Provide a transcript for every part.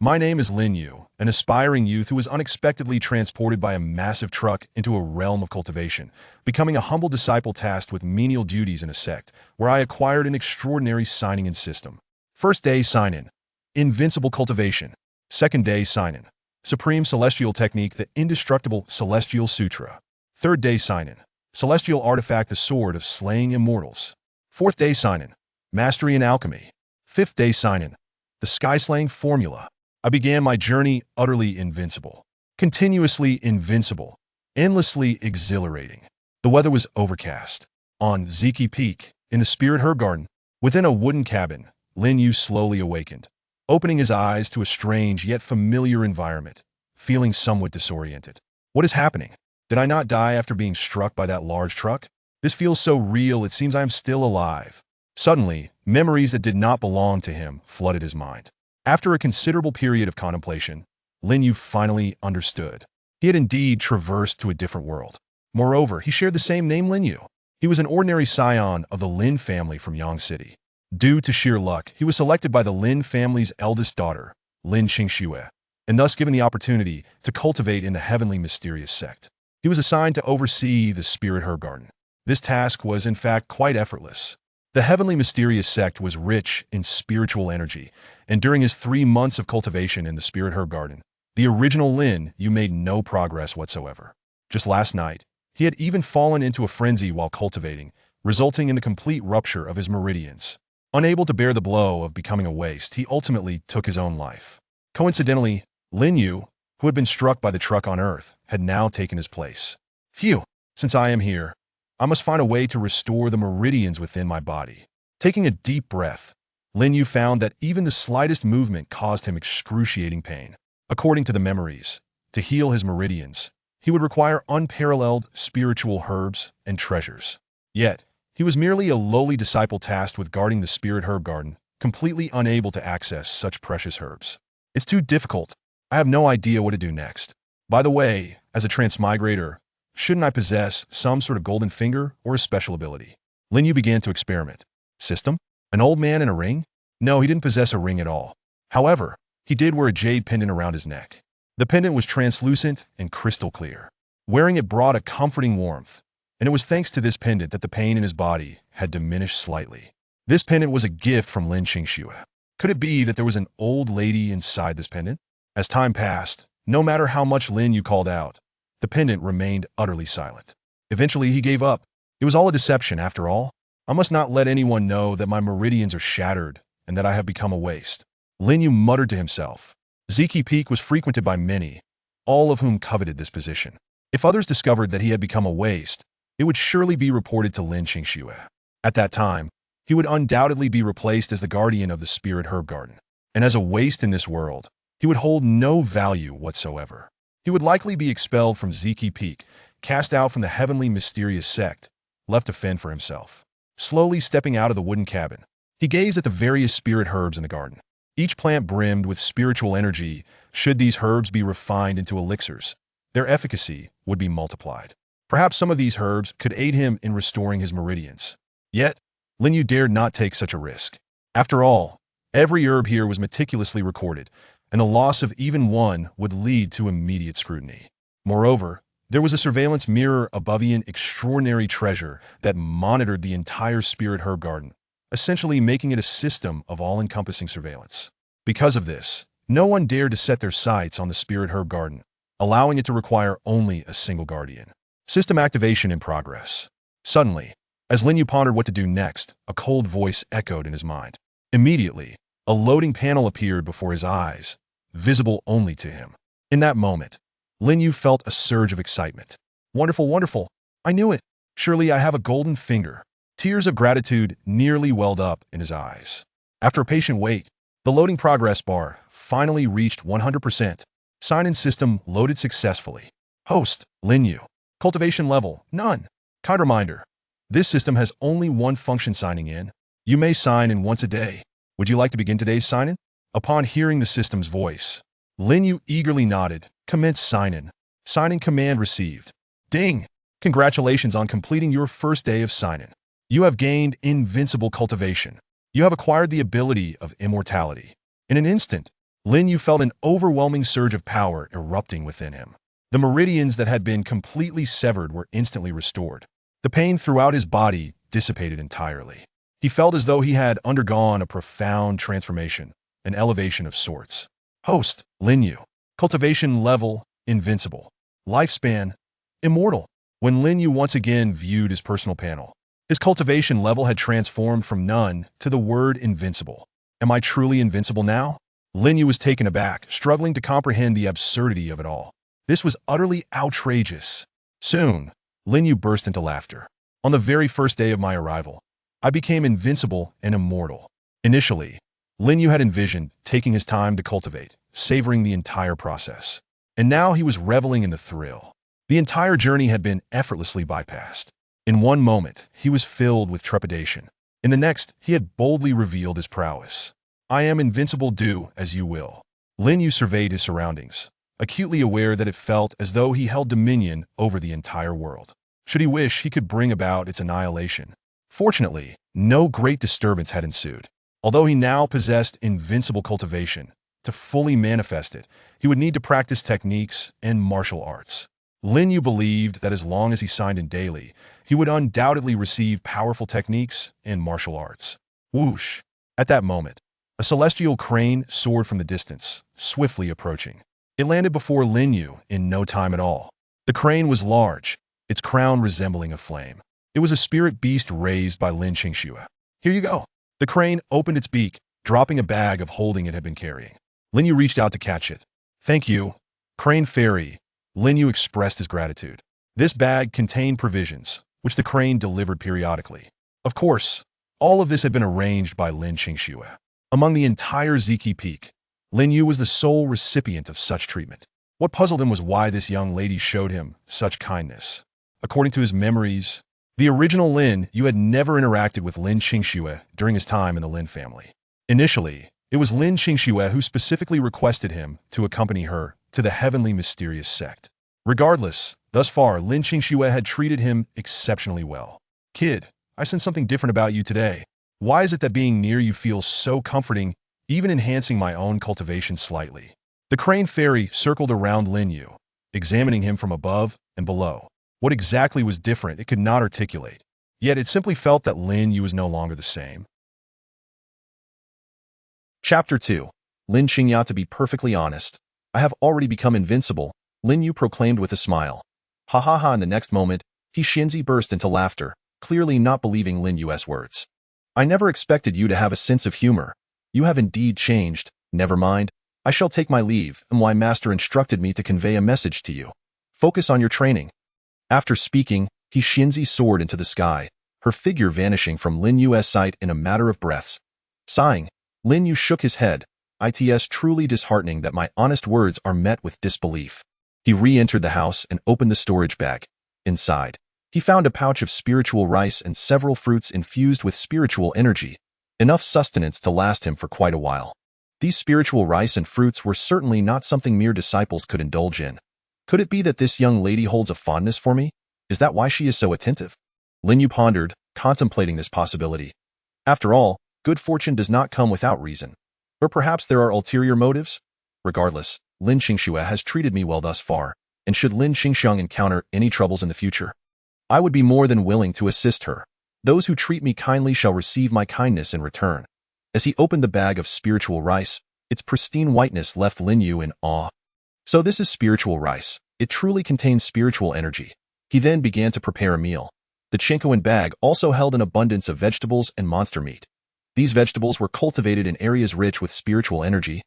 My name is Lin Yu, an aspiring youth who was unexpectedly transported by a massive truck into a realm of cultivation, becoming a humble disciple tasked with menial duties in a sect, where I acquired an extraordinary signing-in system. First day sign-in, Invincible cultivation. Second day sign-in, Supreme Celestial Technique, the Indestructible Celestial Sutra. Third day sign-in, Celestial Artifact, the Sword of Slaying Immortals. Fourth day sign-in, Mastery in Alchemy. Fifth day sign-in, the Sky-Slaying Formula. I began my journey utterly invincible, continuously invincible, endlessly exhilarating. The weather was overcast. On Ziki Peak, in the Spirit Herb Garden, within a wooden cabin, Lin Yu slowly awakened, opening his eyes to a strange yet familiar environment, feeling somewhat disoriented. What is happening? Did I not die after being struck by that large truck? This feels so real, it seems I am still alive. Suddenly, memories that did not belong to him flooded his mind. After a considerable period of contemplation, Lin Yu finally understood. He had indeed traversed to a different world. Moreover, he shared the same name, Lin Yu. He was an ordinary scion of the Lin family from Yang City. Due to sheer luck, he was selected by the Lin family's eldest daughter, Lin Qingxue, and thus given the opportunity to cultivate in the heavenly mysterious sect. He was assigned to oversee the Spirit Herb Garden. This task was, in fact, quite effortless. The heavenly mysterious sect was rich in spiritual energy, and during his 3 months of cultivation in the Spirit Herb Garden, the original Lin Yu made no progress whatsoever. Just last night, he had even fallen into a frenzy while cultivating, resulting in the complete rupture of his meridians. Unable to bear the blow of becoming a waste, he ultimately took his own life. Coincidentally, Lin Yu, who had been struck by the truck on Earth, had now taken his place. Phew, since I am here, I must find a way to restore the meridians within my body. Taking a deep breath, Lin Yu found that even the slightest movement caused him excruciating pain. According to the memories, to heal his meridians, he would require unparalleled spiritual herbs and treasures. Yet, he was merely a lowly disciple tasked with guarding the Spirit Herb Garden, completely unable to access such precious herbs. It's too difficult. I have no idea what to do next. By the way, as a transmigrator, shouldn't I possess some sort of golden finger or a special ability? Lin Yu began to experiment. System? An old man in a ring? No, he didn't possess a ring at all. However, he did wear a jade pendant around his neck. The pendant was translucent and crystal clear. Wearing it brought a comforting warmth, and it was thanks to this pendant that the pain in his body had diminished slightly. This pendant was a gift from Lin Qingxue. Could it be that there was an old lady inside this pendant? As time passed, no matter how much Lin Yu called out, the pendant remained utterly silent. Eventually, he gave up. It was all a deception, after all. I must not let anyone know that my meridians are shattered and that I have become a waste. Lin Yu muttered to himself. Ziki Peak was frequented by many, all of whom coveted this position. If others discovered that he had become a waste, it would surely be reported to Lin Qingxue. At that time, he would undoubtedly be replaced as the guardian of the Spirit Herb Garden. And as a waste in this world, he would hold no value whatsoever. He would likely be expelled from Ziki Peak, cast out from the heavenly mysterious sect, left to fend for himself. Slowly stepping out of the wooden cabin, he gazed at the various spirit herbs in the garden. Each plant brimmed with spiritual energy. Should these herbs be refined into elixirs, their efficacy would be multiplied. Perhaps some of these herbs could aid him in restoring his meridians. Yet, Lin Yu dared not take such a risk. After all, every herb here was meticulously recorded, and the loss of even one would lead to immediate scrutiny. Moreover, there was a surveillance mirror above an extraordinary treasure that monitored the entire Spirit Herb Garden, essentially making it a system of all-encompassing surveillance. Because of this, no one dared to set their sights on the Spirit Herb Garden, allowing it to require only a single guardian. System activation in progress. Suddenly, as Lin Yu pondered what to do next, a cold voice echoed in his mind. Immediately, a loading panel appeared before his eyes, visible only to him. In that moment, Lin Yu felt a surge of excitement. Wonderful, wonderful! I knew it! Surely I have a golden finger. Tears of gratitude nearly welled up in his eyes. After a patient wait, the loading progress bar finally reached 100%. Sign-in system loaded successfully. Host, Lin Yu. Cultivation level, none. Kind reminder, this system has only one function: signing in. You may sign in once a day. Would you like to begin today's sign-in? Upon hearing the system's voice, Lin Yu eagerly nodded. Commence sign-in. Sign-in command received. Ding! Congratulations on completing your first day of sign-in. You have gained Invincible cultivation. You have acquired the ability of immortality. In an instant, Lin Yu felt an overwhelming surge of power erupting within him. The meridians that had been completely severed were instantly restored. The pain throughout his body dissipated entirely. He felt as though he had undergone a profound transformation, an elevation of sorts. Host, Lin Yu. Cultivation level, Invincible. Lifespan, Immortal. When Lin Yu once again viewed his personal panel, his cultivation level had transformed from none to the word invincible. Am I truly invincible now? Lin Yu was taken aback, struggling to comprehend the absurdity of it all. This was utterly outrageous. Soon, Lin Yu burst into laughter. On the very first day of my arrival, I became invincible and immortal. Initially, Lin Yu had envisioned taking his time to cultivate, savoring the entire process. And now he was reveling in the thrill. The entire journey had been effortlessly bypassed. In one moment, he was filled with trepidation. In the next, he had boldly revealed his prowess. I am invincible, do as you will. Lin Yu surveyed his surroundings, acutely aware that it felt as though he held dominion over the entire world. Should he wish, he could bring about its annihilation. Fortunately, no great disturbance had ensued. Although he now possessed invincible cultivation, to fully manifest it, he would need to practice techniques and martial arts. Lin Yu believed that as long as he signed in daily, he would undoubtedly receive powerful techniques and martial arts. Whoosh! At that moment, a celestial crane soared from the distance, swiftly approaching. It landed before Lin Yu in no time at all. The crane was large, its crown resembling a flame. It was a spirit beast raised by Lin Qingxue. Here you go. The crane opened its beak, dropping a bag of holding it had been carrying. Lin Yu reached out to catch it. Thank you, Crane Fairy. Lin Yu expressed his gratitude. This bag contained provisions, which the crane delivered periodically. Of course, all of this had been arranged by Lin Qingxue. Among the entire Ziki Peak, Lin Yu was the sole recipient of such treatment. What puzzled him was why this young lady showed him such kindness. According to his memories, the original Lin Yu had never interacted with Lin Qingxue during his time in the Lin family. Initially, it was Lin Qingxue who specifically requested him to accompany her to the heavenly mysterious sect. Regardless, thus far, Lin Qingxue had treated him exceptionally well. Kid, I sense something different about you today. Why is it that being near you feels so comforting, even enhancing my own cultivation slightly? The crane fairy circled around Lin Yu, examining him from above and below. What exactly was different it could not articulate, yet it simply felt that Lin Yu was no longer the same. Chapter 2. Lin Qingya. To be perfectly honest, I have already become invincible, Lin Yu proclaimed with a smile. Ha ha ha. In the next moment, He Xinzi burst into laughter, clearly not believing Lin Yu's words. I never expected you to have a sense of humor. You have indeed changed. Never mind. I shall take my leave, and my master instructed me to convey a message to you. Focus on your training. After speaking, He Xinzi soared into the sky, her figure vanishing from Lin Yu's sight in a matter of breaths. Sighing, Lin Yu shook his head. It's truly disheartening that my honest words are met with disbelief. He re-entered the house and opened the storage bag. Inside, he found a pouch of spiritual rice and several fruits infused with spiritual energy, enough sustenance to last him for quite a while. These spiritual rice and fruits were certainly not something mere disciples could indulge in. Could it be that this young lady holds a fondness for me? Is that why she is so attentive? Lin Yu pondered, contemplating this possibility. After all, good fortune does not come without reason. Or perhaps there are ulterior motives? Regardless, Lin Qingxue has treated me well thus far, and should Lin Qingxiang encounter any troubles in the future, I would be more than willing to assist her. Those who treat me kindly shall receive my kindness in return. As he opened the bag of spiritual rice, its pristine whiteness left Lin Yu in awe. So this is spiritual rice. It truly contains spiritual energy. He then began to prepare a meal. The Chinkoan bag also held an abundance of vegetables and monster meat. These vegetables were cultivated in areas rich with spiritual energy.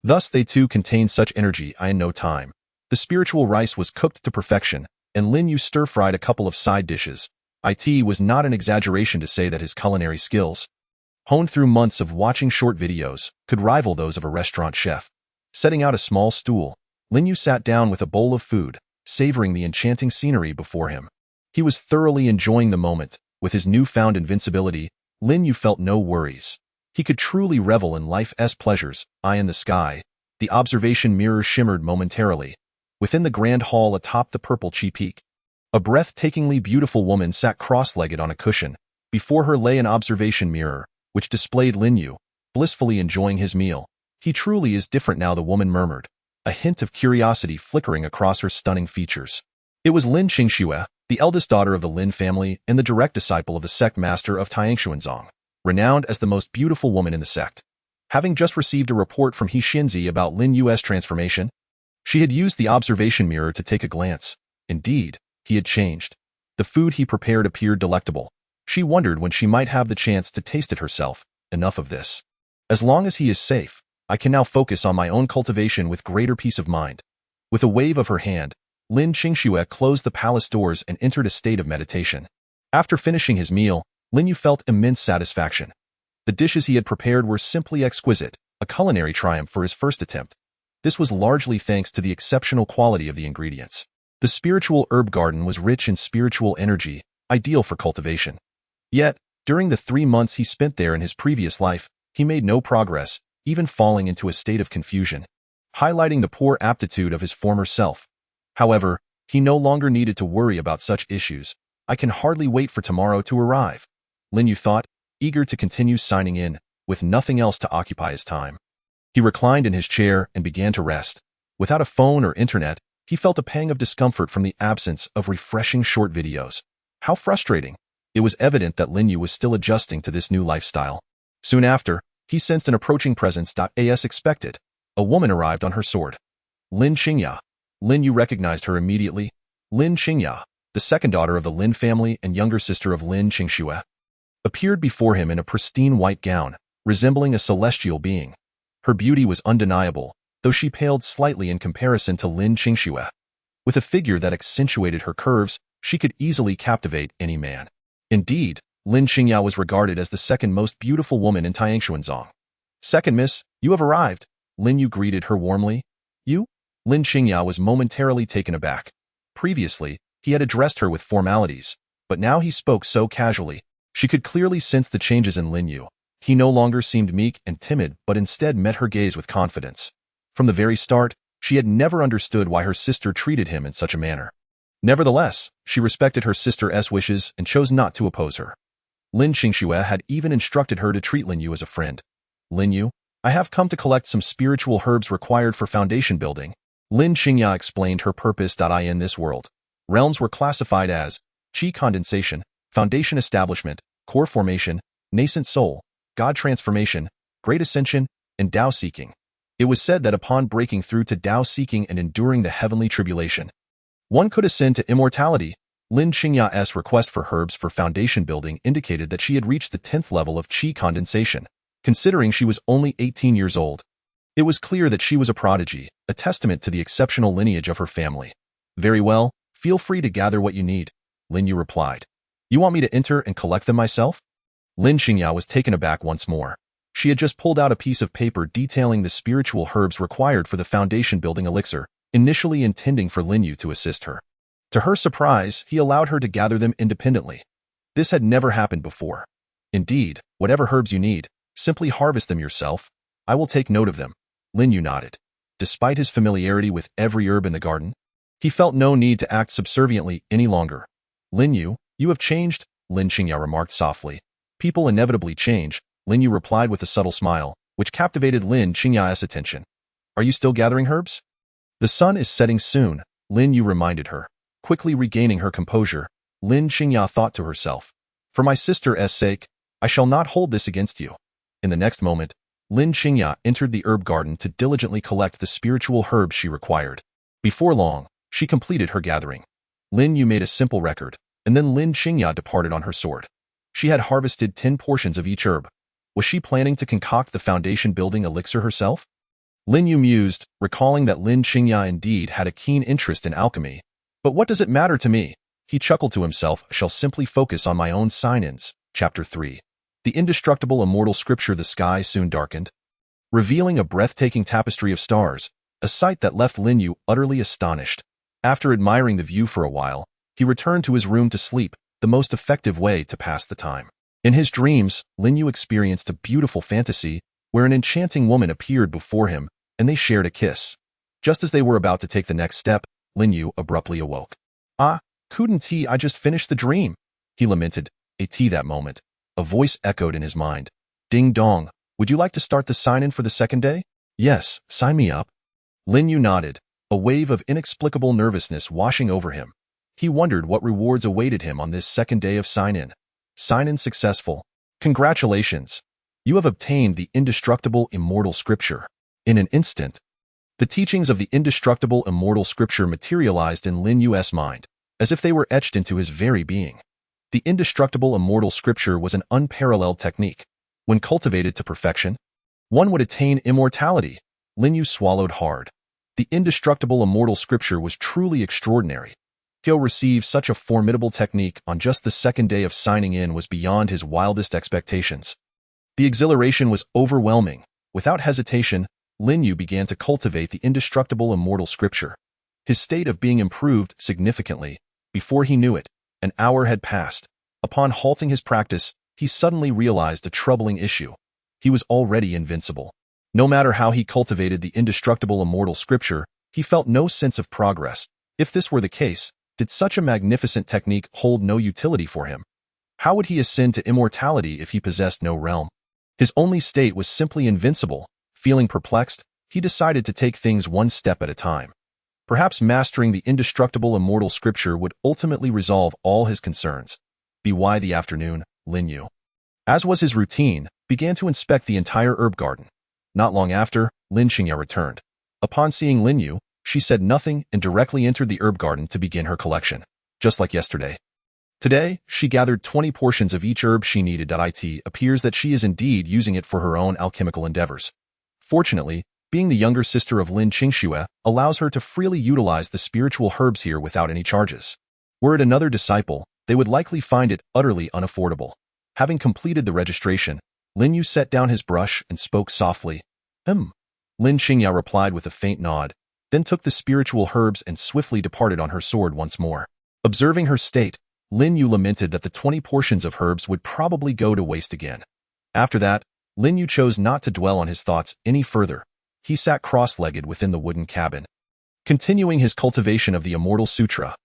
Thus they too contained such energy in no time. The spiritual rice was cooked to perfection, and Lin Yu stir-fried a couple of side dishes. It was not an exaggeration to say that his culinary skills, honed through months of watching short videos, could rival those of a restaurant chef. Setting out a small stool, Lin Yu sat down with a bowl of food, savoring the enchanting scenery before him. He was thoroughly enjoying the moment. With his newfound invincibility, Lin Yu felt no worries. He could truly revel in life's pleasures. Eye in the sky, the observation mirror shimmered momentarily. Within the grand hall atop the purple Chi Peak, a breathtakingly beautiful woman sat cross-legged on a cushion. Before her lay an observation mirror, which displayed Lin Yu, blissfully enjoying his meal. He truly is different now, the woman murmured, a hint of curiosity flickering across her stunning features. It was Lin Qingxue, the eldest daughter of the Lin family and the direct disciple of the sect master of Tangshuanzong, renowned as the most beautiful woman in the sect. Having just received a report from He Xinzi about Lin Yu's transformation, she had used the observation mirror to take a glance. Indeed, he had changed. The food he prepared appeared delectable. She wondered when she might have the chance to taste it herself. Enough of this. As long as he is safe, I can now focus on my own cultivation with greater peace of mind. With a wave of her hand, Lin Qingxue closed the palace doors and entered a state of meditation. After finishing his meal, Lin Yu felt immense satisfaction. The dishes he had prepared were simply exquisite, a culinary triumph for his first attempt. This was largely thanks to the exceptional quality of the ingredients. The spiritual herb garden was rich in spiritual energy, ideal for cultivation. Yet, during the 3 months he spent there in his previous life, he made no progress, even falling into a state of confusion, highlighting the poor aptitude of his former self. However, he no longer needed to worry about such issues. I can hardly wait for tomorrow to arrive, Lin Yu thought, eager to continue signing in, with nothing else to occupy his time. He reclined in his chair and began to rest. Without a phone or internet, he felt a pang of discomfort from the absence of refreshing short videos. How frustrating! It was evident that Lin Yu was still adjusting to this new lifestyle. Soon after, he sensed an approaching presence. As expected, a woman arrived on her sword. Lin Qingya. Lin Yu recognized her immediately. Lin Qingya, the second daughter of the Lin family and younger sister of Lin Qingxue, appeared before him in a pristine white gown, resembling a celestial being. Her beauty was undeniable, though she paled slightly in comparison to Lin Qingxue. With a figure that accentuated her curves, she could easily captivate any man. Indeed, Lin Qingya was regarded as the second most beautiful woman in Tangshuanzong. "Second miss, you have arrived," Lin Yu greeted her warmly. "You?" Lin Qingya was momentarily taken aback. Previously, he had addressed her with formalities, but now he spoke so casually. She could clearly sense the changes in Lin Yu. He no longer seemed meek and timid, but instead met her gaze with confidence. From the very start, she had never understood why her sister treated him in such a manner. Nevertheless, she respected her sister's wishes and chose not to oppose her. Lin Qingxue had even instructed her to treat Lin Yu as a friend. "Lin Yu, I have come to collect some spiritual herbs required for foundation building." Lin Qingya explained her purpose. In this world, realms were classified as Qi condensation, foundation establishment, core formation, nascent soul, God transformation, great ascension, and Tao seeking. It was said that upon breaking through to Tao seeking and enduring the heavenly tribulation, one could ascend to immortality. Lin Qingya's request for herbs for foundation building indicated that she had reached the 10th level of Qi condensation, considering she was only 18 years old. It was clear that she was a prodigy, a testament to the exceptional lineage of her family. "Very well, feel free to gather what you need," Lin Yu replied. "You want me to enter and collect them myself?" Lin Qingya was taken aback once more. She had just pulled out a piece of paper detailing the spiritual herbs required for the foundation building elixir, initially intending for Lin Yu to assist her. To her surprise, he allowed her to gather them independently. This had never happened before. "Indeed, whatever herbs you need, simply harvest them yourself. I will take note of them," Lin Yu nodded. Despite his familiarity with every herb in the garden, he felt no need to act subserviently any longer. "Lin Yu, you have changed," Lin Qingya remarked softly. "People inevitably change," Lin Yu replied with a subtle smile, which captivated Lin Qingya's attention. "Are you still gathering herbs?" "The sun is setting soon," Lin Yu reminded her. Quickly regaining her composure, Lin Qingya thought to herself, "For my sister's sake, I shall not hold this against you." In the next moment, Lin Qingya entered the herb garden to diligently collect the spiritual herbs she required. Before long, she completed her gathering. Lin Yu made a simple record, and then Lin Qingya departed on her sword. She had harvested 10 portions of each herb. Was she planning to concoct the foundation building elixir herself? Lin Yu mused, recalling that Lin Qingya indeed had a keen interest in alchemy. "But what does it matter to me?" He chuckled to himself. "Shall simply focus on my own sign-ins." Chapter 3. The indestructible immortal scripture. The sky soon darkened, revealing a breathtaking tapestry of stars, a sight that left Lin Yu utterly astonished. After admiring the view for a while, he returned to his room to sleep, the most effective way to pass the time. In his dreams, Lin Yu experienced a beautiful fantasy where an enchanting woman appeared before him, and they shared a kiss. Just as they were about to take the next step, Lin Yu abruptly awoke. "Ah, couldn't I just finish the dream?" he lamented. That moment, a voice echoed in his mind. "Ding dong, would you like to start the sign-in for the second day?" Yes, sign me up. Lin Yu nodded, a wave of inexplicable nervousness washing over him. He wondered what rewards awaited him on this second day of sign-in. Sign-in successful. Congratulations. You have obtained the indestructible immortal scripture. In an instant, the teachings of the indestructible immortal scripture materialized in Lin Yu's mind, as if they were etched into his very being. The indestructible immortal scripture was an unparalleled technique. When cultivated to perfection, one would attain immortality. Lin Yu swallowed hard. The indestructible immortal scripture was truly extraordinary. To receive such a formidable technique on just the second day of signing in was beyond his wildest expectations. The exhilaration was overwhelming. Without hesitation, Lin Yu began to cultivate the indestructible immortal scripture. His state of being improved significantly. Before he knew it, an hour had passed. Upon halting his practice, he suddenly realized a troubling issue. He was already invincible. No matter how he cultivated the indestructible immortal scripture, he felt no sense of progress. If this were the case, did such a magnificent technique hold no utility for him? How would he ascend to immortality if he possessed no realm? His only state was simply invincible. Feeling perplexed, he decided to take things one step at a time. Perhaps mastering the indestructible immortal scripture would ultimately resolve all his concerns. By the afternoon, Lin Yu, as was his routine, began to inspect the entire herb garden. Not long after, Lin Xingya returned. Upon seeing Lin Yu, she said nothing and directly entered the herb garden to begin her collection, just like yesterday. Today, she gathered 20 portions of each herb she needed. It appears that she is indeed using it for her own alchemical endeavors. Fortunately, being the younger sister of Lin Qingxue allows her to freely utilize the spiritual herbs here without any charges. Were it another disciple, they would likely find it utterly unaffordable. Having completed the registration, Lin Yu set down his brush and spoke softly. Lin Xingya replied with a faint nod, then took the spiritual herbs and swiftly departed on her sword once more. Observing her state, Lin Yu lamented that the 20 portions of herbs would probably go to waste again. After that, Lin Yu chose not to dwell on his thoughts any further. He sat cross-legged within the wooden cabin, continuing his cultivation of the Immortal Sutra.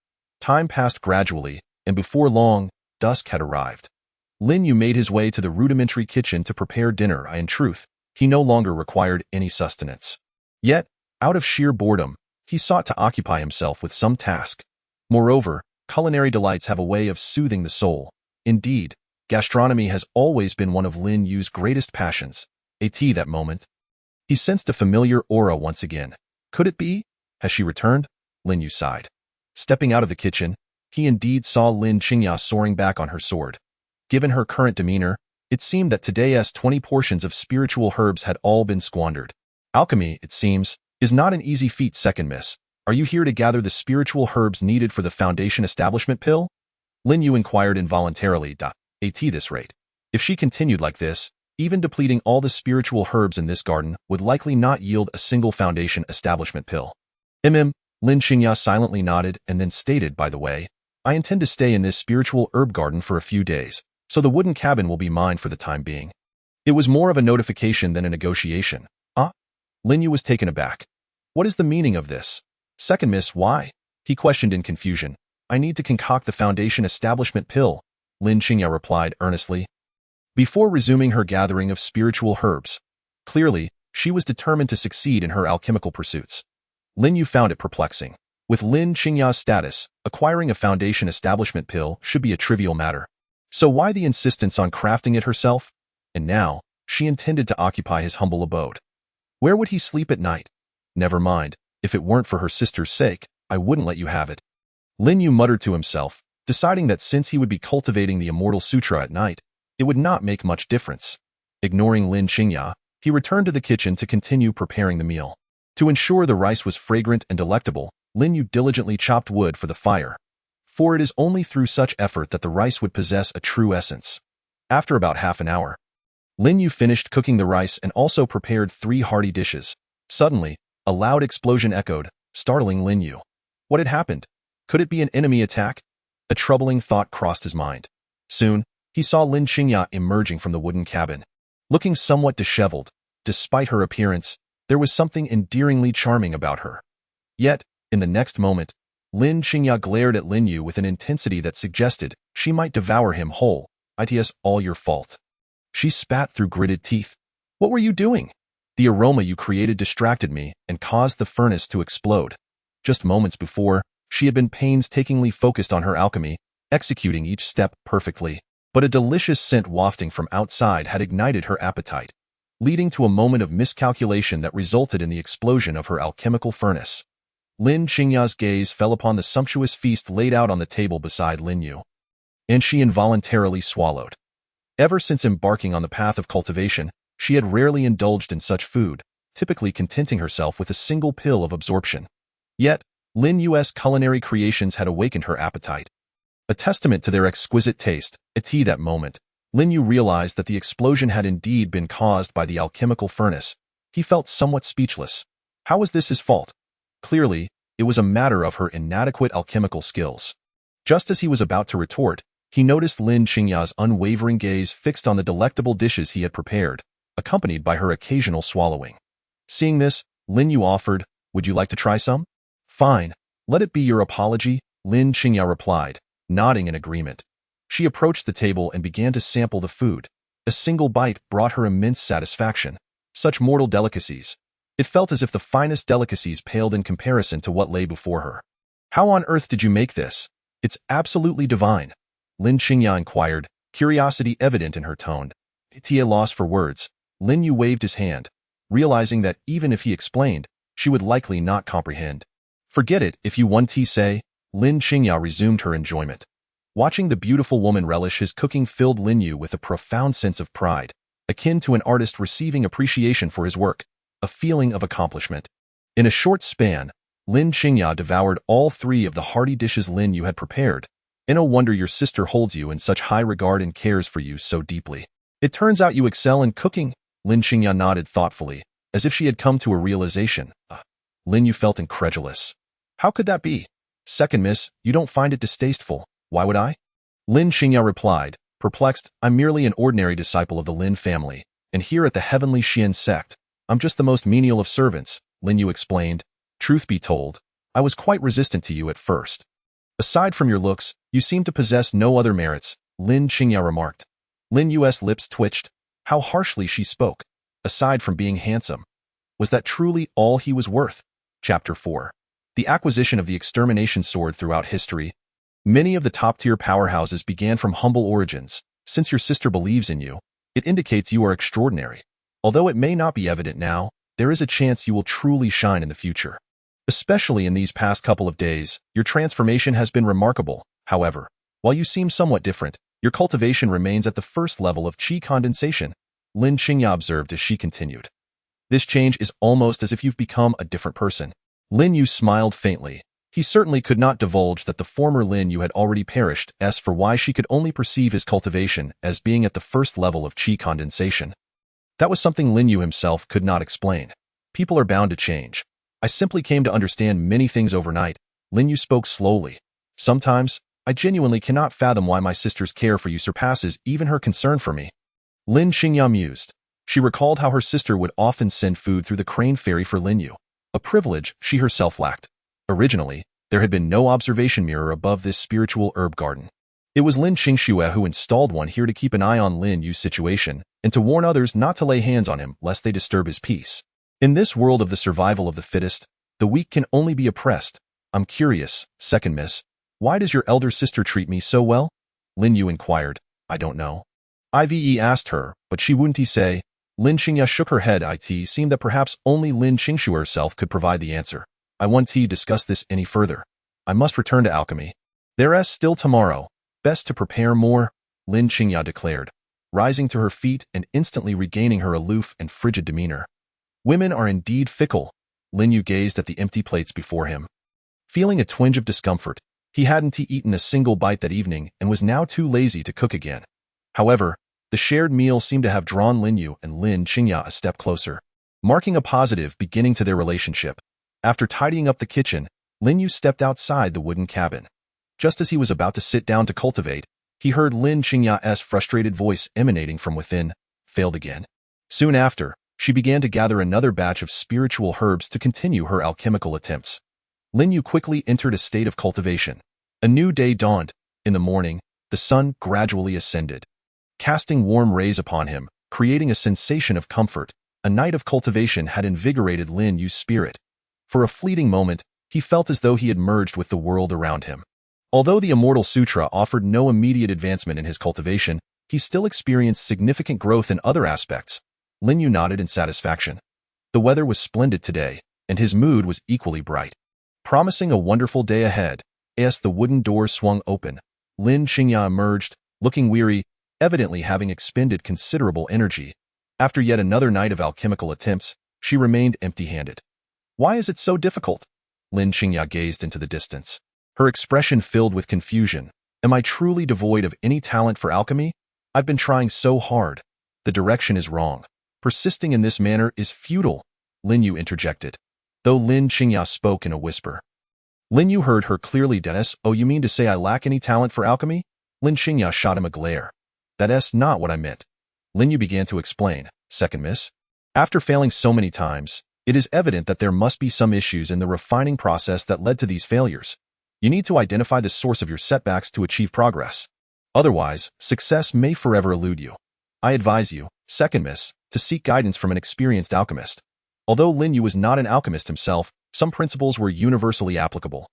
Time passed gradually, and before long, dusk had arrived. Lin Yu made his way to the rudimentary kitchen to prepare dinner. In truth, he no longer required any sustenance. Yet, out of sheer boredom, he sought to occupy himself with some task. Moreover, culinary delights have a way of soothing the soul. Indeed, gastronomy has always been one of Lin Yu's greatest passions. At that moment, he sensed a familiar aura once again. Could it be? Has she returned? Lin Yu sighed. Stepping out of the kitchen, he indeed saw Lin Qingya soaring back on her sword. Given her current demeanor, it seemed that today's 20 portions of spiritual herbs had all been squandered. Alchemy, it seems, is not an easy feat. Second miss, are you here to gather the spiritual herbs needed for the foundation establishment pill? Lin Yu inquired involuntarily. At this rate, if she continued like this, even depleting all the spiritual herbs in this garden would likely not yield a single foundation establishment pill. Lin Xingya silently nodded and then stated, by the way, I intend to stay in this spiritual herb garden for a few days, so the wooden cabin will be mine for the time being. It was more of a notification than a negotiation. Lin Yu was taken aback. What is the meaning of this? Second miss, why? He questioned in confusion. I need to concoct the foundation establishment pill, Lin Xingya replied earnestly. Before resuming her gathering of spiritual herbs, clearly, she was determined to succeed in her alchemical pursuits. Lin Yu found it perplexing. With Lin Qingya's status, acquiring a foundation establishment pill should be a trivial matter. So why the insistence on crafting it herself? And now, she intended to occupy his humble abode. Where would he sleep at night? Never mind, if it weren't for her sister's sake, I wouldn't let you have it. Lin Yu muttered to himself, deciding that since he would be cultivating the Immortal Sutra at night, it would not make much difference. Ignoring Lin Qingya, he returned to the kitchen to continue preparing the meal. To ensure the rice was fragrant and delectable, Lin Yu diligently chopped wood for the fire. For it is only through such effort that the rice would possess a true essence. After about half an hour, Lin Yu finished cooking the rice and also prepared 3 hearty dishes. Suddenly, a loud explosion echoed, startling Lin Yu. What had happened? Could it be an enemy attack? A troubling thought crossed his mind. Soon, he saw Lin Qingya emerging from the wooden cabin. Looking somewhat disheveled, despite her appearance, there was something endearingly charming about her. Yet, in the next moment, Lin Qingya glared at Lin Yu with an intensity that suggested she might devour him whole. It's all your fault. She spat through gritted teeth. What were you doing? The aroma you created distracted me and caused the furnace to explode. Just moments before, she had been painstakingly focused on her alchemy, executing each step perfectly. But a delicious scent wafting from outside had ignited her appetite, leading to a moment of miscalculation that resulted in the explosion of her alchemical furnace. Lin Qingya's gaze fell upon the sumptuous feast laid out on the table beside Lin Yu, and she involuntarily swallowed. Ever since embarking on the path of cultivation, she had rarely indulged in such food, typically contenting herself with a single pill of absorption. Yet, Lin Yu's culinary creations had awakened her appetite. A testament to their exquisite taste, at that moment, Lin Yu realized that the explosion had indeed been caused by the alchemical furnace. He felt somewhat speechless. How was this his fault? Clearly, it was a matter of her inadequate alchemical skills. Just as he was about to retort, he noticed Lin Qingya's unwavering gaze fixed on the delectable dishes he had prepared, accompanied by her occasional swallowing. Seeing this, Lin Yu offered, "Would you like to try some?" "Fine. Let it be your apology," Lin Qingya replied, nodding in agreement. She approached the table and began to sample the food. A single bite brought her immense satisfaction. Such mortal delicacies. It felt as if the finest delicacies paled in comparison to what lay before her. "How on earth did you make this? It's absolutely divine," Lin Qingya inquired, curiosity evident in her tone. At a loss for words, Lin Yu waved his hand, realizing that even if he explained, she would likely not comprehend. "Forget it if you want to say," Lin Qingya resumed her enjoyment. Watching the beautiful woman relish his cooking filled Lin Yu with a profound sense of pride, akin to an artist receiving appreciation for his work, a feeling of accomplishment. In a short span, Lin Qingya devoured all three of the hearty dishes Lin Yu had prepared. And no wonder your sister holds you in such high regard and cares for you so deeply. "It turns out you excel in cooking," Lin Qingya nodded thoughtfully, as if she had come to a realization. Lin Yu felt incredulous. "How could that be?" "Second miss, you don't find it distasteful. Why would I?" Lin Qingya replied, perplexed. "I'm merely an ordinary disciple of the Lin family, and here at the Heavenly Xian sect, I'm just the most menial of servants," Lin Yu explained. "Truth be told, I was quite resistant to you at first. Aside from your looks, you seem to possess no other merits," Lin Qingya remarked. Lin Yu's lips twitched. How harshly she spoke. Aside from being handsome, was that truly all he was worth? Chapter 4. The acquisition of the extermination sword throughout history. Many of the top-tier powerhouses began from humble origins. Since your sister believes in you, it indicates you are extraordinary. Although it may not be evident now, there is a chance you will truly shine in the future. Especially in these past couple of days, your transformation has been remarkable. However, while you seem somewhat different, your cultivation remains at the first level of qi condensation, Lin Qingya observed as she continued. "This change is almost as if you've become a different person." Lin Yu smiled faintly. He certainly could not divulge that the former Lin Yu had already perished, as for why she could only perceive his cultivation as being at the first level of qi condensation. That was something Lin Yu himself could not explain. People are bound to change. I simply came to understand many things overnight. Lin Yu spoke slowly. Sometimes, I genuinely cannot fathom why my sister's care for you surpasses even her concern for me. Lin Qingya mused. She recalled how her sister would often send food through the crane ferry for Lin Yu, a privilege she herself lacked. Originally, there had been no observation mirror above this spiritual herb garden. It was Lin Qingxue who installed one here to keep an eye on Lin Yu's situation and to warn others not to lay hands on him lest they disturb his peace. In this world of the survival of the fittest, the weak can only be oppressed. I'm curious, second miss, why does your elder sister treat me so well? Lin Yu inquired. I don't know. Ive asked her, but she wouldn't say. Lin Qingya shook her head. It seemed that perhaps only Lin Qingxue herself could provide the answer. I want to discuss this any further. I must return to alchemy. There's still tomorrow. Best to prepare more, Lin Qingya declared, rising to her feet and instantly regaining her aloof and frigid demeanor. Women are indeed fickle. Lin Yu gazed at the empty plates before him. Feeling a twinge of discomfort, he hadn't eaten a single bite that evening and was now too lazy to cook again. However, the shared meal seemed to have drawn Lin Yu and Lin Qingya a step closer, marking a positive beginning to their relationship. After tidying up the kitchen, Lin Yu stepped outside the wooden cabin. Just as he was about to sit down to cultivate, he heard Lin Qingya's frustrated voice emanating from within. Failed again. Soon after, she began to gather another batch of spiritual herbs to continue her alchemical attempts. Lin Yu quickly entered a state of cultivation. A new day dawned. In the morning, the sun gradually ascended, casting warm rays upon him, creating a sensation of comfort. a night of cultivation had invigorated Lin Yu's spirit. For a fleeting moment, he felt as though he had merged with the world around him. Although the Immortal Sutra offered no immediate advancement in his cultivation, he still experienced significant growth in other aspects. Lin Yu nodded in satisfaction. The weather was splendid today, and his mood was equally bright. Promising a wonderful day ahead, as the wooden doors swung open, Lin Qingya emerged, looking weary, evidently having expended considerable energy. After yet another night of alchemical attempts, she remained empty-handed. Why is it so difficult? Lin Qingya gazed into the distance. Her expression filled with confusion. Am I truly devoid of any talent for alchemy? I've been trying so hard. The direction is wrong. Persisting in this manner is futile, Lin Yu interjected, though Lin Qingya spoke in a whisper. Lin Yu heard her clearly. Oh, you mean to say I lack any talent for alchemy? Lin Qingya shot him a glare. That's not what I meant. Lin Yu began to explain. Second miss? After failing so many times, it is evident that there must be some issues in the refining process that led to these failures. You need to identify the source of your setbacks to achieve progress. Otherwise, success may forever elude you. I advise you, second miss, to seek guidance from an experienced alchemist. Although Lin Yu was not an alchemist himself, some principles were universally applicable.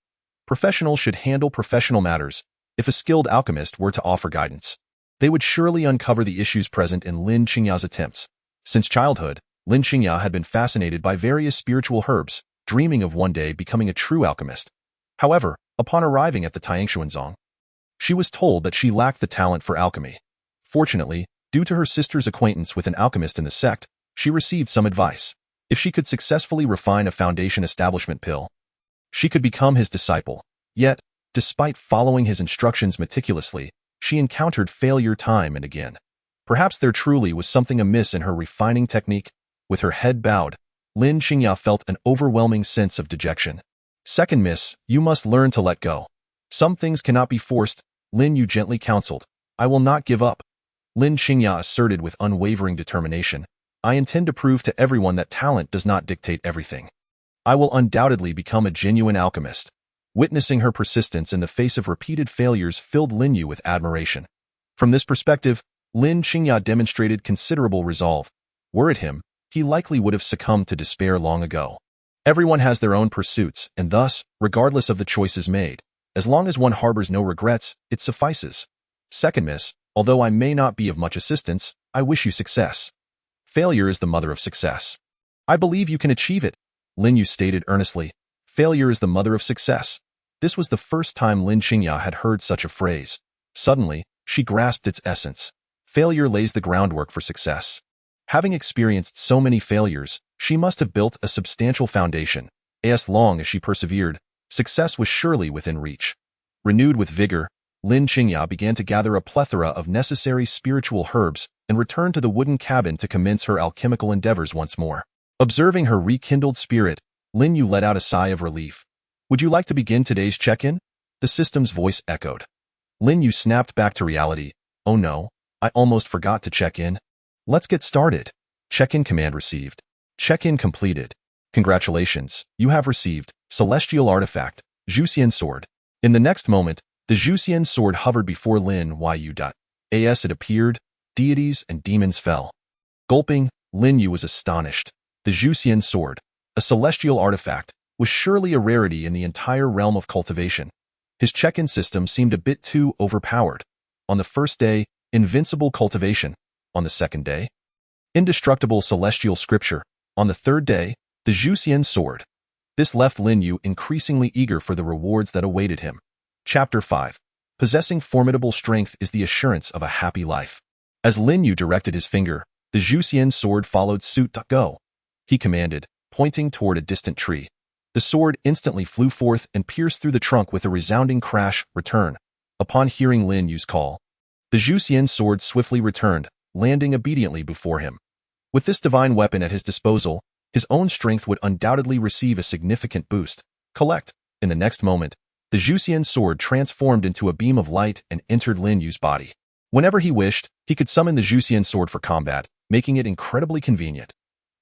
Professionals should handle professional matters. If a skilled alchemist were to offer guidance, they would surely uncover the issues present in Lin Qingya's attempts. Since childhood, Lin Qingya had been fascinated by various spiritual herbs, dreaming of one day becoming a true alchemist. However, upon arriving at the Tiangshuanzong, she was told that she lacked the talent for alchemy. Fortunately, due to her sister's acquaintance with an alchemist in the sect, she received some advice. If she could successfully refine a foundation establishment pill, she could become his disciple. Yet, despite following his instructions meticulously, she encountered failure time and again. Perhaps there truly was something amiss in her refining technique. With her head bowed, Lin Qingya felt an overwhelming sense of dejection. Second miss, you must learn to let go. Some things cannot be forced, Lin Yu gently counseled. I will not give up. Lin Qingya asserted with unwavering determination. I intend to prove to everyone that talent does not dictate everything. I will undoubtedly become a genuine alchemist. Witnessing her persistence in the face of repeated failures filled Lin Yu with admiration. From this perspective, Lin Qingya demonstrated considerable resolve. Were it him, he likely would have succumbed to despair long ago. Everyone has their own pursuits, and thus, regardless of the choices made, as long as one harbors no regrets, it suffices. Second miss, although I may not be of much assistance, I wish you success. Failure is the mother of success. I believe you can achieve it, Lin Yu stated earnestly. Failure is the mother of success. This was the first time Lin Qingya had heard such a phrase. Suddenly, she grasped its essence. Failure lays the groundwork for success. Having experienced so many failures, she must have built a substantial foundation. As long as she persevered, success was surely within reach. Renewed with vigor, Lin Qingya began to gather a plethora of necessary spiritual herbs and returned to the wooden cabin to commence her alchemical endeavors once more. Observing her rekindled spirit, Lin Yu let out a sigh of relief. Would you like to begin today's check-in? The system's voice echoed. Lin Yu snapped back to reality. Oh no, I almost forgot to check in. Let's get started. Check-in command received. Check-in completed. Congratulations, you have received Celestial Artifact, Zhuxian Sword. In the next moment, the Zhuxian Sword hovered before Lin Yu. As it appeared, deities and demons fell. Gulping, Lin Yu was astonished. The Zhuxian Sword, a celestial artifact, was surely a rarity in the entire realm of cultivation. His check-in system seemed a bit too overpowered. On the first day, Invincible cultivation. On the second day, Indestructible Celestial Scripture. On the third day, the Zhuxian Sword. This left Lin Yu increasingly eager for the rewards that awaited him. Chapter 5. Possessing formidable strength is the assurance of a happy life. As Lin Yu directed his finger, the Zhuxian Sword followed suit. Go, he commanded, pointing toward a distant tree. The sword instantly flew forth and pierced through the trunk with a resounding crash. Return. Upon hearing Lin Yu's call, the Zhuxian Sword swiftly returned, landing obediently before him. With this divine weapon at his disposal, his own strength would undoubtedly receive a significant boost. Collect. In the next moment, the Zhuxian Sword transformed into a beam of light and entered Lin Yu's body. Whenever he wished, he could summon the Zhuxian Sword for combat, making it incredibly convenient.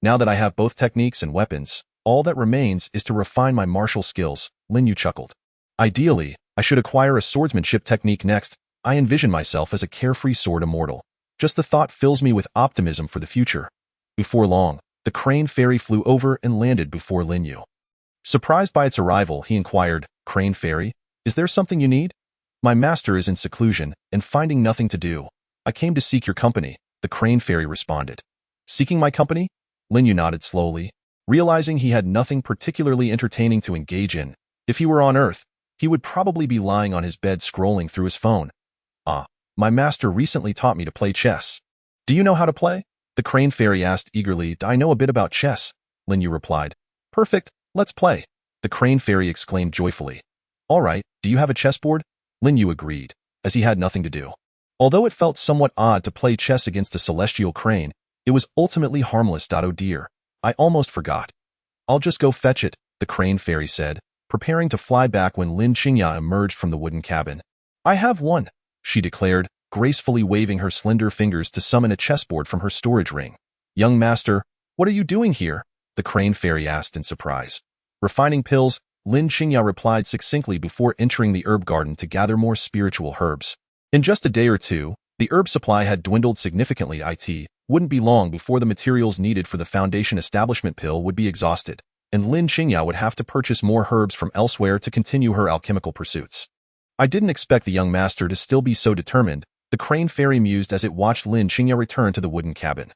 Now that I have both techniques and weapons, all that remains is to refine my martial skills, Lin Yu chuckled. Ideally, I should acquire a swordsmanship technique next. I envision myself as a carefree sword immortal. Just the thought fills me with optimism for the future. Before long, The crane fairy flew over and landed before Lin Yu. Surprised by its arrival, he inquired, "Crane fairy, is there something you need?" "My master is in seclusion and finding nothing to do. I came to seek your company," the crane fairy responded. "Seeking my company?" Lin Yu nodded slowly, realizing he had nothing particularly entertaining to engage in. If he were on Earth, he would probably be lying on his bed scrolling through his phone. "Ah, my master recently taught me to play chess." "Do you know how to play?" the crane fairy asked eagerly. "I know a bit about chess," Lin Yu replied. "Perfect, let's play," the crane fairy exclaimed joyfully. "All right, do you have a chessboard?" Lin Yu agreed, as he had nothing to do. Although it felt somewhat odd to play chess against a celestial crane, it was ultimately harmless. "Oh dear, I almost forgot. I'll just go fetch it," the crane fairy said, preparing to fly back when Lin Qingya emerged from the wooden cabin. "I have one," she declared, gracefully waving her slender fingers to summon a chessboard from her storage ring. "Young master, what are you doing here?" the crane fairy asked in surprise. "Refining pills," Lin Qingya replied succinctly before entering the herb garden to gather more spiritual herbs. In just a day or two, the herb supply had dwindled significantly. It wouldn't be long before the materials needed for the foundation establishment pill would be exhausted, and Lin Qingya would have to purchase more herbs from elsewhere to continue her alchemical pursuits. "I didn't expect the young master to still be so determined," the crane fairy mused as it watched Lin Qingya return to the wooden cabin.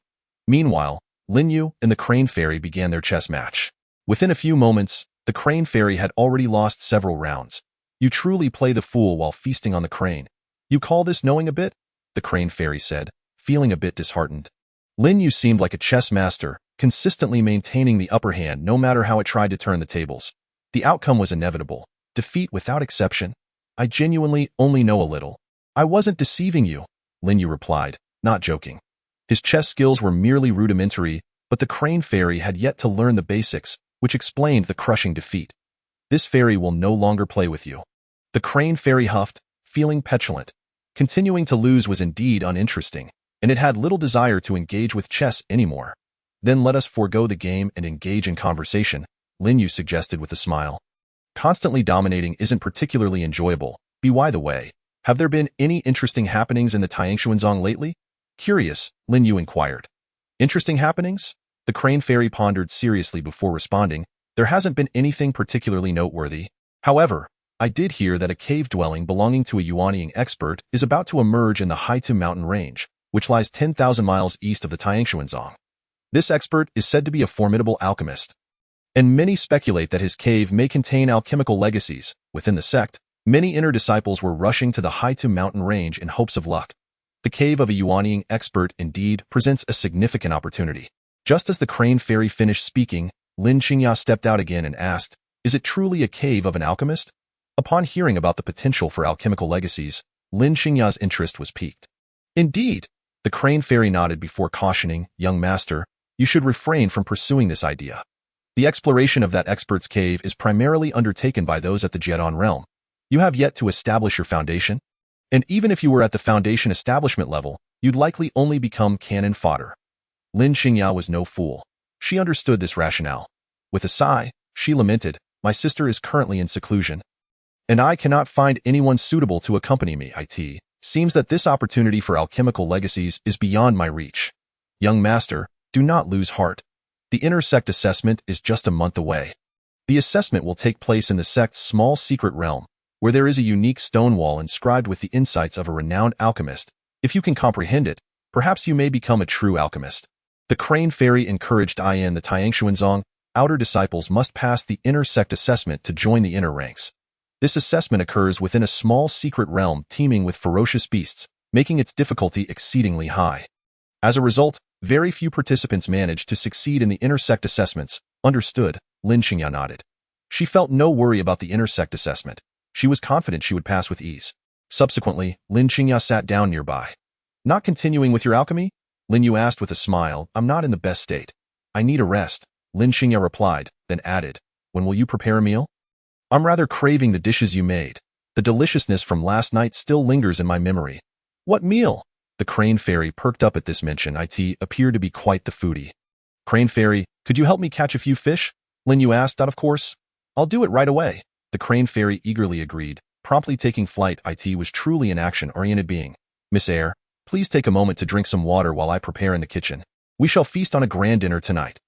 Meanwhile, Lin Yu and the crane fairy began their chess match. Within a few moments, the crane fairy had already lost several rounds. "You truly play the fool while feasting on the crane. You call this knowing a bit?" the crane fairy said, feeling a bit disheartened. Lin Yu seemed like a chess master, consistently maintaining the upper hand no matter how it tried to turn the tables. The outcome was inevitable, defeat without exception. "I genuinely only know a little. I wasn't deceiving you," Lin Yu replied, not joking. His chess skills were merely rudimentary, but the crane fairy had yet to learn the basics, which explained the crushing defeat. "This fairy will no longer play with you," the crane fairy huffed, feeling petulant. Continuing to lose was indeed uninteresting, and it had little desire to engage with chess anymore. "Then let us forego the game and engage in conversation," Lin Yu suggested with a smile. "Constantly dominating isn't particularly enjoyable. By the way, have there been any interesting happenings in the Tiangshuanzong lately?" Curious, Lin Yu inquired. "Interesting happenings?" the crane fairy pondered seriously before responding. "There hasn't been anything particularly noteworthy. However, I did hear that a cave dwelling belonging to a Undying expert is about to emerge in the Haitu mountain range, which lies 10,000 miles east of the Tiangshuanzong. This expert is said to be a formidable alchemist, and many speculate that his cave may contain alchemical legacies. Within the sect, many inner disciples were rushing to the Haitu mountain range in hopes of luck. The cave of a Undying expert indeed presents a significant opportunity." Just as the crane fairy finished speaking, Lin Qingya stepped out again and asked, "Is it truly a cave of an alchemist?" Upon hearing about the potential for alchemical legacies, Lin Qingya's interest was piqued. "Indeed," the crane fairy nodded before cautioning, "Young master, you should refrain from pursuing this idea. The exploration of that expert's cave is primarily undertaken by those at the Jedon realm. You have yet to establish your foundation, and even if you were at the foundation establishment level, you'd likely only become cannon fodder." Lin Qingya was no fool. She understood this rationale. With a sigh, she lamented, "My sister is currently in seclusion, and I cannot find anyone suitable to accompany me. It seems that this opportunity for alchemical legacies is beyond my reach. Young master, do not lose heart. The inner sect assessment is just a month away. The assessment will take place in the sect's small secret realm, where there is a unique stone wall inscribed with the insights of a renowned alchemist. If you can comprehend it, perhaps you may become a true alchemist." The crane fairy encouraged in the Tiangshuanzong, outer disciples must pass the inner sect assessment to join the inner ranks. This assessment occurs within a small secret realm teeming with ferocious beasts, making its difficulty exceedingly high. As a result, very few participants manage to succeed in the inner sect assessments. "Understood," Lin Qingya nodded. She felt no worry about the inner sect assessment. She was confident she would pass with ease. Subsequently, Lin Qingya sat down nearby. "Not continuing with your alchemy?" Lin Yu asked with a smile. "I'm not in the best state. I need a rest," Lin Qingya replied, then added, "When will you prepare a meal? I'm rather craving the dishes you made. The deliciousness from last night still lingers in my memory." "What meal?" The crane fairy perked up at this mention. It appeared to be quite the foodie. "Crane fairy, could you help me catch a few fish?" Lin Yu asked. "Of course. I'll do it right away," the crane fairy eagerly agreed, promptly taking flight. It was truly an action-oriented being. "Miss Eyre, please take a moment to drink some water while I prepare in the kitchen. We shall feast on a grand dinner tonight."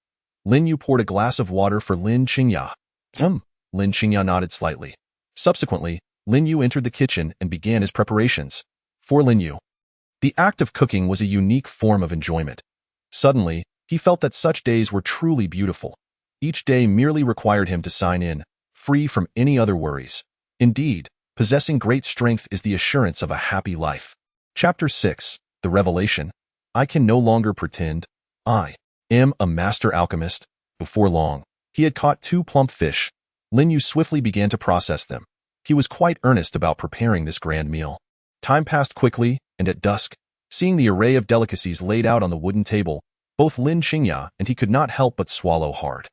Lin Yu poured a glass of water for Lin Qingya. Lin Qingya nodded slightly. Subsequently, Lin Yu entered the kitchen and began his preparations. For Lin Yu, the act of cooking was a unique form of enjoyment. Suddenly, he felt that such days were truly beautiful. Each day merely required him to sign in, free from any other worries. Indeed, possessing great strength is the assurance of a happy life. Chapter 6. The Revelation. I can no longer pretend. I am a master alchemist. Before long, he had caught 2 plump fish. Lin Yu swiftly began to process them. He was quite earnest about preparing this grand meal. Time passed quickly, and at dusk, seeing the array of delicacies laid out on the wooden table, both Lin Qingya and he could not help but swallow hard.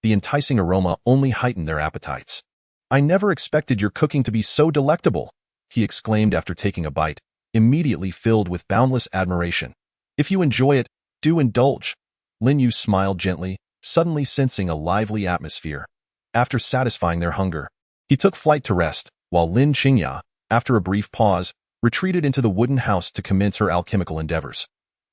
The enticing aroma only heightened their appetites. I never expected your cooking to be so delectable, he exclaimed after taking a bite, immediately filled with boundless admiration. If you enjoy it, do indulge. Lin Yu smiled gently, suddenly sensing a lively atmosphere. After satisfying their hunger, he took flight to rest, while Lin Qingya, after a brief pause, retreated into the wooden house to commence her alchemical endeavors.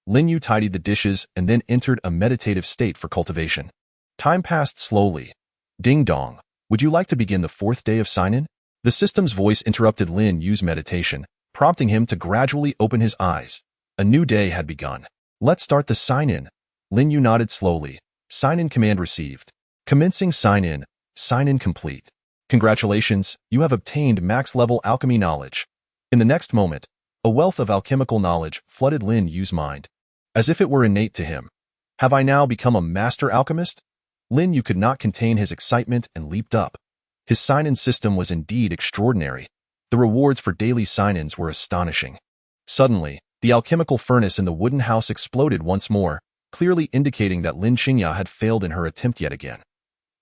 Lin Yu tidied the dishes and then entered a meditative state for cultivation. Time passed slowly. Ding dong. Would you like to begin the 4th day of sign-in? The system's voice interrupted Lin Yu's meditation, prompting him to gradually open his eyes. A new day had begun. Let's start the sign-in. Lin Yu nodded slowly. Sign-in command received. Commencing sign-in. Sign-in complete. Congratulations, you have obtained max-level alchemy knowledge. In the next moment, a wealth of alchemical knowledge flooded Lin Yu's mind, as if it were innate to him. Have I now become a master alchemist? Lin Yu could not contain his excitement and leaped up. His sign-in system was indeed extraordinary. The rewards for daily sign-ins were astonishing. Suddenly, the alchemical furnace in the wooden house exploded once more, clearly indicating that Lin Qingya had failed in her attempt yet again.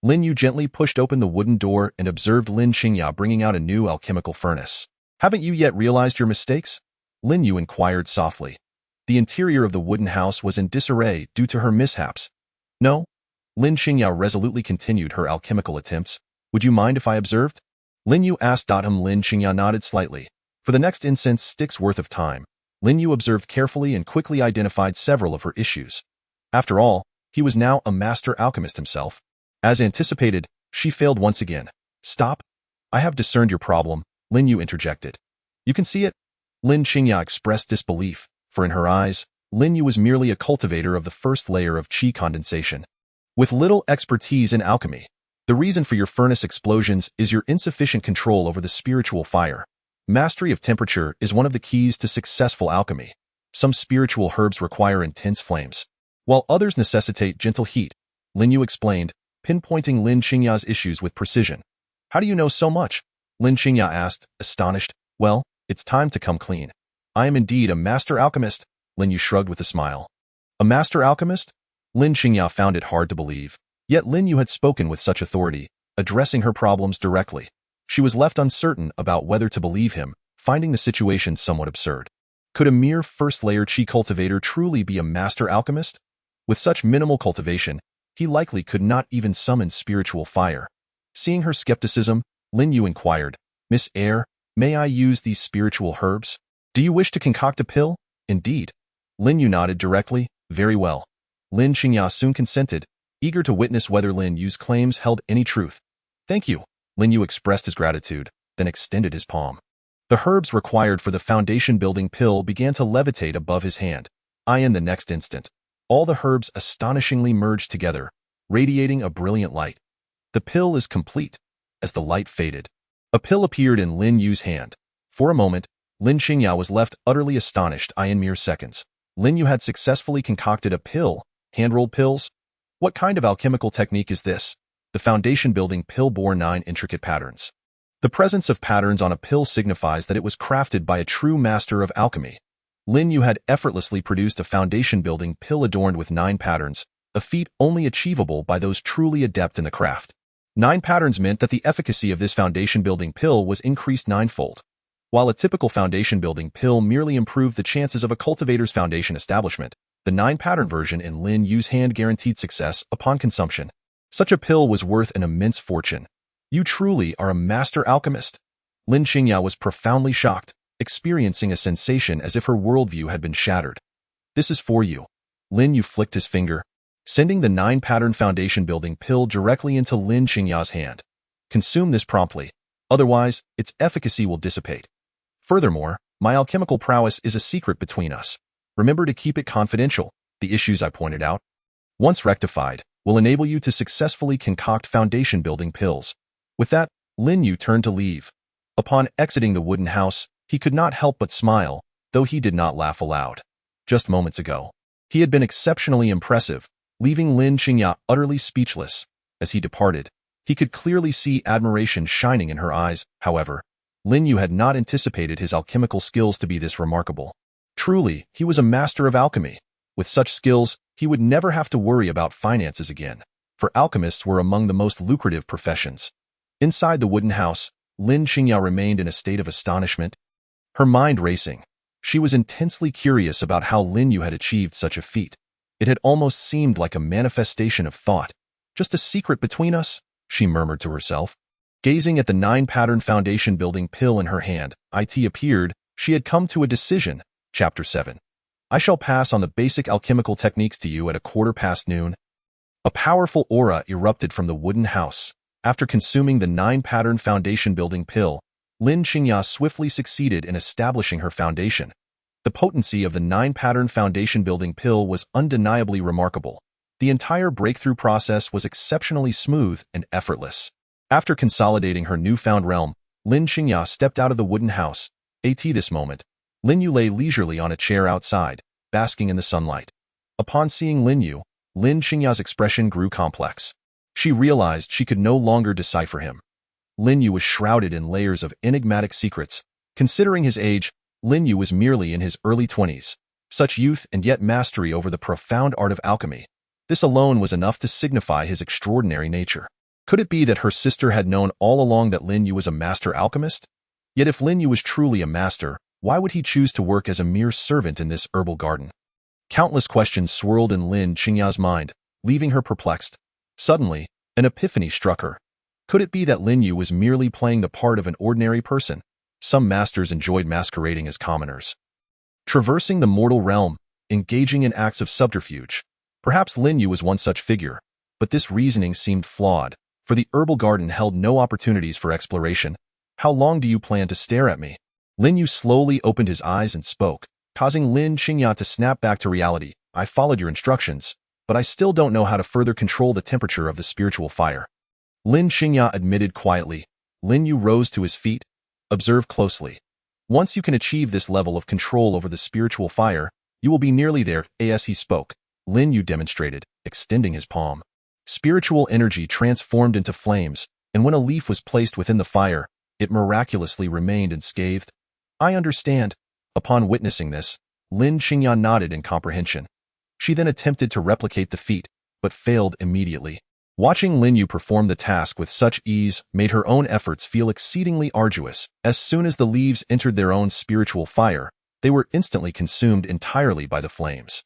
Lin Yu gently pushed open the wooden door and observed Lin Qingya bringing out a new alchemical furnace. Haven't you yet realized your mistakes? Lin Yu inquired softly. The interior of the wooden house was in disarray due to her mishaps. No. Lin Qingya resolutely continued her alchemical attempts. Would you mind if I observed? Lin Yu asked. Lin Qingya nodded slightly. For the next incense stick's worth of time, Lin Yu observed carefully and quickly identified several of her issues. After all, he was now a master alchemist himself. As anticipated, she failed once again. Stop. I have discerned your problem, Lin Yu interjected. You can see it? Lin Qingya expressed disbelief, for in her eyes, Lin Yu was merely a cultivator of the first layer of qi condensation. With little expertise in alchemy, the reason for your furnace explosions is your insufficient control over the spiritual fire. Mastery of temperature is one of the keys to successful alchemy. Some spiritual herbs require intense flames, while others necessitate gentle heat, Lin Yu explained, pinpointing Lin Qingya's issues with precision. How do you know so much? Lin Qingya asked, astonished. Well, it's time to come clean. I am indeed a master alchemist, Lin Yu shrugged with a smile. A master alchemist? Lin Qingya found it hard to believe. Yet Lin Yu had spoken with such authority, addressing her problems directly. She was left uncertain about whether to believe him, finding the situation somewhat absurd. Could a mere first-layer qi cultivator truly be a master alchemist? With such minimal cultivation, he likely could not even summon spiritual fire. Seeing her skepticism, Lin Yu inquired, Miss Air, may I use these spiritual herbs? Do you wish to concoct a pill? Indeed. Lin Yu nodded directly. Very well. Lin Qingya soon consented, eager to witness whether Lin Yu's claims held any truth. Thank you. Lin Yu expressed his gratitude, then extended his palm. The herbs required for the foundation-building pill began to levitate above his hand. In the next instant, all the herbs astonishingly merged together, radiating a brilliant light. The pill is complete. As the light faded, a pill appeared in Lin Yu's hand. For a moment, Lin Qingya was left utterly astonished. In mere seconds, Lin Yu had successfully concocted a pill. Hand-rolled pills? What kind of alchemical technique is this? The foundation-building pill bore 9 intricate patterns. The presence of patterns on a pill signifies that it was crafted by a true master of alchemy. Lin Yu had effortlessly produced a foundation-building pill adorned with 9 patterns, a feat only achievable by those truly adept in the craft. 9 patterns meant that the efficacy of this foundation-building pill was increased 9-fold. While a typical foundation-building pill merely improved the chances of a cultivator's foundation establishment, the 9-pattern version in Lin Yu's hand guaranteed success upon consumption. Such a pill was worth an immense fortune. You truly are a master alchemist. Lin Qingya was profoundly shocked, experiencing a sensation as if her worldview had been shattered. This is for you. Lin Yu flicked his finger. sending the 9-pattern foundation-building pill directly into Lin Qingya's hand. Consume this promptly, otherwise its efficacy will dissipate. Furthermore, my alchemical prowess is a secret between us. Remember to keep it confidential. The issues I pointed out, once rectified, will enable you to successfully concoct foundation-building pills. With that, Lin Yu turned to leave. Upon exiting the wooden house, he could not help but smile, though he did not laugh aloud. Just moments ago, he had been exceptionally impressive, leaving Lin Qingya utterly speechless. As he departed, he could clearly see admiration shining in her eyes. However, Lin Yu had not anticipated his alchemical skills to be this remarkable. Truly, he was a master of alchemy. With such skills, he would never have to worry about finances again, for alchemists were among the most lucrative professions. Inside the wooden house, Lin Qingya remained in a state of astonishment, her mind racing. She was intensely curious about how Lin Yu had achieved such a feat. It had almost seemed like a manifestation of thought. Just a secret between us, she murmured to herself. Gazing at the 9-pattern foundation-building pill in her hand, it appeared she had come to a decision. Chapter 7. I shall pass on the basic alchemical techniques to you at noon. A powerful aura erupted from the wooden house. After consuming the 9-pattern foundation-building pill, Lin Qingya swiftly succeeded in establishing her foundation. The potency of the 9-pattern foundation-building pill was undeniably remarkable. The entire breakthrough process was exceptionally smooth and effortless. After consolidating her newfound realm, Lin Qingya stepped out of the wooden house. At this moment, Lin Yu lay leisurely on a chair outside, basking in the sunlight. Upon seeing Lin Yu, Lin Qingya's expression grew complex. She realized she could no longer decipher him. Lin Yu was shrouded in layers of enigmatic secrets. Considering his age, Lin Yu was merely in his early 20s. Such youth and yet mastery over the profound art of alchemy. This alone was enough to signify his extraordinary nature. Could it be that her sister had known all along that Lin Yu was a master alchemist? Yet if Lin Yu was truly a master, why would he choose to work as a mere servant in this herbal garden? Countless questions swirled in Lin Qingya's mind, leaving her perplexed. Suddenly, an epiphany struck her. Could it be that Lin Yu was merely playing the part of an ordinary person? Some masters enjoyed masquerading as commoners, traversing the mortal realm, engaging in acts of subterfuge. Perhaps Lin Yu was one such figure, but this reasoning seemed flawed, for the herbal garden held no opportunities for exploration. How long do you plan to stare at me? Lin Yu slowly opened his eyes and spoke, causing Lin Qingya to snap back to reality. I followed your instructions, but I still don't know how to further control the temperature of the spiritual fire. Lin Qingya admitted quietly. Lin Yu rose to his feet. Observe closely. Once you can achieve this level of control over the spiritual fire, you will be nearly there. As he spoke, Lin Yu demonstrated, extending his palm. Spiritual energy transformed into flames, and when a leaf was placed within the fire, it miraculously remained unscathed. I understand. Upon witnessing this, Lin Qingya nodded in comprehension. She then attempted to replicate the feat, but failed immediately. Watching Lin Yu perform the task with such ease made her own efforts feel exceedingly arduous. As soon as the leaves entered their own spiritual fire, they were instantly consumed entirely by the flames.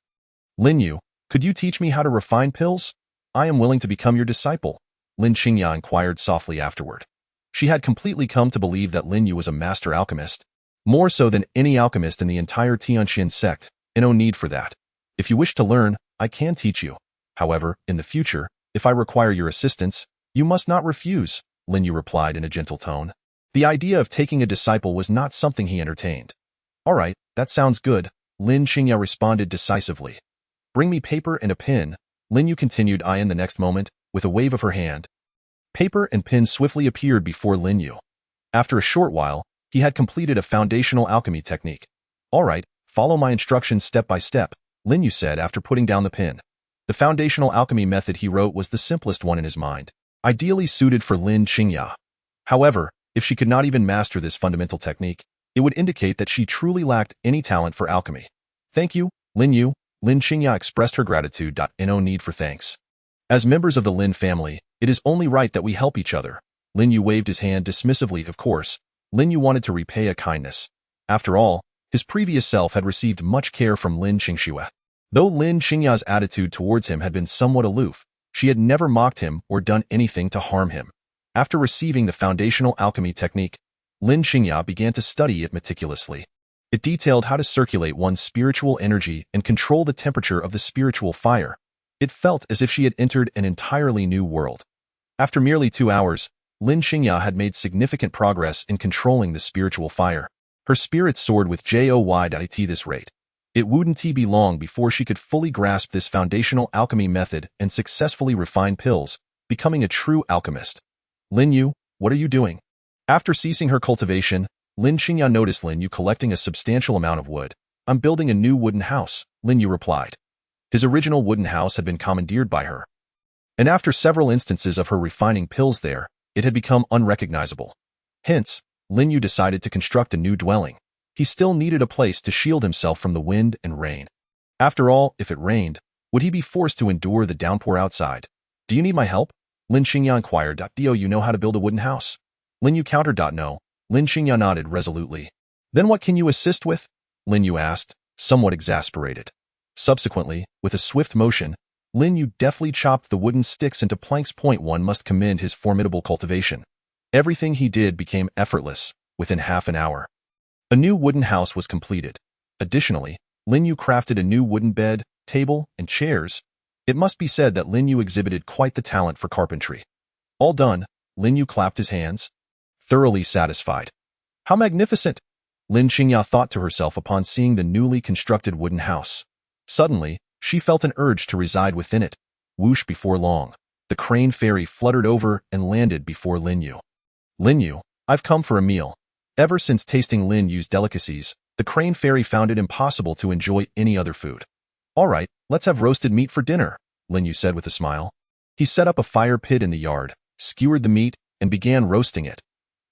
Lin Yu, could you teach me how to refine pills? I am willing to become your disciple, Lin Qingya inquired softly afterward. She had completely come to believe that Lin Yu was a master alchemist, more so than any alchemist in the entire Tianqian sect, and no need for that. If you wish to learn, I can teach you. However, in the future, if I require your assistance, you must not refuse, Lin Yu replied in a gentle tone. The idea of taking a disciple was not something he entertained. All right, that sounds good, Lin Qingya responded decisively. Bring me paper and a pen, Lin Yu continued in the next moment, with a wave of her hand. Paper and pen swiftly appeared before Lin Yu. After a short while, he had completed a foundational alchemy technique. All right, follow my instructions step by step, Lin Yu said after putting down the pen. The foundational alchemy method he wrote was the simplest one in his mind, ideally suited for Lin Qingya. However, if she could not even master this fundamental technique, it would indicate that she truly lacked any talent for alchemy. Thank you, Lin Yu, Lin Qingya expressed her gratitude. No need for thanks. As members of the Lin family, it is only right that we help each other. Lin Yu waved his hand dismissively. Of course, Lin Yu wanted to repay a kindness. After all, his previous self had received much care from Lin Qingxue. Though Lin Qingya's attitude towards him had been somewhat aloof, she had never mocked him or done anything to harm him. After receiving the foundational alchemy technique, Lin Qingya began to study it meticulously. It detailed how to circulate one's spiritual energy and control the temperature of the spiritual fire. It felt as if she had entered an entirely new world. After merely 2 hours, Lin Xingya had made significant progress in controlling the spiritual fire. Her spirit soared with joy this rate. It wouldn't be long before she could fully grasp this foundational alchemy method and successfully refine pills, becoming a true alchemist. Lin Yu, what are you doing? After ceasing her cultivation, Lin Xingya noticed Lin Yu collecting a substantial amount of wood. I'm building a new wooden house, Lin Yu replied. His original wooden house had been commandeered by her. And after several instances of her refining pills there, it had become unrecognizable. Hence, Lin Yu decided to construct a new dwelling. He still needed a place to shield himself from the wind and rain. After all, if it rained, would he be forced to endure the downpour outside? Do you need my help? Lin Xingya inquired. Do you know how to build a wooden house? Lin Yu countered. No. Lin Xingya nodded resolutely. Then what can you assist with? Lin Yu asked, somewhat exasperated. Subsequently, with a swift motion, Lin Yu deftly chopped the wooden sticks into planks. One must commend his formidable cultivation. Everything he did became effortless within half an hour. A new wooden house was completed. Additionally, Lin Yu crafted a new wooden bed, table, and chairs. It must be said that Lin Yu exhibited quite the talent for carpentry. All done, Lin Yu clapped his hands, thoroughly satisfied. How magnificent! Lin Xingya thought to herself upon seeing the newly constructed wooden house. Suddenly, she felt an urge to reside within it. Whoosh! Before long, the crane fairy fluttered over and landed before Lin Yu. Lin Yu, I've come for a meal. Ever since tasting Lin Yu's delicacies, the crane fairy found it impossible to enjoy any other food. All right, let's have roasted meat for dinner, Lin Yu said with a smile. He set up a fire pit in the yard, skewered the meat, and began roasting it.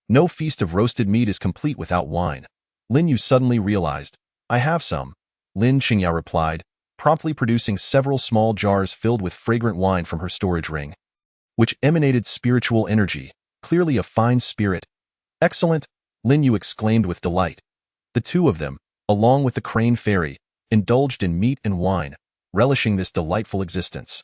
No feast of roasted meat is complete without wine. Lin Yu suddenly realized. I have some, Lin Xingya replied, promptly producing several small jars filled with fragrant wine from her storage ring, which emanated spiritual energy, clearly a fine spirit. Excellent, Lin Yu exclaimed with delight. The two of them, along with the crane fairy, indulged in meat and wine, relishing this delightful existence.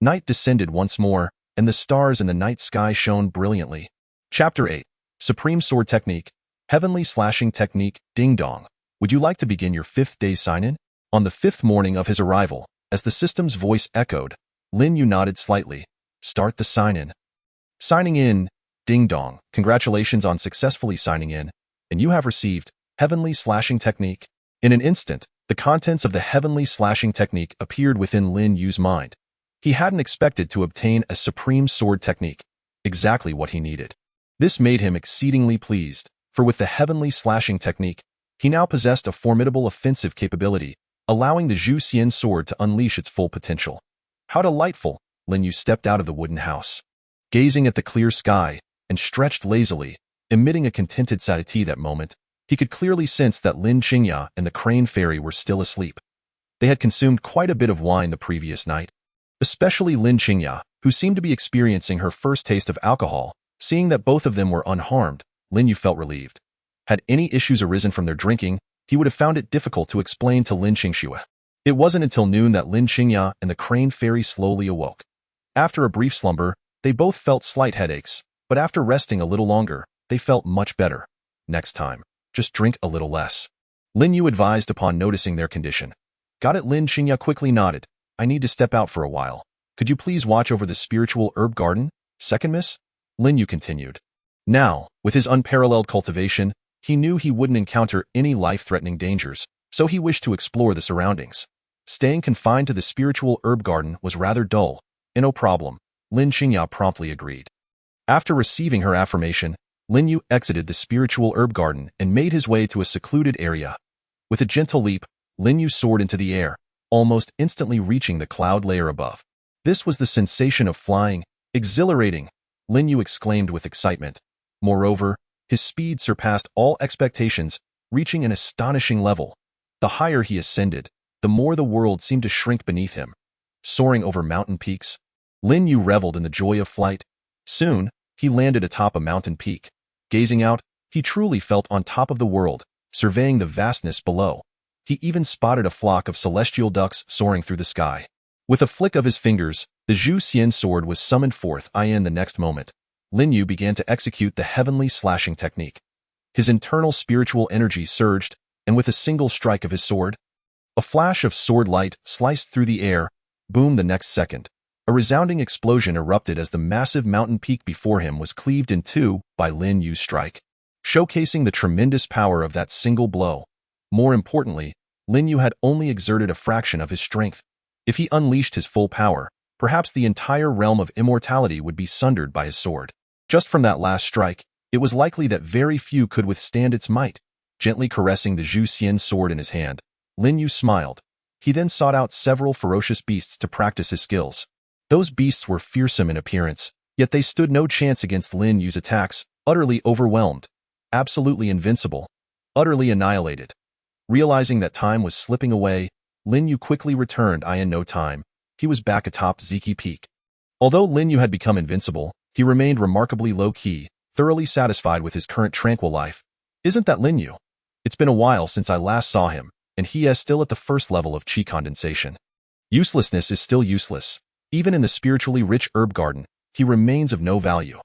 Night descended once more, and the stars in the night sky shone brilliantly. Chapter 8. Supreme Sword Technique, Heavenly Slashing Technique, Ding Dong. Would you like to begin your 5th day sign-in? On the 5th morning of his arrival, as the system's voice echoed, Lin Yu nodded slightly. Start the sign-in. Signing in, Ding Dong. Congratulations on successfully signing in, and you have received Heavenly Slashing Technique. In an instant, the contents of the Heavenly Slashing Technique appeared within Lin Yu's mind. He hadn't expected to obtain a Supreme Sword Technique, exactly what he needed. This made him exceedingly pleased, for with the Heavenly Slashing Technique, he now possessed a formidable offensive capability, allowing the Zhu Xian sword to unleash its full potential. How delightful! Lin Yu stepped out of the wooden house, gazing at the clear sky, and stretched lazily, emitting a contented satiety that moment. He could clearly sense that Lin Xingya and the crane fairy were still asleep. They had consumed quite a bit of wine the previous night. Especially Lin Xingya, who seemed to be experiencing her first taste of alcohol. Seeing that both of them were unharmed, Lin Yu felt relieved. Had any issues arisen from their drinking, he would have found it difficult to explain to Lin Xingxue. It wasn't until noon that Lin Xingya and the crane fairy slowly awoke. After a brief slumber, they both felt slight headaches, but after resting a little longer, they felt much better. Next time, just drink a little less, Lin Yu advised upon noticing their condition. Got it? Lin Xingya quickly nodded. I need to step out for a while. Could you please watch over the spiritual herb garden? Second, miss? Lin Yu continued. Now, with his unparalleled cultivation, he knew he wouldn't encounter any life-threatening dangers, so he wished to explore the surroundings. Staying confined to the spiritual herb garden was rather dull. No problem, Lin Xingya promptly agreed. After receiving her affirmation, Lin Yu exited the spiritual herb garden and made his way to a secluded area. With a gentle leap, Lin Yu soared into the air, almost instantly reaching the cloud layer above. This was the sensation of flying, exhilarating, Lin Yu exclaimed with excitement. Moreover, his speed surpassed all expectations, reaching an astonishing level. The higher he ascended, the more the world seemed to shrink beneath him. Soaring over mountain peaks, Lin Yu reveled in the joy of flight. Soon, he landed atop a mountain peak. Gazing out, he truly felt on top of the world, surveying the vastness below. He even spotted a flock of celestial ducks soaring through the sky. With a flick of his fingers, the Zhu Xian sword was summoned forth. In the next moment, Lin Yu began to execute the Heavenly Slashing Technique. His internal spiritual energy surged, and with a single strike of his sword, a flash of sword light sliced through the air, Boom! The next second, a resounding explosion erupted as the massive mountain peak before him was cleaved in two by Lin Yu's strike, showcasing the tremendous power of that single blow. More importantly, Lin Yu had only exerted a fraction of his strength. If he unleashed his full power, perhaps the entire realm of immortality would be sundered by his sword. Just from that last strike, it was likely that very few could withstand its might. Gently caressing the Zhu Xian sword in his hand, Lin Yu smiled. He then sought out several ferocious beasts to practice his skills. Those beasts were fearsome in appearance, yet they stood no chance against Lin Yu's attacks, utterly overwhelmed, absolutely invincible, utterly annihilated. Realizing that time was slipping away, Lin Yu quickly returned. In no time, he was back atop Ziki Peak. Although Lin Yu had become invincible, he remained remarkably low-key, thoroughly satisfied with his current tranquil life. Isn't that Lin Yu? It's been a while since I last saw him, and he is still at the first level of chi condensation. Uselessness is still useless. Even in the spiritually rich herb garden, he remains of no value.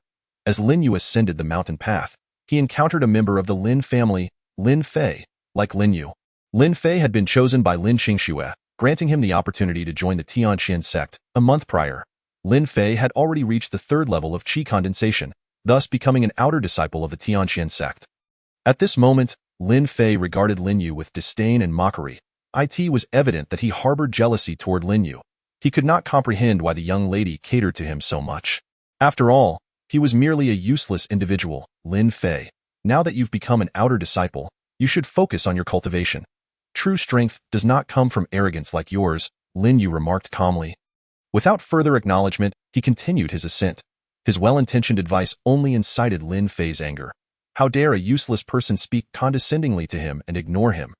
As Lin Yu ascended the mountain path, he encountered a member of the Lin family, Lin Fei. Like Lin Yu, Lin Fei had been chosen by Lin Qingxue, granting him the opportunity to join the Tianqian sect. A month prior, Lin Fei had already reached the third level of chi condensation, thus becoming an outer disciple of the Tianqian sect. At this moment, Lin Fei regarded Lin Yu with disdain and mockery. It was evident that he harbored jealousy toward Lin Yu. He could not comprehend why the young lady catered to him so much. After all, he was merely a useless individual. Lin Fei, now that you've become an outer disciple, you should focus on your cultivation. True strength does not come from arrogance like yours, Lin Yu remarked calmly. Without further acknowledgement, he continued his ascent. His well-intentioned advice only incited Lin Fei's anger. How dare a useless person speak condescendingly to him and ignore him?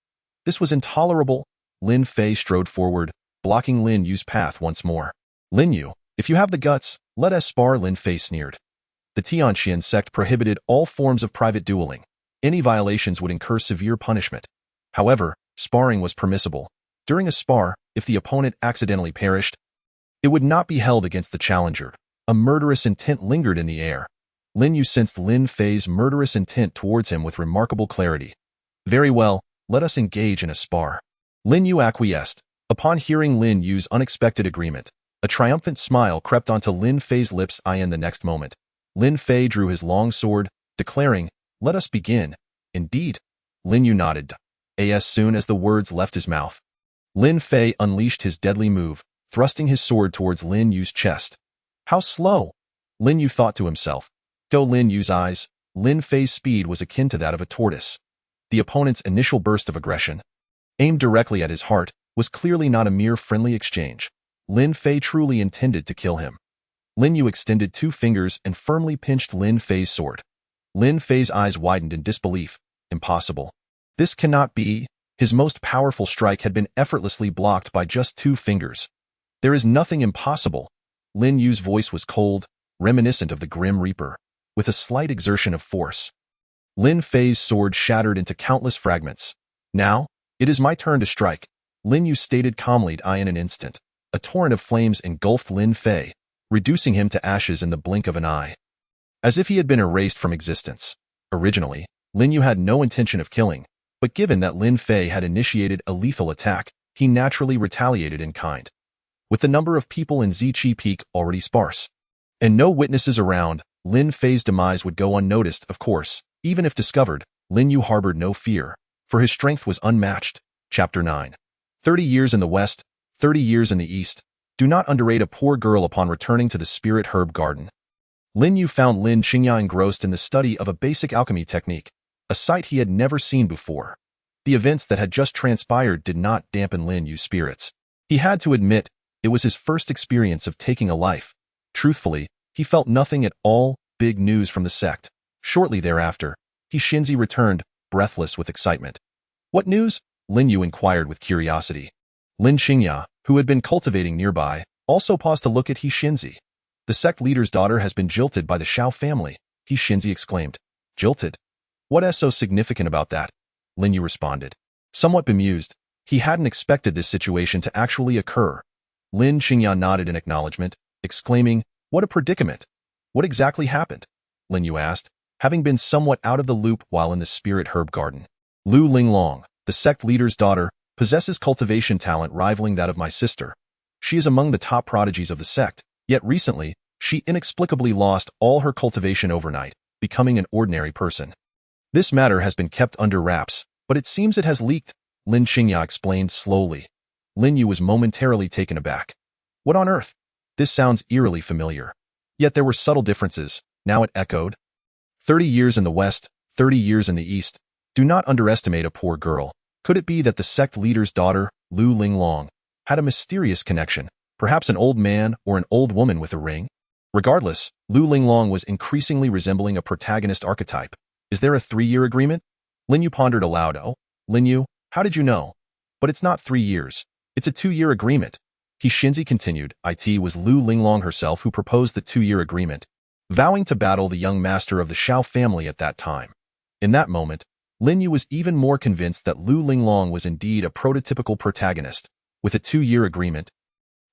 This was intolerable. Lin Fei strode forward, blocking Lin Yu's path once more. Lin Yu, if you have the guts, let us spar, Lin Fei sneered. The Tianqian sect prohibited all forms of private dueling. Any violations would incur severe punishment. However, sparring was permissible. During a spar, if the opponent accidentally perished, it would not be held against the challenger. A murderous intent lingered in the air. Lin Yu sensed Lin Fei's murderous intent towards him with remarkable clarity. Very well, let us engage in a spar. Lin Yu acquiesced. Upon hearing Lin Yu's unexpected agreement, a triumphant smile crept onto Lin Fei's lips. In the next moment, Lin Fei drew his long sword, declaring, "Let us begin." Indeed, Lin Yu nodded. As soon as the words left his mouth, Lin Fei unleashed his deadly move, thrusting his sword towards Lin Yu's chest. How slow! Lin Yu thought to himself. To Lin Yu's eyes, Lin Fei's speed was akin to that of a tortoise. The opponent's initial burst of aggression, aimed directly at his heart, was clearly not a mere friendly exchange. Lin Fei truly intended to kill him. Lin Yu extended two fingers and firmly pinched Lin Fei's sword. Lin Fei's eyes widened in disbelief. Impossible. This cannot be. His most powerful strike had been effortlessly blocked by just two fingers. There is nothing impossible. Lin Yu's voice was cold, reminiscent of the Grim Reaper. With a slight exertion of force, Lin Fei's sword shattered into countless fragments. Now, it is my turn to strike, Lin Yu stated calmly. In an instant, a torrent of flames engulfed Lin Fei, reducing him to ashes in the blink of an eye. As if he had been erased from existence. Originally, Lin Yu had no intention of killing, but given that Lin Fei had initiated a lethal attack, he naturally retaliated in kind. With the number of people in Ziqi Peak already sparse, and no witnesses around, Lin Fei's demise would go unnoticed, of course. Even if discovered, Lin Yu harbored no fear, for his strength was unmatched. Chapter 9. 30 years in the West, 30 years in the East. Do not underrate a poor girl upon returning to the Spirit Herb Garden. Lin Yu found Lin Qingya engrossed in the study of a basic alchemy technique, a sight he had never seen before. The events that had just transpired did not dampen Lin Yu's spirits. He had to admit, it was his first experience of taking a life. Truthfully, he felt nothing at all. Big news from the sect. Shortly thereafter, Xinzi returned, breathless with excitement. What news? Lin Yu inquired with curiosity. Lin Qingya, who had been cultivating nearby, also paused to look at Xinzi. The sect leader's daughter has been jilted by the Shao family, Xinzi exclaimed. Jilted? What is so significant about that? Lin Yu responded. Somewhat bemused, he hadn't expected this situation to actually occur. Lin Qingya nodded in acknowledgement, exclaiming, What a predicament! What exactly happened? Lin Yu asked, having been somewhat out of the loop while in the Spirit Herb Garden. Lu Linglong, the sect leader's daughter, possesses cultivation talent rivaling that of my sister. She is among the top prodigies of the sect, yet recently, she inexplicably lost all her cultivation overnight, becoming an ordinary person. This matter has been kept under wraps, but it seems it has leaked, Lin Xingya explained slowly. Lin Yu was momentarily taken aback. What on earth? This sounds eerily familiar. Yet there were subtle differences, now it echoed. 30 years in the West, 30 years in the East. Do not underestimate a poor girl. Could it be that the sect leader's daughter, Lu Linglong, had a mysterious connection, perhaps an old man or an old woman with a ring? Regardless, Lu Linglong was increasingly resembling a protagonist archetype. Is there a 3-year agreement? Lin Yu pondered aloud. Oh, Lin Yu, how did you know? But it's not 3 years. It's a 2-year agreement. Xinzi continued. It was Lu Linglong herself who proposed the 2-year agreement, vowing to battle the young master of the Shao family at that time. In that moment, Lin Yu was even more convinced that Lu Linglong was indeed a prototypical protagonist. With a 2-year agreement,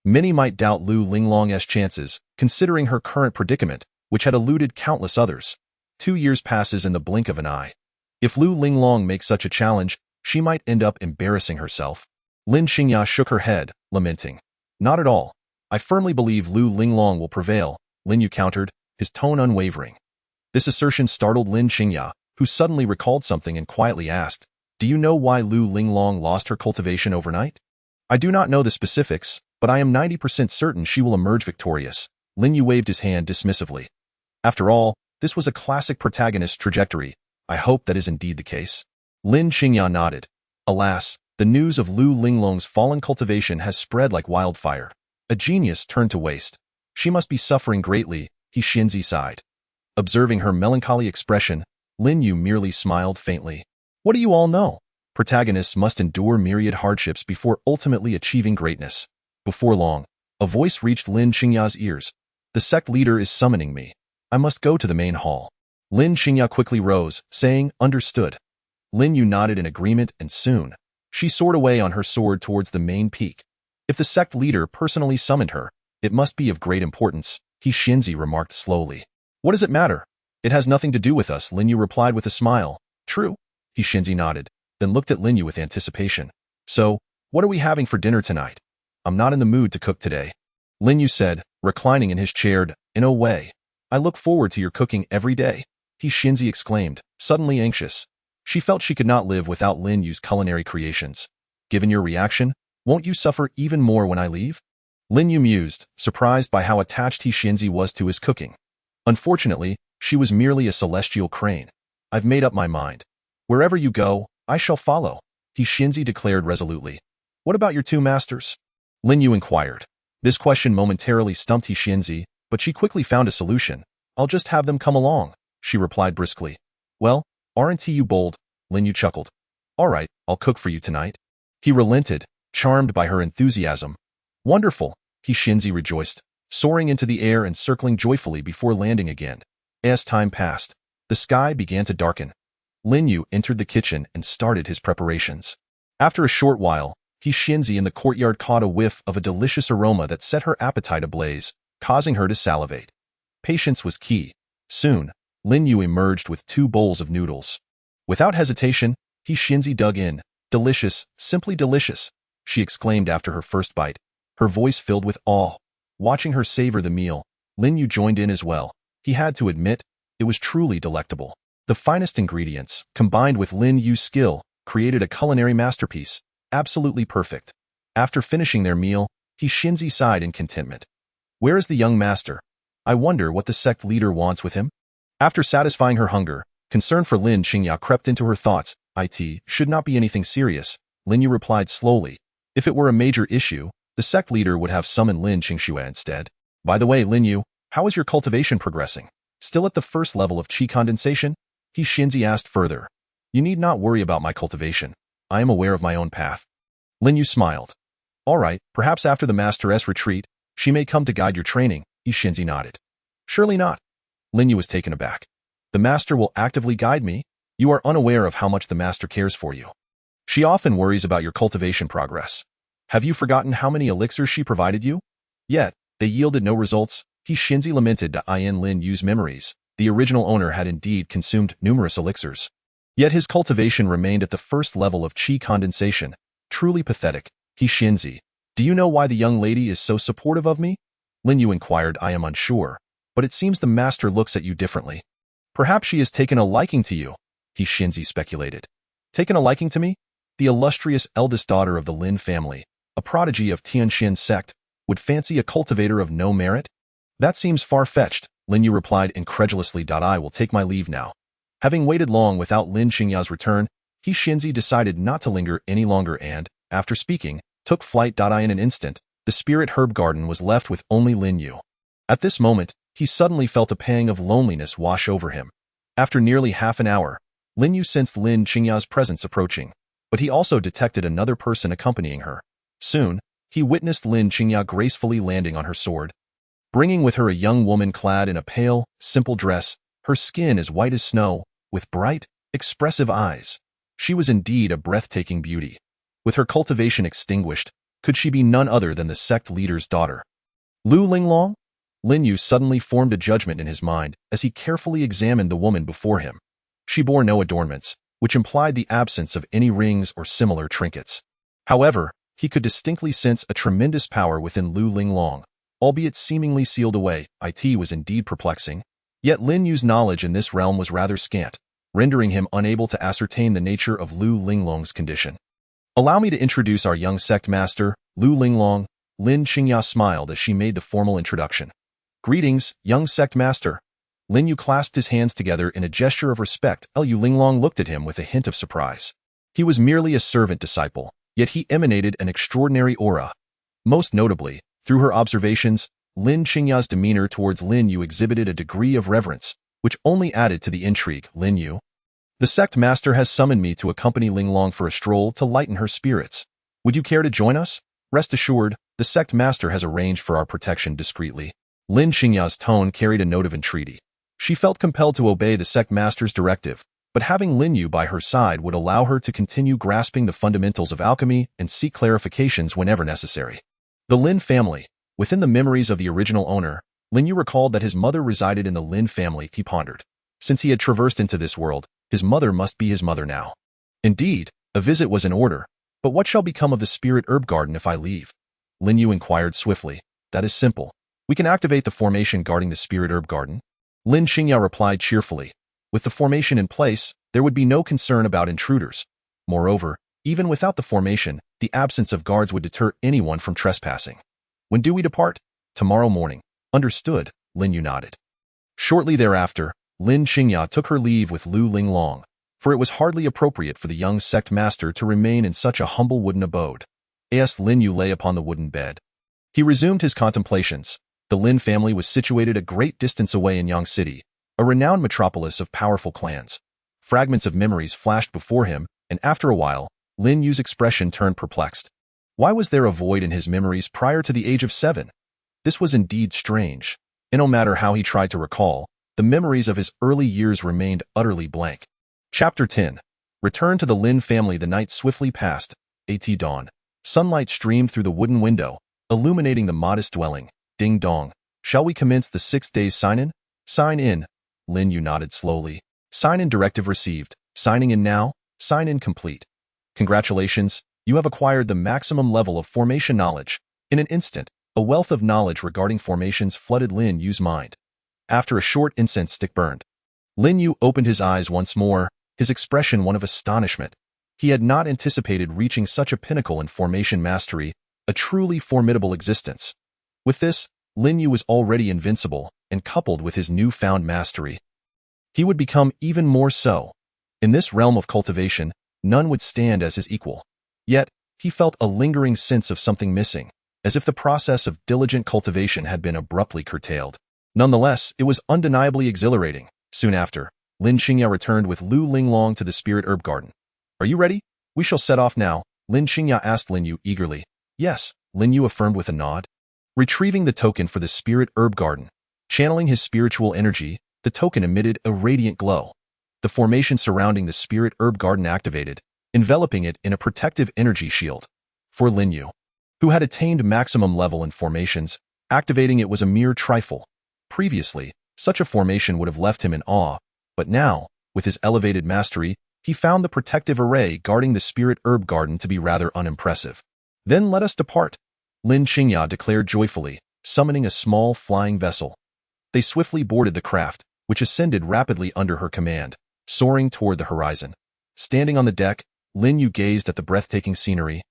many might doubt Lu Linglong's chances, considering her current predicament, which had eluded countless others. 2 years passes in the blink of an eye. If Lu Linglong makes such a challenge, she might end up embarrassing herself. Lin Xingya shook her head, lamenting. Not at all. I firmly believe Lu Linglong will prevail, Lin Yu countered, his tone unwavering. This assertion startled Lin Xingya, who suddenly recalled something and quietly asked, Do you know why Lu Linglong lost her cultivation overnight? I do not know the specifics, but I am 90% certain she will emerge victorious. Lin Yu waved his hand dismissively. After all, this was a classic protagonist trajectory. I hope that is indeed the case. Lin Xingya nodded. Alas, the news of Lu Linglong's fallen cultivation has spread like wildfire. A genius turned to waste. She must be suffering greatly, Xinzi sighed. Observing her melancholy expression, Lin Yu merely smiled faintly. What do you all know? Protagonists must endure myriad hardships before ultimately achieving greatness. Before long, a voice reached Lin Xingya's ears. The sect leader is summoning me. I must go to the main hall. Lin Xingya quickly rose, saying, Understood. Lin Yu nodded in agreement, and soon, she soared away on her sword towards the main peak. If the sect leader personally summoned her, it must be of great importance, Xinzi remarked slowly. What does it matter? It has nothing to do with us, Lin Yu replied with a smile. True. Xinzi nodded, then looked at Lin Yu with anticipation. So, what are we having for dinner tonight? I'm not in the mood to cook today. Lin Yu said, reclining in his chair. In a way, I look forward to your cooking every day, Xinzi exclaimed, suddenly anxious. She felt she could not live without Lin Yu's culinary creations. Given your reaction, won't you suffer even more when I leave? Lin Yu mused, surprised by how attached Xinzi was to his cooking. Unfortunately, she was merely a celestial crane. I've made up my mind. Wherever you go, I shall follow, Xinzi declared resolutely. What about your 2 masters? Lin Yu inquired. This question momentarily stumped Xinzi, but she quickly found a solution. I'll just have them come along, she replied briskly. Well, aren't you bold? Lin Yu chuckled. All right, I'll cook for you tonight. He relented, charmed by her enthusiasm. Wonderful, Xinzi rejoiced, soaring into the air and circling joyfully before landing again. As time passed, the sky began to darken. Lin Yu entered the kitchen and started his preparations. After a short while, Xinzi in the courtyard caught a whiff of a delicious aroma that set her appetite ablaze, causing her to salivate. Patience was key. Soon, Lin Yu emerged with 2 bowls of noodles. Without hesitation, Xinzi dug in. Delicious, simply delicious, she exclaimed after her first bite, her voice filled with awe. Watching her savor the meal, Lin Yu joined in as well. He had to admit, it was truly delectable. The finest ingredients, combined with Lin Yu's skill, created a culinary masterpiece, absolutely perfect. After finishing their meal, Xinzi sighed in contentment. Where is the young master? I wonder what the sect leader wants with him? After satisfying her hunger, concern for Lin Xingya crept into her thoughts. It should not be anything serious, Lin Yu replied slowly. If it were a major issue, the sect leader would have summoned Lin Xingxue instead. By the way, Lin Yu, how is your cultivation progressing? Still at the first level of qi condensation? Xinzi asked further. You need not worry about my cultivation. I am aware of my own path. Lin Yu smiled. All right, perhaps after the masteress retreat, she may come to guide your training, Xinzi nodded. Surely not. Lin Yu was taken aback. The master will actively guide me? You are unaware of how much the master cares for you. She often worries about your cultivation progress. Have you forgotten how many elixirs she provided you? Yet, they yielded no results, Xinzi lamented to Lin Yu's memories. The original owner had indeed consumed numerous elixirs. Yet his cultivation remained at the first level of qi condensation. Truly pathetic, Xinzi. Do you know why the young lady is so supportive of me? Lin Yu inquired. I am unsure, but it seems the master looks at you differently. Perhaps she has taken a liking to you, he Xinzi speculated. Taken a liking to me? The illustrious eldest daughter of the Lin family, a prodigy of Tianxin sect, would fancy a cultivator of no merit? That seems far-fetched, Lin Yu replied incredulously. I will take my leave now. Having waited long without Lin Xingya's return, he Xinzi decided not to linger any longer and, after speaking, took flight. In an instant, the spirit herb garden was left with only Lin Yu. At this moment, he suddenly felt a pang of loneliness wash over him. After nearly half an hour, Lin Yu sensed Lin Xingya's presence approaching, but he also detected another person accompanying her. Soon, he witnessed Lin Xingya gracefully landing on her sword, bringing with her a young woman clad in a pale, simple dress, her skin as white as snow, with bright, expressive eyes. She was indeed a breathtaking beauty. With her cultivation extinguished, could she be none other than the sect leader's daughter? Lu Linglong? Lin Yu suddenly formed a judgment in his mind as he carefully examined the woman before him. She bore no adornments, which implied the absence of any rings or similar trinkets. However, he could distinctly sense a tremendous power within Lu Linglong, albeit seemingly sealed away. It was indeed perplexing. Yet Lin Yu's knowledge in this realm was rather scant, rendering him unable to ascertain the nature of Lu Linglong's condition. Allow me to introduce our young sect master, Lu Linglong. Lin Xingya smiled as she made the formal introduction. Greetings, young sect master. Lin Yu clasped his hands together in a gesture of respect. Lu Linglong looked at him with a hint of surprise. He was merely a servant disciple, yet he emanated an extraordinary aura. Most notably, through her observations, Lin Xingya's demeanor towards Lin Yu exhibited a degree of reverence, which only added to the intrigue. Lin Yu, the sect master has summoned me to accompany Linglong for a stroll to lighten her spirits. Would you care to join us? Rest assured, the sect master has arranged for our protection discreetly. Lin Xingya's tone carried a note of entreaty. She felt compelled to obey the sect master's directive, but having Lin Yu by her side would allow her to continue grasping the fundamentals of alchemy and seek clarifications whenever necessary. The Lin family. Within the memories of the original owner, Lin Yu recalled that his mother resided in the Lin family. He pondered. Since he had traversed into this world, his mother must be his mother now. Indeed, a visit was in order, but what shall become of the spirit herb garden if I leave? Lin Yu inquired swiftly. That is simple. We can activate the formation guarding the spirit herb garden. Lin Xingya replied cheerfully. With the formation in place, there would be no concern about intruders. Moreover, even without the formation, the absence of guards would deter anyone from trespassing. When do we depart? Tomorrow morning. Understood, Lin Yu nodded. Shortly thereafter, Lin Xingya took her leave with Lu Linglong, for it was hardly appropriate for the young sect master to remain in such a humble wooden abode. As Lin Yu lay upon the wooden bed, he resumed his contemplations. The Lin family was situated a great distance away in Yang City, a renowned metropolis of powerful clans. Fragments of memories flashed before him, and after a while, Lin Yu's expression turned perplexed. Why was there a void in his memories prior to the age of 7? This was indeed strange, and no matter how he tried to recall, the memories of his early years remained utterly blank. Chapter 10. Return to the Lin family. The night swiftly passed. At dawn. Sunlight streamed through the wooden window, illuminating the modest dwelling. Ding dong. Shall we commence the 6 days sign-in? Sign in. Lin Yu nodded slowly. Sign-in directive received. Signing in now. Sign-in complete. Congratulations, you have acquired the maximum level of formation knowledge. In an instant, a wealth of knowledge regarding formations flooded Lin Yu's mind. After a short incense stick burned, Lin Yu opened his eyes once more, his expression one of astonishment. He had not anticipated reaching such a pinnacle in formation mastery, a truly formidable existence. With this, Lin Yu was already invincible, and coupled with his newfound mastery, he would become even more so. In this realm of cultivation, none would stand as his equal. Yet, he felt a lingering sense of something missing, as if the process of diligent cultivation had been abruptly curtailed. Nonetheless, it was undeniably exhilarating. Soon after, Lin Xingya returned with Lu Linglong to the spirit herb garden. Are you ready? We shall set off now, Lin Xingya asked Lin Yu eagerly. Yes, Lin Yu affirmed with a nod. Retrieving the token for the spirit herb garden, channeling his spiritual energy, the token emitted a radiant glow. The formation surrounding the spirit herb garden activated, enveloping it in a protective energy shield. For Lin Yu, who had attained maximum level in formations, activating it was a mere trifle. Previously, such a formation would have left him in awe, but now, with his elevated mastery, he found the protective array guarding the spirit herb garden to be rather unimpressive. Then let us depart. Lin Qingya declared joyfully, summoning a small flying vessel. They swiftly boarded the craft, which ascended rapidly under her command, soaring toward the horizon. Standing on the deck, Lin Yu gazed at the breathtaking scenery,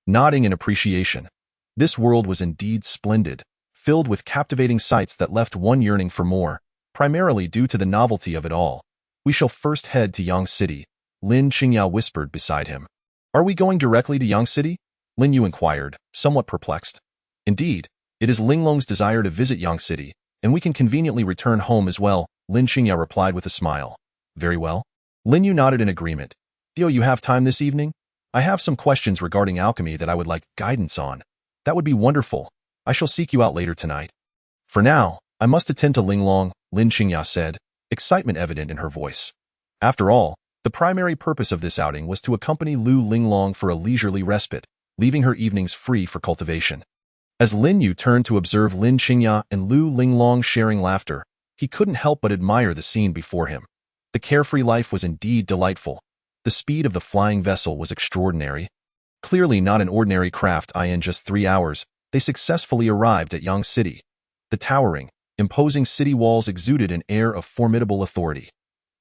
nodding in appreciation. This world was indeed splendid, filled with captivating sights that left one yearning for more, primarily due to the novelty of it all. We shall first head to Yang City, Lin Qingya whispered beside him. Are we going directly to Yang City? Lin Yu inquired, somewhat perplexed. Indeed, it is Linglong's desire to visit Yang City, and we can conveniently return home as well, Lin Qingya replied with a smile. Very well. Lin Yu nodded in agreement. Do you have time this evening? I have some questions regarding alchemy that I would like guidance on. That would be wonderful. I shall seek you out later tonight. For now, I must attend to Linglong, Lin Qingya said, excitement evident in her voice. After all, the primary purpose of this outing was to accompany Lu Linglong for a leisurely respite, leaving her evenings free for cultivation. As Lin Yu turned to observe Lin Qingya and Lu Linglong sharing laughter, he couldn't help but admire the scene before him. The carefree life was indeed delightful. The speed of the flying vessel was extraordinary. Clearly not an ordinary craft. In just 3 hours, they successfully arrived at Yang City. The towering, imposing city walls exuded an air of formidable authority.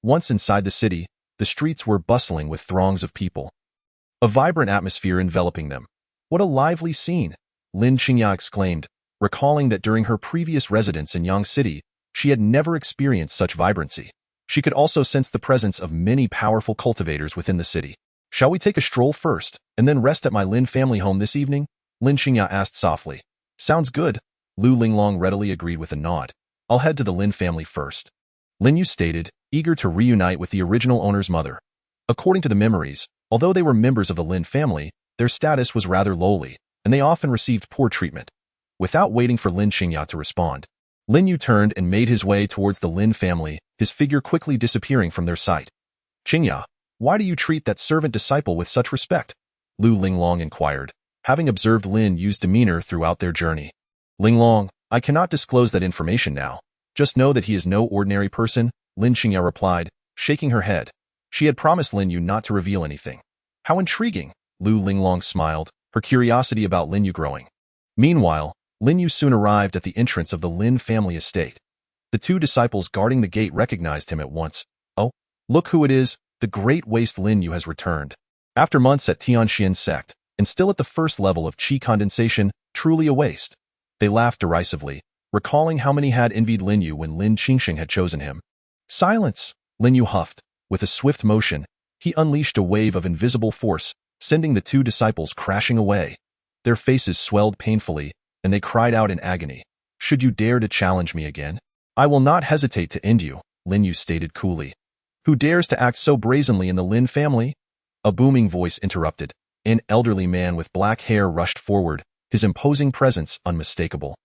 Once inside the city, the streets were bustling with throngs of people. A vibrant atmosphere enveloping them. What a lively scene, Lin Qingya exclaimed, recalling that during her previous residence in Yang City, she had never experienced such vibrancy. She could also sense the presence of many powerful cultivators within the city. Shall we take a stroll first, and then rest at my Lin family home this evening? Lin Qingya asked softly. Sounds good. Lu Linglong readily agreed with a nod. I'll head to the Lin family first. Lin Yu stated, eager to reunite with the original owner's mother. According to the memories, although they were members of the Lin family, their status was rather lowly, and they often received poor treatment. Without waiting for Lin Qingya to respond, Lin Yu turned and made his way towards the Lin family, his figure quickly disappearing from their sight. Qingya, why do you treat that servant disciple with such respect? Lu Linglong inquired, having observed Lin Yu's demeanor throughout their journey. Linglong, I cannot disclose that information now. Just know that he is no ordinary person, Lin Qingya replied, shaking her head. She had promised Lin Yu not to reveal anything. How intriguing, Lu Linglong smiled, her curiosity about Lin Yu growing. Meanwhile, Lin Yu soon arrived at the entrance of the Lin family estate. The 2 disciples guarding the gate recognized him at once. Oh, look who it is, the great waste Lin Yu has returned. After months at Tianxian sect, and still at the first level of qi condensation, truly a waste. They laughed derisively, recalling how many had envied Lin Yu when Lin Qingxing had chosen him. Silence, Lin Yu huffed. With a swift motion, he unleashed a wave of invisible force, sending the 2 disciples crashing away. Their faces swelled painfully, and they cried out in agony. Should you dare to challenge me again, I will not hesitate to end you, Lin Yu stated coolly. Who dares to act so brazenly in the Lin family? A booming voice interrupted. An elderly man with black hair rushed forward, his imposing presence unmistakable.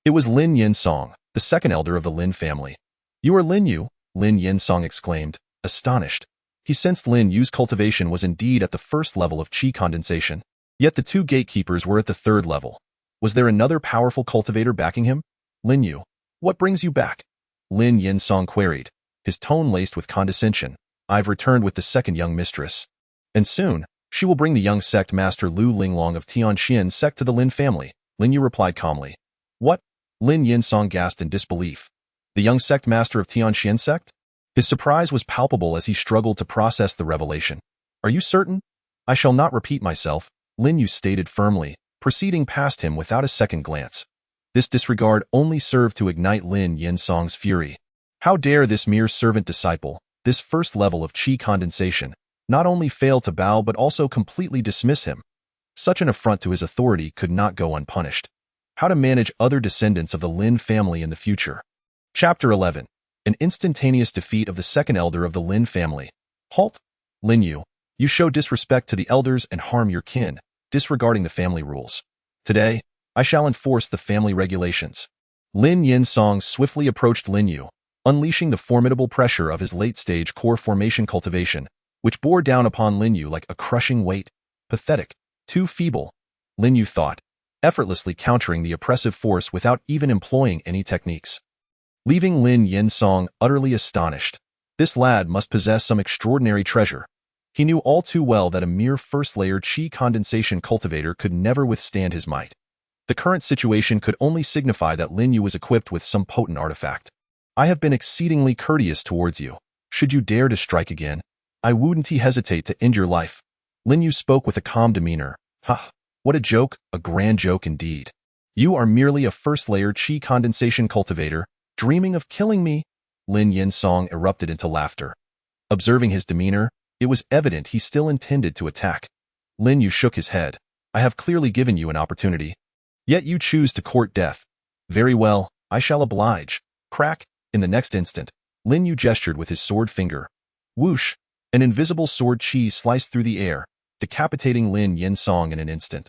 It was Lin Yinsong, the second elder of the Lin family. You are Lin Yu, Lin Yinsong exclaimed, astonished. He sensed Lin Yu's cultivation was indeed at the first level of qi condensation, yet the 2 gatekeepers were at the 3rd level. Was there another powerful cultivator backing him? Lin Yu, what brings you back? Lin Yinsong queried, his tone laced with condescension. I've returned with the second young mistress. And soon, she will bring the young sect master Lu Linglong of Tianxian sect to the Lin family, Lin Yu replied calmly. What? Lin Yinsong gasped in disbelief. The young sect master of Tianxian sect? His surprise was palpable as he struggled to process the revelation. Are you certain? I shall not repeat myself, Lin Yu stated firmly, proceeding past him without a second glance. This disregard only served to ignite Lin Yinsong's fury. How dare this mere servant disciple, this first level of qi condensation, not only fail to bow but also completely dismiss him? Such an affront to his authority could not go unpunished. How to manage other descendants of the Lin family in the future. Chapter 11. An instantaneous defeat of the second elder of the Lin family. Halt! Lin Yu, you show disrespect to the elders and harm your kin, disregarding the family rules. Today, I shall enforce the family regulations. Lin Yinsong swiftly approached Lin Yu, unleashing the formidable pressure of his late-stage core formation cultivation, which bore down upon Lin Yu like a crushing weight. Pathetic, too feeble, Lin Yu thought, effortlessly countering the oppressive force without even employing any techniques. Leaving Lin Yinsong utterly astonished. This lad must possess some extraordinary treasure. He knew all too well that a mere first-layer qi condensation cultivator could never withstand his might. The current situation could only signify that Lin Yu was equipped with some potent artifact. I have been exceedingly courteous towards you. Should you dare to strike again, I wouldn't hesitate to end your life. Lin Yu spoke with a calm demeanor. Ha! What a joke, a grand joke indeed. You are merely a first-layer chi condensation cultivator, dreaming of killing me. Lin Yin Song erupted into laughter. Observing his demeanor, it was evident he still intended to attack. Lin Yu shook his head. I have clearly given you an opportunity. Yet you choose to court death. Very well, I shall oblige. Crack! In the next instant, Lin Yu gestured with his sword finger. Whoosh! An invisible sword chi sliced through the air, decapitating Lin Yin Song in an instant.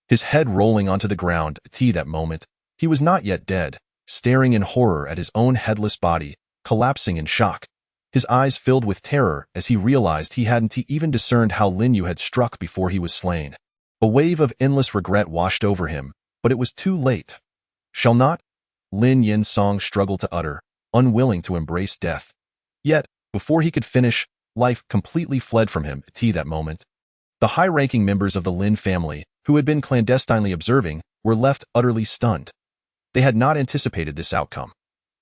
His head rolling onto the ground, that moment, he was not yet dead, staring in horror at his own headless body, collapsing in shock. His eyes filled with terror as he realized he hadn't even discerned how Lin Yu had struck before he was slain. A wave of endless regret washed over him, but it was too late. Shall not? Lin Yin Song struggled to utter, unwilling to embrace death. Yet, before he could finish, life completely fled from him that moment. The high-ranking members of the Lin family, who had been clandestinely observing, were left utterly stunned. They had not anticipated this outcome.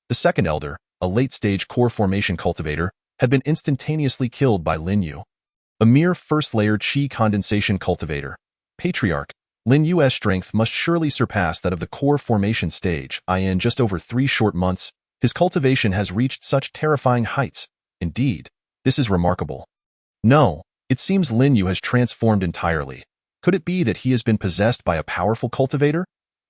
The second elder, a late-stage core formation cultivator, had been instantaneously killed by Lin Yu. A mere first-layer chi condensation cultivator. Patriarch, Lin Yu's strength must surely surpass that of the core formation stage. In just over 3 short months, his cultivation has reached such terrifying heights. Indeed, this is remarkable. No, it seems Lin Yu has transformed entirely. Could it be that he has been possessed by a powerful cultivator?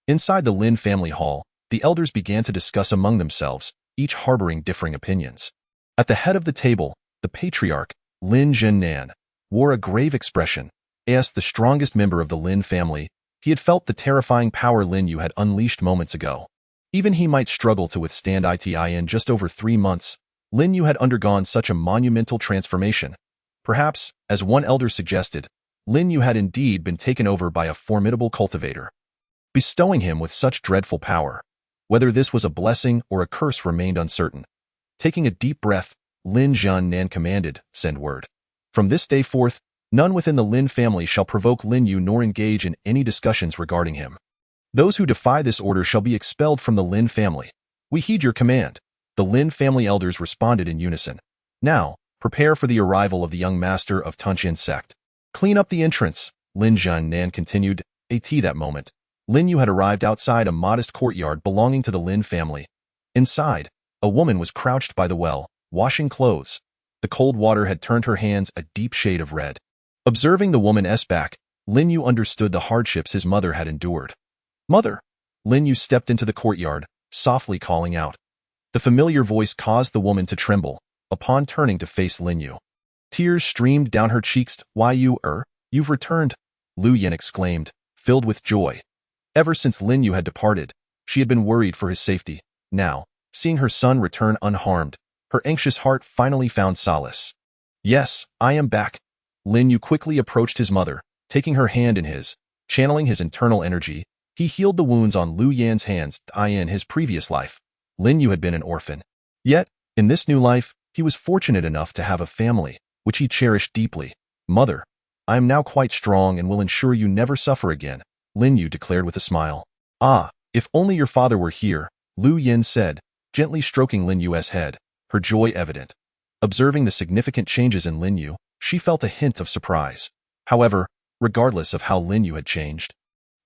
Inside the Lin family hall, the elders began to discuss among themselves, each harboring differing opinions. At the head of the table, the patriarch, Lin Zhennan, wore a grave expression. As the strongest member of the Lin family, he had felt the terrifying power Lin Yu had unleashed moments ago. Even he might struggle to withstand it in just over 3 months. Lin Yu had undergone such a monumental transformation. Perhaps, as one elder suggested, Lin Yu had indeed been taken over by a formidable cultivator, bestowing him with such dreadful power. Whether this was a blessing or a curse remained uncertain. Taking a deep breath, Lin Zhennan commanded, "Send word. From this day forth, none within the Lin family shall provoke Lin Yu nor engage in any discussions regarding him. Those who defy this order shall be expelled from the Lin family. We heed your command." The Lin family elders responded in unison. Now, prepare for the arrival of the young master of Tunxian sect. Clean up the entrance, Lin Zhennan continued. That moment, Lin Yu had arrived outside a modest courtyard belonging to the Lin family. Inside, a woman was crouched by the well, washing clothes. The cold water had turned her hands a deep shade of red. Observing the woman's back, Lin Yu understood the hardships his mother had endured. "Mother!" Lin Yu stepped into the courtyard, softly calling out. The familiar voice caused the woman to tremble. Upon turning to face Lin Yu, tears streamed down her cheeks. "Why you've returned," Lu Yin exclaimed, filled with joy. Ever since Lin Yu had departed, she had been worried for his safety. Now, seeing her son return unharmed, her anxious heart finally found solace. "Yes, I am back." Lin Yu quickly approached his mother, taking her hand in his. Channeling his internal energy, he healed the wounds on Lu Yan's hands. In his previous life, Lin Yu had been an orphan. Yet, in this new life, he was fortunate enough to have a family, which he cherished deeply. "Mother, I am now quite strong and will ensure you never suffer again," Lin Yu declared with a smile. "Ah, if only your father were here," Lu Yin said, gently stroking Lin Yu's head, her joy evident. Observing the significant changes in Lin Yu, she felt a hint of surprise. However, regardless of how Lin Yu had changed,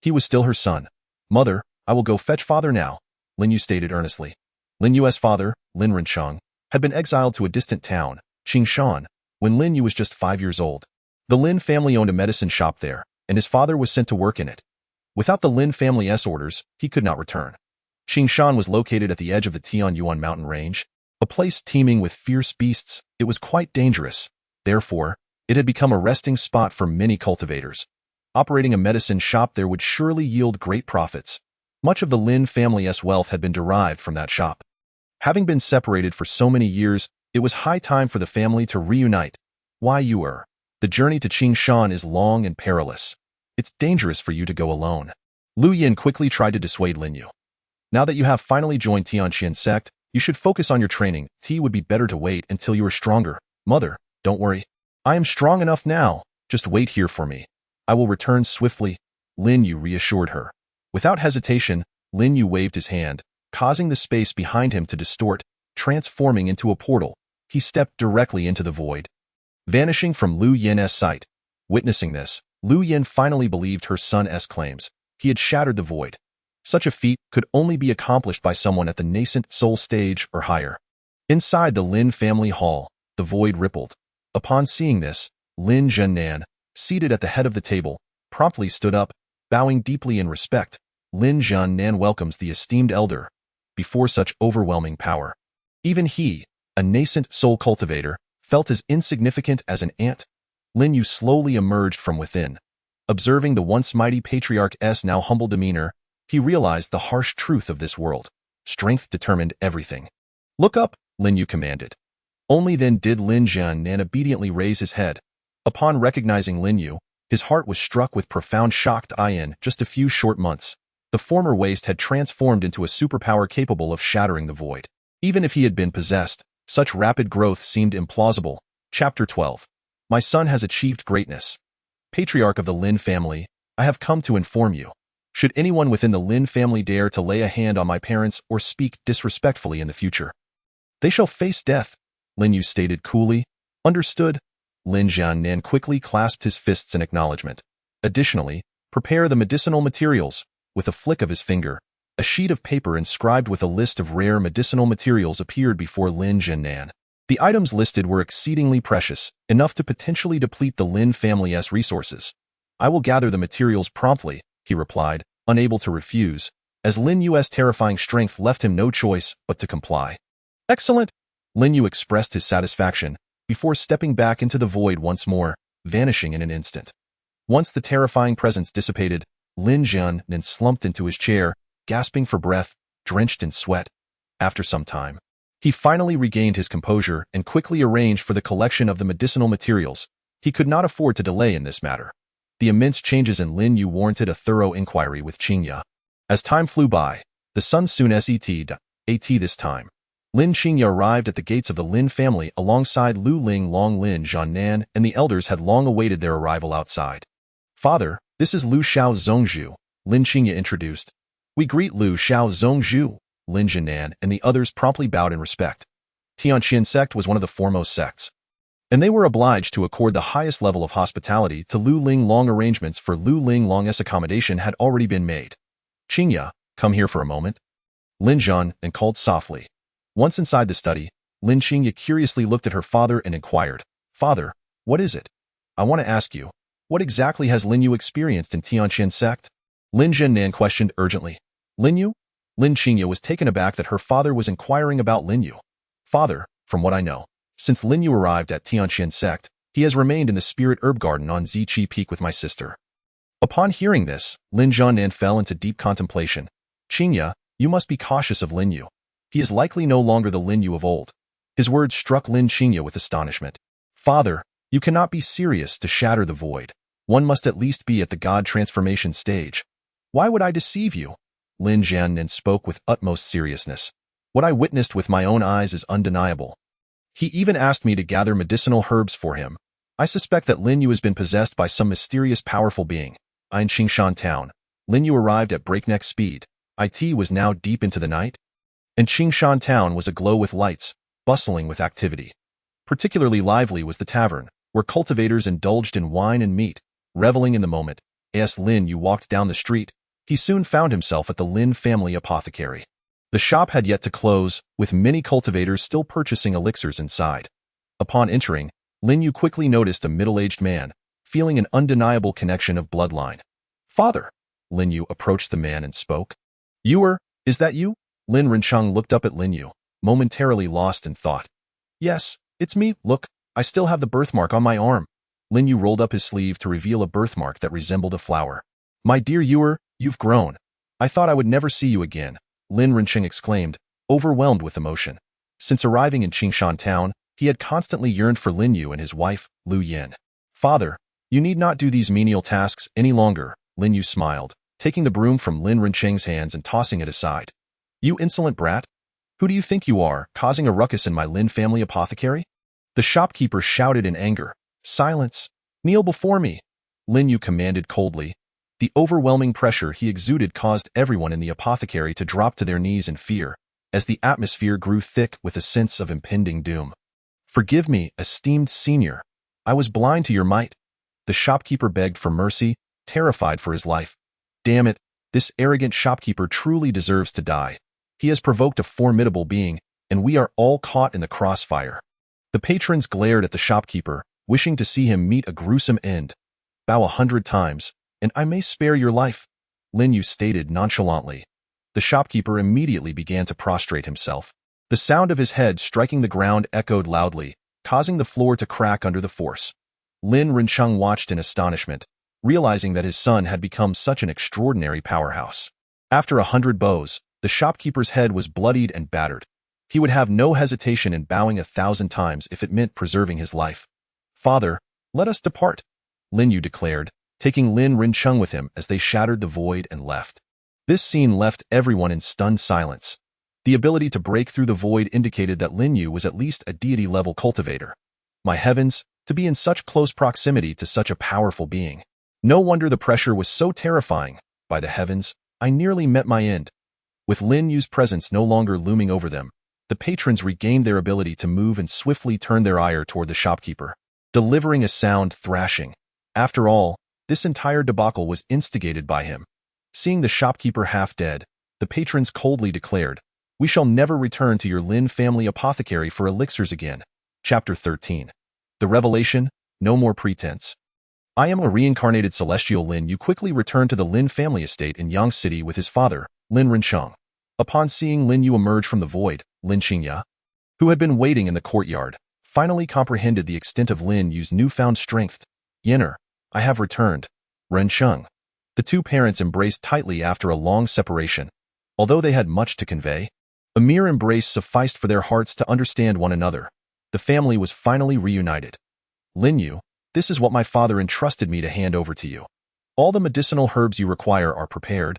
he was still her son. "Mother, I will go fetch father now," Lin Yu stated earnestly. Lin Yu's father, Lin Rencheng, had been exiled to a distant town, Qingshan, when Lin Yu was just 5 years old. The Lin family owned a medicine shop there, and his father was sent to work in it. Without the Lin family's orders, he could not return. Qingshan was located at the edge of the Tianyuan mountain range, a place teeming with fierce beasts. It was quite dangerous. Therefore, it had become a resting spot for many cultivators. Operating a medicine shop there would surely yield great profits. Much of the Lin family's wealth had been derived from that shop. Having been separated for so many years, it was high time for the family to reunite. The journey to Qingshan is long and perilous. It's dangerous for you to go alone." Lu Yin quickly tried to dissuade Lin Yu. "Now that you have finally joined Tianqian sect, you should focus on your training. It would be better to wait until you are stronger." "Mother, don't worry. I am strong enough now. Just wait here for me. I will return swiftly," Lin Yu reassured her. Without hesitation, Lin Yu waved his hand, causing the space behind him to distort, transforming into a portal. He stepped directly into the void, vanishing from Lu Yin's sight. Witnessing this, Lu Yin finally believed her son's claims. He had shattered the void. Such a feat could only be accomplished by someone at the nascent soul stage or higher. Inside the Lin family hall, the void rippled. Upon seeing this, Lin Zhennan, seated at the head of the table, promptly stood up, bowing deeply in respect. Lin Zhennan welcomes the esteemed elder. Before such overwhelming power, even he, a nascent soul cultivator, felt as insignificant as an ant. Lin Yu slowly emerged from within. Observing the once mighty patriarch's now humble demeanor, he realized the harsh truth of this world. Strength determined everything. "Look up," Lin Yu commanded. Only then did Lin Zhennan obediently raise his head. Upon recognizing Lin Yu, his heart was struck with profound shock. In just a few short months, the former waste had transformed into a superpower capable of shattering the void. Even if he had been possessed, such rapid growth seemed implausible. Chapter 12. My son has achieved greatness. Patriarch of the Lin family, I have come to inform you. Should anyone within the Lin family dare to lay a hand on my parents or speak disrespectfully in the future, they shall face death, Lin Yu stated coolly. Understood. Lin Zhennan quickly clasped his fists in acknowledgement. Additionally, prepare the medicinal materials. With a flick of his finger, a sheet of paper inscribed with a list of rare medicinal materials appeared before Lin Zhennan. The items listed were exceedingly precious, enough to potentially deplete the Lin family's resources. I will gather the materials promptly, he replied, unable to refuse, as Lin Yu's terrifying strength left him no choice but to comply. Excellent! Lin Yu expressed his satisfaction, before stepping back into the void once more, vanishing in an instant. Once the terrifying presence dissipated, Lin Zhennan slumped into his chair, gasping for breath, drenched in sweat. After some time, he finally regained his composure and quickly arranged for the collection of the medicinal materials. He could not afford to delay in this matter. The immense changes in Lin Yu warranted a thorough inquiry with Qingya. As time flew by, the sun soon set. This time, Lin Qingya arrived at the gates of the Lin family alongside Lu Ling Long. Lin Zhennan and the elders had long awaited their arrival outside. Father, this is Lu Xiao Zhongzhu, Lin Qingya introduced. We greet Lu Xiao Zhongzhu, Lin Zhennan and the others promptly bowed in respect. Tianqian sect was one of the foremost sects, and they were obliged to accord the highest level of hospitality to Lu Ling Long. Arrangements for Lu Ling Long's accommodation had already been made. Qingya, come here for a moment. Lin Zhennan called softly. Once inside the study, Lin Qingya curiously looked at her father and inquired, Father, what is it? I want to ask you, what exactly has Lin Yu experienced in Tianqian sect? Lin Zhennan questioned urgently. Lin Yu? Lin Qingya was taken aback that her father was inquiring about Lin Yu. Father, from what I know, since Lin Yu arrived at Tianqian sect, he has remained in the spirit herb garden on Ziqi Peak with my sister. Upon hearing this, Lin Zhennan fell into deep contemplation. Qingya, you must be cautious of Lin Yu. He is likely no longer the Lin Yu of old. His words struck Lin Qingya with astonishment. Father, you cannot be serious to shatter the void. One must at least be at the god transformation stage. Why would I deceive you? Lin Zhennan spoke with utmost seriousness. What I witnessed with my own eyes is undeniable. He even asked me to gather medicinal herbs for him. I suspect that Lin Yu has been possessed by some mysterious powerful being. In Qingshan town, Lin Yu arrived at breakneck speed. It was now deep into the night, and Qingshan town was aglow with lights, bustling with activity. Particularly lively was the tavern, where cultivators indulged in wine and meat, reveling in the moment. As Lin Yu walked down the street, he soon found himself at the Lin family apothecary. The shop had yet to close, with many cultivators still purchasing elixirs inside. Upon entering, Lin Yu quickly noticed a middle-aged man, feeling an undeniable connection of bloodline. Father! Lin Yu approached the man and spoke. Is that you? Lin Rencheng looked up at Lin Yu, momentarily lost in thought. Yes, it's me. Look, I still have the birthmark on my arm. Lin Yu rolled up his sleeve to reveal a birthmark that resembled a flower. My dear Yuer, you've grown. I thought I would never see you again, Lin Rencheng exclaimed, overwhelmed with emotion. Since arriving in Qingshan town, he had constantly yearned for Lin Yu and his wife, Lu Yin. Father, you need not do these menial tasks any longer, Lin Yu smiled, taking the broom from Lin Rencheng's hands and tossing it aside. You insolent brat! Who do you think you are, causing a ruckus in my Lin family apothecary? The shopkeeper shouted in anger. Silence! Kneel before me! Lin Yu commanded coldly. The overwhelming pressure he exuded caused everyone in the apothecary to drop to their knees in fear, as the atmosphere grew thick with a sense of impending doom. "Forgive me, esteemed senior. I was blind to your might." The shopkeeper begged for mercy, terrified for his life. "Damn it, this arrogant shopkeeper truly deserves to die. He has provoked a formidable being, and we are all caught in the crossfire." The patrons glared at the shopkeeper, wishing to see him meet a gruesome end. "Bow 100 times, and I may spare your life," Lin Yu stated nonchalantly. The shopkeeper immediately began to prostrate himself. The sound of his head striking the ground echoed loudly, causing the floor to crack under the force. Lin Rencheng watched in astonishment, realizing that his son had become such an extraordinary powerhouse. After 100 blows, the shopkeeper's head was bloodied and battered. He would have no hesitation in bowing 1,000 times if it meant preserving his life. "Father, let us depart," Lin Yu declared, taking Lin Rencheng with him as they shattered the void and left. This scene left everyone in stunned silence. The ability to break through the void indicated that Lin Yu was at least a deity-level cultivator. My heavens, to be in such close proximity to such a powerful being. No wonder the pressure was so terrifying. By the heavens, I nearly met my end. With Lin Yu's presence no longer looming over them, the patrons regained their ability to move and swiftly turned their ire toward the shopkeeper, delivering a sound thrashing. After all, this entire debacle was instigated by him. Seeing the shopkeeper half dead, the patrons coldly declared, "We shall never return to your Lin family apothecary for elixirs again." Chapter 13. The Revelation, No More Pretense. I am a reincarnated celestial Lin Yu quickly returned to the Lin family estate in Yang City with his father, Lin Rencheng. Upon seeing Lin Yu emerge from the void, Lin Qingya, who had been waiting in the courtyard, finally comprehended the extent of Lin Yu's newfound strength. "Yenner, I have returned." Rencheng. The two parents embraced tightly after a long separation. Although they had much to convey, a mere embrace sufficed for their hearts to understand one another. The family was finally reunited. "Lin Yu, this is what my father entrusted me to hand over to you. All the medicinal herbs you require are prepared,"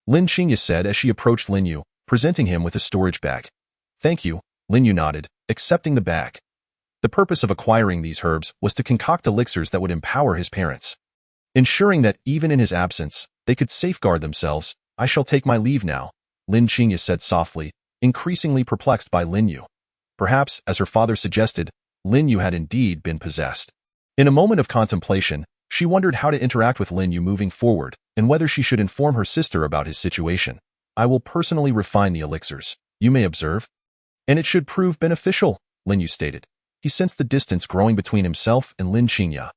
Lin Qingya said as she approached Lin Yu, presenting him with a storage bag. "Thank you," Lin Yu nodded, accepting the bag. The purpose of acquiring these herbs was to concoct elixirs that would empower his parents, ensuring that even in his absence, they could safeguard themselves. "I shall take my leave now," Lin Qingya said softly, increasingly perplexed by Lin Yu. Perhaps, as her father suggested, Lin Yu had indeed been possessed. In a moment of contemplation, she wondered how to interact with Lin Yu moving forward and whether she should inform her sister about his situation. "I will personally refine the elixirs, you may observe, and it should prove beneficial," Lin Yu stated. He sensed the distance growing between himself and Lin Qingya.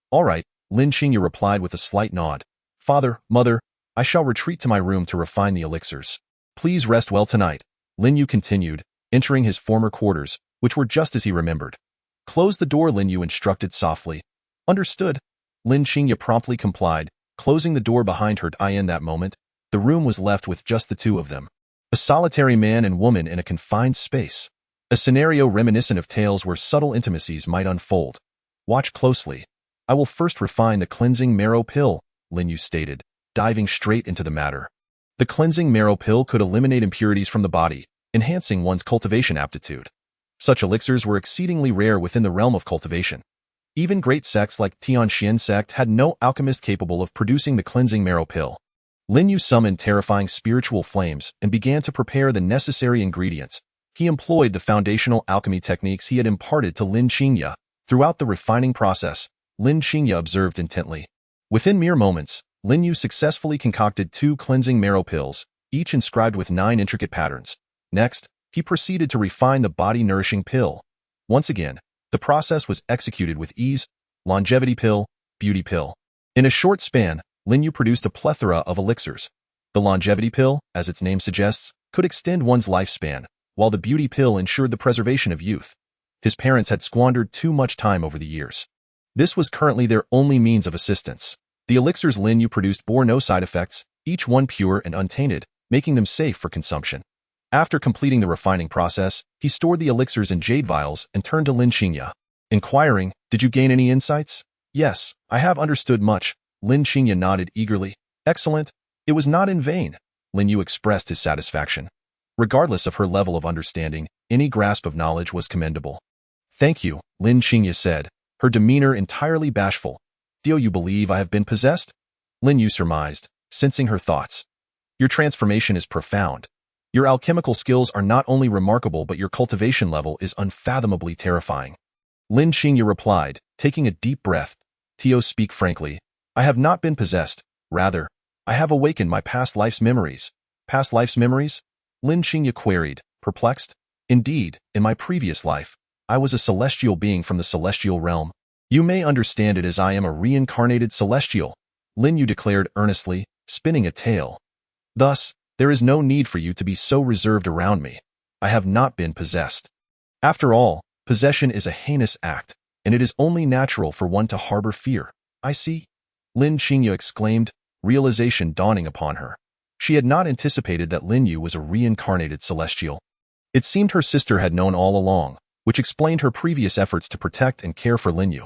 "All right," Lin Qingya replied with a slight nod. "Father, mother, I shall retreat to my room to refine the elixirs. Please rest well tonight," Lin Yu continued, entering his former quarters, which were just as he remembered. "Close the door," Lin Yu instructed softly. "Understood." Lin Qingya promptly complied, closing the door behind her. In that moment, the room was left with just the two of them. A solitary man and woman in a confined space. A scenario reminiscent of tales where subtle intimacies might unfold. "Watch closely. I will first refine the cleansing marrow pill," Lin Yu stated, diving straight into the matter. The cleansing marrow pill could eliminate impurities from the body, enhancing one's cultivation aptitude. Such elixirs were exceedingly rare within the realm of cultivation. Even great sects like Tianxian sect had no alchemist capable of producing the cleansing marrow pill. Lin Yu summoned terrifying spiritual flames and began to prepare the necessary ingredients. He employed the foundational alchemy techniques he had imparted to Lin Qingya. Throughout the refining process, Lin Qingya observed intently. Within mere moments, Lin Yu successfully concocted 2 cleansing marrow pills, each inscribed with 9 intricate patterns. Next, he proceeded to refine the body-nourishing pill. Once again, the process was executed with ease. Longevity pill, beauty pill. In a short span, Lin Yu produced a plethora of elixirs. The longevity pill, as its name suggests, could extend one's lifespan, while the beauty pill ensured the preservation of youth. His parents had squandered too much time over the years. This was currently their only means of assistance. The elixirs Lin Yu produced bore no side effects, each one pure and untainted, making them safe for consumption. After completing the refining process, he stored the elixirs in jade vials and turned to Lin Qingya, inquiring, "Did you gain any insights?" "Yes, I have understood much," Lin Qingya nodded eagerly. "Excellent. It was not in vain," Lin Yu expressed his satisfaction. Regardless of her level of understanding, any grasp of knowledge was commendable. "Thank you," Lin Qingya said, her demeanor entirely bashful. "Do you believe I have been possessed?" Lin Yu surmised, sensing her thoughts. Your transformation is profound. Your alchemical skills are not only remarkable but your cultivation level is unfathomably terrifying. Lin Qingya replied, taking a deep breath. Tio, speak frankly. I have not been possessed. Rather, I have awakened my past life's memories. Past life's memories? Lin Qingya queried, perplexed. Indeed, in my previous life, I was a celestial being from the celestial realm. You may understand it as I am a reincarnated celestial, Lin Yu declared earnestly, spinning a tale. Thus, there is no need for you to be so reserved around me. I have not been possessed. After all, possession is a heinous act, and it is only natural for one to harbor fear. I see. Lin Qingya exclaimed, realization dawning upon her. She had not anticipated that Lin Yu was a reincarnated celestial. It seemed her sister had known all along, which explained her previous efforts to protect and care for Lin Yu.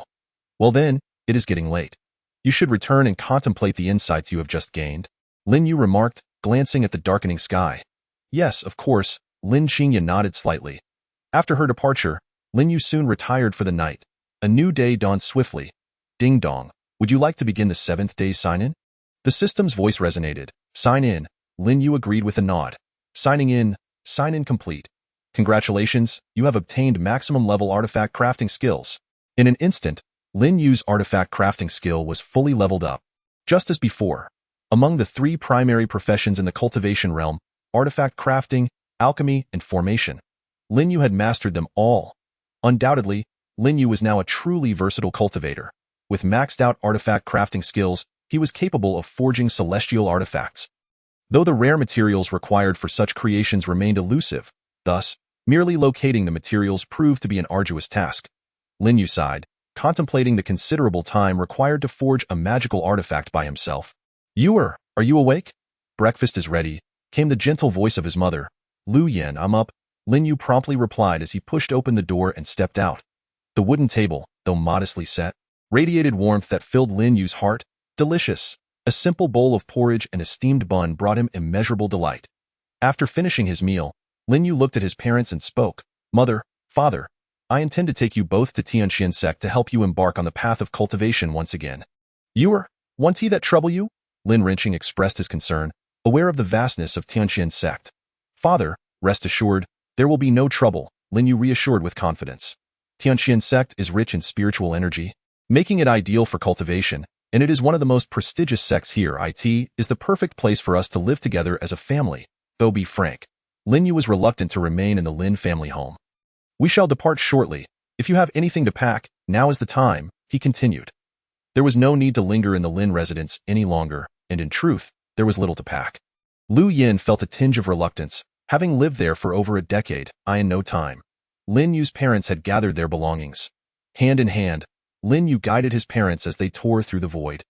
Well then, it is getting late. You should return and contemplate the insights you have just gained, Lin Yu remarked, glancing at the darkening sky. Yes, of course, Lin Qingya nodded slightly. After her departure, Lin Yu soon retired for the night. A new day dawned swiftly. Ding dong, would you like to begin the 7th day's sign-in? The system's voice resonated. Sign in, Lin Yu agreed with a nod. Signing in, sign-in complete. Congratulations, you have obtained maximum level artifact crafting skills. In an instant, Lin Yu's artifact crafting skill was fully leveled up. Just as before, among the 3 primary professions in the cultivation realm, artifact crafting, alchemy, and formation, Lin Yu had mastered them all. Undoubtedly, Lin Yu was now a truly versatile cultivator. With maxed out artifact crafting skills, he was capable of forging celestial artifacts. Though the rare materials required for such creations remained elusive, thus, merely locating the materials proved to be an arduous task. Lin Yu sighed, contemplating the considerable time required to forge a magical artifact by himself. Are you awake? Breakfast is ready, came the gentle voice of his mother. Lu Yan, I'm up, Lin Yu promptly replied as he pushed open the door and stepped out. The wooden table, though modestly set, radiated warmth that filled Lin Yu's heart. Delicious. A simple bowl of porridge and a steamed bun brought him immeasurable delight. After finishing his meal, Lin Yu looked at his parents and spoke. Mother, father, I intend to take you both to Tianqian sect to help you embark on the path of cultivation once again. Won't he that trouble you? Lin Rinqing expressed his concern, aware of the vastness of Tianqian sect. Father, rest assured, there will be no trouble, Lin Yu reassured with confidence. Tianqian sect is rich in spiritual energy, making it ideal for cultivation, and it is one of the most prestigious sects here. It is the perfect place for us to live together as a family, though be frank. Lin Yu was reluctant to remain in the Lin family home. We shall depart shortly. If you have anything to pack, now is the time, he continued. There was no need to linger in the Lin residence any longer, and in truth, there was little to pack. Lu Yin felt a tinge of reluctance, having lived there for over a decade, in no time. Lin Yu's parents had gathered their belongings. Hand in hand, Lin Yu guided his parents as they tore through the void,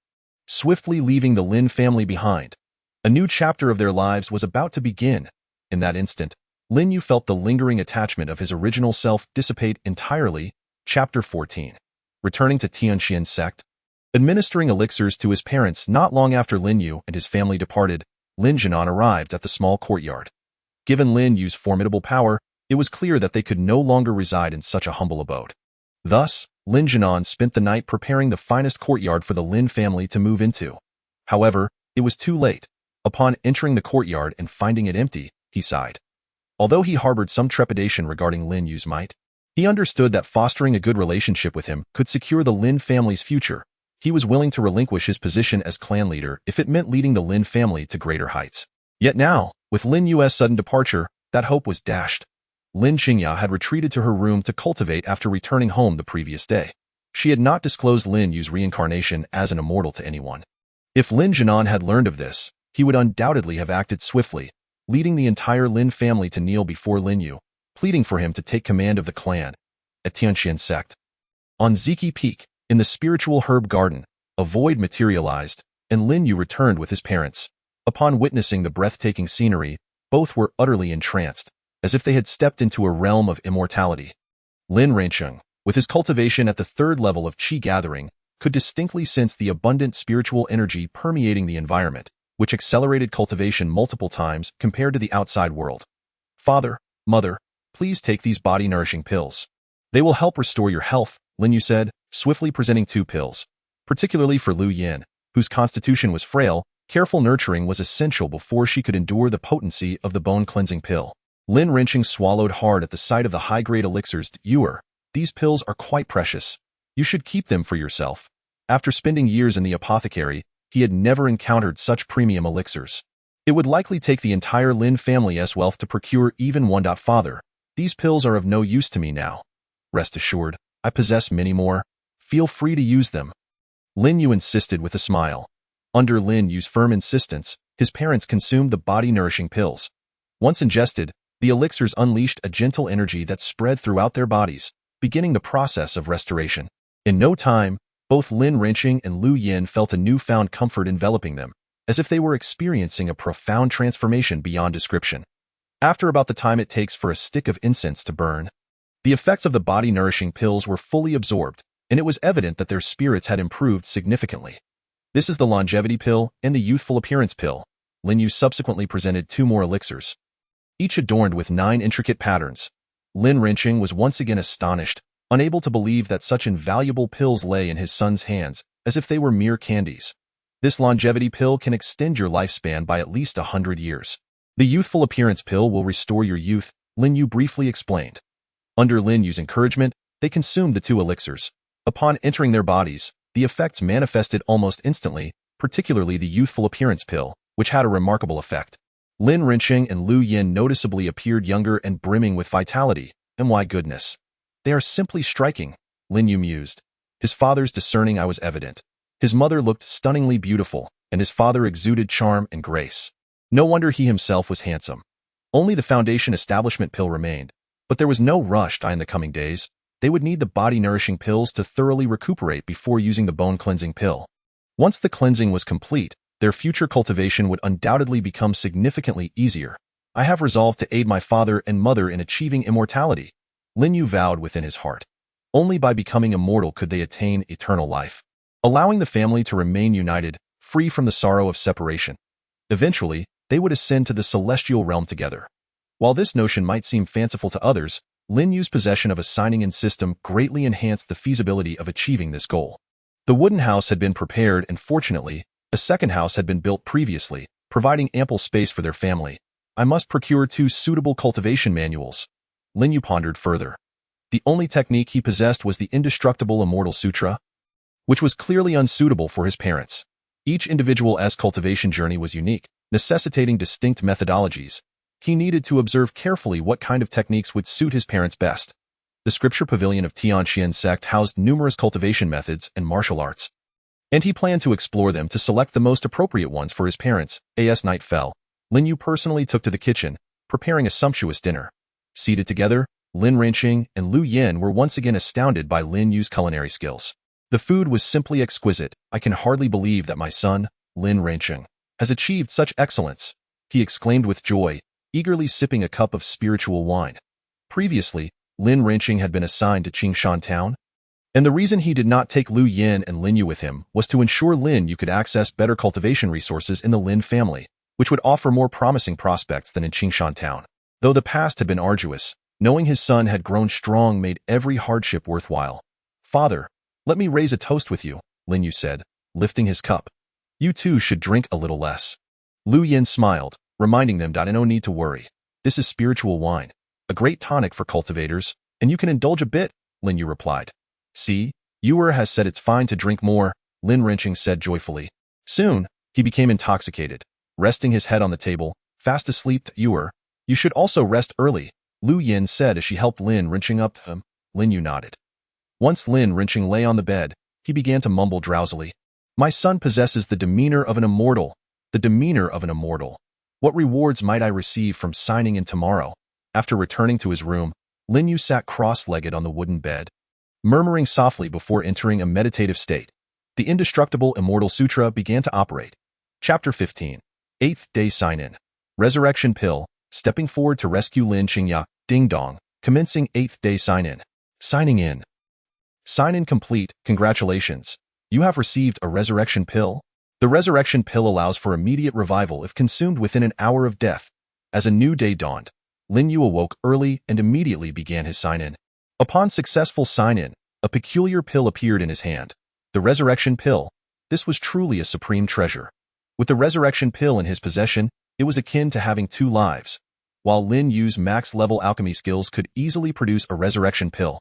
swiftly leaving the Lin family behind. A new chapter of their lives was about to begin. In that instant, Lin Yu felt the lingering attachment of his original self dissipate entirely. Chapter 14. Returning to Tianqian sect. Administering elixirs to his parents not long after Lin Yu and his family departed, Lin Jinan arrived at the small courtyard. Given Lin Yu's formidable power, it was clear that they could no longer reside in such a humble abode. Thus, Lin Jinan spent the night preparing the finest courtyard for the Lin family to move into. However, it was too late. Upon entering the courtyard and finding it empty, he sighed. Although he harbored some trepidation regarding Lin Yu's might, he understood that fostering a good relationship with him could secure the Lin family's future. He was willing to relinquish his position as clan leader if it meant leading the Lin family to greater heights. Yet now, with Lin Yu's sudden departure, that hope was dashed. Lin Qingya had retreated to her room to cultivate after returning home the previous day. She had not disclosed Lin Yu's reincarnation as an immortal to anyone. If Lin Jinan had learned of this, he would undoubtedly have acted swiftly, leading the entire Lin family to kneel before Lin Yu, pleading for him to take command of the clan. At Tianqian sect. On Ziki Peak, in the spiritual herb garden, a void materialized, and Lin Yu returned with his parents. Upon witnessing the breathtaking scenery, both were utterly entranced, as if they had stepped into a realm of immortality. Lin Rinqing, with his cultivation at the 3rd level of Qi gathering, could distinctly sense the abundant spiritual energy permeating the environment, which accelerated cultivation multiple times compared to the outside world. Father, mother, please take these body-nourishing pills. They will help restore your health, Lin Yu said, swiftly presenting 2 pills, particularly for Lu Yin. whose constitution was frail, careful nurturing was essential before she could endure the potency of the bone-cleansing pill. Lin Rinching swallowed hard at the sight of the high-grade elixirs. Yuer, these pills are quite precious. You should keep them for yourself. After spending years in the apothecary, he had never encountered such premium elixirs. It would likely take the entire Lin family's wealth to procure even one. Father, these pills are of no use to me now. Rest assured, I possess many more. Feel free to use them. Lin Yu insisted with a smile. Under Lin Yu's firm insistence, his parents consumed the body-nourishing pills. Once ingested, the elixirs unleashed a gentle energy that spread throughout their bodies, beginning the process of restoration. In no time, both Lin Rinching and Lu Yin felt a newfound comfort enveloping them, as if they were experiencing a profound transformation beyond description. After about the time it takes for a stick of incense to burn, the effects of the body-nourishing pills were fully absorbed, and it was evident that their spirits had improved significantly. This is the longevity pill and the youthful appearance pill. Lin Yu subsequently presented 2 more elixirs, each adorned with 9 intricate patterns. Lin Rinching was once again astonished, unable to believe that such invaluable pills lay in his son's hands, as if they were mere candies. This longevity pill can extend your lifespan by at least 100 years. The youthful appearance pill will restore your youth, Lin Yu briefly explained. Under Lin Yu's encouragement, they consumed the 2 elixirs. Upon entering their bodies, the effects manifested almost instantly, particularly the youthful appearance pill, which had a remarkable effect. Lin Rinching and Lu Yin noticeably appeared younger and brimming with vitality. And my goodness, they are simply striking, Lin Yu mused. His father's discerning eye was evident. His mother looked stunningly beautiful, and his father exuded charm and grace. No wonder he himself was handsome. Only the foundation establishment pill remained, but there was no rush in the coming days. They would need the body-nourishing pills to thoroughly recuperate before using the bone-cleansing pill. Once the cleansing was complete, their future cultivation would undoubtedly become significantly easier. I have resolved to aid my father and mother in achieving immortality, Lin Yu vowed within his heart. Only by becoming immortal could they attain eternal life, allowing the family to remain united, free from the sorrow of separation. Eventually, they would ascend to the celestial realm together. While this notion might seem fanciful to others, Lin Yu's possession of a signing-in system greatly enhanced the feasibility of achieving this goal. The wooden house had been prepared and fortunately, a second house had been built previously, providing ample space for their family. I must procure 2 suitable cultivation manuals. Lin Yu pondered further. The only technique he possessed was the indestructible Immortal Sutra, which was clearly unsuitable for his parents. Each individual's cultivation journey was unique, necessitating distinct methodologies. He needed to observe carefully what kind of techniques would suit his parents best. The scripture pavilion of Tianqian sect housed numerous cultivation methods and martial arts, and he planned to explore them to select the most appropriate ones for his parents. As night fell, Lin Yu personally took to the kitchen, preparing a sumptuous dinner. Seated together, Lin Rinching and Lu Yin were once again astounded by Lin Yu's culinary skills. The food was simply exquisite. I can hardly believe that my son, Lin Rinching, has achieved such excellence, he exclaimed with joy, eagerly sipping a cup of spiritual wine. Previously, Lin Rinching had been assigned to Qingshan Town, and the reason he did not take Lu Yin and Lin Yu with him was to ensure Lin Yu could access better cultivation resources in the Lin family, which would offer more promising prospects than in Qingshan Town. Though the past had been arduous, knowing his son had grown strong made every hardship worthwhile. Father, let me raise a toast with you, Lin Yu said, lifting his cup. You too should drink a little less. Lu Yin smiled, reminding them that no need to worry. This is spiritual wine, a great tonic for cultivators, and you can indulge a bit, Lin Yu replied. See, Yuer has said it's fine to drink more, Lin Rinching said joyfully. Soon, he became intoxicated, resting his head on the table, fast asleep. Yuer, you should also rest early, Lu Yin said as she helped Lin Rinching up to him. Lin Yu nodded. Once Lin Rinching lay on the bed, he began to mumble drowsily. My son possesses the demeanor of an immortal. The demeanor of an immortal. What rewards might I receive from signing in tomorrow? After returning to his room, Lin Yu sat cross-legged on the wooden bed, murmuring softly before entering a meditative state. The indestructible Immortal Sutra began to operate. Chapter 15. 8th Day Sign-In. Resurrection Pill, stepping forward to rescue Lin Qingya, Ding Dong, commencing 8th Day Sign-In. Signing in. Sign-in complete, congratulations. You have received a resurrection pill. The resurrection pill allows for immediate revival if consumed within an hour of death. As a new day dawned, Lin Yu awoke early and immediately began his sign-in. Upon successful sign-in, a peculiar pill appeared in his hand. The resurrection pill. This was truly a supreme treasure. With the resurrection pill in his possession, it was akin to having two lives. While Lin Yu's max-level alchemy skills could easily produce a resurrection pill,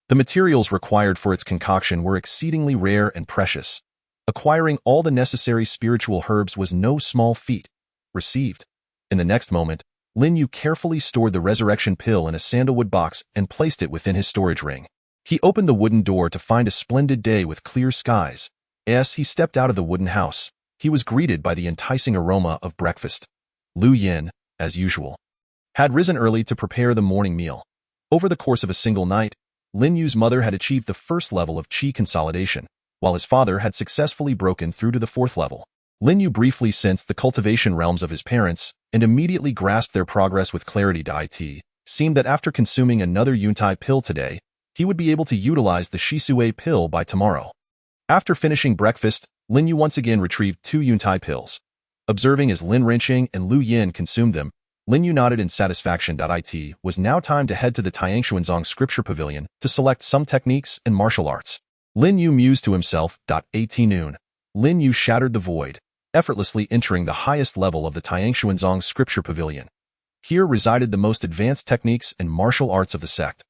the materials required for its concoction were exceedingly rare and precious. Acquiring all the necessary spiritual herbs was no small feat. Received. In the next moment, Lin Yu carefully stored the resurrection pill in a sandalwood box and placed it within his storage ring. He opened the wooden door to find a splendid day with clear skies. As he stepped out of the wooden house, he was greeted by the enticing aroma of breakfast. Lu Yin, as usual, had risen early to prepare the morning meal. Over the course of a single night, Lin Yu's mother had achieved the first level of qi consolidation, while his father had successfully broken through to the fourth level. Lin Yu briefly sensed the cultivation realms of his parents and immediately grasped their progress with clarity. It seemed that after consuming another Yuntai pill today, he would be able to utilize the Shisui pill by tomorrow. After finishing breakfast, Lin Yu once again retrieved two Yuntai pills. Observing as Lin Renqing and Lu Yin consumed them, Lin Yu nodded in satisfaction. It was now time to head to the Undying Scripture Pavilion to select some techniques and martial arts. Lin Yu mused to himself. At noon, Lin Yu shattered the void, effortlessly entering the highest level of the Undying Scripture Pavilion. Here resided the most advanced techniques and martial arts of the sect.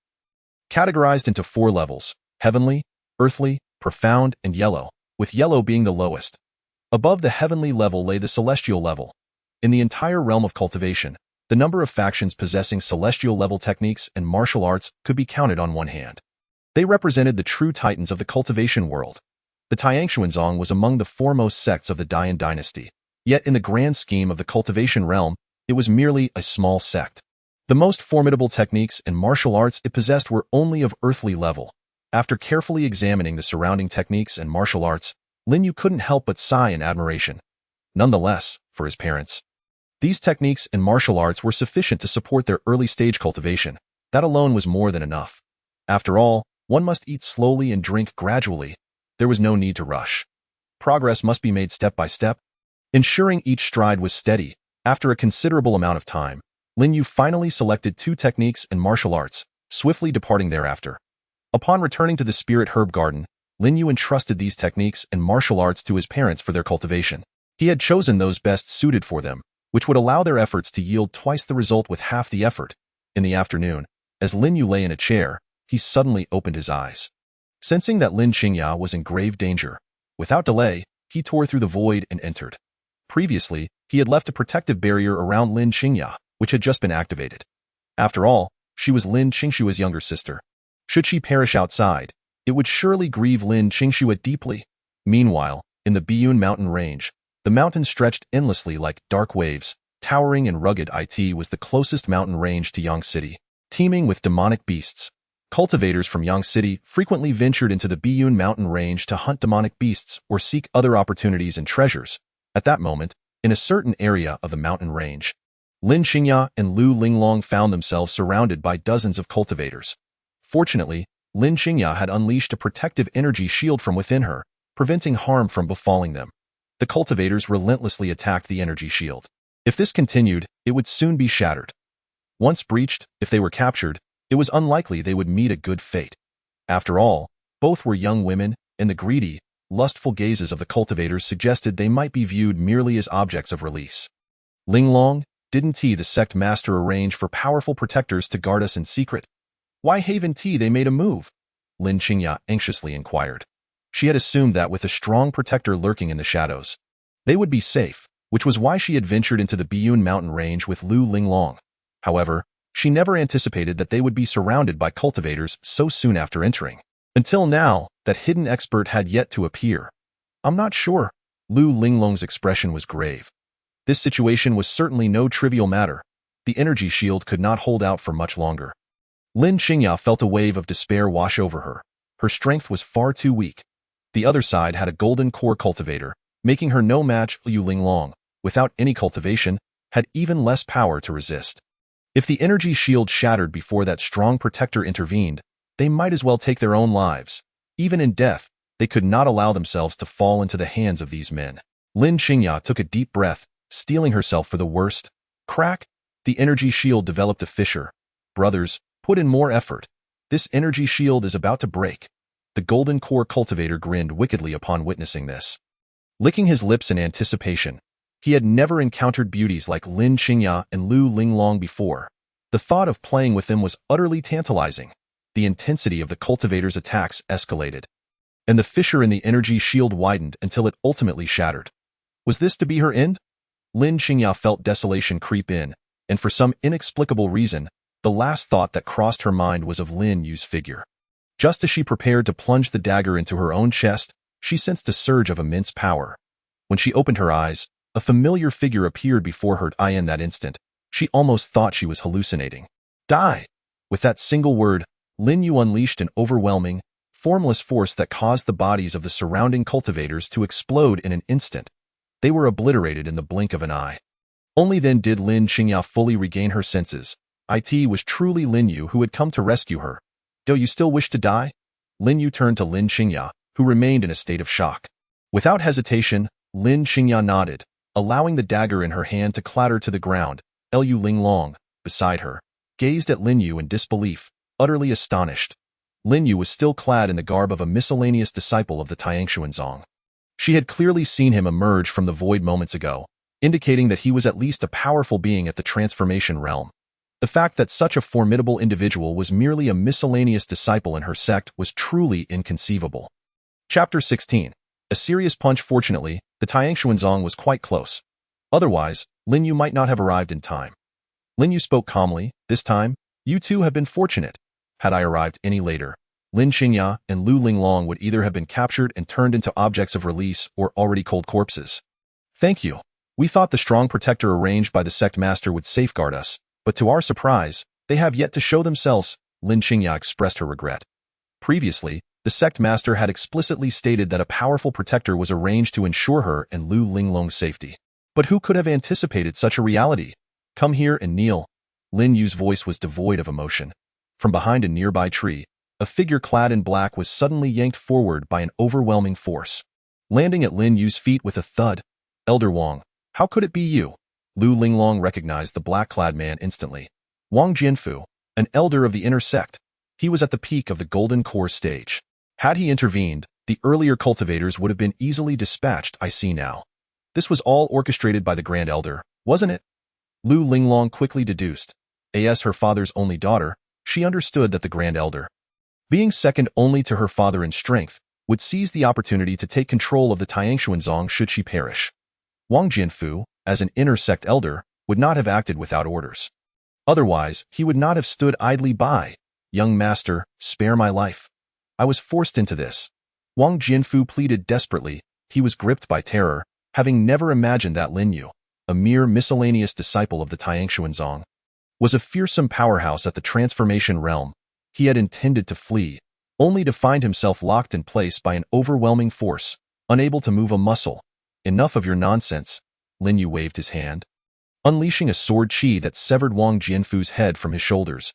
Categorized into 4 levels: heavenly, earthly, profound, and yellow, with yellow being the lowest. Above the heavenly level lay the celestial level. In the entire realm of cultivation, the number of factions possessing celestial level techniques and martial arts could be counted on one hand. They represented the true titans of the cultivation world. The Taiyangxuanzong was among the foremost sects of the Dian dynasty, yet in the grand scheme of the cultivation realm, it was merely a small sect. The most formidable techniques and martial arts it possessed were only of earthly level. After carefully examining the surrounding techniques and martial arts, Lin Yu couldn't help but sigh in admiration. Nonetheless, for his parents, these techniques and martial arts were sufficient to support their early-stage cultivation. That alone was more than enough. After all, one must eat slowly and drink gradually. There was no need to rush. Progress must be made step by step, ensuring each stride was steady. After a considerable amount of time, Lin Yu finally selected 2 techniques and martial arts, swiftly departing thereafter. Upon returning to the Spirit Herb Garden, Lin Yu entrusted these techniques and martial arts to his parents for their cultivation. He had chosen those best suited for them, which would allow their efforts to yield twice the result with half the effort. In the afternoon, as Lin Yu lay in a chair, he suddenly opened his eyes. Sensing that Lin Qingya was in grave danger, without delay, he tore through the void and entered. Previously, he had left a protective barrier around Lin Qingya, which had just been activated. After all, she was Lin Qingshua's younger sister. Should she perish outside, it would surely grieve Lin Qingshua deeply. Meanwhile, in the Biyun mountain range, the mountains stretched endlessly like dark waves. Towering and rugged, it was the closest mountain range to Yang City, teeming with demonic beasts. Cultivators from Yang City frequently ventured into the Biyun mountain range to hunt demonic beasts or seek other opportunities and treasures. At that moment, in a certain area of the mountain range, Lin Qingya and Lu Linglong found themselves surrounded by dozens of cultivators. Fortunately, Lin Qingya had unleashed a protective energy shield from within her, preventing harm from befalling them. The cultivators relentlessly attacked the energy shield. If this continued, it would soon be shattered. Once breached, if they were captured, it was unlikely they would meet a good fate. After all, both were young women, and the greedy, lustful gazes of the cultivators suggested they might be viewed merely as objects of release. Linglong, didn't the sect master arrange for powerful protectors to guard us in secret? Why haven't they made a move? Lin Qingya anxiously inquired. She had assumed that with a strong protector lurking in the shadows, they would be safe, which was why she had ventured into the Biyun mountain range with Lu Linglong. However, she never anticipated that they would be surrounded by cultivators so soon after entering. Until now, that hidden expert had yet to appear. I'm not sure. Lu Linglong's expression was grave. This situation was certainly no trivial matter. The energy shield could not hold out for much longer. Lin Qingya felt a wave of despair wash over her. Her strength was far too weak. The other side had a golden core cultivator, making her no match. Lu Linglong, without any cultivation, had even less power to resist. If the energy shield shattered before that strong protector intervened, they might as well take their own lives. Even in death, they could not allow themselves to fall into the hands of these men. Lin Qingya took a deep breath, steeling herself for the worst. Crack! The energy shield developed a fissure. Brothers, put in more effort. This energy shield is about to break. The golden core cultivator grinned wickedly upon witnessing this. Licking his lips in anticipation, he had never encountered beauties like Lin Qingya and Lu Linglong before. The thought of playing with them was utterly tantalizing. The intensity of the cultivator's attacks escalated, and the fissure in the energy shield widened until it ultimately shattered. Was this to be her end? Lin Qingya felt desolation creep in, and for some inexplicable reason, the last thought that crossed her mind was of Lin Yu's figure. Just as she prepared to plunge the dagger into her own chest, she sensed a surge of immense power. When she opened her eyes, a familiar figure appeared before her eye. In that instant, she almost thought she was hallucinating. Die! With that single word, Lin Yu unleashed an overwhelming, formless force that caused the bodies of the surrounding cultivators to explode in an instant. They were obliterated in the blink of an eye. Only then did Lin Qingya fully regain her senses. It was truly Lin Yu who had come to rescue her. Do you still wish to die? Lin Yu turned to Lin Qingya, who remained in a state of shock. Without hesitation, Lin Qingya nodded, allowing the dagger in her hand to clatter to the ground. Lu Linglong, beside her, gazed at Lin Yu in disbelief, utterly astonished. Lin Yu was still clad in the garb of a miscellaneous disciple of the Tayangshuanzong. She had clearly seen him emerge from the void moments ago, indicating that he was at least a powerful being at the transformation realm. The fact that such a formidable individual was merely a miscellaneous disciple in her sect was truly inconceivable. Chapter 16. A serious punch. Fortunately, the Tayangshuanzong was quite close. Otherwise, Lin Yu might not have arrived in time. Lin Yu spoke calmly. This time, you two have been fortunate. Had I arrived any later, Lin Qingya and Lu Linglong would either have been captured and turned into objects of release or already cold corpses. Thank you. We thought the strong protector arranged by the sect master would safeguard us, but to our surprise, they have yet to show themselves. Lin Qingya expressed her regret. Previously, the sect master had explicitly stated that a powerful protector was arranged to ensure her and Lu Linglong's safety. But who could have anticipated such a reality? Come here and kneel. Lin Yu's voice was devoid of emotion. From behind a nearby tree, a figure clad in black was suddenly yanked forward by an overwhelming force, landing at Lin Yu's feet with a thud. Elder Wang, how could it be you? Lu Linglong recognized the black-clad man instantly. Wang Jianfu, an elder of the inner sect. He was at the peak of the golden core stage. Had he intervened, the earlier cultivators would have been easily dispatched. I see now. This was all orchestrated by the Grand Elder, wasn't it? Lu Linglong quickly deduced. As her father's only daughter, she understood that the Grand Elder, being second only to her father in strength, would seize the opportunity to take control of the Tayangshuanzong should she perish. Wang Jianfu, as an inner sect elder, would not have acted without orders. Otherwise, he would not have stood idly by. Young master, spare my life. I was forced into this. Wang Jianfu pleaded desperately. He was gripped by terror, having never imagined that Lin Yu, a mere miscellaneous disciple of the Tayangshuanzong, was a fearsome powerhouse at the transformation realm. He had intended to flee, only to find himself locked in place by an overwhelming force, unable to move a muscle. Enough of your nonsense. Lin Yu waved his hand, unleashing a sword chi that severed Wang Jianfu's head from his shoulders.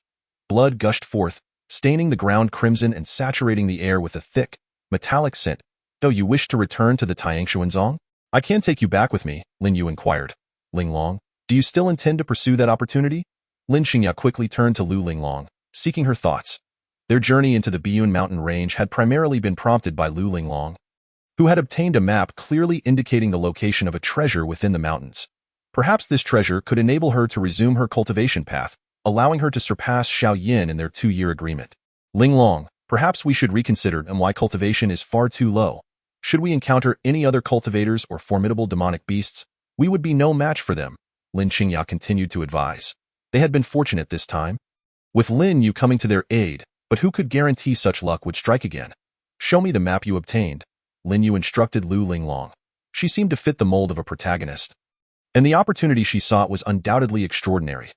Blood gushed forth, staining the ground crimson and saturating the air with a thick, metallic scent. Though you wish to return to the Tayangshuanzong? I can take you back with me, Lin Yu inquired. Linglong, do you still intend to pursue that opportunity? Lin Qingya quickly turned to Lu Linglong, seeking her thoughts. Their journey into the Biyun mountain range had primarily been prompted by Lu Linglong, who had obtained a map clearly indicating the location of a treasure within the mountains. Perhaps this treasure could enable her to resume her cultivation path, allowing her to surpass Xiao Yin in their 2-year agreement. Linglong, perhaps we should reconsider why cultivation is far too low. Should we encounter any other cultivators or formidable demonic beasts, we would be no match for them, Lin Qingya continued to advise. They had been fortunate this time, with Lin Yu coming to their aid, but who could guarantee such luck would strike again? Show me the map you obtained, Lin Yu instructed Lu Linglong. She seemed to fit the mold of a protagonist, and the opportunity she sought was undoubtedly extraordinary.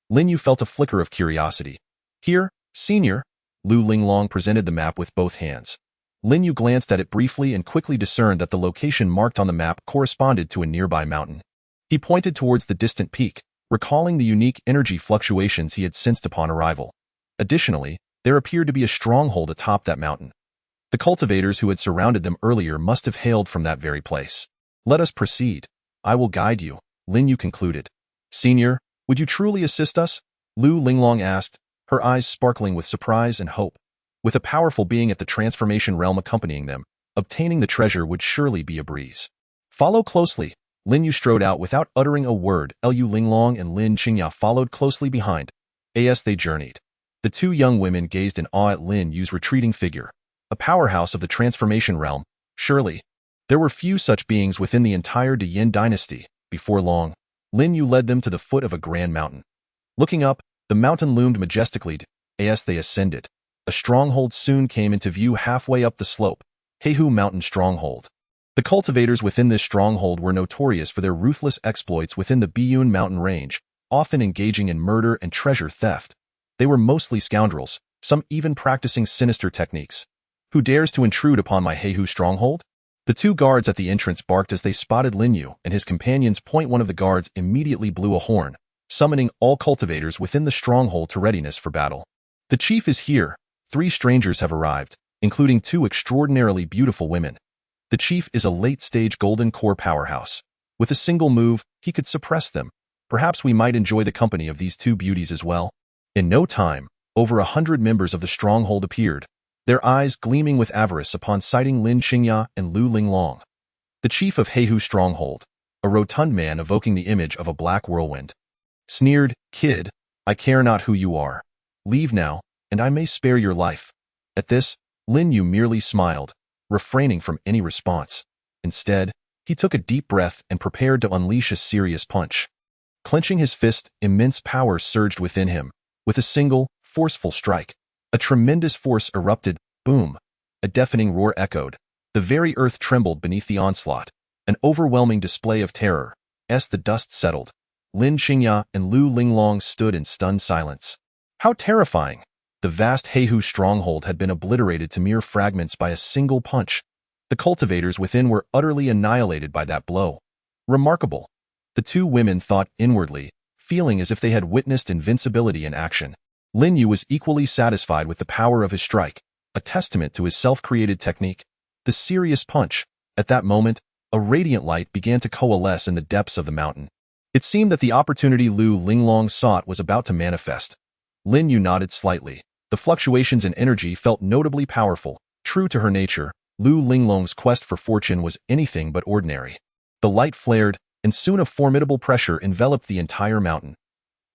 Lin Yu felt a flicker of curiosity. Here, senior, Lu Linglong presented the map with both hands. Lin Yu glanced at it briefly and quickly discerned that the location marked on the map corresponded to a nearby mountain. He pointed towards the distant peak, recalling the unique energy fluctuations he had sensed upon arrival. Additionally, there appeared to be a stronghold atop that mountain. The cultivators who had surrounded them earlier must have hailed from that very place. Let us proceed. I will guide you, Lin Yu concluded. Senior, would you truly assist us? Lu Linglong asked, her eyes sparkling with surprise and hope. With a powerful being at the transformation realm accompanying them, obtaining the treasure would surely be a breeze. Follow closely. Lin Yu strode out without uttering a word. Liu Linglong and Lin Qingya followed closely behind. As they journeyed, the two young women gazed in awe at Lin Yu's retreating figure, a powerhouse of the transformation realm. Surely, there were few such beings within the entire Yin dynasty. Before long, Lin Yu led them to the foot of a grand mountain. Looking up, the mountain loomed majestically. As they ascended, a stronghold soon came into view halfway up the slope. Heihu Mountain Stronghold. The cultivators within this stronghold were notorious for their ruthless exploits within the Biyun mountain range, often engaging in murder and treasure theft. They were mostly scoundrels, some even practicing sinister techniques. Who dares to intrude upon my Heihu stronghold? The two guards at the entrance barked as they spotted Lin Yu and his companions. One of the guards immediately blew a horn, summoning all cultivators within the stronghold to readiness for battle. The chief is here. 3 strangers have arrived, including 2 extraordinarily beautiful women. The chief is a late-stage golden core powerhouse. With a single move, he could suppress them. Perhaps we might enjoy the company of these 2 beauties as well. In no time, over 100 members of the stronghold appeared, their eyes gleaming with avarice upon sighting Lin Qingya and Liu Linglong. The chief of Heihu Stronghold, a rotund man evoking the image of a black whirlwind, sneered, "Kid, I care not who you are. Leave now, and I may spare your life." At this, Lin Yu merely smiled, refraining from any response. Instead, he took a deep breath and prepared to unleash a serious punch. Clenching his fist, immense power surged within him. With a single, forceful strike, a tremendous force erupted. Boom! A deafening roar echoed. The very earth trembled beneath the onslaught. An overwhelming display of terror. As the dust settled, Lin Qingya and Liu Linglong stood in stunned silence. How terrifying! The vast Heihu stronghold had been obliterated to mere fragments by a single punch. The cultivators within were utterly annihilated by that blow. Remarkable. The 2 women thought inwardly, feeling as if they had witnessed invincibility in action. Lin Yu was equally satisfied with the power of his strike, a testament to his self-created technique. The serious punch. At that moment, a radiant light began to coalesce in the depths of the mountain. It seemed that the opportunity Liu Linglong sought was about to manifest. Lin Yu nodded slightly. The fluctuations in energy felt notably powerful. True to her nature, Liu Linglong's quest for fortune was anything but ordinary. The light flared, and soon a formidable pressure enveloped the entire mountain.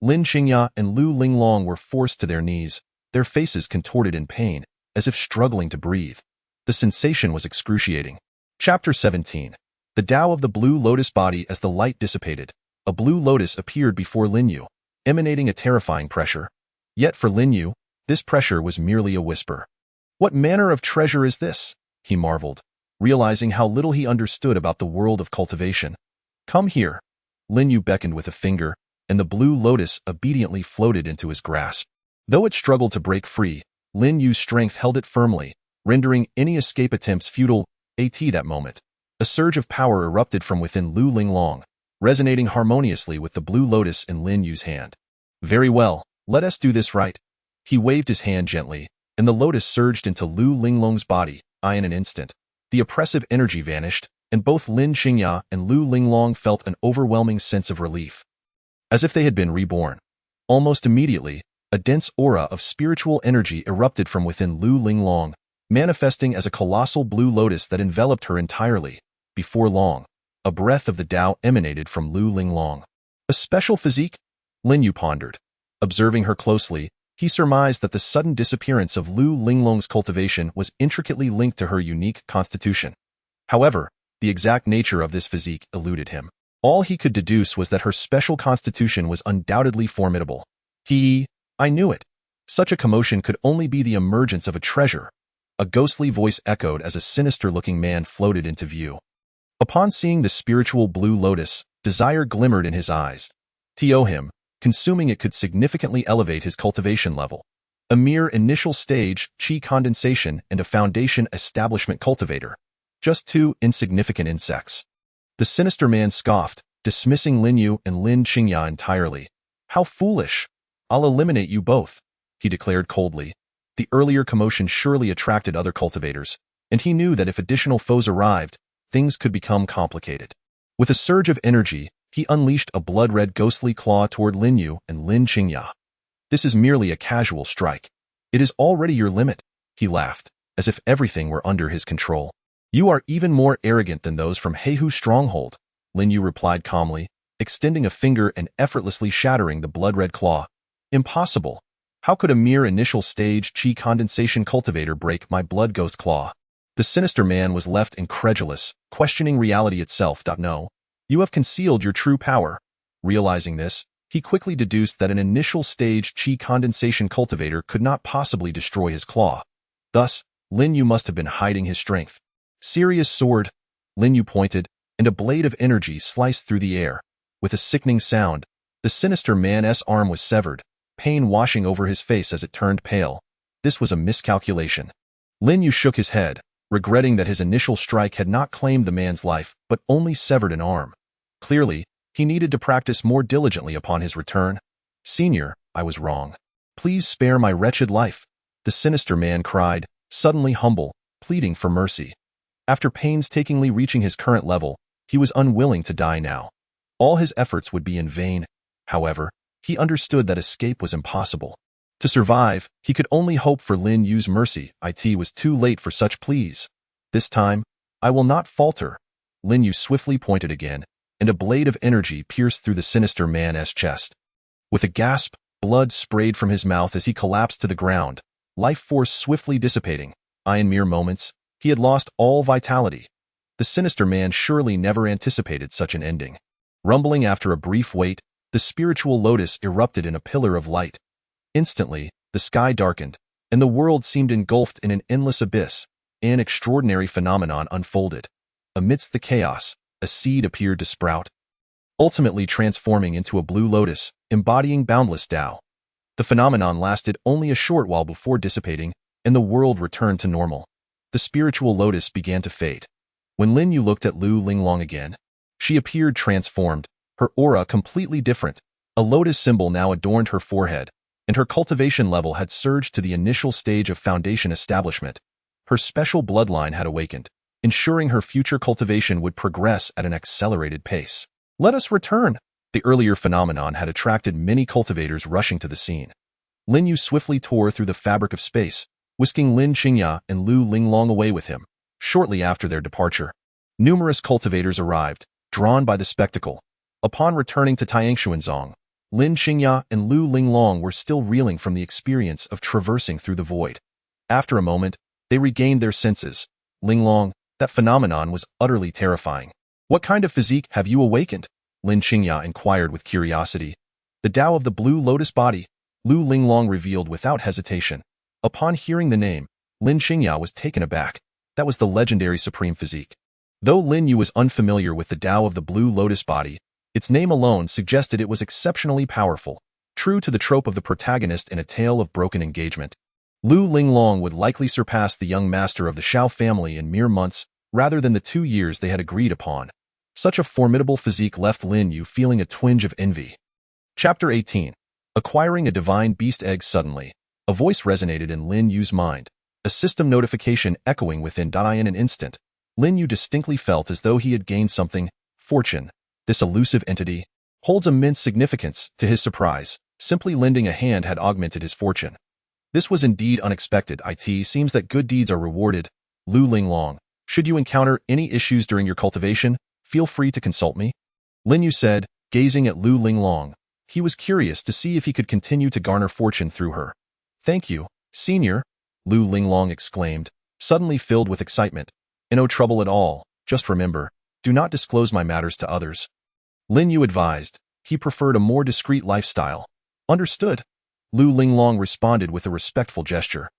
Lin Qingya and Liu Linglong were forced to their knees, their faces contorted in pain, as if struggling to breathe. The sensation was excruciating. Chapter 17. The Tao of the Blue Lotus Body. As the light dissipated, a blue lotus appeared before Lin Yu, emanating a terrifying pressure. Yet for Lin Yu, this pressure was merely a whisper. What manner of treasure is this? He marveled, realizing how little he understood about the world of cultivation. Come here. Lin Yu beckoned with a finger, and the blue lotus obediently floated into his grasp. Though it struggled to break free, Lin Yu's strength held it firmly, rendering any escape attempts futile. At that moment, a surge of power erupted from within Liu Linglong, resonating harmoniously with the blue lotus in Lin Yu's hand. Very well, let us do this right. He waved his hand gently, and the lotus surged into Liu Linglong's body. In an instant, the oppressive energy vanished, and both Lin Qingya and Liu Linglong felt an overwhelming sense of relief. As if they had been reborn. Almost immediately, a dense aura of spiritual energy erupted from within Liu Linglong, manifesting as a colossal blue lotus that enveloped her entirely. Before long, a breath of the Tao emanated from Liu Linglong. A special physique? Lin Yu pondered. Observing her closely, he surmised that the sudden disappearance of Liu Linglong's cultivation was intricately linked to her unique constitution. However, the exact nature of this physique eluded him. All he could deduce was that her special constitution was undoubtedly formidable. I knew it. Such a commotion could only be the emergence of a treasure. A ghostly voice echoed as a sinister-looking man floated into view. Upon seeing the spiritual blue lotus, desire glimmered in his eyes. Him, consuming it could significantly elevate his cultivation level. A mere initial stage, chi condensation, and a foundation establishment cultivator. Just 2 insignificant insects. The sinister man scoffed, dismissing Lin Yu and Lin Qingya entirely. How foolish! I'll eliminate you both, he declared coldly. The earlier commotion surely attracted other cultivators, and he knew that if additional foes arrived, things could become complicated. With a surge of energy, he unleashed a blood-red ghostly claw toward Lin Yu and Lin Qingya. This is merely a casual strike. It is already your limit, he laughed, as if everything were under his control. You are even more arrogant than those from Heihu's stronghold, Lin Yu replied calmly, extending a finger and effortlessly shattering the blood-red claw. Impossible. How could a mere initial stage chi condensation cultivator break my blood ghost claw? The sinister man was left incredulous, questioning reality itself. No. You have concealed your true power. Realizing this, he quickly deduced that an initial stage chi condensation cultivator could not possibly destroy his claw. Thus, Lin Yu must have been hiding his strength. Serious sword, Lin Yu pointed, and a blade of energy sliced through the air. With a sickening sound, the sinister man's arm was severed, pain washing over his face as it turned pale. This was a miscalculation. Lin Yu shook his head, regretting that his initial strike had not claimed the man's life, but only severed an arm. Clearly, he needed to practice more diligently upon his return. Senior, I was wrong. Please spare my wretched life, the sinister man cried, suddenly humble, pleading for mercy. After painstakingly reaching his current level, he was unwilling to die now. All his efforts would be in vain. However, he understood that escape was impossible. To survive, he could only hope for Lin Yu's mercy. It was too late for such pleas. This time, I will not falter. Lin Yu swiftly pointed again, and a blade of energy pierced through the sinister man's chest. With a gasp, blood sprayed from his mouth as he collapsed to the ground, life force swiftly dissipating. In mere moments, he had lost all vitality. The sinister man surely never anticipated such an ending. Rumbling after a brief wait, the spiritual lotus erupted in a pillar of light. Instantly, the sky darkened, and the world seemed engulfed in an endless abyss. An extraordinary phenomenon unfolded. Amidst the chaos, a seed appeared to sprout, ultimately transforming into a blue lotus, embodying boundless Tao. The phenomenon lasted only a short while before dissipating, and the world returned to normal. The spiritual lotus began to fade. When Lin Yu looked at Lu Linglong again, she appeared transformed, her aura completely different. A lotus symbol now adorned her forehead, and her cultivation level had surged to the initial stage of foundation establishment. Her special bloodline had awakened, ensuring her future cultivation would progress at an accelerated pace. Let us return. The earlier phenomenon had attracted many cultivators rushing to the scene. Lin Yu swiftly tore through the fabric of space, whisking Lin Qingya and Lu Linglong away with him. Shortly after their departure, numerous cultivators arrived, drawn by the spectacle. Upon returning to Tiangshuanzong, Lin Qingya and Lu Linglong were still reeling from the experience of traversing through the void. After a moment, they regained their senses. Linglong, that phenomenon was utterly terrifying. What kind of physique have you awakened? Lin Qingya inquired with curiosity. The Tao of the blue lotus body, Lu Linglong revealed without hesitation. Upon hearing the name, Lin Qingya was taken aback. That was the legendary supreme physique. Though Lin Yu was unfamiliar with the Tao of the blue lotus body, its name alone suggested it was exceptionally powerful, true to the trope of the protagonist in A Tale of Broken Engagement. Lu Linglong would likely surpass the young master of the Shao family in mere months, rather than the 2 years they had agreed upon. Such a formidable physique left Lin Yu feeling a twinge of envy. Chapter 18. Acquiring a divine beast egg. Suddenly, a voice resonated in Lin Yu's mind, a system notification echoing within. In an instant, Lin Yu distinctly felt as though he had gained something. Fortune. This elusive entity holds immense significance. To his surprise, simply lending a hand had augmented his fortune. This was indeed unexpected. It seems that good deeds are rewarded. Lu Linglong, should you encounter any issues during your cultivation, feel free to consult me. Lin Yu said, gazing at Lu Linglong. He was curious to see if he could continue to garner fortune through her. Thank you, senior, Lu Linglong exclaimed, suddenly filled with excitement. No trouble at all. Just remember, do not disclose my matters to others. Lin Yu advised. He preferred a more discreet lifestyle. Understood. Lu Linglong responded with a respectful gesture.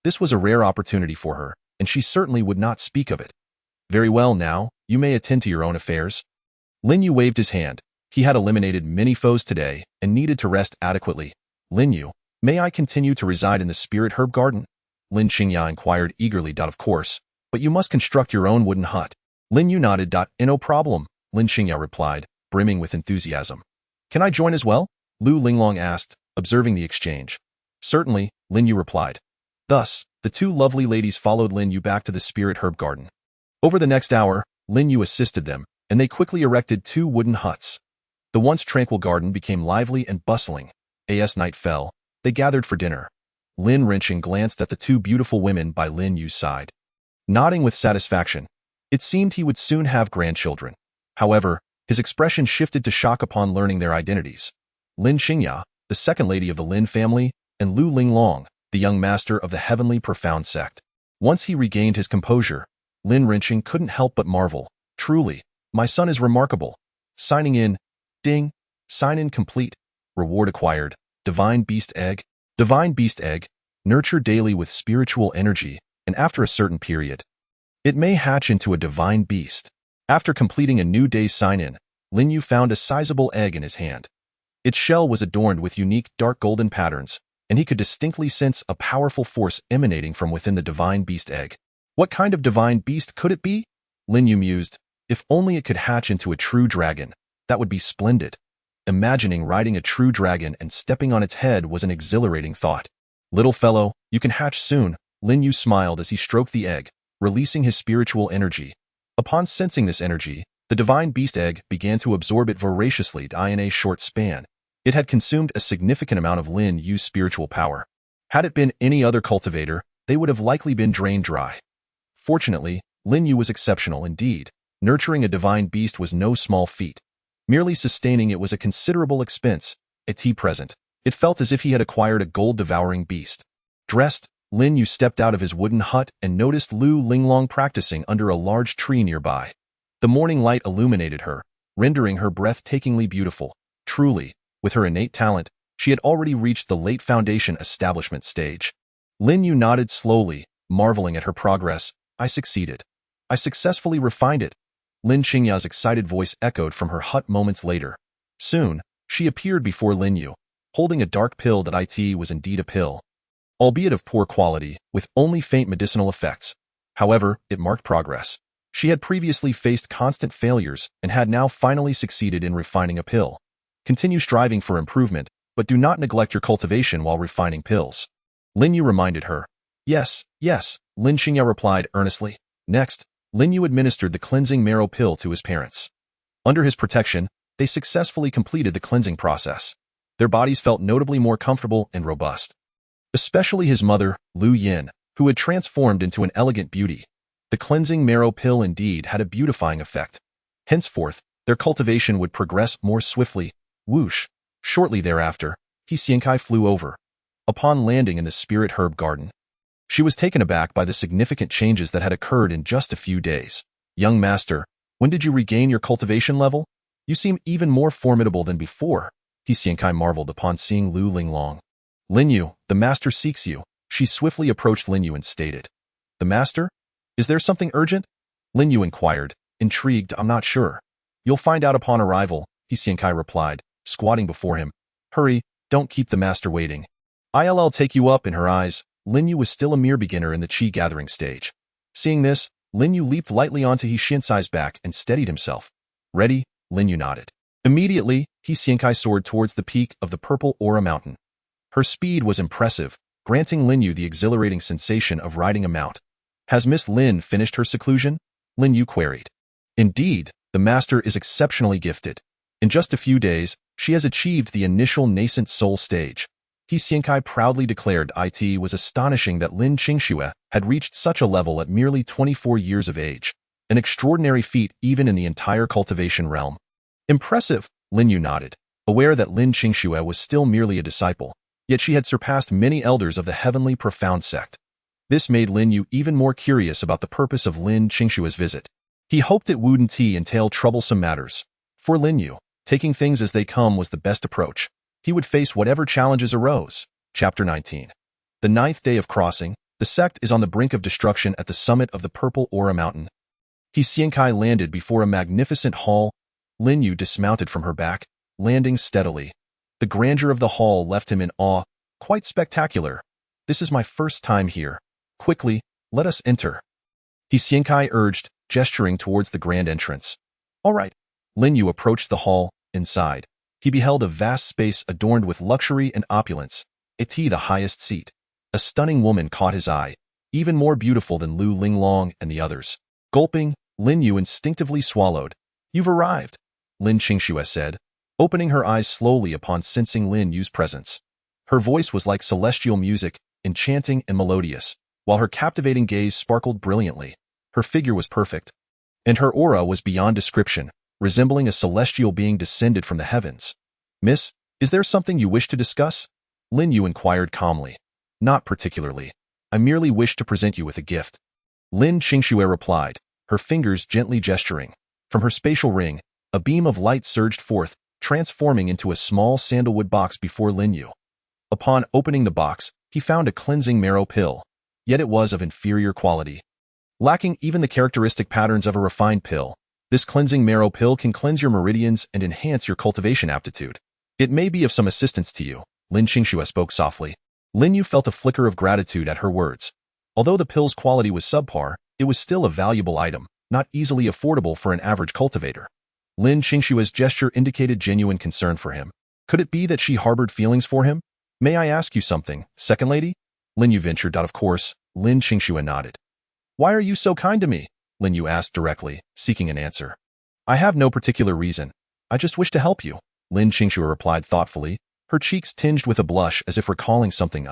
This was a rare opportunity for her, and she certainly would not speak of it. Very well now, you may attend to your own affairs. Lin Yu waved his hand. He had eliminated many foes today and needed to rest adequately. Lin Yu, may I continue to reside in the spirit herb garden? Lin Qingya inquired eagerly. Of course, but you must construct your own wooden hut. Lin Yu nodded. No problem, Lin Qingya replied, brimming with enthusiasm. Can I join as well? Lu Linglong asked, observing the exchange. Certainly, Lin Yu replied. Thus, the two lovely ladies followed Lin Yu back to the spirit herb garden. Over the next hour, Lin Yu assisted them, and they quickly erected 2 wooden huts. The once tranquil garden became lively and bustling. As night fell, they gathered for dinner. Lin Rinching glanced at the 2 beautiful women by Lin Yu's side. Nodding with satisfaction, It seemed he would soon have grandchildren. However, his expression shifted to shock upon learning their identities. Lin Xingya, the second lady of the Lin family, and Lu Linglong, the young master of the heavenly profound sect. Once he regained his composure, Lin Rinqing couldn't help but marvel. Truly, my son is remarkable. Signing in. Ding. Sign in complete. Reward acquired. Divine Beast Egg. Divine Beast Egg. Nurture daily with spiritual energy, and after a certain period, it may hatch into a divine beast. After completing a new day's sign-in, Lin Yu found a sizable egg in his hand. Its shell was adorned with unique dark golden patterns, and he could distinctly sense a powerful force emanating from within the divine beast egg. What kind of divine beast could it be? Lin Yu mused. If only it could hatch into a true dragon, that would be splendid. Imagining riding a true dragon and stepping on its head was an exhilarating thought. Little fellow, you can hatch soon, Lin Yu smiled as he stroked the egg, releasing his spiritual energy. Upon sensing this energy, the divine beast egg began to absorb it voraciously in a short span. It had consumed a significant amount of Lin Yu's spiritual power. Had it been any other cultivator, they would have likely been drained dry. Fortunately, Lin Yu was exceptional indeed. Nurturing a divine beast was no small feat. Merely sustaining it was a considerable expense. At present, it felt as if he had acquired a gold-devouring beast. Dressed, Lin Yu stepped out of his wooden hut and noticed Lu Linglong practicing under a large tree nearby. The morning light illuminated her, rendering her breathtakingly beautiful. Truly, with her innate talent, she had already reached the late foundation establishment stage. Lin Yu nodded slowly, marveling at her progress. I succeeded. I successfully refined it. Lin Xingya's excited voice echoed from her hut moments later. Soon, she appeared before Lin Yu, holding a dark pill that was indeed a pill, albeit of poor quality, with only faint medicinal effects. However, it marked progress. She had previously faced constant failures and had now finally succeeded in refining a pill. Continue striving for improvement, but do not neglect your cultivation while refining pills. Lin Yu reminded her. Yes, Lin Xingya replied earnestly. Next, Lin Yu administered the cleansing marrow pill to his parents. Under his protection, they successfully completed the cleansing process. Their bodies felt notably more comfortable and robust. Especially his mother, Lu Yin, who had transformed into an elegant beauty. The cleansing marrow pill indeed had a beautifying effect. Henceforth, their cultivation would progress more swiftly. Whoosh! Shortly thereafter, Xiankai flew over. Upon landing in the spirit herb garden, she was taken aback by the significant changes that had occurred in just a few days. Young master, when did you regain your cultivation level? You seem even more formidable than before, Xiankai marveled upon seeing Lu Linglong. Lin Yu, the master seeks you. She swiftly approached Lin Yu and stated. The master? Is there something urgent? Lin Yu inquired, intrigued. I'm not sure. You'll find out upon arrival, Xiankai replied, squatting before him. Hurry, don't keep the master waiting. I'll take you up. In her eyes, Lin Yu was still a mere beginner in the qi gathering stage. Seeing this, Lin Yu leaped lightly onto Xiankai's back and steadied himself. Ready? Lin Yu nodded. Immediately, Xiankai soared towards the peak of the purple aura mountain. Her speed was impressive, granting Lin Yu the exhilarating sensation of riding a mount. Has Miss Lin finished her seclusion? Lin Yu queried. Indeed, the master is exceptionally gifted. In just a few days, she has achieved the initial nascent soul stage. Xiankai proudly declared it was astonishing that Lin Qingxue had reached such a level at merely 24 years of age, an extraordinary feat even in the entire cultivation realm. Impressive, Lin Yu nodded, aware that Lin Qingxue was still merely a disciple, yet she had surpassed many elders of the heavenly profound sect. This made Lin Yu even more curious about the purpose of Lin Qingxue's visit. He hoped it wouldn't entail troublesome matters. For Lin Yu, taking things as they come was the best approach. He would face whatever challenges arose. Chapter 19. The 9th day of crossing, the sect is on the brink of destruction at the summit of the purple aura mountain. Xiankai landed before a magnificent hall. Lin Yu dismounted from her back, landing steadily. The grandeur of the hall left him in awe. Quite spectacular. This is my first time here. Quickly, let us enter. Xiankai urged, gesturing towards the grand entrance. All right. Lin Yu approached the hall. Inside, he beheld a vast space adorned with luxury and opulence. The highest seat. A stunning woman caught his eye, even more beautiful than Lu Linglong and the others. Gulping, Lin Yu instinctively swallowed. You've arrived, Lin Qingxue said, opening her eyes slowly upon sensing Lin Yu's presence. Her voice was like celestial music, enchanting and melodious, while her captivating gaze sparkled brilliantly. Her figure was perfect. and her aura was beyond description, resembling a celestial being descended from the heavens. "Miss, is there something you wish to discuss?" Lin Yu inquired calmly. "Not particularly. I merely wish to present you with a gift." Lin Qingxue replied, her fingers gently gesturing. From her spatial ring, a beam of light surged forth, transforming into a small sandalwood box before Lin Yu. Upon opening the box, he found a cleansing marrow pill, yet it was of inferior quality. Lacking even the characteristic patterns of a refined pill, this cleansing marrow pill can cleanse your meridians and enhance your cultivation aptitude. "It may be of some assistance to you," Lin Qingxue spoke softly. Lin Yu felt a flicker of gratitude at her words. Although the pill's quality was subpar, it was still a valuable item, not easily affordable for an average cultivator. Lin Qingxue's gesture indicated genuine concern for him. Could it be that she harbored feelings for him? "May I ask you something, second lady?" Lin Yu ventured. "Of course." Lin Qingxue nodded. "Why are you so kind to me?" Lin Yu asked directly, seeking an answer. "I have no particular reason. I just wish to help you," Lin Qingxue replied thoughtfully, her cheeks tinged with a blush as if recalling something.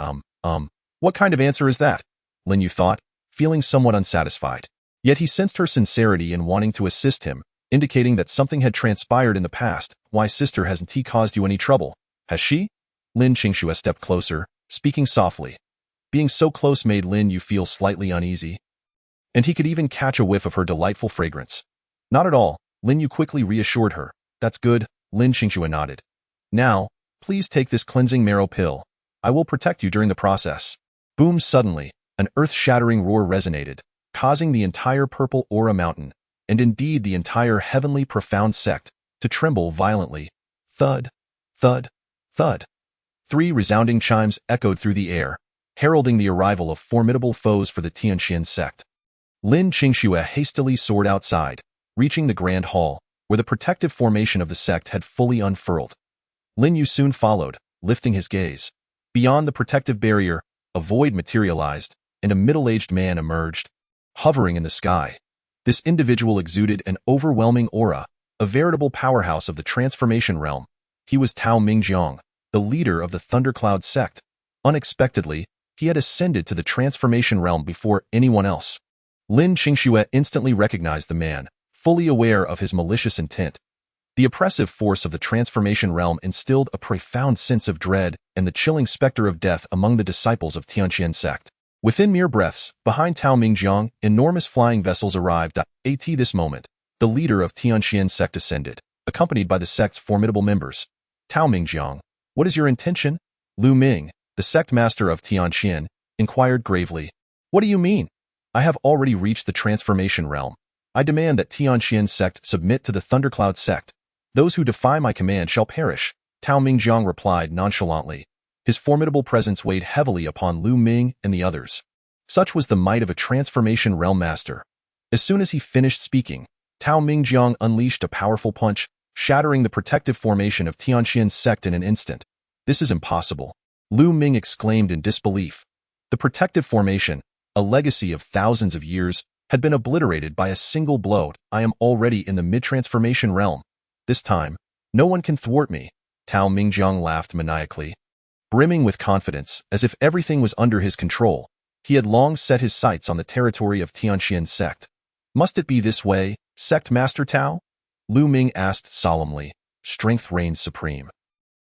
What kind of answer is that?" Lin Yu thought, feeling somewhat unsatisfied. Yet he sensed her sincerity in wanting to assist him, indicating that something had transpired in the past. "Why, sister, hasn't he caused you any trouble?" "Has she?" Lin Qingxue stepped closer, speaking softly. Being so close made Lin Yu feel slightly uneasy, and he could even catch a whiff of her delightful fragrance. "Not at all," Lin Yu quickly reassured her. "That's good," Lin Qingxue nodded. "Now, please take this cleansing marrow pill. I will protect you during the process." Boom! Suddenly, an earth-shattering roar resonated, causing the entire purple aura mountain, and indeed the entire heavenly profound sect, to tremble violently. Thud, thud, thud. 3 resounding chimes echoed through the air, heralding the arrival of formidable foes for the Tianqian sect. Lin Qingxue hastily soared outside, reaching the grand hall, where the protective formation of the sect had fully unfurled. Lin Yu soon followed, lifting his gaze. Beyond the protective barrier, a void materialized, and a middle-aged man emerged, hovering in the sky. This individual exuded an overwhelming aura, a veritable powerhouse of the transformation realm. He was Tao Mingjiang, the leader of the Thundercloud sect. Unexpectedly, he had ascended to the transformation realm before anyone else. Lin Qingxue instantly recognized the man, fully aware of his malicious intent. The oppressive force of the transformation realm instilled a profound sense of dread and the chilling specter of death among the disciples of Tianqian sect. Within mere breaths, behind Tao Mingjiang, enormous flying vessels arrived. At this moment, the leader of Tianqian sect ascended, accompanied by the sect's formidable members. "Tao Mingjiang, what is your intention?" Lu Ming, the sect master of Tianqian, inquired gravely. "What do you mean? I have already reached the transformation realm. I demand that Tianqian sect submit to the Thundercloud sect. Those who defy my command shall perish," Tao Mingjiang replied nonchalantly. His formidable presence weighed heavily upon Lu Ming and the others. Such was the might of a transformation realm master. As soon as he finished speaking, Tao Mingjiang unleashed a powerful punch, shattering the protective formation of Tianqian's sect in an instant. "This is impossible," Lu Ming exclaimed in disbelief. The protective formation, a legacy of thousands of years, had been obliterated by a single blow. "I am already in the mid-transformation realm. This time, no one can thwart me," Tao Mingjiang laughed maniacally. Brimming with confidence, as if everything was under his control, he had long set his sights on the territory of Tianqian sect. "Must it be this way, sect master Tao?" Lu Ming asked solemnly. Strength reigns supreme.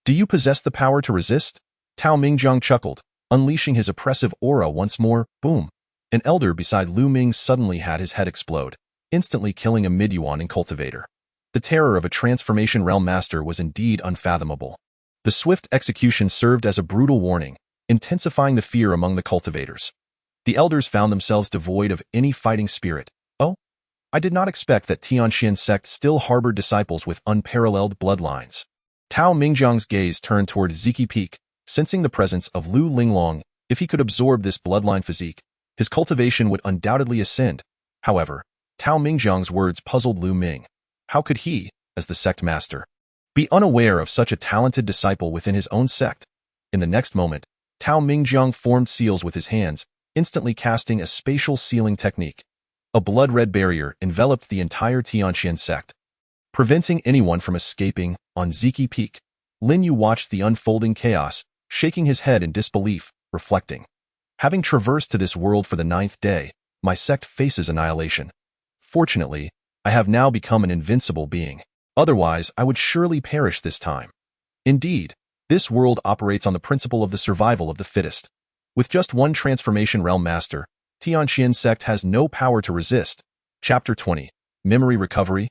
"Do you possess the power to resist?" Tao Mingjiang chuckled, unleashing his oppressive aura once more. Boom! An elder beside Lu Ming suddenly had his head explode, instantly killing a mid-yuan cultivator. The terror of a transformation realm master was indeed unfathomable. The swift execution served as a brutal warning, intensifying the fear among the cultivators. The elders found themselves devoid of any fighting spirit. "Oh, I did not expect that Tianqian sect still harbored disciples with unparalleled bloodlines." Tao Mingjiang's gaze turned toward Ziki Peak, sensing the presence of Lu Linglong. If he could absorb this bloodline physique, his cultivation would undoubtedly ascend. However, Tao Mingjiang's words puzzled Lu Ming. How could he, as the sect master, be unaware of such a talented disciple within his own sect? In the next moment, Tao Mingjiang formed seals with his hands, instantly casting a spatial sealing technique. A blood-red barrier enveloped the entire Tianqian sect, preventing anyone from escaping. On Ziki Peak, Lin Yu watched the unfolding chaos, shaking his head in disbelief, reflecting. "Having traversed to this world for the 9th day, my sect faces annihilation. Fortunately, I have now become an invincible being. Otherwise, I would surely perish this time. Indeed, this world operates on the principle of the survival of the fittest. With just one transformation realm master, Tianqian sect has no power to resist. Chapter 20. Memory Recovery.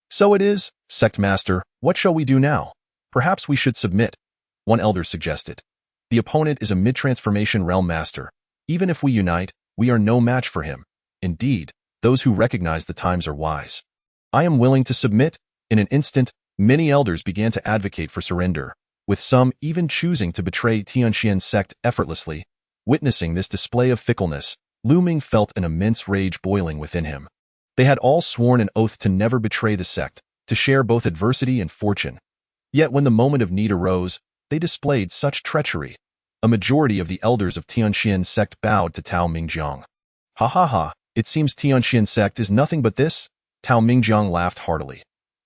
So it is, sect master, what shall we do now? Perhaps we should submit, one elder suggested. The opponent is a mid-transformation realm master. Even if we unite, we are no match for him. Indeed, those who recognize the times are wise. I am willing to submit. In an instant, many elders began to advocate for surrender, with some even choosing to betray Tianqian sect effortlessly. Witnessing this display of fickleness, Lu Ming felt an immense rage boiling within him. They had all sworn an oath to never betray the sect, to share both adversity and fortune. Yet when the moment of need arose, they displayed such treachery. A majority of the elders of Tianqian sect bowed to Tao Mingjiang. Ha ha ha, it seems Tianqian sect is nothing but this? Tao Mingjiang laughed heartily.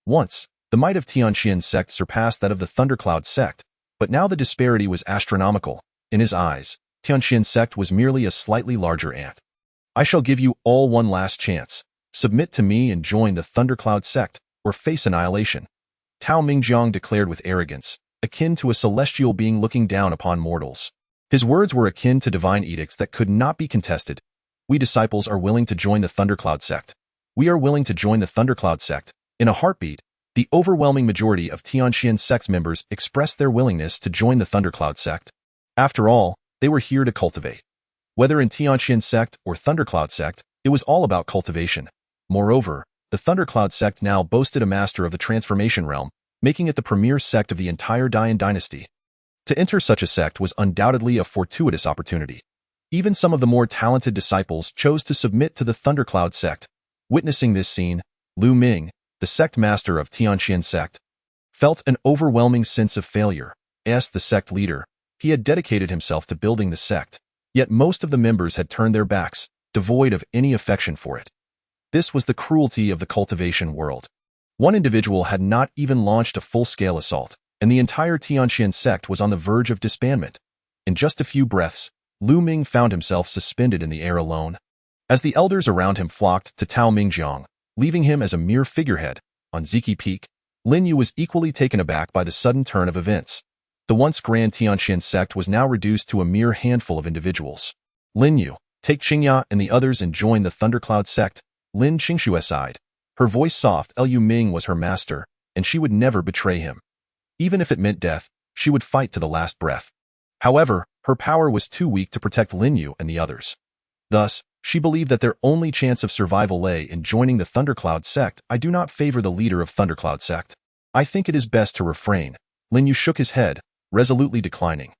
Once, the might of Tianqian sect surpassed that of the Thundercloud sect, but now the disparity was astronomical. In his eyes, Tianqian sect was merely a slightly larger ant. I shall give you all one last chance. Submit to me and join the Thundercloud sect, or face annihilation. Tao Mingjiang declared with arrogance, akin to a celestial being looking down upon mortals. His words were akin to divine edicts that could not be contested. We disciples are willing to join the Thundercloud sect. We are willing to join the Thundercloud sect. In a heartbeat, the overwhelming majority of Tianqian sect's members expressed their willingness to join the Thundercloud sect. After all, they were here to cultivate. Whether in Tianqian sect or Thundercloud sect, it was all about cultivation. Moreover, the Thundercloud sect now boasted a master of the transformation realm, making it the premier sect of the entire Dian dynasty. To enter such a sect was undoubtedly a fortuitous opportunity. Even some of the more talented disciples chose to submit to the Thundercloud sect. Witnessing this scene, Lu Ming, the sect master of Tianqian sect, felt an overwhelming sense of failure. As the sect leader, he had dedicated himself to building the sect, yet most of the members had turned their backs, devoid of any affection for it. This was the cruelty of the cultivation world. One individual had not even launched a full-scale assault, and the entire Tianqian sect was on the verge of disbandment. In just a few breaths, Lu Ming found himself suspended in the air alone. As the elders around him flocked to Tao Mingjiang, leaving him as a mere figurehead, on Ziki Peak, Lin Yu was equally taken aback by the sudden turn of events. The once grand Tianqian sect was now reduced to a mere handful of individuals. Lin Yu, take Qingya and the others and join the Thundercloud sect. Lin Qingshu sighed. Her voice soft. Liu Ming was her master, and she would never betray him. Even if it meant death, she would fight to the last breath. However, her power was too weak to protect Lin Yu and the others. Thus, she believed that their only chance of survival lay in joining the Thundercloud sect. I do not favor the leader of Thundercloud sect. I think it is best to refrain. Lin Yu shook his head, resolutely declining.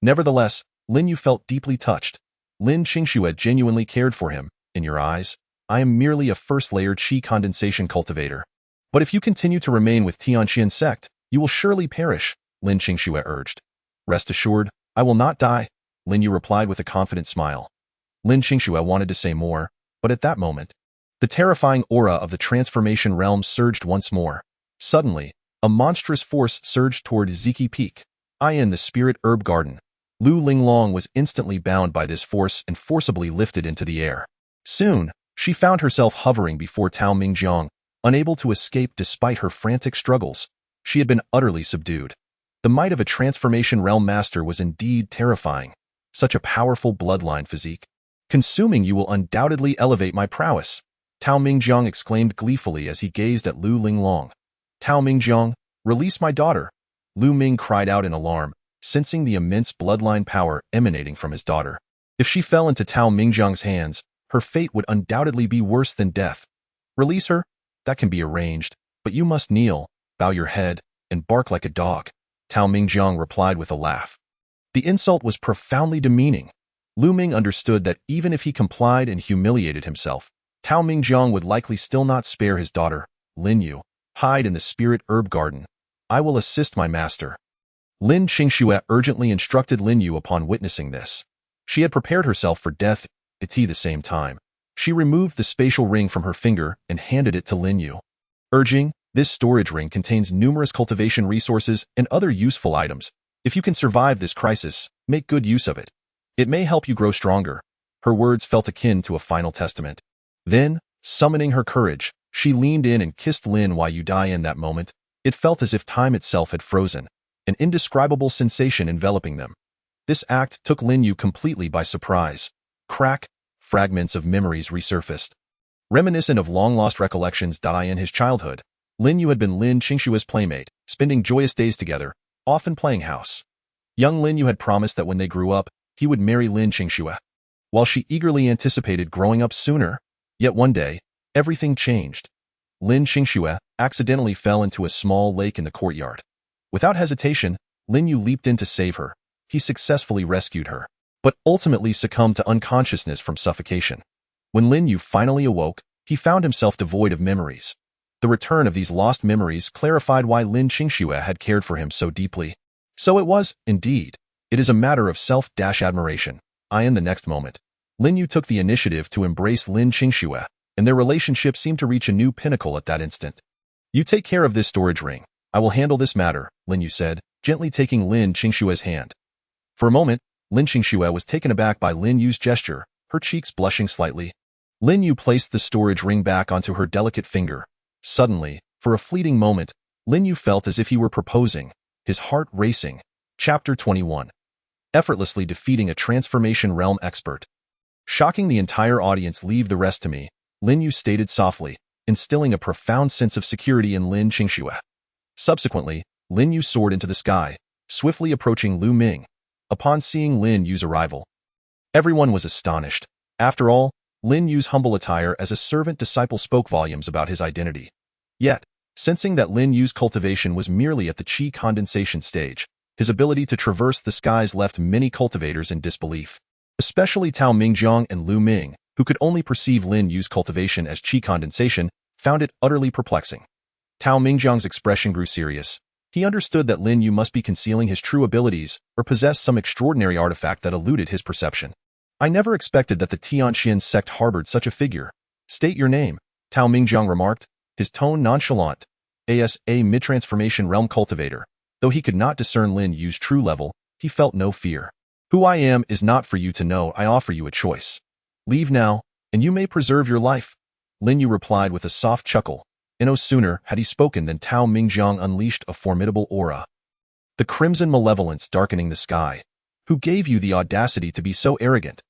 Nevertheless, Lin Yu felt deeply touched. Lin Qingshu had genuinely cared for him. In your eyes, I am merely a first-layer qi condensation cultivator. But if you continue to remain with Tianqian sect, you will surely perish, Lin Qingshu urged. Rest assured, I will not die, Lin Yu replied with a confident smile. Lin Qingshu wanted to say more, but at that moment, the terrifying aura of the transformation realm surged once more. Suddenly, a monstrous force surged toward Ziki Peak. In the spirit herb garden, Lu Linglong was instantly bound by this force and forcibly lifted into the air. Soon, she found herself hovering before Tao Mingjiang, unable to escape despite her frantic struggles. She had been utterly subdued. The might of a transformation realm master was indeed terrifying. Such a powerful bloodline physique. Consuming you will undoubtedly elevate my prowess, Tao Mingjiang exclaimed gleefully as he gazed at Lu Linglong. Tao Mingjiang, release my daughter, Lu Ming cried out in alarm, sensing the immense bloodline power emanating from his daughter. If she fell into Tao Mingjiang's hands, her fate would undoubtedly be worse than death. Release her? That can be arranged, but you must kneel, bow your head, and bark like a dog, Tao Mingjiang replied with a laugh. The insult was profoundly demeaning. Lu Ming understood that even if he complied and humiliated himself, Tao Mingjiang would likely still not spare his daughter. Lin Yu, hide in the spirit herb garden. I will assist my master. Lin Qingshu urgently instructed Lin Yu upon witnessing this. She had prepared herself for death at the same time. She removed the spatial ring from her finger and handed it to Lin Yu, urging, this storage ring contains numerous cultivation resources and other useful items. If you can survive this crisis, make good use of it. It may help you grow stronger. Her words felt akin to a final testament. Then, summoning her courage, She leaned in and kissed Lin Yu. In that moment, it felt as if time itself had frozen, an indescribable sensation enveloping them. This act took Lin Yu completely by surprise. Crack, fragments of memories resurfaced. Reminiscent of long-lost recollections. In his childhood, Lin Yu had been Lin Qingshua's playmate, spending joyous days together, often playing house. Young Lin Yu had promised that when they grew up, he would marry Lin Qingxue. While she eagerly anticipated growing up sooner, yet one day, everything changed. Lin Qingxue accidentally fell into a small lake in the courtyard. Without hesitation, Lin Yu leaped in to save her. He successfully rescued her, but ultimately succumbed to unconsciousness from suffocation. When Lin Yu finally awoke, he found himself devoid of memories. The return of these lost memories clarified why Lin Qingxue had cared for him so deeply. So it was, indeed. It is a matter of self-admiration. In the next moment, Lin Yu took the initiative to embrace Lin Qingxue, and their relationship seemed to reach a new pinnacle at that instant. You take care of this storage ring. I will handle this matter, Lin Yu said, gently taking Lin Qingxue's hand. For a moment, Lin Qingxue was taken aback by Lin Yu's gesture, her cheeks blushing slightly. Lin Yu placed the storage ring back onto her delicate finger. Suddenly, for a fleeting moment, Lin Yu felt as if he were proposing, his heart racing. Chapter 21. Effortlessly defeating a transformation realm expert. Shocking the entire audience. Leave the rest to me, Lin Yu stated softly, instilling a profound sense of security in Lin Qingxue. Subsequently, Lin Yu soared into the sky, swiftly approaching Lu Ming. Upon seeing Lin Yu's arrival, everyone was astonished. After all, Lin Yu's humble attire as a servant disciple spoke volumes about his identity. Yet, sensing that Lin Yu's cultivation was merely at the qi condensation stage, his ability to traverse the skies left many cultivators in disbelief. Especially Tao Mingjiang and Lu Ming, who could only perceive Lin Yu's cultivation as qi condensation, found it utterly perplexing. Tao Mingjiang's expression grew serious. He understood that Lin Yu must be concealing his true abilities or possess some extraordinary artifact that eluded his perception. I never expected that the Tianxian sect harbored such a figure. State your name, Tao Mingjiang remarked, his tone nonchalant. As a mid-transformation realm cultivator, though he could not discern Lin Yu's true level, he felt no fear. Who I am is not for you to know. I offer you a choice. Leave now, and you may preserve your life. Lin Yu replied with a soft chuckle. No sooner had he spoken than Tao Mingjiang unleashed a formidable aura. The crimson malevolence darkening the sky. Who gave you the audacity to be so arrogant?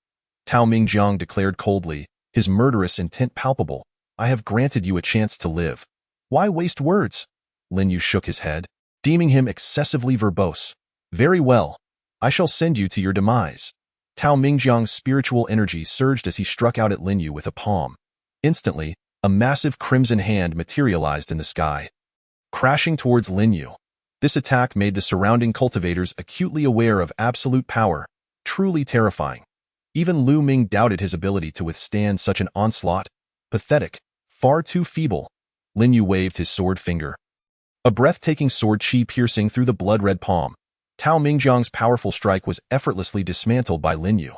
Tao Mingjiang declared coldly, his murderous intent palpable. I have granted you a chance to live. Why waste words? Lin Yu shook his head, deeming him excessively verbose. Very well. I shall send you to your demise. Tao Mingjiang's spiritual energy surged as he struck out at Lin Yu with a palm. Instantly, a massive crimson hand materialized in the sky, crashing towards Lin Yu. This attack made the surrounding cultivators acutely aware of absolute power, truly terrifying. Even Lu Ming doubted his ability to withstand such an onslaught. Pathetic, far too feeble. Lin Yu waved his sword finger. A breathtaking sword qi piercing through the blood-red palm. Tao Mingjiang's powerful strike was effortlessly dismantled by Lin Yu.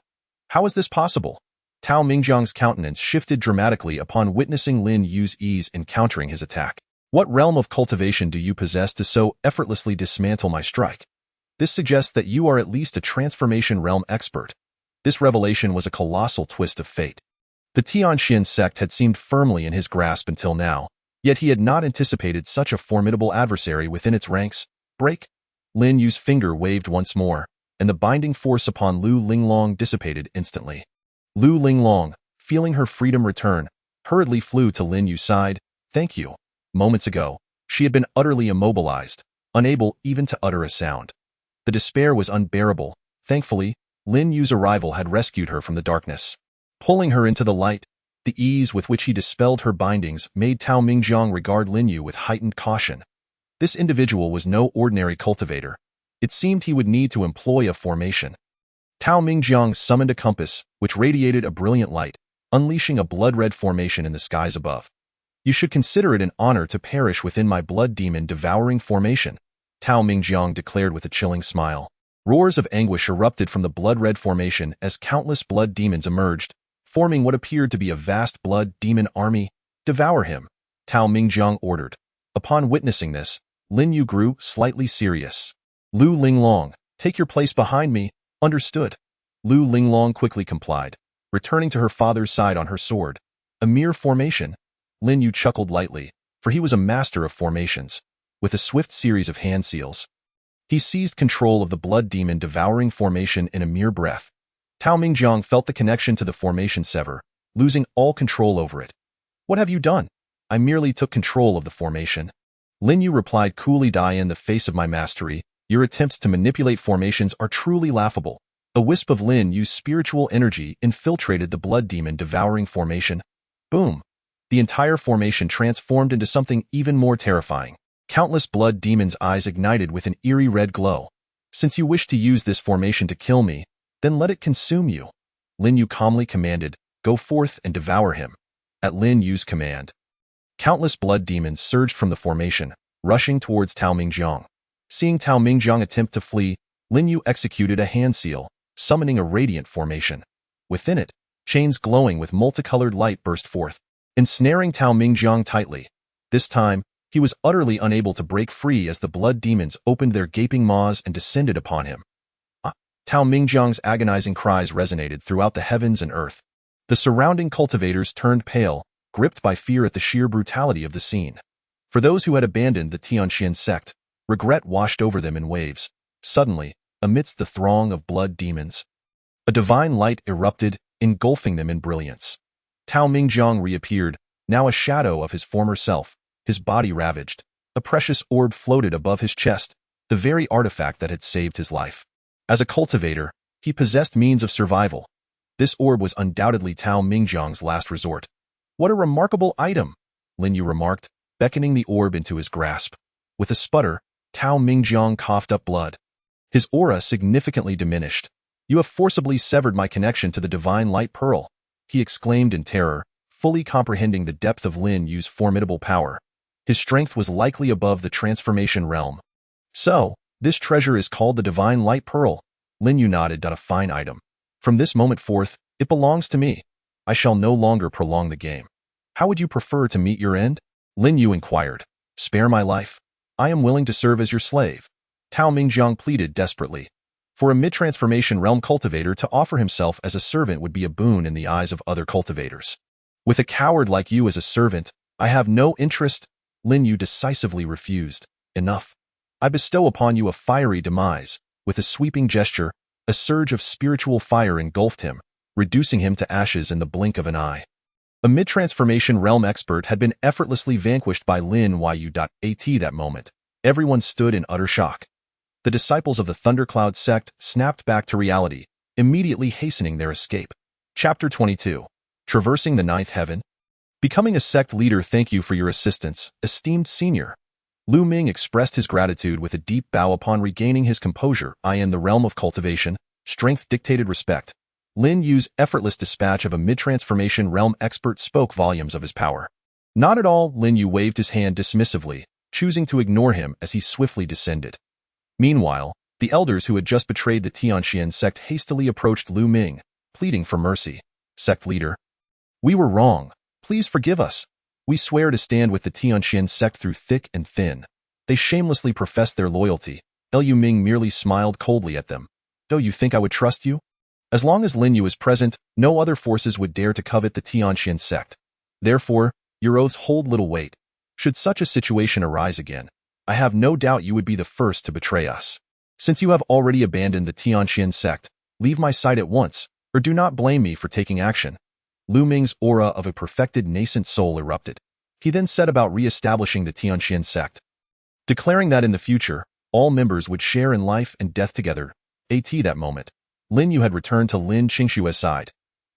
How is this possible? Tao Mingjiang's countenance shifted dramatically upon witnessing Lin Yu's ease in countering his attack. What realm of cultivation do you possess to so effortlessly dismantle my strike? This suggests that you are at least a transformation realm expert. This revelation was a colossal twist of fate. The Tianxian sect had seemed firmly in his grasp until now, yet he had not anticipated such a formidable adversary within its ranks. Break? Lin Yu's finger waved once more, and the binding force upon Lu Linglong dissipated instantly. Lu Linglong, feeling her freedom return, hurriedly flew to Lin Yu's side. Thank you. Moments ago, she had been utterly immobilized, unable even to utter a sound. The despair was unbearable. Thankfully, Lin Yu's arrival had rescued her from the darkness. Pulling her into the light, the ease with which he dispelled her bindings made Tao Mingjiang regard Lin Yu with heightened caution. This individual was no ordinary cultivator. It seemed he would need to employ a formation. Tao Mingjiang summoned a compass, which radiated a brilliant light, unleashing a blood-red formation in the skies above. You should consider it an honor to perish within my blood demon devouring formation, Tao Mingjiang declared with a chilling smile. Roars of anguish erupted from the blood-red formation as countless blood demons emerged, forming what appeared to be a vast blood demon army. Devour him, Tao Mingjiang ordered. Upon witnessing this, Lin Yu grew slightly serious. Lu Linglong, take your place behind me. Understood. Lu Linglong quickly complied, returning to her father's side on her sword. A mere formation. Lin Yu chuckled lightly, for he was a master of formations. With a swift series of hand seals, he seized control of the blood demon devouring formation in a mere breath. Tao Mingjiang felt the connection to the formation sever, losing all control over it. What have you done? I merely took control of the formation. Lin Yu replied coolly, in the face of my mastery, your attempts to manipulate formations are truly laughable. A wisp of Lin Yu's spiritual energy infiltrated the blood demon devouring formation. Boom! The entire formation transformed into something even more terrifying. Countless blood demons' eyes ignited with an eerie red glow. Since you wish to use this formation to kill me, then let it consume you. Lin Yu calmly commanded, go forth and devour him. At Lin Yu's command, countless blood demons surged from the formation, rushing towards Tao Mingjiang. Seeing Tao Mingjiang attempt to flee, Lin Yu executed a hand seal, summoning a radiant formation. Within it, chains glowing with multicolored light burst forth, ensnaring Tao Mingjiang tightly. This time, he was utterly unable to break free as the blood demons opened their gaping maws and descended upon him. Tao Mingjiang's agonizing cries resonated throughout the heavens and earth. The surrounding cultivators turned pale, gripped by fear at the sheer brutality of the scene. For those who had abandoned the Tianxian sect, regret washed over them in waves. Suddenly, amidst the throng of blood demons, a divine light erupted, engulfing them in brilliance. Tao Mingjiang reappeared, now a shadow of his former self, his body ravaged. A precious orb floated above his chest, the very artifact that had saved his life. As a cultivator, he possessed means of survival. This orb was undoubtedly Tao Mingjiang's last resort. What a remarkable item, Lin Yu remarked, beckoning the orb into his grasp. With a sputter, Tao Mingjiang coughed up blood. His aura significantly diminished. You have forcibly severed my connection to the divine light pearl, he exclaimed in terror, fully comprehending the depth of Lin Yu's formidable power. His strength was likely above the transformation realm. So, this treasure is called the divine light pearl. Lin Yu nodded. A fine item. From this moment forth, it belongs to me. I shall no longer prolong the game. How would you prefer to meet your end? Lin Yu inquired. Spare my life. I am willing to serve as your slave. Tao Mingjiang pleaded desperately. For a mid-transformation realm cultivator to offer himself as a servant would be a boon in the eyes of other cultivators. With a coward like you as a servant, I have no interest. Lin Yu decisively refused. Enough. I bestow upon you a fiery demise. With a sweeping gesture, a surge of spiritual fire engulfed him, reducing him to ashes in the blink of an eye. A mid-transformation realm expert had been effortlessly vanquished by Lin Yu. At that moment, everyone stood in utter shock. The disciples of the Thundercloud sect snapped back to reality, immediately hastening their escape. Chapter 22. Traversing the Ninth Heaven. Becoming a sect leader. Thank you for your assistance, esteemed senior. Lu Ming expressed his gratitude with a deep bow upon regaining his composure. In the realm of cultivation, strength dictated respect. Lin Yu's effortless dispatch of a mid-transformation realm expert spoke volumes of his power. Not at all. Lin Yu waved his hand dismissively, choosing to ignore him as he swiftly descended. Meanwhile, the elders who had just betrayed the Tianxian sect hastily approached Lu Ming, pleading for mercy. Sect leader, we were wrong. Please forgive us. We swear to stand with the Tianxian sect through thick and thin. They shamelessly professed their loyalty. Lu Ming merely smiled coldly at them. Don't you think I would trust you? As long as Lin Yu is present, no other forces would dare to covet the Tianxian sect. Therefore, your oaths hold little weight. Should such a situation arise again, I have no doubt you would be the first to betray us. Since you have already abandoned the Tianxian sect, leave my sight at once, or do not blame me for taking action. Lu Ming's aura of a perfected nascent soul erupted. He then set about re-establishing the Tianxian sect, declaring that in the future, all members would share in life and death together. At that moment, Lin Yu had returned to Lin Qingshue's side.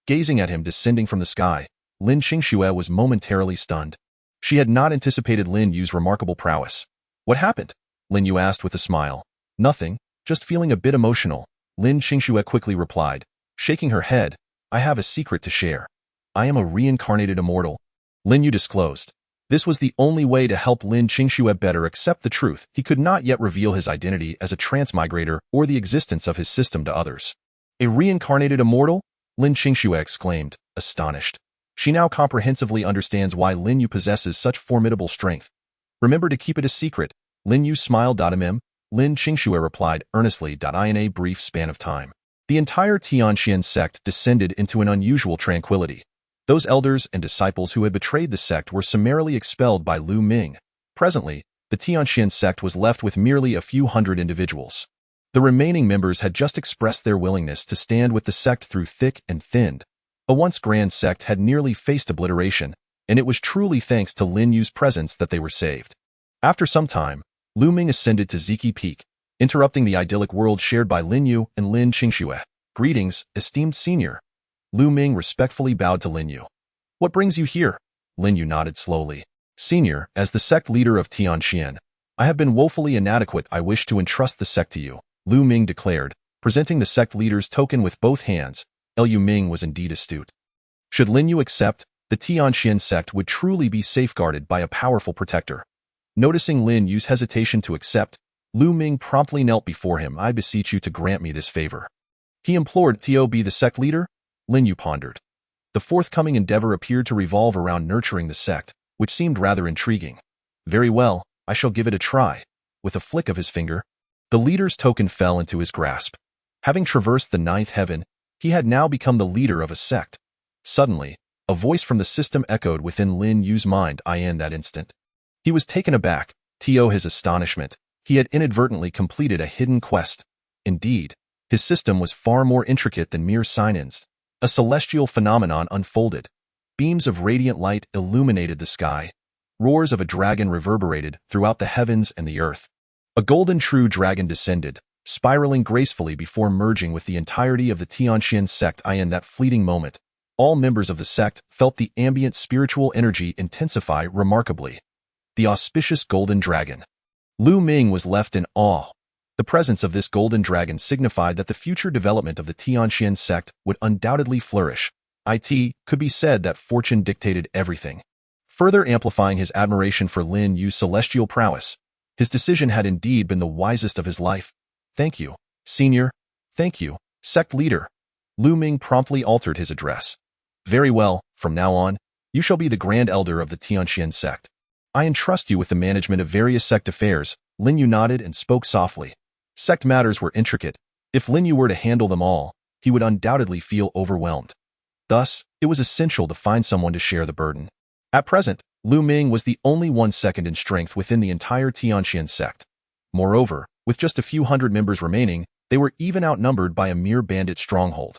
Gazing at him descending from the sky, Lin Qingxue was momentarily stunned. She had not anticipated Lin Yu's remarkable prowess. What happened? Lin Yu asked with a smile. Nothing, just feeling a bit emotional, Lin Qingxue quickly replied, shaking her head. I have a secret to share. I am a reincarnated immortal. Lin Yu disclosed. This was the only way to help Lin Qingxue better accept the truth. He could not yet reveal his identity as a transmigrator or the existence of his system to others. A reincarnated immortal? Lin Qingxue exclaimed, astonished. She now comprehensively understands why Lin Yu possesses such formidable strength. Remember to keep it a secret. Lin Yu smiled. Lin Qingxue replied earnestly. In a brief span of time, the entire Tianxian sect descended into an unusual tranquility. Those elders and disciples who had betrayed the sect were summarily expelled by Lu Ming. Presently, the Tianxian sect was left with merely a few hundred individuals. The remaining members had just expressed their willingness to stand with the sect through thick and thin. A once grand sect had nearly faced obliteration, and it was truly thanks to Lin Yu's presence that they were saved. After some time, Lu Ming ascended to Ziki Peak, interrupting the idyllic world shared by Lin Yu and Lin Qingxue. Greetings, esteemed senior. Lu Ming respectfully bowed to Lin Yu. What brings you here? Lin Yu nodded slowly. Senior, as the sect leader of Tianxian, I have been woefully inadequate. I wish to entrust the sect to you, Lu Ming declared, presenting the sect leader's token with both hands. Lu Ming was indeed astute. Should Lin Yu accept, the Tianxian sect would truly be safeguarded by a powerful protector. Noticing Lin Yu's hesitation to accept, Lu Ming promptly knelt before him. I beseech you to grant me this favor. He implored. To be the sect leader? Lin Yu pondered. The forthcoming endeavor appeared to revolve around nurturing the sect, which seemed rather intriguing. Very well, I shall give it a try. With a flick of his finger, the leader's token fell into his grasp. Having traversed the ninth heaven, he had now become the leader of a sect. Suddenly, a voice from the system echoed within Lin Yu's mind. In that instant, he was taken aback. His astonishment. He had inadvertently completed a hidden quest. Indeed, his system was far more intricate than mere sign-ins. A celestial phenomenon unfolded. Beams of radiant light illuminated the sky. Roars of a dragon reverberated throughout the heavens and the earth. A golden true dragon descended, spiraling gracefully before merging with the entirety of the Tianxian sect. In that fleeting moment, all members of the sect felt the ambient spiritual energy intensify remarkably. The auspicious golden dragon. Lu Ming was left in awe. The presence of this golden dragon signified that the future development of the Tianxian sect would undoubtedly flourish. It could be said that fortune dictated everything. Further amplifying his admiration for Lin Yu's celestial prowess, his decision had indeed been the wisest of his life. Thank you, senior. Thank you, sect leader. Lu Ming promptly altered his address. Very well, from now on, you shall be the grand elder of the Tianxian sect. I entrust you with the management of various sect affairs. Lin Yu nodded and spoke softly. Sect matters were intricate. If Lin Yu were to handle them all, he would undoubtedly feel overwhelmed. Thus, it was essential to find someone to share the burden. At present, Lu Ming was the only one second in strength within the entire Tianxian sect. Moreover, with just a few hundred members remaining, they were even outnumbered by a mere bandit stronghold.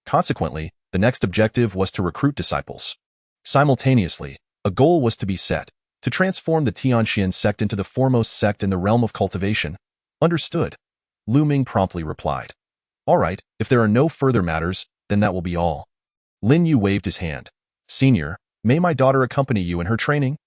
Consequently, the next objective was to recruit disciples. Simultaneously, a goal was to be set, to transform the Tianxian sect into the foremost sect in the realm of cultivation. Understood. Lu Ming promptly replied. All right, if there are no further matters, then that will be all. Lin Yu waved his hand. Senior, may my daughter accompany you in her training?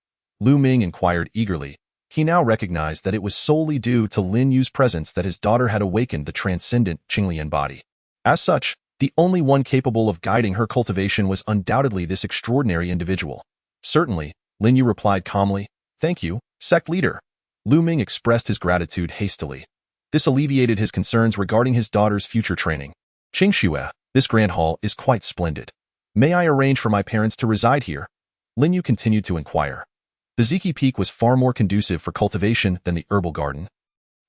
Lu Ming inquired eagerly. He now recognized that it was solely due to Lin Yu's presence that his daughter had awakened the transcendent Qinglian body. As such, the only one capable of guiding her cultivation was undoubtedly this extraordinary individual. Certainly, Lin Yu replied calmly. Thank you, sect leader. Lu Ming expressed his gratitude hastily. This alleviated his concerns regarding his daughter's future training. Qingxue, this grand hall is quite splendid. May I arrange for my parents to reside here? Lin Yu continued to inquire. The Ziki Peak was far more conducive for cultivation than the herbal garden.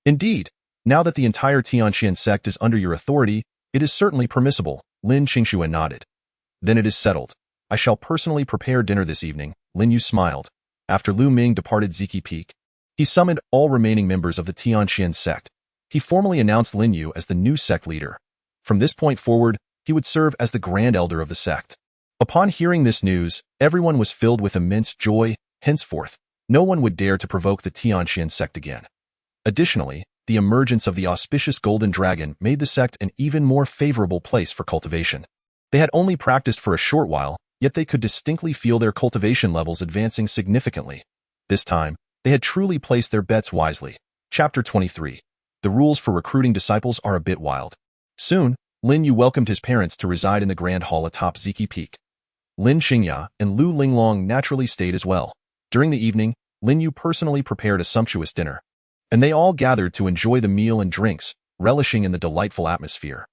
Indeed, now that the entire Tianxian sect is under your authority, it is certainly permissible, Lin Qingxue nodded. Then it is settled. I shall personally prepare dinner this evening, Lin Yu smiled. After Lu Ming departed Ziki Peak, he summoned all remaining members of the Tianxian sect. He formally announced Lin Yu as the new sect leader. From this point forward, he would serve as the grand elder of the sect. Upon hearing this news, everyone was filled with immense joy. Henceforth, no one would dare to provoke the Tianxian sect again. Additionally, the emergence of the auspicious golden dragon made the sect an even more favorable place for cultivation. They had only practiced for a short while, yet they could distinctly feel their cultivation levels advancing significantly. This time, they had truly placed their bets wisely. Chapter 23. The rules for recruiting disciples are a bit wild. Soon, Lin Yu welcomed his parents to reside in the grand hall atop Ziki Peak. Lin Xingya and Lu Linglong naturally stayed as well. During the evening, Lin Yu personally prepared a sumptuous dinner, and they all gathered to enjoy the meal and drinks, relishing in the delightful atmosphere.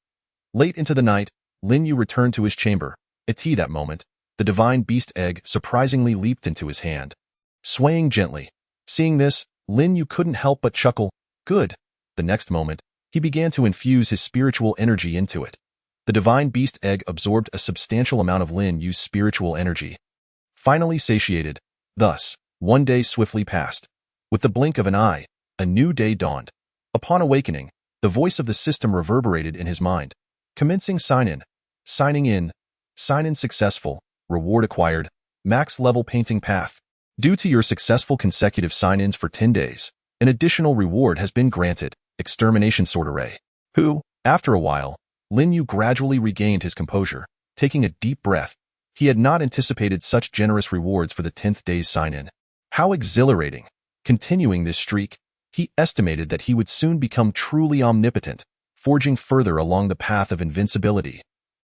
Late into the night, Lin Yu returned to his chamber. At that moment, the divine beast egg surprisingly leaped into his hand, swaying gently. Seeing this, Lin Yu couldn't help but chuckle. Good. The next moment, he began to infuse his spiritual energy into it. The divine beast egg absorbed a substantial amount of Lin Yu's spiritual energy. Finally satiated, thus, one day swiftly passed. With the blink of an eye, a new day dawned. Upon awakening, the voice of the system reverberated in his mind. Commencing sign-in. Signing in. Sign-in successful. Reward acquired. Max level painting path. Due to your successful consecutive sign-ins for 10 days, an additional reward has been granted. Extermination Sword Array. After a while, Lin Yu gradually regained his composure, taking a deep breath. He had not anticipated such generous rewards for the 10th day's sign-in. How exhilarating! Continuing this streak, he estimated that he would soon become truly omnipotent, forging further along the path of invincibility.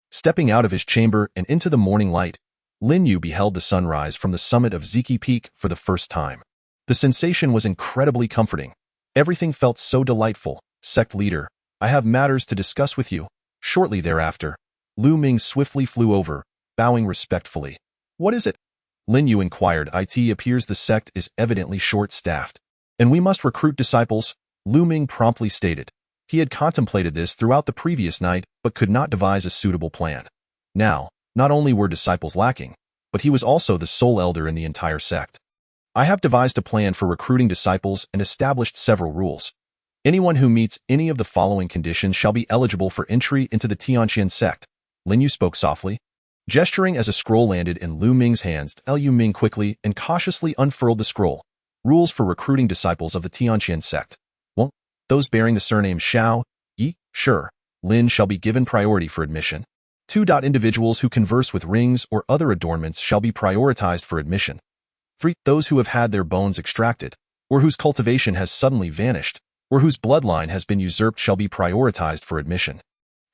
Stepping out of his chamber and into the morning light, Lin Yu beheld the sunrise from the summit of Ziki Peak for the first time. The sensation was incredibly comforting. Everything felt so delightful. Sect leader, I have matters to discuss with you. Shortly thereafter, Lu Ming swiftly flew over, bowing respectfully. What is it? Lin Yu inquired. It appears the sect is evidently short-staffed, and we must recruit disciples, Lu Ming promptly stated. He had contemplated this throughout the previous night, but could not devise a suitable plan. Now, not only were disciples lacking, but he was also the sole elder in the entire sect. I have devised a plan for recruiting disciples and established several rules. Anyone who meets any of the following conditions shall be eligible for entry into the Tianqian sect. Lin Yu spoke softly. Gesturing as a scroll landed in Lu Ming's hands, Lu Ming quickly and cautiously unfurled the scroll. Rules for recruiting disciples of the Tianqian sect. 1. Those bearing the surname Xiao, Yi, Shi, Lin shall be given priority for admission. 2. Individuals who converse with rings or other adornments shall be prioritized for admission. 3. Those who have had their bones extracted, or whose cultivation has suddenly vanished, or whose bloodline has been usurped shall be prioritized for admission.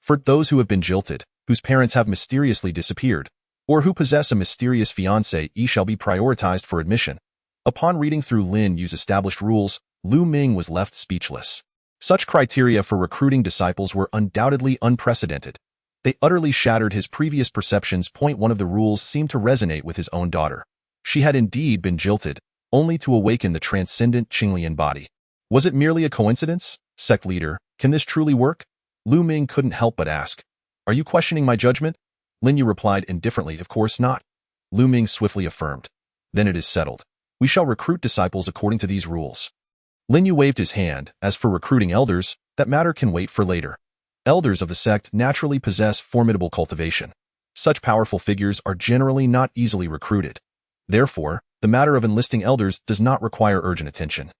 4. Those who have been jilted, whose parents have mysteriously disappeared, or who possess a mysterious fiancé shall be prioritized for admission. Upon reading through Lin Yu's established rules, Lu Ming was left speechless. Such criteria for recruiting disciples were undoubtedly unprecedented. They utterly shattered his previous perceptions. One of the rules seemed to resonate with his own daughter. She had indeed been jilted, only to awaken the transcendent Qinglian body. Was it merely a coincidence? Sect leader, can this truly work? Lu Ming couldn't help but ask. Are you questioning my judgment? Lin Yu replied indifferently, of course not. Lu Ming swiftly affirmed. Then it is settled. We shall recruit disciples according to these rules. Lin Yu waved his hand. As for recruiting elders, that matter can wait for later. Elders of the sect naturally possess formidable cultivation. Such powerful figures are generally not easily recruited. Therefore, the matter of enlisting elders does not require urgent attention.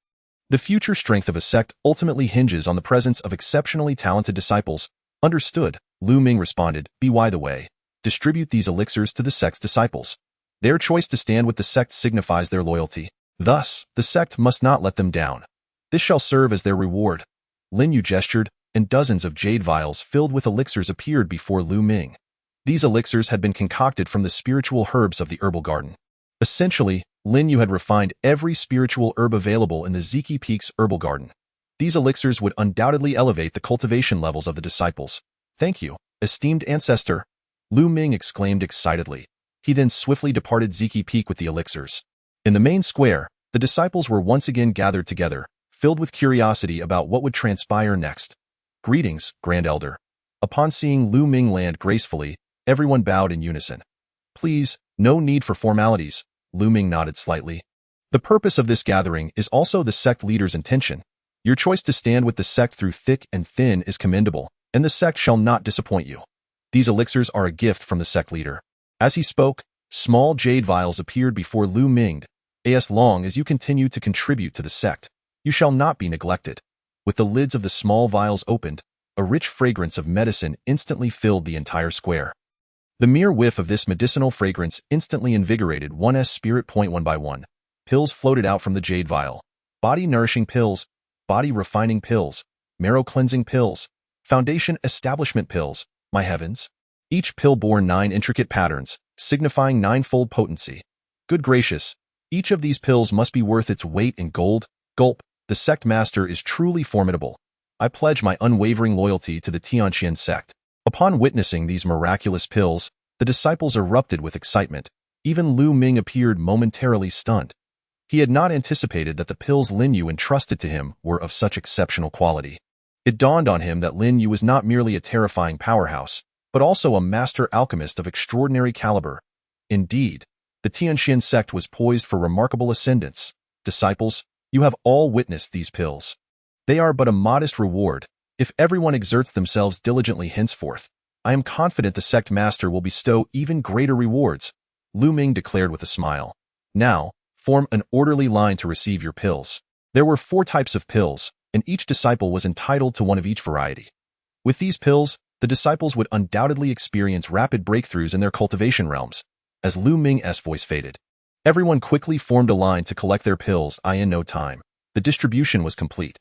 The future strength of a sect ultimately hinges on the presence of exceptionally talented disciples. Understood, Lu Ming responded. By the way, distribute these elixirs to the sect's disciples. Their choice to stand with the sect signifies their loyalty. Thus, the sect must not let them down. This shall serve as their reward. Lin Yu gestured, and dozens of jade vials filled with elixirs appeared before Lu Ming. These elixirs had been concocted from the spiritual herbs of the herbal garden. Essentially, Lin Yu had refined every spiritual herb available in the Ziki Peak's herbal garden. These elixirs would undoubtedly elevate the cultivation levels of the disciples. Thank you, esteemed ancestor, Lu Ming exclaimed excitedly. He then swiftly departed Ziki Peak with the elixirs. In the main square, the disciples were once again gathered together, filled with curiosity about what would transpire next. Greetings, Grand Elder. Upon seeing Lu Ming land gracefully, everyone bowed in unison. Please, no need for formalities, Lu Ming nodded slightly. The purpose of this gathering is also the sect leader's intention. Your choice to stand with the sect through thick and thin is commendable, and the sect shall not disappoint you. These elixirs are a gift from the sect leader. As he spoke, small jade vials appeared before Lu Ming. As long as you continue to contribute to the sect, you shall not be neglected. With the lids of the small vials opened, a rich fragrance of medicine instantly filled the entire square. The mere whiff of this medicinal fragrance instantly invigorated one's spirit. One by one, pills floated out from the jade vial. Body-nourishing pills, body-refining pills, marrow-cleansing pills, foundation establishment pills, my heavens. Each pill bore 9 intricate patterns, signifying 9-fold potency. Good gracious, each of these pills must be worth its weight in gold. Gulp, the sect master is truly formidable. I pledge my unwavering loyalty to the Tianqian sect. Upon witnessing these miraculous pills, the disciples erupted with excitement. Even Lu Ming appeared momentarily stunned. He had not anticipated that the pills Lin Yu entrusted to him were of such exceptional quality. It dawned on him that Lin Yu was not merely a terrifying powerhouse, but also a master alchemist of extraordinary caliber. Indeed, the Tianxian sect was poised for remarkable ascendance. Disciples, you have all witnessed these pills. They are but a modest reward. If everyone exerts themselves diligently henceforth, I am confident the sect master will bestow even greater rewards, Lu Ming declared with a smile. Now, form an orderly line to receive your pills. There were 4 types of pills, and each disciple was entitled to one of each variety. With these pills, the disciples would undoubtedly experience rapid breakthroughs in their cultivation realms. As Lu Ming's voice faded, everyone quickly formed a line to collect their pills. In no time, the distribution was complete.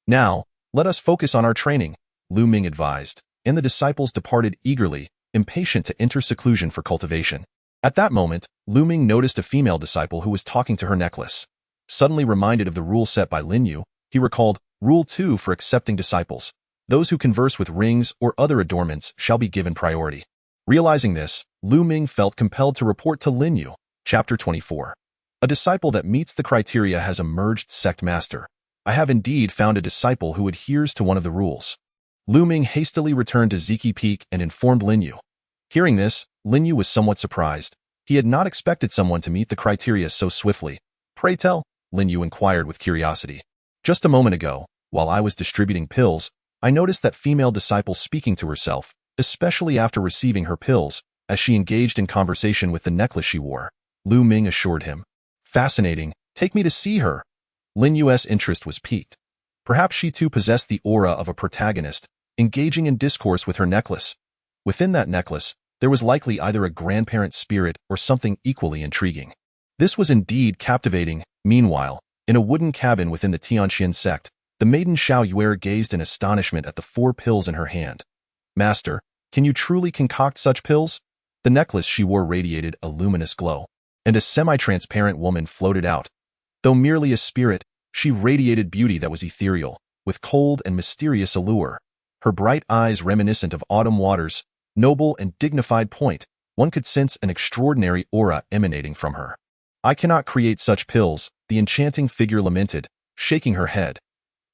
Now, let us focus on our training, Lu Ming advised, and the disciples departed eagerly, impatient to enter seclusion for cultivation. At that moment, Lu Ming noticed a female disciple who was talking to her necklace. Suddenly reminded of the rule set by Lin Yu, he recalled, Rule 2 for accepting disciples. Those who converse with rings or other adornments shall be given priority. Realizing this, Lu Ming felt compelled to report to Lin Yu. Chapter 24. A disciple that meets the criteria has emerged sect master. I have indeed found a disciple who adheres to one of the rules. Lu Ming hastily returned to Ziki Peak and informed Lin Yu. Hearing this, Lin Yu was somewhat surprised. He had not expected someone to meet the criteria so swiftly. Pray tell, Lin Yu inquired with curiosity. Just a moment ago, while I was distributing pills, I noticed that female disciple speaking to herself, especially after receiving her pills, as she engaged in conversation with the necklace she wore. Lu Ming assured him. Fascinating, take me to see her. Lin Yu's interest was piqued. Perhaps she too possessed the aura of a protagonist, engaging in discourse with her necklace. Within that necklace, there was likely either a grandparent spirit or something equally intriguing. This was indeed captivating. Meanwhile, in a wooden cabin within the Tianxian sect, the maiden Xiao Yuer gazed in astonishment at the 4 pills in her hand. Master, can you truly concoct such pills? The necklace she wore radiated a luminous glow, and a semi-transparent woman floated out. Though merely a spirit, she radiated beauty that was ethereal, with cold and mysterious allure. Her bright eyes reminiscent of autumn waters, noble and dignified point, one could sense an extraordinary aura emanating from her. I cannot create such pills, the enchanting figure lamented, shaking her head.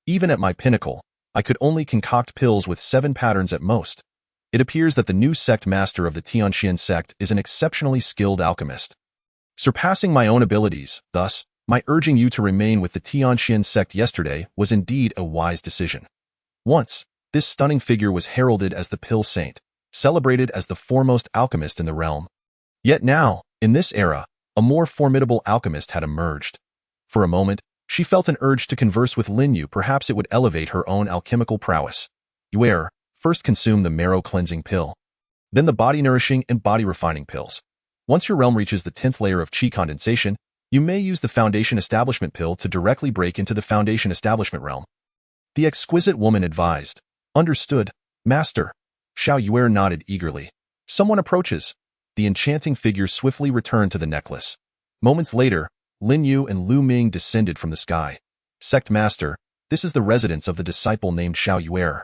Even at my pinnacle, I could only concoct pills with 7 patterns at most. It appears that the new sect master of the Tianxian sect is an exceptionally skilled alchemist. Surpassing my own abilities, thus, my urging you to remain with the Tianxian sect yesterday was indeed a wise decision. Once, this stunning figure was heralded as the pill saint, celebrated as the foremost alchemist in the realm. Yet now, in this era, a more formidable alchemist had emerged. For a moment, she felt an urge to converse with Lin Yu. Perhaps it would elevate her own alchemical prowess. Yuer, first consume the marrow-cleansing pill. Then the body-nourishing and body-refining pills. Once your realm reaches the 10th layer of qi condensation, you may use the Foundation Establishment pill to directly break into the Foundation Establishment realm. The exquisite woman advised. Understood, Master. Xiao Yuer nodded eagerly. Someone approaches. The enchanting figure swiftly returned to the necklace. Moments later, Lin Yu and Lu Ming descended from the sky. Sect Master, this is the residence of the disciple named Xiao Yuer.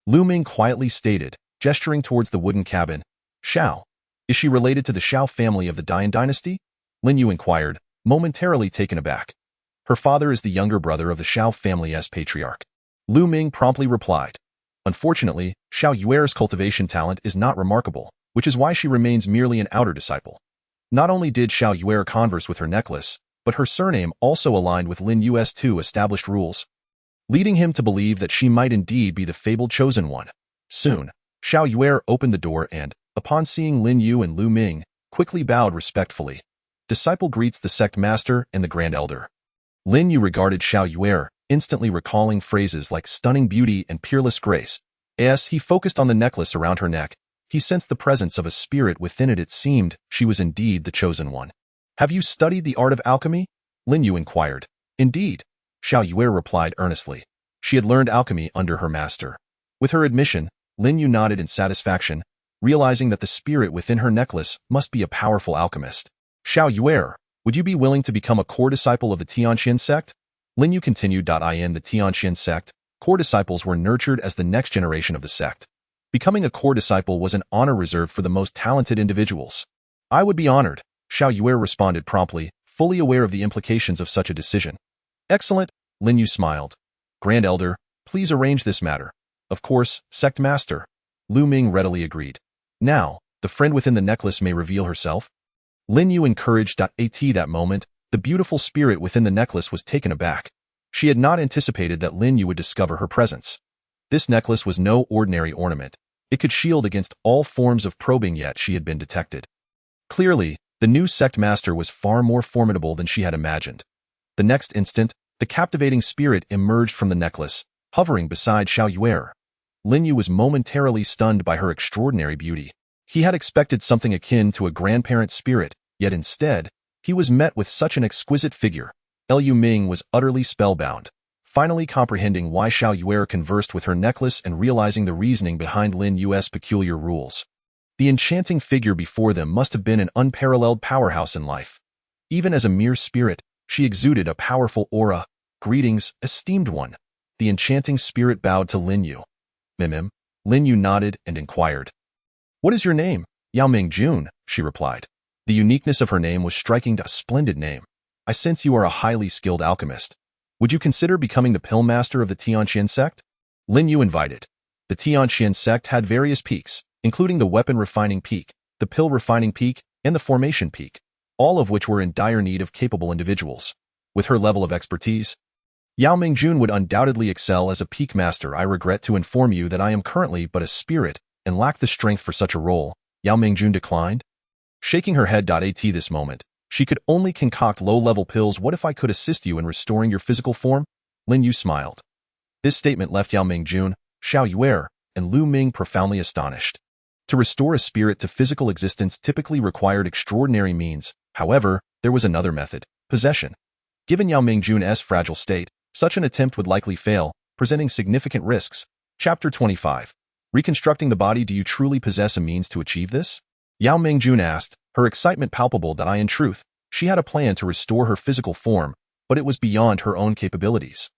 Lu Ming quietly stated, gesturing towards the wooden cabin. Xiao, is she related to the Xiao family of the Dian dynasty? Lin Yu inquired, momentarily taken aback. Her father is the younger brother of the Xiao family's patriarch. Lu Ming promptly replied. Unfortunately, Xiao Yuer's cultivation talent is not remarkable, which is why she remains merely an outer disciple. Not only did Xiao Yuer converse with her necklace, but her surname also aligned with Lin Yu's 2 established rules, leading him to believe that she might indeed be the fabled chosen one. Soon, Xiao Yuer opened the door and, upon seeing Lin Yu and Lu Ming, quickly bowed respectfully. Disciple greets the sect master and the grand elder. Lin Yu regarded Xiao Yuer, instantly recalling phrases like stunning beauty and peerless grace. As he focused on the necklace around her neck, he sensed the presence of a spirit within it. It seemed she was indeed the chosen one. Have you studied the art of alchemy? Lin Yu inquired. Indeed, Xiao Yuer replied earnestly. She had learned alchemy under her master. With her admission, Lin Yu nodded in satisfaction, realizing that the spirit within her necklace must be a powerful alchemist. Xiao Yuer, would you be willing to become a core disciple of the Tianxian sect? Lin Yu continued. In the Tianxian sect, core disciples were nurtured as the next generation of the sect. Becoming a core disciple was an honor reserved for the most talented individuals. I would be honored, Xiao Yuer responded promptly, fully aware of the implications of such a decision. Excellent, Lin Yu smiled. Grand Elder, please arrange this matter. Of course, Sect Master. Lu Ming readily agreed. Now, the friend within the necklace may reveal herself. Lin Yu encouraged. At that moment, the beautiful spirit within the necklace was taken aback. She had not anticipated that Lin Yu would discover her presence. This necklace was no ordinary ornament. It could shield against all forms of probing, yet she had been detected. Clearly, the new sect master was far more formidable than she had imagined. The next instant, the captivating spirit emerged from the necklace, hovering beside Xiao Yuer. Lin Yu was momentarily stunned by her extraordinary beauty. He had expected something akin to a grandparent spirit, yet instead, he was met with such an exquisite figure. Liu Ming was utterly spellbound, finally comprehending why Xiao Yuer conversed with her necklace and realizing the reasoning behind Lin Yu's peculiar rules. The enchanting figure before them must have been an unparalleled powerhouse in life. Even as a mere spirit, she exuded a powerful aura. "Greetings, esteemed one." The enchanting spirit bowed to Lin Yu. "Mimim." Lin Yu nodded and inquired. "What is your name?" "Yao Ming Jun," she replied. The uniqueness of her name was striking. "A splendid name. I sense you are a highly skilled alchemist. Would you consider becoming the pill master of the Tianqian sect?" Lin Yu invited. The Tianqian sect had various peaks, including the weapon refining peak, the pill refining peak, and the formation peak, all of which were in dire need of capable individuals. With her level of expertise, Yao Mingjun would undoubtedly excel as a peak master. "I regret to inform you that I am currently but a spirit and lack the strength for such a role," Yao Mingjun declined. Shaking her head. At this moment, she could only concoct low-level pills. "What if I could assist you in restoring your physical form?" Lin Yu smiled. This statement left Yao Mingjun, Xiao Yuer, and Lu Ming profoundly astonished. To restore a spirit to physical existence typically required extraordinary means. However, there was another method: possession. Given Yao Mingjun's fragile state, such an attempt would likely fail, presenting significant risks. Chapter 25. Reconstructing the body. "Do you truly possess a means to achieve this?" Yao Mingjun asked, her excitement palpable. "That in truth, she had a plan to restore her physical form, but it was beyond her own capabilities.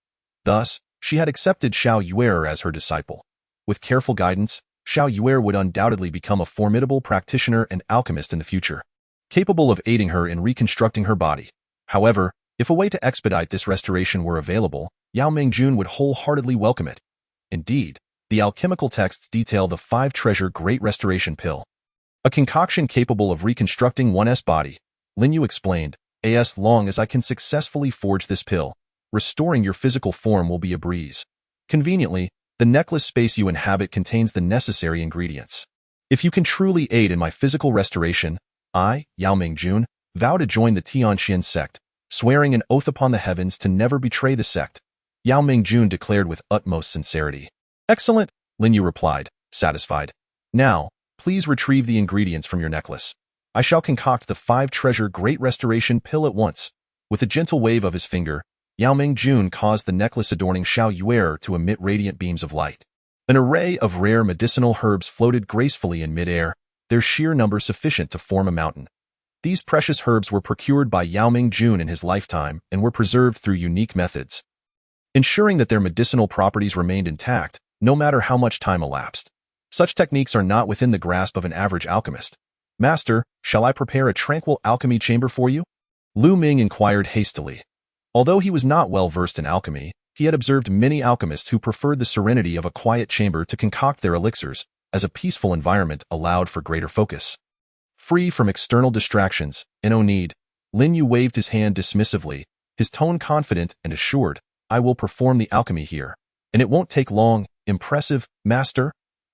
Thus, she had accepted Xiao Yuer as her disciple. With careful guidance, Xiao Yuer would undoubtedly become a formidable practitioner and alchemist in the future, capable of aiding her in reconstructing her body. However, if a way to expedite this restoration were available, Yao Mingjun would wholeheartedly welcome it. Indeed, the alchemical texts detail the 5-treasure Great Restoration Pill, a concoction capable of reconstructing one's body. Lin Yu explained, "As long as I can successfully forge this pill, restoring your physical form will be a breeze. Conveniently, the necklace space you inhabit contains the necessary ingredients. If you can truly aid in my physical restoration, I, Yao Mingjun, vow to join the Tianqian sect, swearing an oath upon the heavens to never betray the sect," Yao Mingjun declared with utmost sincerity. "Excellent," Lin Yu replied, satisfied. "Now, please retrieve the ingredients from your necklace. I shall concoct the 5-treasure Great Restoration Pill at once." With a gentle wave of his finger, Yao Mingjun caused the necklace adorning Xiao Yuer to emit radiant beams of light. An array of rare medicinal herbs floated gracefully in midair, their sheer number sufficient to form a mountain. These precious herbs were procured by Yao Mingjun in his lifetime and were preserved through unique methods, ensuring that their medicinal properties remained intact, no matter how much time elapsed. Such techniques are not within the grasp of an average alchemist. "Master, shall I prepare a tranquil alchemy chamber for you?" Lu Ming inquired hastily. Although he was not well versed in alchemy, he had observed many alchemists who preferred the serenity of a quiet chamber to concoct their elixirs, as a peaceful environment allowed for greater focus. Free from external distractions, no need. Lin Yu waved his hand dismissively, his tone confident and assured. "I will perform the alchemy here, and it won't take long." "Impressive, master."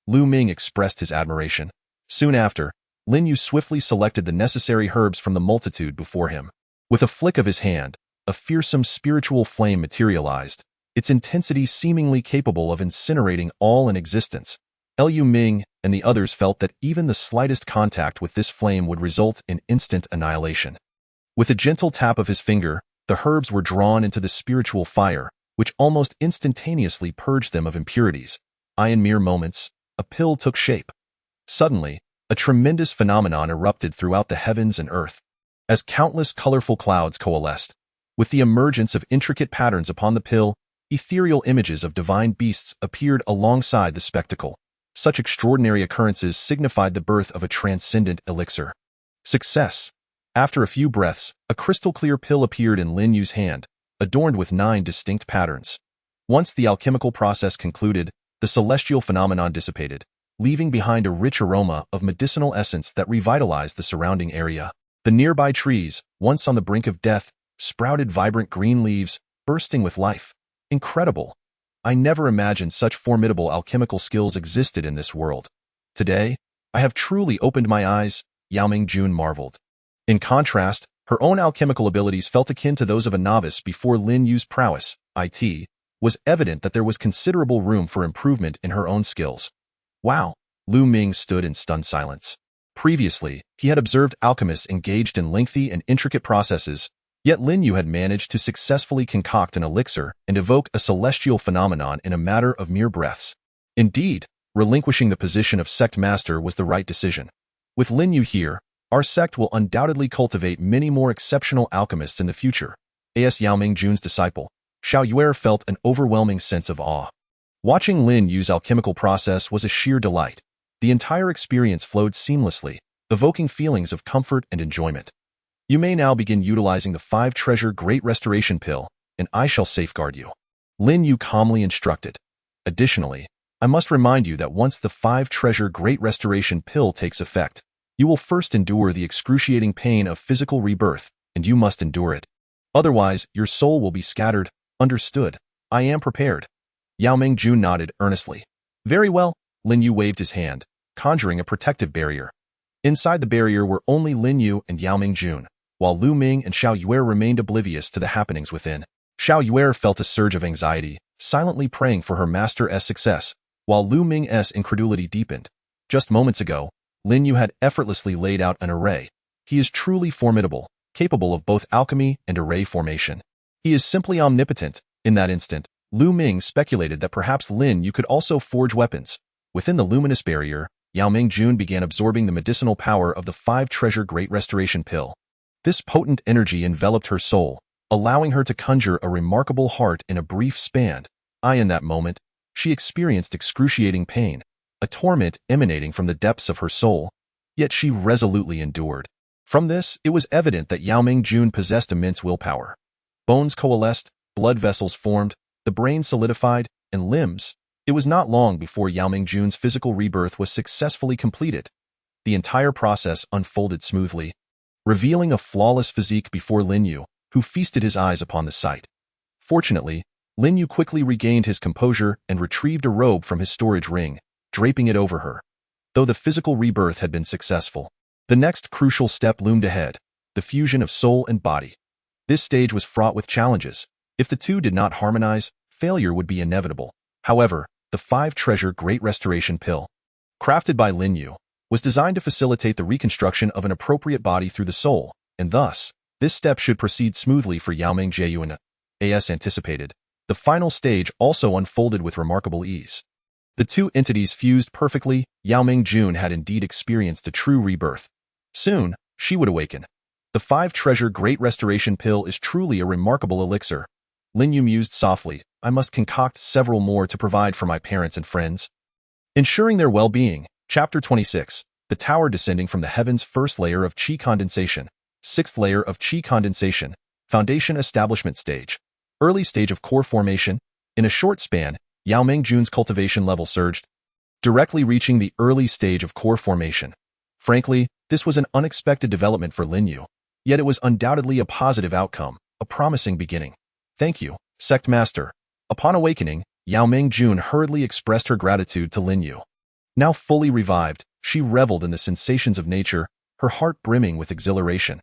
Lu Ming expressed his admiration. Soon after, Lin Yu swiftly selected the necessary herbs from the multitude before him. With a flick of his hand, a fearsome spiritual flame materialized, its intensity seemingly capable of incinerating all in existence. Liu Ming and the others felt that even the slightest contact with this flame would result in instant annihilation. With a gentle tap of his finger, the herbs were drawn into the spiritual fire, which almost instantaneously purged them of impurities. In mere moments, a pill took shape. Suddenly, a tremendous phenomenon erupted throughout the heavens and earth, as countless colorful clouds coalesced. With the emergence of intricate patterns upon the pill, ethereal images of divine beasts appeared alongside the spectacle. Such extraordinary occurrences signified the birth of a transcendent elixir. Success. After a few breaths, a crystal-clear pill appeared in Lin Yu's hand, adorned with 9 distinct patterns. Once the alchemical process concluded, the celestial phenomenon dissipated, leaving behind a rich aroma of medicinal essence that revitalized the surrounding area. The nearby trees, once on the brink of death, sprouted vibrant green leaves, bursting with life. Incredible! I never imagined such formidable alchemical skills existed in this world. Today, I have truly opened my eyes, Yao Mingjun marveled. In contrast, her own alchemical abilities felt akin to those of a novice before Lin Yu's prowess, it, was evident that there was considerable room for improvement in her own skills. Wow! Lu Ming stood in stunned silence. Previously, he had observed alchemists engaged in lengthy and intricate processes, yet Lin Yu had managed to successfully concoct an elixir and evoke a celestial phenomenon in a matter of mere breaths. Indeed, relinquishing the position of sect master was the right decision. With Lin Yu here, our sect will undoubtedly cultivate many more exceptional alchemists in the future. As Yao Mingjun's disciple, Xiao Yuer felt an overwhelming sense of awe. Watching Lin Yu's alchemical process was a sheer delight. The entire experience flowed seamlessly, evoking feelings of comfort and enjoyment. You may now begin utilizing the 5-treasure Great Restoration Pill, and I shall safeguard you. Lin Yu calmly instructed. Additionally, I must remind you that once the 5-treasure Great Restoration Pill takes effect, you will first endure the excruciating pain of physical rebirth, and you must endure it. Otherwise, your soul will be scattered. Understood. I am prepared. Yao Mingjun nodded earnestly. Very well. Lin Yu waved his hand, conjuring a protective barrier. Inside the barrier were only Lin Yu and Yao Mingjun, while Lu Ming and Xiao Yuer remained oblivious to the happenings within. Xiao Yuer felt a surge of anxiety, silently praying for her master's success, while Lu Ming's incredulity deepened. Just moments ago, Lin Yu had effortlessly laid out an array. He is truly formidable, capable of both alchemy and array formation. He is simply omnipotent. In that instant, Lu Ming speculated that perhaps Lin Yu could also forge weapons. Within the luminous barrier, Yao Mingjun began absorbing the medicinal power of the 5-treasure Great Restoration Pill. This potent energy enveloped her soul, allowing her to conjure a remarkable heart in a brief span. In that moment, she experienced excruciating pain, a torment emanating from the depths of her soul, yet she resolutely endured. From this, it was evident that Yao Mingjun possessed immense willpower. Bones coalesced, blood vessels formed, the brain solidified, and limbs. It was not long before Yao Mingjun's physical rebirth was successfully completed. The entire process unfolded smoothly, revealing a flawless physique before Lin Yu, who feasted his eyes upon the sight. Fortunately, Lin Yu quickly regained his composure and retrieved a robe from his storage ring, draping it over her. Though the physical rebirth had been successful, the next crucial step loomed ahead, the fusion of soul and body. This stage was fraught with challenges. If the two did not harmonize, failure would be inevitable. However, the 5-treasure Great Restoration Pill, crafted by Lin Yu, was designed to facilitate the reconstruction of an appropriate body through the soul, and thus, this step should proceed smoothly for Yao Mingjun. As anticipated, the final stage also unfolded with remarkable ease. The two entities fused perfectly. Yao Mingjun had indeed experienced a true rebirth. Soon, she would awaken. The 5-treasure Great Restoration Pill is truly a remarkable elixir. Lin Yu mused softly. I must concoct several more to provide for my parents and friends. Ensuring their well-being. Chapter 26. The Tower Descending from the Heavens. First layer of Qi Condensation. 6th layer of Qi Condensation. Foundation Establishment Stage. Early stage of core formation. In a short span, Yao Mingjun's cultivation level surged, directly reaching the early stage of core formation. Frankly, this was an unexpected development for Lin Yu, yet it was undoubtedly a positive outcome, a promising beginning. Thank you, Sect Master. Upon awakening, Yao Mingjun hurriedly expressed her gratitude to Lin Yu. Now fully revived, she reveled in the sensations of nature, her heart brimming with exhilaration.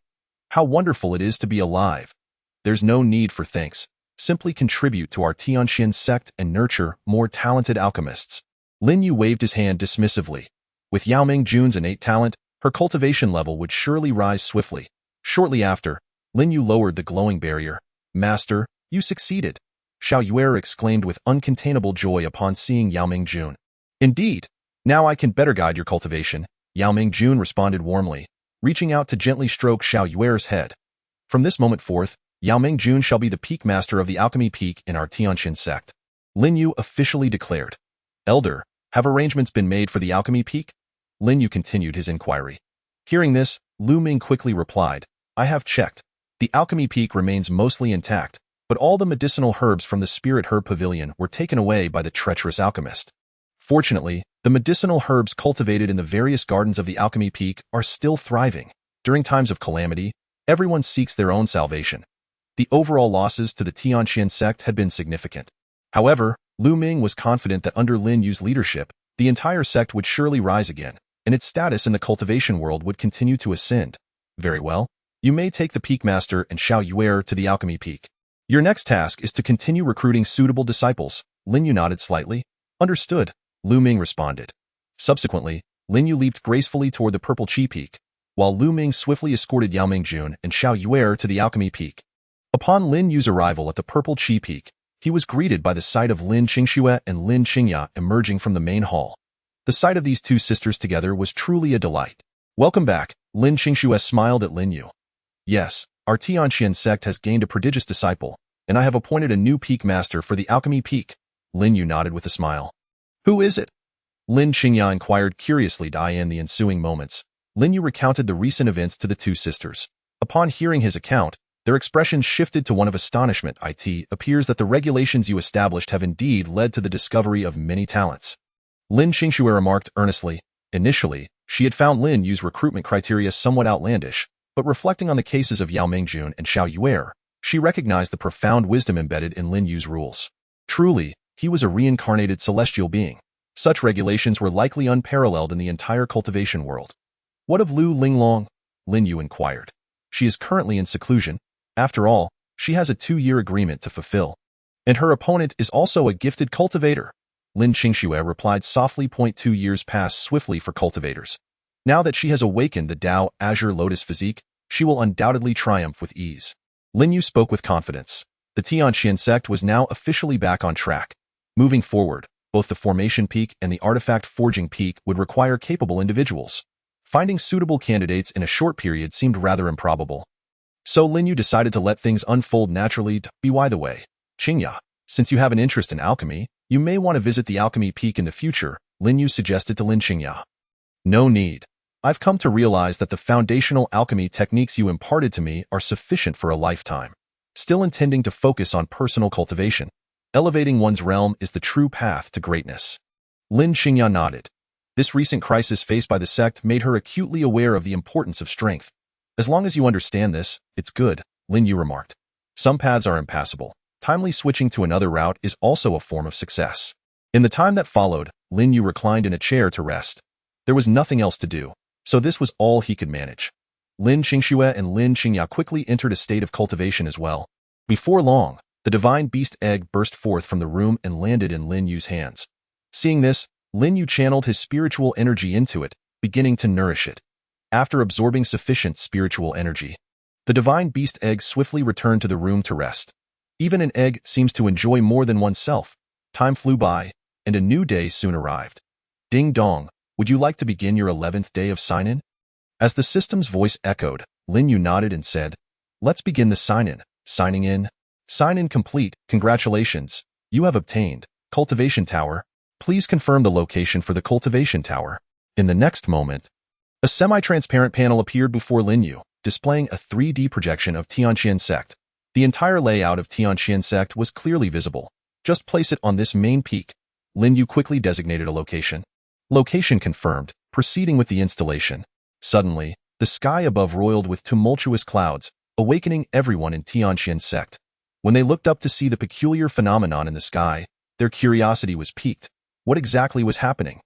How wonderful it is to be alive. There's no need for thanks. Simply contribute to our Tianxian sect and nurture more talented alchemists. Lin Yu waved his hand dismissively. With Yao Mingjun's innate talent, her cultivation level would surely rise swiftly. Shortly after, Lin Yu lowered the glowing barrier. Master, you succeeded. Xiao Yuer exclaimed with uncontainable joy upon seeing Yao Mingjun. Indeed. Now I can better guide your cultivation. Yao Mingjun responded warmly, reaching out to gently stroke Xiao Yuer's head. From this moment forth, Yao Mingjun shall be the peak master of the alchemy peak in our Tianxian sect. Lin Yu officially declared. Elder, have arrangements been made for the alchemy peak? Lin Yu continued his inquiry. Hearing this, Lu Ming quickly replied, I have checked. The alchemy peak remains mostly intact, but all the medicinal herbs from the spirit herb pavilion were taken away by the treacherous alchemist. Fortunately, The medicinal herbs cultivated in the various gardens of the Alchemy Peak are still thriving. During times of calamity, everyone seeks their own salvation. The overall losses to the Tianqian sect had been significant. However, Lu Ming was confident that under Lin Yu's leadership, the entire sect would surely rise again, and its status in the cultivation world would continue to ascend. Very well. You may take the Peak Master and Xiao Yuer to the Alchemy Peak. Your next task is to continue recruiting suitable disciples. Lin Yu nodded slightly. Understood, Lu Ming responded. Subsequently, Lin Yu leaped gracefully toward the Purple Qi Peak, while Lu Ming swiftly escorted Yao Mingjun and Xiao Yuer to the Alchemy Peak. Upon Lin Yu's arrival at the Purple Qi Peak, he was greeted by the sight of Lin Qingxue and Lin Qingya emerging from the main hall. The sight of these two sisters together was truly a delight. Welcome back, Lin Qingxue smiled at Lin Yu. Yes, our Tianqian sect has gained a prodigious disciple, and I have appointed a new Peak Master for the Alchemy Peak. Lin Yu nodded with a smile. Who is it? Lin Qingya inquired curiously. In the ensuing moments, Lin Yu recounted the recent events to the two sisters. Upon hearing his account, their expressions shifted to one of astonishment. It appears that the regulations you established have indeed led to the discovery of many talents. Lin Qingxue remarked earnestly. Initially, she had found Lin Yu's recruitment criteria somewhat outlandish, but reflecting on the cases of Yao Mingjun and Xiao Yuer, she recognized the profound wisdom embedded in Lin Yu's rules. Truly, he was a reincarnated celestial being. Such regulations were likely unparalleled in the entire cultivation world. What of Lu Linglong? Lin Yu inquired. She is currently in seclusion. After all, she has a 2-year agreement to fulfill. And her opponent is also a gifted cultivator. Lin Qingxue replied softly. 2 years pass swiftly for cultivators. Now that she has awakened the Tao Azure Lotus physique, she will undoubtedly triumph with ease. Lin Yu spoke with confidence. The Tianqian sect was now officially back on track. Moving forward, both the Formation Peak and the Artifact Forging Peak would require capable individuals. Finding suitable candidates in a short period seemed rather improbable. So Lin Yu decided to let things unfold naturally. By the way, Qingya, since you have an interest in alchemy, you may want to visit the Alchemy Peak in the future, Lin Yu suggested to Lin Qingya. No need. I've come to realize that the foundational alchemy techniques you imparted to me are sufficient for a lifetime. Still intending to focus on personal cultivation, elevating one's realm is the true path to greatness. Lin Qingya nodded. This recent crisis faced by the sect made her acutely aware of the importance of strength. As long as you understand this, it's good, Lin Yu remarked. Some paths are impassable. Timely switching to another route is also a form of success. In the time that followed, Lin Yu reclined in a chair to rest. There was nothing else to do, so this was all he could manage. Lin Qingxue and Lin Qingya quickly entered a state of cultivation as well. Before long, the divine beast egg burst forth from the room and landed in Lin Yu's hands. Seeing this, Lin Yu channeled his spiritual energy into it, beginning to nourish it. After absorbing sufficient spiritual energy, the divine beast egg swiftly returned to the room to rest. Even an egg seems to enjoy more than oneself. Time flew by, and a new day soon arrived. Ding dong, would you like to begin your 11th day of sign-in? As the system's voice echoed, Lin Yu nodded and said, Let's begin the sign-in. Signing in. Sign-in complete. Congratulations. You have obtained Cultivation Tower. Please confirm the location for the Cultivation Tower. In the next moment, a semi-transparent panel appeared before Lin Yu, displaying a 3D projection of Tianqian sect. The entire layout of Tianqian sect was clearly visible. Just place it on this main peak. Lin Yu quickly designated a location. Location confirmed, proceeding with the installation. Suddenly, the sky above roiled with tumultuous clouds, awakening everyone in Tianqian sect. When they looked up to see the peculiar phenomenon in the sky, their curiosity was piqued. What exactly was happening?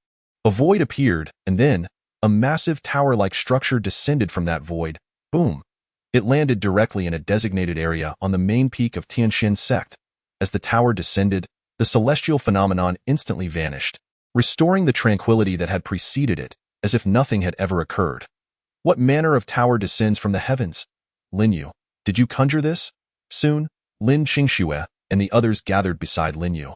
A void appeared, and then, a massive tower-like structure descended from that void. Boom! It landed directly in a designated area on the main peak of Tianqian sect. As the tower descended, the celestial phenomenon instantly vanished, restoring the tranquility that had preceded it, as if nothing had ever occurred. What manner of tower descends from the heavens? Lin Yu, did you conjure this? Soon, Lin Qingxue and the others gathered beside Lin Yu,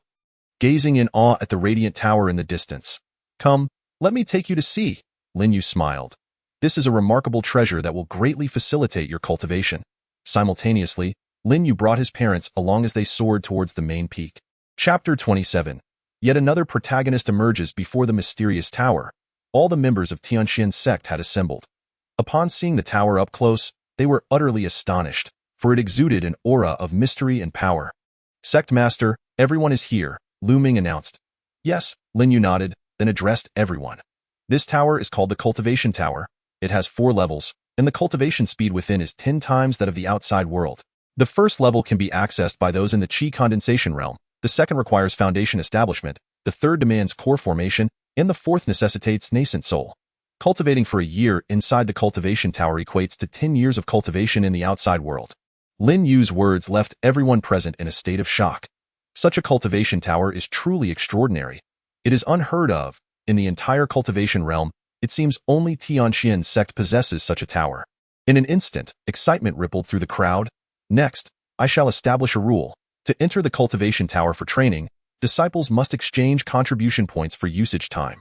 gazing in awe at the radiant tower in the distance. Come, let me take you to see. Lin Yu smiled. This is a remarkable treasure that will greatly facilitate your cultivation. Simultaneously, Lin Yu brought his parents along as they soared towards the main peak. Chapter 27. Yet another protagonist emerges before the mysterious tower. All the members of Tianqian sect had assembled. Upon seeing the tower up close, they were utterly astonished, for it exuded an aura of mystery and power. Sect Master, everyone is here, Lu Ming announced. Yes, Lin Yu nodded. then addressed everyone. This tower is called the Cultivation Tower. It has 4 levels, and the cultivation speed within is 10 times that of the outside world. The first level can be accessed by those in the Qi condensation realm, the second requires foundation establishment, the third demands core formation, and the fourth necessitates nascent soul. Cultivating for a year inside the cultivation tower equates to 10 years of cultivation in the outside world. Lin Yu's words left everyone present in a state of shock. Such a cultivation tower is truly extraordinary. It is unheard of. In the entire cultivation realm, it seems only Tianqian sect possesses such a tower. In an instant, excitement rippled through the crowd. Next, I shall establish a rule. To enter the cultivation tower for training, disciples must exchange contribution points for usage time.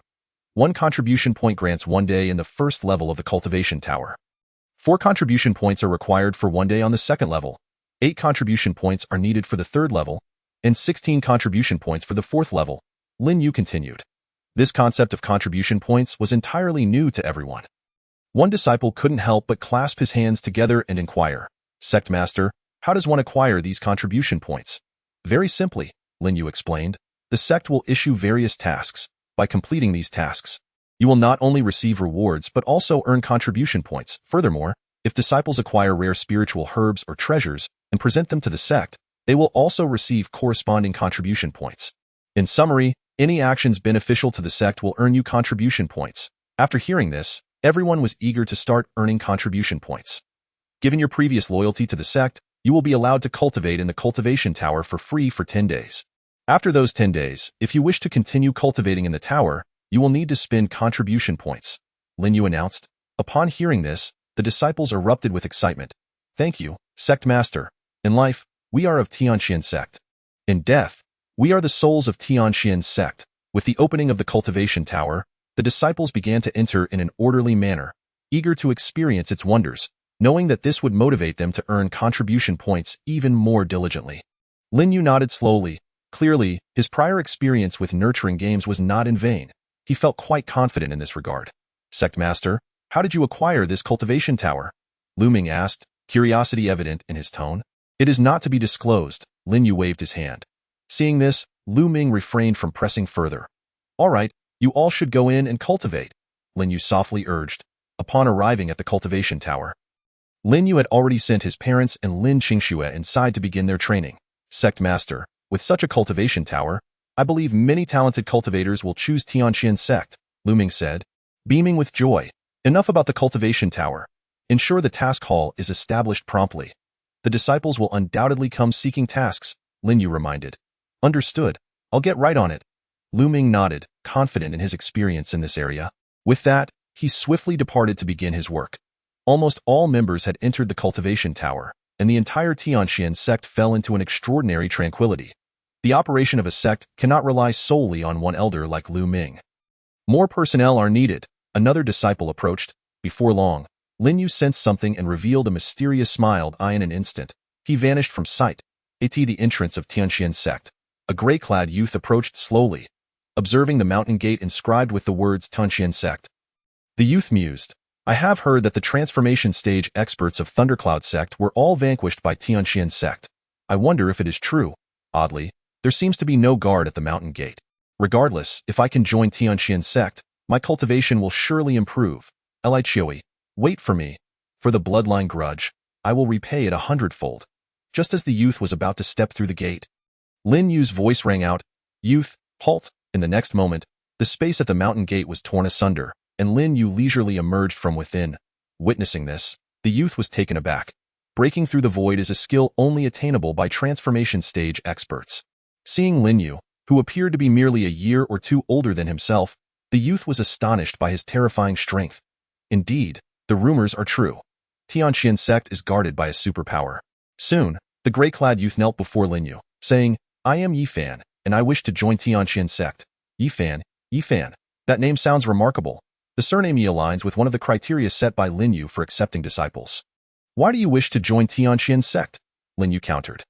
1 contribution point grants 1 day in the first level of the cultivation tower. 4 contribution points are required for 1 day on the second level. 8 contribution points are needed for the third level, and 16 contribution points for the fourth level. Lin Yu continued. This concept of contribution points was entirely new to everyone. One disciple couldn't help but clasp his hands together and inquire, "Sect Master, how does one acquire these contribution points?" Very simply, Lin Yu explained. The sect will issue various tasks. By completing these tasks, you will not only receive rewards but also earn contribution points. Furthermore, if disciples acquire rare spiritual herbs or treasures and present them to the sect, they will also receive corresponding contribution points. In summary, any actions beneficial to the sect will earn you contribution points. After hearing this, everyone was eager to start earning contribution points. Given your previous loyalty to the sect, you will be allowed to cultivate in the cultivation tower for free for 10 days. After those 10 days, if you wish to continue cultivating in the tower, you will need to spend contribution points, Lin Yu announced. Upon hearing this, the disciples erupted with excitement. Thank you, Sect Master. In life, we are of Tianqian sect. In death, we are the souls of Tianqian sect. With the opening of the cultivation tower, the disciples began to enter in an orderly manner, eager to experience its wonders, knowing that this would motivate them to earn contribution points even more diligently. Lin Yu nodded slowly. Clearly, his prior experience with nurturing games was not in vain. He felt quite confident in this regard. Sect Master, how did you acquire this cultivation tower? Lu Ming asked, curiosity evident in his tone. It is not to be disclosed, Lin Yu waved his hand. Seeing this, Lu Ming refrained from pressing further. All right, you all should go in and cultivate, Lin Yu softly urged, upon arriving at the cultivation tower. Lin Yu had already sent his parents and Lin Qingxue inside to begin their training. Sect Master, with such a cultivation tower, I believe many talented cultivators will choose Tianqian sect, Lu Ming said, beaming with joy. Enough about the cultivation tower. Ensure the task hall is established promptly. The disciples will undoubtedly come seeking tasks, Lin Yu reminded. Understood. I'll get right on it. Lu Ming nodded, confident in his experience in this area. With that, he swiftly departed to begin his work. Almost all members had entered the cultivation tower, and the entire Tianqian sect fell into an extraordinary tranquility. The operation of a sect cannot rely solely on one elder like Lu Ming. More personnel are needed, another disciple approached. Before long, Lin Yu sensed something and revealed a mysterious smiled eye in an instant. He vanished from sight. At the entrance of Tianqian sect, a gray-clad youth approached slowly, observing the mountain gate inscribed with the words Tianqian sect. The youth mused, I have heard that the transformation stage experts of Thundercloud sect were all vanquished by Tianqian sect. I wonder if it is true. Oddly, there seems to be no guard at the mountain gate. Regardless, if I can join Tianqian sect, my cultivation will surely improve. Li Chiui, wait for me. For the bloodline grudge, I will repay it 100-fold. Just as the youth was about to step through the gate, Lin Yu's voice rang out, Youth, halt! In the next moment, the space at the mountain gate was torn asunder, and Lin Yu leisurely emerged from within. Witnessing this, the youth was taken aback. Breaking through the void is a skill only attainable by transformation stage experts. Seeing Lin Yu, who appeared to be merely a year or two older than himself, the youth was astonished by his terrifying strength. Indeed, the rumors are true. Tianqian sect is guarded by a superpower. Soon, the gray-clad youth knelt before Lin Yu, saying, I am Yifan, and I wish to join Tianqian sect. Yifan, Yifan. That name sounds remarkable. The surname Yi aligns with one of the criteria set by Lin Yu for accepting disciples. Why do you wish to join Tianqian sect? Lin Yu countered.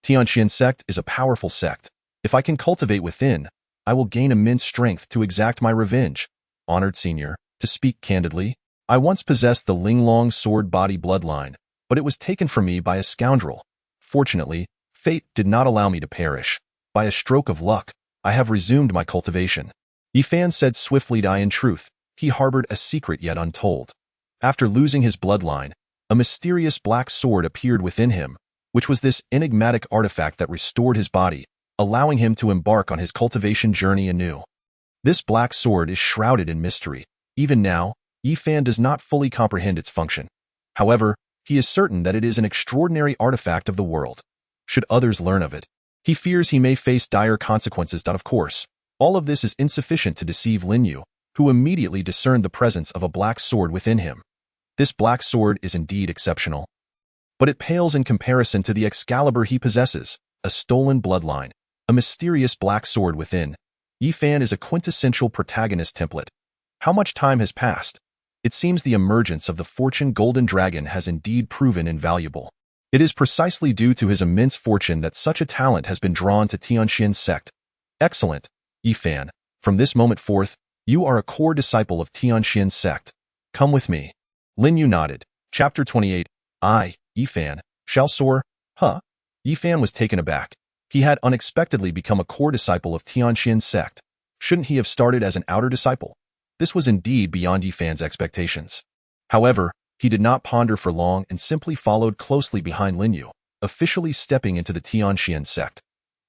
Tianqian sect is a powerful sect. If I can cultivate within, I will gain immense strength to exact my revenge. Honored senior, to speak candidly, I once possessed the Linglong sword body bloodline, but it was taken from me by a scoundrel. Fortunately, fate did not allow me to perish. By a stroke of luck, I have resumed my cultivation. Yifan said swiftly. In truth, he harbored a secret yet untold. After losing his bloodline, a mysterious black sword appeared within him, which was this enigmatic artifact that restored his body, allowing him to embark on his cultivation journey anew. This black sword is shrouded in mystery. Even now, Yifan does not fully comprehend its function. However, he is certain that it is an extraordinary artifact of the world. Should others learn of it, he fears he may face dire consequences. Of course, all of this is insufficient to deceive Lin Yu, who immediately discerned the presence of a black sword within him. This black sword is indeed exceptional, but it pales in comparison to the Excalibur he possesses, a stolen bloodline, a mysterious black sword within. Yifan is a quintessential protagonist template. How much time has passed? It seems the emergence of the Fortune Golden Dragon has indeed proven invaluable. It is precisely due to his immense fortune that such a talent has been drawn to Tianqian's sect. Excellent, Yifan. From this moment forth, you are a core disciple of Tianqian's sect. Come with me. Lin Yu nodded. Chapter 28. I, Yifan, shall soar? Huh? Yifan was taken aback. He had unexpectedly become a core disciple of Tianqian's sect. Shouldn't he have started as an outer disciple? This was indeed beyond Yifan's expectations. However, he did not ponder for long and simply followed closely behind Lin Yu, officially stepping into the Tianqian sect.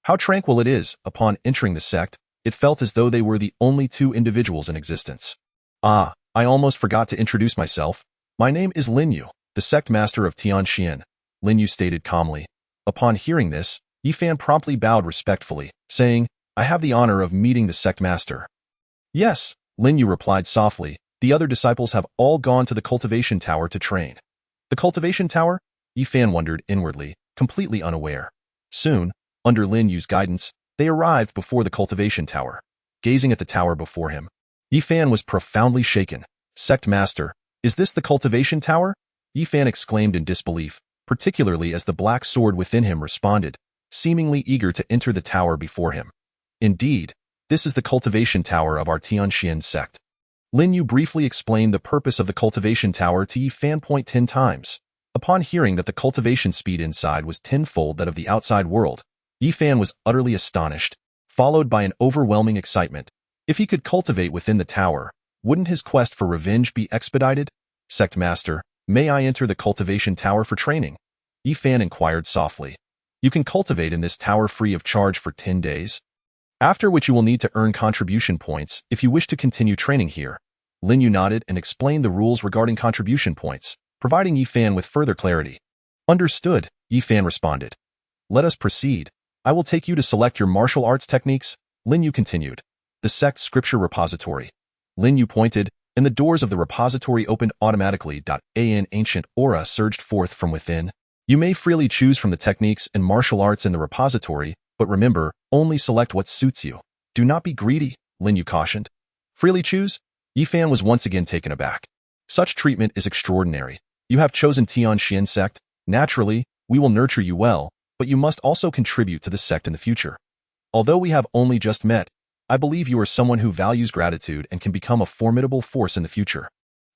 How tranquil it is. Upon entering the sect, it felt as though they were the only two individuals in existence. Ah, I almost forgot to introduce myself. My name is Lin Yu, the sect master of Tianqian, Lin Yu stated calmly. Upon hearing this, Yifan promptly bowed respectfully, saying, I have the honor of meeting the sect master. Yes, Lin Yu replied softly. The other disciples have all gone to the cultivation tower to train. The cultivation tower? Yifan wondered inwardly, completely unaware. Soon, under Lin Yu's guidance, they arrived before the cultivation tower. Gazing at the tower before him, Yifan was profoundly shaken. Sect master, is this the cultivation tower? Yifan exclaimed in disbelief, particularly as the black sword within him responded, seemingly eager to enter the tower before him. Indeed, this is the cultivation tower of our Tianqian sect. Lin Yu briefly explained the purpose of the cultivation tower to Yifan. 10 times. Upon hearing that the cultivation speed inside was tenfold that of the outside world, Yifan was utterly astonished, followed by an overwhelming excitement. If he could cultivate within the tower, wouldn't his quest for revenge be expedited? Sect master, may I enter the cultivation tower for training? Yifan inquired softly. You can cultivate in this tower free of charge for 10 days. After which you will need to earn contribution points if you wish to continue training here. Lin Yu nodded and explained the rules regarding contribution points, providing Yifan with further clarity. Understood, Yifan responded. Let us proceed. I will take you to select your martial arts techniques, Lin Yu continued. The sect scripture repository. Lin Yu pointed, and the doors of the repository opened automatically. An ancient aura surged forth from within. You may freely choose from the techniques and martial arts in the repository, but remember, only select what suits you. Do not be greedy, Lin Yu cautioned. Freely choose? Yifan was once again taken aback. Such treatment is extraordinary. You have chosen Tianqian sect. Naturally, we will nurture you well, but you must also contribute to the sect in the future. Although we have only just met, I believe you are someone who values gratitude and can become a formidable force in the future.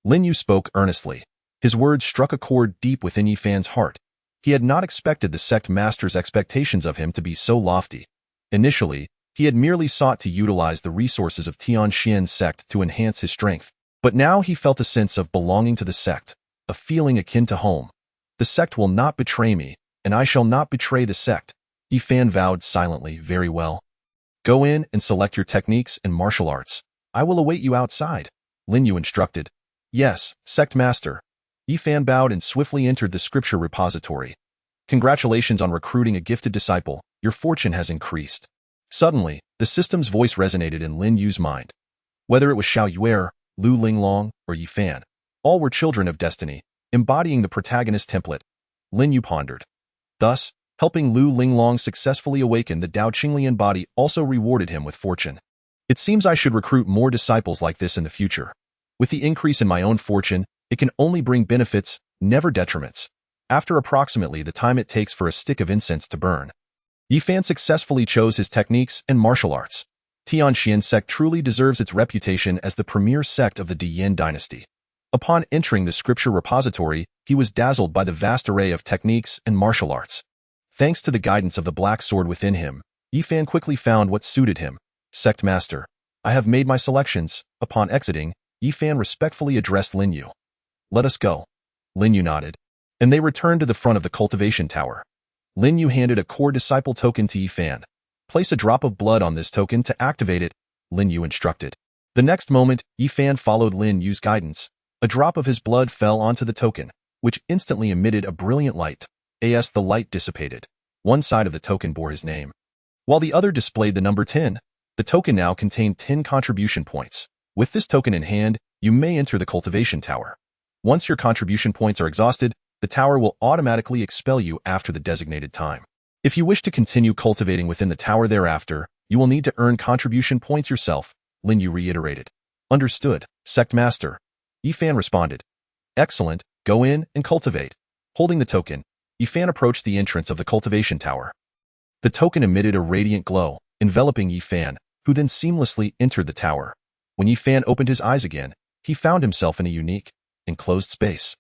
Lin Yu spoke earnestly. His words struck a chord deep within Yifan's heart. He had not expected the sect master's expectations of him to be so lofty. Initially, he had merely sought to utilize the resources of Tianqian's sect to enhance his strength. But now he felt a sense of belonging to the sect, a feeling akin to home. The sect will not betray me, and I shall not betray the sect. Yifan vowed silently. Very well. Go in and select your techniques and martial arts. I will await you outside, Lin Yu instructed. Yes, sect master. Yifan bowed and swiftly entered the scripture repository. Congratulations on recruiting a gifted disciple. Your fortune has increased. Suddenly, the system's voice resonated in Lin Yu's mind. Whether it was Xiao Yuer, Lu Linglong, or Yifan, all were children of destiny, embodying the protagonist template. Lin Yu pondered. Thus, helping Lu Linglong successfully awaken the Dao Qinglian body also rewarded him with fortune. It seems I should recruit more disciples like this in the future. With the increase in my own fortune, it can only bring benefits, never detriments. After approximately the time it takes for a stick of incense to burn, Yifan successfully chose his techniques and martial arts. Tianqian sect truly deserves its reputation as the premier sect of the Diyin dynasty. Upon entering the scripture repository, he was dazzled by the vast array of techniques and martial arts. Thanks to the guidance of the black sword within him, Yifan quickly found what suited him. Sect master, I have made my selections. Upon exiting, Yifan respectfully addressed Lin Yu. Let us go. Lin Yu nodded, and they returned to the front of the cultivation tower. Lin Yu handed a core disciple token to Yifan. Place a drop of blood on this token to activate it, Lin Yu instructed. The next moment, Yifan followed Lin Yu's guidance. A drop of his blood fell onto the token, which instantly emitted a brilliant light. As the light dissipated, one side of the token bore his name, while the other displayed the number 10. The token now contained 10 contribution points. With this token in hand, you may enter the cultivation tower. Once your contribution points are exhausted, the tower will automatically expel you after the designated time. If you wish to continue cultivating within the tower thereafter, you will need to earn contribution points yourself, Lin Yu reiterated. Understood, Sect Master. Yifan responded. Excellent, go in and cultivate. Holding the token, Yifan approached the entrance of the cultivation tower. The token emitted a radiant glow, enveloping Yifan, who then seamlessly entered the tower. When Yifan opened his eyes again, he found himself in a unique, enclosed space.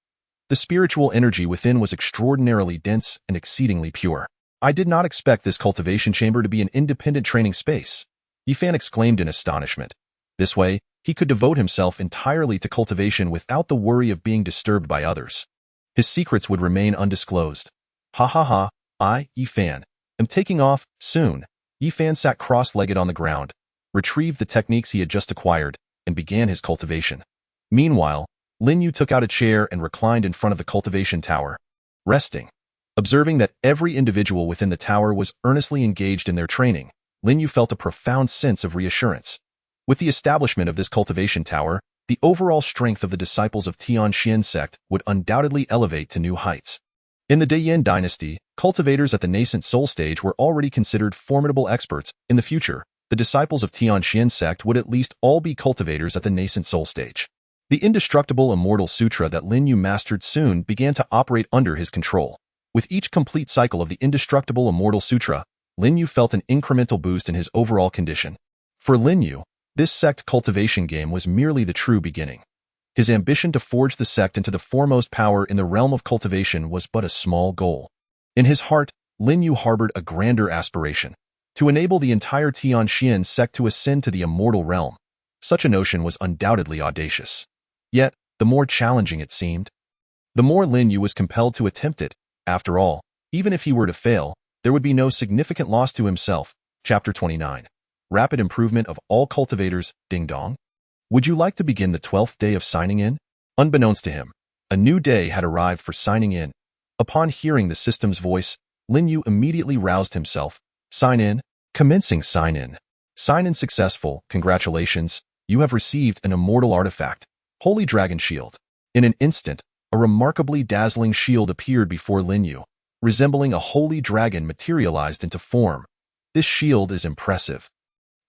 The spiritual energy within was extraordinarily dense and exceedingly pure. I did not expect this cultivation chamber to be an independent training space, Yifan exclaimed in astonishment. This way, he could devote himself entirely to cultivation without the worry of being disturbed by others. His secrets would remain undisclosed. Ha ha ha, I, Yifan, am taking off soon. Yifan sat cross-legged on the ground, retrieved the techniques he had just acquired, and began his cultivation. Meanwhile, Lin Yu took out a chair and reclined in front of the cultivation tower, resting. Observing that every individual within the tower was earnestly engaged in their training, Lin Yu felt a profound sense of reassurance. With the establishment of this cultivation tower, the overall strength of the disciples of Tianxian sect would undoubtedly elevate to new heights. In the Dayuan dynasty, cultivators at the nascent soul stage were already considered formidable experts. In the future, the disciples of Tianxian sect would at least all be cultivators at the nascent soul stage. The indestructible immortal sutra that Lin Yu mastered soon began to operate under his control. With each complete cycle of the indestructible immortal sutra, Lin Yu felt an incremental boost in his overall condition. For Lin Yu, this sect cultivation game was merely the true beginning. His ambition to forge the sect into the foremost power in the realm of cultivation was but a small goal. In his heart, Lin Yu harbored a grander aspiration, to enable the entire Tianxian sect to ascend to the immortal realm. Such a notion was undoubtedly audacious. Yet, the more challenging it seemed, the more Lin Yu was compelled to attempt it. After all, even if he were to fail, there would be no significant loss to himself. Chapter 29. Rapid improvement of all cultivators, ding dong. Would you like to begin the 12th day of signing in? Unbeknownst to him, a new day had arrived for signing in. Upon hearing the system's voice, Lin Yu immediately roused himself. Sign in. Commencing sign in. Sign in successful. Congratulations. You have received an immortal artifact, Holy Dragon Shield. In an instant, a remarkably dazzling shield appeared before Lin Yu, resembling a holy dragon materialized into form. This shield is impressive.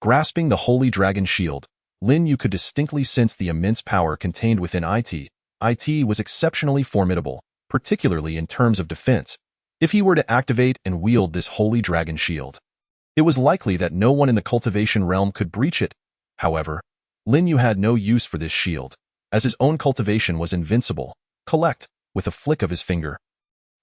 Grasping the Holy Dragon Shield, Lin Yu could distinctly sense the immense power contained within it. It was exceptionally formidable, particularly in terms of defense. If he were to activate and wield this Holy Dragon Shield, it was likely that no one in the cultivation realm could breach it. However, Lin Yu had no use for this shield, as his own cultivation was invincible. Collect, with a flick of his finger.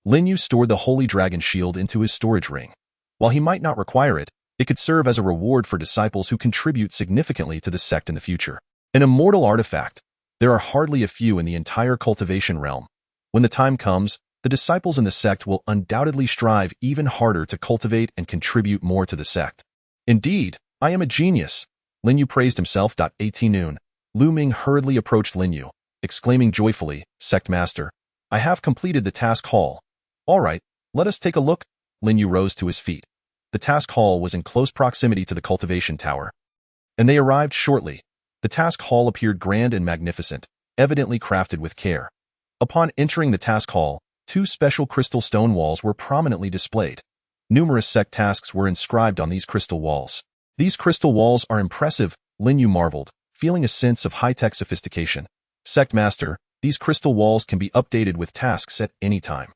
Lin Yu stored the Holy Dragon Shield into his storage ring. While he might not require it, it could serve as a reward for disciples who contribute significantly to the sect in the future. An immortal artifact. There are hardly a few in the entire cultivation realm. When the time comes, the disciples in the sect will undoubtedly strive even harder to cultivate and contribute more to the sect. Indeed, I am a genius. Lin Yu praised himself. At noon, Lu Ming hurriedly approached Lin Yu, exclaiming joyfully, Sect Master, I have completed the task hall. All right, let us take a look. Lin Yu rose to his feet. The task hall was in close proximity to the cultivation tower, and they arrived shortly. The task hall appeared grand and magnificent, evidently crafted with care. Upon entering the task hall, two special crystal stone walls were prominently displayed. Numerous sect tasks were inscribed on these crystal walls. These crystal walls are impressive, Lin Yu marveled, feeling a sense of high-tech sophistication. Sect Master, these crystal walls can be updated with tasks at any time.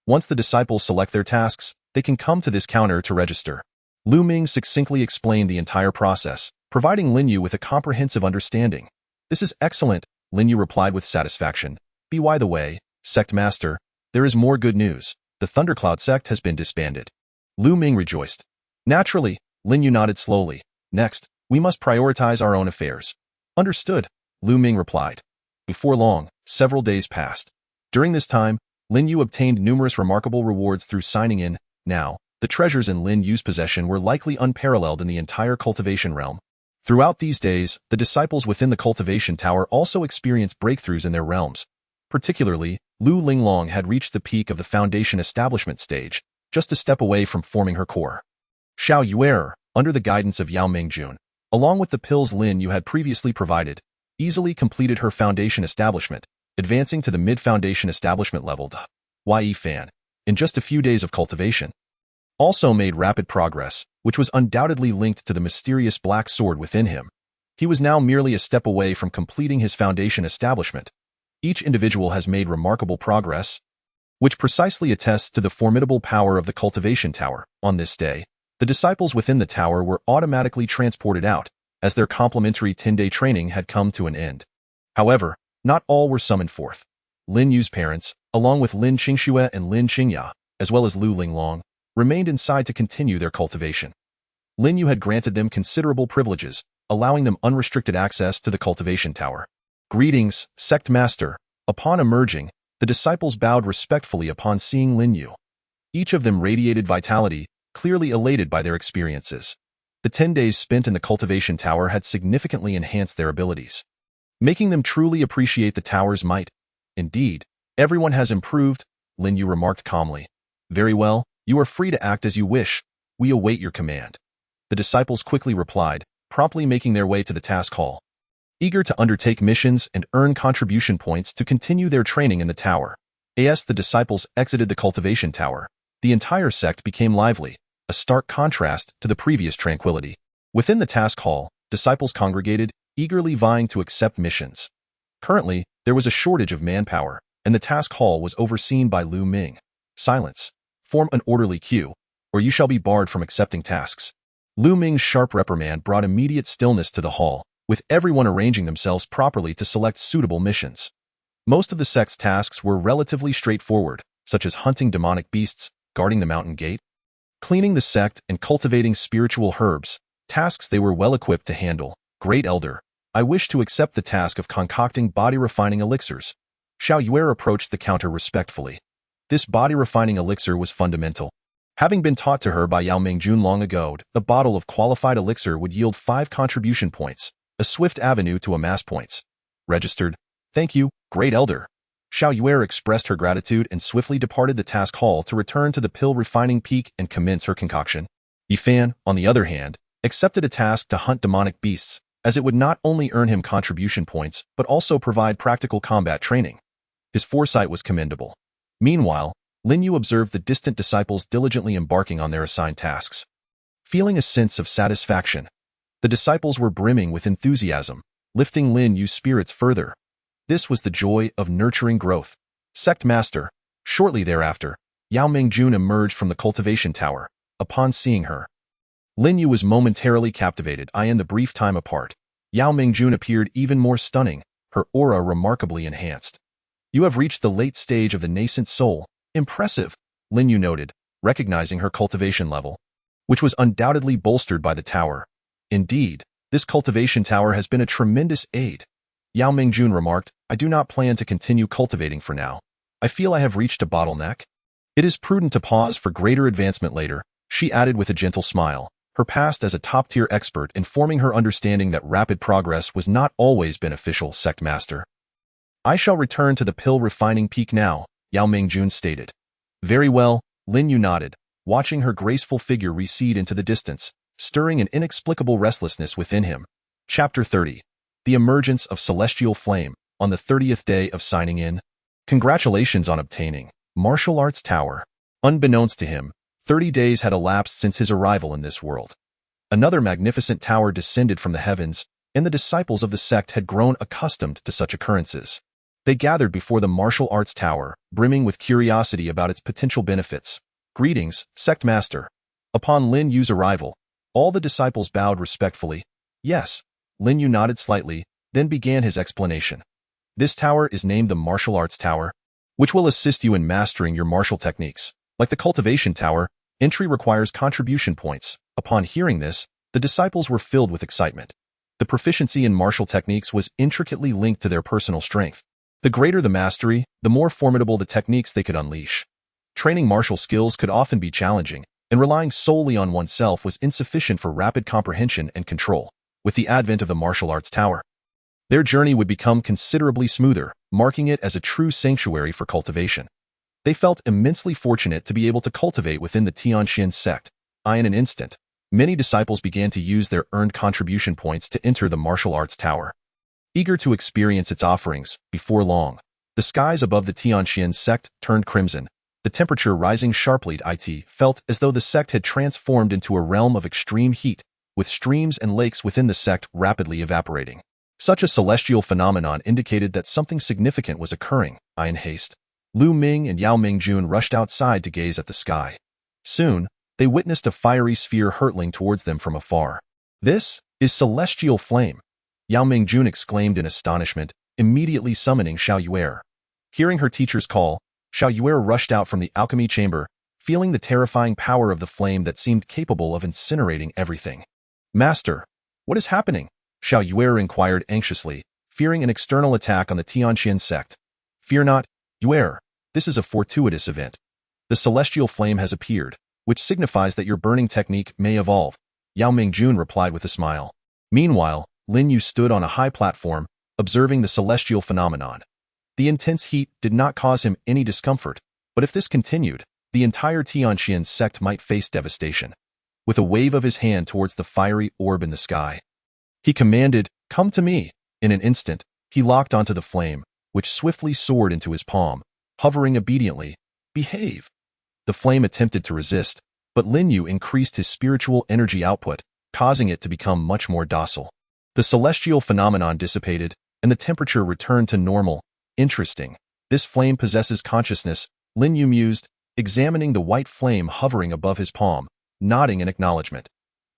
Once the disciples select their tasks, they can come to this counter to register. Lu Ming succinctly explained the entire process, providing Lin Yu with a comprehensive understanding. This is excellent, Lin Yu replied with satisfaction. By the way, Sect Master, there is more good news. The Thundercloud sect has been disbanded. Lu Ming rejoiced. Naturally, Lin Yu nodded slowly. Next, We must prioritize our own affairs. Understood, Lu Ming replied. Before long, several days passed. During this time, Lin Yu obtained numerous remarkable rewards through signing in. Now, the treasures in Lin Yu's possession were likely unparalleled in the entire cultivation realm. Throughout these days, the disciples within the cultivation tower also experienced breakthroughs in their realms. Particularly, Lu Linglong had reached the peak of the foundation establishment stage, just a step away from forming her core. Xiao Yuer, under the guidance of Yao Mingjun, along with the pills Lin Yu had previously provided, easily completed her foundation establishment, advancing to the mid-foundation establishment level. Yi Fan, in just a few days of cultivation, also made rapid progress, which was undoubtedly linked to the mysterious black sword within him. He was now merely a step away from completing his foundation establishment. Each individual has made remarkable progress, which precisely attests to the formidable power of the cultivation tower. On this day, the disciples within the tower were automatically transported out, as their complementary 10-day training had come to an end. However, not all were summoned forth. Lin Yu's parents, along with Lin Qingxue and Lin Qingya, as well as Lu Linglong, remained inside to continue their cultivation. Lin Yu had granted them considerable privileges, allowing them unrestricted access to the cultivation tower. Greetings, Sect Master. Upon emerging, the disciples bowed respectfully upon seeing Lin Yu. Each of them radiated vitality, clearly elated by their experiences. The 10 days spent in the cultivation tower had significantly enhanced their abilities, making them truly appreciate the tower's might. Indeed, everyone has improved, Lin Yu remarked calmly. Very well, you are free to act as you wish. We await your command. The disciples quickly replied, promptly making their way to the task hall. Eager to undertake missions and earn contribution points to continue their training in the tower. As the disciples exited the cultivation tower, the entire sect became lively, a stark contrast to the previous tranquility. Within the task hall, disciples congregated, eagerly vying to accept missions. Currently, there was a shortage of manpower, and the task hall was overseen by Lu Ming. Silence. Form an orderly queue, or you shall be barred from accepting tasks. Lu Ming's sharp reprimand brought immediate stillness to the hall, with everyone arranging themselves properly to select suitable missions. Most of the sect's tasks were relatively straightforward, such as hunting demonic beasts, guarding the mountain gate, cleaning the sect, and cultivating spiritual herbs, tasks they were well equipped to handle. Great Elder, I wish to accept the task of concocting body-refining elixirs. Xiao Yuer approached the counter respectfully. This body-refining elixir was fundamental. Having been taught to her by Yao Mingjun long ago, a bottle of qualified elixir would yield 5 contribution points, a swift avenue to amass points. Registered. Thank you, Great Elder. Xiao Yuer expressed her gratitude and swiftly departed the task hall to return to the pill refining peak and commence her concoction. Yifan, on the other hand, accepted a task to hunt demonic beasts, as it would not only earn him contribution points but also provide practical combat training. His foresight was commendable. Meanwhile, Lin Yu observed the distant disciples diligently embarking on their assigned tasks. Feeling a sense of satisfaction, the disciples were brimming with enthusiasm, lifting Lin Yu's spirits further. This was the joy of nurturing growth. Sect Master. Shortly thereafter, Yao Mingjun emerged from the cultivation tower. Upon seeing her, Lin Yu was momentarily captivated. In the brief time apart, Yao Mingjun appeared even more stunning, her aura remarkably enhanced. You have reached the late stage of the nascent soul. Impressive, Lin Yu noted, recognizing her cultivation level, which was undoubtedly bolstered by the tower. Indeed, this cultivation tower has been a tremendous aid. Yao Mingjun remarked, I do not plan to continue cultivating for now. I feel I have reached a bottleneck. It is prudent to pause for greater advancement later, she added with a gentle smile, her past as a top-tier expert informing her understanding that rapid progress was not always beneficial. Sect Master. I shall return to the pill refining peak now, Yao Mingjun stated. Very well, Lin Yu nodded, watching her graceful figure recede into the distance, stirring an inexplicable restlessness within him. Chapter 30. The Emergence of Celestial Flame. On the 30th day of signing in, congratulations on obtaining Martial Arts Tower. Unbeknownst to him, 30 days had elapsed since his arrival in this world. Another magnificent tower descended from the heavens, and the disciples of the sect had grown accustomed to such occurrences. They gathered before the Martial Arts Tower, brimming with curiosity about its potential benefits. Greetings, Sect Master. Upon Lin Yu's arrival, all the disciples bowed respectfully. Yes, Lin Yu nodded slightly, then began his explanation. This tower is named the Martial Arts Tower, which will assist you in mastering your martial techniques. Like the Cultivation Tower, entry requires contribution points. Upon hearing this, The disciples were filled with excitement. The proficiency in martial techniques was intricately linked to their personal strength. The greater the mastery, the more formidable the techniques they could unleash. Training martial skills could often be challenging, and relying solely on oneself was insufficient for rapid comprehension and control. With the advent of the martial arts tower, their journey would become considerably smoother, marking it as a true sanctuary for cultivation. They felt immensely fortunate to be able to cultivate within the Tianqian sect. In an instant, many disciples began to use their earned contribution points to enter the martial arts tower. Eager to experience its offerings, before long, the skies above the Tianqian sect turned crimson, the temperature rising sharply. It felt as though the sect had transformed into a realm of extreme heat, with streams and lakes within the sect rapidly evaporating. Such a celestial phenomenon indicated that something significant was occurring. In haste, Lu Ming and Yao Mingjun rushed outside to gaze at the sky. Soon, they witnessed a fiery sphere hurtling towards them from afar. "This is celestial flame," Yao Mingjun exclaimed in astonishment, immediately summoning Xiao Yuer. Hearing her teacher's call, Xiao Yuer rushed out from the alchemy chamber, feeling the terrifying power of the flame that seemed capable of incinerating everything. "Master, what is happening?" Xiao Yuer inquired anxiously, fearing an external attack on the Tianqian sect. "Fear not, Yuer, this is a fortuitous event. The celestial flame has appeared, which signifies that your burning technique may evolve," Yao Mingjun replied with a smile. Meanwhile, Lin Yu stood on a high platform, observing the celestial phenomenon. The intense heat did not cause him any discomfort, but if this continued, the entire Tianqian sect might face devastation. With a wave of his hand towards the fiery orb in the sky, he commanded, "Come to me." In an instant, he locked onto the flame, which swiftly soared into his palm, hovering obediently. "Behave." The flame attempted to resist, but Lin Yu increased his spiritual energy output, causing it to become much more docile. The celestial phenomenon dissipated, and the temperature returned to normal. "Interesting. This flame possesses consciousness," Lin Yu mused, examining the white flame hovering above his palm, nodding in acknowledgement.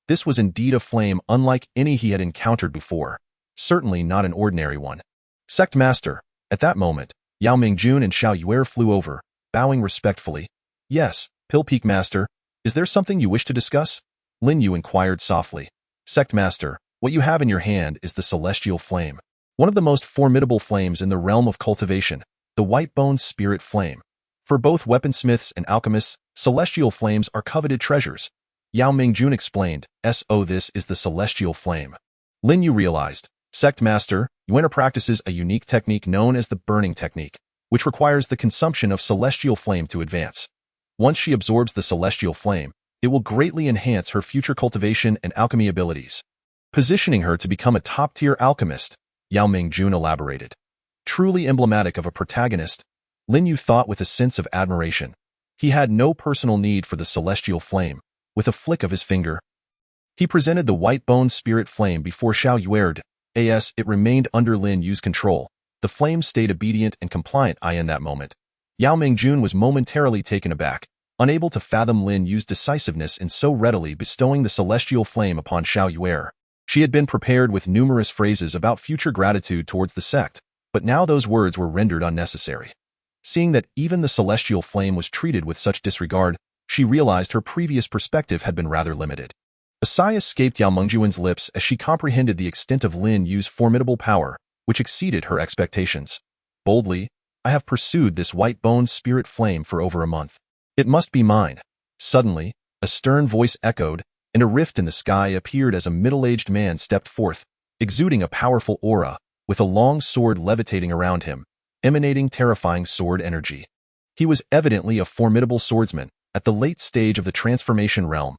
This was indeed a flame unlike any he had encountered before, certainly not an ordinary one. "Sect Master." At that moment, Yao Mingjun and Xiao Yuer flew over, bowing respectfully. "Yes, Pill Peak Master, is there something you wish to discuss?" Lin Yu inquired softly. "Sect Master, what you have in your hand is the celestial flame, one of the most formidable flames in the realm of cultivation, the white-bone spirit flame. For both weaponsmiths and alchemists, celestial flames are coveted treasures," Yao Mingjun explained. "So this is the celestial flame." Lin Yu realized. "Sect Master, Yuan practices a unique technique known as the burning technique, which requires the consumption of celestial flame to advance. Once she absorbs the celestial flame, it will greatly enhance her future cultivation and alchemy abilities, positioning her to become a top-tier alchemist," Yao Mingjun elaborated. Truly emblematic of a protagonist, Lin Yu thought with a sense of admiration. He had no personal need for the celestial flame. With a flick of his finger, he presented the white-bone spirit flame before Xiao Yuer. As it remained under Lin Yu's control, the flame stayed obedient and compliant. In that moment, Yao Mingjun was momentarily taken aback, unable to fathom Lin Yu's decisiveness in so readily bestowing the celestial flame upon Xiao Yuer. She had been prepared with numerous phrases about future gratitude towards the sect, but now those words were rendered unnecessary. Seeing that even the celestial flame was treated with such disregard, she realized her previous perspective had been rather limited. A sigh escaped Yao Mingjun's lips as she comprehended the extent of Lin Yu's formidable power, which exceeded her expectations. Boldly, "I have pursued this white-bone spirit flame for over a month. It must be mine." Suddenly, a stern voice echoed, and a rift in the sky appeared as a middle-aged man stepped forth, exuding a powerful aura, with a long sword levitating around him, emanating terrifying sword energy. He was evidently a formidable swordsman, at the late stage of the transformation realm.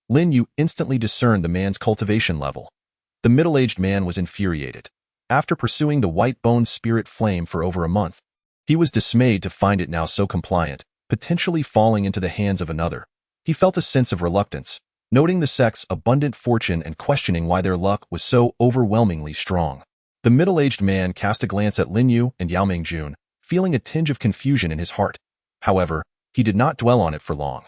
Lin Yu instantly discerned the man's cultivation level. The middle-aged man was infuriated. After pursuing the white-bone spirit flame for over a month, he was dismayed to find it now so compliant, potentially falling into the hands of another. He felt a sense of reluctance, noting the sect's abundant fortune and questioning why their luck was so overwhelmingly strong. The middle-aged man cast a glance at Lin Yu and Yao Mingjun, feeling a tinge of confusion in his heart. However, he did not dwell on it for long.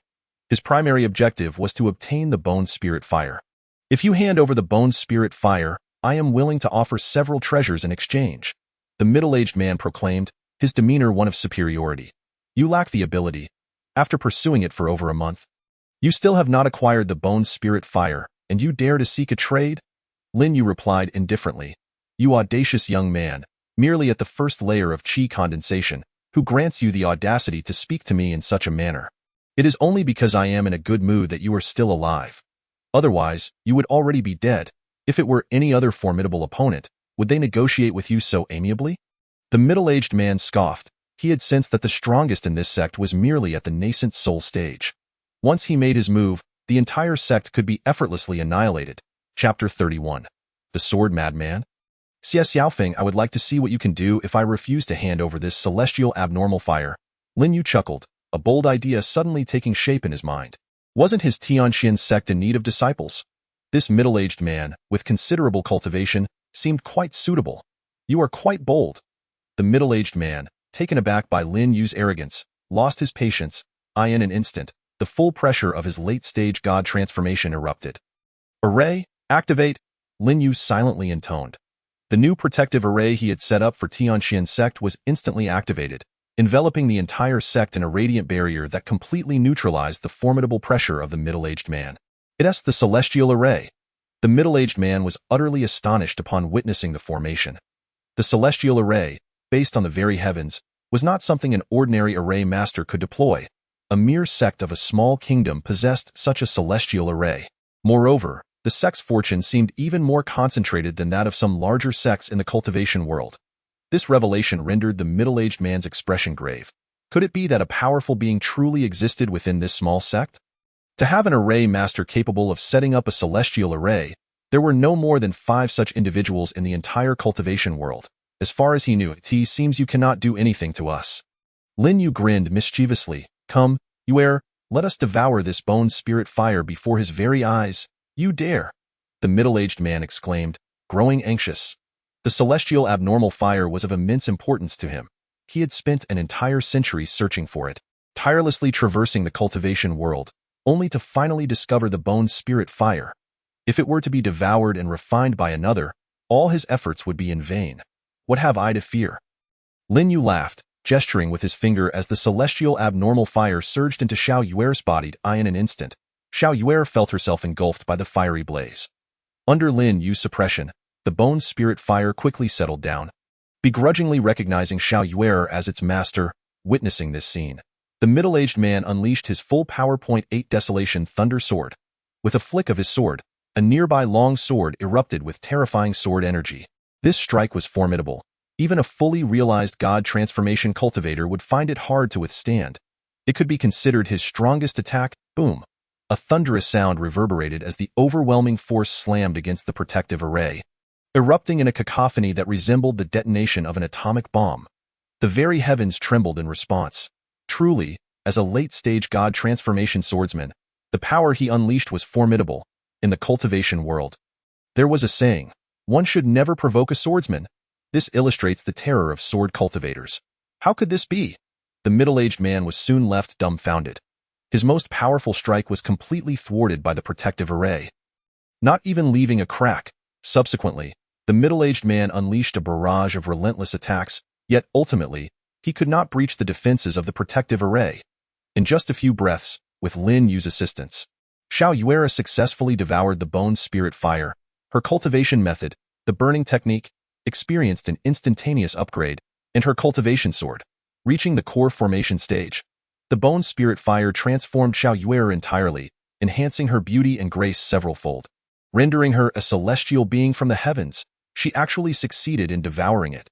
His primary objective was to obtain the Bone Spirit Fire. "If you hand over the Bone Spirit Fire, I am willing to offer several treasures in exchange," the middle-aged man proclaimed, his demeanor one of superiority. "You lack the ability. After pursuing it for over a month, you still have not acquired the Bone Spirit Fire," And you dare to seek a trade? Lin Yu replied indifferently. You audacious young man, merely at the first layer of qi condensation, who grants you the audacity to speak to me in such a manner? It is only because I am in a good mood that you are still alive. Otherwise, you would already be dead. If it were any other formidable opponent, would they negotiate with you so amiably? The middle-aged man scoffed. He had sensed that the strongest in this sect was merely at the nascent soul stage. Once he made his move, the entire sect could be effortlessly annihilated. Chapter 31. The Sword Madman? Xie Xiaofeng, I would like to see what you can do if I refuse to hand over this celestial abnormal fire. Lin Yu chuckled, a bold idea suddenly taking shape in his mind. Wasn't his Tianqian sect in need of disciples? This middle-aged man, with considerable cultivation, seemed quite suitable. You are quite bold. The middle-aged man, taken aback by Lin Yu's arrogance, lost his patience. In an instant, the full pressure of his late-stage god transformation erupted. Array, activate, Lin Yu silently intoned. The new protective array he had set up for Tianqian sect was instantly activated, enveloping the entire sect in a radiant barrier that completely neutralized the formidable pressure of the middle-aged man. It's the celestial array. The middle-aged man was utterly astonished upon witnessing the formation. The celestial array, based on the very heavens, was not something an ordinary array master could deploy. A mere sect of a small kingdom possessed such a celestial array. Moreover, the sect's fortune seemed even more concentrated than that of some larger sects in the cultivation world. This revelation rendered the middle-aged man's expression grave. Could it be that a powerful being truly existed within this small sect? To have an array master capable of setting up a celestial array, there were no more than 5 such individuals in the entire cultivation world. As far as he knew, it seems you cannot do anything to us. Lin Yu grinned mischievously. Come, Yuer, let us devour this bone spirit fire before his very eyes. You dare! The middle-aged man exclaimed, growing anxious. The celestial abnormal fire was of immense importance to him. He had spent an entire century searching for it, tirelessly traversing the cultivation world, only to finally discover the bone spirit fire. If it were to be devoured and refined by another, all his efforts would be in vain. What have I to fear? Lin Yu laughed, gesturing with his finger as the celestial abnormal fire surged into Xiao Yuer's body. In an instant, Xiao Yuer felt herself engulfed by the fiery blaze. Under Lin Yu's suppression, the bone spirit fire quickly settled down. Begrudgingly recognizing Xiao Yuer as its master, witnessing this scene, the middle-aged man unleashed his full power. 8 Desolation Thunder Sword. With a flick of his sword, a nearby long sword erupted with terrifying sword energy. This strike was formidable. Even a fully realized god transformation cultivator would find it hard to withstand. It could be considered his strongest attack. Boom! A thunderous sound reverberated as the overwhelming force slammed against the protective array, erupting in a cacophony that resembled the detonation of an atomic bomb. The very heavens trembled in response. Truly, as a late-stage god transformation swordsman, the power he unleashed was formidable. In the cultivation world, there was a saying, one should never provoke a swordsman. This illustrates the terror of sword cultivators. How could this be? The middle-aged man was soon left dumbfounded. His most powerful strike was completely thwarted by the protective array, not even leaving a crack. Subsequently, the middle-aged man unleashed a barrage of relentless attacks, yet ultimately, he could not breach the defenses of the protective array. In just a few breaths, with Lin Yu's assistance, Xiao Yuera successfully devoured the bone spirit fire. Her cultivation method, the burning technique, experienced an instantaneous upgrade, and her cultivation sword, reaching the core formation stage. The bone spirit fire transformed Xiao Yuera entirely, enhancing her beauty and grace several-fold. Rendering her a celestial being from the heavens, she actually succeeded in devouring it.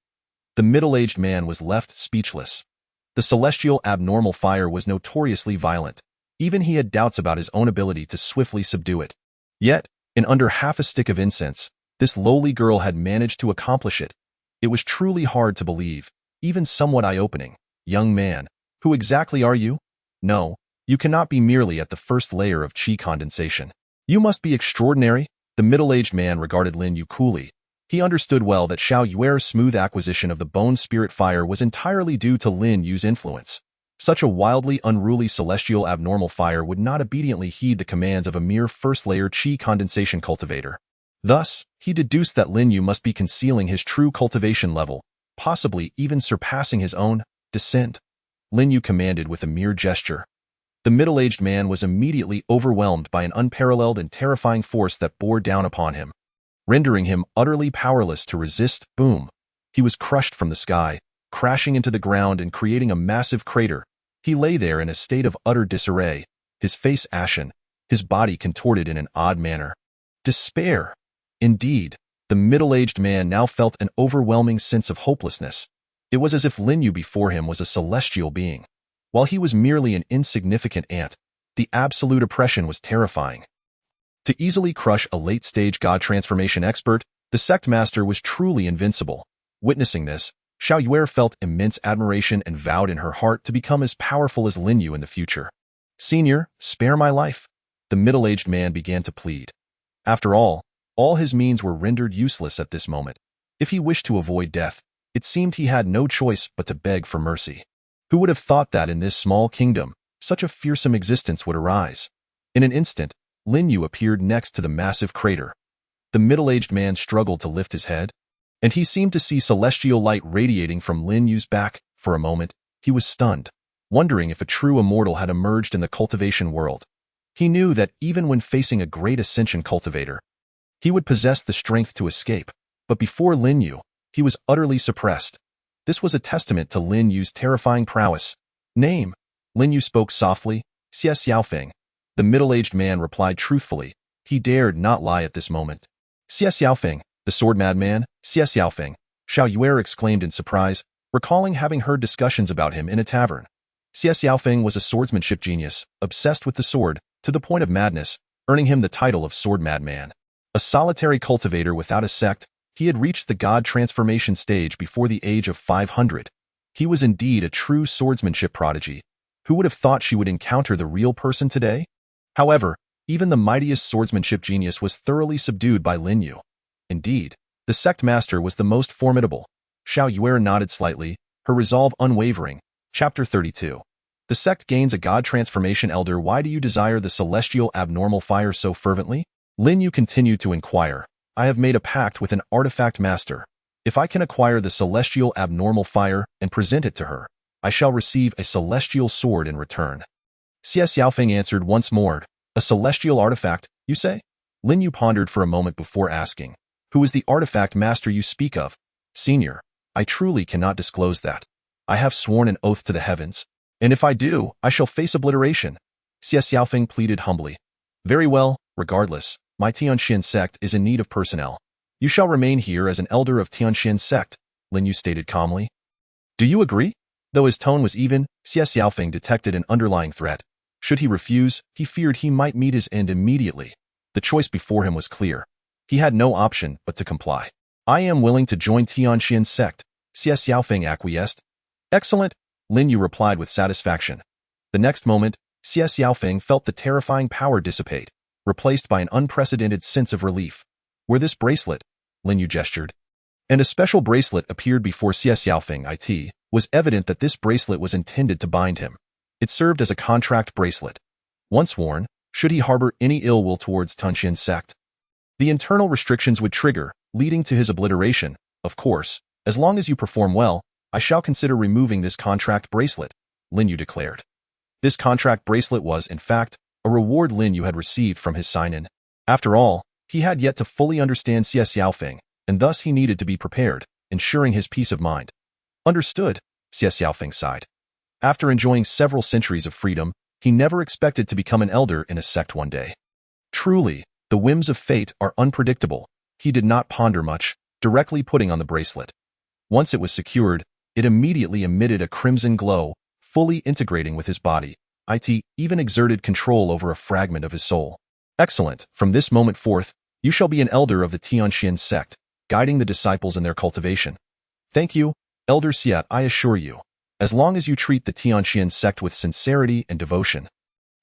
The middle-aged man was left speechless. The celestial abnormal fire was notoriously violent. Even he had doubts about his own ability to swiftly subdue it. Yet, in under half a stick of incense, this lowly girl had managed to accomplish it. It was truly hard to believe, even somewhat eye-opening. Young man, who exactly are you? No, you cannot be merely at the first layer of qi condensation. You must be extraordinary. The middle-aged man regarded Lin Yu coolly. He understood well that Xiao Yuer's smooth acquisition of the bone spirit fire was entirely due to Lin Yu's influence. Such a wildly unruly celestial abnormal fire would not obediently heed the commands of a mere first-layer qi condensation cultivator. Thus, he deduced that Lin Yu must be concealing his true cultivation level, possibly even surpassing his own. Descend. Lin Yu commanded with a mere gesture. The middle-aged man was immediately overwhelmed by an unparalleled and terrifying force that bore down upon him, rendering him utterly powerless to resist. Boom! He was crushed from the sky, crashing into the ground and creating a massive crater. He lay there in a state of utter disarray, his face ashen, his body contorted in an odd manner. Despair! Indeed, the middle-aged man now felt an overwhelming sense of hopelessness. It was as if Lin Yu before him was a celestial being, while he was merely an insignificant ant. The absolute oppression was terrifying. To easily crush a late-stage god transformation expert, the sect master was truly invincible. Witnessing this, Xiao Yuer felt immense admiration and vowed in her heart to become as powerful as Lin Yu in the future. "Senior, spare my life," the middle-aged man began to plead. After all his means were rendered useless at this moment. If he wished to avoid death, it seemed he had no choice but to beg for mercy. Who would have thought that in this small kingdom, such a fearsome existence would arise? In an instant, Lin Yu appeared next to the massive crater. The middle-aged man struggled to lift his head, and he seemed to see celestial light radiating from Lin Yu's back. For a moment, he was stunned, wondering if a true immortal had emerged in the cultivation world. He knew that even when facing a great ascension cultivator, he would possess the strength to escape, but before Lin Yu, he was utterly suppressed. This was a testament to Lin Yu's terrifying prowess. "Name?" Lin Yu spoke softly. "Xie Xiaofeng." The middle-aged man replied truthfully. He dared not lie at this moment. "Xie Xiaofeng, the sword madman, Xie Xiaofeng," Xiao Yuer exclaimed in surprise, recalling having heard discussions about him in a tavern. Xie Xiaofeng was a swordsmanship genius, obsessed with the sword, to the point of madness, earning him the title of sword madman. A solitary cultivator without a sect, he had reached the god transformation stage before the age of 500. He was indeed a true swordsmanship prodigy. Who would have thought she would encounter the real person today? However, even the mightiest swordsmanship genius was thoroughly subdued by Lin Yu. Indeed, the sect master was the most formidable. Xiao Yuer nodded slightly, her resolve unwavering. Chapter 32. The sect gains a god transformation elder. Why do you desire the celestial abnormal fire so fervently? Lin Yu continued to inquire. "I have made a pact with an artifact master. If I can acquire the celestial abnormal fire and present it to her, I shall receive a celestial sword in return." Xie Xiaofeng answered once more. "A celestial artifact, you say?" Lin Yu pondered for a moment before asking. "Who is the artifact master you speak of?" "Senior, I truly cannot disclose that. I have sworn an oath to the heavens, and if I do, I shall face obliteration." Xie Xiaofeng pleaded humbly. "Very well, regardless, my Tianxian sect is in need of personnel. You shall remain here as an elder of Tianxian sect," Lin Yu stated calmly. "Do you agree?" Though his tone was even, Xie Xiaofeng detected an underlying threat. Should he refuse, he feared he might meet his end immediately. The choice before him was clear. He had no option but to comply. "I am willing to join Tianxian sect," Xie Xiaofeng acquiesced. "Excellent," Lin Yu replied with satisfaction. The next moment, Xie Xiaofeng felt the terrifying power dissipate, replaced by an unprecedented sense of relief. "Wear this bracelet," Lin Yu gestured. And a special bracelet appeared before Xie Xiaofeng. It was evident that this bracelet was intended to bind him. It served as a contract bracelet. Once worn, should he harbor any ill will towards Tianxian sect, the internal restrictions would trigger, leading to his obliteration. "Of course, as long as you perform well, I shall consider removing this contract bracelet," Lin Yu declared. This contract bracelet was, in fact, a reward Lin Yu had received from his sign-in. After all, he had yet to fully understand Xie Xiaofeng, and thus he needed to be prepared, ensuring his peace of mind. "Understood," Xie Xiaofeng sighed. After enjoying several centuries of freedom, he never expected to become an elder in a sect one day. Truly, the whims of fate are unpredictable. He did not ponder much, directly putting on the bracelet. Once it was secured, it immediately emitted a crimson glow, fully integrating with his body. It even exerted control over a fragment of his soul. "Excellent. From this moment forth, you shall be an elder of the Tianxian sect, guiding the disciples in their cultivation." "Thank you, Elder Xie, I assure you. As long as you treat the Tianxian sect with sincerity and devotion,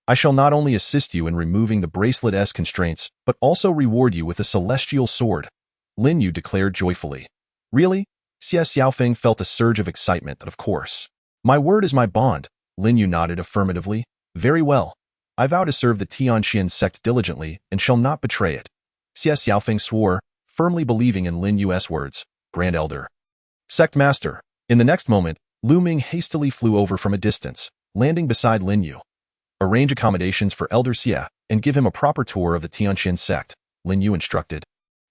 I shall not only assist you in removing the bracelet's constraints, but also reward you with a celestial sword," Lin Yu declared joyfully. "Really?" Xie Xiaofeng felt a surge of excitement. "Of course. My word is my bond," Lin Yu nodded affirmatively. "Very well. I vow to serve the Tianxian sect diligently and shall not betray it." Xie Xiaofeng swore, firmly believing in Lin Yu's words. "Grand Elder." "Sect Master." In the next moment, Lu Ming hastily flew over from a distance, landing beside Lin Yu. Arrange accommodations for Elder Xie and give him a proper tour of the Tianqian sect, Lin Yu instructed.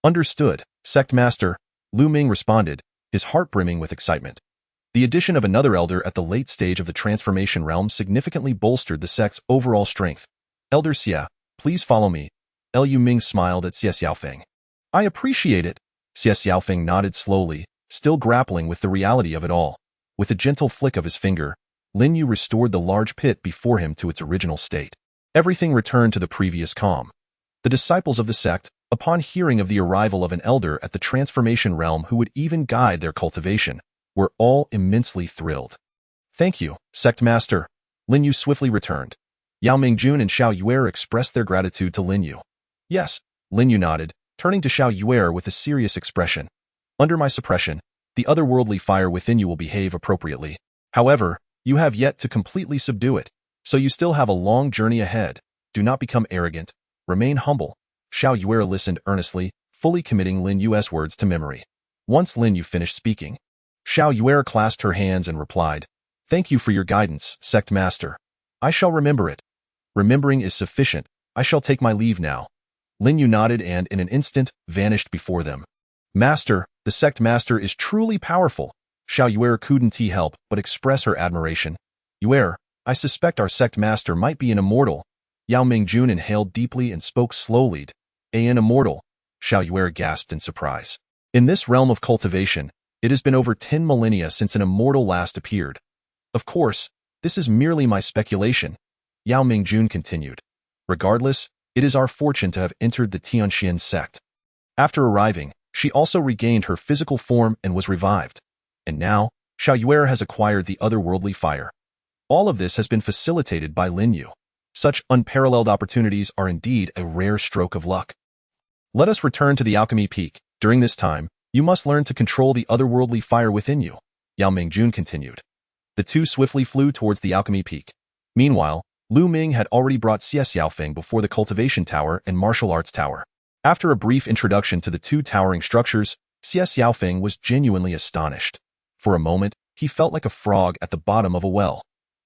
Understood, Sect Master, Lu Ming responded, his heart brimming with excitement. The addition of another elder at the late stage of the transformation realm significantly bolstered the sect's overall strength. Elder Xie, please follow me. Lu Ming smiled at Xie Xiaofeng. I appreciate it. Xie Xiaofeng nodded slowly, still grappling with the reality of it all. With a gentle flick of his finger, Lin Yu restored the large pit before him to its original state. Everything returned to the previous calm. The disciples of the sect, upon hearing of the arrival of an elder at the transformation realm who would even guide their cultivation, were all immensely thrilled. Thank you, Sect Master. Lin Yu swiftly returned. Yao Mingjun and Xiao Yuer expressed their gratitude to Lin Yu. Yes, Lin Yu nodded, turning to Xiao Yuer with a serious expression. Under my suppression, the otherworldly fire within you will behave appropriately. However, you have yet to completely subdue it, so you still have a long journey ahead. Do not become arrogant. Remain humble. Xiao Yuer listened earnestly, fully committing Lin Yu's words to memory. Once Lin Yu finished speaking, Xiao Yuer clasped her hands and replied, Thank you for your guidance, Sect Master. I shall remember it. Remembering is sufficient. I shall take my leave now. Lin Yu nodded and, in an instant, vanished before them. Master, the Sect Master is truly powerful. Xiao Yuer couldn't help but express her admiration. Yuer, I suspect our Sect Master might be an immortal. Yao Mingjun inhaled deeply and spoke slowly. An immortal? Xiao Yuer gasped in surprise. In this realm of cultivation, it has been over 10 millennia since an immortal last appeared. Of course, this is merely my speculation, Yao Mingjun continued. Regardless, it is our fortune to have entered the Tianqian sect. After arriving, she also regained her physical form and was revived. And now, Xiao Yuer has acquired the otherworldly fire. All of this has been facilitated by Lin Yu. Such unparalleled opportunities are indeed a rare stroke of luck. Let us return to the alchemy peak. During this time, you must learn to control the otherworldly fire within you, Yao Mingjun continued. The two swiftly flew towards the alchemy peak. Meanwhile, Lu Ming had already brought Xie Xiaofeng before the cultivation tower and martial arts tower. After a brief introduction to the two towering structures, Xie Xiaofeng was genuinely astonished. For a moment, he felt like a frog at the bottom of a well.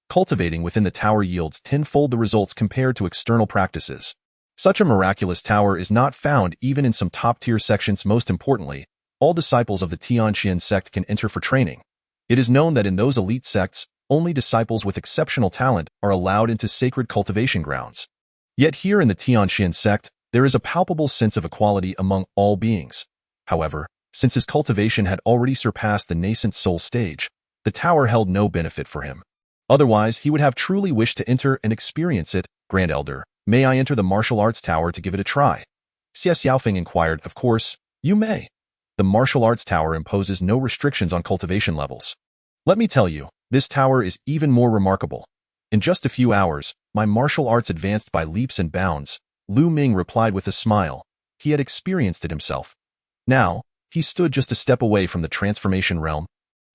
Cultivating within the tower yields tenfold the results compared to external practices. Such a miraculous tower is not found even in some top-tier sections. Most importantly, all disciples of the Tianqian sect can enter for training. It is known that in those elite sects, only disciples with exceptional talent are allowed into sacred cultivation grounds. Yet here in the Tianqian sect, there is a palpable sense of equality among all beings. However, since his cultivation had already surpassed the nascent soul stage, the tower held no benefit for him. Otherwise, he would have truly wished to enter and experience it. Grand Elder, may I enter the martial arts tower to give it a try? Xie Xiaofeng inquired. Of course, you may. The martial arts tower imposes no restrictions on cultivation levels. Let me tell you, this tower is even more remarkable. In just a few hours, my martial arts advanced by leaps and bounds, Lu Ming replied with a smile. He had experienced it himself. Now, he stood just a step away from the transformation realm,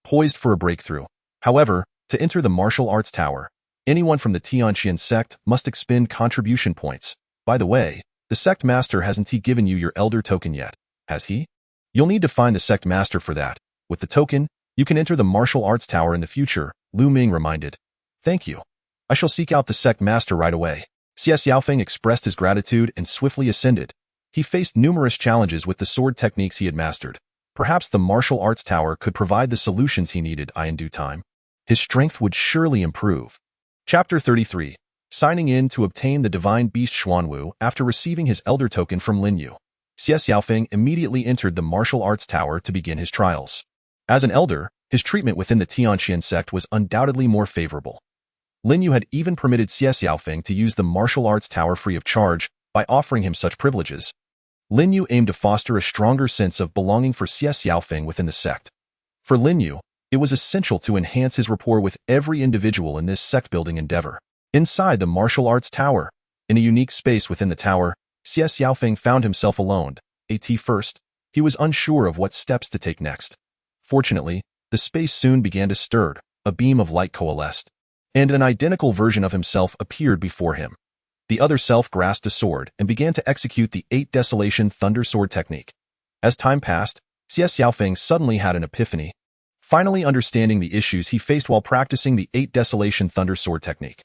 poised for a breakthrough. However, to enter the martial arts tower, anyone from the Tianqian sect must expend contribution points. By the way, the sect master hasn't given you your elder token yet, has he? You'll need to find the sect master for that. With the token, you can enter the martial arts tower in the future, Lu Ming reminded. Thank you. I shall seek out the sect master right away. Xie Xiaofeng expressed his gratitude and swiftly ascended. He faced numerous challenges with the sword techniques he had mastered. Perhaps the martial arts tower could provide the solutions he needed in due time. His strength would surely improve. Chapter 33. Signing in to obtain the divine beast Xuanwu after receiving his elder token from Lin Yu. Xie Xiaofeng immediately entered the martial arts tower to begin his trials. As an elder, his treatment within the Tianqian sect was undoubtedly more favorable. Lin Yu had even permitted Xie Xiaofeng to use the martial arts tower free of charge by offering him such privileges. Lin Yu aimed to foster a stronger sense of belonging for Xie Xiaofeng within the sect. For Lin Yu, it was essential to enhance his rapport with every individual in this sect-building endeavor. Inside the martial arts tower, in a unique space within the tower, Xie Xiaofeng found himself alone. At first, he was unsure of what steps to take next. Fortunately, the space soon began to stir, a beam of light coalesced, and an identical version of himself appeared before him. The other self grasped a sword and began to execute the 8 Desolation Thunder Sword technique. As time passed, Xie Xiaofeng suddenly had an epiphany, finally understanding the issues he faced while practicing the 8 Desolation Thunder Sword technique.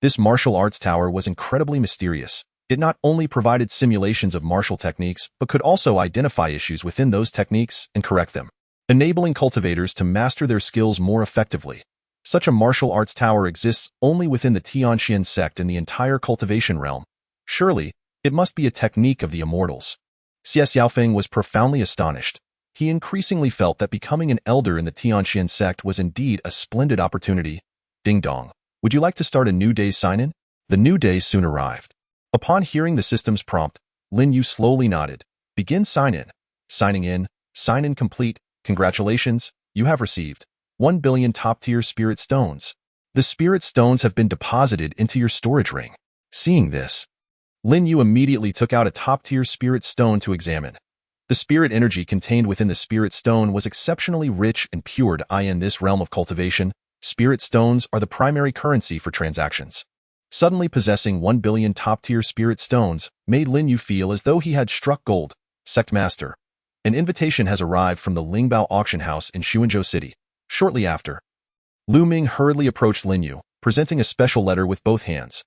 This martial arts tower was incredibly mysterious. It not only provided simulations of martial techniques, but could also identify issues within those techniques and correct them, enabling cultivators to master their skills more effectively. Such a martial arts tower exists only within the Tianqian sect in the entire cultivation realm. Surely, it must be a technique of the immortals. Xie Xiaofeng was profoundly astonished. He increasingly felt that becoming an elder in the Tianqian sect was indeed a splendid opportunity. Ding dong. Would you like to start a new day's sign-in? The new day soon arrived. Upon hearing the system's prompt, Lin Yu slowly nodded. Begin sign-in. Signing in. Sign-in complete. Congratulations, you have received 1 billion top-tier spirit stones. The spirit stones have been deposited into your storage ring. Seeing this, Lin Yu immediately took out a top-tier spirit stone to examine. The spirit energy contained within the spirit stone was exceptionally rich and pure. In this realm of cultivation, spirit stones are the primary currency for transactions. Suddenly possessing 1 billion top-tier spirit stones made Lin Yu feel as though he had struck gold. Sect Master, an invitation has arrived from the Lingbao auction house in Xuanzhou City. Shortly after, Lu Ming hurriedly approached Lin Yu, presenting a special letter with both hands.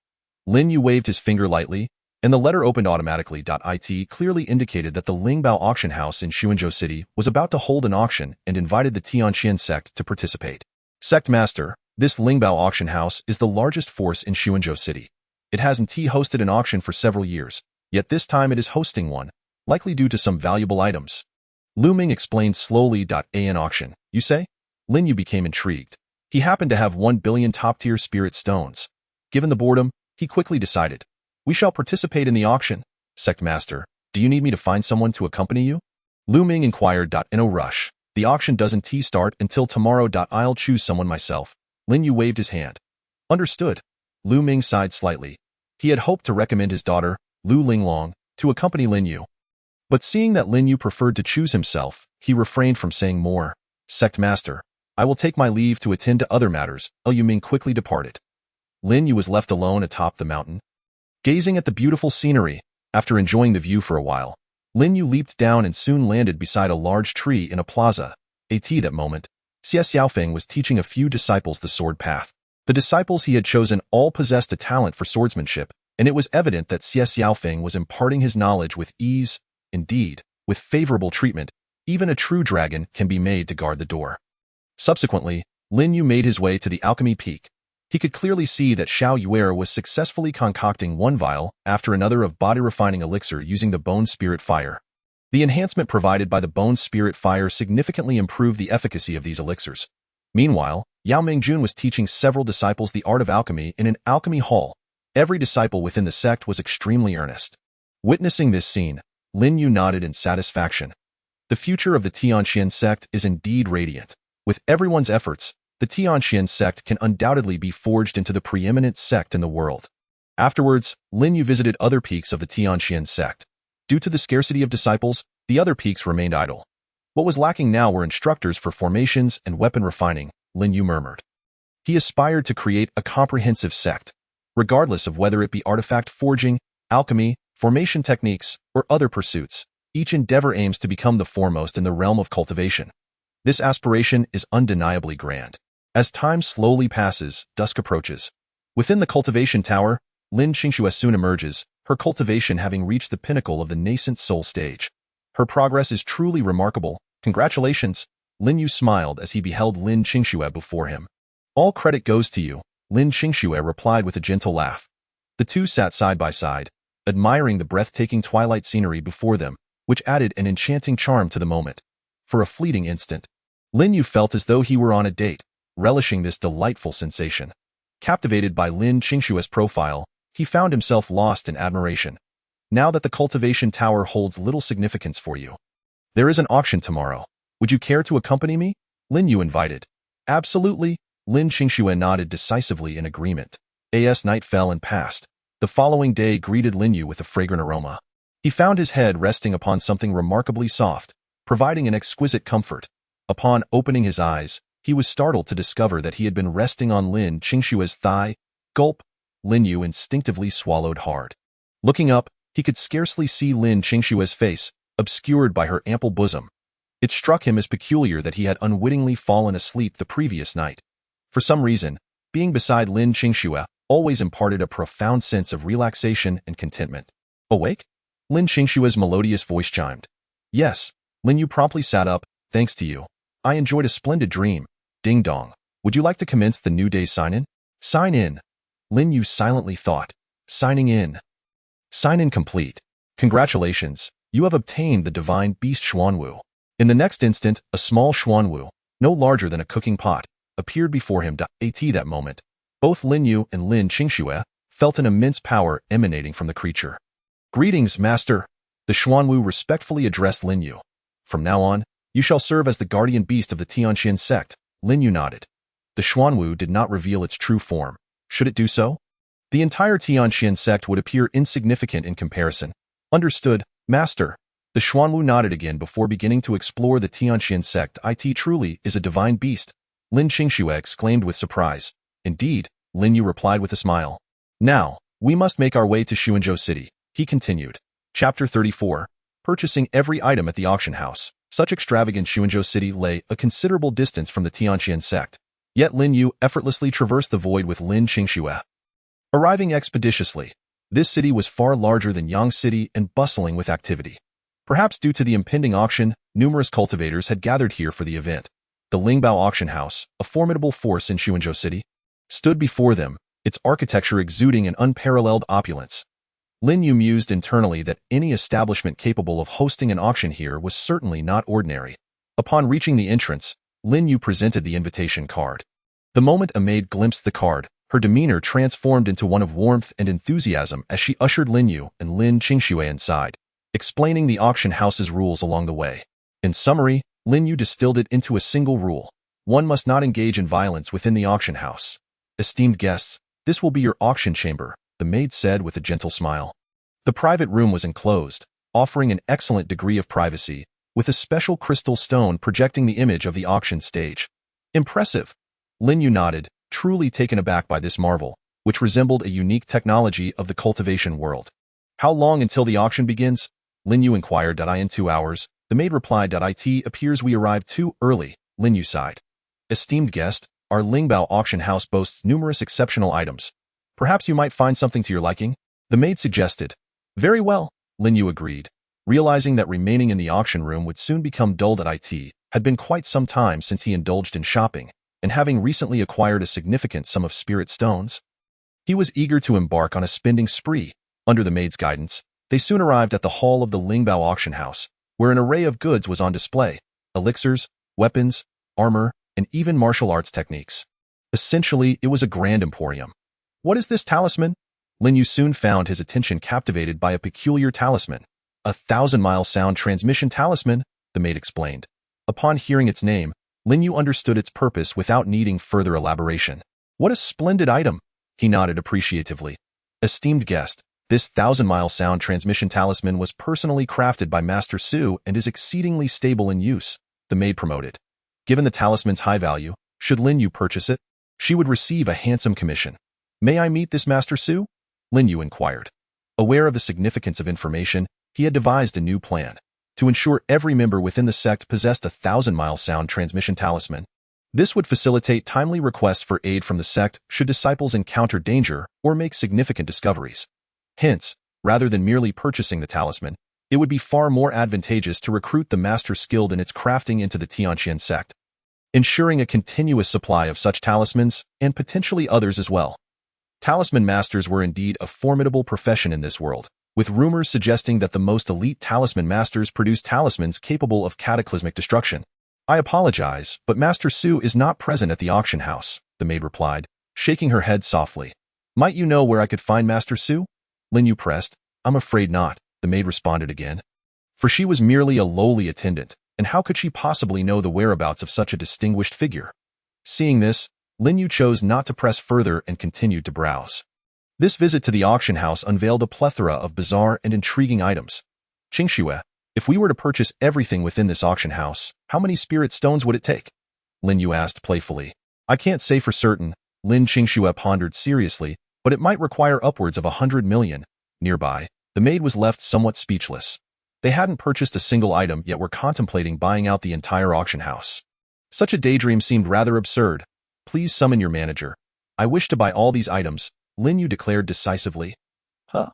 Lin Yu waved his finger lightly, and the letter opened automatically. It clearly indicated that the Lingbao auction house in Xuanzhou City was about to hold an auction and invited the Tianqian sect to participate. Sect Master, this Lingbao auction house is the largest force in Xuanzhou City. It hasn't hosted an auction for several years, yet this time it is hosting one, likely due to some valuable items. Lu Ming explained slowly. An auction, you say? Lin Yu became intrigued. He happened to have 1 billion top-tier spirit stones. Given the boredom, he quickly decided, we shall participate in the auction. Sect Master, do you need me to find someone to accompany you? Lu Ming inquired. In a rush. The auction doesn't start until tomorrow. I'll choose someone myself. Lin Yu waved his hand. Understood. Lu Ming sighed slightly. He had hoped to recommend his daughter, Lu Linglong, to accompany Lin Yu. But seeing that Lin Yu preferred to choose himself, he refrained from saying more. Sect Master, I will take my leave to attend to other matters. Lu Ming quickly departed. Lin Yu was left alone atop the mountain, gazing at the beautiful scenery. After enjoying the view for a while, Lin Yu leaped down and soon landed beside a large tree in a plaza. At that moment, Xie Xiaofeng was teaching a few disciples the sword path. The disciples he had chosen all possessed a talent for swordsmanship, and it was evident that Xie Xiaofeng was imparting his knowledge with ease. Indeed, with favorable treatment, even a true dragon can be made to guard the door. Subsequently, Lin Yu made his way to the alchemy peak. He could clearly see that Xiao Yuer was successfully concocting one vial after another of body-refining elixir using the bone spirit fire. The enhancement provided by the bone spirit fire significantly improved the efficacy of these elixirs. Meanwhile, Yao Mingjun was teaching several disciples the art of alchemy in an alchemy hall. Every disciple within the sect was extremely earnest. Witnessing this scene, Lin Yu nodded in satisfaction. The future of the Tianqian sect is indeed radiant. With everyone's efforts, the Tianqian sect can undoubtedly be forged into the preeminent sect in the world. Afterwards, Lin Yu visited other peaks of the Tianqian sect. Due to the scarcity of disciples, the other peaks remained idle. What was lacking now were instructors for formations and weapon refining, Lin Yu murmured. He aspired to create a comprehensive sect, regardless of whether it be artifact forging, alchemy, formation techniques, or other pursuits. Each endeavor aims to become the foremost in the realm of cultivation. This aspiration is undeniably grand. As time slowly passes, dusk approaches. Within the cultivation tower, Lin Qingxue soon emerges, her cultivation having reached the pinnacle of the nascent soul stage. Her progress is truly remarkable. Congratulations. Lin Yu smiled as he beheld Lin Qingxue before him. All credit goes to you, Lin Qingxue replied with a gentle laugh. The two sat side by side, admiring the breathtaking twilight scenery before them, which added an enchanting charm to the moment. For a fleeting instant, Lin Yu felt as though he were on a date, relishing this delightful sensation. Captivated by Lin Qingxue's profile, he found himself lost in admiration. Now that the cultivation tower holds little significance for you, there is an auction tomorrow. Would you care to accompany me? Lin Yu invited. Absolutely. Lin Qingxue nodded decisively in agreement. As night fell and passed, the following day greeted Lin Yu with a fragrant aroma. He found his head resting upon something remarkably soft, providing an exquisite comfort. Upon opening his eyes, he was startled to discover that he had been resting on Lin Qingxue's thigh. Gulp! Lin Yu instinctively swallowed hard. Looking up, he could scarcely see Lin Qingxue's face, obscured by her ample bosom. It struck him as peculiar that he had unwittingly fallen asleep the previous night. For some reason, being beside Lin Qingxue always imparted a profound sense of relaxation and contentment. Awake? Lin Qingshua's melodious voice chimed. Yes, Lin Yu promptly sat up, thanks to you. I enjoyed a splendid dream. Ding dong. Would you like to commence the new day's sign-in? Sign in. Lin Yu silently thought. Signing in. Sign-in complete. Congratulations, you have obtained the divine beast Xuanwu. In the next instant, a small Xuanwu, no larger than a cooking pot, appeared before him. At that moment, both Lin Yu and Lin Qingxue felt an immense power emanating from the creature. Greetings, master. The Xuanwu respectfully addressed Lin Yu. From now on, you shall serve as the guardian beast of the Tianqian sect. Lin Yu nodded. The Xuanwu did not reveal its true form. Should it do so? The entire Tianqian sect would appear insignificant in comparison. Understood, master. The Xuanwu nodded again before beginning to explore the Tianqian sect. It truly is a divine beast. Lin Qingxue exclaimed with surprise. Indeed, Lin Yu replied with a smile. Now, we must make our way to Xuanzhou City, he continued. Chapter 34. Purchasing every item at the auction house. Such extravagant Xuanzhou City lay a considerable distance from the Tianqian sect. Yet Lin Yu effortlessly traversed the void with Lin Qingxue. Arriving expeditiously, this city was far larger than Yang City and bustling with activity. Perhaps due to the impending auction, numerous cultivators had gathered here for the event. The Lingbao auction house, a formidable force in Xuanzhou City, stood before them, its architecture exuding an unparalleled opulence. Lin Yu mused internally that any establishment capable of hosting an auction here was certainly not ordinary. Upon reaching the entrance, Lin Yu presented the invitation card. The moment a maid glimpsed the card, her demeanor transformed into one of warmth and enthusiasm as she ushered Lin Yu and Lin Qingxue inside, explaining the auction house's rules along the way. In summary, Lin Yu distilled it into a single rule. One must not engage in violence within the auction house. Esteemed guests, this will be your auction chamber, the maid said with a gentle smile. The private room was enclosed, offering an excellent degree of privacy, with a special crystal stone projecting the image of the auction stage. Impressive. Lin Yu nodded, truly taken aback by this marvel, which resembled a unique technology of the cultivation world. How long until the auction begins? Lin Yu inquired. In 2 hours. The maid replied. It appears we arrived too early, Lin Yu sighed. Esteemed guest, our Lingbao auction house boasts numerous exceptional items. Perhaps you might find something to your liking? The maid suggested. Very well, Lin Yu agreed. Realizing that remaining in the auction room would soon become dull. It had been quite some time since he indulged in shopping, and having recently acquired a significant sum of spirit stones, he was eager to embark on a spending spree. Under the maid's guidance, they soon arrived at the hall of the Lingbao auction house, where an array of goods was on display: elixirs, weapons, armor, and even martial arts techniques. Essentially, it was a grand emporium. What is this talisman? Lin Yu soon found his attention captivated by a peculiar talisman. A 1,000-mile sound transmission talisman, the maid explained. Upon hearing its name, Lin Yu understood its purpose without needing further elaboration. What a splendid item! He nodded appreciatively. Esteemed guest, this 1,000-mile sound transmission talisman was personally crafted by Master Su and is exceedingly stable in use, the maid promoted. Given the talisman's high value, should Lin Yu purchase it, she would receive a handsome commission. May I meet this Master Su? Lin Yu inquired. Aware of the significance of information, he had devised a new plan to ensure every member within the sect possessed a 1,000-mile sound transmission talisman. This would facilitate timely requests for aid from the sect should disciples encounter danger or make significant discoveries. Hence, rather than merely purchasing the talisman, it would be far more advantageous to recruit the master skilled in its crafting into the Tianqian sect, ensuring a continuous supply of such talismans and potentially others as well. Talisman masters were indeed a formidable profession in this world, with rumors suggesting that the most elite talisman masters produce talismans capable of cataclysmic destruction. I apologize, but Master Su is not present at the auction house, the maid replied, shaking her head softly. Might you know where I could find Master Su? Lin Yu pressed. I'm afraid not, the maid responded again. For she was merely a lowly attendant, and how could she possibly know the whereabouts of such a distinguished figure? Seeing this, Lin Yu chose not to press further and continued to browse. This visit to the auction house unveiled a plethora of bizarre and intriguing items. Qingxue, if we were to purchase everything within this auction house, how many spirit stones would it take? Lin Yu asked playfully. I can't say for certain, Lin Qingxue pondered seriously, but it might require upwards of 100 million. Nearby, the maid was left somewhat speechless. They hadn't purchased a single item yet were contemplating buying out the entire auction house. Such a daydream seemed rather absurd. Please summon your manager. I wish to buy all these items, Lin Yu declared decisively. Huh?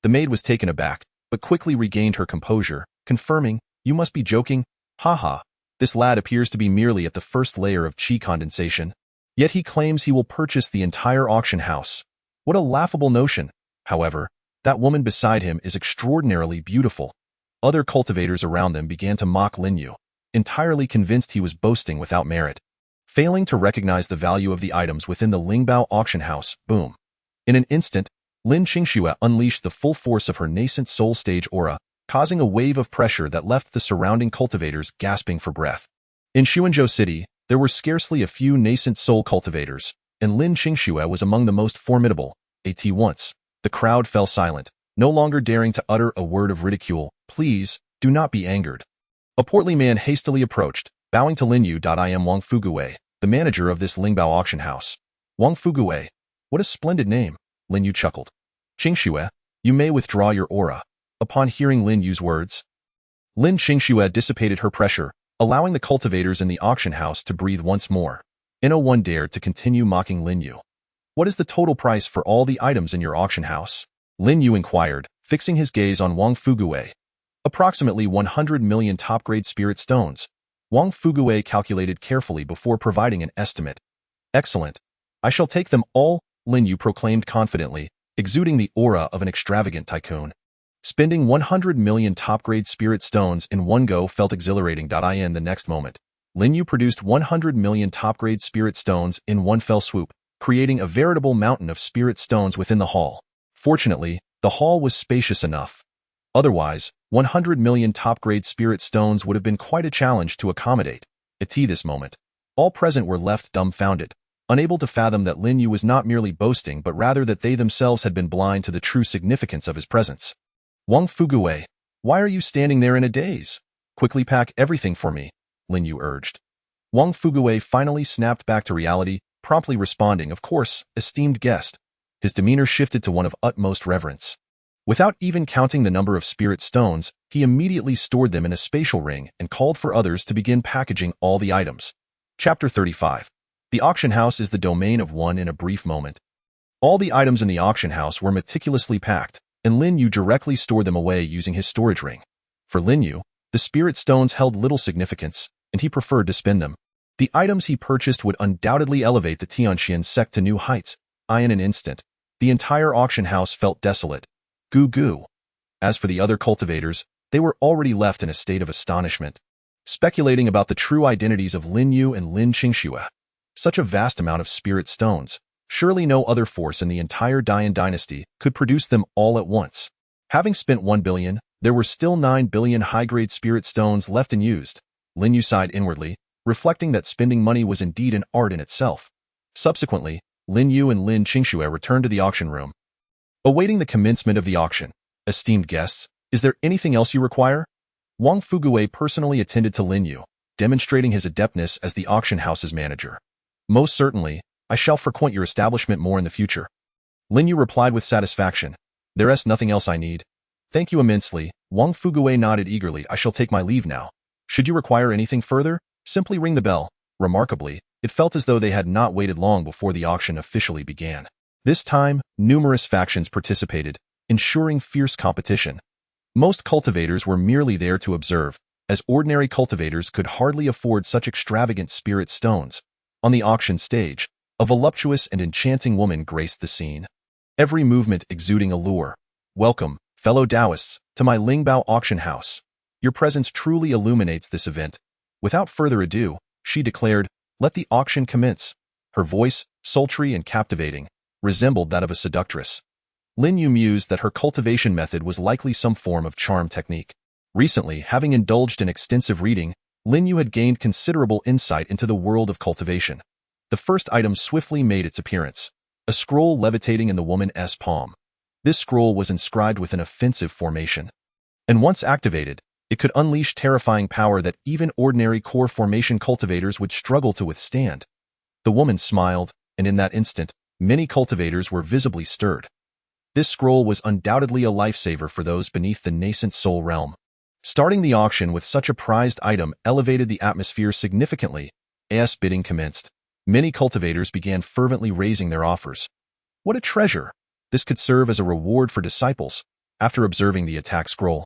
The maid was taken aback, but quickly regained her composure, confirming, "You must be joking. Haha, this lad appears to be merely at the first layer of qi condensation. Yet he claims he will purchase the entire auction house. What a laughable notion. However, that woman beside him is extraordinarily beautiful." Other cultivators around them began to mock Lin Yu, entirely convinced he was boasting without merit. Failing to recognize the value of the items within the Lingbao auction house, boom. In an instant, Lin Qingxue unleashed the full force of her nascent soul stage aura, causing a wave of pressure that left the surrounding cultivators gasping for breath. In Xuanzhou City, there were scarcely a few nascent soul cultivators, and Lin Qingxue was among the most formidable. At once, the crowd fell silent, no longer daring to utter a word of ridicule. "Please, do not be angered." A portly man hastily approached, bowing to Lin Yu. "I am Wang Fuguwei, the manager of this Lingbao auction house." Wang Fuguwei. What a splendid name, Lin Yu chuckled. "Qingxue, you may withdraw your aura." Upon hearing Lin Yu's words, Lin Qingxue dissipated her pressure, allowing the cultivators in the auction house to breathe once more. No one dared to continue mocking Lin Yu. "What is the total price for all the items in your auction house?" Lin Yu inquired, fixing his gaze on Wang Fuguwei. "Approximately 100 million top-grade spirit stones." Wang Fuguwei calculated carefully before providing an estimate. "Excellent. I shall take them all," Lin Yu proclaimed confidently, exuding the aura of an extravagant tycoon. Spending 100 million top-grade spirit stones in one go felt exhilarating. In the next moment, Lin Yu produced 100 million top-grade spirit stones in one fell swoop, creating a veritable mountain of spirit stones within the hall. Fortunately, the hall was spacious enough. Otherwise, 100 million top-grade spirit stones would have been quite a challenge to accommodate. At this moment, all present were left dumbfounded, unable to fathom that Lin Yu was not merely boasting but rather that they themselves had been blind to the true significance of his presence. "Wang Fuguwei, why are you standing there in a daze? Quickly pack everything for me," Lin Yu urged. Wang Fuguwei finally snapped back to reality, promptly responding, "Of course, esteemed guest." His demeanor shifted to one of utmost reverence. Without even counting the number of spirit stones, he immediately stored them in a spatial ring and called for others to begin packaging all the items. Chapter 35. The auction house is the domain of one in a brief moment. All the items in the auction house were meticulously packed, and Lin Yu directly stored them away using his storage ring. For Lin Yu, the spirit stones held little significance, and he preferred to spend them. The items he purchased would undoubtedly elevate the Tianqian sect to new heights. In an instant, the entire auction house felt desolate. Goo goo. As for the other cultivators, they were already left in a state of astonishment, speculating about the true identities of Lin Yu and Lin Qingxue. Such a vast amount of spirit stones, surely no other force in the entire Dian dynasty could produce them all at once. Having spent 1 billion, there were still 9 billion high-grade spirit stones left unused. Lin Yu sighed inwardly, reflecting that spending money was indeed an art in itself. Subsequently, Lin Yu and Lin Qingxue returned to the auction room. Awaiting the commencement of the auction, "Esteemed guests, is there anything else you require?" Wang Fuguwei personally attended to Lin Yu, demonstrating his adeptness as the auction house's manager. "Most certainly, I shall frequent your establishment more in the future." Lin Yu replied with satisfaction. "There's nothing else I need." "Thank you immensely." Wang Fuguwei nodded eagerly. "I shall take my leave now. Should you require anything further, simply ring the bell." Remarkably, it felt as though they had not waited long before the auction officially began. This time, numerous factions participated, ensuring fierce competition. Most cultivators were merely there to observe, as ordinary cultivators could hardly afford such extravagant spirit stones. On the auction stage, a voluptuous and enchanting woman graced the scene, every movement exuding allure. "Welcome, fellow Taoists, to my Lingbao auction house. Your presence truly illuminates this event." Without further ado, she declared, "Let the auction commence." Her voice, sultry and captivating, resembled that of a seductress. Lin Yu mused that her cultivation method was likely some form of charm technique. Recently, having indulged in extensive reading, Lin Yu had gained considerable insight into the world of cultivation. The first item swiftly made its appearance, a scroll levitating in the woman's palm. This scroll was inscribed with an offensive formation, and once activated, it could unleash terrifying power that even ordinary core formation cultivators would struggle to withstand. The woman smiled, and in that instant, many cultivators were visibly stirred. This scroll was undoubtedly a lifesaver for those beneath the nascent soul realm. Starting the auction with such a prized item elevated the atmosphere significantly. As bidding commenced, many cultivators began fervently raising their offers. What a treasure! This could serve as a reward for disciples. After observing the attack scroll,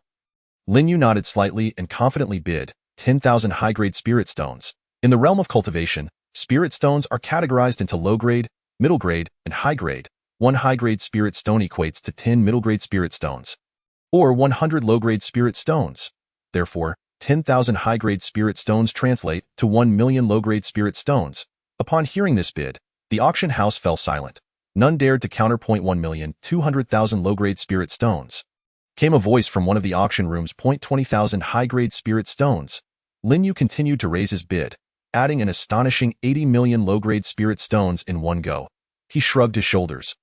Lin Yu nodded slightly and confidently bid 10,000 high-grade spirit stones. In the realm of cultivation, spirit stones are categorized into low-grade, middle-grade, and high-grade. One high-grade spirit stone equates to 10 middle-grade spirit stones, or 100 low-grade spirit stones. Therefore, 10,000 high-grade spirit stones translate to 1 million low-grade spirit stones. Upon hearing this bid, the auction house fell silent. None dared to counterpoint 1,200,000 low-grade spirit stones. Came a voice from one of the auction rooms, 20,000 high-grade spirit stones. Lin Yu continued to raise his bid, adding an astonishing 80 million low-grade spirit stones in one go. He shrugged his shoulders,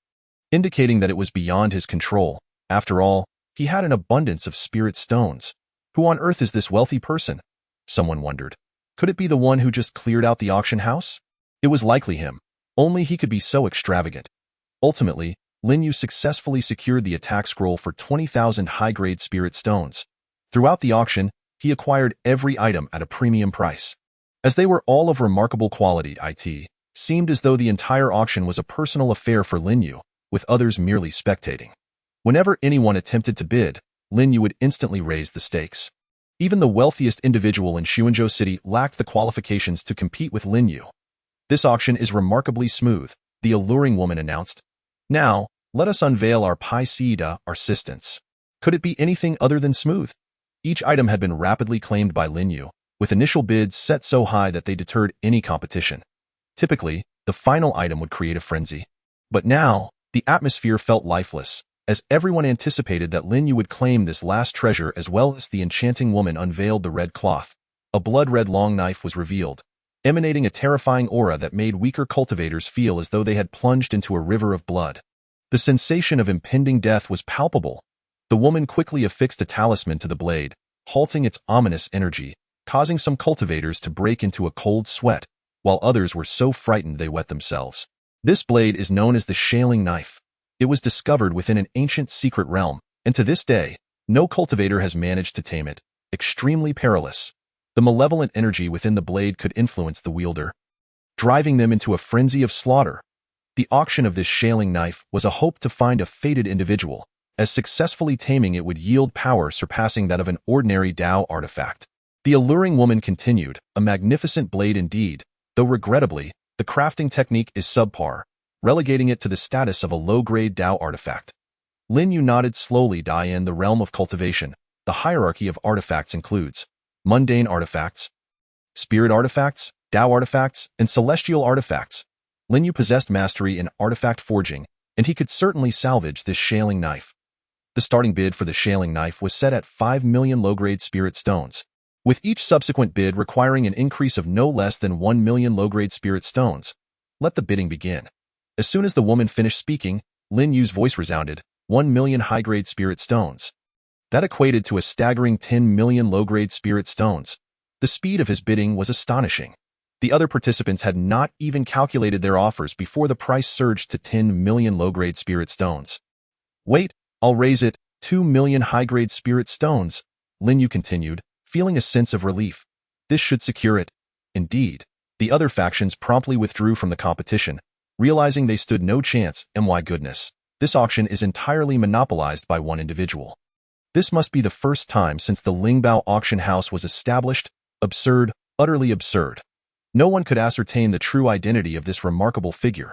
indicating that it was beyond his control. After all, he had an abundance of spirit stones. Who on earth is this wealthy person? Someone wondered. Could it be the one who just cleared out the auction house? It was likely him. Only he could be so extravagant. Ultimately, Lin Yu successfully secured the attack scroll for 20,000 high-grade spirit stones. Throughout the auction, he acquired every item at a premium price. As they were all of remarkable quality, it seemed as though the entire auction was a personal affair for Lin Yu, with others merely spectating. Whenever anyone attempted to bid, Lin Yu would instantly raise the stakes. Even the wealthiest individual in Xuanzhou City lacked the qualifications to compete with Lin Yu. This auction is remarkably smooth, the alluring woman announced. Now, let us unveil our Pi-Sida assistance. Could it be anything other than smooth? Each item had been rapidly claimed by Lin Yu, with initial bids set so high that they deterred any competition. Typically, the final item would create a frenzy. But now, the atmosphere felt lifeless, as everyone anticipated that Lin Yu would claim this last treasure. As well as the enchanting woman unveiled the red cloth. A blood-red long knife was revealed, emanating a terrifying aura that made weaker cultivators feel as though they had plunged into a river of blood. The sensation of impending death was palpable. The woman quickly affixed a talisman to the blade, halting its ominous energy, causing some cultivators to break into a cold sweat, while others were so frightened they wet themselves. This blade is known as the Shaling Knife. It was discovered within an ancient secret realm, and to this day, no cultivator has managed to tame it. Extremely perilous. The malevolent energy within the blade could influence the wielder, driving them into a frenzy of slaughter. The auction of this Shaling Knife was a hope to find a fated individual, as successfully taming it would yield power surpassing that of an ordinary Dao artifact. The alluring woman continued, a magnificent blade indeed, though regrettably, the crafting technique is subpar, relegating it to the status of a low-grade Dao artifact. Lin Yu nodded slowly. In the realm of cultivation, the hierarchy of artifacts includes mundane artifacts, spirit artifacts, Dao artifacts, and celestial artifacts. Lin Yu possessed mastery in artifact forging, and he could certainly salvage this Shaling Knife. The starting bid for the Shaling Knife was set at 5 million low-grade spirit stones, with each subsequent bid requiring an increase of no less than 1 million low-grade spirit stones. Let the bidding begin. As soon as the woman finished speaking, Lin Yu's voice resounded, 1 million high-grade spirit stones. That equated to a staggering 10 million low-grade spirit stones. The speed of his bidding was astonishing. The other participants had not even calculated their offers before the price surged to 10 million low-grade spirit stones. Wait, I'll raise it, 2 million high-grade spirit stones, Lin Yu continued, feeling a sense of relief. This should secure it. Indeed, the other factions promptly withdrew from the competition, realizing they stood no chance. My goodness, this auction is entirely monopolized by one individual. This must be the first time since the Lingbao auction house was established. Absurd, utterly absurd. No one could ascertain the true identity of this remarkable figure.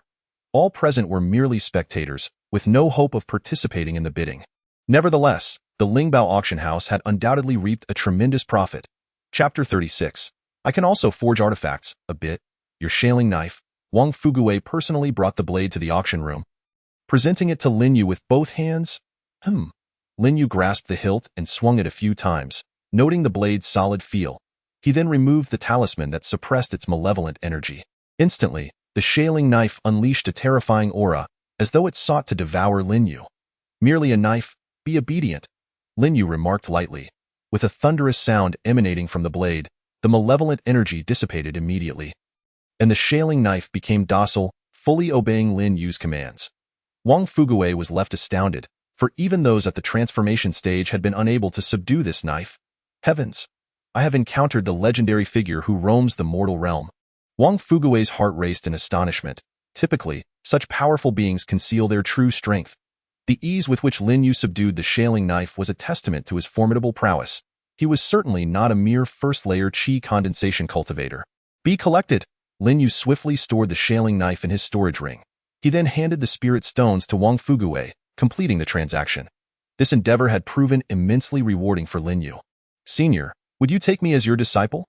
All present were merely spectators, with no hope of participating in the bidding. Nevertheless, the Lingbao auction house had undoubtedly reaped a tremendous profit. Chapter 36. I can also forge artifacts, a bit. Your Shaling Knife. Wang Fugui personally brought the blade to the auction room, presenting it to Lin Yu with both hands. Lin Yu grasped the hilt and swung it a few times, noting the blade's solid feel. He then removed the talisman that suppressed its malevolent energy. Instantly, the Shaling Knife unleashed a terrifying aura, as though it sought to devour Lin Yu. Merely a knife, be obedient, Lin Yu remarked lightly. With a thunderous sound emanating from the blade, the malevolent energy dissipated immediately, and the Shaling Knife became docile, fully obeying Lin Yu's commands. Wang Fugui was left astounded, for even those at the transformation stage had been unable to subdue this knife. Heavens! I have encountered the legendary figure who roams the mortal realm. Wang Fugui's heart raced in astonishment. Typically, Such powerful beings conceal their true strength. The ease with which Lin Yu subdued the shaling knife was a testament to his formidable prowess. He was certainly not a mere first-layer qi condensation cultivator. Be collected. Lin Yu swiftly stored the shaling knife in his storage ring. He then handed the spirit stones to Wang Fugui, completing the transaction. This endeavor had proven immensely rewarding for Lin Yu. Senior, would you take me as your disciple?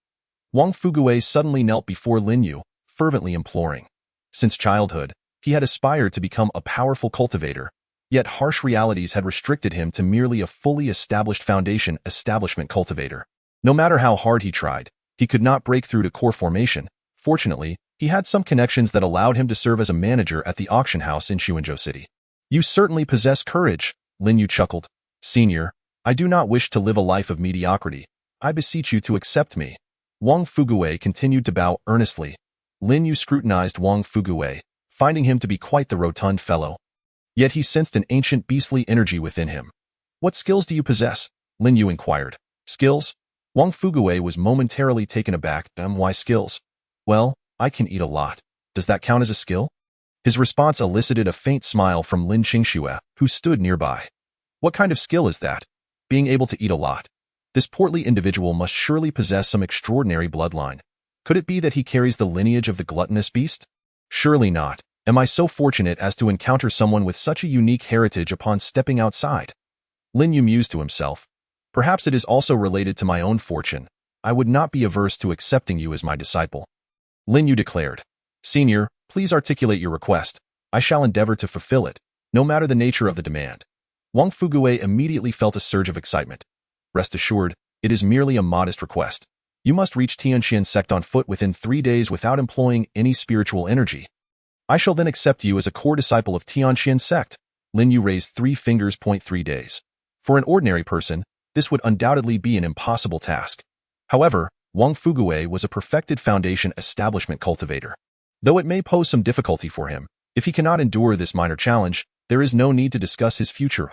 Wang Fugui suddenly knelt before Lin Yu, fervently imploring. Since childhood, he had aspired to become a powerful cultivator, yet harsh realities had restricted him to merely a fully established establishment cultivator. No matter how hard he tried, he could not break through to core formation. Fortunately, he had some connections that allowed him to serve as a manager at the auction house in Xuanzhou City. You certainly possess courage, Lin Yu chuckled. Senior, I do not wish to live a life of mediocrity. I beseech you to accept me. Wang Fugui continued to bow earnestly. Lin Yu scrutinized Wang Fugui, finding him to be quite the rotund fellow. Yet he sensed an ancient beastly energy within him. What skills do you possess? Lin Yu inquired. Skills? Wang Fugui was momentarily taken aback. Why skills? Well, I can eat a lot. Does that count as a skill? His response elicited a faint smile from Lin Qingxue, who stood nearby. What kind of skill is that? Being able to eat a lot. This portly individual must surely possess some extraordinary bloodline. Could it be that he carries the lineage of the gluttonous beast? Surely not. Am I so fortunate as to encounter someone with such a unique heritage upon stepping outside? Lin Yu mused to himself. Perhaps it is also related to my own fortune. I would not be averse to accepting you as my disciple. Lin Yu declared. Senior, please articulate your request. I shall endeavor to fulfill it, no matter the nature of the demand. Wang Fugui immediately felt a surge of excitement. Rest assured, it is merely a modest request. You must reach Tianqian sect on foot within 3 days without employing any spiritual energy. I shall then accept you as a core disciple of Tianqian sect. Lin Yu raised 3 fingers. 3 days. For an ordinary person, this would undoubtedly be an impossible task. However, Wang Fugui was a perfected foundation establishment cultivator. Though it may pose some difficulty for him, if he cannot endure this minor challenge, there is no need to discuss his future.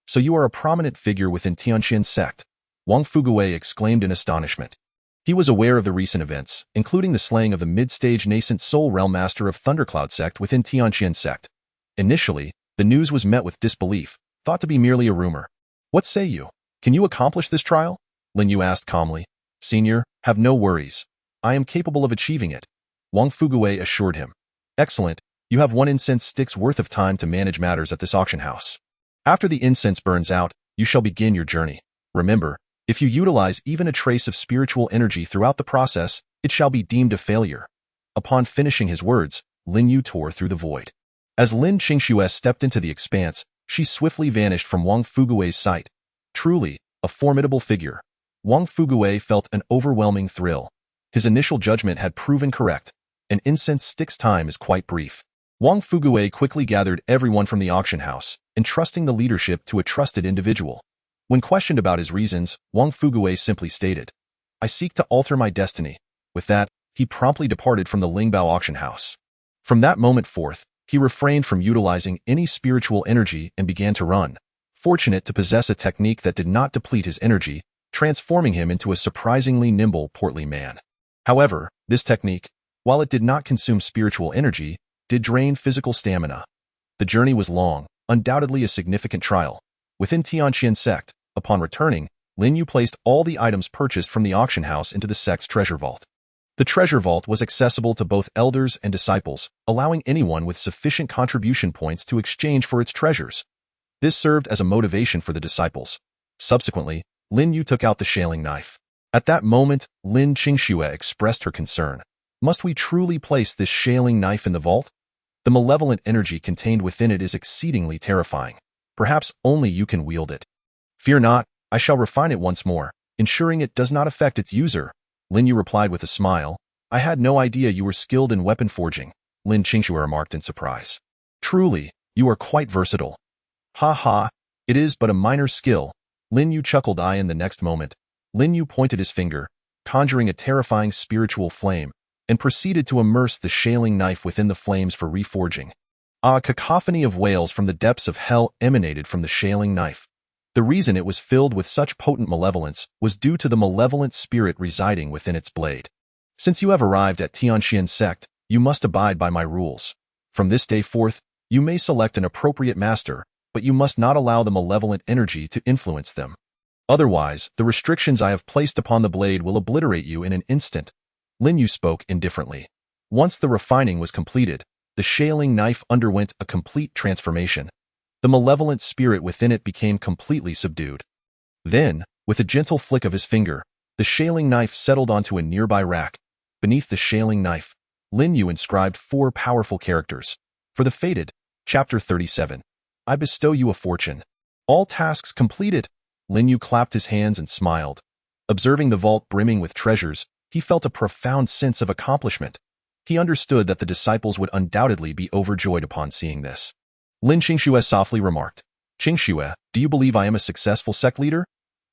So you are a prominent figure within Tianqian sect, Wang Fugui exclaimed in astonishment. He was aware of the recent events, including the slaying of the mid-stage nascent soul realm master of Thundercloud sect within Tianqian sect. Initially, the news was met with disbelief, thought to be merely a rumor. What say you? Can you accomplish this trial? Lin Yu asked calmly. Senior, have no worries. I am capable of achieving it. Wang Fugui assured him. Excellent. You have 1 incense stick's worth of time to manage matters at this auction house. After the incense burns out, you shall begin your journey. Remember, if you utilize even a trace of spiritual energy throughout the process, it shall be deemed a failure. Upon finishing his words, Lin Yu tore through the void. As Lin Qingxue stepped into the expanse, she swiftly vanished from Wang Fugui's sight. Truly, a formidable figure. Wang Fugui felt an overwhelming thrill. His initial judgment had proven correct. An incense stick's time is quite brief. Wang Fugui quickly gathered everyone from the auction house, entrusting the leadership to a trusted individual. When questioned about his reasons, Wang Fugui simply stated, I seek to alter my destiny. With that, he promptly departed from the Lingbao auction house. From that moment forth, he refrained from utilizing any spiritual energy and began to run, fortunate to possess a technique that did not deplete his energy, transforming him into a surprisingly nimble, portly man. However, this technique, while it did not consume spiritual energy, did drain physical stamina. The journey was long, undoubtedly a significant trial. Within Tianqian sect, upon returning, Lin Yu placed all the items purchased from the auction house into the sect's treasure vault. The treasure vault was accessible to both elders and disciples, allowing anyone with sufficient contribution points to exchange for its treasures. This served as a motivation for the disciples. Subsequently, Lin Yu took out the shaling knife. At that moment, Lin Qingxue expressed her concern. Must we truly place this shaling knife in the vault? The malevolent energy contained within it is exceedingly terrifying. Perhaps only you can wield it. Fear not, I shall refine it once more, ensuring it does not affect its user. Lin Yu replied with a smile. I had no idea you were skilled in weapon forging, Lin Qingxue remarked in surprise. Truly, you are quite versatile. Ha ha, it is but a minor skill. Lin Yu chuckled. In the next moment, Lin Yu pointed his finger, conjuring a terrifying spiritual flame, and proceeded to immerse the shaling knife within the flames for reforging. A cacophony of wails from the depths of hell emanated from the shaling knife. The reason it was filled with such potent malevolence was due to the malevolent spirit residing within its blade. Since you have arrived at Tianqian sect, you must abide by my rules. From this day forth, you may select an appropriate master, but you must not allow the malevolent energy to influence them. Otherwise, the restrictions I have placed upon the blade will obliterate you in an instant." Lin Yu spoke indifferently. Once the refining was completed, the shaling knife underwent a complete transformation. The malevolent spirit within it became completely subdued. Then, with a gentle flick of his finger, the shaling knife settled onto a nearby rack. Beneath the shaling knife, Lin Yu inscribed 4 powerful characters. For the fated, Chapter 37. I bestow you a fortune. All tasks completed. Lin Yu clapped his hands and smiled. Observing the vault brimming with treasures, he felt a profound sense of accomplishment. He understood that the disciples would undoubtedly be overjoyed upon seeing this. Lin Qingxue softly remarked, "Qingxue, do you believe I am a successful sect leader?"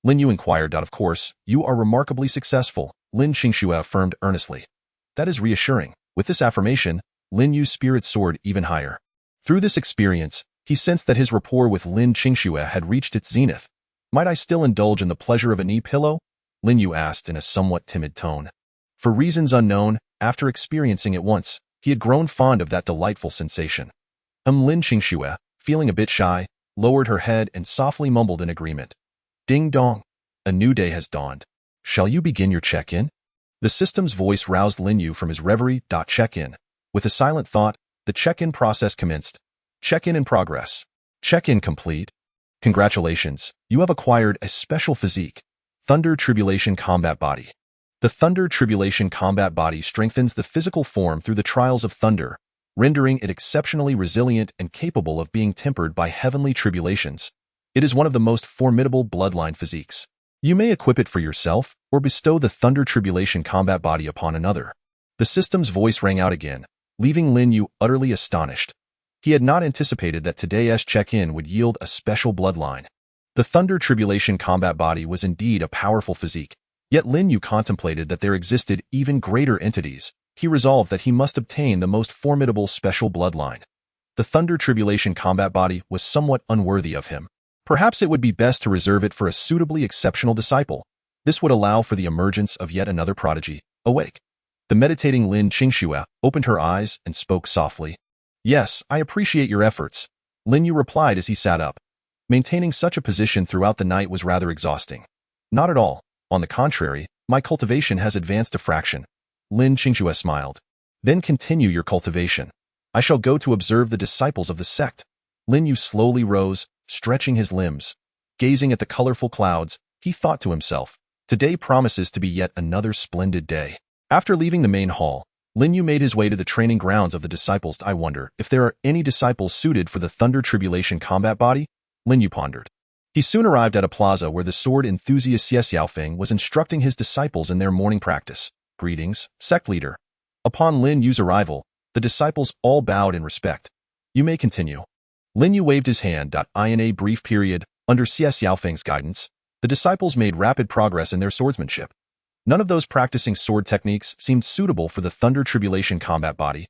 Lin Yu inquired. "Of course, you are remarkably successful," Lin Qingxue affirmed earnestly. "That is reassuring." With this affirmation, Lin Yu's spirit soared even higher. Through this experience, he sensed that his rapport with Lin Qingxue had reached its zenith. "Might I still indulge in the pleasure of a knee pillow?" Lin Yu asked in a somewhat timid tone. For reasons unknown, after experiencing it once, he had grown fond of that delightful sensation. Lin Qingxue, feeling a bit shy, lowered her head and softly mumbled in agreement. Ding dong. A new day has dawned. Shall you begin your check-in? The system's voice roused Lin Yu from his reverie. Check-in. With a silent thought, the check-in process commenced. Check-in in progress. Check-in complete. Congratulations, you have acquired a special physique. Thunder Tribulation Combat Body. The Thunder Tribulation Combat Body strengthens the physical form through the trials of thunder, rendering it exceptionally resilient and capable of being tempered by heavenly tribulations. It is one of the most formidable bloodline physiques. You may equip it for yourself or bestow the Thunder Tribulation Combat Body upon another. The system's voice rang out again, leaving Lin Yu utterly astonished. He had not anticipated that today's check-in would yield a special bloodline. The Thunder Tribulation Combat Body was indeed a powerful physique, yet Lin Yu contemplated that there existed even greater entities. He resolved that he must obtain the most formidable special bloodline. The Thunder Tribulation Combat Body was somewhat unworthy of him. Perhaps it would be best to reserve it for a suitably exceptional disciple. This would allow for the emergence of yet another prodigy. Awake. The meditating Lin Qingxue opened her eyes and spoke softly. Yes, I appreciate your efforts, Lin Yu replied as he sat up. Maintaining such a position throughout the night was rather exhausting. Not at all. On the contrary, my cultivation has advanced a fraction. Lin Qingxue smiled. Then continue your cultivation. I shall go to observe the disciples of the sect. Lin Yu slowly rose, stretching his limbs. Gazing at the colorful clouds, he thought to himself, today promises to be yet another splendid day. After leaving the main hall, Lin Yu made his way to the training grounds of the disciples. I wonder if there are any disciples suited for the Thunder Tribulation Combat Body? Lin Yu pondered. He soon arrived at a plaza where the sword enthusiast Xiaofeng was instructing his disciples in their morning practice. Greetings, sect leader. Upon Lin Yu's arrival, the disciples all bowed in respect. You may continue. Lin Yu waved his hand. In a brief period, under Xiaofeng's guidance, the disciples made rapid progress in their swordsmanship. None of those practicing sword techniques seemed suitable for the Thunder Tribulation Combat Body.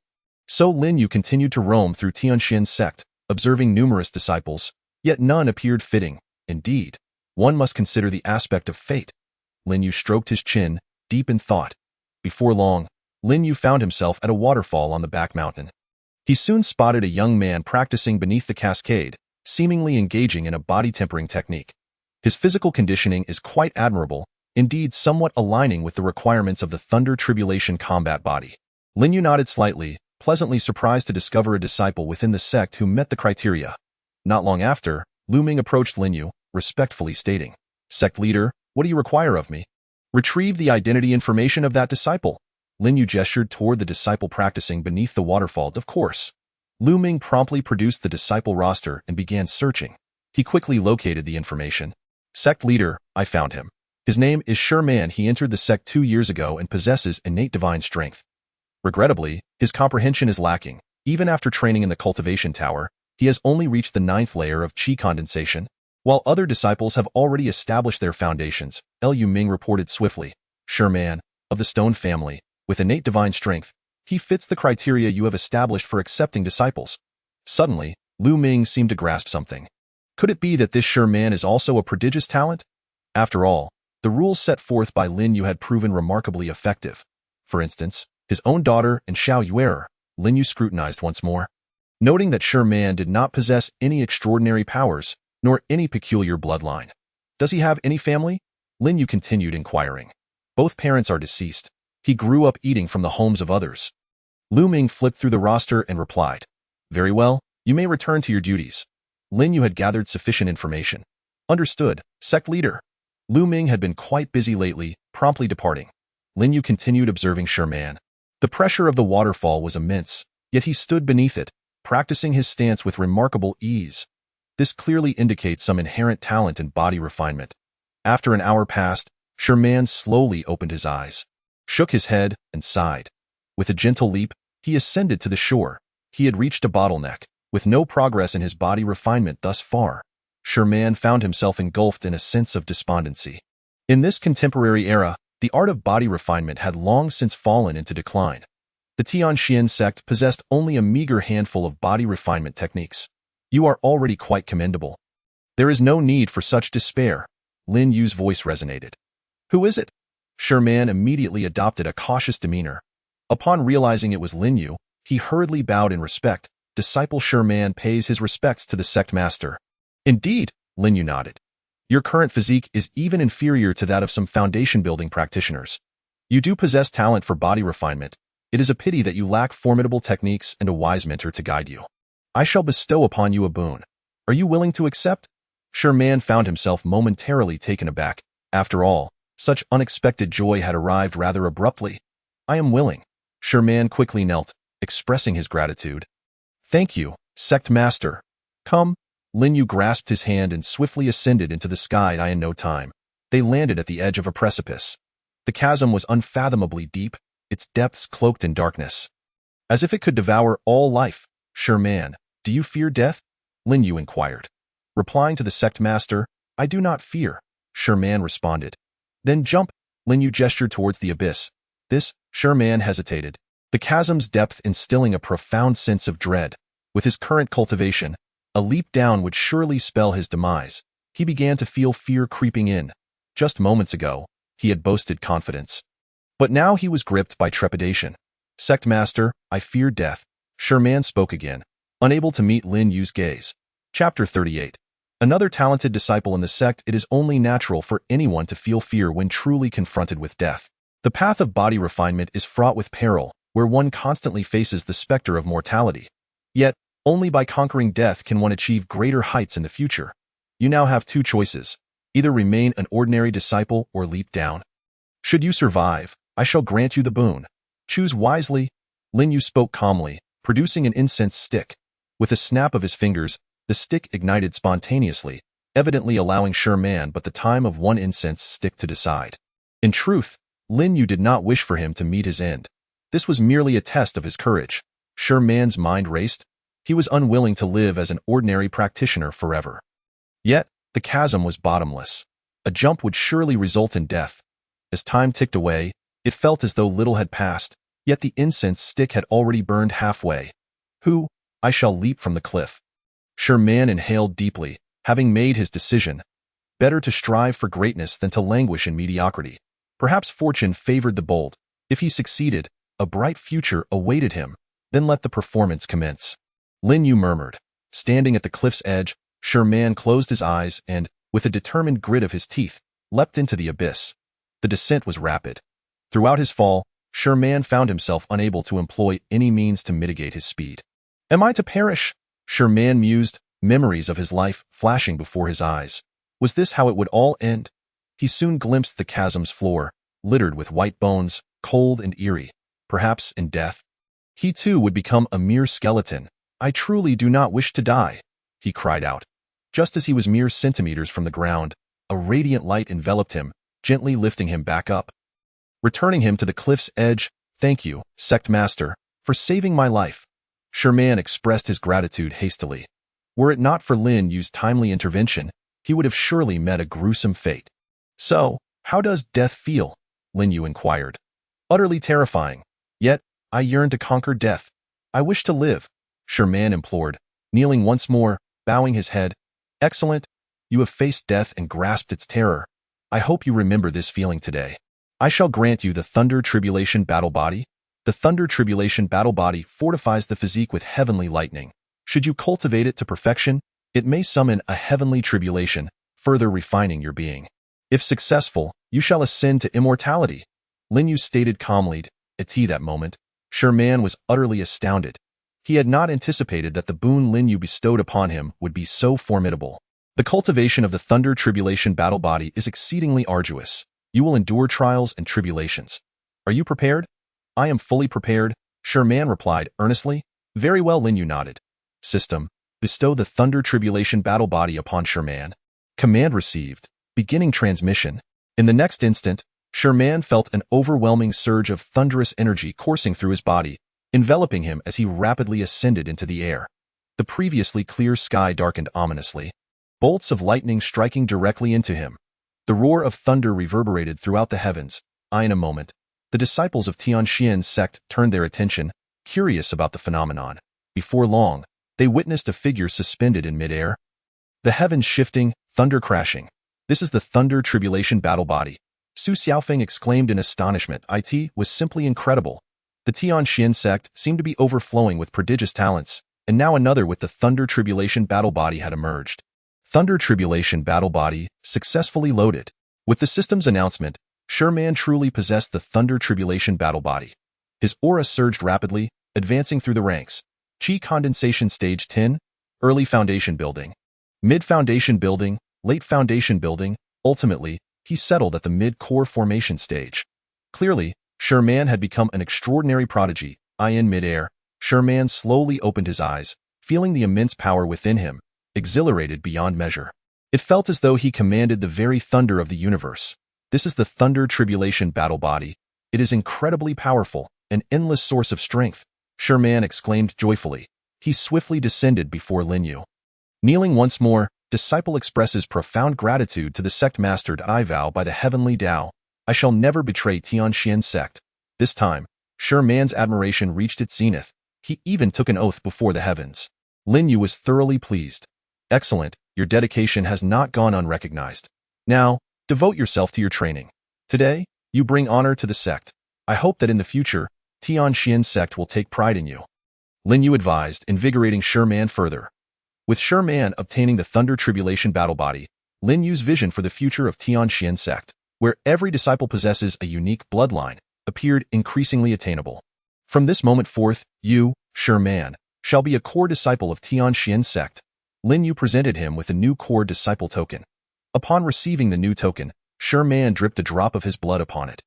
So Lin Yu continued to roam through Tianxin's sect, observing numerous disciples, yet none appeared fitting. Indeed, one must consider the aspect of fate. Lin Yu stroked his chin, deep in thought. Before long, Lin Yu found himself at a waterfall on the back mountain. He soon spotted a young man practicing beneath the cascade, seemingly engaging in a body-tempering technique. His physical conditioning is quite admirable, indeed somewhat aligning with the requirements of the Thunder Tribulation Combat Body. Lin Yu nodded slightly, pleasantly surprised to discover a disciple within the sect who met the criteria. Not long after, Lu Ming approached Lin Yu, respectfully stating, "Sect leader, what do you require of me?" "Retrieve the identity information of that disciple." Lin Yu gestured toward the disciple practicing beneath the waterfall. Of course. Lu Ming promptly produced the disciple roster and began searching. He quickly located the information. "Sect leader, I found him. His name is Sure Man. He entered the sect 2 years ago and possesses innate divine strength. Regrettably, his comprehension is lacking. Even after training in the cultivation tower, he has only reached the 9th layer of qi condensation, while other disciples have already established their foundations," Lu Ming reported swiftly. "Sure Man, of the stone family, with innate divine strength, he fits the criteria you have established for accepting disciples." Suddenly, Lu Ming seemed to grasp something. Could it be that this Sure Man is also a prodigious talent? After all, the rules set forth by Lin Yu had proven remarkably effective. For instance, his own daughter and Xiao Yuer. Lin Yu scrutinized once more. noting that Man did not possess any extraordinary powers, nor any peculiar bloodline. Does he have any family? Lin Yu continued inquiring. Both parents are deceased. He grew up eating from the homes of others. Lu Ming flipped through the roster and replied, "Very well, you may return to your duties." Lin Yu had gathered sufficient information. Understood, sect leader. Lu Ming had been quite busy lately, promptly departing. Lin Yu continued observing Man. The pressure of the waterfall was immense, yet he stood beneath it, practicing his stance with remarkable ease. This clearly indicates some inherent talent and body refinement. After an hour passed, Man slowly opened his eyes, shook his head, and sighed. With a gentle leap, he ascended to the shore. He had reached a bottleneck. With no progress in his body refinement thus far, Man found himself engulfed in a sense of despondency. In this contemporary era, the art of body refinement had long since fallen into decline. The Tianxian sect possessed only a meager handful of body refinement techniques. You are already quite commendable. There is no need for such despair. Lin Yu's voice resonated. Who is it? Man immediately adopted a cautious demeanor. Upon realizing it was Lin Yu, he hurriedly bowed in respect. Disciple Man pays his respects to the sect master. Indeed, Lin Yu nodded. Your current physique is even inferior to that of some foundation-building practitioners. You do possess talent for body refinement. It is a pity that you lack formidable techniques and a wise mentor to guide you. I shall bestow upon you a boon. Are you willing to accept? Man found himself momentarily taken aback. After all, such unexpected joy had arrived rather abruptly. I am willing. Man quickly knelt, expressing his gratitude. Thank you, sect master. Come. Lin Yu grasped his hand and swiftly ascended into the sky in no time. They landed at the edge of a precipice. The chasm was unfathomably deep, its depths cloaked in darkness. As if it could devour all life. Man, do you fear death? Lin Yu inquired. Replying to the sect master, I do not fear. Man responded. Then jump. Lin Yu gestured towards the abyss. This, Man hesitated. The chasm's depth instilling a profound sense of dread. With his current cultivation, a leap down would surely spell his demise. He began to feel fear creeping in. Just moments ago, he had boasted confidence. But now he was gripped by trepidation. Sect master, I fear death. Man spoke again, unable to meet Lin Yu's gaze. Chapter 38. Another talented disciple in the sect. It is only natural for anyone to feel fear when truly confronted with death. The path of body refinement is fraught with peril, where one constantly faces the specter of mortality. Yet, only by conquering death can one achieve greater heights in the future. You now have two choices. Either remain an ordinary disciple or leap down. Should you survive, I shall grant you the boon. Choose wisely. Lin Yu spoke calmly, producing an incense stick. With a snap of his fingers, the stick ignited spontaneously, evidently allowing Man but the time of one incense stick to decide. In truth, Lin Yu did not wish for him to meet his end. This was merely a test of his courage. Man's mind raced. He was unwilling to live as an ordinary practitioner forever. Yet, the chasm was bottomless. A jump would surely result in death. As time ticked away, it felt as though little had passed, yet the incense stick had already burned halfway. I shall leap from the cliff. Man inhaled deeply, having made his decision. Better to strive for greatness than to languish in mediocrity. Perhaps fortune favored the bold. If he succeeded, a bright future awaited him. Then let the performance commence. Lin Yu murmured. Standing at the cliff's edge, Man closed his eyes and, with a determined grit of his teeth, leapt into the abyss. The descent was rapid. Throughout his fall, Man found himself unable to employ any means to mitigate his speed. Am I to perish? Man mused, memories of his life flashing before his eyes. Was this how it would all end? He soon glimpsed the chasm's floor, littered with white bones, cold and eerie. Perhaps in death, he too would become a mere skeleton. I truly do not wish to die, he cried out. Just as he was mere centimeters from the ground, a radiant light enveloped him, gently lifting him back up. Returning him to the cliff's edge, thank you, sect master, for saving my life. Man expressed his gratitude hastily. Were it not for Lin Yu's timely intervention, he would have surely met a gruesome fate. So, how does death feel? Lin Yu inquired. Utterly terrifying. Yet, I yearn to conquer death. I wish to live. Man implored, kneeling once more, bowing his head. Excellent. You have faced death and grasped its terror. I hope you remember this feeling today. I shall grant you the Thunder Tribulation Battle Body. The Thunder Tribulation Battle Body fortifies the physique with heavenly lightning. Should you cultivate it to perfection, it may summon a heavenly tribulation, further refining your being. If successful, you shall ascend to immortality. Lin Yu stated calmly. At that moment, Sherman was utterly astounded. He had not anticipated that the boon Lin Yu bestowed upon him would be so formidable. The cultivation of the Thunder Tribulation battle body is exceedingly arduous. You will endure trials and tribulations. Are you prepared? I am fully prepared, Sherman replied earnestly. Very well, Lin Yu nodded. System, bestow the Thunder Tribulation battle body upon Sherman. Command received. Beginning transmission. In the next instant, Sherman felt an overwhelming surge of thunderous energy coursing through his body, enveloping him as he rapidly ascended into the air. The previously clear sky darkened ominously. Bolts of lightning striking directly into him. The roar of thunder reverberated throughout the heavens. In a moment, the disciples of Tianxian's sect turned their attention, curious about the phenomenon. Before long, they witnessed a figure suspended in midair. The heavens shifting, thunder crashing. This is the Thunder Tribulation battle body. Su Xiaofeng exclaimed in astonishment. It was simply incredible. The Tianxian sect seemed to be overflowing with prodigious talents, and now another with the Thunder Tribulation battle body had emerged. Thunder Tribulation battle body, successfully loaded. With the system's announcement, Sherman truly possessed the Thunder Tribulation battle body. His aura surged rapidly, advancing through the ranks. Qi condensation stage 10, early foundation building. Mid-foundation building, late foundation building. Ultimately, he settled at the mid-core formation stage. Clearly, Sherman had become an extraordinary prodigy. In midair, Sherman slowly opened his eyes, feeling the immense power within him, exhilarated beyond measure. It felt as though he commanded the very thunder of the universe. This is the Thunder Tribulation battle body. It is incredibly powerful, an endless source of strength, Sherman exclaimed joyfully. He swiftly descended before Lin Yu. Kneeling once more, disciple expresses profound gratitude to the sect master. I vow by the heavenly Tao, I shall never betray Tianxian sect. This time, Sherman's admiration reached its zenith. He even took an oath before the heavens. Lin Yu was thoroughly pleased. Excellent, your dedication has not gone unrecognized. Now, devote yourself to your training. Today, you bring honor to the sect. I hope that in the future, Tianxian sect will take pride in you. Lin Yu advised, invigorating Sherman further. With Sherman obtaining the Thunder Tribulation battle body, Lin Yu's vision for the future of Tianxian sect, where every disciple possesses a unique bloodline, appeared increasingly attainable. From this moment forth, you, Sherman, shall be a core disciple of Tianxian sect. Lin Yu presented him with a new core disciple token. Upon receiving the new token, Sherman dripped a drop of his blood upon it.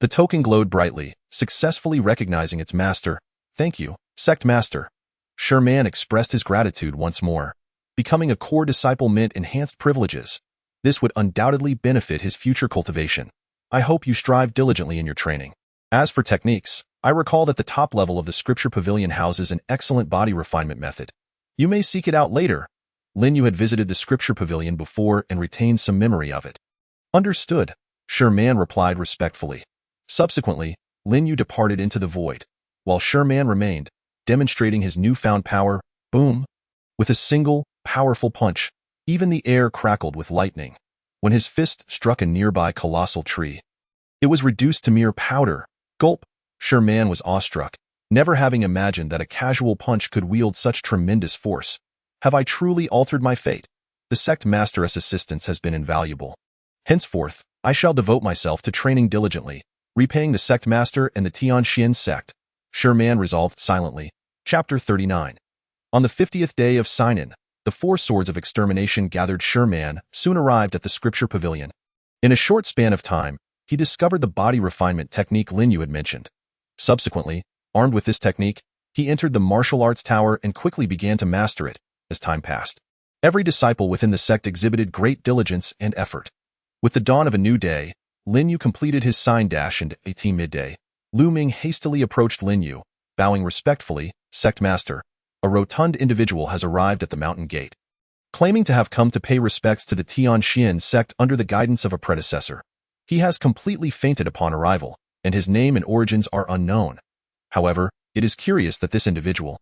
The token glowed brightly, successfully recognizing its master. Thank you, sect master. Sherman expressed his gratitude once more. Becoming a core disciple meant enhanced privileges. This would undoubtedly benefit his future cultivation. I hope you strive diligently in your training. As for techniques, I recall that the top level of the Scripture Pavilion houses an excellent body refinement method. You may seek it out later. Lin Yu had visited the Scripture Pavilion before and retained some memory of it. Understood, Sherman replied respectfully. Subsequently, Lin Yu departed into the void, while Sherman remained, demonstrating his newfound power. Boom! With a single, powerful punch, even the air crackled with lightning. When his fist struck a nearby colossal tree, it was reduced to mere powder. Gulp! Sherman was awestruck, never having imagined that a casual punch could wield such tremendous force. Have I truly altered my fate? The sect master's assistance has been invaluable. Henceforth, I shall devote myself to training diligently, repaying the sect master and the Tianxian sect. Sherman resolved silently. Chapter 39. On the 50th day of Sinan, the 4 swords of extermination gathered. Sherman soon arrived at the Scripture Pavilion. In a short span of time, he discovered the body refinement technique Lin Yu had mentioned. Subsequently, armed with this technique, he entered the martial arts tower and quickly began to master it. As time passed, every disciple within the sect exhibited great diligence and effort. With the dawn of a new day, Lin Yu completed his sign dash and at midday. Lu Ming hastily approached Lin Yu, bowing respectfully. Sect master, a rotund individual has arrived at the mountain gate. Claiming to have come to pay respects to the Tianxian sect under the guidance of a predecessor. He has completely fainted upon arrival, and his name and origins are unknown. However, it is curious that this individual,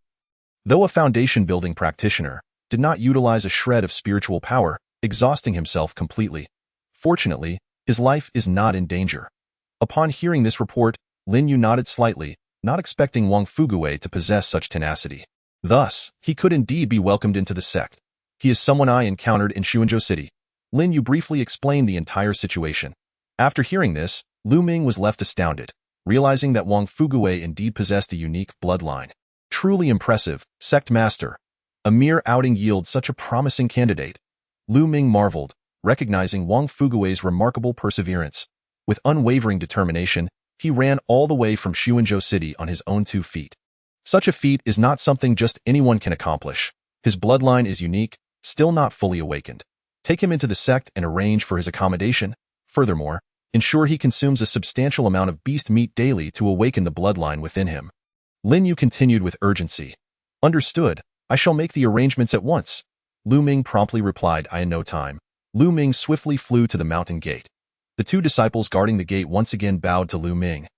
though a foundation-building practitioner, did not utilize a shred of spiritual power, exhausting himself completely. Fortunately, his life is not in danger. Upon hearing this report, Lin Yu nodded slightly, not expecting Wang Fugui to possess such tenacity. Thus, he could indeed be welcomed into the sect. He is someone I encountered in Xuanzhou City. Lin Yu briefly explained the entire situation. After hearing this, Lu Ming was left astounded, realizing that Wang Fugui indeed possessed a unique bloodline. Truly impressive, sect master. A mere outing yields such a promising candidate. Lu Ming marveled, recognizing Wang Fugui's remarkable perseverance. With unwavering determination, he ran all the way from Xuanzhou City on his own 2 feet. Such a feat is not something just anyone can accomplish. His bloodline is unique, still not fully awakened. Take him into the sect and arrange for his accommodation. Furthermore, ensure he consumes a substantial amount of beast meat daily to awaken the bloodline within him. Lin Yu continued with urgency. Understood. I shall make the arrangements at once. Lu Ming promptly replied, in no time. Lu Ming swiftly flew to the mountain gate. The 2 disciples guarding the gate once again bowed to Lu Ming,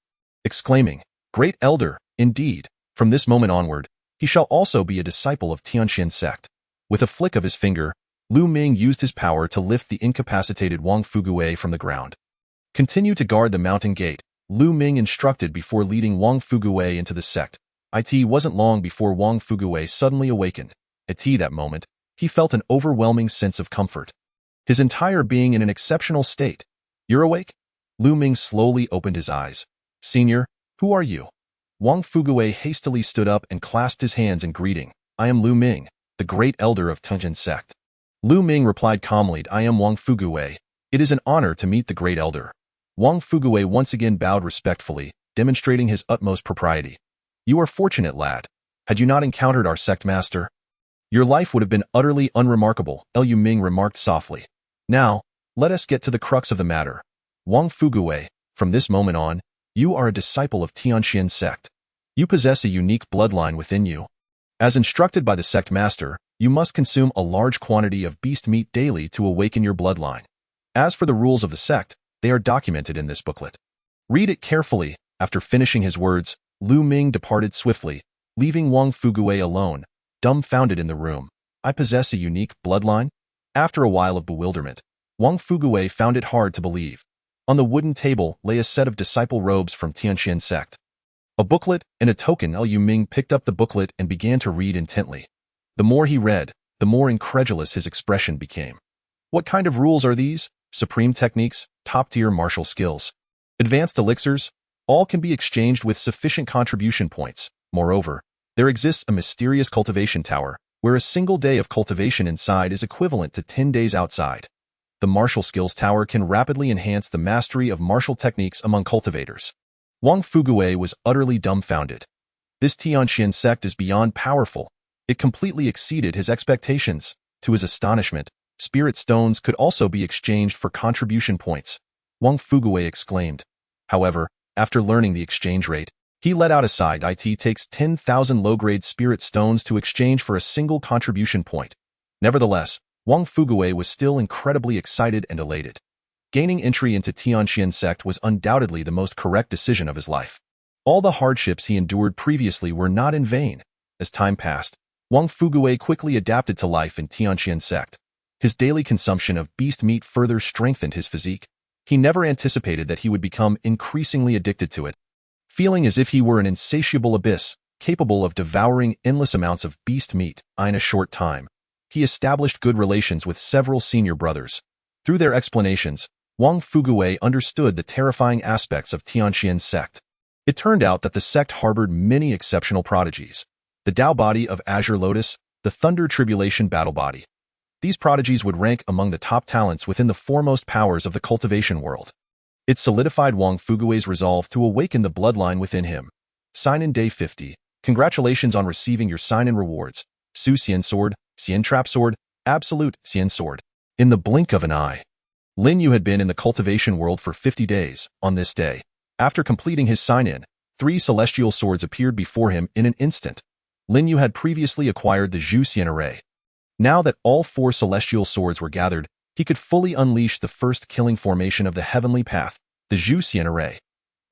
exclaiming, "Great Elder, indeed, from this moment onward, he shall also be a disciple of Tianxian sect." With a flick of his finger, Lu Ming used his power to lift the incapacitated Wang Fugui from the ground. Continue to guard the mountain gate, Lu Ming instructed before leading Wang Fugui into the sect. It wasn't long before Wang Fugui suddenly awakened. At that moment, he felt an overwhelming sense of comfort. His entire being in an exceptional state. "You're awake?" Lu Ming slowly opened his eyes. "Senior, who are you?" Wang Fugui hastily stood up and clasped his hands in greeting. "I am Lu Ming, the great elder of Tianxian sect." Lu Ming replied calmly, "I am Wang Fugui. It is an honor to meet the great elder." Wang Fugui once again bowed respectfully, demonstrating his utmost propriety. "You are fortunate, lad. Had you not encountered our sect master, your life would have been utterly unremarkable," Lu Ming remarked softly. "Now, let us get to the crux of the matter. Wang Fugui, from this moment on, you are a disciple of Tianxian sect. You possess a unique bloodline within you. As instructed by the sect master, you must consume a large quantity of beast meat daily to awaken your bloodline. As for the rules of the sect, they are documented in this booklet. Read it carefully." After finishing his words, Lu Ming departed swiftly, leaving Wang Fugui alone, dumbfounded in the room. "I possess a unique bloodline?" After a while of bewilderment, Wang Fugui found it hard to believe. On the wooden table lay a set of disciple robes from Tianxian sect. A booklet and a token. Lu Ming picked up the booklet and began to read intently. The more he read, the more incredulous his expression became. What kind of rules are these? Supreme techniques, top-tier martial skills, advanced elixirs, all can be exchanged with sufficient contribution points. Moreover, there exists a mysterious cultivation tower, where a single day of cultivation inside is equivalent to 10 days outside. The martial skills tower can rapidly enhance the mastery of martial techniques among cultivators. Wang Fugui was utterly dumbfounded. This Tianxian sect is beyond powerful. It completely exceeded his expectations. To his astonishment, spirit stones could also be exchanged for contribution points. Wang Fugui exclaimed. However, after learning the exchange rate, he let out a sigh. It takes 10,000 low-grade spirit stones to exchange for a single contribution point. Nevertheless, Wang Fugui was still incredibly excited and elated. Gaining entry into Tianxian sect was undoubtedly the most correct decision of his life. All the hardships he endured previously were not in vain. As time passed, Wang Fugui quickly adapted to life in Tianxian sect. His daily consumption of beast meat further strengthened his physique. He never anticipated that he would become increasingly addicted to it, feeling as if he were an insatiable abyss, capable of devouring endless amounts of beast meat. In a short time, he established good relations with several senior brothers. Through their explanations, Wang Fugui understood the terrifying aspects of Tianxian sect. It turned out that the sect harbored many exceptional prodigies. The Tao body of Azure Lotus, the Thunder Tribulation battle body. These prodigies would rank among the top talents within the foremost powers of the cultivation world. It solidified Wang Fugui's resolve to awaken the bloodline within him. Sign-in Day 50. Congratulations on receiving your sign-in rewards. Su Xian Sword, Xian Trap Sword, Absolute Xian Sword. In the blink of an eye, Lin Yu had been in the cultivation world for 50 days. On this day, after completing his sign-in, 3 celestial swords appeared before him in an instant. Lin Yu had previously acquired the Zhu Xian array. Now that all 4 celestial swords were gathered, he could fully unleash the first killing formation of the heavenly path, the Zhu Xian array.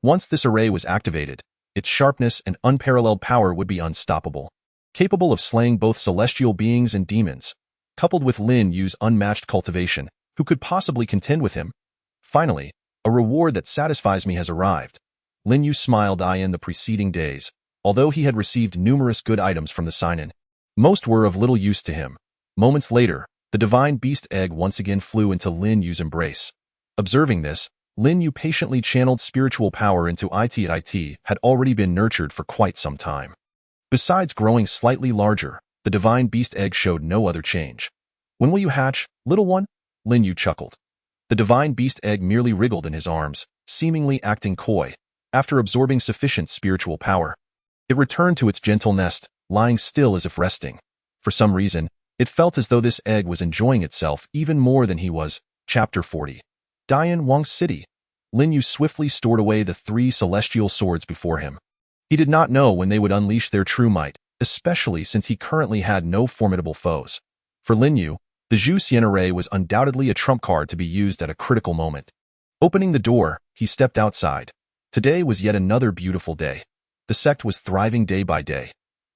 Once this array was activated, its sharpness and unparalleled power would be unstoppable, capable of slaying both celestial beings and demons. Coupled with Lin Yu's unmatched cultivation, who could possibly contend with him? Finally, a reward that satisfies me has arrived. Lin Yu smiled. In the preceding days, although he had received numerous good items from the sign-in, Most were of little use to him. Moments later, the divine beast egg once again flew into Lin Yu's embrace. Observing this, Lin Yu patiently channeled spiritual power into it had already been nurtured for quite some time. Besides growing slightly larger, the divine beast egg showed no other change. "When will you hatch, little one?" Lin Yu chuckled. The divine beast egg merely wriggled in his arms, seemingly acting coy. After absorbing sufficient spiritual power, it returned to its gentle nest, lying still as if resting. For some reason, it felt as though this egg was enjoying itself even more than he was. Chapter 40. Dian Wang's City. Lin Yu swiftly stored away the 3 celestial swords before him. He did not know when they would unleash their true might, especially since he currently had no formidable foes. For Lin Yu, the Zhu Xian array was undoubtedly a trump card to be used at a critical moment. Opening the door, he stepped outside. Today was yet another beautiful day. The sect was thriving day by day.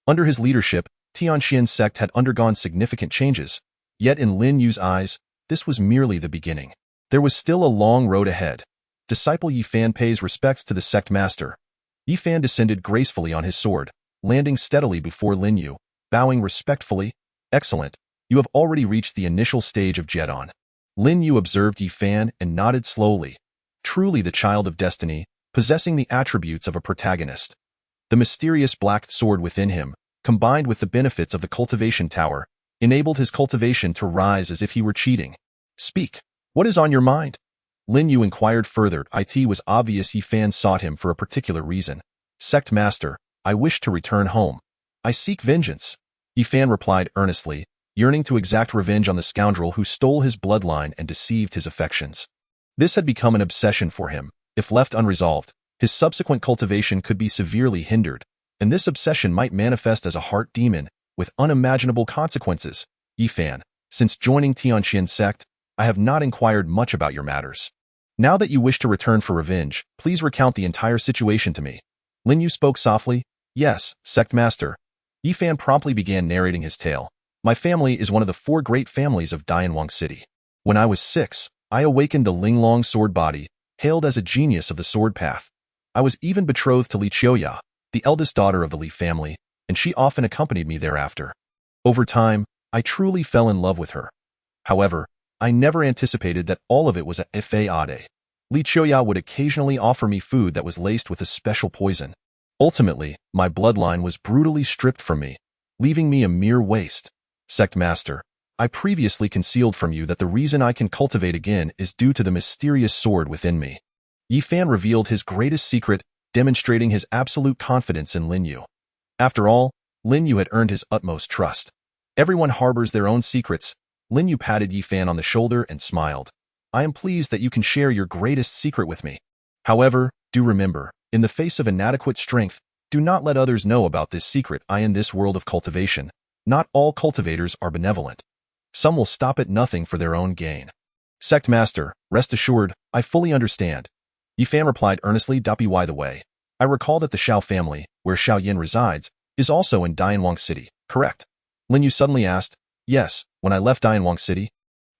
Under his leadership, Tianxian's sect had undergone significant changes, yet in Lin Yu's eyes, this was merely the beginning. There was still a long road ahead. Disciple Yifan pays respects to the sect master. Yifan descended gracefully on his sword, landing steadily before Lin Yu, bowing respectfully. "Excellent. You have already reached the initial stage of Jedon." Lin Yu observed Yifan and nodded slowly. Truly the child of destiny, possessing the attributes of a protagonist. The mysterious black sword within him, combined with the benefits of the cultivation tower, enabled his cultivation to rise as if he were cheating. "Speak. What is on your mind?" Lin Yu inquired further. It was obvious Yifan sought him for a particular reason. "Sect master, I wish to return home. I seek vengeance." Yifan replied earnestly, yearning to exact revenge on the scoundrel who stole his bloodline and deceived his affections. This had become an obsession for him. If left unresolved, his subsequent cultivation could be severely hindered, and this obsession might manifest as a heart demon, with unimaginable consequences. "Yifan, since joining Tianxian's sect, I have not inquired much about your matters. Now that you wish to return for revenge, please recount the entire situation to me." Lin Yu spoke softly. "Yes, sect master." Yifan promptly began narrating his tale. "My family is one of the 4 great families of Dianwang City. When I was 6, I awakened the Linglong sword body, hailed as a genius of the sword path. I was even betrothed to Li Qiuya, the eldest daughter of the Li family, and she often accompanied me thereafter. Over time, I truly fell in love with her. However, I never anticipated that all of it was a fade. Li Qiuya would occasionally offer me food that was laced with a special poison. Ultimately, my bloodline was brutally stripped from me, leaving me a mere waste. Sect master, I previously concealed from you that the reason I can cultivate again is due to the mysterious sword within me." Yifan revealed his greatest secret, demonstrating his absolute confidence in Lin Yu. After all, Lin Yu had earned his utmost trust. Everyone harbors their own secrets. Lin Yu patted Yifan on the shoulder and smiled. "I am pleased that you can share your greatest secret with me. However, do remember, in the face of inadequate strength, do not let others know about this secret. In this world of cultivation, not all cultivators are benevolent. Some will stop at nothing for their own gain." "Sect master, rest assured, I fully understand." Yifan replied earnestly. "By the way, I recall that the Xiao family, where Xiao Yin resides, is also in Dianwang City, correct?" Lin Yu suddenly asked. "Yes, when I left Dianwang City,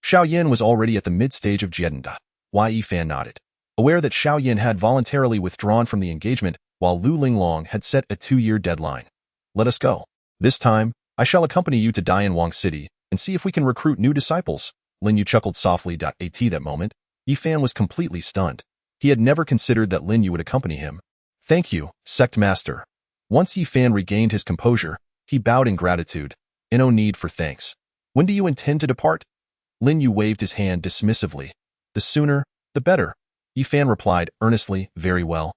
Xiao Yin was already at the mid-stage of Jedonda." Yifan nodded, aware that Xiao Yin had voluntarily withdrawn from the engagement while Lu Linglong had set a 2-year deadline. "Let us go. This time, I shall accompany you to Dianwang City and see if we can recruit new disciples." Lin Yu chuckled softly. At that moment, Yifan was completely stunned. He had never considered that Lin Yu would accompany him. "Thank you, sect master." Once Yifan regained his composure, he bowed in gratitude. "No need for thanks. When do you intend to depart?" Lin Yu waved his hand dismissively. "The sooner, the better." Yifan replied earnestly. "Very well.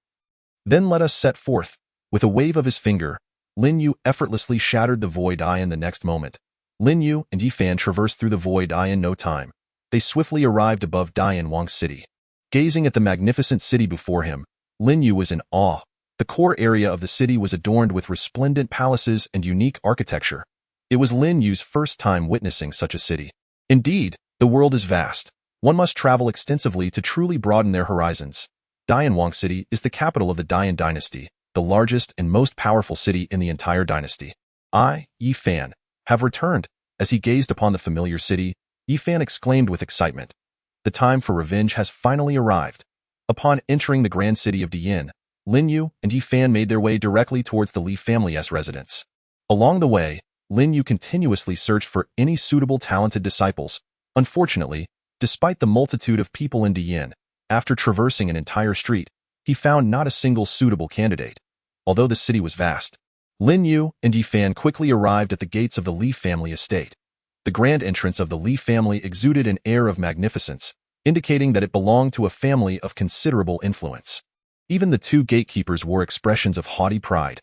Then let us set forth." With a wave of his finger, Lin Yu effortlessly shattered the void eye in the next moment. Lin Yu and Yifan traversed through the void eye in no time. They swiftly arrived above Dianwang City. Gazing at the magnificent city before him, Lin Yu was in awe. The core area of the city was adorned with resplendent palaces and unique architecture. It was Lin Yu's first time witnessing such a city. Indeed, the world is vast. One must travel extensively to truly broaden their horizons. Dianwang City is the capital of the Dian dynasty, the largest and most powerful city in the entire dynasty. "I, Yifan, have returned." As he gazed upon the familiar city, Yifan exclaimed with excitement. The time for revenge has finally arrived. Upon entering the grand city of Dian, Lin Yu and Yifan made their way directly towards the Li family's residence. Along the way, Lin Yu continuously searched for any suitable talented disciples. Unfortunately, despite the multitude of people in Diyin, after traversing an entire street, he found not a single suitable candidate. Although the city was vast, Lin Yu and Yifan quickly arrived at the gates of the Li family estate. The grand entrance of the Li family exuded an air of magnificence, indicating that it belonged to a family of considerable influence. Even the two gatekeepers wore expressions of haughty pride.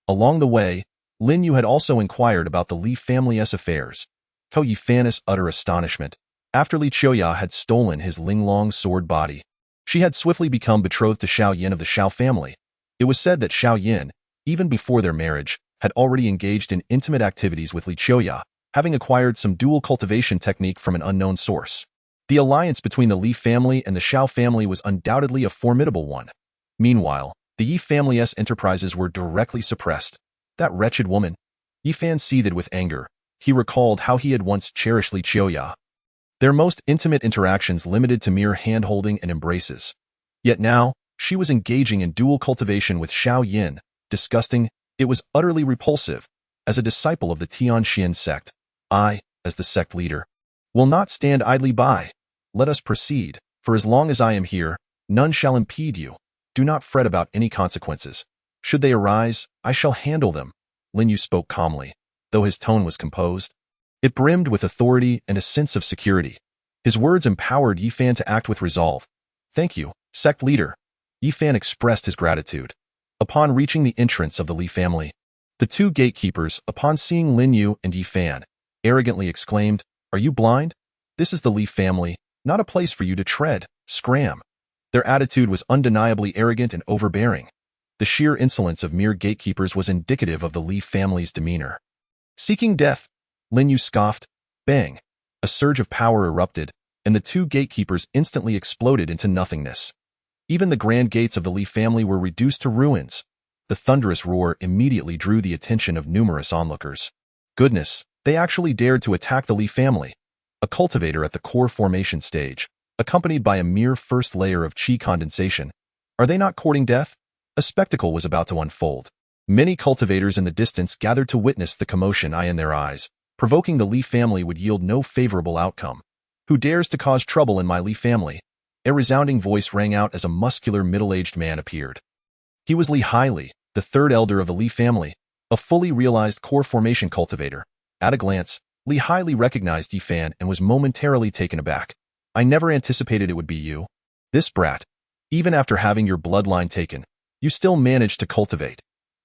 Along the way, Lin Yu had also inquired about the Li family's affairs. To Yifan's utter astonishment, after Li Qiuya had stolen his Linglong sword body, she had swiftly become betrothed to Xiao Yin of the Xiao family. It was said that Xiao Yin, even before their marriage, had already engaged in intimate activities with Li Qiuya, having acquired some dual cultivation technique from an unknown source. The alliance between the Li family and the Xiao family was undoubtedly a formidable one. Meanwhile, the Yi family's enterprises were directly suppressed. That wretched woman. Yifan seethed with anger. He recalled how he had once cherished Li Qiuya. Their most intimate interactions limited to mere hand-holding and embraces. Yet now, she was engaging in dual cultivation with Xiao Yin. Disgusting, it was utterly repulsive. As a disciple of the Tianxian sect, I, as the sect leader, will not stand idly by. Let us proceed, for as long as I am here, none shall impede you. Do not fret about any consequences. Should they arise, I shall handle them. Lin Yu spoke calmly, though his tone was composed. It brimmed with authority and a sense of security. His words empowered Yifan to act with resolve. Thank you, sect leader. Yifan expressed his gratitude. Upon reaching the entrance of the Li family, the two gatekeepers, upon seeing Lin Yu and Yifan, arrogantly exclaimed, "Are you blind? This is the Li family, not a place for you to tread, scram." Their attitude was undeniably arrogant and overbearing. The sheer insolence of mere gatekeepers was indicative of the Li family's demeanor. Seeking death, Lin Yu scoffed. Bang! A surge of power erupted, and the two gatekeepers instantly exploded into nothingness. Even the grand gates of the Li family were reduced to ruins. The thunderous roar immediately drew the attention of numerous onlookers. Goodness, they actually dared to attack the Li family. A cultivator at the core formation stage, accompanied by a mere first layer of qi condensation. Are they not courting death? A spectacle was about to unfold. Many cultivators in the distance gathered to witness the commotion in their eyes. Provoking the Li family would yield no favorable outcome. Who dares to cause trouble in my Li family? A resounding voice rang out as a muscular middle-aged man appeared. He was Li Haili, the third elder of the Li family, a fully realized core formation cultivator. At a glance, Li Haili recognized Yifan and was momentarily taken aback. I never anticipated it would be you. This brat. Even after having your bloodline taken, you still managed to cultivate.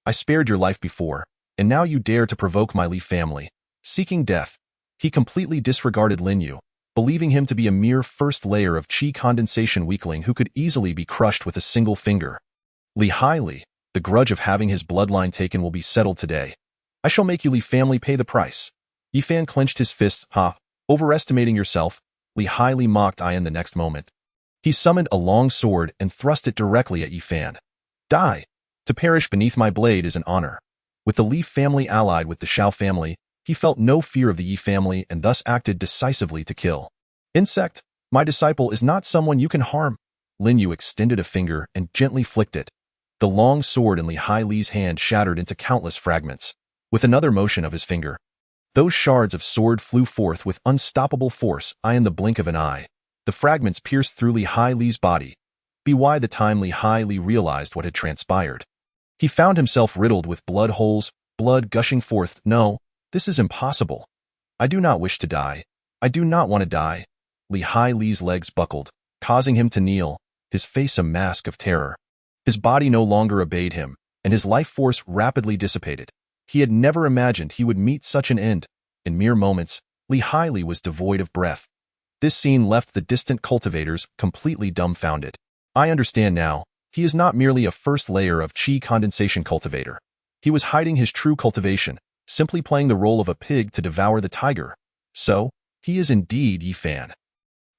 I spared your life before, and now you dare to provoke my Li family. Seeking death, he completely disregarded Lin Yu, believing him to be a mere first layer of qi condensation weakling who could easily be crushed with a single finger. Li Haili, the grudge of having his bloodline taken will be settled today. I shall make you Li family pay the price. Yifan clenched his fists. Overestimating yourself, Li Haili mocked in the next moment. He summoned a long sword and thrust it directly at Yifan. Die! To perish beneath my blade is an honor. With the Li family allied with the Xiao family, he felt no fear of the Yi family and thus acted decisively to kill. Insect, my disciple is not someone you can harm. Lin Yu extended a finger and gently flicked it. The long sword in Li Haili's hand shattered into countless fragments. With another motion of his finger, those shards of sword flew forth with unstoppable force in the blink of an eye. The fragments pierced through Li Haili's body. By the time Li Haili realized what had transpired, he found himself riddled with blood holes, blood gushing forth. No, this is impossible. I do not wish to die. I do not want to die. Li Haili's legs buckled, causing him to kneel, his face a mask of terror. His body no longer obeyed him, and his life force rapidly dissipated. He had never imagined he would meet such an end. In mere moments, Li Haili was devoid of breath. This scene left the distant cultivators completely dumbfounded. I understand now, he is not merely a first layer of qi condensation cultivator. He was hiding his true cultivation, simply playing the role of a pig to devour the tiger. So, he is indeed Yifan.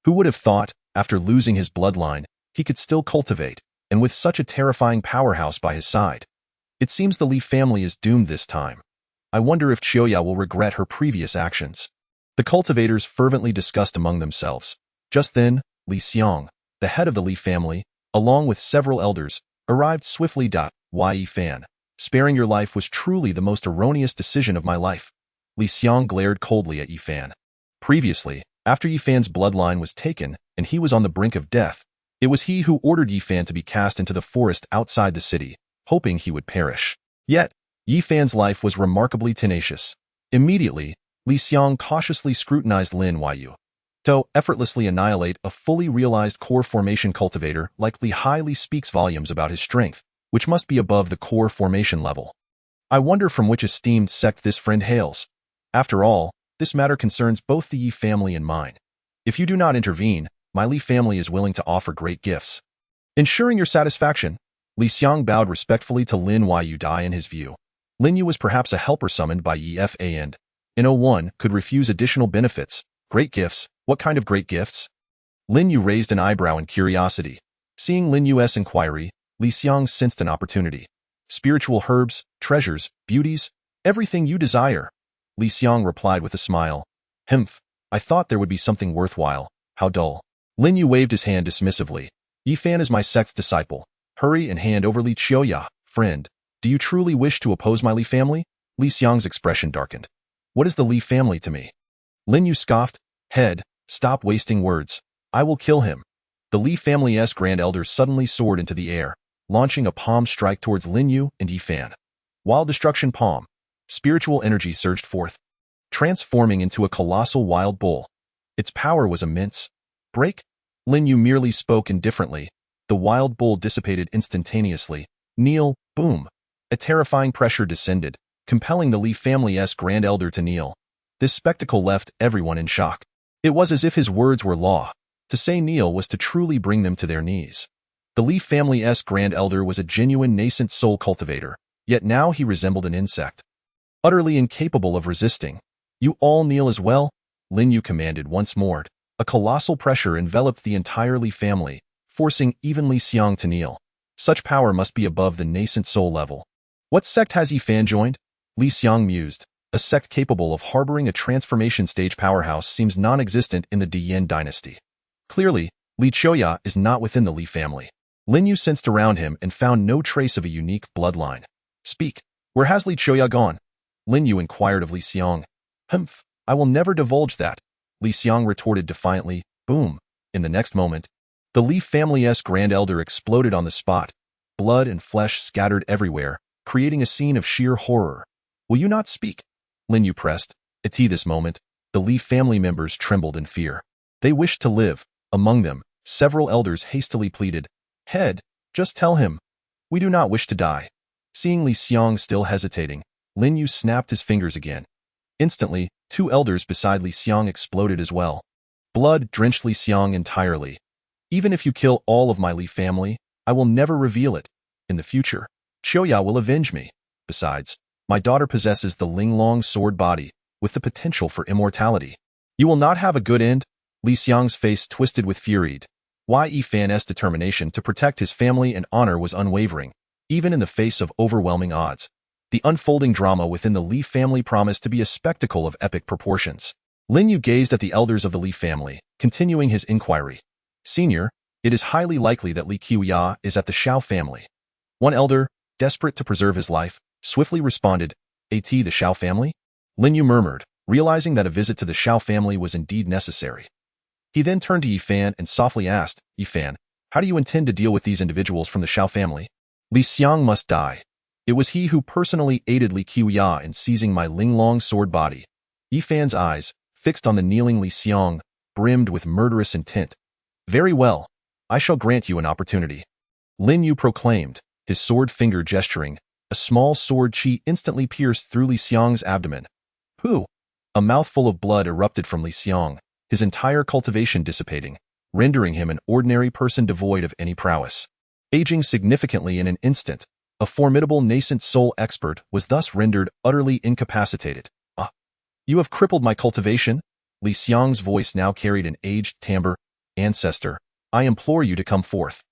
Who would have thought, after losing his bloodline, he could still cultivate, and with such a terrifying powerhouse by his side? It seems the Li family is doomed this time. I wonder if Qiuya will regret her previous actions. The cultivators fervently discussed among themselves. Just then, Li Xiong, the head of the Li family, along with several elders, arrived swiftly. Yifan, sparing your life was truly the most erroneous decision of my life. Li Xiang glared coldly at Yifan. Previously, after Yifan's bloodline was taken and he was on the brink of death, it was he who ordered Yifan to be cast into the forest outside the city, hoping he would perish. Yet, Yifan's life was remarkably tenacious. Immediately, Li Xiang cautiously scrutinized Lin Yu. To effortlessly annihilate a fully realized core formation cultivator like Li highly speaks volumes about his strength, which must be above the core formation level. I wonder from which esteemed sect this friend hails. After all, this matter concerns both the Yi family and mine. If you do not intervene, my Li family is willing to offer great gifts. Ensuring your satisfaction, Li Xiang bowed respectfully to Lin Yu. In his view, Lin Yu was perhaps a helper summoned by Yi Fa and, in 01, could refuse additional benefits. Great gifts? What kind of great gifts? Lin Yu raised an eyebrow in curiosity. Seeing Lin Yu's inquiry, Li Xiang sensed an opportunity. Spiritual herbs, treasures, beauties, everything you desire. Li Xiang replied with a smile. Humph, I thought there would be something worthwhile. How dull. Lin Yu waved his hand dismissively. Yifan is my sect's disciple. Hurry and hand over Li Qiuya, friend. Do you truly wish to oppose my Li family? Li Xiang's expression darkened. What is the Li family to me? Lin Yu scoffed. Head, stop wasting words. I will kill him. The Li family's Grand Elder suddenly soared into the air, launching a palm strike towards Lin Yu and Yifan. Wild Destruction Palm. Spiritual energy surged forth, transforming into a colossal wild bull. Its power was immense. Break? Lin Yu merely spoke indifferently. The wild bull dissipated instantaneously. Kneel, boom. A terrifying pressure descended, compelling the Li family's Grand Elder to kneel. This spectacle left everyone in shock. It was as if his words were law. To say kneel was to truly bring them to their knees. The Li family's Grand Elder was a genuine nascent soul cultivator, yet now he resembled an insect. Utterly incapable of resisting. You all kneel as well? Lin Yu commanded once more. A colossal pressure enveloped the entire Li family, forcing even Li Xiang to kneel. Such power must be above the nascent soul level. What sect has Yifan joined? Li Xiang mused. A sect capable of harboring a transformation stage powerhouse seems non-existent in the Dian dynasty. Clearly, Li Qiuya is not within the Li family. Lin Yu sensed around him and found no trace of a unique bloodline. Speak. Where has Li Qiuya gone? Lin Yu inquired of Li Xiang. Humph, I will never divulge that. Li Xiang retorted defiantly. Boom. In the next moment, the Li family's Grand Elder exploded on the spot. Blood and flesh scattered everywhere, creating a scene of sheer horror. Will you not speak? Lin Yu pressed. At this moment, the Li family members trembled in fear. They wished to live. Among them, several elders hastily pleaded. Head, just tell him. We do not wish to die. Seeing Li Xiang still hesitating, Lin Yu snapped his fingers again. Instantly, two elders beside Li Xiang exploded as well. Blood drenched Li Xiang entirely. Even if you kill all of my Li family, I will never reveal it. In the future, Qiuya will avenge me. Besides, my daughter possesses the Linglong sword body, with the potential for immortality. You will not have a good end? Li Xiang's face twisted with fury. Yifan's determination to protect his family and honor was unwavering, even in the face of overwhelming odds. The unfolding drama within the Li family promised to be a spectacle of epic proportions. Lin Yu gazed at the elders of the Li family, continuing his inquiry. Senior, it is highly likely that Li Qiuya is at the Shao family. One elder, desperate to preserve his life, swiftly responded, At the Shao family? Lin Yu murmured, realizing that a visit to the Shao family was indeed necessary. He then turned to Yifan and softly asked, Yifan, how do you intend to deal with these individuals from the Shao family? Li Xiang must die. It was he who personally aided Li Qiuya in seizing my Linglong sword body. Yifan's eyes, fixed on the kneeling Li Xiang, brimmed with murderous intent. Very well. I shall grant you an opportunity. Lin Yu proclaimed, his sword finger gesturing. A small sword chi instantly pierced through Li Xiang's abdomen. Pooh! A mouthful of blood erupted from Li Xiang, his entire cultivation dissipating, rendering him an ordinary person devoid of any prowess. Aging significantly in an instant, a formidable nascent soul expert was thus rendered utterly incapacitated. Ah! You have crippled my cultivation? Li Xiang's voice now carried an aged timbre. Ancestor, I implore you to come forth.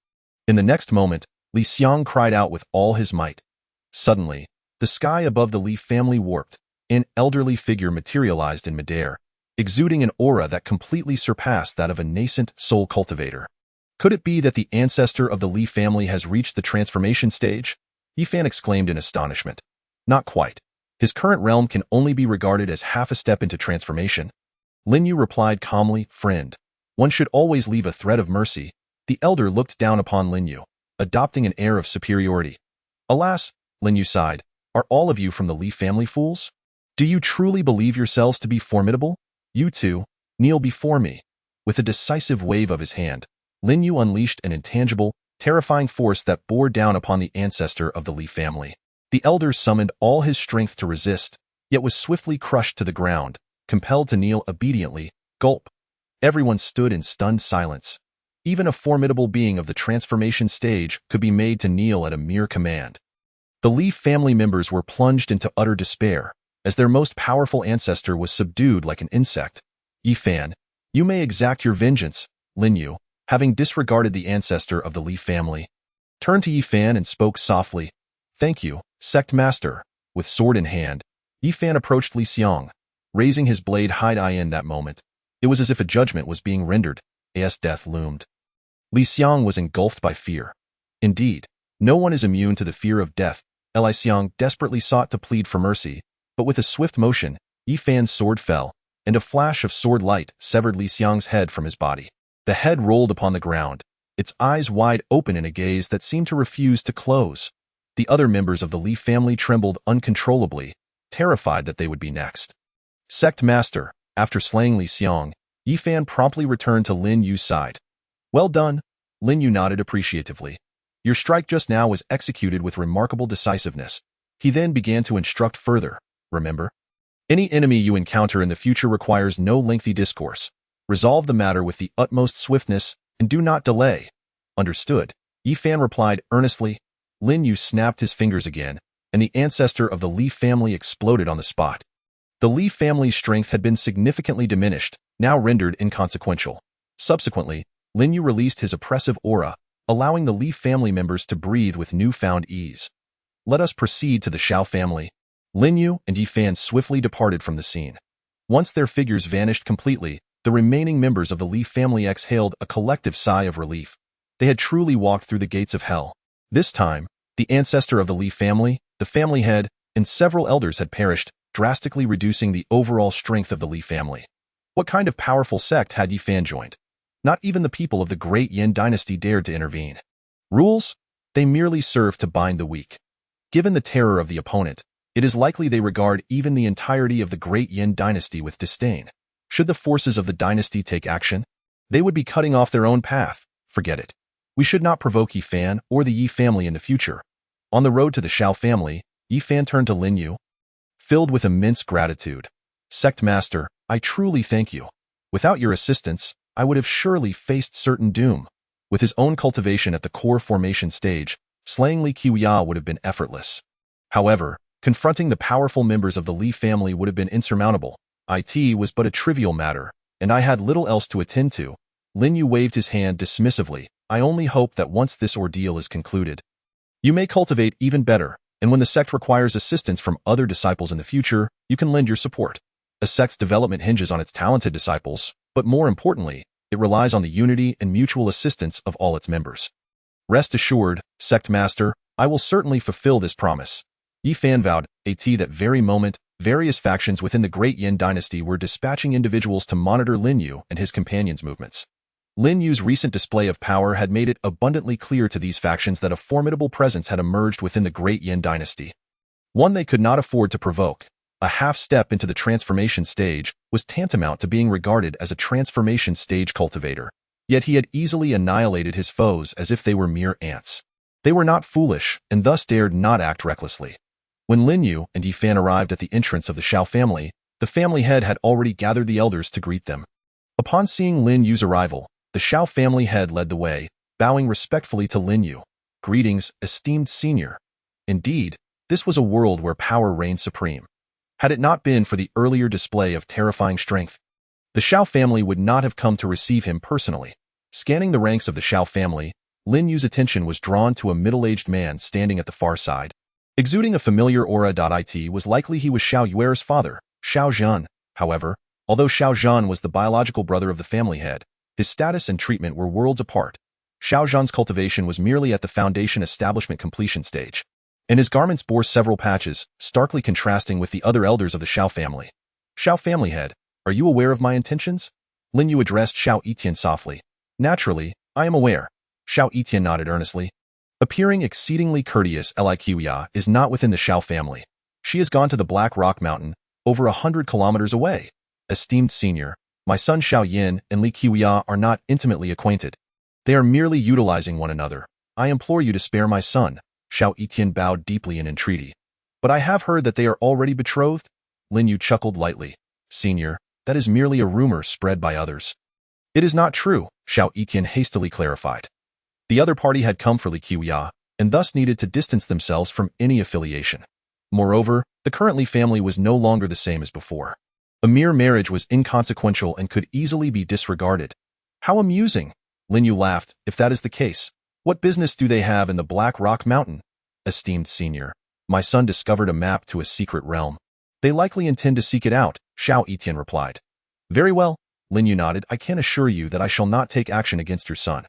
In the next moment, Li Xiang cried out with all his might. Suddenly, the sky above the Li family warped. An elderly figure materialized in midair, exuding an aura that completely surpassed that of a nascent soul cultivator. Could it be that the ancestor of the Li family has reached the transformation stage? Yifan exclaimed in astonishment. Not quite. His current realm can only be regarded as half a step into transformation. Lin Yu replied calmly, "Friend, one should always leave a thread of mercy." The elder looked down upon Lin Yu, adopting an air of superiority. "Alas," Lin Yu sighed, "are all of you from the Li family fools? Do you truly believe yourselves to be formidable? You two, kneel before me." With a decisive wave of his hand, Lin Yu unleashed an intangible, terrifying force that bore down upon the ancestor of the Li family. The elder summoned all his strength to resist, yet was swiftly crushed to the ground, compelled to kneel obediently. Gulp. Everyone stood in stunned silence. Even a formidable being of the transformation stage could be made to kneel at a mere command. The Li family members were plunged into utter despair, as their most powerful ancestor was subdued like an insect. "Yi Fan, you may exact your vengeance," Lin Yu, having disregarded the ancestor of the Li family, turned to Yi Fan and spoke softly. "Thank you, sect master." With sword in hand, Yi Fan approached Li Xiang, raising his blade high in that moment. It was as if a judgment was being rendered, as death loomed. Li Xiang was engulfed by fear. Indeed, no one is immune to the fear of death. Li Xiang desperately sought to plead for mercy, but with a swift motion, Yi Fan's sword fell, and a flash of sword light severed Li Xiang's head from his body. The head rolled upon the ground, its eyes wide open in a gaze that seemed to refuse to close. The other members of the Li family trembled uncontrollably, terrified that they would be next. "Sect master," after slaying Li Xiang, Yi Fan promptly returned to Lin Yu's side. "Well done," Lin Yu nodded appreciatively. "Your strike just now was executed with remarkable decisiveness." He then began to instruct further. "Remember, any enemy you encounter in the future requires no lengthy discourse. Resolve the matter with the utmost swiftness and do not delay." "Understood," Yi Fan replied earnestly. Lin Yu snapped his fingers again, and the ancestor of the Li family exploded on the spot. The Li family's strength had been significantly diminished, now rendered inconsequential. Subsequently, Lin Yu released his oppressive aura, allowing the Li family members to breathe with newfound ease. "Let us proceed to the Xiao family." Lin Yu and Yi Fan swiftly departed from the scene. Once their figures vanished completely, the remaining members of the Li family exhaled a collective sigh of relief. They had truly walked through the gates of hell. This time, the ancestor of the Li family, the family head, and several elders had perished, drastically reducing the overall strength of the Li family. What kind of powerful sect had Yi Fan joined? Not even the people of the great Yin dynasty dared to intervene. Rules? They merely served to bind the weak. Given the terror of the opponent, it is likely they regard even the entirety of the great Yin dynasty with disdain. Should the forces of the dynasty take action, they would be cutting off their own path. Forget it. We should not provoke Yi Fan or the Yi family in the future. On the road to the Xiao family, Yi Fan turned to Lin Yu, filled with immense gratitude. "Sect master, I truly thank you. Without your assistance, I would have surely faced certain doom." With his own cultivation at the core formation stage, slaying Li Qiuya would have been effortless. However, confronting the powerful members of the Li family would have been insurmountable. It was but a trivial matter, and I had little else to attend to. Lin Yu waved his hand dismissively. "I only hope that once this ordeal is concluded, you may cultivate even better, and when the sect requires assistance from other disciples in the future, you can lend your support. A sect's development hinges on its talented disciples, but more importantly, it relies on the unity and mutual assistance of all its members. Rest assured, sect master, I will certainly fulfill this promise." Yi Fan vowed. At that very moment, various factions within the Great Yin dynasty were dispatching individuals to monitor Lin Yu and his companions' movements. Lin Yu's recent display of power had made it abundantly clear to these factions that a formidable presence had emerged within the Great Yin dynasty. One they could not afford to provoke. A half step into the transformation stage was tantamount to being regarded as a transformation stage cultivator. Yet he had easily annihilated his foes as if they were mere ants. They were not foolish, and thus dared not act recklessly. When Lin Yu and Yi Fan arrived at the entrance of the Xiao family, the family head had already gathered the elders to greet them. Upon seeing Lin Yu's arrival, the Xiao family head led the way, bowing respectfully to Lin Yu. "Greetings, esteemed senior." Indeed, this was a world where power reigned supreme. Had it not been for the earlier display of terrifying strength, the Xiao family would not have come to receive him personally. Scanning the ranks of the Xiao family, Lin Yu's attention was drawn to a middle-aged man standing at the far side. Exuding a familiar aura. It was likely he was Xiao Yuer's father, Xiao Zhan. However, although Xiao Zhan was the biological brother of the family head, his status and treatment were worlds apart. Xiao Zhan's cultivation was merely at the foundation establishment completion stage. and his garments bore several patches, starkly contrasting with the other elders of the Xiao family. Xiao family head, are you aware of my intentions? Lin Yu addressed Xiao Etian softly. Naturally, I am aware. Xiao Etian nodded earnestly. Appearing exceedingly courteous, Li Qiuya is not within the Xiao family. She has gone to the Black Rock Mountain, over 100 kilometers away. Esteemed senior, my son Xiao Yin and Li Qiuya are not intimately acquainted. They are merely utilizing one another. I implore you to spare my son. Xiao Etian bowed deeply in entreaty. But I have heard that they are already betrothed? Lin Yu chuckled lightly. Senior, that is merely a rumor spread by others. It is not true, Xiao Etian hastily clarified. The other party had come for Li Qiuya, and thus needed to distance themselves from any affiliation. Moreover, the current Li family was no longer the same as before. A mere marriage was inconsequential and could easily be disregarded. How amusing! Lin Yu laughed. If that is the case, what business do they have in the Black Rock Mountain? Esteemed senior, my son discovered a map to a secret realm. They likely intend to seek it out, Xiao Etian replied. Very well, Lin Yu nodded. I can assure you that I shall not take action against your son.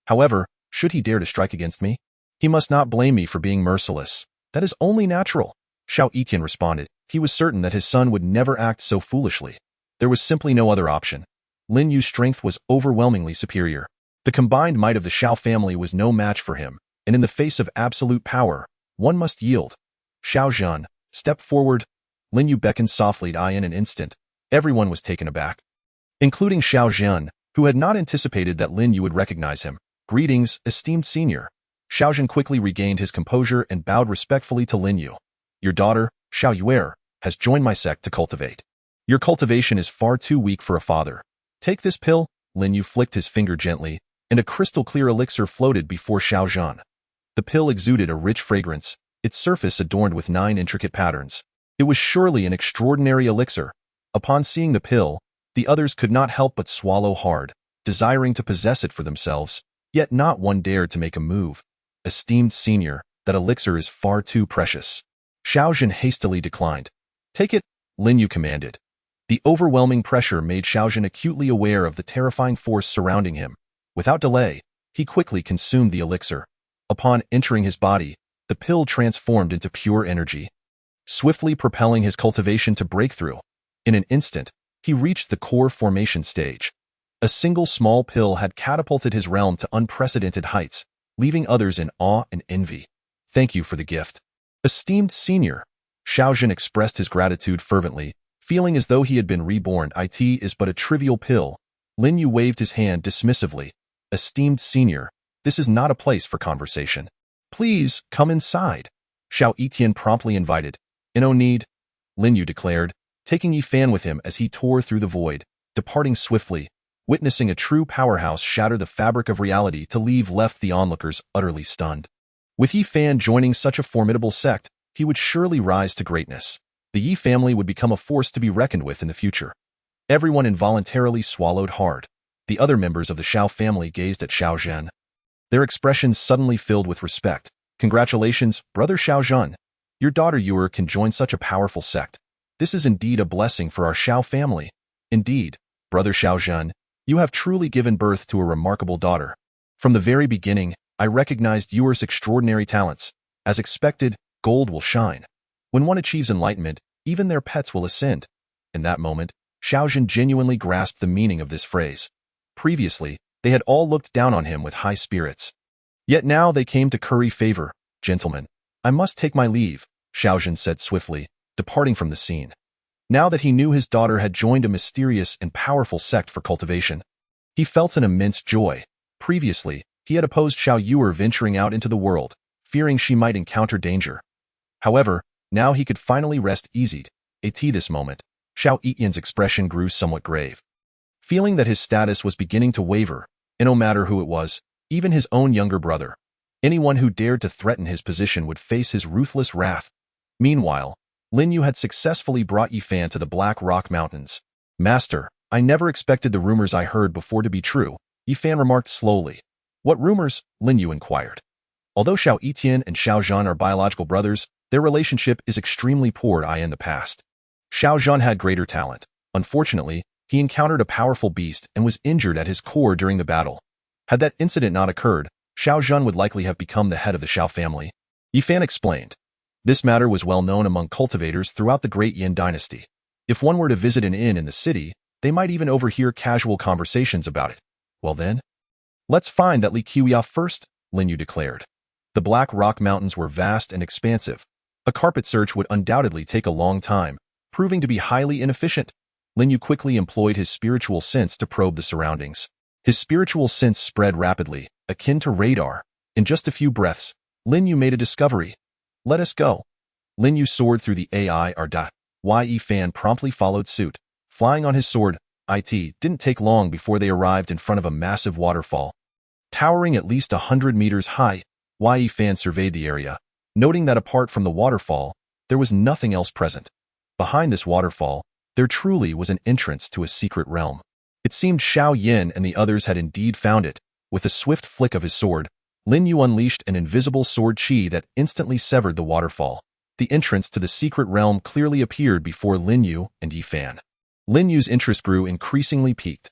However, should he dare to strike against me, he must not blame me for being merciless. That is only natural, Xiao Etian responded. He was certain that his son would never act so foolishly. There was simply no other option. Lin Yu's strength was overwhelmingly superior. The combined might of the Xiao family was no match for him, and in the face of absolute power, one must yield. Xiao Zhan, step forward. Lin Yu beckoned softly to Ai in an instant. Everyone was taken aback, including Xiao Zhan, who had not anticipated that Lin Yu would recognize him. Greetings, esteemed senior. Xiao Zhan quickly regained his composure and bowed respectfully to Lin Yu. Your daughter, Xiao Yuer, has joined my sect to cultivate. Your cultivation is far too weak for a father. Take this pill. Lin Yu flicked his finger gently, and a crystal-clear elixir floated before Xiao Zhan. The pill exuded a rich fragrance, its surface adorned with 9 intricate patterns. It was surely an extraordinary elixir. Upon seeing the pill, the others could not help but swallow hard, desiring to possess it for themselves, yet not one dared to make a move. Esteemed senior, that elixir is far too precious. Xiao Zhan hastily declined. Take it, Lin Yu commanded. The overwhelming pressure made Xiao Zhan acutely aware of the terrifying force surrounding him. Without delay, he quickly consumed the elixir. Upon entering his body, the pill transformed into pure energy, swiftly propelling his cultivation to breakthrough. In an instant, he reached the core formation stage. A single small pill had catapulted his realm to unprecedented heights, leaving others in awe and envy. Thank you for the gift. Esteemed senior, Xiao Zhan expressed his gratitude fervently, feeling as though he had been reborn. It is but a trivial pill. Lin Yu waved his hand dismissively. Esteemed senior, this is not a place for conversation. Please, come inside. Xiao Etian promptly invited. No need, Lin Yu declared, taking Yi Fan with him as he tore through the void, departing swiftly, witnessing a true powerhouse shatter the fabric of reality to leave left the onlookers utterly stunned. With Yi Fan joining such a formidable sect, he would surely rise to greatness. The Yi family would become a force to be reckoned with in the future. Everyone involuntarily swallowed hard. The other members of the Xiao family gazed at Xiao Zhan. Their expressions suddenly filled with respect. Congratulations, brother Xiao Zhan. Your daughter Yuer can join such a powerful sect. This is indeed a blessing for our Xiao family. Indeed, brother Xiao Zhan, you have truly given birth to a remarkable daughter. From the very beginning, I recognized Yuer's extraordinary talents. As expected, gold will shine. When one achieves enlightenment, even their pets will ascend. In that moment, Xiao Zhan genuinely grasped the meaning of this phrase. Previously, they had all looked down on him with high spirits. Yet now they came to curry favor. Gentlemen, I must take my leave, Xiao Zhan said swiftly, departing from the scene. Now that he knew his daughter had joined a mysterious and powerful sect for cultivation, he felt an immense joy. Previously, he had opposed Xiao Yuer venturing out into the world, fearing she might encounter danger. However, now he could finally rest easy. At this moment, Xiao Etian's expression grew somewhat grave. Feeling that his status was beginning to waver, and no matter who it was, even his own younger brother, anyone who dared to threaten his position would face his ruthless wrath. Meanwhile, Lin Yu had successfully brought Yi Fan to the Black Rock Mountains. Master, I never expected the rumors I heard before to be true, Yi Fan remarked slowly. What rumors? Lin Yu inquired. Although Xiao Etian and Xiao Zhan are biological brothers, their relationship is extremely poor in the past. Xiao Zhan had greater talent. Unfortunately, he encountered a powerful beast and was injured at his core during the battle. Had that incident not occurred, Xiao Zhan would likely have become the head of the Xiao family. Yi Fan explained. This matter was well known among cultivators throughout the Great Yin dynasty. If one were to visit an inn in the city, they might even overhear casual conversations about it. Well then, let's find that Li Qiuya first, Lin Yu declared. The Black Rock Mountains were vast and expansive. A carpet search would undoubtedly take a long time, proving to be highly inefficient. Lin Yu quickly employed his spiritual sense to probe the surroundings. His spiritual sense spread rapidly, akin to radar. In just a few breaths, Lin Yu made a discovery. Let us go. Lin Yu soared through the Yi Fan promptly followed suit. Flying on his sword, it didn't take long before they arrived in front of a massive waterfall. Towering at least 100 meters high, Yi Fan surveyed the area, noting that apart from the waterfall, there was nothing else present. Behind this waterfall, there truly was an entrance to a secret realm. It seemed Xiao Yin and the others had indeed found it. With a swift flick of his sword, Lin Yu unleashed an invisible sword chi that instantly severed the waterfall. The entrance to the secret realm clearly appeared before Lin Yu and Yi Fan. Lin Yu's interest grew increasingly piqued.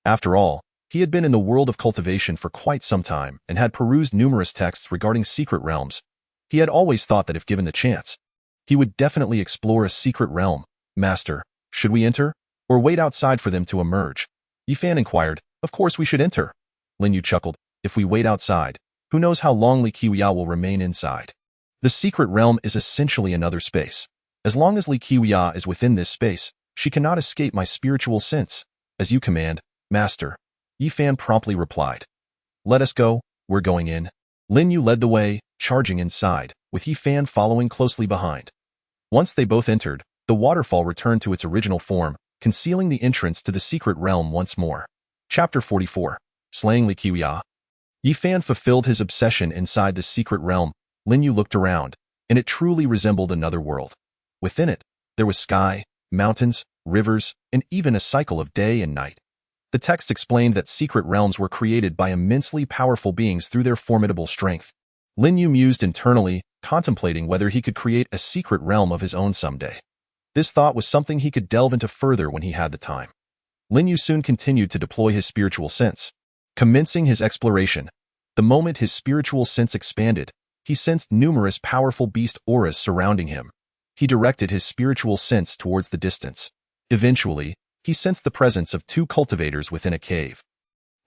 After all, he had been in the world of cultivation for quite some time and had perused numerous texts regarding secret realms. He had always thought that if given the chance, he would definitely explore a secret realm. Master, should we enter, or wait outside for them to emerge? Yi Fan inquired. Of course we should enter. Lin Yu chuckled. If we wait outside, who knows how long Li Qiuya will remain inside? The secret realm is essentially another space. As long as Li Qiuya is within this space, she cannot escape my spiritual sense. As you command, Master. Yi Fan promptly replied. Let us go, we're going in. Lin Yu led the way, charging inside, with Yi Fan following closely behind. Once they both entered, the waterfall returned to its original form, concealing the entrance to the secret realm once more. Chapter 44. Slaying Li Qiuya. Yi Fan fulfilled his obsession inside the secret realm. Lin Yu looked around, and it truly resembled another world. Within it, there was sky, mountains, rivers, and even a cycle of day and night. The text explained that secret realms were created by immensely powerful beings through their formidable strength. Lin Yu mused internally, contemplating whether he could create a secret realm of his own someday. This thought was something he could delve into further when he had the time. Lin Yu soon continued to deploy his spiritual sense. Commencing his exploration, the moment his spiritual sense expanded, he sensed numerous powerful beast auras surrounding him. He directed his spiritual sense towards the distance. Eventually, he sensed the presence of two cultivators within a cave.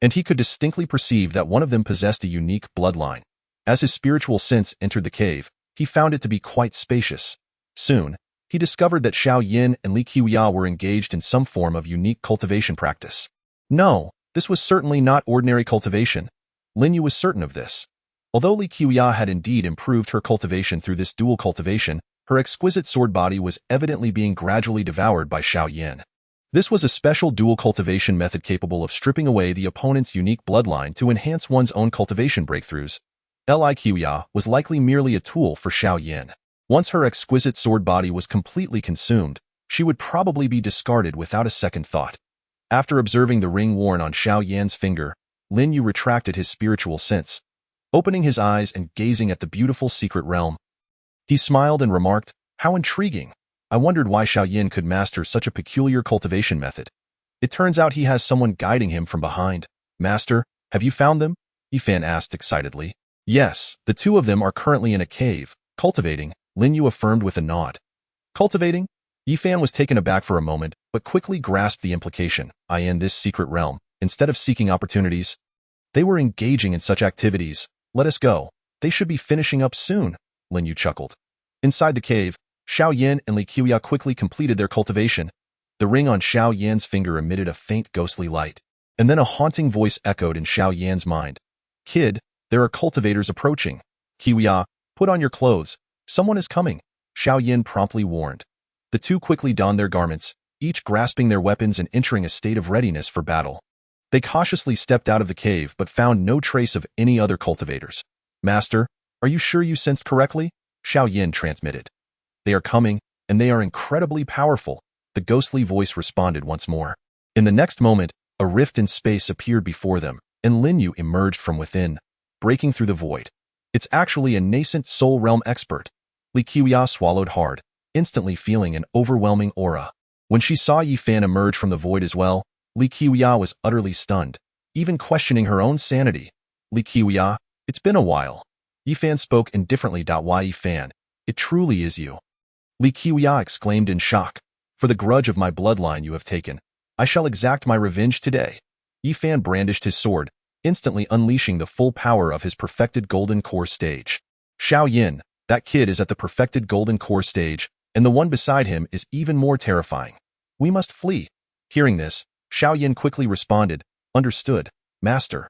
And he could distinctly perceive that one of them possessed a unique bloodline. As his spiritual sense entered the cave, he found it to be quite spacious. Soon, he discovered that Xiao Yin and Li Qiuya were engaged in some form of unique cultivation practice. No, this was certainly not ordinary cultivation. Lin Yu was certain of this. Although Li Qiuya had indeed improved her cultivation through this dual cultivation, her exquisite sword body was evidently being gradually devoured by Xiao Yin. This was a special dual cultivation method capable of stripping away the opponent's unique bloodline to enhance one's own cultivation breakthroughs. Li Qiuya was likely merely a tool for Xiao Yin. Once her exquisite sword body was completely consumed, she would probably be discarded without a second thought. After observing the ring worn on Xiao Yan's finger, Lin Yu retracted his spiritual sense, opening his eyes and gazing at the beautiful secret realm. He smiled and remarked, "How intriguing! I wondered why Xiao Yin could master such a peculiar cultivation method. It turns out he has someone guiding him from behind. Master, have you found them?" Yi Fan asked excitedly. Yes, the two of them are currently in a cave, cultivating, Lin Yu affirmed with a nod. Cultivating? Yi Fan was taken aback for a moment, but quickly grasped the implication. In this secret realm, instead of seeking opportunities, they were engaging in such activities. Let us go. They should be finishing up soon, Lin Yu chuckled. Inside the cave, Xiao Yin and Li Qiuya quickly completed their cultivation. The ring on Xiao Yan's finger emitted a faint ghostly light, and then a haunting voice echoed in Xiao Yan's mind. Kid, there are cultivators approaching. Qiuya, put on your clothes. Someone is coming, Xiao Yin promptly warned. The two quickly donned their garments, each grasping their weapons and entering a state of readiness for battle. They cautiously stepped out of the cave but found no trace of any other cultivators. Master, are you sure you sensed correctly? Xiao Yin transmitted. They are coming, and they are incredibly powerful, the ghostly voice responded once more. In the next moment, a rift in space appeared before them, and Lin Yu emerged from within, breaking through the void. It's actually a nascent soul realm expert. Li Qiuya swallowed hard, instantly feeling an overwhelming aura. When she saw Yi Fan emerge from the void as well, Li Qiuya was utterly stunned, even questioning her own sanity. Li Qiuya, it's been a while. Yi Fan spoke indifferently. Why Yi Fan? It truly is you. Li Qiuya exclaimed in shock. For the grudge of my bloodline you have taken, I shall exact my revenge today. Yifan brandished his sword, instantly unleashing the full power of his perfected golden core stage. Xiao Yin, that kid is at the perfected golden core stage, and the one beside him is even more terrifying. We must flee. Hearing this, Xiao Yin quickly responded, Understood, Master.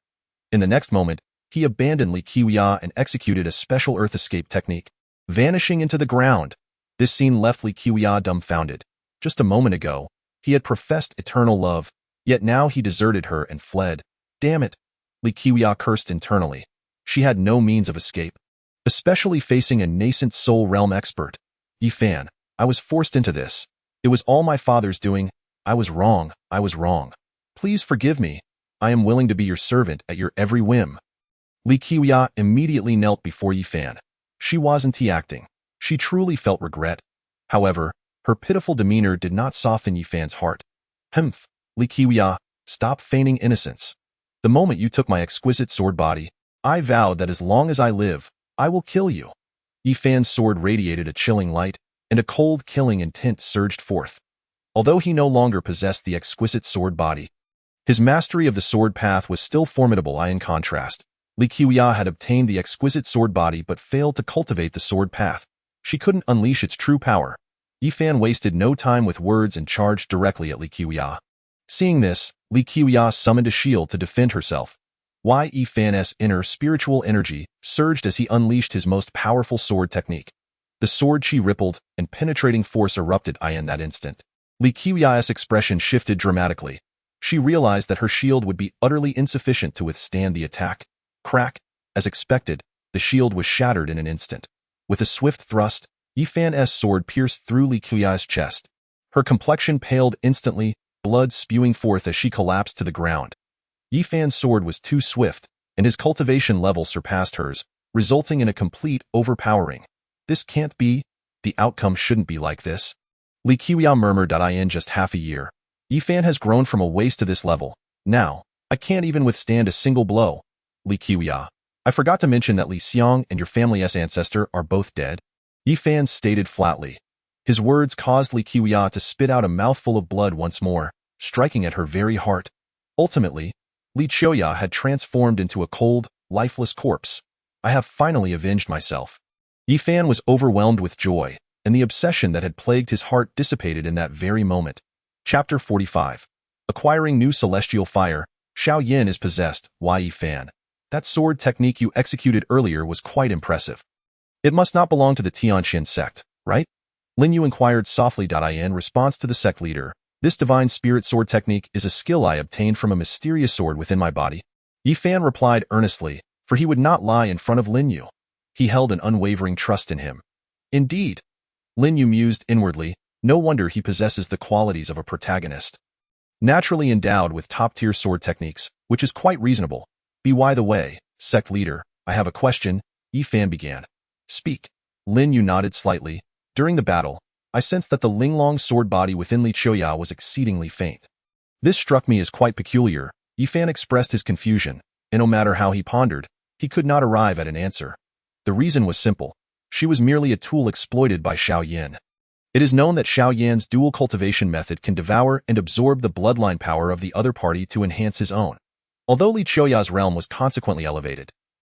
In the next moment, he abandoned Li Qiuya and executed a special earth escape technique, vanishing into the ground. This scene left Li Qiuya dumbfounded. Just a moment ago, he had professed eternal love, yet now he deserted her and fled. Damn it! Li Qiuya cursed internally. She had no means of escape, especially facing a nascent soul realm expert. Yifan, I was forced into this. It was all my father's doing. I was wrong. I was wrong. Please forgive me. I am willing to be your servant at your every whim. Li Qiuya immediately knelt before Yifan. She wasn't acting. She truly felt regret. However, her pitiful demeanor did not soften Yifan's heart. Humph, Li Qiuya, stop feigning innocence. The moment you took my exquisite sword body, I vowed that as long as I live, I will kill you. Yifan's sword radiated a chilling light, and a cold killing intent surged forth. Although he no longer possessed the exquisite sword body, his mastery of the sword path was still formidable. In contrast, Li Qiuya had obtained the exquisite sword body but failed to cultivate the sword path. She couldn't unleash its true power. Yifan wasted no time with words and charged directly at Li Qiuya. Seeing this, Li Qiuya summoned a shield to defend herself. Yifan's inner spiritual energy surged as he unleashed his most powerful sword technique. The sword chi rippled, and penetrating force erupted in that instant. Li Qiuya's expression shifted dramatically. She realized that her shield would be utterly insufficient to withstand the attack. Crack! As expected, the shield was shattered in an instant. With a swift thrust, Yifan's sword pierced through Li Qiuya's chest. Her complexion paled instantly, blood spewing forth as she collapsed to the ground. Yifan's sword was too swift, and his cultivation level surpassed hers, resulting in a complete overpowering. This can't be. The outcome shouldn't be like this. Li Qiuya murmured. In just half a year, Yifan has grown from a waste to this level. Now, I can't even withstand a single blow. Li Qiuya, I forgot to mention that Li Xiang and your family's ancestor are both dead. Yifan stated flatly. His words caused Li Qiuya to spit out a mouthful of blood once more, striking at her very heart. Ultimately, Li Qiuya had transformed into a cold, lifeless corpse. I have finally avenged myself. Yifan was overwhelmed with joy, and the obsession that had plagued his heart dissipated in that very moment. Chapter 45. Acquiring New Celestial Fire. Xiao Yin is possessed. Yifan. That sword technique you executed earlier was quite impressive. It must not belong to the Tianqian sect, right? Lin Yu inquired softly. In response to the sect leader, this divine spirit sword technique is a skill I obtained from a mysterious sword within my body. Yifan replied earnestly, for he would not lie in front of Lin Yu. He held an unwavering trust in him. Indeed. Lin Yu mused inwardly, no wonder he possesses the qualities of a protagonist. Naturally endowed with top-tier sword techniques, which is quite reasonable. By the way, sect leader, I have a question, Yifan began. Speak. Lin Yu nodded slightly. During the battle, I sensed that the Linglong sword body within Li Qiuya was exceedingly faint. This struck me as quite peculiar. Yifan expressed his confusion, and no matter how he pondered, he could not arrive at an answer. The reason was simple. She was merely a tool exploited by Xiao Yin. It is known that Xiao Yan's dual cultivation method can devour and absorb the bloodline power of the other party to enhance his own. Although Li Qiuya's realm was consequently elevated,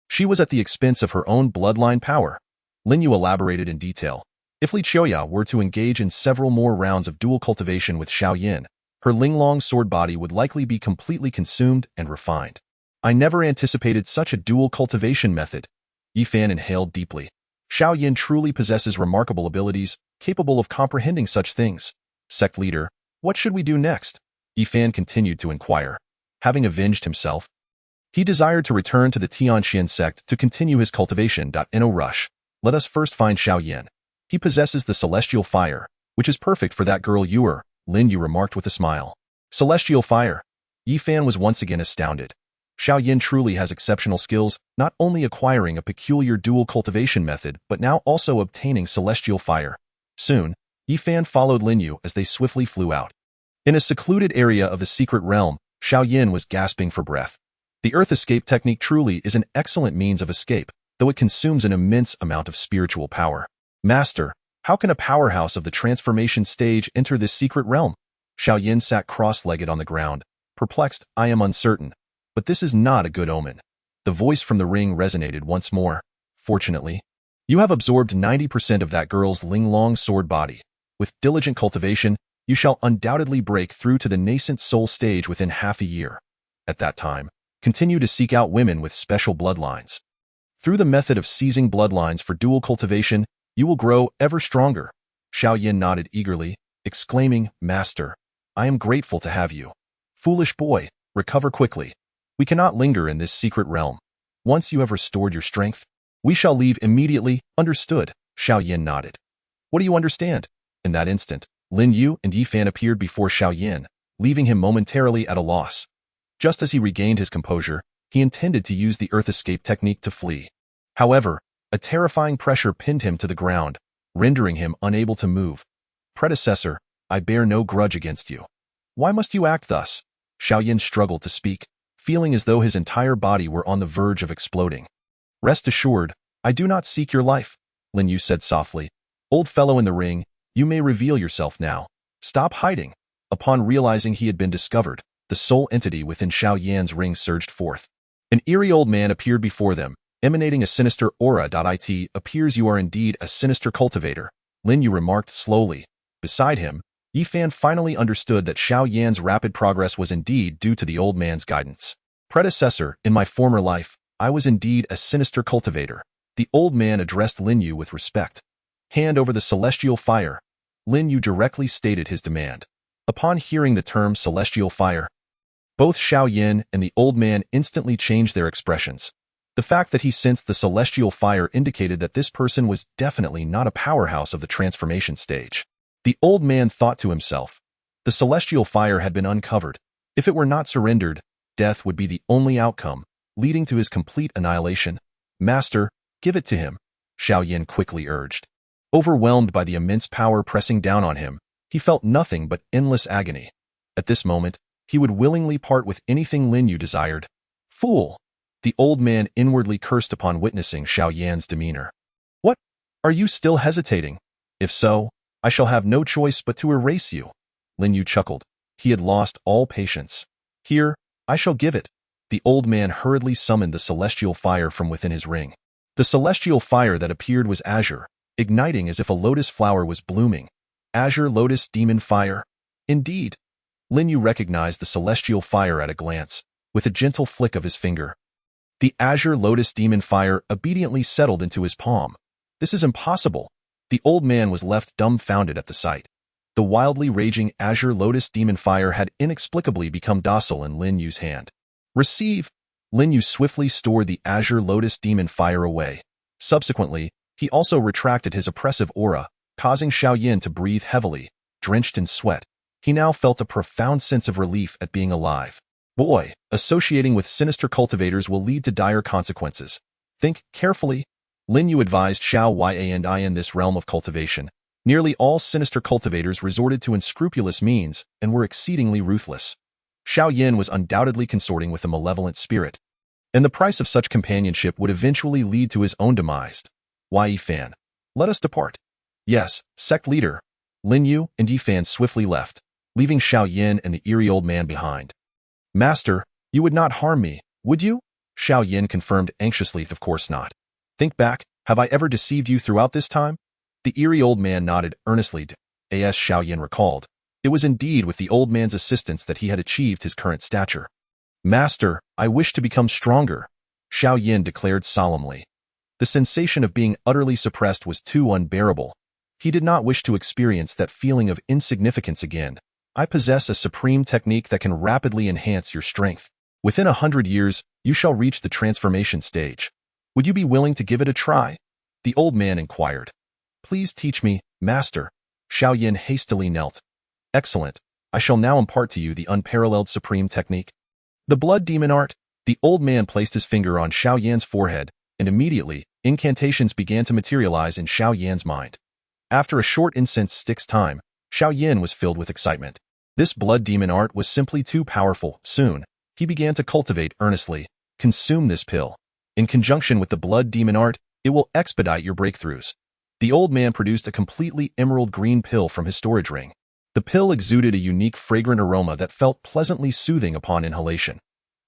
she was at the expense of her own bloodline power. Lin Yu elaborated in detail. If Li Qiuya were to engage in several more rounds of dual cultivation with Xiao Yin, her Linglong sword body would likely be completely consumed and refined. I never anticipated such a dual cultivation method. Yifan inhaled deeply. Xiao Yin truly possesses remarkable abilities, capable of comprehending such things. Sect leader, what should we do next? Yifan continued to inquire. Having avenged himself, he desired to return to the Tianqian sect to continue his cultivation. No rush. Let us first find Xiao Yin. He possesses the celestial fire, which is perfect for that girl Yuer, Lin Yu remarked with a smile. Celestial fire. Yifan was once again astounded. Xiao Yin truly has exceptional skills, not only acquiring a peculiar dual cultivation method, but now also obtaining celestial fire. Soon, Yifan followed Lin Yu as they swiftly flew out. In a secluded area of the secret realm, Xiao Yin was gasping for breath. The earth escape technique truly is an excellent means of escape, though it consumes an immense amount of spiritual power. Master, how can a powerhouse of the transformation stage enter this secret realm? Xiao Yin sat cross-legged on the ground. Perplexed, I am uncertain. But this is not a good omen. The voice from the ring resonated once more. Fortunately, you have absorbed 90% of that girl's Linglong sword body. With diligent cultivation, you shall undoubtedly break through to the nascent soul stage within half a year. At that time, continue to seek out women with special bloodlines. Through the method of seizing bloodlines for dual cultivation, you will grow ever stronger. Xiao Yin nodded eagerly, exclaiming, Master, I am grateful to have you. Foolish boy, recover quickly. We cannot linger in this secret realm. Once you have restored your strength, we shall leave immediately. Understood, Xiao Yin nodded. What do you understand? In that instant, Lin Yu and Yifan appeared before Xiao Yin, leaving him momentarily at a loss. Just as he regained his composure, he intended to use the earth escape technique to flee. However, a terrifying pressure pinned him to the ground, rendering him unable to move. Predecessor, I bear no grudge against you. Why must you act thus? Xiao Yin struggled to speak, feeling as though his entire body were on the verge of exploding. Rest assured, I do not seek your life, Lin Yu said softly. Old fellow in the ring, you may reveal yourself now. Stop hiding. Upon realizing he had been discovered, the soul entity within Xiao Yan's ring surged forth. An eerie old man appeared before them, emanating a sinister aura. It appears you are indeed a sinister cultivator, Lin Yu remarked slowly. Beside him, Yifan finally understood that Xiao Yan's rapid progress was indeed due to the old man's guidance. Predecessor, in my former life, I was indeed a sinister cultivator. The old man addressed Lin Yu with respect. Hand over the celestial fire. Lin Yu directly stated his demand. Upon hearing the term celestial fire, both Xiao Yin and the old man instantly changed their expressions. The fact that he sensed the celestial fire indicated that this person was definitely not a powerhouse of the transformation stage. The old man thought to himself, the celestial fire had been uncovered. If it were not surrendered, death would be the only outcome, leading to his complete annihilation. Master, give it to him, Xiao Yin quickly urged. Overwhelmed by the immense power pressing down on him, he felt nothing but endless agony. At this moment, he would willingly part with anything Lin Yu desired. Fool! The old man inwardly cursed upon witnessing Xiao Yan's demeanor. What? Are you still hesitating? If so, I shall have no choice but to erase you. Lin Yu chuckled. He had lost all patience. Here, I shall give it. The old man hurriedly summoned the celestial fire from within his ring. The celestial fire that appeared was azure, igniting as if a lotus flower was blooming. Azure lotus demon fire. Indeed. Lin Yu recognized the celestial fire at a glance, with a gentle flick of his finger. The azure lotus demon fire obediently settled into his palm. This is impossible. The old man was left dumbfounded at the sight. The wildly raging azure lotus demon fire had inexplicably become docile in Lin Yu's hand. Receive! Lin Yu swiftly stored the azure lotus demon fire away. Subsequently, he also retracted his oppressive aura, causing Xiao Yin to breathe heavily, drenched in sweat. He now felt a profound sense of relief at being alive. Boy, associating with sinister cultivators will lead to dire consequences. Think carefully. Lin Yu advised Xiao Yan in this realm of cultivation. Nearly all sinister cultivators resorted to unscrupulous means and were exceedingly ruthless. Xiao Yin was undoubtedly consorting with a malevolent spirit, and the price of such companionship would eventually lead to his own demise. Yifan, let us depart. Yes, sect leader. Lin Yu and Yifan swiftly left, leaving Xiao Yin and the eerie old man behind. Master, you would not harm me, would you? Xiao Yin confirmed anxiously, of course not. Think back, have I ever deceived you throughout this time? The eerie old man nodded earnestly. As Xiao Yin recalled, it was indeed with the old man's assistance that he had achieved his current stature. Master, I wish to become stronger, Xiao Yin declared solemnly. The sensation of being utterly suppressed was too unbearable. He did not wish to experience that feeling of insignificance again. I possess a supreme technique that can rapidly enhance your strength. Within 100 years, you shall reach the transformation stage. Would you be willing to give it a try? The old man inquired. Please teach me, Master. Xiao Yin hastily knelt. Excellent. I shall now impart to you the unparalleled supreme technique. The blood demon art. The old man placed his finger on Xiao Yan's forehead, and immediately, incantations began to materialize in Xiao Yan's mind. After a short incense stick's time, Xiao Yin was filled with excitement. This blood demon art was simply too powerful. Soon, he began to cultivate earnestly. Consume this pill. In conjunction with the blood demon art, it will expedite your breakthroughs. The old man produced a completely emerald green pill from his storage ring. The pill exuded a unique fragrant aroma that felt pleasantly soothing upon inhalation.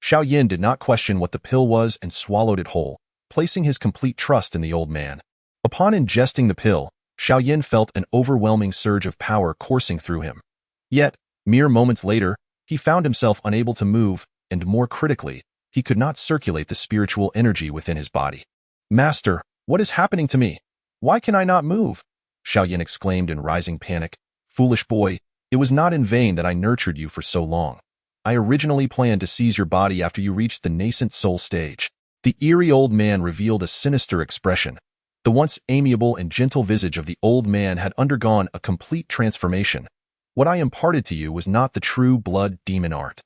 Xiao Yin did not question what the pill was and swallowed it whole, placing his complete trust in the old man. Upon ingesting the pill, Xiao Yin felt an overwhelming surge of power coursing through him. Yet, mere moments later, he found himself unable to move, and more critically, he could not circulate the spiritual energy within his body. "Master, what is happening to me? Why can I not move?" Xiao Yin exclaimed in rising panic. "Foolish boy, it was not in vain that I nurtured you for so long. I originally planned to seize your body after you reached the nascent soul stage." The eerie old man revealed a sinister expression. The once amiable and gentle visage of the old man had undergone a complete transformation. "What I imparted to you was not the true blood demon art.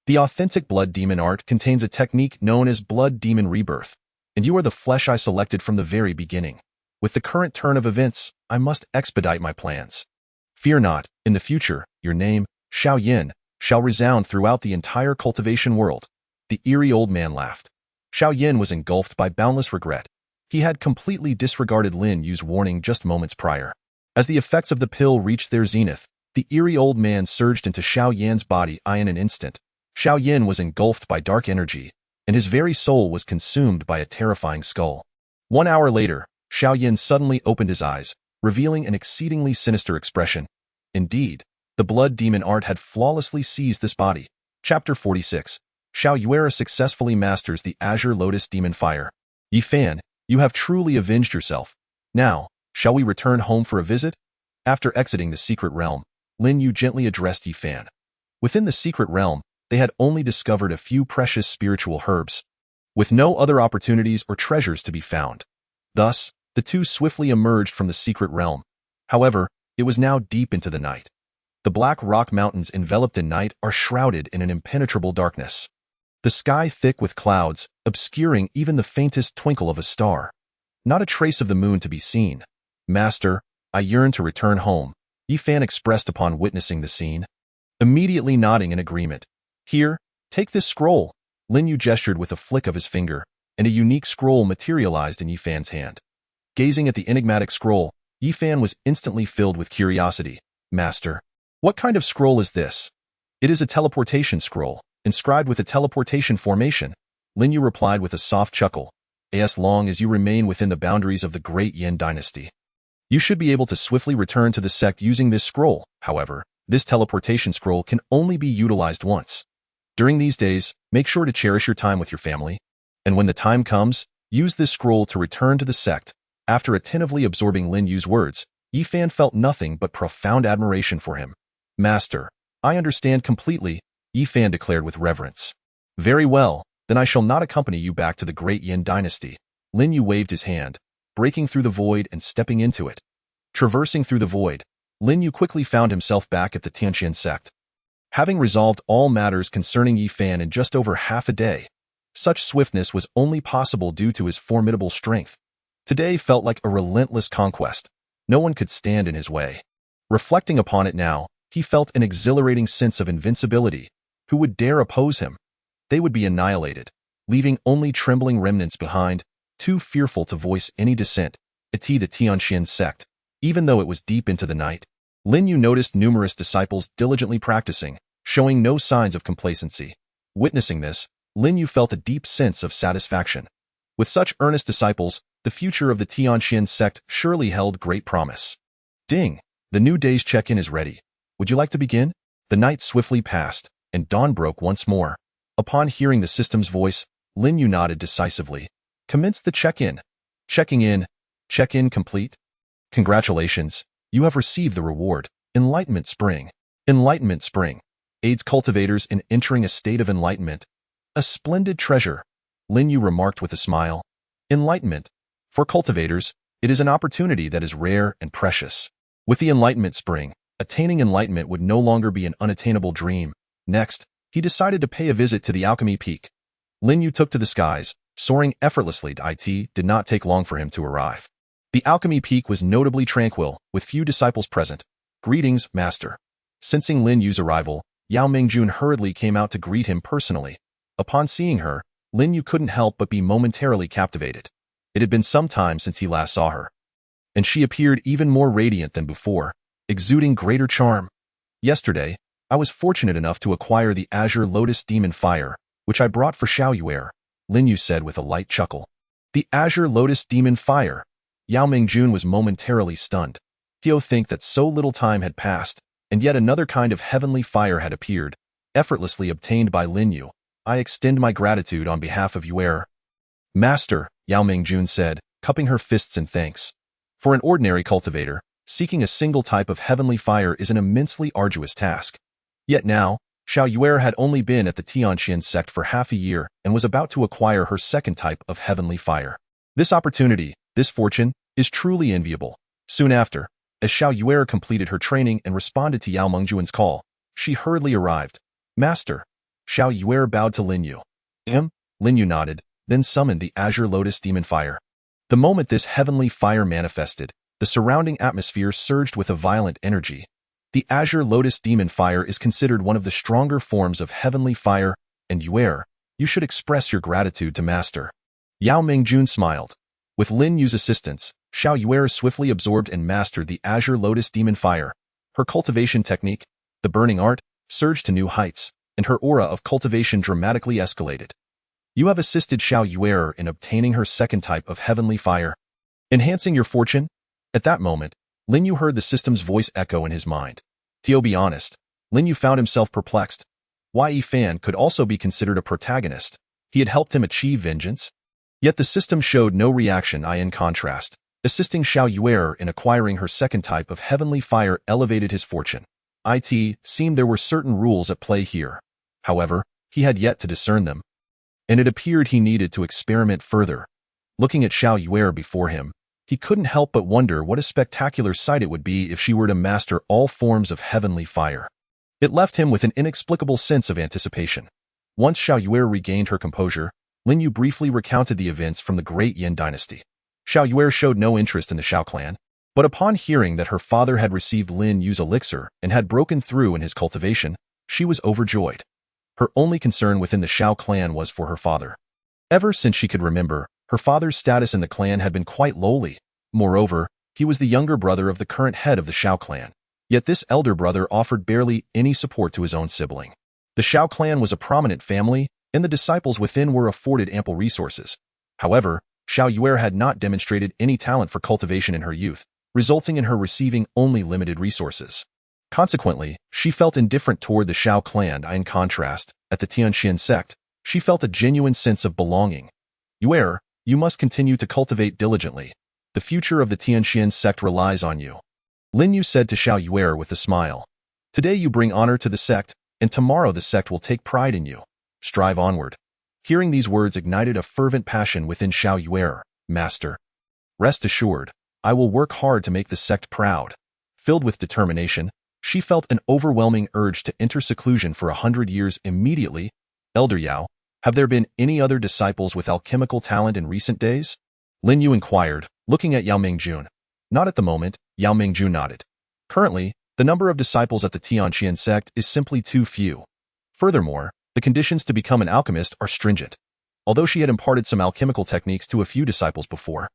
The authentic blood demon art contains a technique known as blood demon rebirth, and you are the flesh I selected from the very beginning. With the current turn of events, I must expedite my plans. Fear not, in the future, your name, Xiao Yin, shall resound throughout the entire cultivation world." The eerie old man laughed. Xiao Yin was engulfed by boundless regret. He had completely disregarded Lin Yu's warning just moments prior. As the effects of the pill reached their zenith, the eerie old man surged into Xiao Yin's body in an instant. Xiao Yin was engulfed by dark energy, and his very soul was consumed by a terrifying skull. 1 hour later, Xiao Yin suddenly opened his eyes, revealing an exceedingly sinister expression. Indeed, the blood demon art had flawlessly seized this body. Chapter 46. Xiao Yuera successfully masters the Azure Lotus Demon Fire. "Yi Fan, you have truly avenged yourself. Now, shall we return home for a visit?" After exiting the secret realm, Lin Yu gently addressed Yi Fan. Within the secret realm, they had only discovered a few precious spiritual herbs, with no other opportunities or treasures to be found. Thus, the two swiftly emerged from the secret realm. However, it was now deep into the night. The black rock mountains enveloped in night are shrouded in an impenetrable darkness. The sky thick with clouds, obscuring even the faintest twinkle of a star. Not a trace of the moon to be seen. "Master, I yearn to return home," Yi Fan expressed upon witnessing the scene. Immediately nodding in agreement. "Here, take this scroll." Lin Yu gestured with a flick of his finger, and a unique scroll materialized in Yi Fan's hand. Gazing at the enigmatic scroll, Yi Fan was instantly filled with curiosity. "Master, what kind of scroll is this?" "It is a teleportation scroll, inscribed with a teleportation formation," Lin Yu replied with a soft chuckle. "As long as you remain within the boundaries of the great Yin dynasty, you should be able to swiftly return to the sect using this scroll. However, this teleportation scroll can only be utilized once. During these days, make sure to cherish your time with your family, and when the time comes, use this scroll to return to the sect." After attentively absorbing Lin Yu's words, Yi Fan felt nothing but profound admiration for him. "Master, I understand completely," Yi Fan declared with reverence. "Very well, then I shall not accompany you back to the great Yin dynasty." Lin Yu waved his hand, breaking through the void and stepping into it. Traversing through the void, Lin Yu quickly found himself back at the Tianqian sect. Having resolved all matters concerning Yi Fan in just over half a day, such swiftness was only possible due to his formidable strength. Today felt like a relentless conquest. No one could stand in his way. Reflecting upon it now, he felt an exhilarating sense of invincibility. Who would dare oppose him? They would be annihilated, leaving only trembling remnants behind, too fearful to voice any dissent. The Tianqian sect. Even though it was deep into the night, Lin Yu noticed numerous disciples diligently practicing, showing no signs of complacency. Witnessing this, Lin Yu felt a deep sense of satisfaction. With such earnest disciples, the future of the Tianqian sect surely held great promise. Ding! The new day's check-in is ready. Would you like to begin? The night swiftly passed, and dawn broke once more. Upon hearing the system's voice, Lin Yu nodded decisively. "Commence the check-in." "Checking in. Check-in complete." "Congratulations, you have received the reward, Enlightenment Spring." Enlightenment Spring aids cultivators in entering a state of enlightenment. A splendid treasure, Lin Yu remarked with a smile. Enlightenment. For cultivators, it is an opportunity that is rare and precious. With the Enlightenment Spring, attaining enlightenment would no longer be an unattainable dream. Next, he decided to pay a visit to the alchemy peak. Lin Yu took to the skies, soaring effortlessly. It did not take long for him to arrive. The alchemy peak was notably tranquil, with few disciples present. "Greetings, master." Sensing Lin Yu's arrival, Yao Mingjun hurriedly came out to greet him personally. Upon seeing her, Lin Yu couldn't help but be momentarily captivated. It had been some time since he last saw her. and she appeared even more radiant than before, exuding greater charm. Yesterday, I was fortunate enough to acquire the Azure Lotus Demon Fire, which I brought for Xiao Yuer, Lin Yu said with a light chuckle. The Azure Lotus Demon Fire. Yao Mingjun was momentarily stunned. Tio think that so little time had passed, and yet another kind of heavenly fire had appeared, effortlessly obtained by Lin Yu. I extend my gratitude on behalf of Yuer. Master, Yao Mingjun said, cupping her fists in thanks. For an ordinary cultivator, seeking a single type of heavenly fire is an immensely arduous task. Yet now, Xiao Yuer had only been at the Tianxian sect for half a year and was about to acquire her second type of heavenly fire. This opportunity, this fortune, is truly enviable. Soon after, as Xiao Yuer completed her training and responded to Yao Mingjun's call, she hurriedly arrived. Master. Xiao Yuer bowed to Lin Yu. Lin Yu nodded, then summoned the Azure Lotus Demon Fire. The moment this heavenly fire manifested, the surrounding atmosphere surged with a violent energy. The Azure Lotus Demon Fire is considered one of the stronger forms of heavenly fire, and Yuer, you should express your gratitude to Master. Yao Mingjun smiled. With Lin Yu's assistance, Xiao Yuer swiftly absorbed and mastered the Azure Lotus Demon Fire. Her cultivation technique, the burning art, surged to new heights, and her aura of cultivation dramatically escalated. You have assisted Xiao Yuer in obtaining her second type of heavenly fire, enhancing your fortune. At that moment, Lin Yu heard the system's voice echo in his mind. To be honest, Lin Yu found himself perplexed. Yi Fan could also be considered a protagonist. He had helped him achieve vengeance. Yet the system showed no reaction. In contrast, assisting Xiao Yuer in acquiring her second type of heavenly fire elevated his fortune. It seemed there were certain rules at play here. However, he had yet to discern them, and it appeared he needed to experiment further. Looking at Xiao Yuer before him, he couldn't help but wonder what a spectacular sight it would be if she were to master all forms of heavenly fire. It left him with an inexplicable sense of anticipation. Once Xiao Yuer regained her composure, Lin Yu briefly recounted the events from the Great Yin dynasty. Xiao Yuer showed no interest in the Xiao clan, but upon hearing that her father had received Lin Yu's elixir and had broken through in his cultivation, she was overjoyed. Her only concern within the Xiao clan was for her father. Ever since she could remember, her father's status in the clan had been quite lowly. Moreover, he was the younger brother of the current head of the Xiao clan. Yet this elder brother offered barely any support to his own sibling. The Xiao clan was a prominent family, and the disciples within were afforded ample resources. However, Xiao Yuer had not demonstrated any talent for cultivation in her youth, resulting in her receiving only limited resources. Consequently, she felt indifferent toward the Xiao clan. In contrast, at the Tianxian sect, she felt a genuine sense of belonging. Yuer, you must continue to cultivate diligently. The future of the Tianxian sect relies on you. Lin Yu said to Xiao Yuer with a smile. Today you bring honor to the sect, and tomorrow the sect will take pride in you. Strive onward. Hearing these words ignited a fervent passion within Xiao Yuer. Master. Rest assured, I will work hard to make the sect proud. Filled with determination, she felt an overwhelming urge to enter seclusion for 100 years immediately. Elder Yao, have there been any other disciples with alchemical talent in recent days? Lin Yu inquired, looking at Yao Mingjun. Not at the moment, Yao Mingjun nodded. Currently, the number of disciples at the Tianxian sect is simply too few. Furthermore, the conditions to become an alchemist are stringent. Although she had imparted some alchemical techniques to a few disciples before,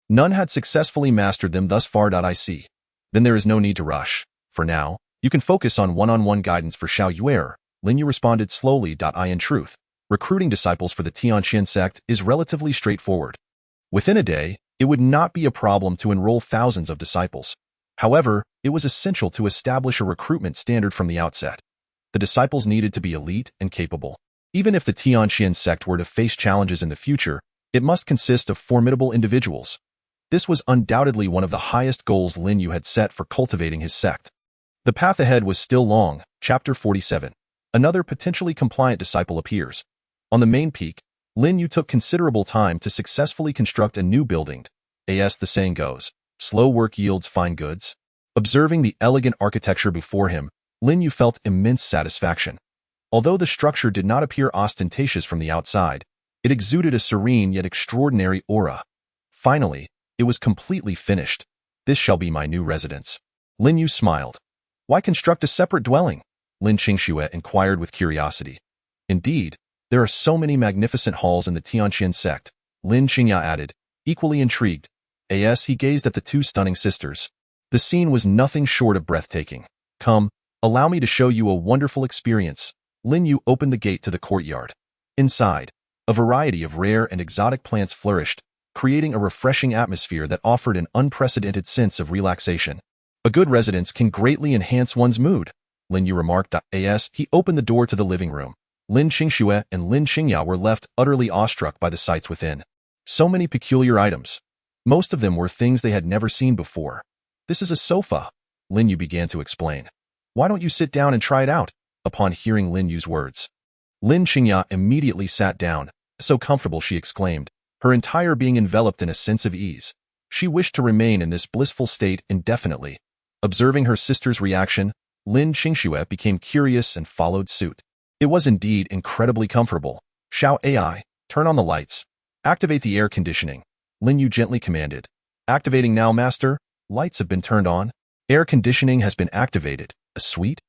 none had successfully mastered them thus far. I see. Then there is no need to rush. For now, you can focus on one-on-one guidance for Xiao Yuer. Lin Yu responded slowly. In truth, recruiting disciples for the Tianxian sect is relatively straightforward. Within a day, it would not be a problem to enroll thousands of disciples. However, it was essential to establish a recruitment standard from the outset. The disciples needed to be elite and capable. Even if the Tianxian sect were to face challenges in the future, it must consist of formidable individuals. This was undoubtedly one of the highest goals Lin Yu had set for cultivating his sect. The path ahead was still long. Chapter 47. Another potentially compliant disciple appears. On the main peak, Lin Yu took considerable time to successfully construct a new building. As the saying goes, slow work yields fine goods. Observing the elegant architecture before him, Lin Yu felt immense satisfaction. Although the structure did not appear ostentatious from the outside, it exuded a serene yet extraordinary aura. Finally, it was completely finished. This shall be my new residence. Lin Yu smiled. Why construct a separate dwelling? Lin Qingxue inquired with curiosity. Indeed, there are so many magnificent halls in the Tianxian sect, Lin Qingya added, equally intrigued. As he gazed at the two stunning sisters. The scene was nothing short of breathtaking. Come, allow me to show you a wonderful experience. Lin Yu opened the gate to the courtyard. Inside, a variety of rare and exotic plants flourished, creating a refreshing atmosphere that offered an unprecedented sense of relaxation. A good residence can greatly enhance one's mood, Lin Yu remarked. As he opened the door to the living room, Lin Qingxue and Lin Qingya were left utterly awestruck by the sights within. So many peculiar items. Most of them were things they had never seen before. This is a sofa, Lin Yu began to explain. Why don't you sit down and try it out? Upon hearing Lin Yu's words, Lin Qingya immediately sat down. So comfortable, she exclaimed, her entire being enveloped in a sense of ease. She wished to remain in this blissful state indefinitely. Observing her sister's reaction, Lin Qingxue became curious and followed suit. It was indeed incredibly comfortable. Xiao AI, turn on the lights. Activate the air conditioning, Lin Yu gently commanded. Activating now, master. Lights have been turned on. Air conditioning has been activated. A sweet,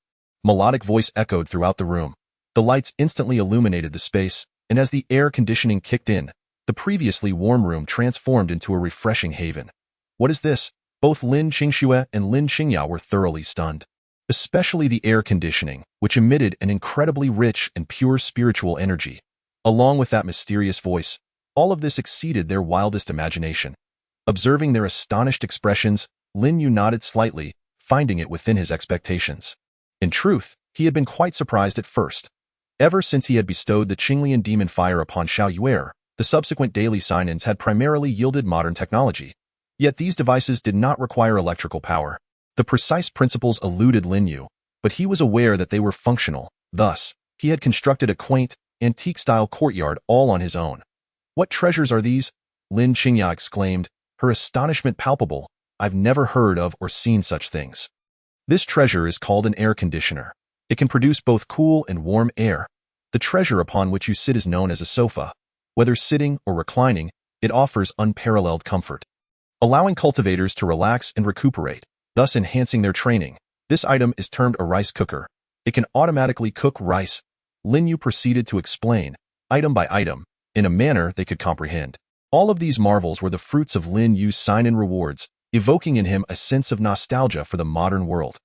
melodic voice echoed throughout the room. The lights instantly illuminated the space, and as the air conditioning kicked in, the previously warm room transformed into a refreshing haven. What is this? Both Lin Qingxue and Lin Qingya were thoroughly stunned. Especially the air conditioning, which emitted an incredibly rich and pure spiritual energy. Along with that mysterious voice, all of this exceeded their wildest imagination. Observing their astonished expressions, Lin Yu nodded slightly, finding it within his expectations. In truth, he had been quite surprised at first. Ever since he had bestowed the Qinglian demon fire upon Xiao Yuer, the subsequent daily sign-ins had primarily yielded modern technology. Yet these devices did not require electrical power. The precise principles eluded Lin Yu, but he was aware that they were functional. Thus, he had constructed a quaint, antique-style courtyard all on his own. What treasures are these? Lin Qingya exclaimed, her astonishment palpable. I've never heard of or seen such things. This treasure is called an air conditioner. It can produce both cool and warm air. The treasure upon which you sit is known as a sofa. Whether sitting or reclining, it offers unparalleled comfort, allowing cultivators to relax and recuperate, thus enhancing their training. This item is termed a rice cooker. It can automatically cook rice. Lin Yu proceeded to explain, item by item, in a manner they could comprehend. All of these marvels were the fruits of Lin Yu's sign-in rewards, evoking in him a sense of nostalgia for the modern world.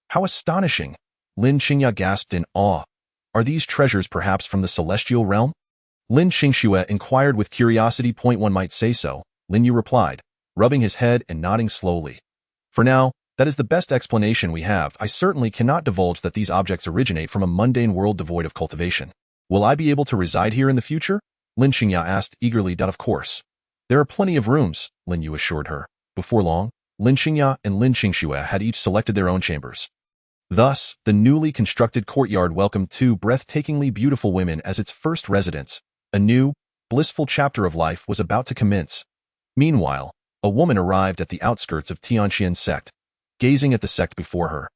How astonishing! Lin Qingya gasped in awe. Are these treasures perhaps from the celestial realm? Lin Qingxue inquired with curiosity. One might say so, Lin Yu replied, rubbing his head and nodding slowly. For now, that is the best explanation we have. I certainly cannot divulge that these objects originate from a mundane world devoid of cultivation. Will I be able to reside here in the future? Lin Qingya asked eagerly. Of course. There are plenty of rooms, Lin Yu assured her. Before long, Lin Qingya and Lin Qingxue had each selected their own chambers. Thus, the newly constructed courtyard welcomed two breathtakingly beautiful women as its first residents. A new, blissful chapter of life was about to commence. Meanwhile, a woman arrived at the outskirts of Tianqian sect, gazing at the sect before her.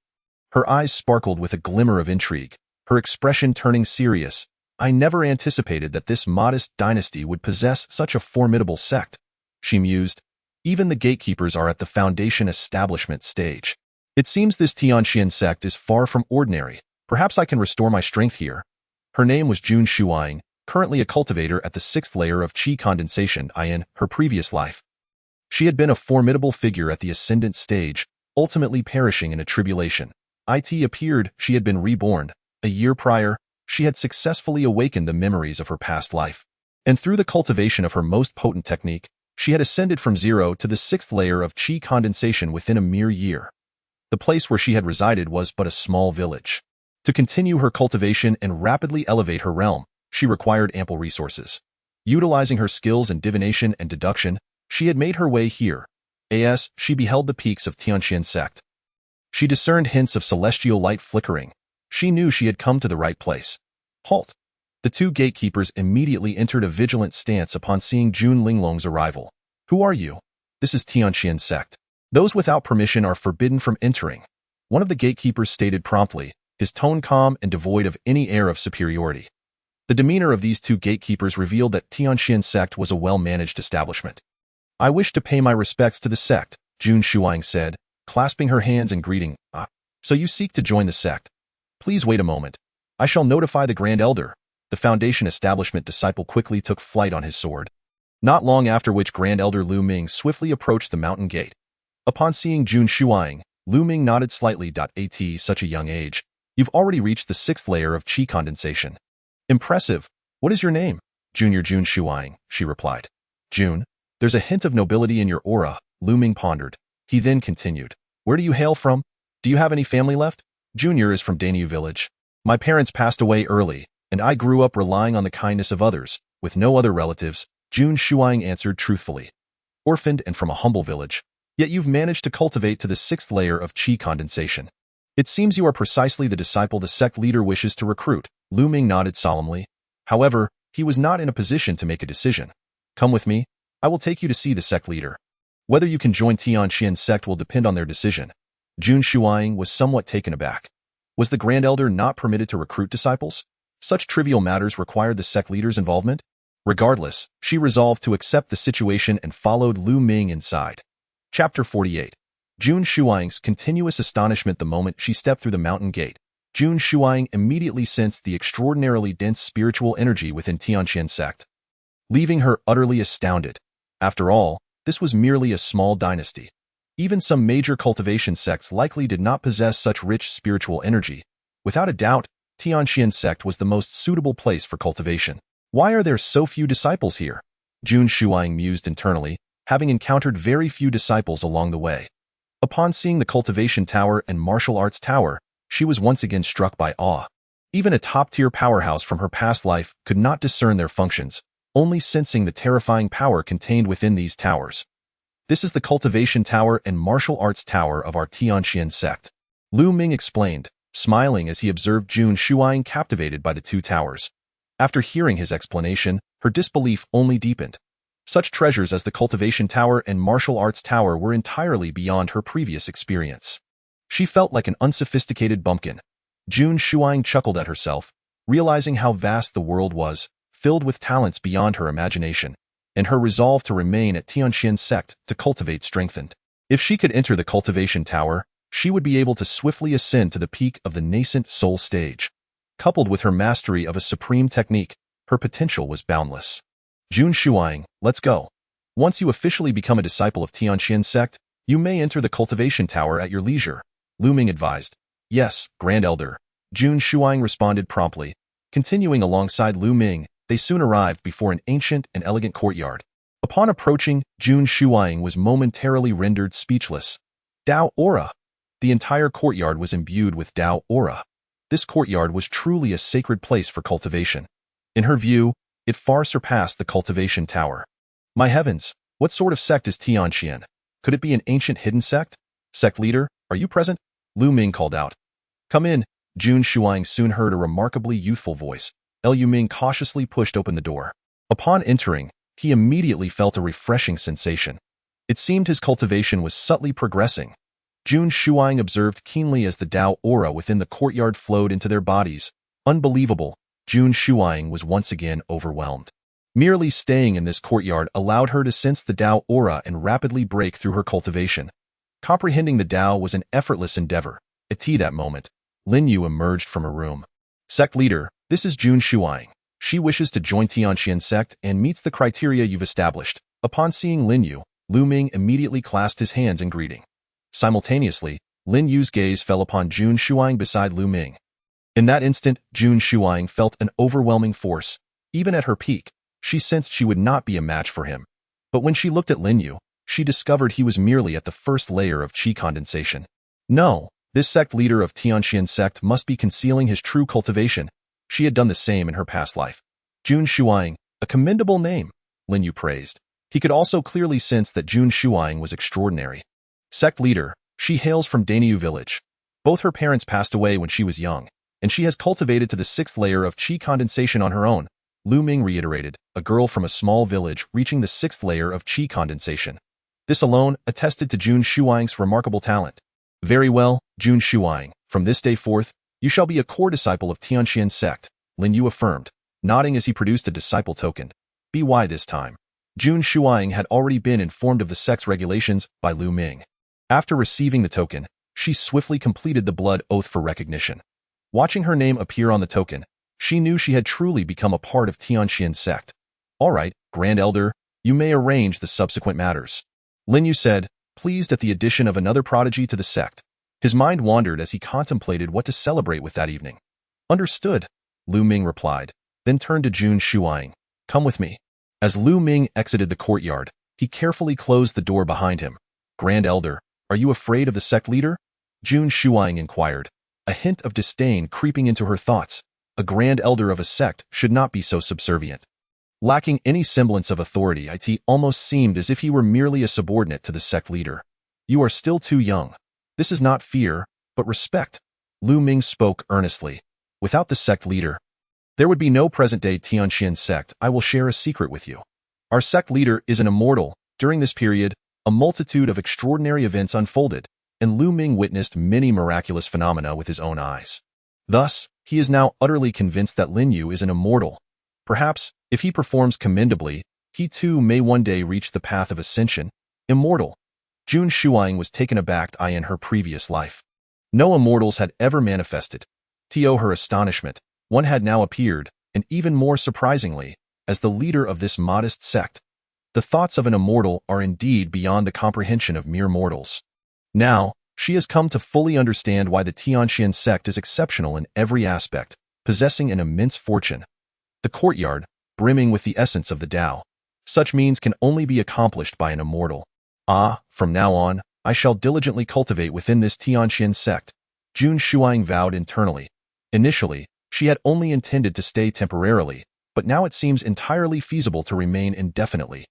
Her eyes sparkled with a glimmer of intrigue, her expression turning serious. I never anticipated that this modest dynasty would possess such a formidable sect, she mused. Even the gatekeepers are at the foundation establishment stage. It seems this Tianqian sect is far from ordinary. Perhaps I can restore my strength here. Her name was Jun Shuang, currently a cultivator at the 6th layer of qi condensation in her previous life. She had been a formidable figure at the ascendant stage, ultimately perishing in a tribulation. It appeared she had been reborn. A year prior, she had successfully awakened the memories of her past life. And through the cultivation of her most potent technique, she had ascended from 0 to the 6th layer of qi condensation within a mere year. The place where she had resided was but a small village. To continue her cultivation and rapidly elevate her realm, she required ample resources. Utilizing her skills in divination and deduction, she had made her way here. As she beheld the peaks of Tianqian sect, she discerned hints of celestial light flickering. She knew she had come to the right place. Halt! The two gatekeepers immediately entered a vigilant stance upon seeing Jun Linglong's arrival. Who are you? This is Tianqian sect. Those without permission are forbidden from entering. One of the gatekeepers stated promptly, his tone calm and devoid of any air of superiority. The demeanor of these two gatekeepers revealed that Tianqian sect was a well-managed establishment. I wish to pay my respects to the sect, Jun Shuang said, clasping her hands in greeting. So you seek to join the sect. Please wait a moment. I shall notify the Grand Elder. The Foundation establishment disciple quickly took flight on his sword. Not long after which Grand Elder Lu Ming swiftly approached the mountain gate. Upon seeing Jun Shuang, Lu Ming nodded slightly. At such a young age, you've already reached the 6th layer of qi condensation. Impressive. What is your name? Junior Jun Shuang, she replied. Jun, there's a hint of nobility in your aura, Lu Ming pondered. He then continued. Where do you hail from? Do you have any family left? Junior is from Lin Yu village. My parents passed away early, and I grew up relying on the kindness of others, with no other relatives, Jun Shuang answered truthfully. Orphaned and from a humble village. Yet you've managed to cultivate to the 6th layer of qi condensation. It seems you are precisely the disciple the sect leader wishes to recruit, Lu Ming nodded solemnly. However, he was not in a position to make a decision. Come with me. I will take you to see the sect leader. Whether you can join Tianqian sect will depend on their decision. Jun Shuang was somewhat taken aback. Was the Grand Elder not permitted to recruit disciples? Such trivial matters required the sect leader's involvement? Regardless, she resolved to accept the situation and followed Lu Ming inside. Chapter 48. Jun Shuang's continuous astonishment the moment she stepped through the mountain gate. Jun Shuang immediately sensed the extraordinarily dense spiritual energy within Tianqian sect, leaving her utterly astounded. After all, this was merely a small dynasty. Even some major cultivation sects likely did not possess such rich spiritual energy. Without a doubt, Tianqian sect was the most suitable place for cultivation. Why are there so few disciples here? Jun Shuang mused internally, having encountered very few disciples along the way. Upon seeing the cultivation tower and martial arts tower, she was once again struck by awe. Even a top-tier powerhouse from her past life could not discern their functions, only sensing the terrifying power contained within these towers. This is the cultivation tower and martial arts tower of our Tianqian sect, Lu Ming explained, smiling as he observed Jun Shuang captivated by the two towers. After hearing his explanation, her disbelief only deepened. Such treasures as the cultivation tower and martial arts tower were entirely beyond her previous experience. She felt like an unsophisticated bumpkin. Jun Shuang chuckled at herself, realizing how vast the world was, filled with talents beyond her imagination, and her resolve to remain at Tianqian sect to cultivate strengthened. If she could enter the cultivation tower, she would be able to swiftly ascend to the peak of the nascent soul stage. Coupled with her mastery of a supreme technique, her potential was boundless. Jun Shuang, let's go. Once you officially become a disciple of Tianqian sect, you may enter the cultivation tower at your leisure, Lu Ming advised. Yes, Grand Elder. Jun Shuang responded promptly. Continuing alongside Lu Ming, they soon arrived before an ancient and elegant courtyard. Upon approaching, Jun Shuang was momentarily rendered speechless. Dao aura. The entire courtyard was imbued with Dao aura. This courtyard was truly a sacred place for cultivation. In her view, it far surpassed the cultivation tower. My heavens, what sort of sect is Tianqian? Could it be an ancient hidden sect? Sect leader, are you present? Lu Ming called out. Come in. Jun Shuang soon heard a remarkably youthful voice. Lu Ming cautiously pushed open the door. Upon entering, he immediately felt a refreshing sensation. It seemed his cultivation was subtly progressing. Jun Shuang observed keenly as the Dao aura within the courtyard flowed into their bodies. Unbelievable. Jun Shuang was once again overwhelmed. Merely staying in this courtyard allowed her to sense the Dao aura and rapidly break through her cultivation. Comprehending the Dao was an effortless endeavor. At that moment, Lin Yu emerged from her room. Sect leader, this is Jun Shuang. She wishes to join Tianqian sect and meets the criteria you've established. Upon seeing Lin Yu, Lu Ming immediately clasped his hands in greeting. Simultaneously, Lin Yu's gaze fell upon Jun Shuang beside Lu Ming. In that instant, Jun Shuang felt an overwhelming force. Even at her peak, she sensed she would not be a match for him. But when she looked at Lin Yu, she discovered he was merely at the 1st layer of qi condensation. No, this sect leader of Tianqian sect must be concealing his true cultivation. She had done the same in her past life. Jun Shuang, a commendable name, Lin Yu praised. He could also clearly sense that Jun Shuang was extraordinary. Sect leader, she hails from Lin Yu village. Both her parents passed away when she was young, and she has cultivated to the 6th layer of qi condensation on her own, Lu Ming reiterated, a girl from a small village reaching the 6th layer of qi condensation. This alone attested to Jun Shuang's remarkable talent. Very well, Jun Shuang, from this day forth, you shall be a core disciple of Tianqian sect, Lin Yu affirmed, nodding as he produced a disciple token. By this time, Jun Shuang had already been informed of the sect's regulations by Lu Ming. After receiving the token, she swiftly completed the blood oath for recognition. Watching her name appear on the token, she knew she had truly become a part of Tianqian sect. All right, Grand Elder, You may arrange the subsequent matters." Lin Yu said, pleased at the addition of another prodigy to the sect. His mind wandered as he contemplated what to celebrate with that evening. "Understood," Lu Ming replied, then turned to Jun Shuang. "Come with me." As Lu Ming exited the courtyard, he carefully closed the door behind him. "Grand Elder, are you afraid of the sect leader?" Jun Shuang inquired, a hint of disdain creeping into her thoughts. A Grand Elder of a sect should not be so subservient. Lacking any semblance of authority, it almost seemed as if he were merely a subordinate to the sect leader. "You are still too young. This is not fear, but respect." Lu Ming spoke earnestly. "Without the sect leader, there would be no present-day Tianqian sect. I will share a secret with you. Our sect leader is an immortal. During this period, a multitude of extraordinary events unfolded, and Lu Ming witnessed many miraculous phenomena with his own eyes. Thus, he is now utterly convinced that Lin Yu is an immortal. Perhaps, if he performs commendably, he too may one day reach the path of ascension. Immortal." Jun Shuang was taken aback in her previous life. No immortals had ever manifested. To her astonishment, one had now appeared, and even more surprisingly, as the leader of this modest sect. The thoughts of an immortal are indeed beyond the comprehension of mere mortals. Now, she has come to fully understand why the Tianqian sect is exceptional in every aspect, possessing an immense fortune. The courtyard, brimming with the essence of the Tao. Such means can only be accomplished by an immortal. From now on, I shall diligently cultivate within this Tianqian sect, Jun Shuang vowed internally. Initially, she had only intended to stay temporarily, but now it seems entirely feasible to remain indefinitely.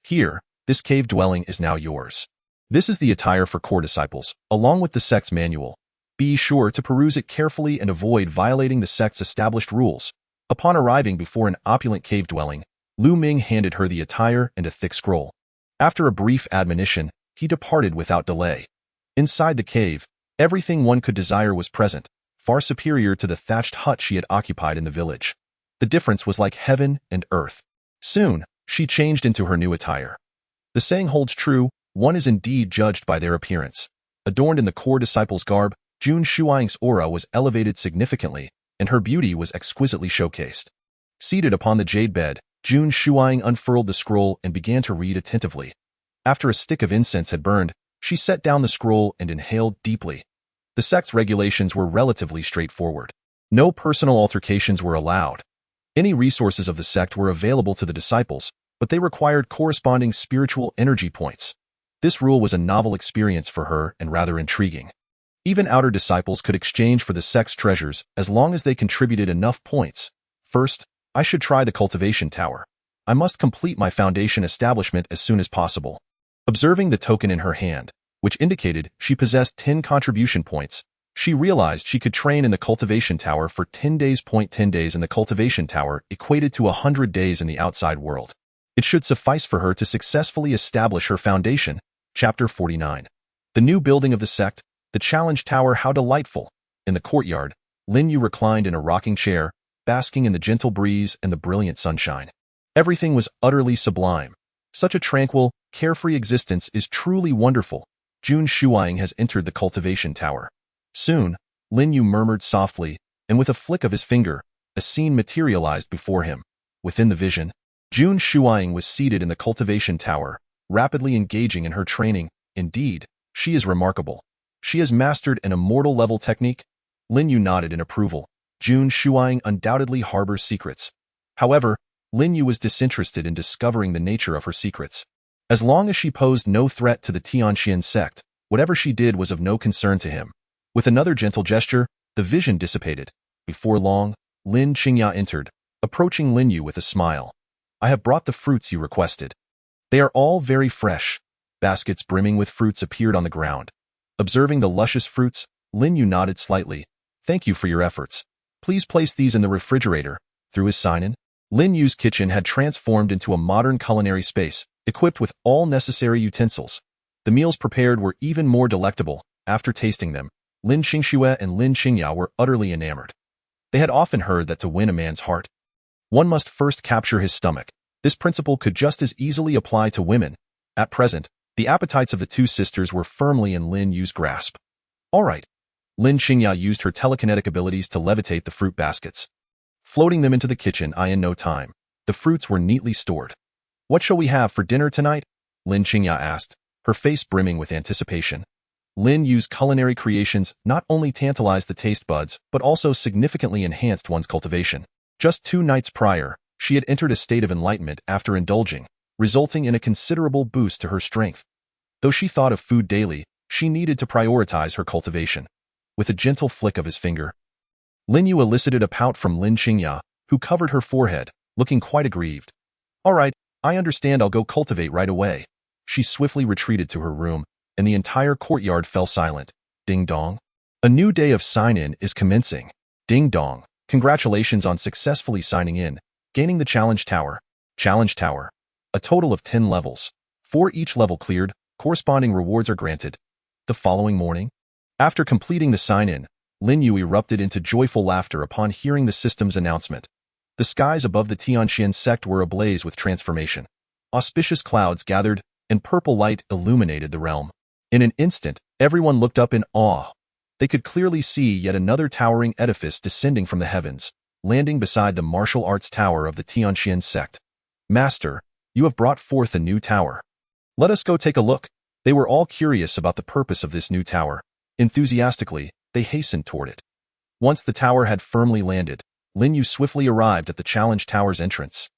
"Here, this cave dwelling is now yours. This is the attire for core disciples, along with the sect's manual. Be sure to peruse it carefully and avoid violating the sect's established rules." Upon arriving before an opulent cave dwelling, Lu Ming handed her the attire and a thick scroll. After a brief admonition, he departed without delay. Inside the cave, everything one could desire was present, far superior to the thatched hut she had occupied in the village. The difference was like heaven and earth. Soon, she changed into her new attire. The saying holds true, one is indeed judged by their appearance. Adorned in the core disciple's garb, Jun Shuang's aura was elevated significantly, and her beauty was exquisitely showcased. Seated upon the jade bed, Jun Shuang unfurled the scroll and began to read attentively. After a stick of incense had burned, she set down the scroll and inhaled deeply. The sect's regulations were relatively straightforward. No personal altercations were allowed. Any resources of the sect were available to the disciples, but they required corresponding spiritual energy points. This rule was a novel experience for her and rather intriguing. Even outer disciples could exchange for the sect's treasures as long as they contributed enough points. "First, I should try the cultivation tower. I must complete my foundation establishment as soon as possible." Observing the token in her hand, which indicated she possessed 10 contribution points, she realized she could train in the cultivation tower for 10 days. 10 days in the cultivation tower equated to 100 days in the outside world. It should suffice for her to successfully establish her foundation. Chapter 49. The new building of the sect. The challenge tower. How delightful! In the courtyard, Lin Yu reclined in a rocking chair, basking in the gentle breeze and the brilliant sunshine. Everything was utterly sublime. Such a tranquil, carefree existence is truly wonderful. Jun Shuang has entered the cultivation tower. Soon, Lin Yu murmured softly, and with a flick of his finger, a scene materialized before him. Within the vision, Jun Shuang was seated in the cultivation tower, rapidly engaging in her training. Indeed, she is remarkable. She has mastered an immortal-level technique. Lin Yu nodded in approval. Jun Shuang undoubtedly harbors secrets. However, Lin Yu was disinterested in discovering the nature of her secrets. As long as she posed no threat to the Tianqian sect, whatever she did was of no concern to him. With another gentle gesture, the vision dissipated. Before long, Lin Qingya entered, approaching Lin Yu with a smile. "I have brought the fruits you requested. They are all very fresh." Baskets brimming with fruits appeared on the ground. Observing the luscious fruits, Lin Yu nodded slightly. "Thank you for your efforts. Please place these in the refrigerator." Through his sign-in, Lin Yu's kitchen had transformed into a modern culinary space, equipped with all necessary utensils. The meals prepared were even more delectable. After tasting them, Lin Qingxue and Lin Qingya were utterly enamored. They had often heard that to win a man's heart, one must first capture his stomach. This principle could just as easily apply to women. At present, the appetites of the two sisters were firmly in Lin Yu's grasp. "All right." Lin Qingya used her telekinetic abilities to levitate the fruit baskets, floating them into the kitchen in no time. The fruits were neatly stored. What shall we have for dinner tonight? Lin Qingya asked, her face brimming with anticipation. Lin Yu's culinary creations not only tantalized the taste buds, but also significantly enhanced one's cultivation. Just 2 nights prior, she had entered a state of enlightenment after indulging, resulting in a considerable boost to her strength. Though she thought of food daily, she needed to prioritize her cultivation. With a gentle flick of his finger, Lin Yu elicited a pout from Lin Qingya, who covered her forehead, looking quite aggrieved. All right, I understand, I'll go cultivate right away. She swiftly retreated to her room, and the entire courtyard fell silent. Ding dong. A new day of sign-in is commencing. Ding dong. Congratulations on successfully signing in, gaining the Challenge Tower. Challenge Tower. A total of 10 levels. For each level cleared, corresponding rewards are granted. The following morning, after completing the sign-in, Lin Yu erupted into joyful laughter upon hearing the system's announcement. The skies above the Tianxian sect were ablaze with transformation. Auspicious clouds gathered, and purple light illuminated the realm. In an instant, everyone looked up in awe. They could clearly see yet another towering edifice descending from the heavens, landing beside the martial arts tower of the Tianxian sect. Master, you have brought forth a new tower. Let us go take a look. They were all curious about the purpose of this new tower. Enthusiastically, they hastened toward it. Once the tower had firmly landed, Lin Yu swiftly arrived at the Challenge Tower's entrance.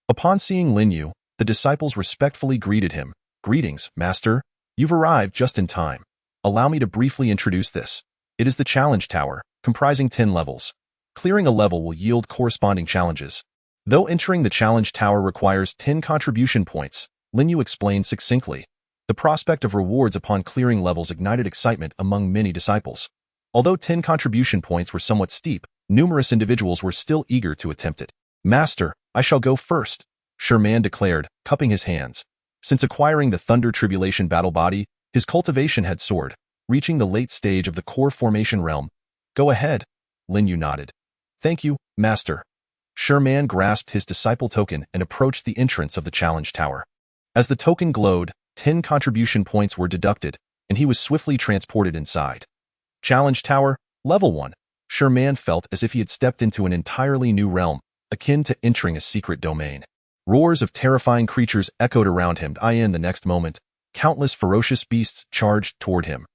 Upon seeing Lin Yu, the disciples respectfully greeted him. Greetings, Master. You've arrived just in time. Allow me to briefly introduce this. It is the Challenge Tower, comprising 10 levels. Clearing a level will yield corresponding challenges. Though entering the Challenge Tower requires 10 contribution points, Lin Yu explained succinctly. The prospect of rewards upon clearing levels ignited excitement among many disciples. Although 10 contribution points were somewhat steep, numerous individuals were still eager to attempt it. Master, I shall go first, Sherman declared, cupping his hands. Since acquiring the Thunder Tribulation battle body, his cultivation had soared, reaching the late stage of the core formation realm. Go ahead, Lin Yu nodded. Thank you, Master. Sherman grasped his disciple token and approached the entrance of the Challenge Tower. As the token glowed, 10 contribution points were deducted, and he was swiftly transported inside. Challenge Tower, Level 1. Sherman felt as if he had stepped into an entirely new realm, akin to entering a secret domain. Roars of terrifying creatures echoed around him. In the next moment, countless ferocious beasts charged toward him.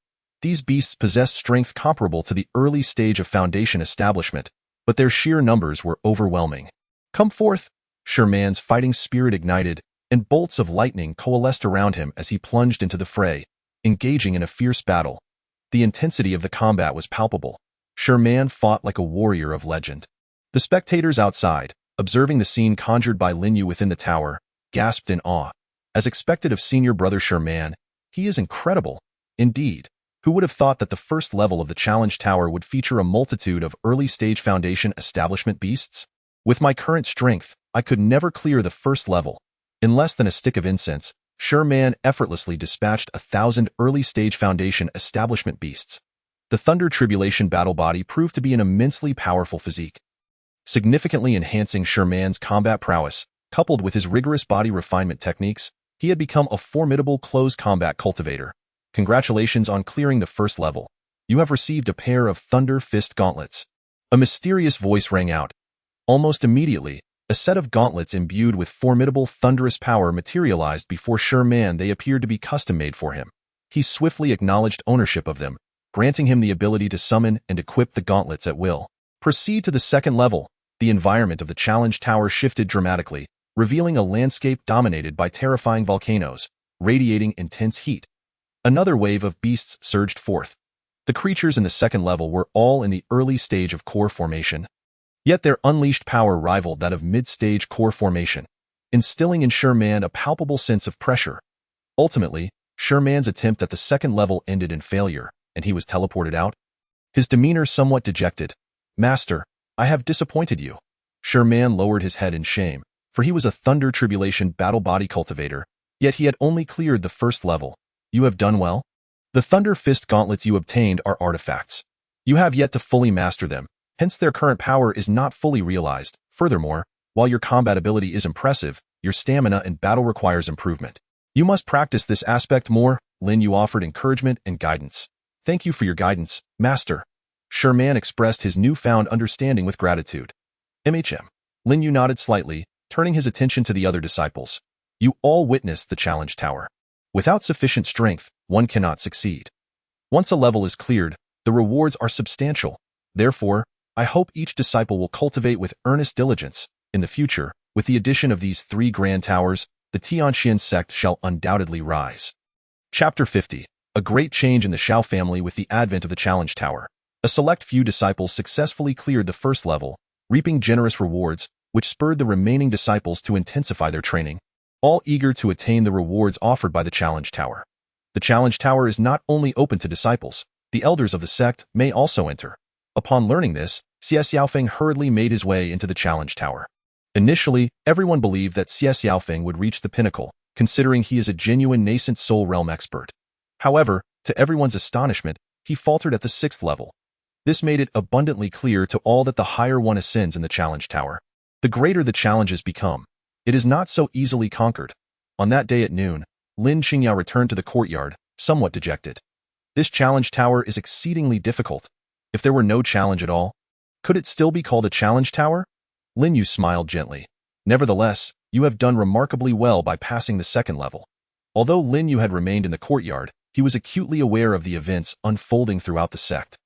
These beasts possessed strength comparable to the early stage of Foundation establishment, but their sheer numbers were overwhelming. Come forth! Sherman's fighting spirit ignited, and bolts of lightning coalesced around him as he plunged into the fray, engaging in a fierce battle. The intensity of the combat was palpable. Sherman fought like a warrior of legend. The spectators outside, observing the scene conjured by Lin Yu within the tower, gasped in awe. As expected of senior brother Sherman, he is incredible. Indeed, who would have thought that the first level of the Challenge Tower would feature a multitude of early-stage Foundation establishment beasts? With my current strength, I could never clear the first level. In less than a stick of incense, Sherman effortlessly dispatched 1,000 early-stage Foundation establishment beasts. The Thunder Tribulation battle body proved to be an immensely powerful physique, significantly enhancing Sherman's combat prowess. Coupled with his rigorous body refinement techniques, he had become a formidable close combat cultivator. Congratulations on clearing the first level. You have received a pair of Thunder Fist gauntlets. A mysterious voice rang out. Almost immediately, a set of gauntlets imbued with formidable thunderous power materialized before Sherman. They appeared to be custom-made for him. He swiftly acknowledged ownership of them, granting him the ability to summon and equip the gauntlets at will. Proceed to the second level. The environment of the Challenge Tower shifted dramatically, revealing a landscape dominated by terrifying volcanoes, radiating intense heat. Another wave of beasts surged forth. The creatures in the second level were all in the early stage of core formation. Yet their unleashed power rivaled that of mid-stage core formation, instilling in Sherman a palpable sense of pressure. Ultimately, Sherman's attempt at the second level ended in failure, and he was teleported out. His demeanor somewhat dejected. Master, I have disappointed you. Sherman lowered his head in shame, for he was a Thunder Tribulation battle body cultivator, yet he had only cleared the first level. You have done well. The Thunder Fist gauntlets you obtained are artifacts. You have yet to fully master them, hence their current power is not fully realized. Furthermore, while your combat ability is impressive, your stamina in battle requires improvement. You must practice this aspect more. Lin Yu offered encouragement and guidance. Thank you for your guidance, Master. Sherman expressed his newfound understanding with gratitude. Lin Yu nodded slightly, turning his attention to the other disciples. You all witnessed the challenge tower. Without sufficient strength, one cannot succeed. Once a level is cleared, the rewards are substantial. Therefore, I hope each disciple will cultivate with earnest diligence. In the future, with the addition of these 3 grand towers, the Tianxian sect shall undoubtedly rise. Chapter 50. A great change in the Shao family with the advent of the challenge tower. A select few disciples successfully cleared the first level, reaping generous rewards, which spurred the remaining disciples to intensify their training, all eager to attain the rewards offered by the challenge tower. The challenge tower is not only open to disciples, the elders of the sect may also enter. Upon learning this, Xie Xiaofeng hurriedly made his way into the challenge tower. Initially, everyone believed that Xie Xiaofeng would reach the pinnacle, considering he is a genuine nascent soul realm expert. However, to everyone's astonishment, he faltered at the 6th level. This made it abundantly clear to all that the higher one ascends in the challenge tower, the greater the challenges become. It is not so easily conquered. On that day at noon, Lin Qingya returned to the courtyard, somewhat dejected. This challenge tower is exceedingly difficult. If there were no challenge at all, could it still be called a challenge tower? Lin Yu smiled gently. Nevertheless, you have done remarkably well by passing the 2nd level. Although Lin Yu had remained in the courtyard, he was acutely aware of the events unfolding throughout the sect.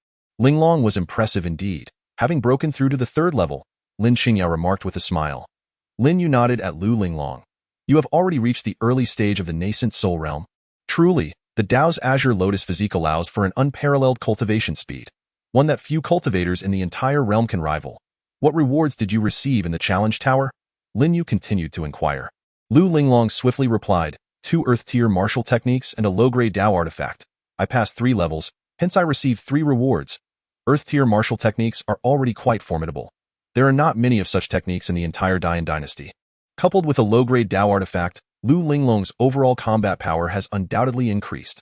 Linglong was impressive indeed. Having broken through to the 3rd level, Lin Qingya remarked with a smile. Lin Yu nodded at Lu Linglong. You have already reached the early stage of the nascent soul realm. Truly, the Tao's Azure Lotus physique allows for an unparalleled cultivation speed, one that few cultivators in the entire realm can rival. What rewards did you receive in the challenge tower? Lin Yu continued to inquire. Lu Linglong swiftly replied, 2 earth-tier martial techniques and a low-grade Tao artifact. I passed 3 levels, hence I received 3 rewards. Earth-tier martial techniques are already quite formidable. There are not many of such techniques in the entire Dian dynasty. Coupled with a low-grade Tao artifact, Lu Linglong's overall combat power has undoubtedly increased.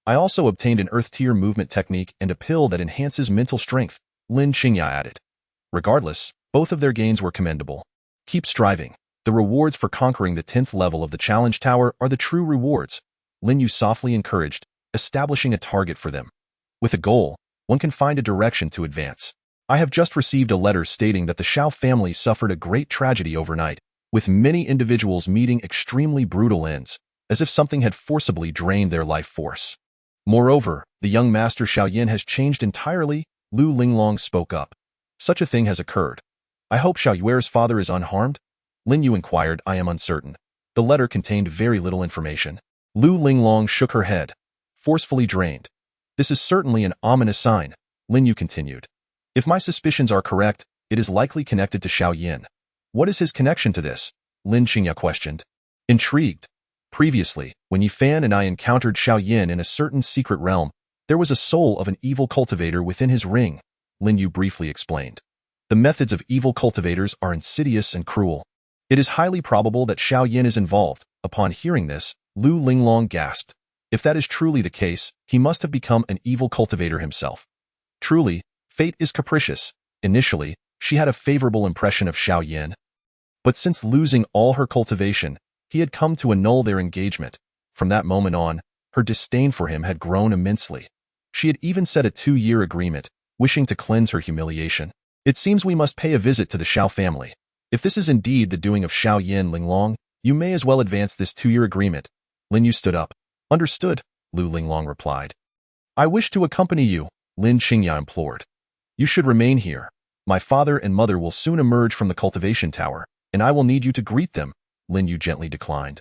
I also obtained an earth-tier movement technique and a pill that enhances mental strength, Lin Qingya added. Regardless, both of their gains were commendable. Keep striving. The rewards for conquering the 10th level of the challenge tower are the true rewards, Lin Yu softly encouraged, establishing a target for them. With a goal, one can find a direction to advance. I have just received a letter stating that the Shao family suffered a great tragedy overnight, with many individuals meeting extremely brutal ends, as if something had forcibly drained their life force. Moreover, the young master Xiaoyan has changed entirely, Lu Linglong spoke up. Such a thing has occurred. I hope Xiao Yuer's father is unharmed? Lin Yu inquired. I am uncertain. The letter contained very little information. Lu Linglong shook her head, forcefully drained. This is certainly an ominous sign, Lin Yu continued. If my suspicions are correct, it is likely connected to Xiaoyan. What is his connection to this? Lin Qingya questioned. Intrigued. Previously, when Yifan and I encountered Xiaoyan in a certain secret realm, there was a soul of an evil cultivator within his ring, Lin Yu briefly explained. The methods of evil cultivators are insidious and cruel. It is highly probable that Xiaoyan is involved. Upon hearing this, Lu Linglong gasped. If that is truly the case, he must have become an evil cultivator himself. Truly, fate is capricious. Initially, she had a favorable impression of Xiaoyan. But since losing all her cultivation, he had come to annul their engagement. From that moment on, her disdain for him had grown immensely. She had even set a 2-year agreement, wishing to cleanse her humiliation. It seems we must pay a visit to the Shao family. If this is indeed the doing of Xiaoyan Linglong, you may as well advance this 2-year agreement. Lin Yu stood up. Understood, Lu Linglong replied. I wish to accompany you, Lin Qingya implored. You should remain here. My father and mother will soon emerge from the cultivation tower, and I will need you to greet them, Lin Yu gently declined.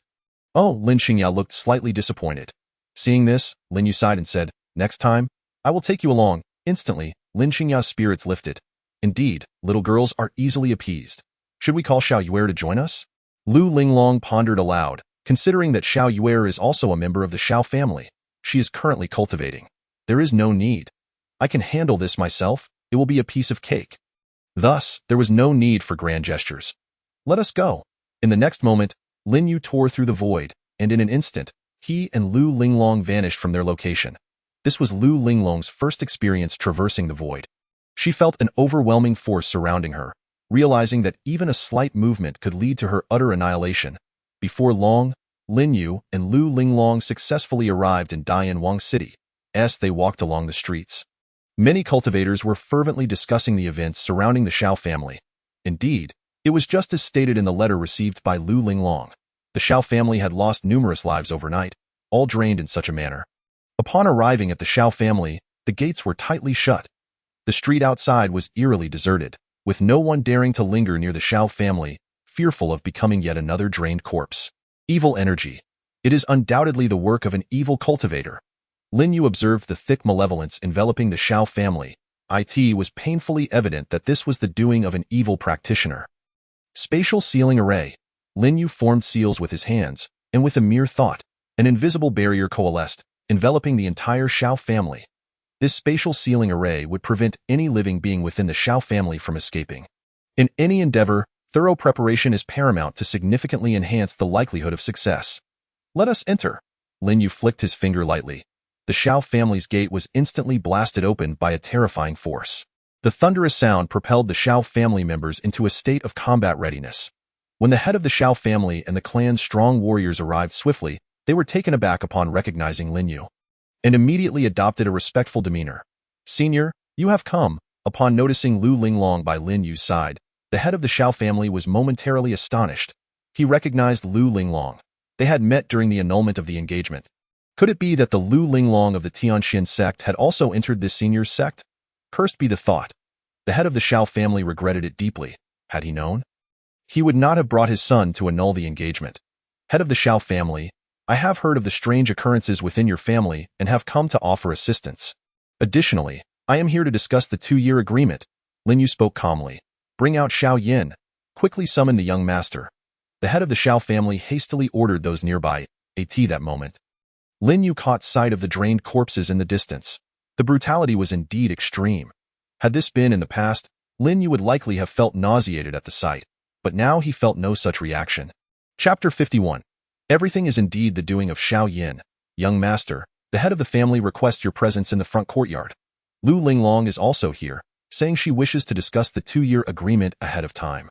Oh, Lin Qingya looked slightly disappointed. Seeing this, Lin Yu sighed and said, next time, I will take you along. Instantly, Lin Qingya's spirits lifted. Indeed, little girls are easily appeased. Should we call Xiao Yuer to join us? Lu Linglong pondered aloud, considering that Xiao Yuer is also a member of the Shao family. She is currently cultivating. There is no need. I can handle this myself. It will be a piece of cake. Thus, there was no need for grand gestures. Let us go. In the next moment, Lin Yu tore through the void, and in an instant, he and Lu Linglong vanished from their location. This was Lu Linglong's first experience traversing the void. She felt an overwhelming force surrounding her, realizing that even a slight movement could lead to her utter annihilation. Before long, Lin Yu and Lu Linglong successfully arrived in Dianwang City. As they walked along the streets, many cultivators were fervently discussing the events surrounding the Shao family. Indeed, it was just as stated in the letter received by Lu Linglong. The Xiao family had lost numerous lives overnight, all drained in such a manner. Upon arriving at the Xiao family, the gates were tightly shut. The street outside was eerily deserted, with no one daring to linger near the Xiao family, fearful of becoming yet another drained corpse. Evil energy. It is undoubtedly the work of an evil cultivator. Lin Yu observed the thick malevolence enveloping the Xiao family. It was painfully evident that this was the doing of an evil practitioner. Spatial sealing array. Lin Yu formed seals with his hands, and with a mere thought, an invisible barrier coalesced, enveloping the entire Xiao family. This spatial sealing array would prevent any living being within the Xiao family from escaping. In any endeavor, thorough preparation is paramount to significantly enhance the likelihood of success. Let us enter. Lin Yu flicked his finger lightly. The Xiao family's gate was instantly blasted open by a terrifying force. The thunderous sound propelled the Xiao family members into a state of combat readiness. When the head of the Xiao family and the clan's strong warriors arrived swiftly, they were taken aback upon recognizing Lin Yu, and immediately adopted a respectful demeanor. "Senior, you have come." Upon noticing Lu Linglong by Lin Yu's side, the head of the Xiao family was momentarily astonished. He recognized Lu Linglong. They had met during the annulment of the engagement. Could it be that the Lu Linglong of the Tianxin sect had also entered this senior's sect? Cursed be the thought. The head of the Xiao family regretted it deeply. Had he known, he would not have brought his son to annul the engagement. Head of the Xiao family, I have heard of the strange occurrences within your family and have come to offer assistance. Additionally, I am here to discuss the 2-year agreement. Lin Yu spoke calmly. Bring out Xiao Yin. Quickly summon the young master. The head of the Xiao family hastily ordered those nearby. That moment, Lin Yu caught sight of the drained corpses in the distance. The brutality was indeed extreme. Had this been in the past, Lin Yu would likely have felt nauseated at the sight, but now he felt no such reaction. Chapter 51. Everything is indeed the doing of Xiao Yin. Young master, the head of the family requests your presence in the front courtyard. Lu Linglong is also here, saying she wishes to discuss the 2-year agreement ahead of time.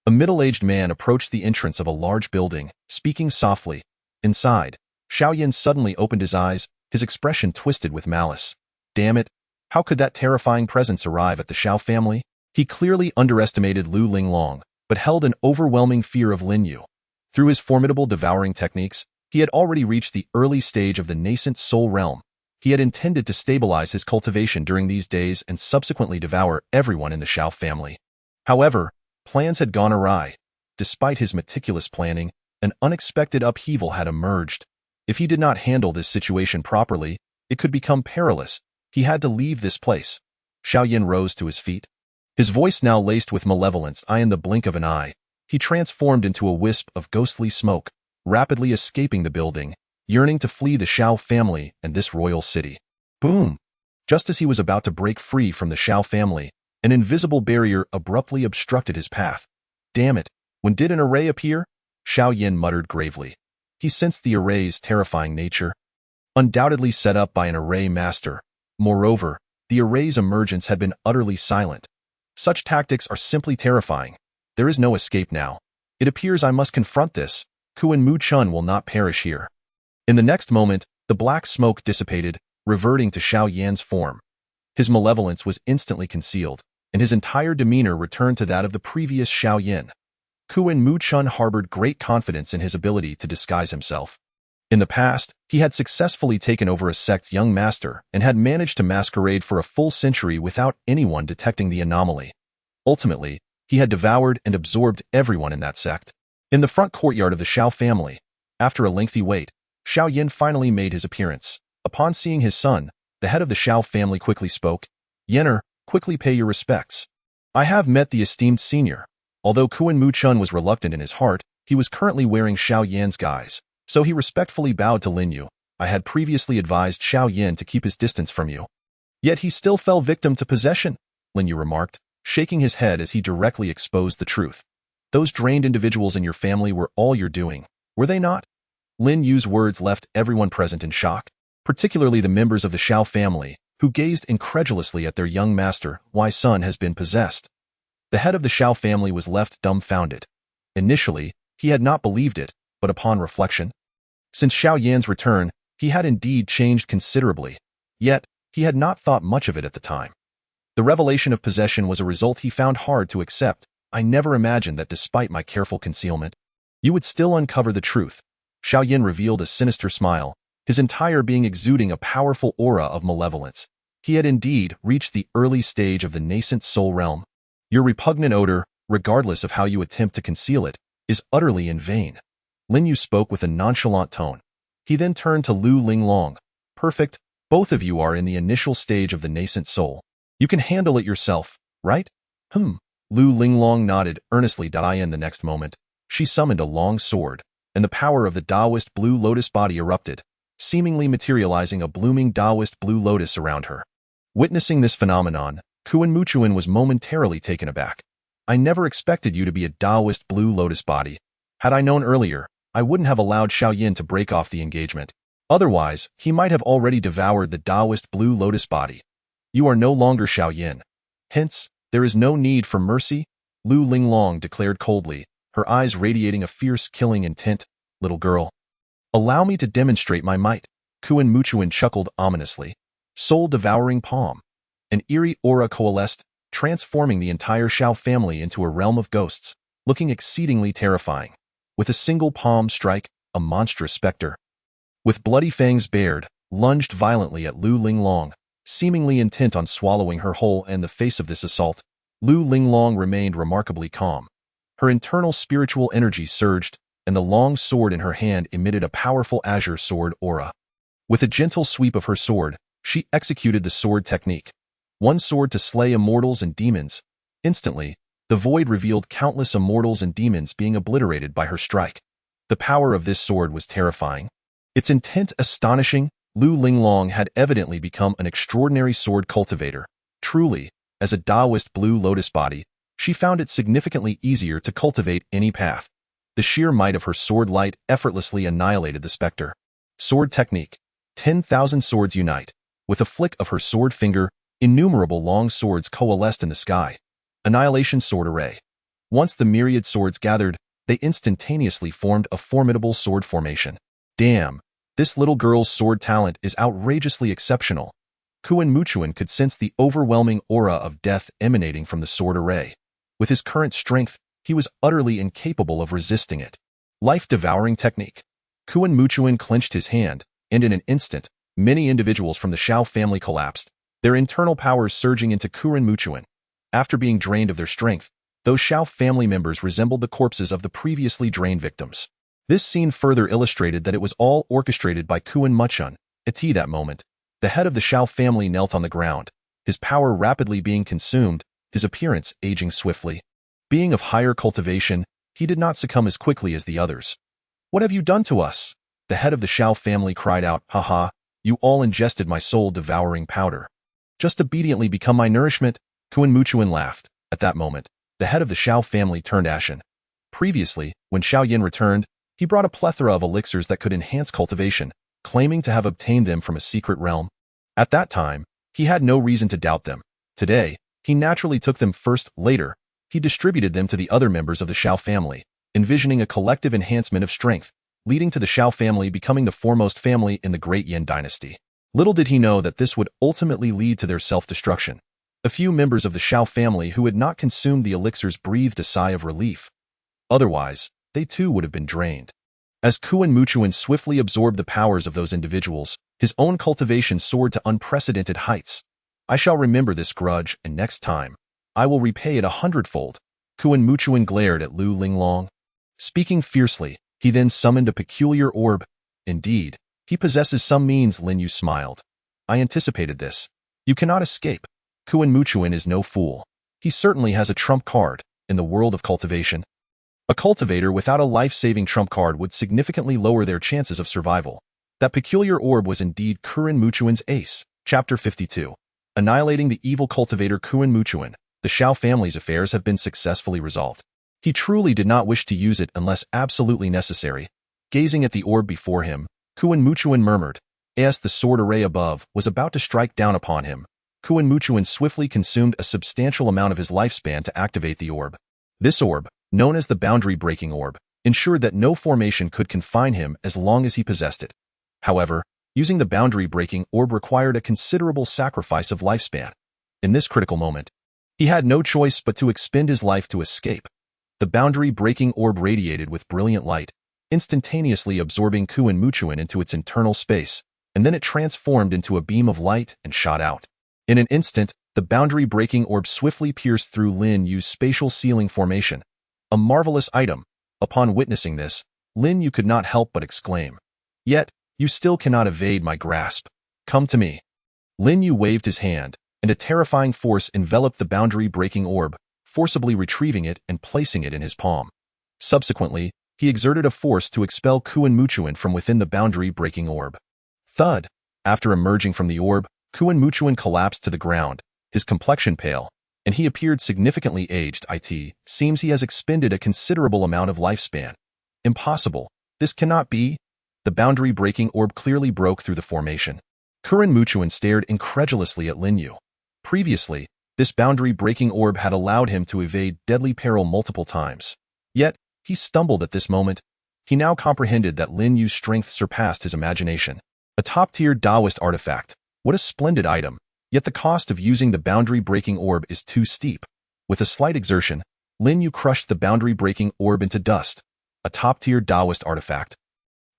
A middle-aged man approached the entrance of a large building, speaking softly. Inside, Xiao Yin suddenly opened his eyes, his expression twisted with malice. Damn it! How could that terrifying presence arrive at the Xiao family? He clearly underestimated Lu Linglong, but held an overwhelming fear of Lin Yu. Through his formidable devouring techniques, he had already reached the early stage of the nascent soul realm. He had intended to stabilize his cultivation during these days and subsequently devour everyone in the Xiao family. However, plans had gone awry. Despite his meticulous planning, an unexpected upheaval had emerged. If he did not handle this situation properly, it could become perilous. He had to leave this place. Xiao Yin rose to his feet. His voice now laced with malevolence. In the blink of an eye, he transformed into a wisp of ghostly smoke, rapidly escaping the building, yearning to flee the Xiao family and this royal city. Boom! Just as he was about to break free from the Xiao family, an invisible barrier abruptly obstructed his path. Damn it! When did an array appear? Xiao Yin muttered gravely. He sensed the array's terrifying nature. Undoubtedly set up by an array master. Moreover, the array's emergence had been utterly silent. Such tactics are simply terrifying. There is no escape now. It appears I must confront this. Kuan Mu Chun will not perish here. In the next moment, the black smoke dissipated, reverting to Xiao Yan's form. His malevolence was instantly concealed, and his entire demeanor returned to that of the previous Xiao Yin. Kuan Mu Chun harbored great confidence in his ability to disguise himself. In the past, he had successfully taken over a sect's young master and had managed to masquerade for a full century without anyone detecting the anomaly. Ultimately, he had devoured and absorbed everyone in that sect. In the front courtyard of the Xiao family, after a lengthy wait, Xiao Yin finally made his appearance. Upon seeing his son, the head of the Xiao family quickly spoke. Yenner, quickly pay your respects. I have met the esteemed senior. Although Kuan Mu Chun was reluctant in his heart, he was currently wearing Xiao Yan's guise, so he respectfully bowed to Lin Yu. I had previously advised Xiao Yin to keep his distance from you. Yet he still fell victim to possession, Lin Yu remarked, shaking his head as he directly exposed the truth. Those drained individuals in your family were all your doing, were they not? Lin Yu's words left everyone present in shock, particularly the members of the Xiao family, who gazed incredulously at their young master. Why son has been possessed? The head of the Xiao family was left dumbfounded. Initially, he had not believed it, but upon reflection, since Xiao Yan's return, he had indeed changed considerably. Yet, he had not thought much of it at the time. The revelation of possession was a result he found hard to accept. I never imagined that despite my careful concealment, you would still uncover the truth. Xiaoyin revealed a sinister smile, his entire being exuding a powerful aura of malevolence. He had indeed reached the early stage of the nascent soul realm. Your repugnant odor, regardless of how you attempt to conceal it, is utterly in vain. Lin Yu spoke with a nonchalant tone. He then turned to Lu Linglong. Perfect, both of you are in the initial stage of the nascent soul. You can handle it yourself, right? Lu Linglong nodded earnestly. In the next moment, she summoned a long sword, and the power of the Taoist blue lotus body erupted, seemingly materializing a blooming Taoist blue lotus around her. Witnessing this phenomenon, Kuan Muchuan was momentarily taken aback. I never expected you to be a Taoist blue lotus body. Had I known earlier, I wouldn't have allowed Xiaoyin to break off the engagement. Otherwise, he might have already devoured the Taoist blue lotus body. You are no longer Xiaoyin. Hence, there is no need for mercy, Lu Linglong declared coldly, her eyes radiating a fierce killing intent. Little girl. Allow me to demonstrate my might. Kuan Muchuan chuckled ominously. Soul-devouring palm. An eerie aura coalesced, transforming the entire Xiao family into a realm of ghosts, looking exceedingly terrifying. With a single palm strike, a monstrous specter, with bloody fangs bared, lunged violently at Lu Linglong, seemingly intent on swallowing her whole. In the face of this assault, Lu Linglong remained remarkably calm. Her internal spiritual energy surged, and the long sword in her hand emitted a powerful azure sword aura. With a gentle sweep of her sword, she executed the sword technique. One sword to slay immortals and demons. Instantly, the void revealed countless immortals and demons being obliterated by her strike. The power of this sword was terrifying. Its intent astonishing. Lu Linglong had evidently become an extraordinary sword cultivator. Truly, as a Taoist blue lotus body, she found it significantly easier to cultivate any path. The sheer might of her sword light effortlessly annihilated the specter. Sword technique. 10,000 swords unite. With a flick of her sword finger, innumerable long swords coalesced in the sky. Annihilation sword array. Once the myriad swords gathered, they instantaneously formed a formidable sword formation. Damn, this little girl's sword talent is outrageously exceptional. Kuan Muchuan could sense the overwhelming aura of death emanating from the sword array. With his current strength, he was utterly incapable of resisting it. Life-devouring technique. Kuan Muchuan clenched his hand, and in an instant, many individuals from the Xiao family collapsed, their internal powers surging into Kuan Muchuan. After being drained of their strength, those Xiao family members resembled the corpses of the previously drained victims. This scene further illustrated that it was all orchestrated by Kuan Muchuan. At that moment, the head of the Xiao family knelt on the ground, his power rapidly being consumed, his appearance aging swiftly. Being of higher cultivation, he did not succumb as quickly as the others. What have you done to us? The head of the Xiao family cried out, Haha, you all ingested my soul-devouring powder. Just obediently become my nourishment. Kuan Muchuan laughed. At that moment, the head of the Xiao family turned ashen. Previously, when Xiaoyin returned, he brought a plethora of elixirs that could enhance cultivation, claiming to have obtained them from a secret realm. At that time, he had no reason to doubt them. Today, he naturally took them first. Later, he distributed them to the other members of the Xiao family, envisioning a collective enhancement of strength, leading to the Xiao family becoming the foremost family in the Great Yan dynasty. Little did he know that this would ultimately lead to their self-destruction. A few members of the Xiao family who had not consumed the elixirs breathed a sigh of relief. Otherwise, they too would have been drained. As Kuan Muchuan swiftly absorbed the powers of those individuals, his own cultivation soared to unprecedented heights. I shall remember this grudge, and next time, I will repay it 100-fold. Kuan Muchuan glared at Lu Linglong. Speaking fiercely, he then summoned a peculiar orb. Indeed, he possesses some means. Lin Yu smiled. I anticipated this. You cannot escape. Kuan Muchuan is no fool. He certainly has a trump card in the world of cultivation. A cultivator without a life-saving trump card would significantly lower their chances of survival. That peculiar orb was indeed Kuan Muchuan's ace. Chapter 52. Annihilating the evil cultivator Kuan Muchuan, the Xiao family's affairs have been successfully resolved. He truly did not wish to use it unless absolutely necessary. Gazing at the orb before him, Kuan Muchuan murmured, as the sword array above was about to strike down upon him. Kuan Muchuan swiftly consumed a substantial amount of his lifespan to activate the orb. This orb, known as the boundary-breaking orb, ensured that no formation could confine him as long as he possessed it. However, using the boundary-breaking orb required a considerable sacrifice of lifespan. In this critical moment, he had no choice but to expend his life to escape. The boundary-breaking orb radiated with brilliant light, instantaneously absorbing Kuan Muchuan into its internal space, and then it transformed into a beam of light and shot out. In an instant, the boundary-breaking orb swiftly pierced through Lin Yu's spatial ceiling formation. A marvelous item. Upon witnessing this, Lin Yu could not help but exclaim. Yet, you still cannot evade my grasp. Come to me. Lin Yu waved his hand, and a terrifying force enveloped the boundary-breaking orb, forcibly retrieving it and placing it in his palm. Subsequently, he exerted a force to expel Kuan Muchuan from within the boundary-breaking orb. Thud! After emerging from the orb, Kuan Muchuan collapsed to the ground, his complexion pale, and he appeared significantly aged. It seems he has expended a considerable amount of lifespan. Impossible. This cannot be. The boundary-breaking orb clearly broke through the formation. Kuan Muchuan stared incredulously at Lin Yu. Previously, this boundary-breaking orb had allowed him to evade deadly peril multiple times. Yet, he stumbled at this moment. He now comprehended that Lin Yu's strength surpassed his imagination. A top-tier Taoist artifact. What a splendid item. Yet the cost of using the boundary-breaking orb is too steep. With a slight exertion, Lin Yu crushed the boundary-breaking orb into dust. A top-tier Taoist artifact.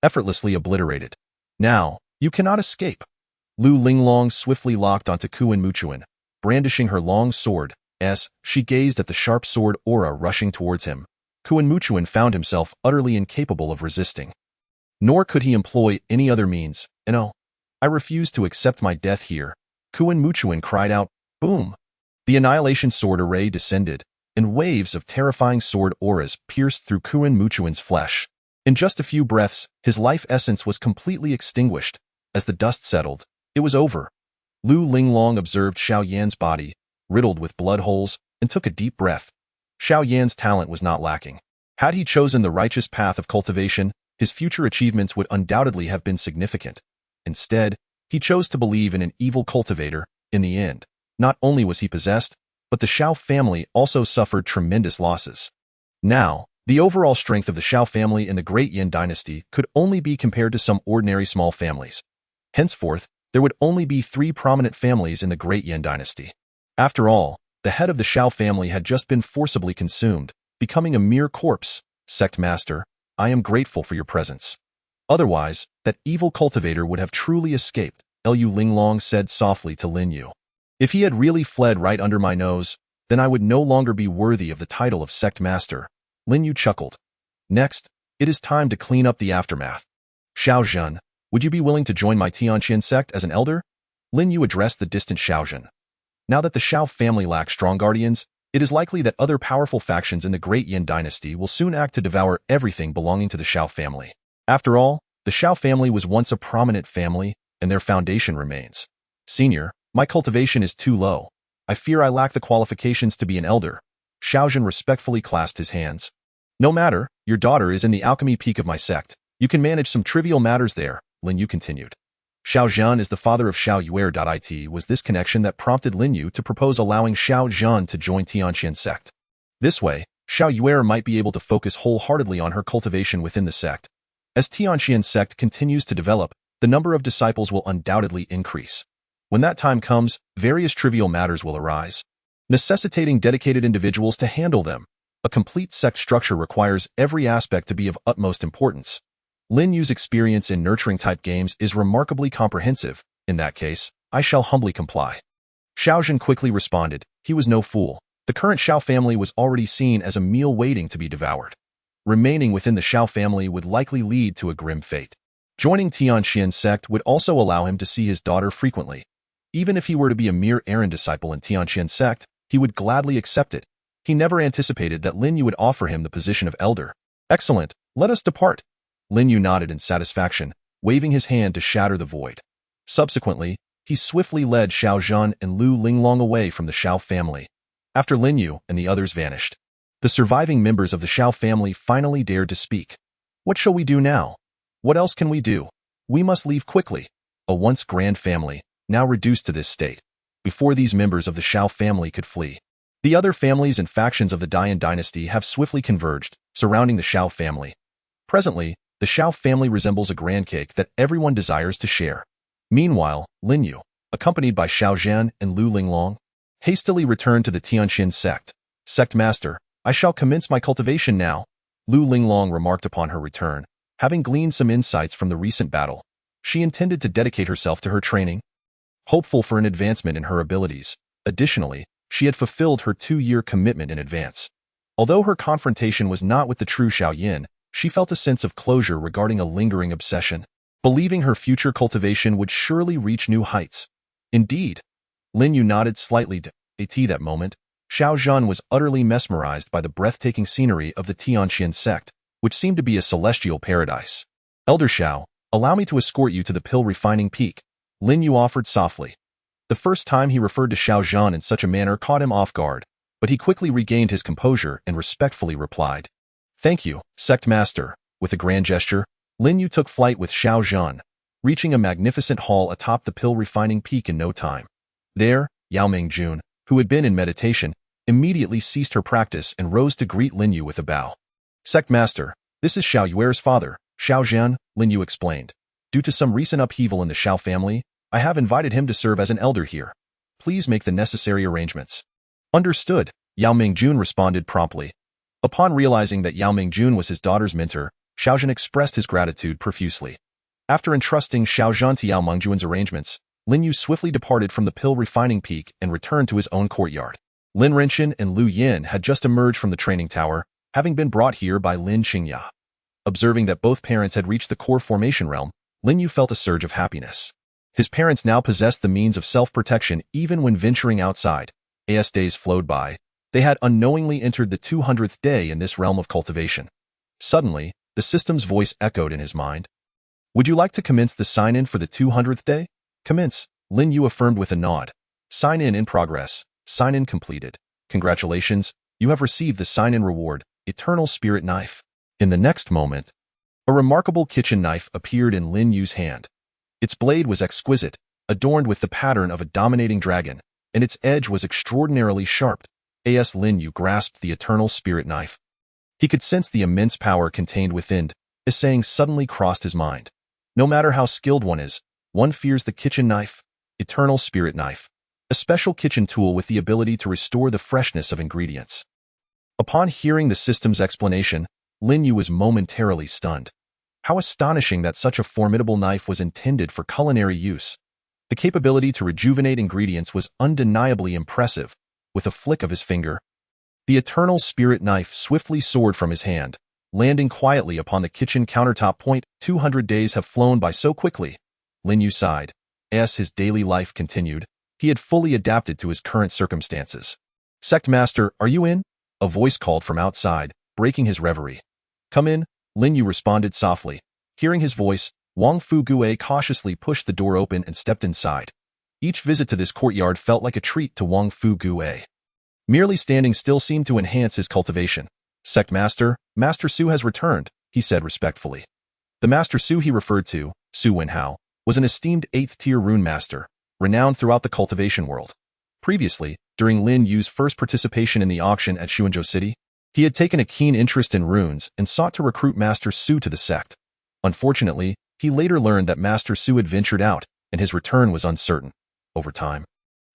Effortlessly obliterated. Now, you cannot escape. Lu Linglong swiftly locked onto Kuan Muchuan, brandishing her long sword. She gazed at the sharp sword aura rushing towards him. Kuan Muchuan found himself utterly incapable of resisting. Nor could he employ any other means. No, I refuse to accept my death here. Kuan Muchuan cried out. Boom! The annihilation sword array descended, and waves of terrifying sword auras pierced through Kuan Muchuan's flesh. In just a few breaths, his life essence was completely extinguished. As the dust settled, it was over. Lu Linglong observed Xiao Yan's body, riddled with blood holes, and took a deep breath. Xiao Yan's talent was not lacking. Had he chosen the righteous path of cultivation, his future achievements would undoubtedly have been significant. Instead, he chose to believe in an evil cultivator. In the end, not only was he possessed, but the Xiao family also suffered tremendous losses. Now, the overall strength of the Xiao family in the Great Yin dynasty could only be compared to some ordinary small families. Henceforth, there would only be 3 prominent families in the Great Yin dynasty. After all, the head of the Xiao family had just been forcibly consumed, becoming a mere corpse. Sect Master, I am grateful for your presence. Otherwise, that evil cultivator would have truly escaped, Lu Linglong said softly to Lin Yu. If he had really fled right under my nose, then I would no longer be worthy of the title of Sect Master. Lin Yu chuckled. Next, it is time to clean up the aftermath. Xiao Zhen, would you be willing to join my Tianqian sect as an elder? Lin Yu addressed the distant Xiao Zhen. Now that the Xiao family lacks strong guardians, it is likely that other powerful factions in the Great Yin dynasty will soon act to devour everything belonging to the Xiao family. After all, the Xiao family was once a prominent family, and their foundation remains. Senior, my cultivation is too low. I fear I lack the qualifications to be an elder. Xiao Zhen respectfully clasped his hands. No matter, your daughter is in the alchemy peak of my sect. You can manage some trivial matters there, Lin Yu continued. Xiao Zhen is the father of Xiao Yuer. Was this connection that prompted Lin Yu to propose allowing Xiao Zhen to join Tianqian sect. This way, Xiao Yuer might be able to focus wholeheartedly on her cultivation within the sect. As Tianqian sect continues to develop, the number of disciples will undoubtedly increase. When that time comes, various trivial matters will arise, necessitating dedicated individuals to handle them. A complete sect structure requires every aspect to be of utmost importance. Lin Yu's experience in nurturing type games is remarkably comprehensive. In that case, I shall humbly comply. Xiao Zhen quickly responded. He was no fool. The current Xiao family was already seen as a meal waiting to be devoured. Remaining within the Xiao family would likely lead to a grim fate. Joining Tianqian sect would also allow him to see his daughter frequently. Even if he were to be a mere errand disciple in Tianqian sect, he would gladly accept it. He never anticipated that Lin Yu would offer him the position of elder. Excellent, let us depart. Lin Yu nodded in satisfaction, waving his hand to shatter the void. Subsequently, he swiftly led Xiao Zhen and Lu Linglong away from the Xiao family. After Lin Yu and the others vanished, the surviving members of the Xiao family finally dared to speak. What shall we do now? What else can we do? We must leave quickly. A once grand family, now reduced to this state, before these members of the Xiao family could flee. The other families and factions of the Dian dynasty have swiftly converged, surrounding the Xiao family. Presently, the Xiao family resembles a grand cake that everyone desires to share. Meanwhile, Lin Yu, accompanied by Xiao Zhen and Lu Linglong, hastily returned to the Tianqian sect. Sect Master, I shall commence my cultivation now, Lu Linglong remarked upon her return. Having gleaned some insights from the recent battle, she intended to dedicate herself to her training, hopeful for an advancement in her abilities. Additionally, she had fulfilled her 2-year commitment in advance. Although her confrontation was not with the true Xiao Yin, she felt a sense of closure regarding a lingering obsession, believing her future cultivation would surely reach new heights. Indeed, Lin Yu nodded slightly to at that moment. Xiao Zhan was utterly mesmerized by the breathtaking scenery of the Tianqian sect, which seemed to be a celestial paradise. Elder Xiao, allow me to escort you to the pill refining peak, Lin Yu offered softly. The first time he referred to Xiao Zhan in such a manner caught him off guard, but he quickly regained his composure and respectfully replied, "Thank you, sect master." With a grand gesture, Lin Yu took flight with Xiao Zhan, reaching a magnificent hall atop the pill refining peak in no time. There, Yao Mingjun, who had been in meditation, immediately ceased her practice and rose to greet Lin Yu with a bow. "Sect master, this is Xiao Yuer's father, Xiao Zhan," Lin Yu explained. "Due to some recent upheaval in the Xiao family, I have invited him to serve as an elder here. Please make the necessary arrangements." "Understood," Yao Mingjun responded promptly. Upon realizing that Yao Mingjun was his daughter's mentor, Xiao Zhan expressed his gratitude profusely. After entrusting Xiao Zhan to Yao Mingjun's arrangements, Lin Yu swiftly departed from the pill refining peak and returned to his own courtyard. Lin Renchen and Lu Yin had just emerged from the training tower, having been brought here by Lin Qingya. Observing that both parents had reached the core formation realm, Lin Yu felt a surge of happiness. His parents now possessed the means of self-protection even when venturing outside. As days flowed by, they had unknowingly entered the 200th day in this realm of cultivation. Suddenly, the system's voice echoed in his mind. "Would you like to commence the sign-in for the 200th day?" "Commence," Lin Yu affirmed with a nod. "Sign-in in progress. Sign-in completed. Congratulations, you have received the sign-in reward, Eternal Spirit Knife." In the next moment, a remarkable kitchen knife appeared in Lin Yu's hand. Its blade was exquisite, adorned with the pattern of a dominating dragon, and its edge was extraordinarily sharp. As Lin Yu grasped the Eternal Spirit Knife, he could sense the immense power contained within. A saying suddenly crossed his mind. No matter how skilled one is, one fears the kitchen knife, Eternal Spirit Knife, a special kitchen tool with the ability to restore the freshness of ingredients. Upon hearing the system's explanation, Lin Yu was momentarily stunned. How astonishing that such a formidable knife was intended for culinary use. The capability to rejuvenate ingredients was undeniably impressive. With a flick of his finger, the Eternal Spirit Knife swiftly soared from his hand, landing quietly upon the kitchen countertop. 200 days have flown by so quickly. Lin Yu sighed. As his daily life continued, he had fully adapted to his current circumstances. "Sect Master, are you in?" A voice called from outside, breaking his reverie. "Come in," Lin Yu responded softly. Hearing his voice, Wang Fu Gue cautiously pushed the door open and stepped inside. Each visit to this courtyard felt like a treat to Wang Fu Gue. Merely standing still seemed to enhance his cultivation. "Sect Master, Master Su has returned," he said respectfully. The Master Su he referred to, Su Wenhao, was an esteemed 8th-tier rune master, renowned throughout the cultivation world. Previously, during Lin Yu's first participation in the auction at Xuanzhou City, he had taken a keen interest in runes and sought to recruit Master Su to the sect. Unfortunately, he later learned that Master Su had ventured out, and his return was uncertain. Over time,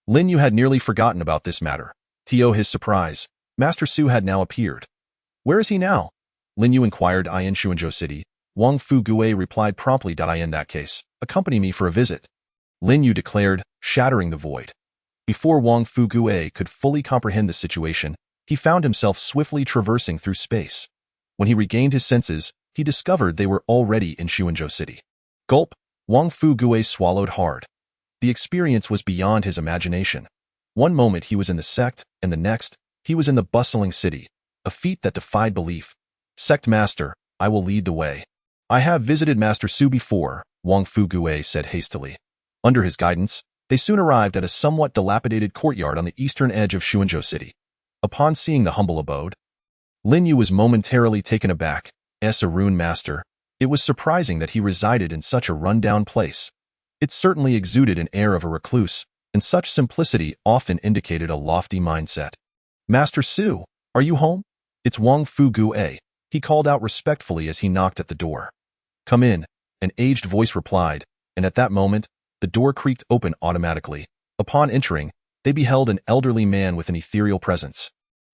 Lin Yu had nearly forgotten about this matter. To his surprise, Master Su had now appeared. "Where is he now?" Lin Yu inquired. "I in Xuanzhou City." Wang Fu Gue replied promptly. "I in that case, accompany me for a visit," Lin Yu declared, shattering the void. Before Wang Fu Gue could fully comprehend the situation, he found himself swiftly traversing through space. When he regained his senses, he discovered they were already in Xuanzhou City. Gulp, Wang Fu Gue swallowed hard. The experience was beyond his imagination. One moment he was in the sect, and the next, he was in the bustling city, a feat that defied belief. "Sect Master, I will lead the way." "I have visited Master Su before," Wang Fu Gue said hastily. Under his guidance, they soon arrived at a somewhat dilapidated courtyard on the eastern edge of Xuanzhou City. Upon seeing the humble abode, Lin Yu was momentarily taken aback. As a rune master, it was surprising that he resided in such a run-down place. It certainly exuded an air of a recluse, and such simplicity often indicated a lofty mindset. "Master Su, are you home?" "It's Wang Fu Gue," he called out respectfully as he knocked at the door. "Come in," an aged voice replied, and at that moment, the door creaked open automatically. Upon entering, they beheld an elderly man with an ethereal presence.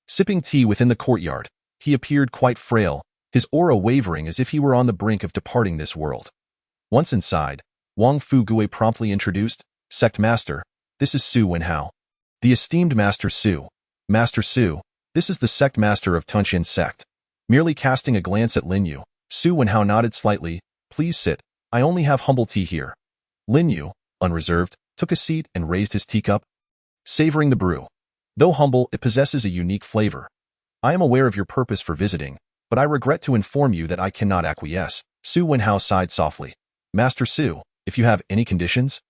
Sipping tea within the courtyard, he appeared quite frail, his aura wavering as if he were on the brink of departing this world. Once inside, Wang Fu Gui promptly introduced, "Sect Master, this is Su Wenhao." The esteemed Master Su. "Master Su, this is the sect master of Tunxian sect." Merely casting a glance at Lin Yu, Su Wenhao nodded slightly. "Please sit, I only have humble tea here." Lin Yu, unreserved, took a seat and raised his teacup, savoring the brew. Though humble, it possesses a unique flavor. "I am aware of your purpose for visiting, but I regret to inform you that I cannot acquiesce." Su Wenhao sighed softly. "Master Su, if you have any conditions,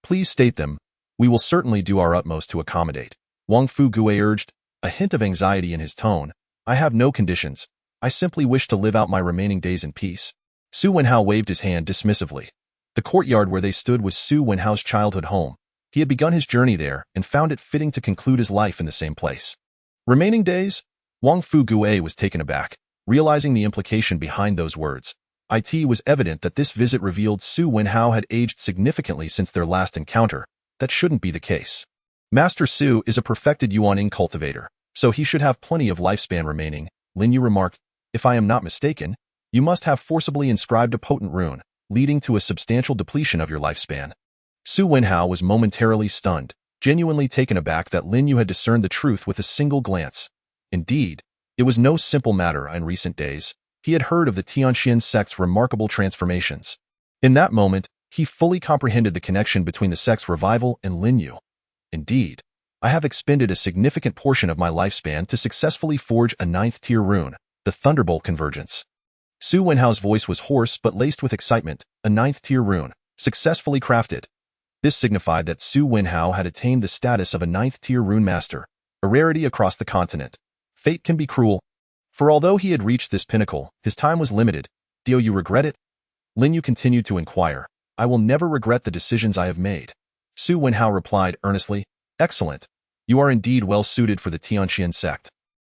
please state them. We will certainly do our utmost to accommodate." Wang Fu Gui urged, a hint of anxiety in his tone. "I have no conditions. I simply wish to live out my remaining days in peace." Su Wenhao waved his hand dismissively. The courtyard where they stood was Su Wenhao's childhood home. He had begun his journey there and found it fitting to conclude his life in the same place. Remaining days? Wang Fu Gui was taken aback, realizing the implication behind those words. It was evident that this visit revealed Su Wenhao had aged significantly since their last encounter. That shouldn't be the case. Master Su is a perfected Yuan cultivator, so he should have plenty of lifespan remaining, Lin Yu remarked. "If I am not mistaken, you must have forcibly inscribed a potent rune, leading to a substantial depletion of your lifespan." Su Wenhao was momentarily stunned, genuinely taken aback that Lin Yu had discerned the truth with a single glance. Indeed, it was no simple matter in recent days. He had heard of the Tianxian sect's remarkable transformations. In that moment, he fully comprehended the connection between the sect's revival and Lin Yu. "Indeed, I have expended a significant portion of my lifespan to successfully forge a 9th-tier rune, the Thunderbolt Convergence." Su Wenhao's voice was hoarse but laced with excitement. A 9th-tier rune, successfully crafted. This signified that Su Wenhao had attained the status of a 9th-tier rune master, a rarity across the continent. Fate can be cruel. For although he had reached this pinnacle, his time was limited. "Do you regret it?" Lin Yu continued to inquire. "I will never regret the decisions I have made." Su Wenhao replied earnestly, "Excellent. You are indeed well suited for the Tianxian sect."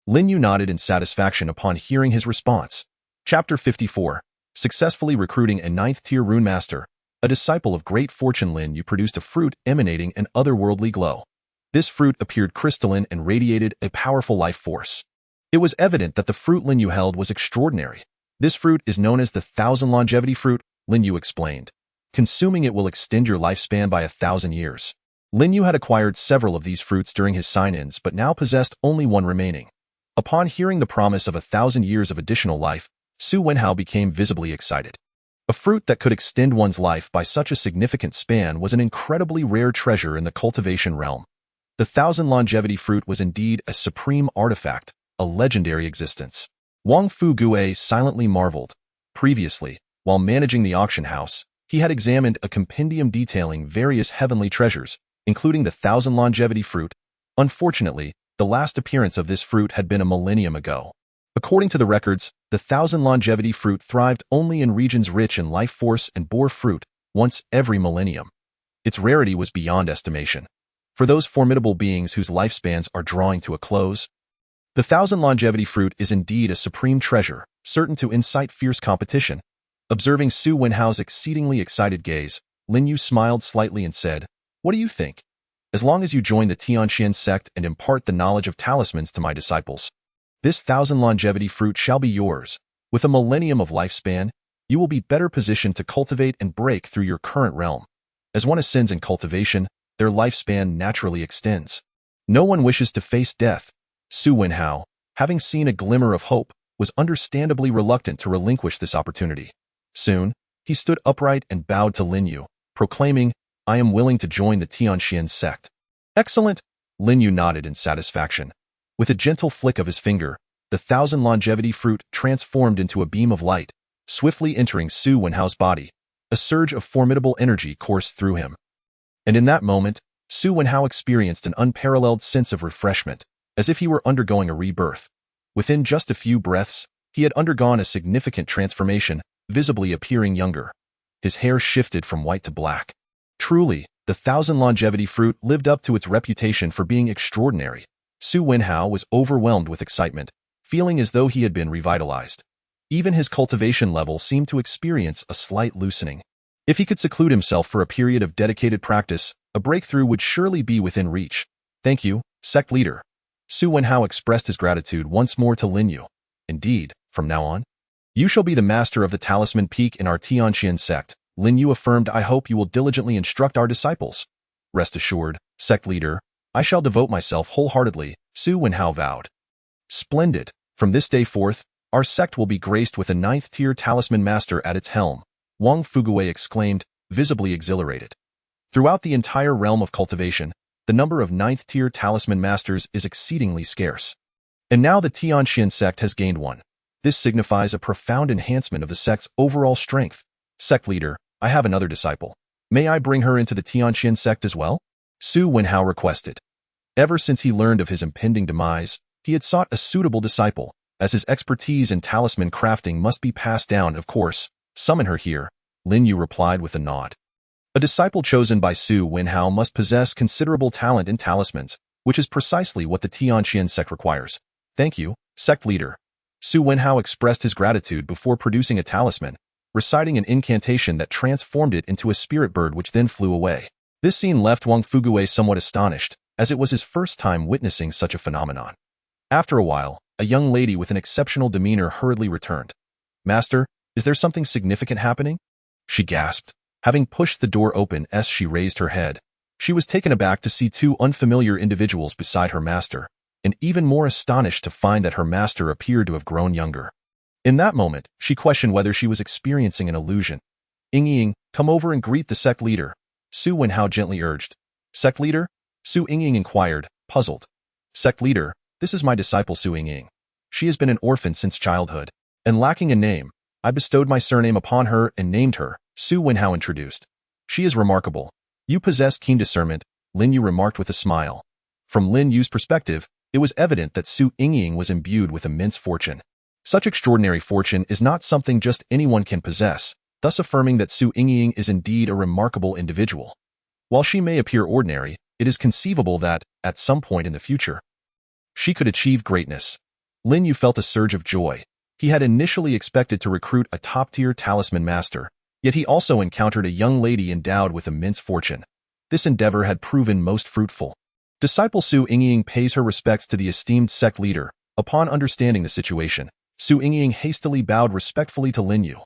Lin Yu nodded in satisfaction upon hearing his response. Chapter 54. Successfully recruiting a 9th-tier rune master. A disciple of great fortune, Lin Yu produced a fruit emanating an otherworldly glow. This fruit appeared crystalline and radiated a powerful life force. It was evident that the fruit Lin Yu held was extraordinary. "This fruit is known as the 1,000 longevity fruit," Lin Yu explained. "Consuming it will extend your lifespan by 1,000 years." Lin Yu had acquired several of these fruits during his sign-ins but now possessed only one remaining. Upon hearing the promise of 1,000 years of additional life, Su Wenhao became visibly excited. A fruit that could extend one's life by such a significant span was an incredibly rare treasure in the cultivation realm. The 1,000 longevity fruit was indeed a supreme artifact, a legendary existence. Wang Fu Gui silently marveled. Previously, while managing the auction house, he had examined a compendium detailing various heavenly treasures, including the 1,000 longevity fruit. Unfortunately, the last appearance of this fruit had been a millennium ago. According to the records, the 1,000 longevity fruit thrived only in regions rich in life force and bore fruit once every millennium. Its rarity was beyond estimation. For those formidable beings whose lifespans are drawing to a close, the 1,000 longevity fruit is indeed a supreme treasure, certain to incite fierce competition. Observing Su Wenhao's exceedingly excited gaze, Lin Yu smiled slightly and said, "What do you think? As long as you join the Tianxian sect and impart the knowledge of talismans to my disciples, this 1,000 longevity fruit shall be yours. With a millennium of lifespan, you will be better positioned to cultivate and break through your current realm. As one ascends in cultivation, their lifespan naturally extends. No one wishes to face death." Su Wenhao, having seen a glimmer of hope, was understandably reluctant to relinquish this opportunity. Soon, he stood upright and bowed to Lin Yu, proclaiming, "I am willing to join the Tianxian sect." "Excellent!" Lin Yu nodded in satisfaction. With a gentle flick of his finger, the 1,000 longevity fruit transformed into a beam of light, swiftly entering Su Wenhao's body. A surge of formidable energy coursed through him. And in that moment, Su Wenhao experienced an unparalleled sense of refreshment, as if he were undergoing a rebirth. Within just a few breaths, he had undergone a significant transformation, visibly appearing younger. His hair shifted from white to black. Truly, the 1,000 longevity fruit lived up to its reputation for being extraordinary. Su Wenhao was overwhelmed with excitement, feeling as though he had been revitalized. Even his cultivation level seemed to experience a slight loosening. If he could seclude himself for a period of dedicated practice, a breakthrough would surely be within reach. "Thank you, sect leader." Su Wenhao expressed his gratitude once more to Lin Yu. Indeed, from now on, you shall be the master of the Talisman Peak in our Tianqian sect. Lin Yu affirmed, I hope you will diligently instruct our disciples. Rest assured, sect leader, I shall devote myself wholeheartedly, Su Wenhao vowed. Splendid. From this day forth, our sect will be graced with a 9th-tier talisman master at its helm, Wang Fugui exclaimed, visibly exhilarated. Throughout the entire realm of cultivation, the number of 9th-tier talisman masters is exceedingly scarce. And now the Tianqian sect has gained one. This signifies a profound enhancement of the sect's overall strength. Sect leader, I have another disciple. May I bring her into the Tianqian sect as well? Su Wenhao requested. Ever since he learned of his impending demise, he had sought a suitable disciple, as his expertise in talisman crafting must be passed down, of course. Summon her here, Lin Yu replied with a nod. A disciple chosen by Su Wenhao must possess considerable talent in talismans, which is precisely what the Tianqian sect requires. Thank you, sect leader. Su Wenhao expressed his gratitude before producing a talisman, reciting an incantation that transformed it into a spirit bird which then flew away. This scene left Wang Fugui somewhat astonished, as it was his first time witnessing such a phenomenon. After a while, a young lady with an exceptional demeanor hurriedly returned. Master, is there something significant happening? She gasped, having pushed the door open as she raised her head. She was taken aback to see two unfamiliar individuals beside her master, and even more astonished to find that her master appeared to have grown younger. In that moment, she questioned whether she was experiencing an illusion. Ying, come over and greet the sect leader, Su Wenhao gently urged. Sect leader? Su Ying inquired, puzzled. Sect leader, this is my disciple Su Ying. She has been an orphan since childhood, and lacking a name, I bestowed my surname upon her and named her, Su Wenhao introduced. She is remarkable. You possess keen discernment, Lin Yu remarked with a smile. From Lin Yu's perspective, it was evident that Su Ying was imbued with immense fortune. Such extraordinary fortune is not something just anyone can possess, thus affirming that Su Ying is indeed a remarkable individual. While she may appear ordinary, it is conceivable that, at some point in the future, she could achieve greatness. Lin Yu felt a surge of joy. He had initially expected to recruit a top-tier talisman master, yet he also encountered a young lady endowed with immense fortune. This endeavor had proven most fruitful. Disciple Su Ying pays her respects to the esteemed sect leader. Upon understanding the situation, Su Ying hastily bowed respectfully to Lin Yu.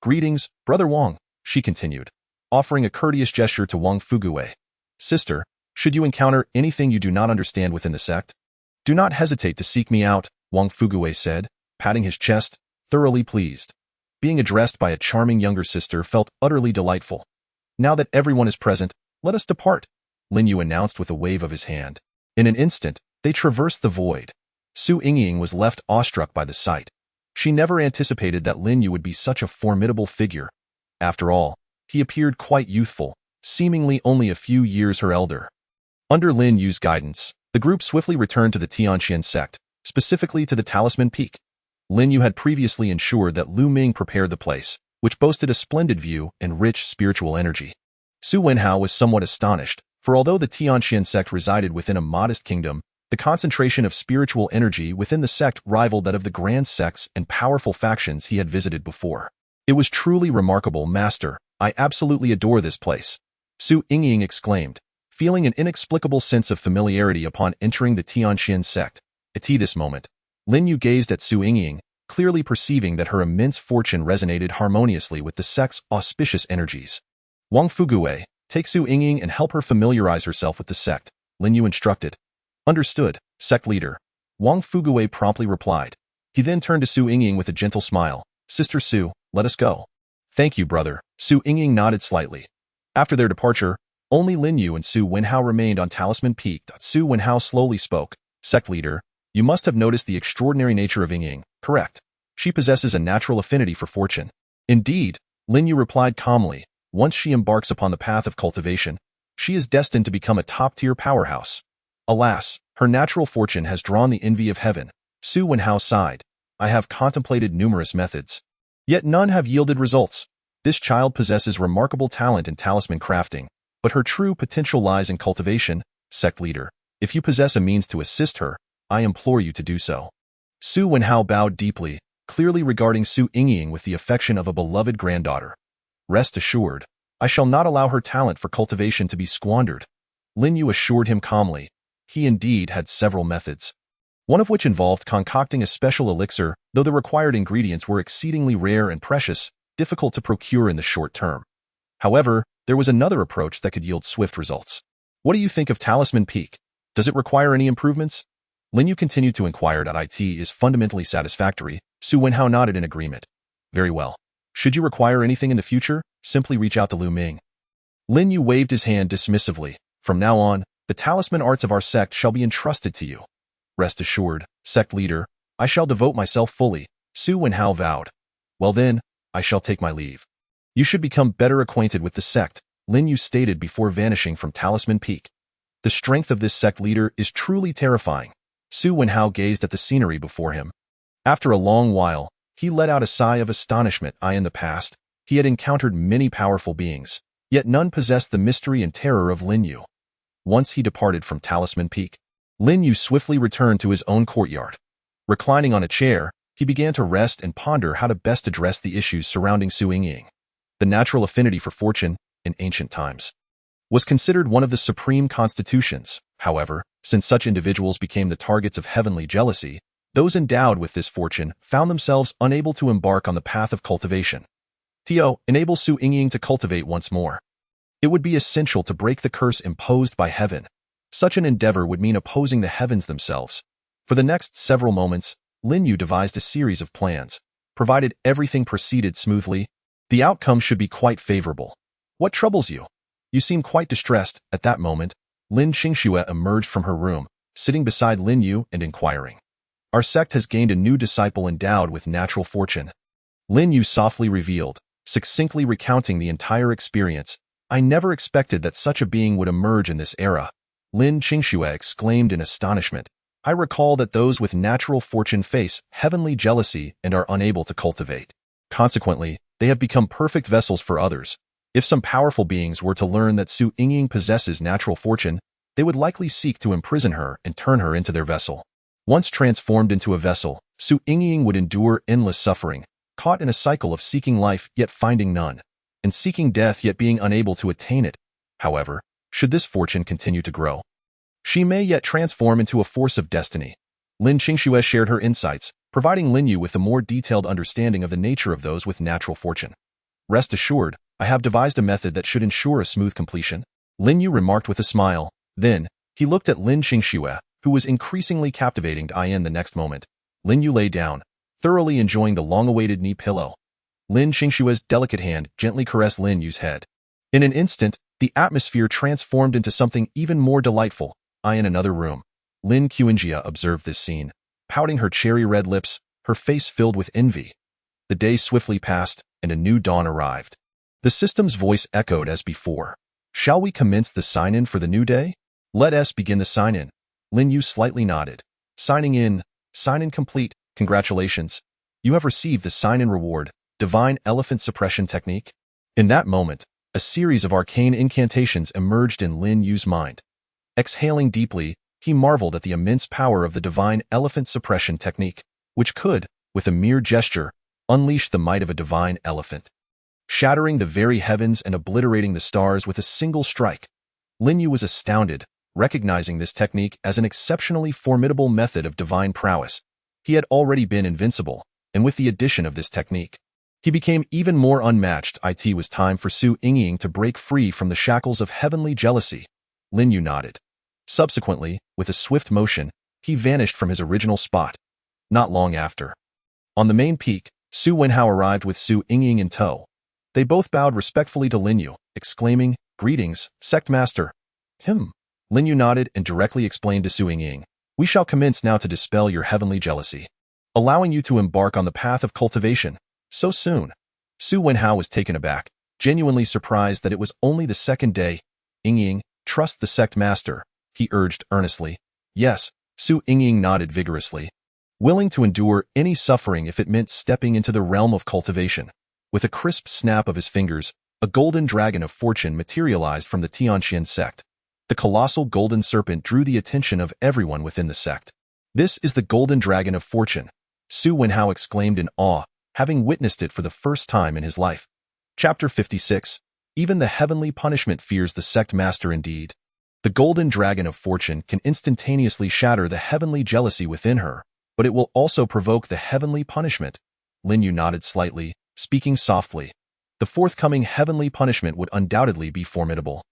Greetings, Brother Wang, she continued, offering a courteous gesture to Wang Fugui. Sister, should you encounter anything you do not understand within the sect, do not hesitate to seek me out, Wang Fugui said, patting his chest, thoroughly pleased. Being addressed by a charming younger sister felt utterly delightful. Now that everyone is present, let us depart, Lin Yu announced with a wave of his hand. In an instant, they traversed the void. Su Ying was left awestruck by the sight. She never anticipated that Lin Yu would be such a formidable figure. After all, he appeared quite youthful, seemingly only a few years her elder. Under Lin Yu's guidance, the group swiftly returned to the Tianqian sect, specifically to the Talisman Peak. Lin Yu had previously ensured that Lu Ming prepared the place, which boasted a splendid view and rich spiritual energy. Su Wenhao was somewhat astonished, for although the Tianqian sect resided within a modest kingdom, the concentration of spiritual energy within the sect rivaled that of the grand sects and powerful factions he had visited before. It was truly remarkable, Master. I absolutely adore this place, Su Ying exclaimed, feeling an inexplicable sense of familiarity upon entering the Tianqian sect. At this moment, Lin Yu gazed at Su Ying, clearly perceiving that her immense fortune resonated harmoniously with the sect's auspicious energies. Wang Fugui, take Su Ying and help her familiarize herself with the sect, Lin Yu instructed. Understood, sect leader, Wang Fugui promptly replied. He then turned to Su Ying with a gentle smile. Sister Su, let us go. Thank you, brother, Su Ying nodded slightly. After their departure, only Lin Yu and Su Wenhao remained on Talisman Peak. Su Wenhao slowly spoke. Sect leader, you must have noticed the extraordinary nature of Ying, correct? She possesses a natural affinity for fortune. Indeed, Lin Yu replied calmly. Once she embarks upon the path of cultivation, she is destined to become a top-tier powerhouse. Alas, her natural fortune has drawn the envy of heaven. Su Wenhao sighed. I have contemplated numerous methods, yet none have yielded results. This child possesses remarkable talent in talisman crafting, but her true potential lies in cultivation. Sect leader, if you possess a means to assist her, I implore you to do so. Su Wenhao bowed deeply, clearly regarding Su Ying with the affection of a beloved granddaughter. Rest assured, I shall not allow her talent for cultivation to be squandered. Lin Yu assured him calmly. He indeed had several methods, one of which involved concocting a special elixir, though the required ingredients were exceedingly rare and precious, difficult to procure in the short term. However, there was another approach that could yield swift results. What do you think of Talisman Peak? Does it require any improvements? Lin Yu continued to inquire. It is fundamentally satisfactory. Su Wenhao nodded in agreement. Very well. Should you require anything in the future, simply reach out to Lu Ming. Lin Yu waved his hand dismissively. From now on, the talisman arts of our sect shall be entrusted to you. Rest assured, sect leader, I shall devote myself fully, Su Wenhao vowed. Well then, I shall take my leave. You should become better acquainted with the sect, Lin Yu stated before vanishing from Talisman Peak. The strength of this sect leader is truly terrifying. Su Wenhao gazed at the scenery before him. After a long while, he let out a sigh of astonishment. In the past, he had encountered many powerful beings, yet none possessed the mystery and terror of Lin Yu. Once he departed from Talisman Peak, Lin Yu swiftly returned to his own courtyard. Reclining on a chair, he began to rest and ponder how to best address the issues surrounding Su Yingying. The natural affinity for fortune, in ancient times, was considered one of the supreme constitutions. However, since such individuals became the targets of heavenly jealousy, those endowed with this fortune found themselves unable to embark on the path of cultivation. Tio, enable Su Yingying to cultivate once more. It would be essential to break the curse imposed by heaven. Such an endeavor would mean opposing the heavens themselves. For the next several moments, Lin Yu devised a series of plans. Provided everything proceeded smoothly, the outcome should be quite favorable. What troubles you? You seem quite distressed. At that moment, Lin Qingxue emerged from her room, sitting beside Lin Yu and inquiring. Our sect has gained a new disciple endowed with natural fortune. Lin Yu softly revealed, succinctly recounting the entire experience. I never expected that such a being would emerge in this era. Lin Qingxue exclaimed in astonishment. I recall that those with natural fortune face heavenly jealousy and are unable to cultivate. Consequently, they have become perfect vessels for others. If some powerful beings were to learn that Su Yingying possesses natural fortune, they would likely seek to imprison her and turn her into their vessel. Once transformed into a vessel, Su Yingying would endure endless suffering, caught in a cycle of seeking life yet finding none, and seeking death yet being unable to attain it. However, should this fortune continue to grow, she may yet transform into a force of destiny. Lin Qingxue shared her insights, providing Lin Yu with a more detailed understanding of the nature of those with natural fortune. Rest assured, I have devised a method that should ensure a smooth completion, Lin Yu remarked with a smile. Then, he looked at Lin Qingxue, who was increasingly captivating. The next moment, Lin Yu lay down, thoroughly enjoying the long-awaited knee pillow. Lin Qingxue's delicate hand gently caressed Lin Yu's head. In an instant, the atmosphere transformed into something even more delightful. In another room, Lin Qingjia observed this scene, pouting her cherry-red lips, her face filled with envy. The day swiftly passed, and a new dawn arrived. The system's voice echoed as before. Shall we commence the sign-in for the new day? Let us begin the sign-in. Lin Yu slightly nodded. Signing in. Sign-in complete. Congratulations. You have received the sign-in reward, Divine Elephant Suppression Technique. In that moment, a series of arcane incantations emerged in Lin Yu's mind. Exhaling deeply, he marveled at the immense power of the Divine Elephant Suppression Technique, which could, with a mere gesture, unleash the might of a divine elephant, shattering the very heavens and obliterating the stars with a single strike. Lin Yu was astounded, recognizing this technique as an exceptionally formidable method of divine prowess. He had already been invincible, and with the addition of this technique, he became even more unmatched. It was time for Su Yingying to break free from the shackles of heavenly jealousy. Lin Yu nodded. Subsequently, with a swift motion, he vanished from his original spot. Not long after, on the main peak, Su Wenhao arrived with Su Yingying in tow. They both bowed respectfully to Lin Yu, exclaiming, Greetings, Sect Master. Lin Yu nodded and directly explained to Su Yingying, We shall commence now to dispel your heavenly jealousy, allowing you to embark on the path of cultivation. So soon. Su Wenhao was taken aback, genuinely surprised that it was only the second day. Yingying, trust the Sect Master, he urged earnestly. Yes, Su Yingying nodded vigorously, willing to endure any suffering if it meant stepping into the realm of cultivation. With a crisp snap of his fingers, a golden dragon of fortune materialized from the Tianxian sect. The colossal golden serpent drew the attention of everyone within the sect. This is the golden dragon of fortune, Su Wenhao exclaimed in awe, having witnessed it for the first time in his life. Chapter 56. Even the heavenly punishment fears the sect master indeed. The golden dragon of fortune can instantaneously shatter the heavenly jealousy within her, but it will also provoke the heavenly punishment. Lin Yu nodded slightly, speaking softly. The forthcoming heavenly punishment would undoubtedly be formidable,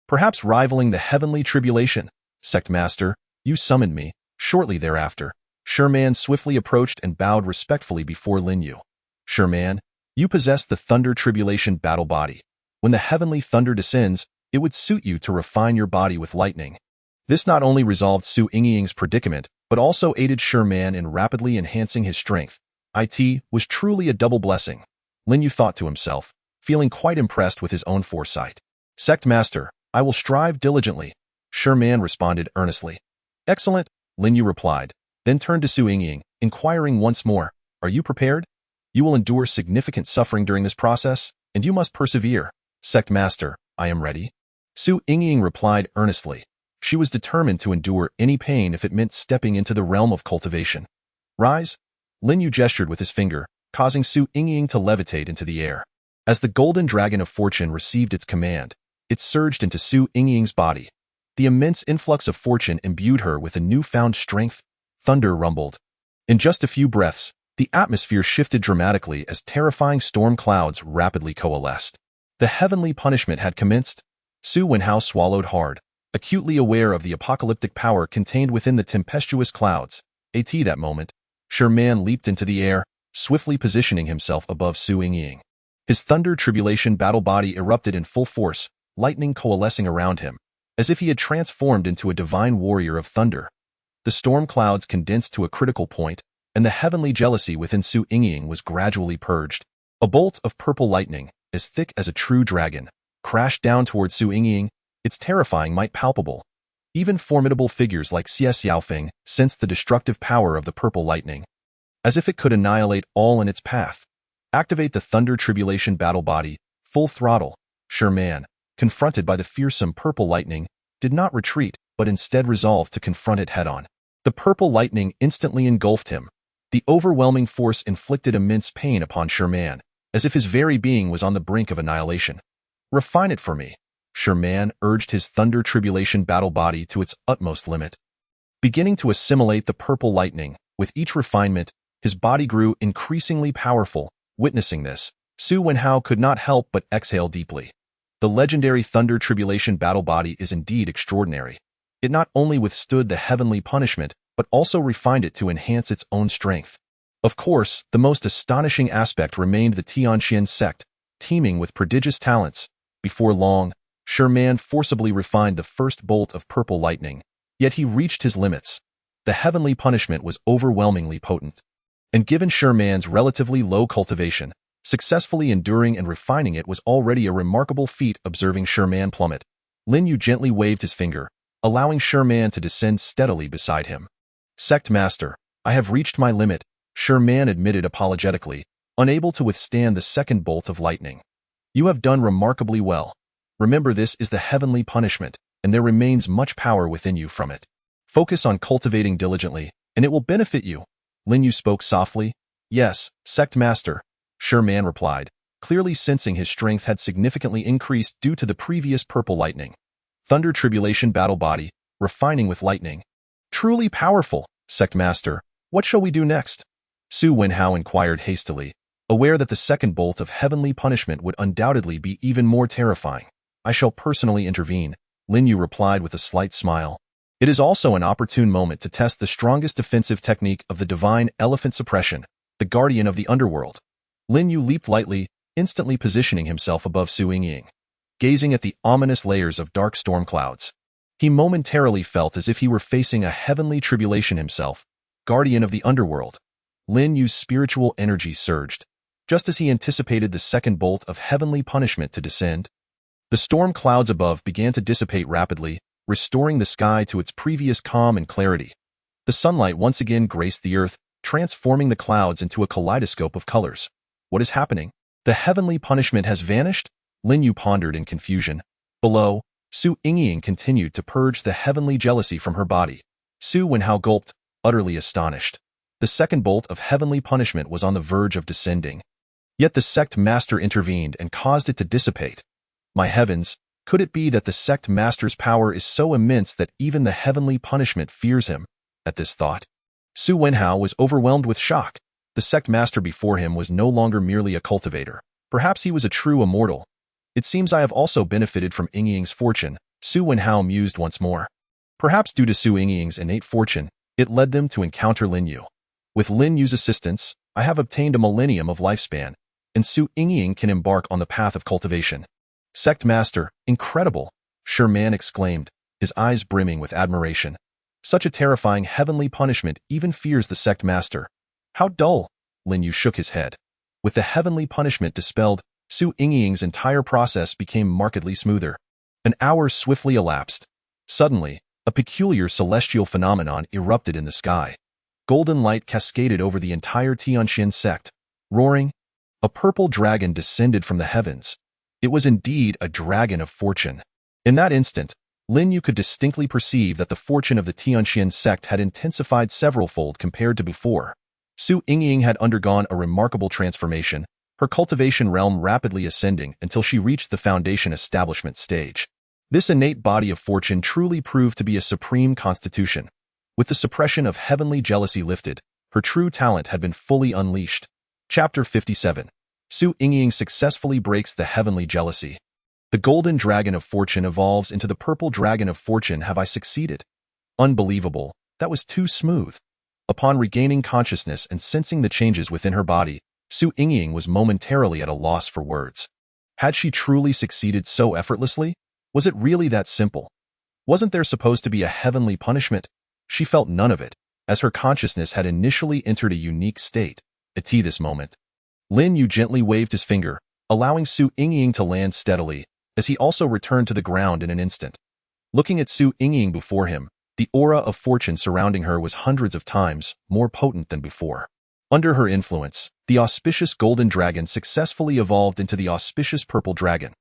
perhaps rivaling the heavenly tribulation. Sect Master, you summoned me. Shortly thereafter, Sherman swiftly approached and bowed respectfully before Lin Yu. Sherman, you possess the thunder tribulation battle body. When the heavenly thunder descends, it would suit you to refine your body with lightning. This not only resolved Su Yingying's predicament, but also aided Sherman in rapidly enhancing his strength. It was truly a double blessing. Lin Yu thought to himself, feeling quite impressed with his own foresight. Sect Master, I will strive diligently, Sherman responded earnestly. Excellent, Lin Yu replied, then turned to Su Yingying, inquiring once more, are you prepared? You will endure significant suffering during this process, and you must persevere. Sect Master, I am ready. Su Yingying replied earnestly. She was determined to endure any pain if it meant stepping into the realm of cultivation. Rise! Lin Yu gestured with his finger, causing Su Yingying to levitate into the air. As the golden dragon of fortune received its command, it surged into Su Yingying's body. The immense influx of fortune imbued her with a newfound strength. Thunder rumbled. In just a few breaths, the atmosphere shifted dramatically as terrifying storm clouds rapidly coalesced. The heavenly punishment had commenced. Su Wenhao swallowed hard, acutely aware of the apocalyptic power contained within the tempestuous clouds. At that moment, Sherman leaped into the air, swiftly positioning himself above Su Yingying. His thunder tribulation battle body erupted in full force, lightning coalescing around him, as if he had transformed into a divine warrior of thunder. The storm clouds condensed to a critical point, and the heavenly jealousy within Su Yingying was gradually purged. A bolt of purple lightning, as thick as a true dragon, crashed down towards Su Yingying, its terrifying might palpable. Even formidable figures like Xie Xiaofeng sensed the destructive power of the purple lightning. As if it could annihilate all in its path. Activate the thunder tribulation battle body, full throttle. Sherman, confronted by the fearsome purple lightning, did not retreat, but instead resolved to confront it head-on. The purple lightning instantly engulfed him. The overwhelming force inflicted immense pain upon Sherman, as if his very being was on the brink of annihilation. Refine it for me. Sherman urged his thunder tribulation battle body to its utmost limit. Beginning to assimilate the purple lightning, with each refinement, his body grew increasingly powerful. Witnessing this, Su Wenhao could not help but exhale deeply. The legendary thunder tribulation battle body is indeed extraordinary. It not only withstood the heavenly punishment, but also refined it to enhance its own strength. Of course, the most astonishing aspect remained the Tianxian sect, teeming with prodigious talents. Before long, Sherman forcibly refined the first bolt of purple lightning, yet he reached his limits. The heavenly punishment was overwhelmingly potent. And given Sherman's relatively low cultivation, successfully enduring and refining it was already a remarkable feat. Observing Sherman plummet, Lin Yu gently waved his finger, allowing Sherman to descend steadily beside him. Sect Master, I have reached my limit, Sherman admitted apologetically, unable to withstand the second bolt of lightning. You have done remarkably well. Remember, this is the heavenly punishment, and there remains much power within you from it. Focus on cultivating diligently, and it will benefit you. Lin Yu spoke softly. Yes, Sect Master, Sherman replied, clearly sensing his strength had significantly increased due to the previous purple lightning. Thunder tribulation battle body, refining with lightning. Truly powerful, Sect Master. What shall we do next? Su Wenhao inquired hastily, aware that the second bolt of heavenly punishment would undoubtedly be even more terrifying. I shall personally intervene, Lin Yu replied with a slight smile. It is also an opportune moment to test the strongest defensive technique of the divine elephant suppression, the guardian of the underworld. Lin Yu leaped lightly, instantly positioning himself above Su Yingying. Gazing at the ominous layers of dark storm clouds, he momentarily felt as if he were facing a heavenly tribulation himself, guardian of the underworld. Lin Yu's spiritual energy surged, just as he anticipated the second bolt of heavenly punishment to descend. The storm clouds above began to dissipate rapidly, restoring the sky to its previous calm and clarity. The sunlight once again graced the earth, transforming the clouds into a kaleidoscope of colors. What is happening? The heavenly punishment has vanished? Lin Yu pondered in confusion. Below, Su Yingying continued to purge the heavenly jealousy from her body. Su Wenhao gulped, utterly astonished. The second bolt of heavenly punishment was on the verge of descending. Yet the sect master intervened and caused it to dissipate. My heavens, Could it be that the sect master's power is so immense that even the heavenly punishment fears him? At this thought, Su Wenhao was overwhelmed with shock. The sect master before him was no longer merely a cultivator. Perhaps he was a true immortal. It seems I have also benefited from Yingying's fortune, Su Wenhao mused once more. Perhaps due to Su Yingying's innate fortune, it led them to encounter Lin Yu. With Lin Yu's assistance, I have obtained a millennium of lifespan, and Su Yingying can embark on the path of cultivation. Sect master, incredible, Sherman exclaimed, his eyes brimming with admiration. Such a terrifying heavenly punishment even fears the sect master. How dull, Lin Yu shook his head. With the heavenly punishment dispelled, Su Yingying's entire process became markedly smoother. An hour swiftly elapsed. Suddenly, a peculiar celestial phenomenon erupted in the sky. Golden light cascaded over the entire Tianxian sect. Roaring, a purple dragon descended from the heavens. It was indeed a dragon of fortune. In that instant, Lin Yu could distinctly perceive that the fortune of the Tianxian sect had intensified several-fold compared to before. Su Yingying had undergone a remarkable transformation, her cultivation realm rapidly ascending until she reached the foundation establishment stage. This innate body of fortune truly proved to be a supreme constitution. With the suppression of heavenly jealousy lifted, her true talent had been fully unleashed. Chapter 57. Su Yingying successfully breaks the heavenly jealousy. The golden dragon of fortune evolves into the purple dragon of fortune. Have I succeeded? Unbelievable. That was too smooth. Upon regaining consciousness and sensing the changes within her body, Su Yingying was momentarily at a loss for words. Had she truly succeeded so effortlessly? Was it really that simple? Wasn't there supposed to be a heavenly punishment? She felt none of it, as her consciousness had initially entered a unique state. At this moment, Lin Yu gently waved his finger, allowing Su Yingying to land steadily, as he also returned to the ground in an instant. Looking at Su Yingying before him, the aura of fortune surrounding her was hundreds of times more potent than before. Under her influence, the auspicious golden dragon successfully evolved into the auspicious purple dragon.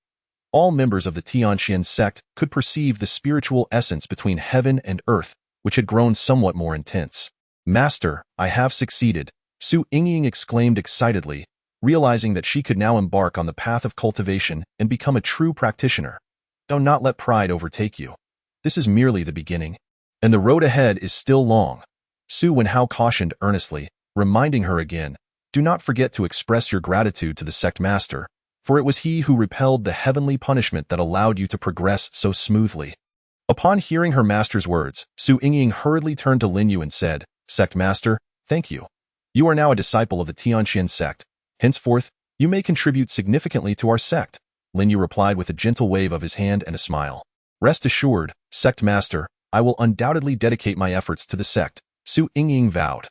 All members of the Tianxian sect could perceive the spiritual essence between heaven and earth, which had grown somewhat more intense. Master, I have succeeded, Su Yingying exclaimed excitedly, realizing that she could now embark on the path of cultivation and become a true practitioner. Do not let pride overtake you. This is merely the beginning, and the road ahead is still long. Su Wenhao cautioned earnestly, reminding her again, do not forget to express your gratitude to the sect master, for it was he who repelled the heavenly punishment that allowed you to progress so smoothly. Upon hearing her master's words, Su Yingying hurriedly turned to Lin Yu and said, Sect master, thank you. You are now a disciple of the Tianxian sect. Henceforth, you may contribute significantly to our sect. Lin Yu replied with a gentle wave of his hand and a smile. Rest assured, sect master, I will undoubtedly dedicate my efforts to the sect, Su Yingying vowed.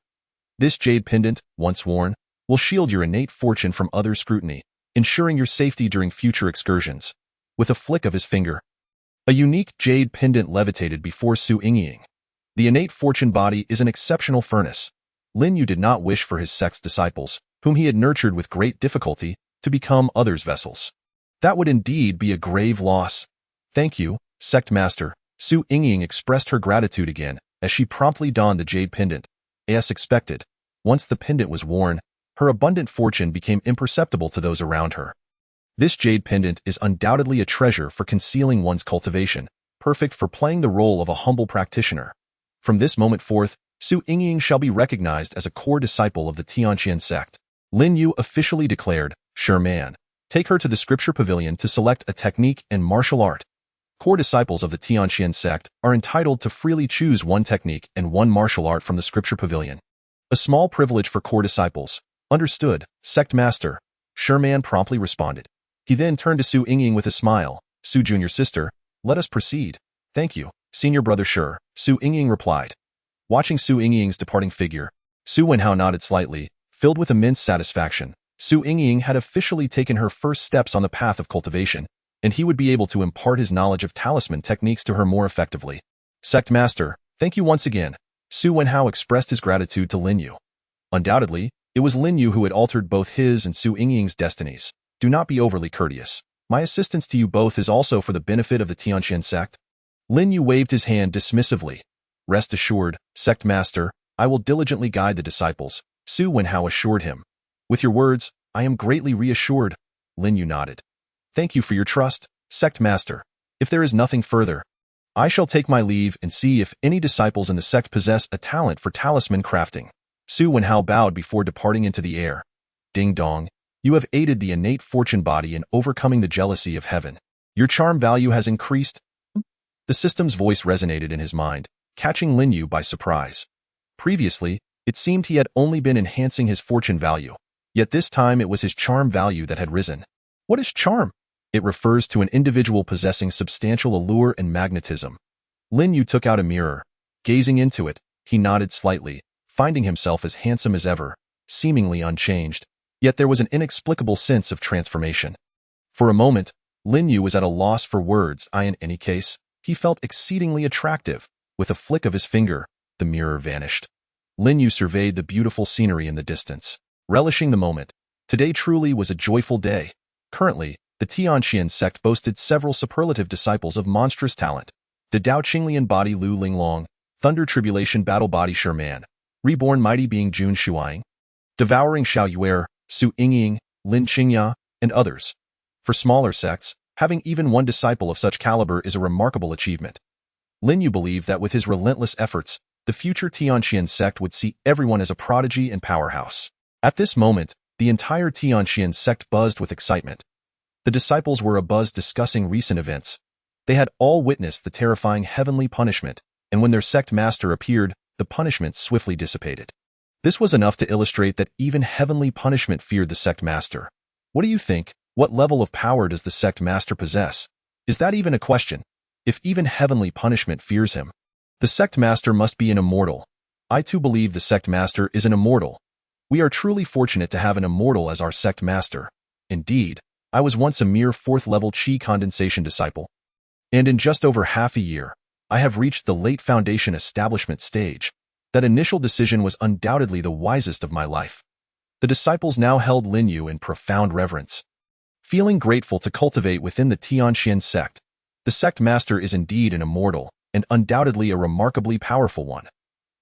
This jade pendant, once worn, will shield your innate fortune from other scrutiny, ensuring your safety during future excursions. With a flick of his finger, a unique jade pendant levitated before Su Yingying. The innate fortune body is an exceptional furnace. Lin Yu did not wish for his sect's disciples, whom he had nurtured with great difficulty, to become others' vessels. That would indeed be a grave loss. Thank you, sect master. Su Yingying expressed her gratitude again, as she promptly donned the jade pendant. As expected, once the pendant was worn, her abundant fortune became imperceptible to those around her. This jade pendant is undoubtedly a treasure for concealing one's cultivation, perfect for playing the role of a humble practitioner. From this moment forth, Su Yingying shall be recognized as a core disciple of the Tianxian sect. Lin Yu officially declared, Sherman, take her to the scripture pavilion to select a technique and martial art. Core disciples of the Tianxian sect are entitled to freely choose one technique and one martial art from the scripture pavilion. A small privilege for core disciples. Understood, sect master, Sherman promptly responded. He then turned to Su Yingying with a smile. Su junior sister, let us proceed. Thank you, senior brother Sure, Su Yingying replied. Watching Su Yingying's departing figure, Su Wenhao nodded slightly, filled with immense satisfaction. Su Yingying had officially taken her first steps on the path of cultivation, and he would be able to impart his knowledge of talisman techniques to her more effectively. Sect master, thank you once again. Su Wenhao expressed his gratitude to Lin Yu. Undoubtedly, it was Lin Yu who had altered both his and Su Yingying's destinies. Do not be overly courteous. My assistance to you both is also for the benefit of the Tianxian sect. Lin Yu waved his hand dismissively. Rest assured, sect master, I will diligently guide the disciples, Su Wenhao assured him. With your words, I am greatly reassured. Lin Yu nodded. Thank you for your trust, sect master. If there is nothing further, I shall take my leave and see if any disciples in the sect possess a talent for talisman crafting. Su Wenhao bowed before departing into the air. Ding dong, you have aided the innate fortune body in overcoming the jealousy of heaven. Your charm value has increased. The system's voice resonated in his mind, catching Lin Yu by surprise. Previously, it seemed he had only been enhancing his fortune value, yet this time it was his charm value that had risen. What is charm? It refers to an individual possessing substantial allure and magnetism. Lin Yu took out a mirror. Gazing into it, he nodded slightly, finding himself as handsome as ever, seemingly unchanged. Yet there was an inexplicable sense of transformation. For a moment, Lin Yu was at a loss for words. In any case, he felt exceedingly attractive. With a flick of his finger, the mirror vanished. Lin Yu surveyed the beautiful scenery in the distance, relishing the moment. Today truly was a joyful day. Currently, the Tianqian sect boasted several superlative disciples of monstrous talent. The Dao Qinglian body Lu Linglong, Thunder Tribulation Battle Body Sherman, Reborn Mighty Being Jun Shuang, Devouring Xiao Yuer, Su Yingying, Lin Qingya, and others. For smaller sects, having even one disciple of such caliber is a remarkable achievement. Lin Yu believed that with his relentless efforts, the future Tianqian sect would see everyone as a prodigy and powerhouse. At this moment, the entire Tianqian sect buzzed with excitement. The disciples were abuzz discussing recent events. They had all witnessed the terrifying heavenly punishment, and when their sect master appeared, the punishment swiftly dissipated. This was enough to illustrate that even heavenly punishment feared the sect master. What do you think? What level of power does the sect master possess? Is that even a question? If even heavenly punishment fears him, the sect master must be an immortal. I too believe the sect master is an immortal. We are truly fortunate to have an immortal as our sect master. Indeed, I was once a mere 4th-level Qi condensation disciple. And in just over half a year, I have reached the late foundation establishment stage. That initial decision was undoubtedly the wisest of my life. The disciples now held Lin Yu in profound reverence. Feeling grateful to cultivate within the Tianqian sect, the sect master is indeed an immortal, and undoubtedly a remarkably powerful one.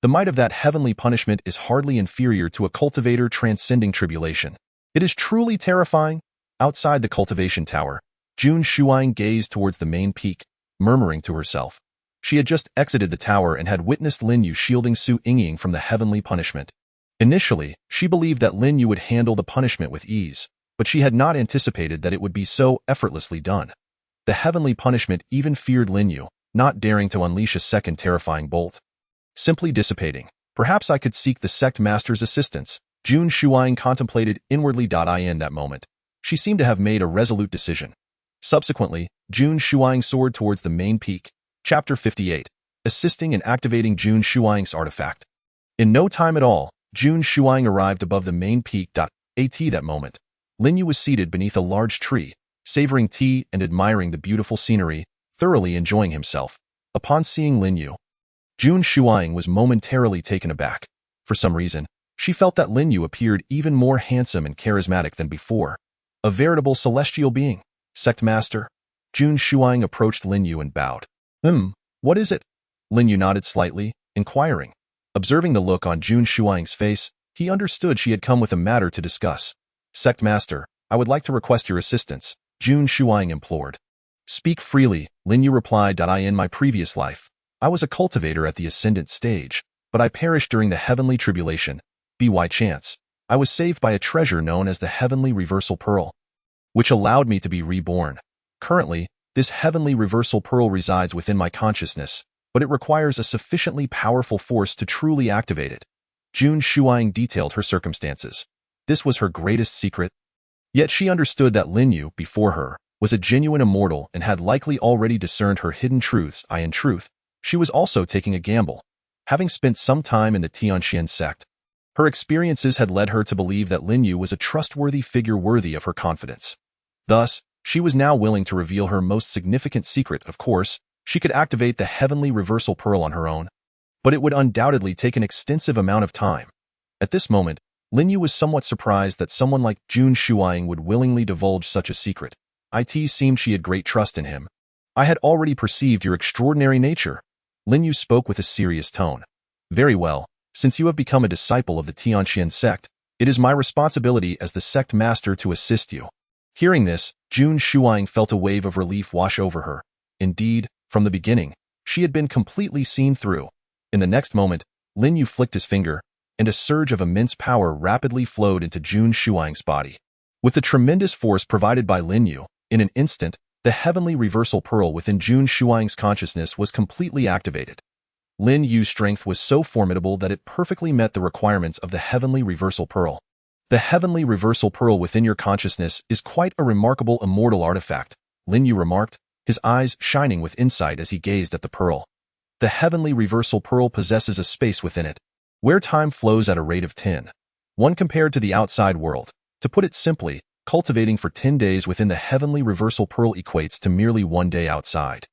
The might of that heavenly punishment is hardly inferior to a cultivator transcending tribulation. It is truly terrifying. Outside the cultivation tower, Jun Shuang gazed towards the main peak, murmuring to herself. She had just exited the tower and had witnessed Lin Yu shielding Su Yingying from the heavenly punishment. Initially, she believed that Lin Yu would handle the punishment with ease, but she had not anticipated that it would be so effortlessly done. The heavenly punishment even feared Lin Yu, not daring to unleash a second terrifying bolt. Simply dissipating. Perhaps I could seek the sect master's assistance. Jun Shuang contemplated inwardly. In that moment, she seemed to have made a resolute decision. Subsequently, Jun Shuang soared towards the main peak. Chapter 58. Assisting and activating Jun Shuang's artifact. In no time at all, Jun Shuang arrived above the main peak. At that moment, Lin Yu was seated beneath a large tree, savoring tea and admiring the beautiful scenery, thoroughly enjoying himself. Upon seeing Lin Yu, Jun Shuang was momentarily taken aback. For some reason, she felt that Lin Yu appeared even more handsome and charismatic than before. A veritable celestial being. Sect master. Jun Shuang approached Lin Yu and bowed. What is it? Lin Yu nodded slightly, inquiring. Observing the look on Jun Shuang's face, he understood she had come with a matter to discuss. Sect master, I would like to request your assistance, Jun Shuang implored. Speak freely, Lin Yu replied. In my previous life, I was a cultivator at the ascendant stage, but I perished during the heavenly tribulation. By chance, I was saved by a treasure known as the heavenly reversal pearl, which allowed me to be reborn. Currently, this heavenly reversal pearl resides within my consciousness, but it requires a sufficiently powerful force to truly activate it. Jun Shuang detailed her circumstances. This was her greatest secret. Yet she understood that Lin Yu, before her, was a genuine immortal and had likely already discerned her hidden truths. In truth, she was also taking a gamble. Having spent some time in the Tianqian sect, her experiences had led her to believe that Lin Yu was a trustworthy figure worthy of her confidence. Thus, she was now willing to reveal her most significant secret. Of course, she could activate the heavenly reversal pearl on her own, but it would undoubtedly take an extensive amount of time. At this moment, Lin Yu was somewhat surprised that someone like Jun Shuang would willingly divulge such a secret. It seemed she had great trust in him. I had already perceived your extraordinary nature. Lin Yu spoke with a serious tone. Very well, since you have become a disciple of the Tianqian sect, it is my responsibility as the sect master to assist you. Hearing this, Jun Shuang felt a wave of relief wash over her. Indeed, from the beginning, she had been completely seen through. In the next moment, Lin Yu flicked his finger, and a surge of immense power rapidly flowed into Jun Shuang's body. With the tremendous force provided by Lin Yu, in an instant, the heavenly reversal pearl within Jun Shuang's consciousness was completely activated. Lin Yu's strength was so formidable that it perfectly met the requirements of the heavenly reversal pearl. The heavenly reversal pearl within your consciousness is quite a remarkable immortal artifact, Lin Yu remarked, his eyes shining with insight as he gazed at the pearl. The heavenly reversal pearl possesses a space within it, where time flows at a rate of 10. 1 compared to the outside world. To put it simply, cultivating for 10 days within the heavenly reversal pearl equates to merely 1 day outside.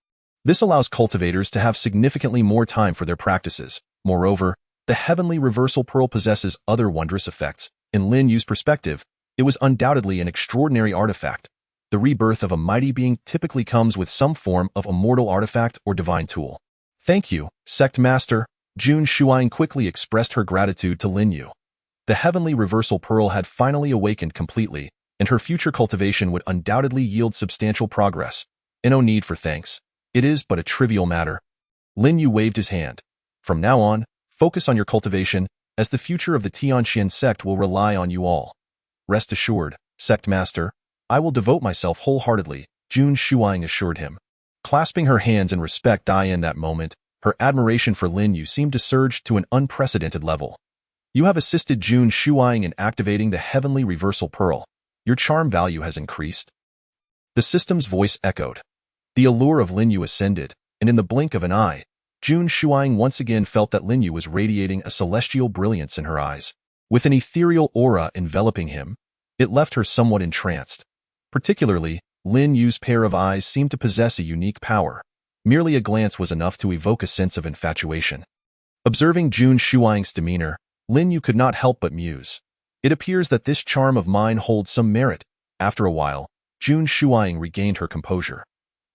This allows cultivators to have significantly more time for their practices. Moreover, the heavenly reversal pearl possesses other wondrous effects. In Lin Yu's perspective, it was undoubtedly an extraordinary artifact. The rebirth of a mighty being typically comes with some form of immortal artifact or divine tool. Thank you, Sect Master. Jun Shuang quickly expressed her gratitude to Lin Yu. The heavenly reversal pearl had finally awakened completely, and her future cultivation would undoubtedly yield substantial progress. No need for thanks. It is but a trivial matter. Lin Yu waved his hand. From now on, focus on your cultivation, as the future of the Tianqian sect will rely on you all. Rest assured, Sect Master, I will devote myself wholeheartedly, Jun Shuang assured him. Clasping her hands in respect in that moment, her admiration for Lin Yu seemed to surge to an unprecedented level. You have assisted Jun Shuang in activating the heavenly reversal pearl. Your charm value has increased. The system's voice echoed. The allure of Lin Yu ascended, and in the blink of an eye, Jun Shuang once again felt that Lin Yu was radiating a celestial brilliance in her eyes. With an ethereal aura enveloping him, it left her somewhat entranced. Particularly, Lin Yu's pair of eyes seemed to possess a unique power. Merely a glance was enough to evoke a sense of infatuation. Observing Jun Shuang's demeanor, Lin Yu could not help but muse. It appears that this charm of mine holds some merit. After a while, Jun Shuang regained her composure.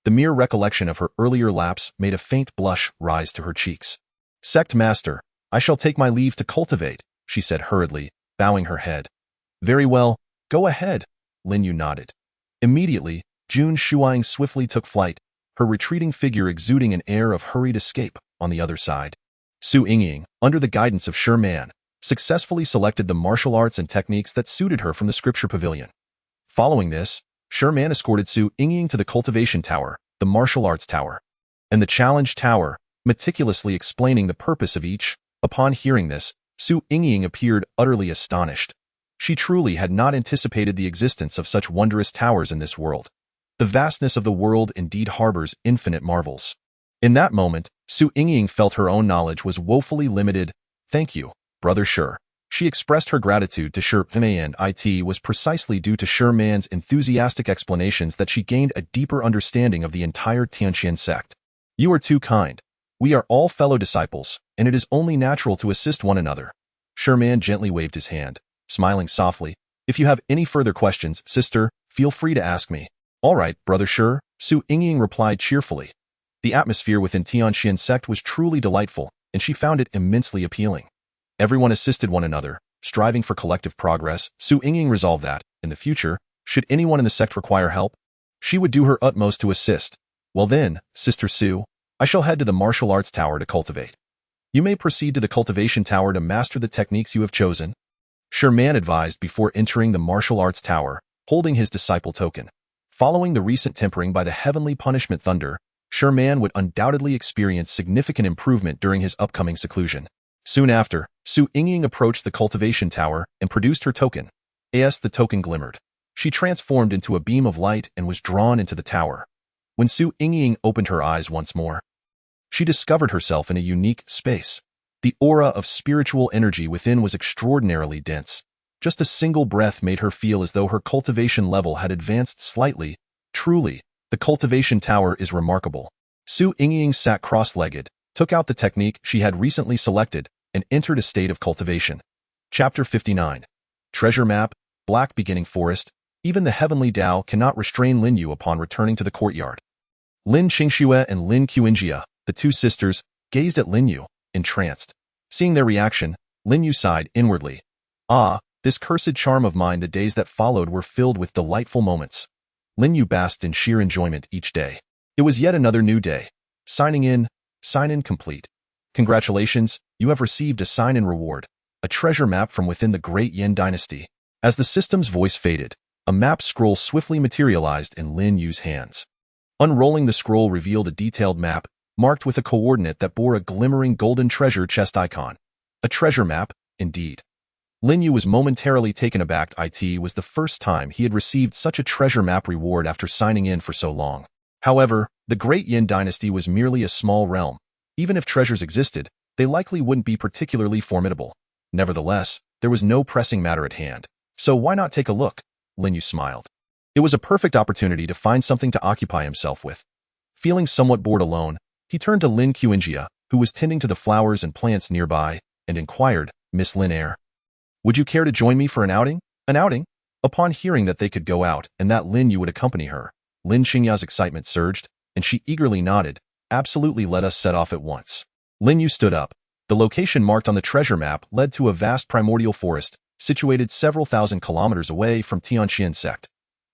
The mere recollection of her earlier lapse made a faint blush rise to her cheeks. Sect Master, I shall take my leave to cultivate, she said hurriedly, bowing her head. Very well, go ahead, Lin Yu nodded. Immediately, Jun Shuang swiftly took flight, her retreating figure exuding an air of hurried escape. On the other side, Su Yingying, under the guidance of Man, successfully selected the martial arts and techniques that suited her from the scripture pavilion. Following this, Man escorted Su Yingying to the cultivation tower, the martial arts tower, and the challenge tower, meticulously explaining the purpose of each. Upon hearing this, Su Yingying appeared utterly astonished. She truly had not anticipated the existence of such wondrous towers in this world. The vastness of the world indeed harbors infinite marvels. In that moment, Su Yingying felt her own knowledge was woefully limited. Thank you, Brother Shi. She expressed her gratitude to Shi, and it was precisely due to Shi Man's enthusiastic explanations that she gained a deeper understanding of the entire Tianqian sect. You are too kind. We are all fellow disciples, and it is only natural to assist one another. Shi Man gently waved his hand, smiling softly. If you have any further questions, sister, feel free to ask me. All right, Brother Shi, Su Yingying replied cheerfully. The atmosphere within Tianqian sect was truly delightful, and she found it immensely appealing. Everyone assisted one another, striving for collective progress. Su Yingying resolved that, in the future, should anyone in the sect require help, she would do her utmost to assist. Well then, Sister Su, I shall head to the martial arts tower to cultivate. You may proceed to the cultivation tower to master the techniques you have chosen. Shi Man advised before entering the martial arts tower, holding his disciple token. Following the recent tempering by the heavenly punishment thunder, Shi Man would undoubtedly experience significant improvement during his upcoming seclusion. Soon after, Su Yingying approached the cultivation tower and produced her token. As the token glimmered, she transformed into a beam of light and was drawn into the tower. When Su Yingying opened her eyes once more, she discovered herself in a unique space. The aura of spiritual energy within was extraordinarily dense. Just a single breath made her feel as though her cultivation level had advanced slightly. Truly, the cultivation tower is remarkable. Su Yingying sat cross-legged, took out the technique she had recently selected, and entered a state of cultivation. Chapter 59. Treasure Map, Black Beginning Forest. Even the heavenly Tao cannot restrain Lin Yu upon returning to the courtyard. Lin Qingxue and Lin Qianjia, the two sisters, gazed at Lin Yu, entranced. Seeing their reaction, Lin Yu sighed inwardly. Ah, this cursed charm of mine. The days that followed were filled with delightful moments. Lin Yu basked in sheer enjoyment each day. It was yet another new day. Signing in, sign-in complete. Congratulations, you have received a sign-in reward, a treasure map from within the Great Yin Dynasty. As the system's voice faded, a map scroll swiftly materialized in Lin Yu's hands. Unrolling the scroll revealed a detailed map, marked with a coordinate that bore a glimmering golden treasure chest icon. A treasure map, indeed. Lin Yu was momentarily taken aback. It was the first time he had received such a treasure map reward after signing in for so long. However, the Great Yin Dynasty was merely a small realm. Even if treasures existed, they likely wouldn't be particularly formidable. Nevertheless, there was no pressing matter at hand. So why not take a look? Lin Yu smiled. It was a perfect opportunity to find something to occupy himself with. Feeling somewhat bored alone, he turned to Lin Yu, who was tending to the flowers and plants nearby, and inquired, "Miss Lin Air, would you care to join me for an outing?" An outing? Upon hearing that they could go out and that Lin Yu would accompany her, Lin Xingya's excitement surged, and she eagerly nodded. "Absolutely, let us set off at once." Lin Yu stood up. The location marked on the treasure map led to a vast primordial forest, situated several thousand kilometers away from Tianxian sect.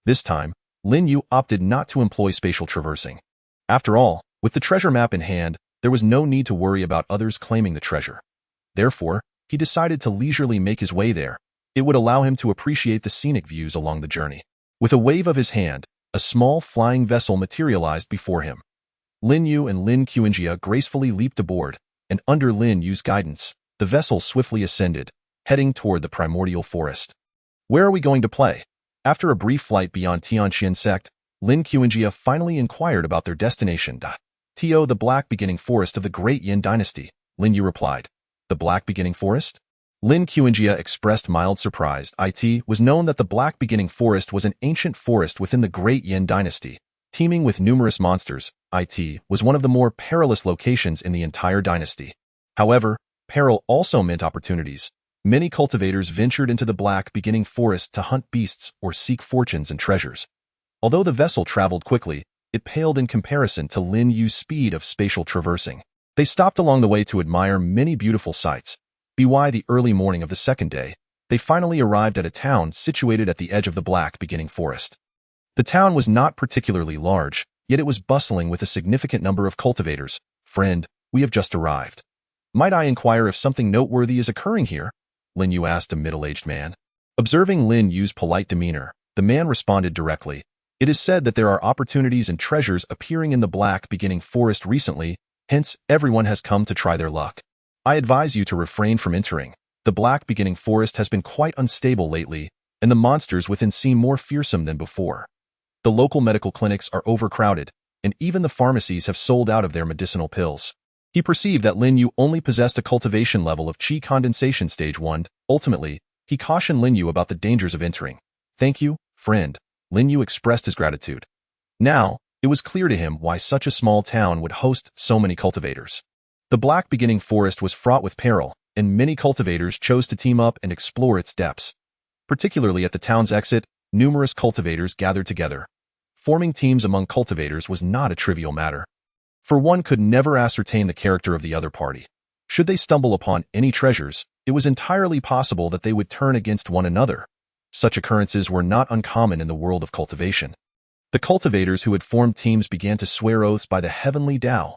This time, Lin Yu opted not to employ spatial traversing. After all, with the treasure map in hand, there was no need to worry about others claiming the treasure. Therefore, he decided to leisurely make his way there. It would allow him to appreciate the scenic views along the journey. With a wave of his hand, a small flying vessel materialized before him. Lin Yu and Lin Yu gracefully leaped aboard, and under Lin Yu's guidance, the vessel swiftly ascended, heading toward the primordial forest. "Where are we going to play?" After a brief flight beyond Tianxian sect, Lin Yu finally inquired about their destination. The Black Beginning Forest of the Great Yin Dynasty, Lin Yu replied. The Black Beginning Forest? Lin Yu expressed mild surprise. It was known that the Black Beginning Forest was an ancient forest within the Great Yin Dynasty, teeming with numerous monsters. It was one of the more perilous locations in the entire dynasty. However, peril also meant opportunities. Many cultivators ventured into the Black Beginning Forest to hunt beasts or seek fortunes and treasures. Although the vessel traveled quickly, it paled in comparison to Lin Yu's speed of spatial traversing. They stopped along the way to admire many beautiful sights. By the early morning of the second day, they finally arrived at a town situated at the edge of the Black Beginning Forest. The town was not particularly large, yet it was bustling with a significant number of cultivators. "Friend, we have just arrived. Might I inquire if something noteworthy is occurring here?" Lin Yu asked a middle-aged man. Observing Lin Yu's polite demeanor, the man responded directly. "It is said that there are opportunities and treasures appearing in the Black Beginning Forest recently, hence everyone has come to try their luck. I advise you to refrain from entering. The Black Beginning Forest has been quite unstable lately, and the monsters within seem more fearsome than before. The local medical clinics are overcrowded, and even the pharmacies have sold out of their medicinal pills." He perceived that Lin Yu only possessed a cultivation level of Qi condensation stage 1. Ultimately, he cautioned Lin Yu about the dangers of entering. "Thank you, friend." Lin Yu expressed his gratitude. Now, it was clear to him why such a small town would host so many cultivators. The Black Beginning Forest was fraught with peril, and many cultivators chose to team up and explore its depths. Particularly at the town's exit, numerous cultivators gathered together. Forming teams among cultivators was not a trivial matter, for one could never ascertain the character of the other party. Should they stumble upon any treasures, it was entirely possible that they would turn against one another. Such occurrences were not uncommon in the world of cultivation. The cultivators who had formed teams began to swear oaths by the heavenly Tao.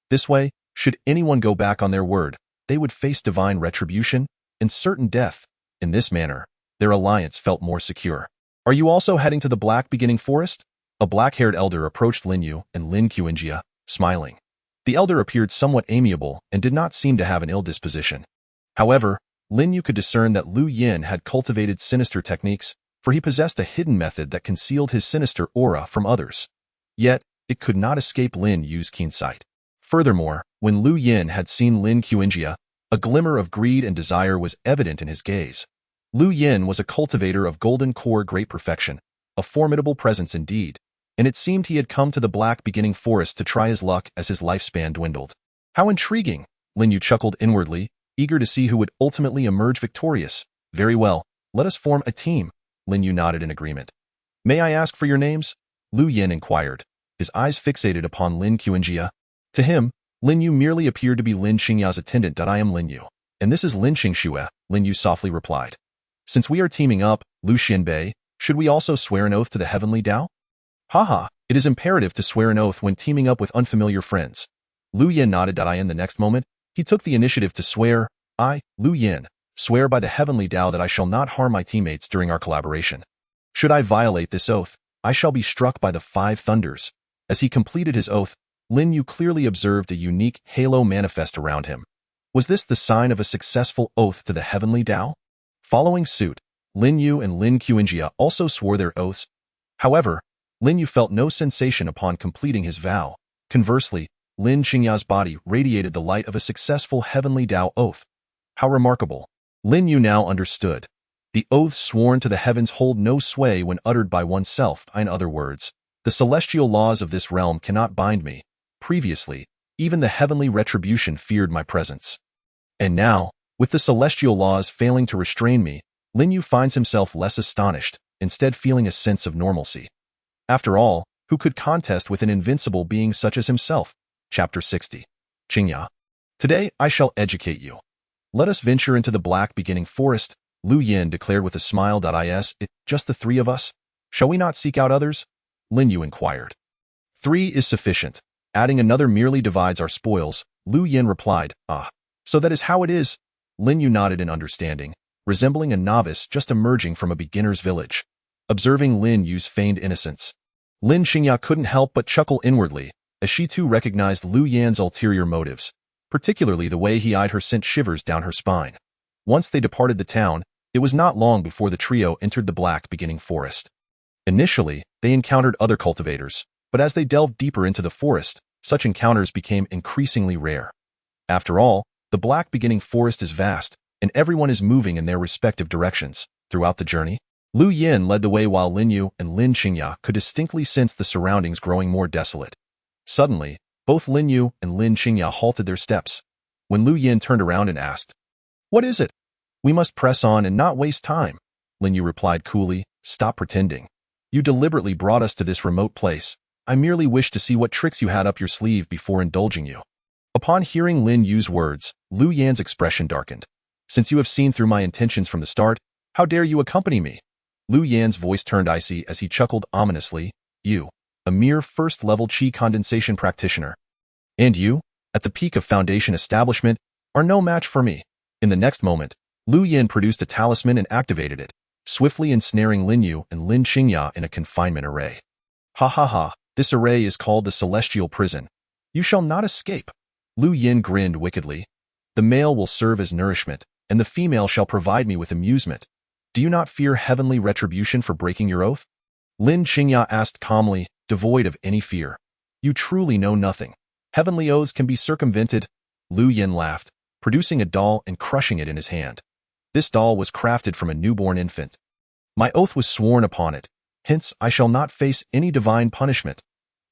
This way, should anyone go back on their word, they would face divine retribution and certain death. In this manner, their alliance felt more secure. "Are you also heading to the Black Beginning Forest?" A black-haired elder approached Lin Yu and Lin Yu, smiling. The elder appeared somewhat amiable and did not seem to have an ill disposition. However, Lin Yu could discern that Lu Yin had cultivated sinister techniques, for he possessed a hidden method that concealed his sinister aura from others. Yet, it could not escape Lin Yu's keen sight. Furthermore, when Lu Yin had seen Lin Yu, a glimmer of greed and desire was evident in his gaze. Lu Yin was a cultivator of golden core great perfection, a formidable presence indeed, and it seemed he had come to the Black Beginning Forest to try his luck as his lifespan dwindled. "How intriguing!" Lin Yu chuckled inwardly, eager to see who would ultimately emerge victorious. "Very well, let us form a team." Lin Yu nodded in agreement. "May I ask for your names?" Lu Yin inquired, his eyes fixated upon Lin Yu. To him, Lin Yu merely appeared to be Lin Xingya's attendant. "I am Lin Yu, and this is Lin Xingxue," Lin Yu softly replied. "Since we are teaming up, Lu Xianbei, should we also swear an oath to the heavenly Tao?" "Haha, It is imperative to swear an oath when teaming up with unfamiliar friends. Lu Yin nodded. In the next moment, he took the initiative to swear. I, Lu Yin, swear by the heavenly Tao that I shall not harm my teammates during our collaboration. Should I violate this oath, I shall be struck by the 5 thunders. As he completed his oath, Lin Yu clearly observed a unique halo manifest around him. Was this the sign of a successful oath to the heavenly Tao? Following suit, Lin Yu and Lin Qinjia also swore their oaths. However, Lin Yu felt no sensation upon completing his vow. Conversely, Lin Qingya's body radiated the light of a successful heavenly Tao oath. How remarkable! Lin Yu now understood. The oaths sworn to the heavens hold no sway when uttered by oneself. In other words, the celestial laws of this realm cannot bind me. Previously, even the heavenly retribution feared my presence. And now, with the celestial laws failing to restrain me, Lin Yu finds himself less astonished, instead feeling a sense of normalcy. After all, who could contest with an invincible being such as himself? Chapter 60. Qingya. Today I shall educate you. Let us venture into the black beginning forest, Lu Yin declared with a smile. It just the 3 of us? Shall we not seek out others? Lin Yu inquired. 3 is sufficient. Adding another merely divides our spoils, Lu Yin replied. So that is how it is. Lin Yu nodded in understanding, resembling a novice just emerging from a beginner's village. Observing Lin Yu's feigned innocence, Lin Qingya couldn't help but chuckle inwardly, as she too recognized Lu Yan's ulterior motives, particularly the way he eyed her sent shivers down her spine. Once they departed the town, it was not long before the trio entered the black beginning forest. Initially, they encountered other cultivators, but as they delved deeper into the forest, such encounters became increasingly rare. After all, the black beginning forest is vast, and everyone is moving in their respective directions. Throughout the journey, Lu Yin led the way while Lin Yu and Lin Qingya could distinctly sense the surroundings growing more desolate. Suddenly, both Lin Yu and Lin Qingya halted their steps. When Lu Yin turned around and asked, "What is it?" "We must press on and not waste time," Lin Yu replied coolly. "Stop pretending. You deliberately brought us to this remote place. I merely wished to see what tricks you had up your sleeve before indulging you." Upon hearing Lin Yu's words, Lu Yan's expression darkened. "Since you have seen through my intentions from the start, how dare you accompany me?" Lu Yan's voice turned icy as he chuckled ominously. "You, a mere first-level qi condensation practitioner. And you, at the peak of foundation establishment, are no match for me." In the next moment, Lu Yin produced a talisman and activated it, swiftly ensnaring Lin Yu and Lin Qingya in a confinement array. "Ha ha ha, this array is called the Celestial Prison. You shall not escape." Lu Yin grinned wickedly. "The male will serve as nourishment, and the female shall provide me with amusement. Do you not fear heavenly retribution for breaking your oath?" Lin Qingya asked calmly, devoid of any fear. "You truly know nothing. Heavenly oaths can be circumvented." Lu Yin laughed, producing a doll and crushing it in his hand. This doll was crafted from a newborn infant. "My oath was sworn upon it, hence I shall not face any divine punishment."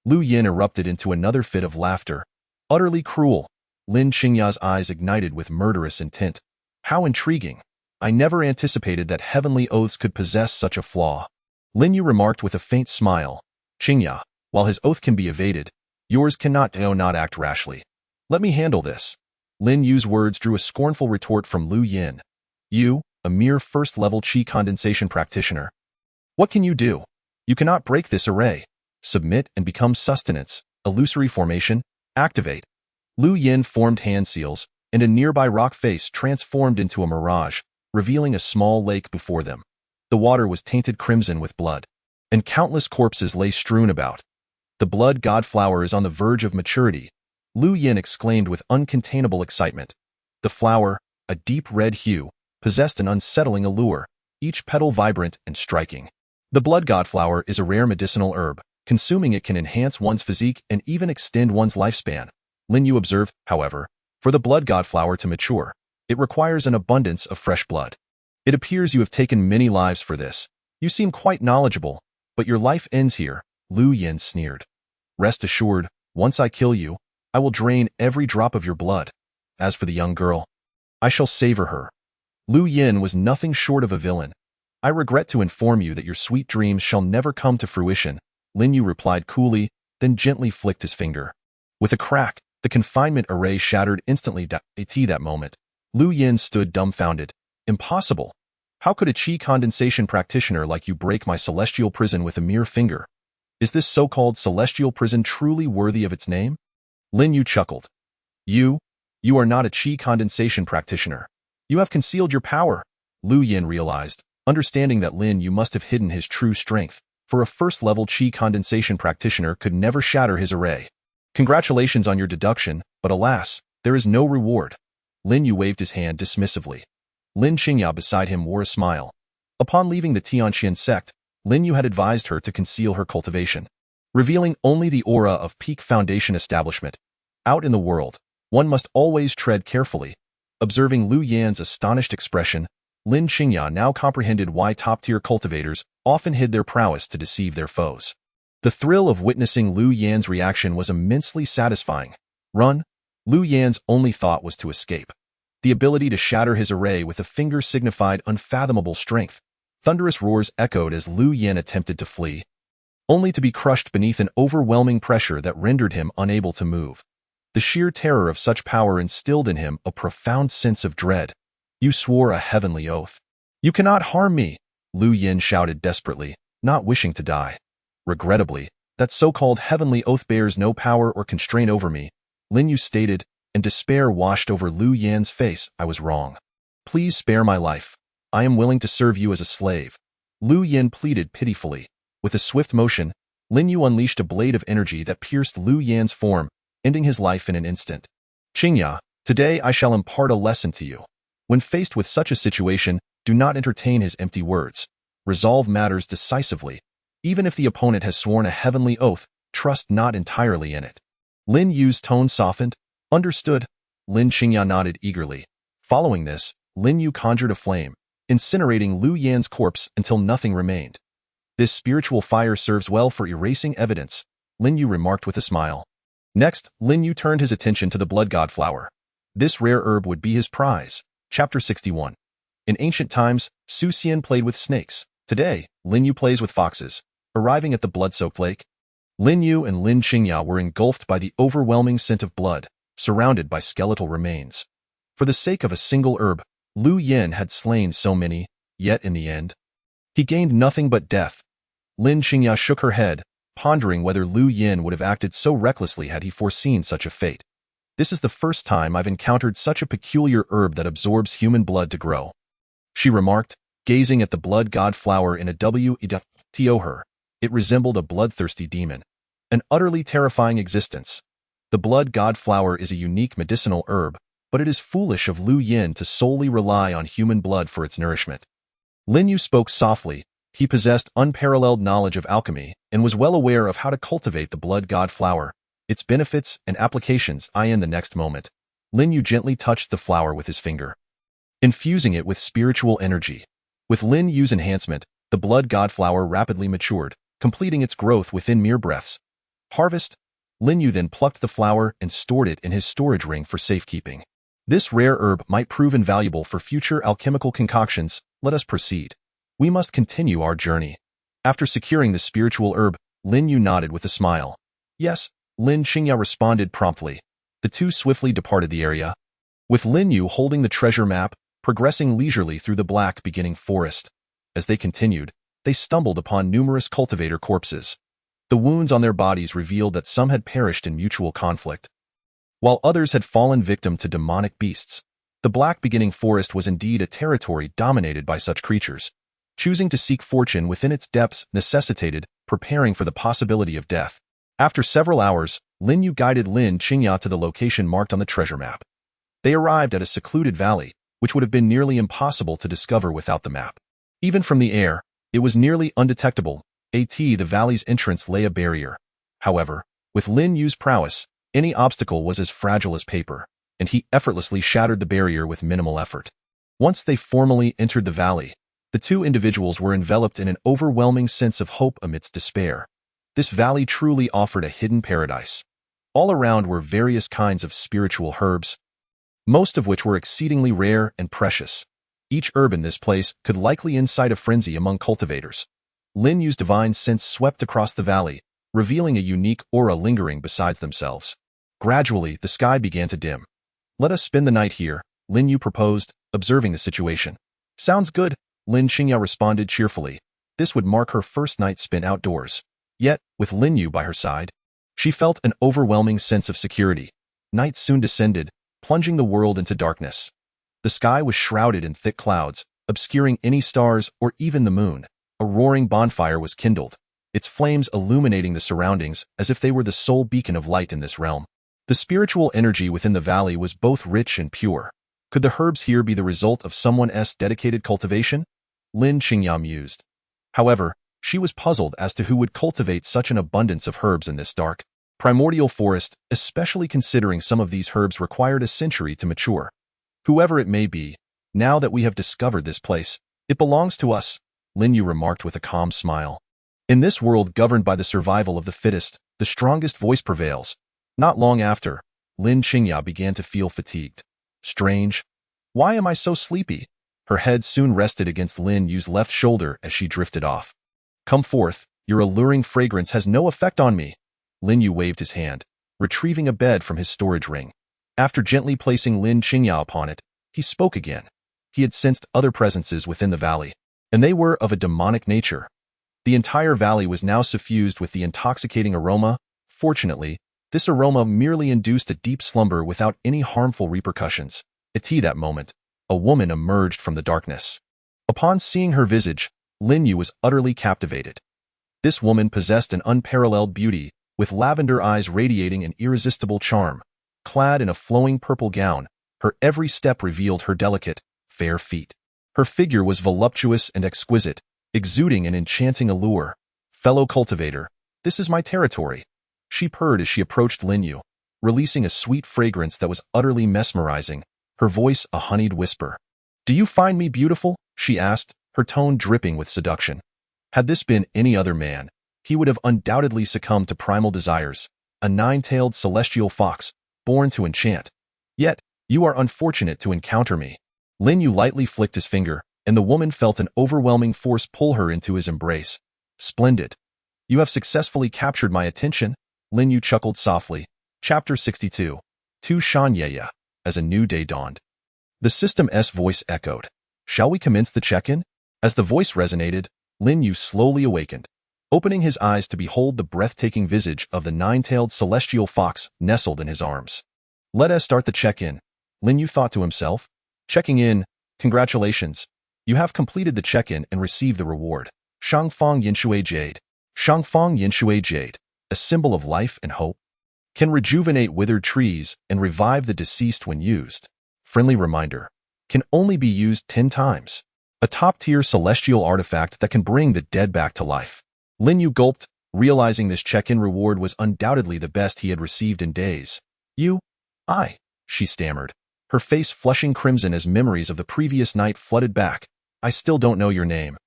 Lu Yin erupted into another fit of laughter. "Utterly cruel." Lin Qingya's eyes ignited with murderous intent. "How intriguing. I never anticipated that heavenly oaths could possess such a flaw." Lin Yu remarked with a faint smile. "Qingya, while his oath can be evaded, yours cannot. Do not act rashly. Let me handle this." Lin Yu's words drew a scornful retort from Lu Yin. "You, a mere first-level qi condensation practitioner. What can you do? You cannot break this array. Submit and become sustenance. Illusory formation. Activate." Lu Yin formed hand seals, and a nearby rock face transformed into a mirage, revealing a small lake before them. The water was tainted crimson with blood, and countless corpses lay strewn about. "The blood god flower is on the verge of maturity," Lu Yin exclaimed with uncontainable excitement. The flower, a deep red hue, possessed an unsettling allure, each petal vibrant and striking. The blood god flower is a rare medicinal herb. Consuming it can enhance one's physique and even extend one's lifespan. Lin Yu observed, however, for the blood god flower to mature, it requires an abundance of fresh blood. "It appears you have taken many lives for this. You seem quite knowledgeable, but your life ends here," Lu Yin sneered. "Rest assured, once I kill you, I will drain every drop of your blood. As for the young girl, I shall savor her." Lu Yin was nothing short of a villain. "I regret to inform you that your sweet dreams shall never come to fruition," Lin Yu replied coolly, then gently flicked his finger. With a crack, the confinement array shattered instantly. At that moment, Lu Yin stood dumbfounded. "Impossible. How could a qi condensation practitioner like you break my celestial prison with a mere finger? Is this so-called celestial prison truly worthy of its name? Lin Yu chuckled. You are not a qi condensation practitioner. You have concealed your power, Lu Yin realized, understanding that Lin Yu must have hidden his true strength, for a first-level qi condensation practitioner could never shatter his array. Congratulations on your deduction, but alas, there is no reward. Lin Yu waved his hand dismissively. Lin Qingya beside him wore a smile. Upon leaving the Tianqian sect, Lin Yu had advised her to conceal her cultivation, revealing only the aura of peak foundation establishment. Out in the world, one must always tread carefully. Observing Lu Yan's astonished expression, Lin Qingya now comprehended why top-tier cultivators often hid their prowess to deceive their foes. The thrill of witnessing Lu Yan's reaction was immensely satisfying. Run? Lu Yan's only thought was to escape. The ability to shatter his array with a finger signified unfathomable strength. Thunderous roars echoed as Lu Yan attempted to flee, only to be crushed beneath an overwhelming pressure that rendered him unable to move. The sheer terror of such power instilled in him a profound sense of dread. You swore a heavenly oath. You cannot harm me, Lu Yin shouted desperately, not wishing to die. Regrettably, that so-called heavenly oath bears no power or constraint over me, Lin Yu stated, and despair washed over Lu Yan's face. I was wrong. Please spare my life. I am willing to serve you as a slave. Lu Yin pleaded pitifully. With a swift motion, Lin Yu unleashed a blade of energy that pierced Lu Yan's form, ending his life in an instant. Qingya, today I shall impart a lesson to you. When faced with such a situation, do not entertain his empty words. Resolve matters decisively. Even if the opponent has sworn a heavenly oath, trust not entirely in it. Lin Yu's tone softened. Understood. Lin Qingya nodded eagerly. Following this, Lin Yu conjured a flame, incinerating Lu Yan's corpse until nothing remained. This spiritual fire serves well for erasing evidence, Lin Yu remarked with a smile. Next, Lin Yu turned his attention to the blood god flower. This rare herb would be his prize. Chapter 61. In ancient times, Su Xian played with snakes. Today, Lin Yu plays with foxes. Arriving at the blood-soaked lake, Lin Yu and Lin Qingya were engulfed by the overwhelming scent of blood, surrounded by skeletal remains. For the sake of a single herb, Lu Yin had slain so many, yet in the end, he gained nothing but death. Lin Qingya shook her head, pondering whether Lu Yin would have acted so recklessly had he foreseen such a fate. This is the first time I've encountered such a peculiar herb that absorbs human blood to grow, she remarked, gazing at the blood god flower in a to her. It resembled a bloodthirsty demon, an utterly terrifying existence. The blood god flower is a unique medicinal herb, but it is foolish of Lu Yin to solely rely on human blood for its nourishment. Lin Yu spoke softly. He possessed unparalleled knowledge of alchemy and was well aware of how to cultivate the blood god flower, its benefits and applications. In the next moment, Lin Yu gently touched the flower with his finger, infusing it with spiritual energy. With Lin Yu's enhancement, the blood god flower rapidly matured, completing its growth within mere breaths. Harvest. Lin Yu then plucked the flower and stored it in his storage ring for safekeeping. This rare herb might prove invaluable for future alchemical concoctions. Let us proceed. We must continue our journey. After securing the spiritual herb, Lin Yu nodded with a smile. Yes, Lin Qingya responded promptly. The two swiftly departed the area, with Lin Yu holding the treasure map, progressing leisurely through the black beginning forest. As they continued, they stumbled upon numerous cultivator corpses. The wounds on their bodies revealed that some had perished in mutual conflict, while others had fallen victim to demonic beasts. The black beginning forest was indeed a territory dominated by such creatures. Choosing to seek fortune within its depths necessitated preparing for the possibility of death. After several hours, Lin Yu guided Lin Qingya to the location marked on the treasure map. They arrived at a secluded valley, which would have been nearly impossible to discover without the map. Even from the air, it was nearly undetectable. The valley's entrance lay a barrier. However, with Lin Yu's prowess, any obstacle was as fragile as paper, and he effortlessly shattered the barrier with minimal effort. Once they formally entered the valley, the two individuals were enveloped in an overwhelming sense of hope amidst despair. This valley truly offered a hidden paradise. All around were various kinds of spiritual herbs, most of which were exceedingly rare and precious. Each herb in this place could likely incite a frenzy among cultivators. Lin Yu's divine sense swept across the valley, revealing a unique aura lingering besides themselves. Gradually, the sky began to dim. Let us spend the night here, Lin Yu proposed, observing the situation. Sounds good, Lin Qingya responded cheerfully. This would mark her first night spent outdoors. Yet, with Lin Yu by her side, she felt an overwhelming sense of security. Night soon descended, plunging the world into darkness. The sky was shrouded in thick clouds, obscuring any stars or even the moon. A roaring bonfire was kindled, its flames illuminating the surroundings as if they were the sole beacon of light in this realm. The spiritual energy within the valley was both rich and pure. Could the herbs here be the result of someone's dedicated cultivation? Lin Qingya mused. However, she was puzzled as to who would cultivate such an abundance of herbs in this dark, primordial forest, especially considering some of these herbs required a century to mature. Whoever it may be, now that we have discovered this place, it belongs to us, Lin Yu remarked with a calm smile. In this world governed by the survival of the fittest, the strongest voice prevails. Not long after, Lin Qingya began to feel fatigued. Strange. Why am I so sleepy? Her head soon rested against Lin Yu's left shoulder as she drifted off. Come forth, your alluring fragrance has no effect on me. Lin Yu waved his hand, retrieving a bed from his storage ring. After gently placing Lin Qingya upon it, he spoke again. He had sensed other presences within the valley, and they were of a demonic nature. The entire valley was now suffused with the intoxicating aroma. Fortunately, this aroma merely induced a deep slumber without any harmful repercussions. At that moment, a woman emerged from the darkness. Upon seeing her visage, Lin Yu was utterly captivated. This woman possessed an unparalleled beauty, with lavender eyes radiating an irresistible charm. Clad in a flowing purple gown, her every step revealed her delicate, fair feet. Her figure was voluptuous and exquisite, exuding an enchanting allure. Fellow cultivator, this is my territory, she purred as she approached Lin Yu, releasing a sweet fragrance that was utterly mesmerizing, her voice a honeyed whisper. Do you find me beautiful? She asked, her tone dripping with seduction. Had this been any other man, he would have undoubtedly succumbed to primal desires, a nine-tailed celestial fox, born to enchant. Yet, you are unfortunate to encounter me. Lin Yu lightly flicked his finger, and the woman felt an overwhelming force pull her into his embrace. Splendid. You have successfully captured my attention, Lin Yu chuckled softly. Chapter 62. Tu Shan Yeya. As a new day dawned. The system's voice echoed. Shall we commence the check-in? As the voice resonated, Lin Yu slowly awakened, opening his eyes to behold the breathtaking visage of the nine-tailed celestial fox nestled in his arms. Let us start the check-in, Lin Yu thought to himself. Checking in, congratulations. You have completed the check-in and received the reward. Shangfang Yinshui Jade. Shangfang Yinshui Jade, a symbol of life and hope. Can rejuvenate withered trees and revive the deceased when used. Friendly reminder. Can only be used 10 times. A top-tier celestial artifact that can bring the dead back to life. Lin Yu gulped, realizing this check-in reward was undoubtedly the best he had received in days. She stammered, her face flushing crimson as memories of the previous night flooded back. I still don't know your name.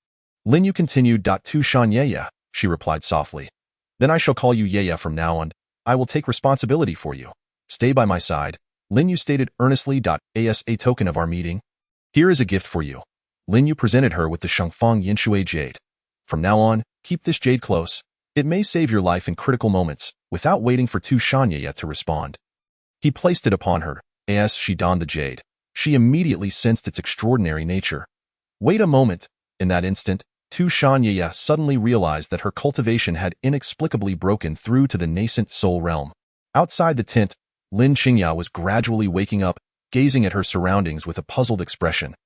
Lin Yu continued. Tu Shan Yeya, she replied softly. Then I shall call you Yeya from now on. I will take responsibility for you. Stay by my side, Lin Yu stated earnestly. As a token of our meeting, here is a gift for you. Lin Yu presented her with the Shangfang Yinshui Jade. From now on, keep this jade close. It may save your life in critical moments, without waiting for Tu Shan Yeya to respond. He placed it upon her. As she donned the jade, she immediately sensed its extraordinary nature. Wait a moment. In that instant, Tu Shan Yeya suddenly realized that her cultivation had inexplicably broken through to the nascent soul realm. Outside the tent, Lin Qingya was gradually waking up, gazing at her surroundings with a puzzled expression.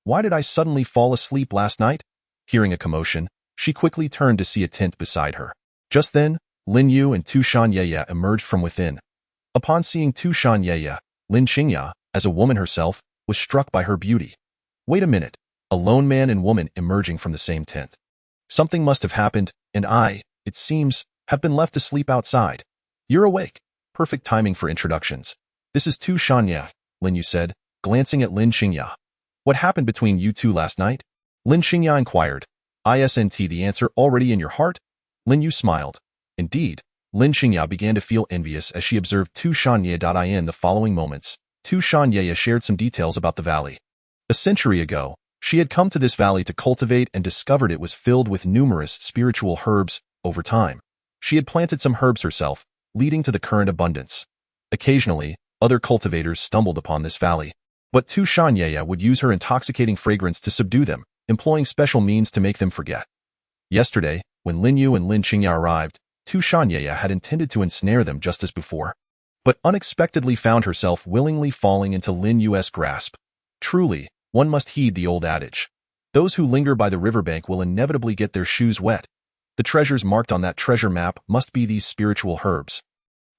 Why did I suddenly fall asleep last night? Hearing a commotion, she quickly turned to see a tent beside her. Just then, Lin Yu and Tu Shan Yeya emerged from within. Upon seeing Tu Shan Yeya, Lin Qingya, as a woman herself, was struck by her beauty. Wait a minute. A lone man and woman emerging from the same tent. Something must have happened, and I, it seems, have been left asleep outside. You're awake. Perfect timing for introductions. This is Tu Shan Yeya, Lin Yu said, glancing at Lin Qingya. What happened between you two last night? Lin Qingya inquired. Isn't the answer already in your heart? Lin Yu smiled. Indeed, Lin Qingya began to feel envious as she observed Tu Shan Yeya. In the following moments, Tu Shan Yeya shared some details about the valley. A century ago, she had come to this valley to cultivate and discovered it was filled with numerous spiritual herbs. Over time, she had planted some herbs herself, leading to the current abundance. Occasionally, other cultivators stumbled upon this valley, but Tu Shan Yeya would use her intoxicating fragrance to subdue them, employing special means to make them forget. Yesterday, When Lin Yu and Lin Qingya arrived, Tu Shanyeya had intended to ensnare them just as before, but unexpectedly found herself willingly falling into Lin Yu's grasp. Truly, one must heed the old adage. Those who linger by the riverbank will inevitably get their shoes wet. The treasures marked on that treasure map must be these spiritual herbs.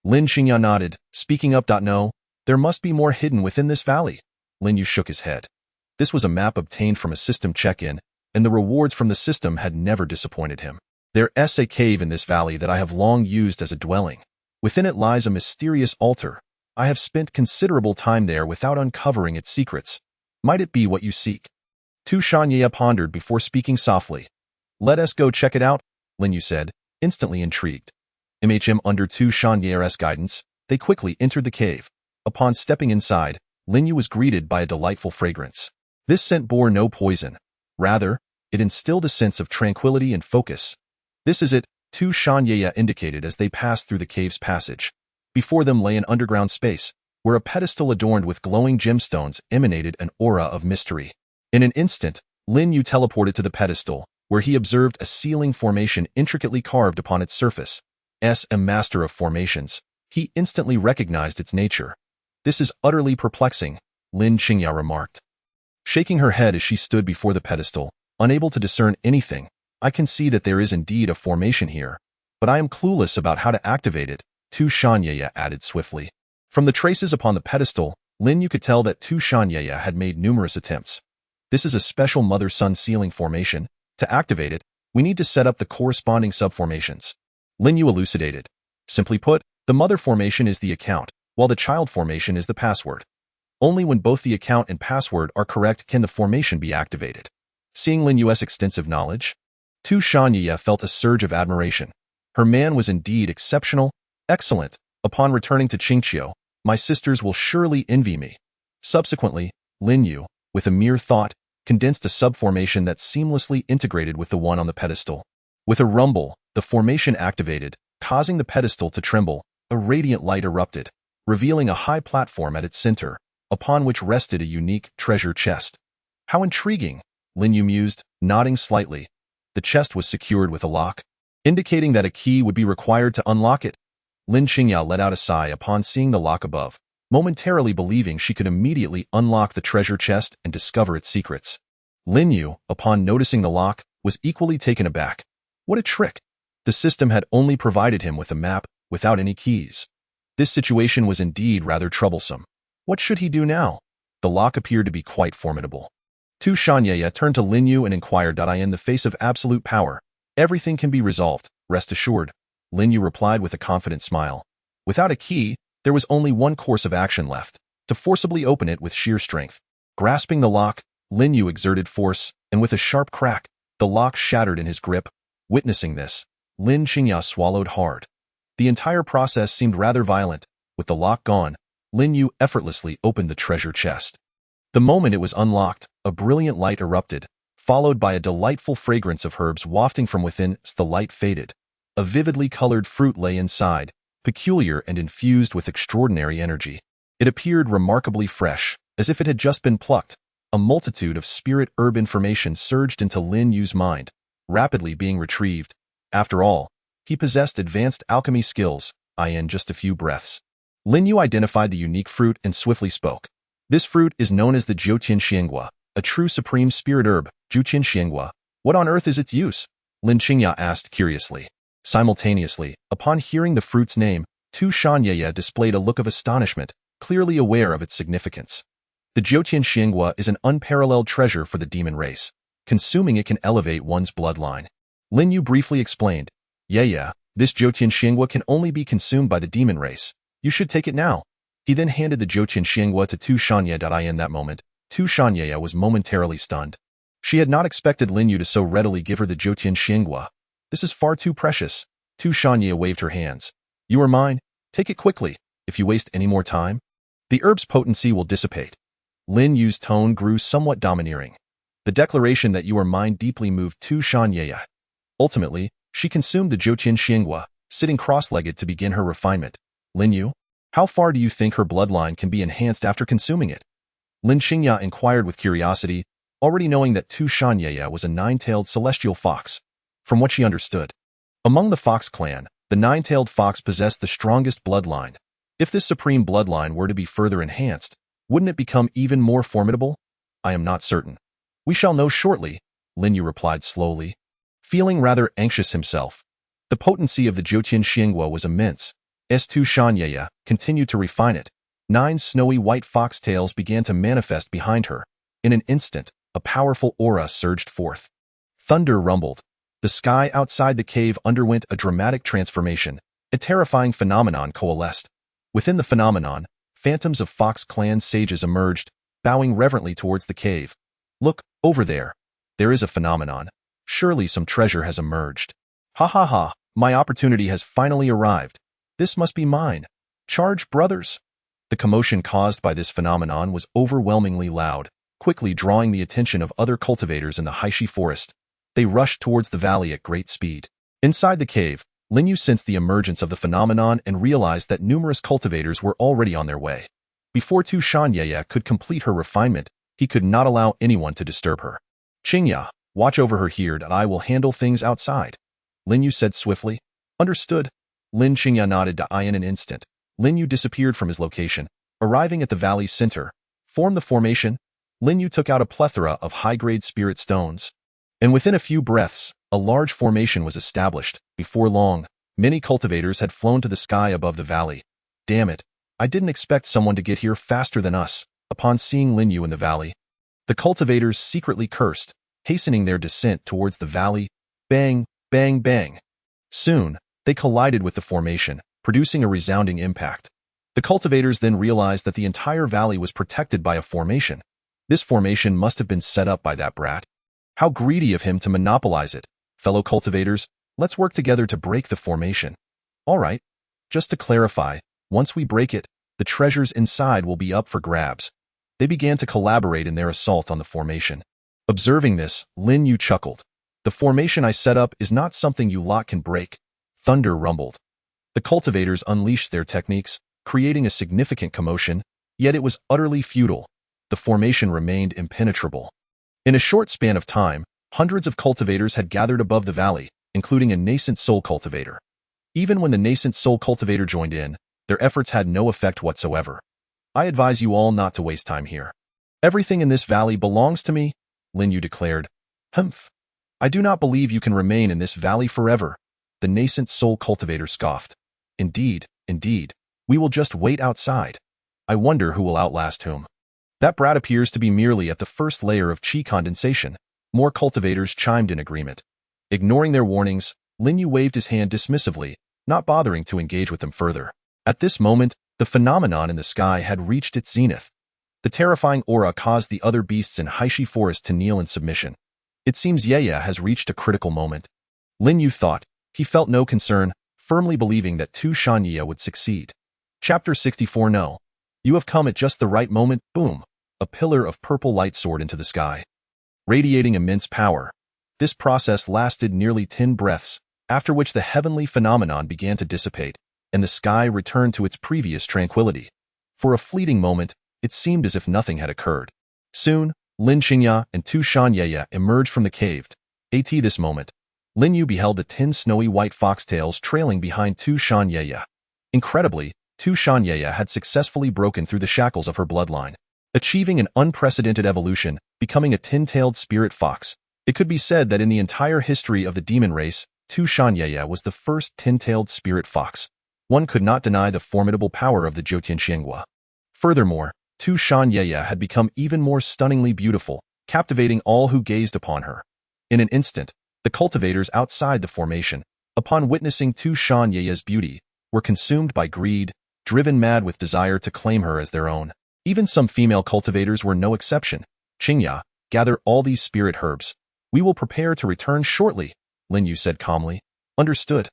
Lin Qingya nodded, speaking up. No, there must be more hidden within this valley. Lin Yu shook his head. This was a map obtained from a system check-in, and the rewards from the system had never disappointed him. There's a cave in this valley that I have long used as a dwelling. Within it lies a mysterious altar. I have spent considerable time there without uncovering its secrets. Might it be what you seek? Tu Shanyeya pondered before speaking softly. Let us go check it out, Lin Yu said, instantly intrigued. Under Tu Shanyeya's guidance, they quickly entered the cave. Upon stepping inside, Lin Yu was greeted by a delightful fragrance. This scent bore no poison. Rather, it instilled a sense of tranquility and focus. This is it, Tu Shanyeya indicated as they passed through the cave's passage. Before them lay an underground space, where a pedestal adorned with glowing gemstones emanated an aura of mystery. In an instant, Lin Yu teleported to the pedestal, where he observed a ceiling formation intricately carved upon its surface. As a master of formations, he instantly recognized its nature. This is utterly perplexing, Lin Qingya remarked. Shaking her head as she stood before the pedestal, unable to discern anything, I can see that there is indeed a formation here, but I am clueless about how to activate it, Tu Shanyeya added swiftly. From the traces upon the pedestal, Lin Yu could tell that Tu Shanyeya had made numerous attempts. This is a special mother-son sealing formation. To activate it, we need to set up the corresponding subformations. Lin Yu elucidated. Simply put, the mother formation is the account, while the child formation is the password. Only when both the account and password are correct can the formation be activated. Seeing Lin Yu's extensive knowledge, Tu Shanyeya felt a surge of admiration. Her man was indeed exceptional, excellent. Upon returning to Qingqiu, my sisters will surely envy me. Subsequently, Lin Yu, with a mere thought, condensed a subformation that seamlessly integrated with the one on the pedestal. With a rumble, the formation activated, causing the pedestal to tremble. A radiant light erupted, revealing a high platform at its center, upon which rested a unique treasure chest. How intriguing, Lin Yu mused, nodding slightly. The chest was secured with a lock, indicating that a key would be required to unlock it. Lin Qingya let out a sigh upon seeing the lock above, momentarily believing she could immediately unlock the treasure chest and discover its secrets. Lin Yu, upon noticing the lock, was equally taken aback. What a trick! The system had only provided him with a map, without any keys. This situation was indeed rather troublesome. What should he do now? The lock appeared to be quite formidable. Tu Shanyeya turned to Lin Yu and inquired, In the face of absolute power, everything can be resolved, rest assured. Lin Yu replied with a confident smile. Without a key, there was only one course of action left, to forcibly open it with sheer strength. Grasping the lock, Lin Yu exerted force, and with a sharp crack, the lock shattered in his grip. Witnessing this, Lin Qingya swallowed hard. The entire process seemed rather violent. With the lock gone, Lin Yu effortlessly opened the treasure chest. The moment it was unlocked, a brilliant light erupted, followed by a delightful fragrance of herbs wafting from within. As the light faded, a vividly colored fruit lay inside, peculiar and infused with extraordinary energy. It appeared remarkably fresh, as if it had just been plucked. A multitude of spirit herb information surged into Lin Yu's mind, rapidly being retrieved. After all, he possessed advanced alchemy skills, in just a few breaths. Lin Yu identified the unique fruit and swiftly spoke. This fruit is known as the Jiutian Xiangua, a true supreme spirit herb. Jiutian Xiangua. What on earth is its use? Lin Qingya asked curiously. Simultaneously, upon hearing the fruit's name, Tu Shanyeya displayed a look of astonishment, clearly aware of its significance. The Jiutian Xiangua is an unparalleled treasure for the demon race. Consuming it can elevate one's bloodline. Lin Yu briefly explained. This Jiutian Xiangua can only be consumed by the demon race. You should take it now. He then handed the Jiutian Xiangua to Tu Shanyeya. In that moment, Tu Shanyeya was momentarily stunned. She had not expected Lin Yu to so readily give her the Jiutian Xiangua. This is far too precious. Tu Shanyeya waved her hands. You are mine. Take it quickly. If you waste any more time, the herb's potency will dissipate. Lin Yu's tone grew somewhat domineering. The declaration that you are mine deeply moved Tu Shanyeya. Ultimately, she consumed the Jiutian Xiangua, sitting cross-legged to begin her refinement. Lin Yu, how far do you think her bloodline can be enhanced after consuming it? Lin Qingya inquired with curiosity, already knowing that Tu Shanyeya was a nine-tailed celestial fox. from what she understood. Among the Fox clan, the nine-tailed fox possessed the strongest bloodline. If this supreme bloodline were to be further enhanced, wouldn't it become even more formidable? I am not certain. We shall know shortly, Lin Yu replied slowly. Feeling rather anxious himself, the potency of the Jiutian Xinghua was immense. S2 Shanyaya continued to refine it. 9 snowy white foxtails began to manifest behind her. In an instant, a powerful aura surged forth. Thunder rumbled. The sky outside the cave underwent a dramatic transformation. A terrifying phenomenon coalesced. Within the phenomenon, phantoms of Fox clan sages emerged, bowing reverently towards the cave. Look, over there. There is a phenomenon. Surely some treasure has emerged. Ha ha ha, my opportunity has finally arrived. This must be mine. Charge, brothers. The commotion caused by this phenomenon was overwhelmingly loud, quickly drawing the attention of other cultivators in the Haishi forest. They rushed towards the valley at great speed. Inside the cave, Lin Yu sensed the emergence of the phenomenon and realized that numerous cultivators were already on their way. Before Tu Shanyaya could complete her refinement, he could not allow anyone to disturb her. Qingya, watch over her here and I will handle things outside, Lin Yu said swiftly. Understood. Lin Qingya nodded to Ai in an instant. Lin Yu disappeared from his location, arriving at the valley's center. Form the formation. Lin Yu took out a plethora of high-grade spirit stones. And within a few breaths, a large formation was established. Before long, many cultivators had flown to the sky above the valley. Damn it, I didn't expect someone to get here faster than us. Upon seeing Lin Yu in the valley, the cultivators secretly cursed, hastening their descent towards the valley. Bang, bang, bang. Soon, they collided with the formation, producing a resounding impact. The cultivators then realized that the entire valley was protected by a formation. This formation must have been set up by that brat. How greedy of him to monopolize it. Fellow cultivators, let's work together to break the formation. All right. Just to clarify, once we break it, the treasures inside will be up for grabs. They began to collaborate in their assault on the formation. Observing this, Lin Yu chuckled. The formation I set up is not something you lot can break. Thunder rumbled. The cultivators unleashed their techniques, creating a significant commotion, yet it was utterly futile. The formation remained impenetrable. In a short span of time, hundreds of cultivators had gathered above the valley, including a nascent soul cultivator. Even when the nascent soul cultivator joined in, their efforts had no effect whatsoever. I advise you all not to waste time here. Everything in this valley belongs to me, Lin Yu declared. Humph. I do not believe you can remain in this valley forever. The nascent soul cultivator scoffed. Indeed, indeed. We will just wait outside. I wonder who will outlast whom. That brat appears to be merely at the first layer of chi condensation. More cultivators chimed in agreement. Ignoring their warnings, Lin Yu waved his hand dismissively, not bothering to engage with them further. At this moment, the phenomenon in the sky had reached its zenith. The terrifying aura caused the other beasts in Haishi Forest to kneel in submission. It seems Yeya has reached a critical moment. Lin Yu thought. He felt no concern, firmly believing that Tu Shanyaya would succeed. Chapter 64. No. You have come at just the right moment. Boom. A pillar of purple light soared into the sky, radiating immense power. This process lasted nearly 10 breaths, after which the heavenly phenomenon began to dissipate, and the sky returned to its previous tranquility. For a fleeting moment, it seemed as if nothing had occurred. Soon, Lin Qingya and Tu Shanyaya emerged from the cave. At this moment, Lin Yu beheld the 10 snowy white foxtails trailing behind Tu Shanyaya. Incredibly, Tu Shanyaya had successfully broken through the shackles of her bloodline, achieving an unprecedented evolution, becoming a 10-tailed spirit fox. It could be said that in the entire history of the demon race, Tu Shanyaya was the first 10-tailed spirit fox. One could not deny the formidable power of the Jiutian Xinghua. Furthermore, Tu Shanyaya had become even more stunningly beautiful, captivating all who gazed upon her. In an instant, the cultivators outside the formation, upon witnessing Tu Shanyaya's beauty, were consumed by greed, driven mad with desire to claim her as their own. Even some female cultivators were no exception. Qingya, gather all these spirit herbs. We will prepare to return shortly, Lin Yu said calmly. Understood.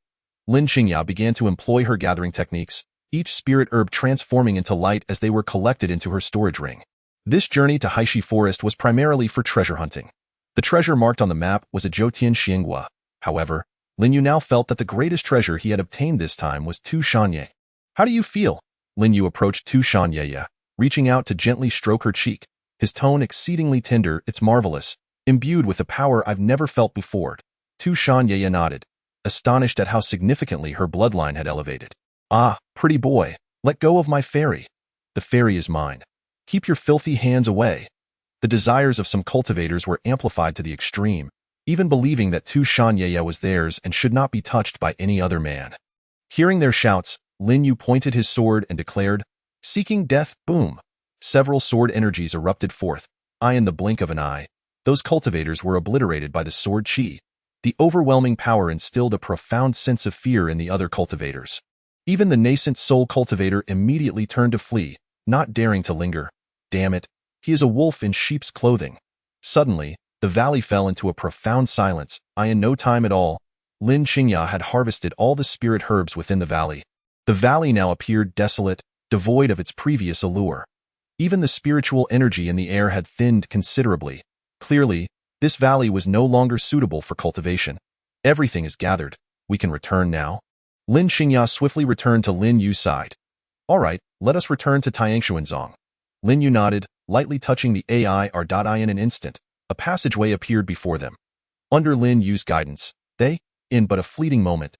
Lin Qingya began to employ her gathering techniques, each spirit herb transforming into light as they were collected into her storage ring. This journey to Haishi Forest was primarily for treasure hunting. The treasure marked on the map was a Jiutian Xinghua. However, Lin Yu now felt that the greatest treasure he had obtained this time was Tu Shanyaya. How do you feel? Lin Yu approached Tu Shanyaya, reaching out to gently stroke her cheek, his tone exceedingly tender. It's marvelous, imbued with a power I've never felt before. Tu Shan-Ye nodded, astonished at how significantly her bloodline had elevated. "Ah, pretty boy, let go of my fairy. The fairy is mine. Keep your filthy hands away." The desires of some cultivators were amplified to the extreme, even believing that Tu Shan-Ye was theirs and should not be touched by any other man. Hearing their shouts, Lin Yu pointed his sword and declared, "Seeking death, boom." Several sword energies erupted forth. In the blink of an eye, those cultivators were obliterated by the sword chi. The overwhelming power instilled a profound sense of fear in the other cultivators. Even the nascent soul cultivator immediately turned to flee, not daring to linger. Damn it, he is a wolf in sheep's clothing. Suddenly, the valley fell into a profound silence. In no time at all, Lin Qingya had harvested all the spirit herbs within the valley. The valley now appeared desolate, devoid of its previous allure. Even the spiritual energy in the air had thinned considerably. Clearly, this valley was no longer suitable for cultivation. "Everything is gathered. We can return now." Lin Qingya swiftly returned to Lin Yu's side. "All right, let us return to Tiangshuanzong." Lin Yu nodded, lightly touching the in an instant. A passageway appeared before them. Under Lin Yu's guidance, they, in but a fleeting moment,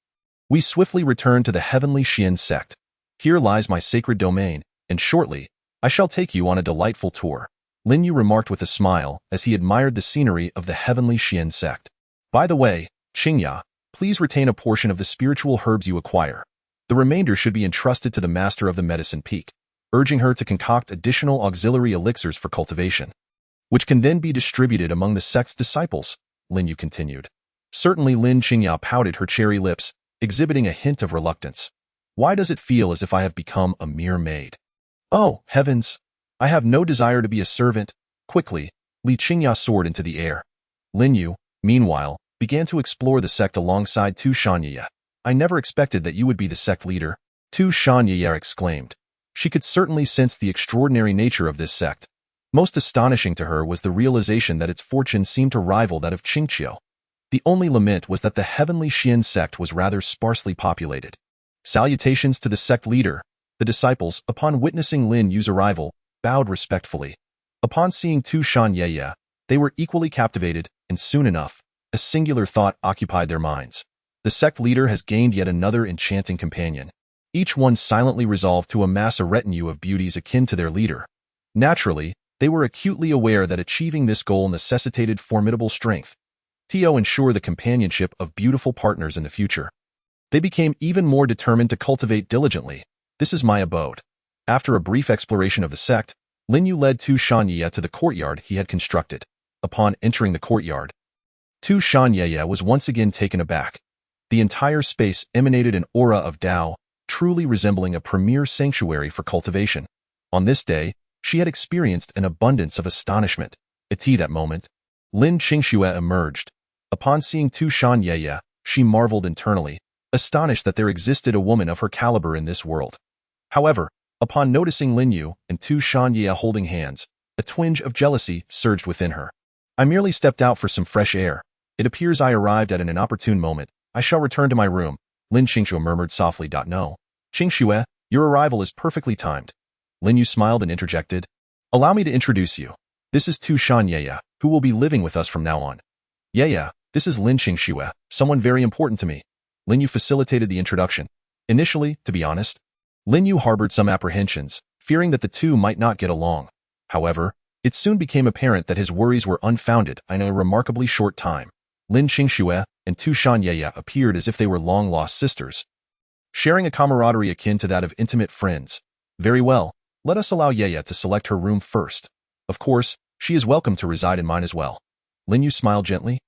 "We swiftly return to the heavenly Xian sect. Here lies my sacred domain, and shortly, I shall take you on a delightful tour." Lin Yu remarked with a smile as he admired the scenery of the heavenly Xian sect. "By the way, Qingya, please retain a portion of the spiritual herbs you acquire. The remainder should be entrusted to the master of the medicine peak," urging her to concoct additional auxiliary elixirs for cultivation, which can then be distributed among the sect's disciples, Lin Yu continued. Certainly Lin Qingya pouted her cherry lips, exhibiting a hint of reluctance. "Why does it feel as if I have become a mere maid? Oh, heavens! I have no desire to be a servant." Quickly, Li Qingya soared into the air. Lin Yu, meanwhile, began to explore the sect alongside Tu Shan-Ye. "I never expected that you would be the sect leader," Tu Shan-Ye exclaimed. She could certainly sense the extraordinary nature of this sect. Most astonishing to her was the realization that its fortune seemed to rival that of Qingqiu. The only lament was that the heavenly Xian sect was rather sparsely populated. Salutations to the sect leader. The disciples, upon witnessing Lin Yu's arrival, bowed respectfully. Upon seeing Tu Shan-Ye, they were equally captivated, and soon enough, a singular thought occupied their minds. The sect leader has gained yet another enchanting companion. Each one silently resolved to amass a retinue of beauties akin to their leader. Naturally, they were acutely aware that achieving this goal necessitated formidable strength. To ensure the companionship of beautiful partners in the future, they became even more determined to cultivate diligently. "This is my abode." After a brief exploration of the sect, Lin Yu led Tu Shan-Ye to the courtyard he had constructed. Upon entering the courtyard, Tu Shan-Ye was once again taken aback. The entire space emanated an aura of Tao, truly resembling a premier sanctuary for cultivation. On this day, she had experienced an abundance of astonishment. At that moment, Lin Qingxue emerged. Upon seeing Tu Shan-Ye, she marveled internally, astonished that there existed a woman of her caliber in this world. However, upon noticing Lin Yu and Tu Shan-Ye holding hands, a twinge of jealousy surged within her. "I merely stepped out for some fresh air. It appears I arrived at an inopportune moment. I shall return to my room," Lin Qingxue murmured softly. "No. Qingxue, your arrival is perfectly timed." Lin Yu smiled and interjected, "Allow me to introduce you. This is Tu Shan-Ye, who will be living with us from now on." "Yeah, this is Lin Qingxue, someone very important to me." Lin Yu facilitated the introduction. Initially, to be honest, Lin Yu harbored some apprehensions, fearing that the two might not get along. However, it soon became apparent that his worries were unfounded. In a remarkably short time, Lin Qingxue and Tu Shan-Ye appeared as if they were long-lost sisters, sharing a camaraderie akin to that of intimate friends. "Very well, let us allow Ye to select her room first. Of course, she is welcome to reside in mine as well." Lin Yu smiled gently,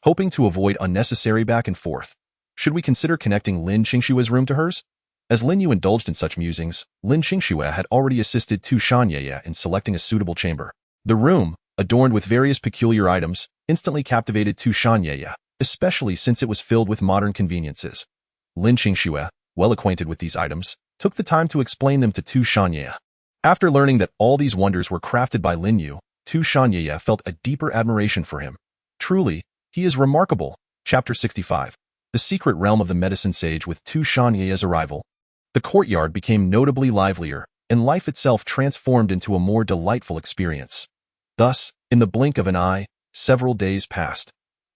hoping to avoid unnecessary back and forth. Should we consider connecting Lin Qingxue's room to hers? As Lin Yu indulged in such musings, Lin Qingxue had already assisted Tu Shan-Ye in selecting a suitable chamber. The room, adorned with various peculiar items, instantly captivated Tu Shan-Ye, especially since it was filled with modern conveniences. Lin Qingxue, well acquainted with these items, took the time to explain them to Tu Shan-Ye. After learning that all these wonders were crafted by Lin Yu, Tu Shan-Ye felt a deeper admiration for him. Truly, he is remarkable. Chapter 65. The Secret Realm of the Medicine Sage. With Tu Shan-Ye's arrival, the courtyard became notably livelier, and life itself transformed into a more delightful experience. Thus, in the blink of an eye, several days passed.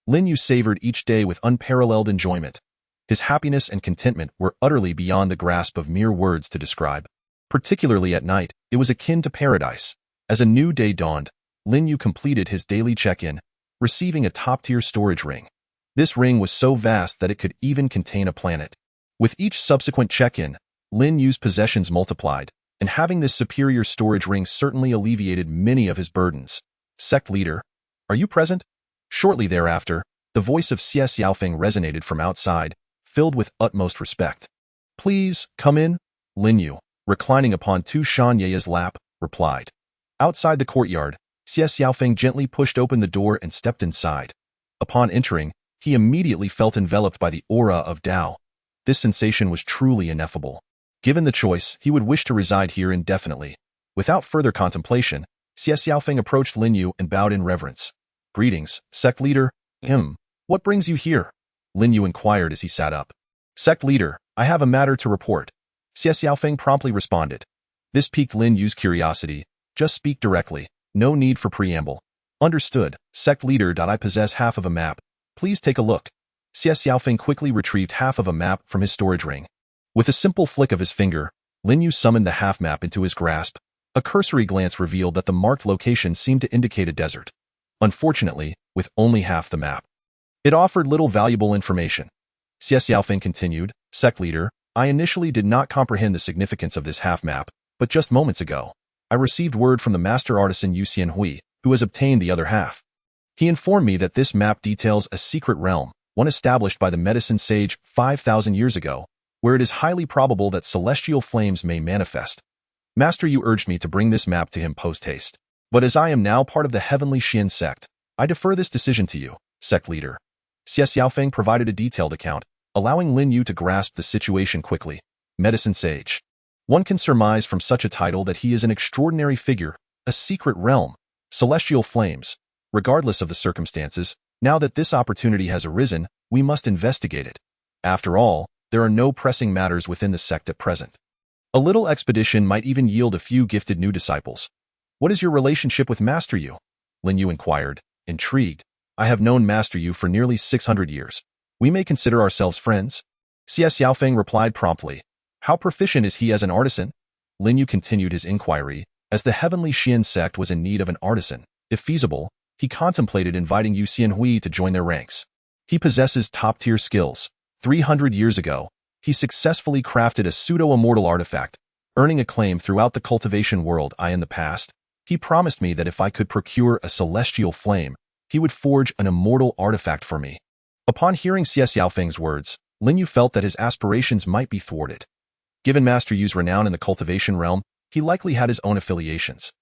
Lin Yu savored each day with unparalleled enjoyment. His happiness and contentment were utterly beyond the grasp of mere words to describe. Particularly at night, it was akin to paradise. As a new day dawned, Lin Yu completed his daily check-in, receiving a top-tier storage ring. This ring was so vast that it could even contain a planet. With each subsequent check-in, Lin Yu's possessions multiplied, and having this superior storage ring certainly alleviated many of his burdens. Sect leader, are you present? Shortly thereafter, the voice of Xie Xiaofeng resonated from outside, filled with utmost respect. Please, come in, Lin Yu, reclining upon Tu Shanye's lap, replied. Outside the courtyard, Xie Xiaofeng gently pushed open the door and stepped inside. Upon entering, he immediately felt enveloped by the aura of Tao. This sensation was truly ineffable. Given the choice, he would wish to reside here indefinitely. Without further contemplation, Xie Xiaofeng approached Lin Yu and bowed in reverence. Greetings, sect leader. What brings you here? Lin Yu inquired as he sat up. Sect leader, I have a matter to report. Xie Xiaofeng promptly responded. This piqued Lin Yu's curiosity. Just speak directly. No need for preamble. Understood, sect leader. I possess half of a map. Please take a look. Xie Xiaofeng quickly retrieved half of a map from his storage ring. With a simple flick of his finger, Lin Yu summoned the half map into his grasp. A cursory glance revealed that the marked location seemed to indicate a desert. Unfortunately, with only half the map, it offered little valuable information. Xie Xiaofeng continued, Sect leader, I initially did not comprehend the significance of this half map, but just moments ago, I received word from the master artisan Yu Xianhui, who has obtained the other half. He informed me that this map details a secret realm, one established by the medicine sage 5,000 years ago, where it is highly probable that celestial flames may manifest. Master Yu urged me to bring this map to him post-haste. But as I am now part of the Heavenly Xian sect, I defer this decision to you, sect leader. Xie Xiaofeng provided a detailed account, allowing Lin Yu to grasp the situation quickly. Medicine sage. One can surmise from such a title that he is an extraordinary figure, a secret realm, celestial flames. Regardless of the circumstances, now that this opportunity has arisen, we must investigate it. After all, there are no pressing matters within the sect at present. A little expedition might even yield a few gifted new disciples. What is your relationship with Master Yu? Lin Yu inquired, intrigued. I have known Master Yu for nearly 600 years. We may consider ourselves friends. Xie Xiaofeng replied promptly. How proficient is he as an artisan? Lin Yu continued his inquiry. As the Heavenly Xian sect was in need of an artisan, if feasible, he contemplated inviting Yu Xianhui to join their ranks. He possesses top-tier skills. 300 years ago, he successfully crafted a pseudo-immortal artifact, earning acclaim throughout the cultivation world. In the past, he promised me that if I could procure a celestial flame, he would forge an immortal artifact for me. Upon hearing Xie Xiaofeng's words, Lin Yu felt that his aspirations might be thwarted. Given Master Yu's renown in the cultivation realm, he likely had his own affiliations.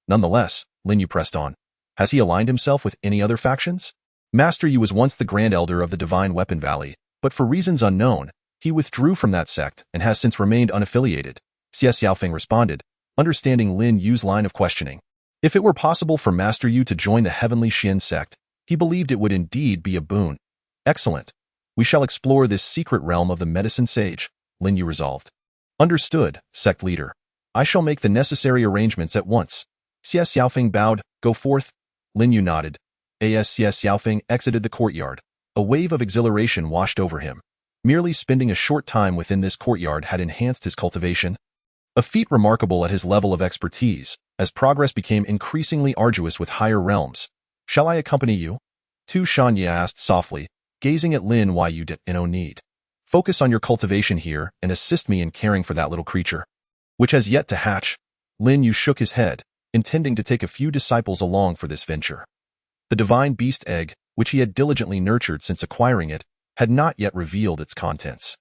Nonetheless, Lin Yu pressed on. Has he aligned himself with any other factions? Master Yu was once the Grand Elder of the Divine Weapon Valley, but for reasons unknown, he withdrew from that sect and has since remained unaffiliated. Xie Xiaofeng responded, understanding Lin Yu's line of questioning. If it were possible for Master Yu to join the Heavenly Xian sect, he believed it would indeed be a boon. Excellent. We shall explore this secret realm of the medicine sage, Lin Yu resolved. Understood, sect leader. I shall make the necessary arrangements at once. Xie Xiaofeng bowed. Go forth. Lin Yu nodded. As Xie Xiaofeng exited the courtyard, a wave of exhilaration washed over him. Merely spending a short time within this courtyard had enhanced his cultivation, a feat remarkable at his level of expertise, as progress became increasingly arduous with higher realms. Shall I accompany you? Tu Shanye asked softly, gazing at Lin Yu. No need. Focus on your cultivation here and assist me in caring for that little creature, which has yet to hatch. Lin Yu shook his head, intending to take a few disciples along for this venture. The divine beast egg, which he had diligently nurtured since acquiring it, had not yet revealed its contents.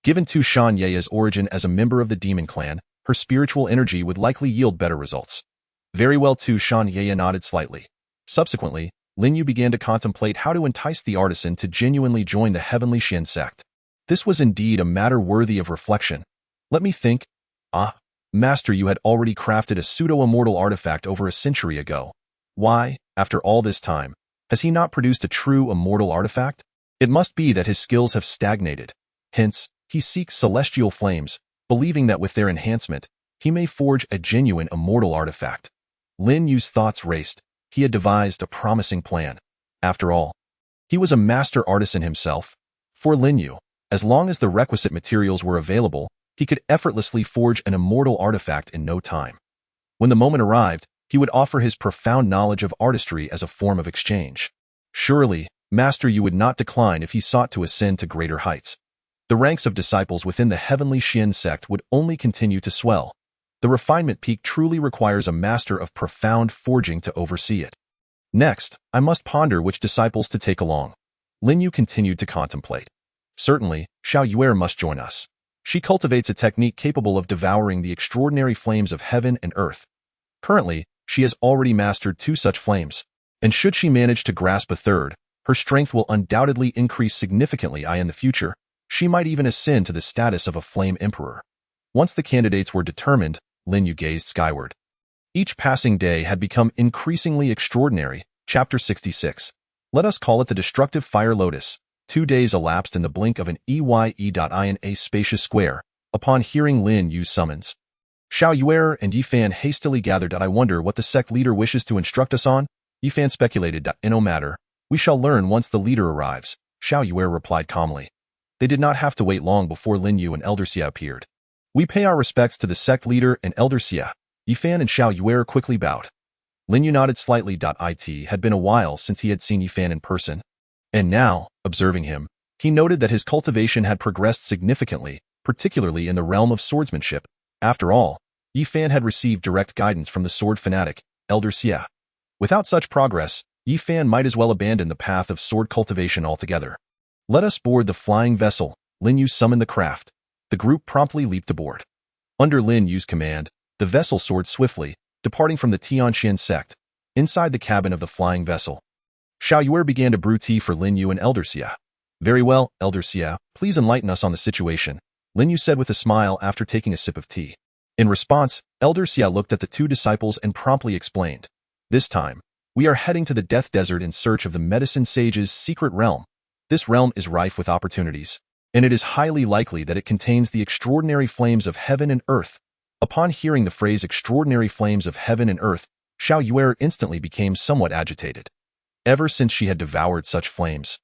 Given Tu Shanye's origin as a member of the demon clan, her spiritual energy would likely yield better results. Very well. Tu Shanye nodded slightly. Subsequently, Lin Yu began to contemplate how to entice the artisan to genuinely join the Heavenly Xian sect. This was indeed a matter worthy of reflection. Let me think. Master Yu had already crafted a pseudo-immortal artifact over a century ago. Why, after all this time, has he not produced a true immortal artifact? It must be that his skills have stagnated. Hence, he seeks celestial flames, believing that with their enhancement, he may forge a genuine immortal artifact. Lin Yu's thoughts raced. He had devised a promising plan. After all, He was a master artisan himself. For Lin Yu, as long as the requisite materials were available, he could effortlessly forge an immortal artifact in no time. When the moment arrived, he would offer his profound knowledge of artistry as a form of exchange. Surely, Master Yu would not decline if he sought to ascend to greater heights. The ranks of disciples within the heavenly Xian sect would only continue to swell. The refinement peak truly requires a master of profound forging to oversee it. Next, I must ponder which disciples to take along. Lin Yu continued to contemplate. Certainly, Xiao Yuer must join us. She cultivates a technique capable of devouring the extraordinary flames of heaven and earth. Currently, she has already mastered 2 such flames, and should she manage to grasp a third, her strength will undoubtedly increase significantly. In the future, she might even ascend to the status of a flame emperor. Once the candidates were determined, Lin Yu gazed skyward. Each passing day had become increasingly extraordinary. Chapter 66. Let us call it the destructive fire lotus. 2 days elapsed in the blink of an in a spacious square, upon hearing Lin Yu's summons. Xiao Yuer and Yifan hastily gathered. I wonder what the sect leader wishes to instruct us on? Yifan speculated. No matter. We shall learn once the leader arrives, Xiao Yuer replied calmly. They did not have to wait long before Lin Yu and Elder Xia appeared. We pay our respects to the sect leader and Elder Xia. Yifan and Xiao Yuer quickly bowed. Lin Yu nodded slightly. It had been a while since he had seen Yifan in person. And now, observing him, he noted that his cultivation had progressed significantly, particularly in the realm of swordsmanship. After all, Yifan had received direct guidance from the sword fanatic, Elder Xia. Without such progress, Yifan might as well abandon the path of sword cultivation altogether. Let us board the flying vessel. Lin Yu summoned the craft. The group promptly leaped aboard. Under Lin Yu's command, the vessel soared swiftly, departing from the Tianxian sect. Inside the cabin of the flying vessel, Xiao Yuer began to brew tea for Lin Yu and Elder Xia. Very well, Elder Xia, please enlighten us on the situation, Lin Yu said with a smile after taking a sip of tea. In response, Elder Xia looked at the 2 disciples and promptly explained. This time, we are heading to the Death Desert in search of the medicine sage's secret realm. This realm is rife with opportunities, and it is highly likely that it contains the extraordinary flames of heaven and earth. Upon hearing the phrase extraordinary flames of heaven and earth, Xiao Yuer instantly became somewhat agitated. Ever since she had devoured such flames,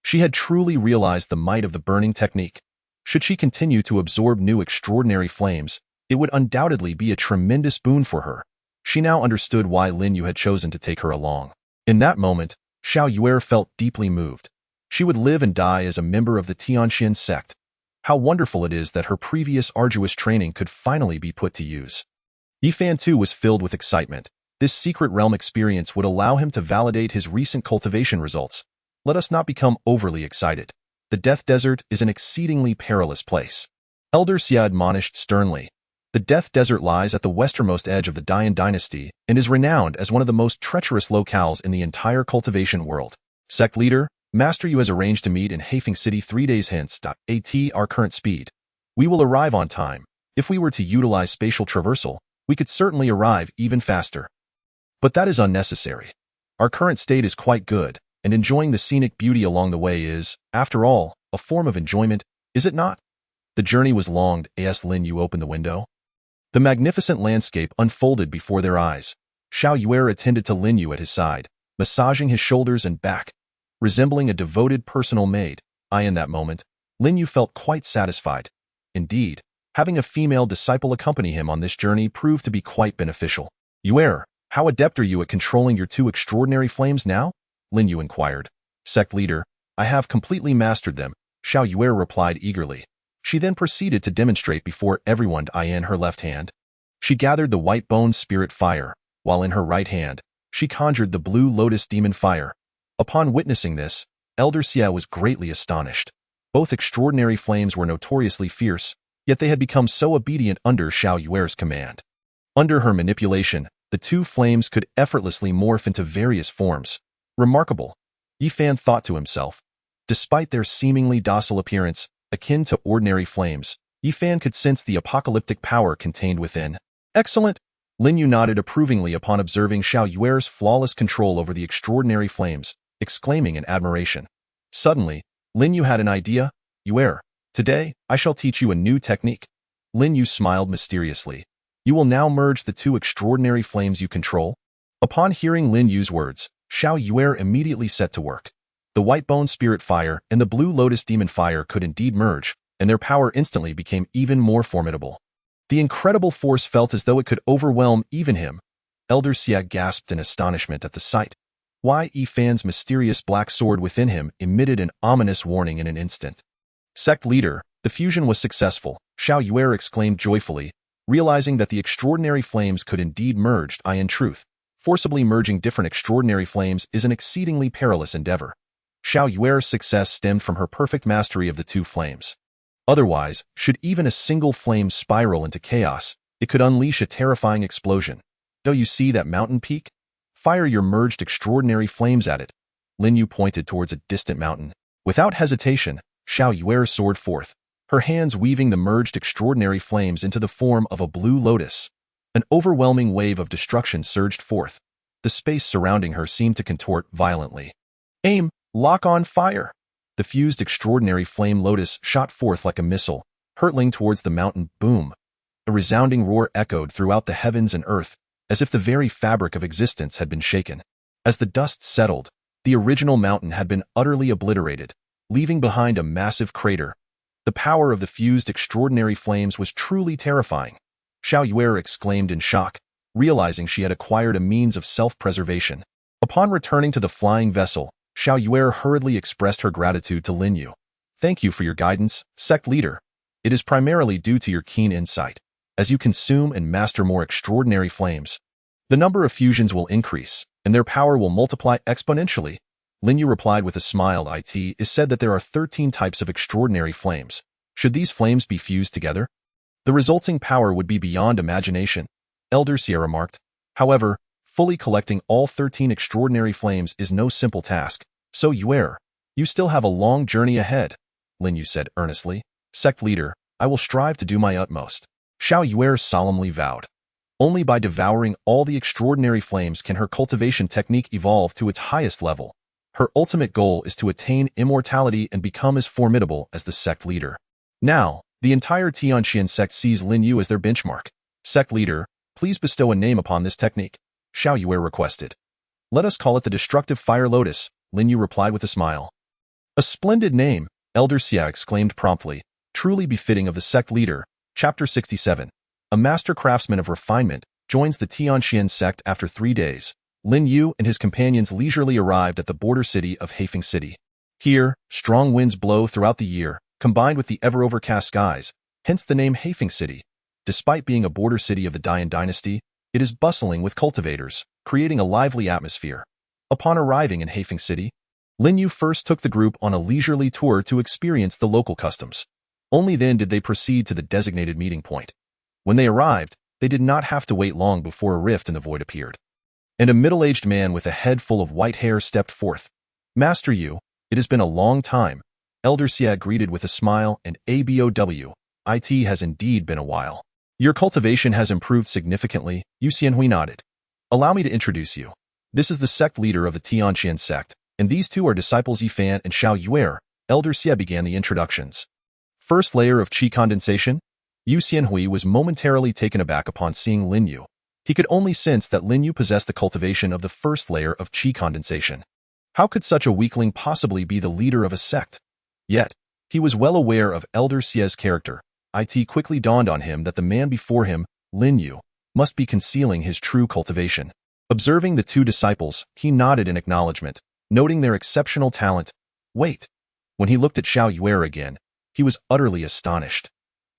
she had truly realized the might of the burning technique. Should she continue to absorb new extraordinary flames, it would undoubtedly be a tremendous boon for her. She now understood why Lin Yu had chosen to take her along. In that moment, Xiao Yuer felt deeply moved. She would live and die as a member of the Tianxian sect. How wonderful it is that her previous arduous training could finally be put to use. Yifan too was filled with excitement. This secret realm experience would allow him to validate his recent cultivation results. Let us not become overly excited. The Death Desert is an exceedingly perilous place. Elder Xia admonished sternly. The Death Desert lies at the westernmost edge of the Dian dynasty and is renowned as one of the most treacherous locales in the entire cultivation world. Sect leader, Master Yu has arranged to meet in Haifeng City 3 days hence. At our current speed, we will arrive on time. If we were to utilize spatial traversal, we could certainly arrive even faster. But that is unnecessary. Our current state is quite good, and enjoying the scenic beauty along the way is, after all, a form of enjoyment, is it not? The journey was long as Lin Yu opened the window. The magnificent landscape unfolded before their eyes. Xiao Yuer attended to Lin Yu at his side, massaging his shoulders and back, resembling a devoted personal maid. In that moment, Lin Yu felt quite satisfied. Indeed, having a female disciple accompany him on this journey proved to be quite beneficial. Yuer, how adept are you at controlling your 2 extraordinary flames now? Lin Yu inquired. Sect leader, I have completely mastered them, Xiao Yuer replied eagerly. She then proceeded to demonstrate before everyone. In her left hand, she gathered the white bone spirit fire, while in her right hand, she conjured the blue lotus demon fire. Upon witnessing this, Elder Xia was greatly astonished. Both extraordinary flames were notoriously fierce, yet they had become so obedient under Xiao Yuer's command. Under her manipulation, the 2 flames could effortlessly morph into various forms. Remarkable, Yifan thought to himself. Despite their seemingly docile appearance, akin to ordinary flames, Yifan could sense the apocalyptic power contained within. Excellent! Lin Yu nodded approvingly upon observing Xiao Yuer's flawless control over the extraordinary flames, exclaiming in admiration. Suddenly, Lin Yu had an idea. Yuer, today, I shall teach you a new technique. Lin Yu smiled mysteriously. You will now merge the 2 extraordinary flames you control. Upon hearing Lin Yu's words, Xiao Yuer immediately set to work. The white bone spirit fire and the blue lotus demon fire could indeed merge, and their power instantly became even more formidable. The incredible force felt as though it could overwhelm even him. Elder Xia gasped in astonishment at the sight. Yi Fan's mysterious black sword within him emitted an ominous warning in an instant. Sect leader, the fusion was successful, Xiao Yuer exclaimed joyfully, realizing that the extraordinary flames could indeed merge. In truth, forcibly merging different extraordinary flames is an exceedingly perilous endeavor. Xiao Yuer's success stemmed from her perfect mastery of the two flames. Otherwise, should even a single flame spiral into chaos, it could unleash a terrifying explosion. Do you see that mountain peak? Fire your merged extraordinary flames at it. Lin Yu pointed towards a distant mountain. Without hesitation, Xiao Yuer soared forth, her hands weaving the merged extraordinary flames into the form of a blue lotus. An overwhelming wave of destruction surged forth. The space surrounding her seemed to contort violently. Aim! Lock on fire! The fused extraordinary flame lotus shot forth like a missile, hurtling towards the mountain. Boom! A resounding roar echoed throughout the heavens and earth, as if the very fabric of existence had been shaken. As the dust settled, the original mountain had been utterly obliterated, leaving behind a massive crater. The power of the fused extraordinary flames was truly terrifying. Xiao Yuer exclaimed in shock, realizing she had acquired a means of self-preservation. Upon returning to the flying vessel, Xiao Yuer hurriedly expressed her gratitude to Lin Yu. Thank you for your guidance, sect leader. It is primarily due to your keen insight. As you consume and master more extraordinary flames, the number of fusions will increase, and their power will multiply exponentially. Lin Yu replied with a smile. It is said that there are 13 types of extraordinary flames. Should these flames be fused together, the resulting power would be beyond imagination, Elder Xia remarked. However, fully collecting all 13 extraordinary flames is no simple task, so Yuer, you still have a long journey ahead, Lin Yu said earnestly. Sect leader, I will strive to do my utmost. Xiao Yuer solemnly vowed. Only by devouring all the extraordinary flames can her cultivation technique evolve to its highest level. Her ultimate goal is to attain immortality and become as formidable as the sect leader. Now, the entire Tianqian sect sees Lin Yu as their benchmark. Sect leader, please bestow a name upon this technique, Xiao Yuer requested. Let us call it the Destructive Fire Lotus, Lin Yu replied with a smile. A splendid name, Elder Xia exclaimed promptly, truly befitting of the sect leader. Chapter 67. A master craftsman of refinement joins the Tianqian sect after 3 days. Lin Yu and his companions leisurely arrived at the border city of Haifeng City. Here, strong winds blow throughout the year, combined with the ever-overcast skies, hence the name Haifeng City. Despite being a border city of the Dian dynasty, it is bustling with cultivators, creating a lively atmosphere. Upon arriving in Haifeng City, Lin Yu first took the group on a leisurely tour to experience the local customs. Only then did they proceed to the designated meeting point. When they arrived, they did not have to wait long before a rift in the void appeared. And a middle-aged man with a head full of white hair stepped forth. Master Yu, it has been a long time, Elder Xia greeted with a smile, and ABOW, it has indeed been a while. Your cultivation has improved significantly, Yu Xianhui nodded. Allow me to introduce you. This is the sect leader of the Tianqian sect, and these two are disciples Yi Fan and Xiao Yuer. Elder Xia began the introductions. First layer of qi condensation? Yu Xianhui was momentarily taken aback upon seeing Lin Yu. He could only sense that Lin Yu possessed the cultivation of the first layer of qi condensation. How could such a weakling possibly be the leader of a sect? Yet, he was well aware of Elder Xia's character. It quickly dawned on him that the man before him, Lin Yu, must be concealing his true cultivation. Observing the two disciples, he nodded in acknowledgement, noting their exceptional talent. Wait. When he looked at Xiao Yuer again, he was utterly astonished.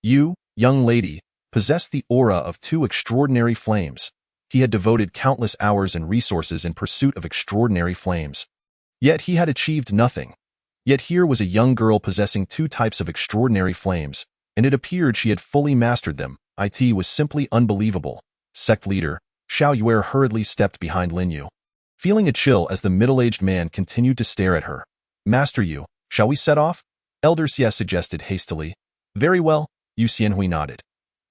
You, young lady, possessed the aura of two extraordinary flames. He had devoted countless hours and resources in pursuit of extraordinary flames. Yet he had achieved nothing. Yet here was a young girl possessing two types of extraordinary flames, and it appeared she had fully mastered them. It was simply unbelievable. Sect leader, Xiao Yuer hurriedly stepped behind Lin Yu, feeling a chill as the middle-aged man continued to stare at her. Master Yu, shall we set off? Elder Xia suggested hastily. Very well, Yu Xianhui nodded.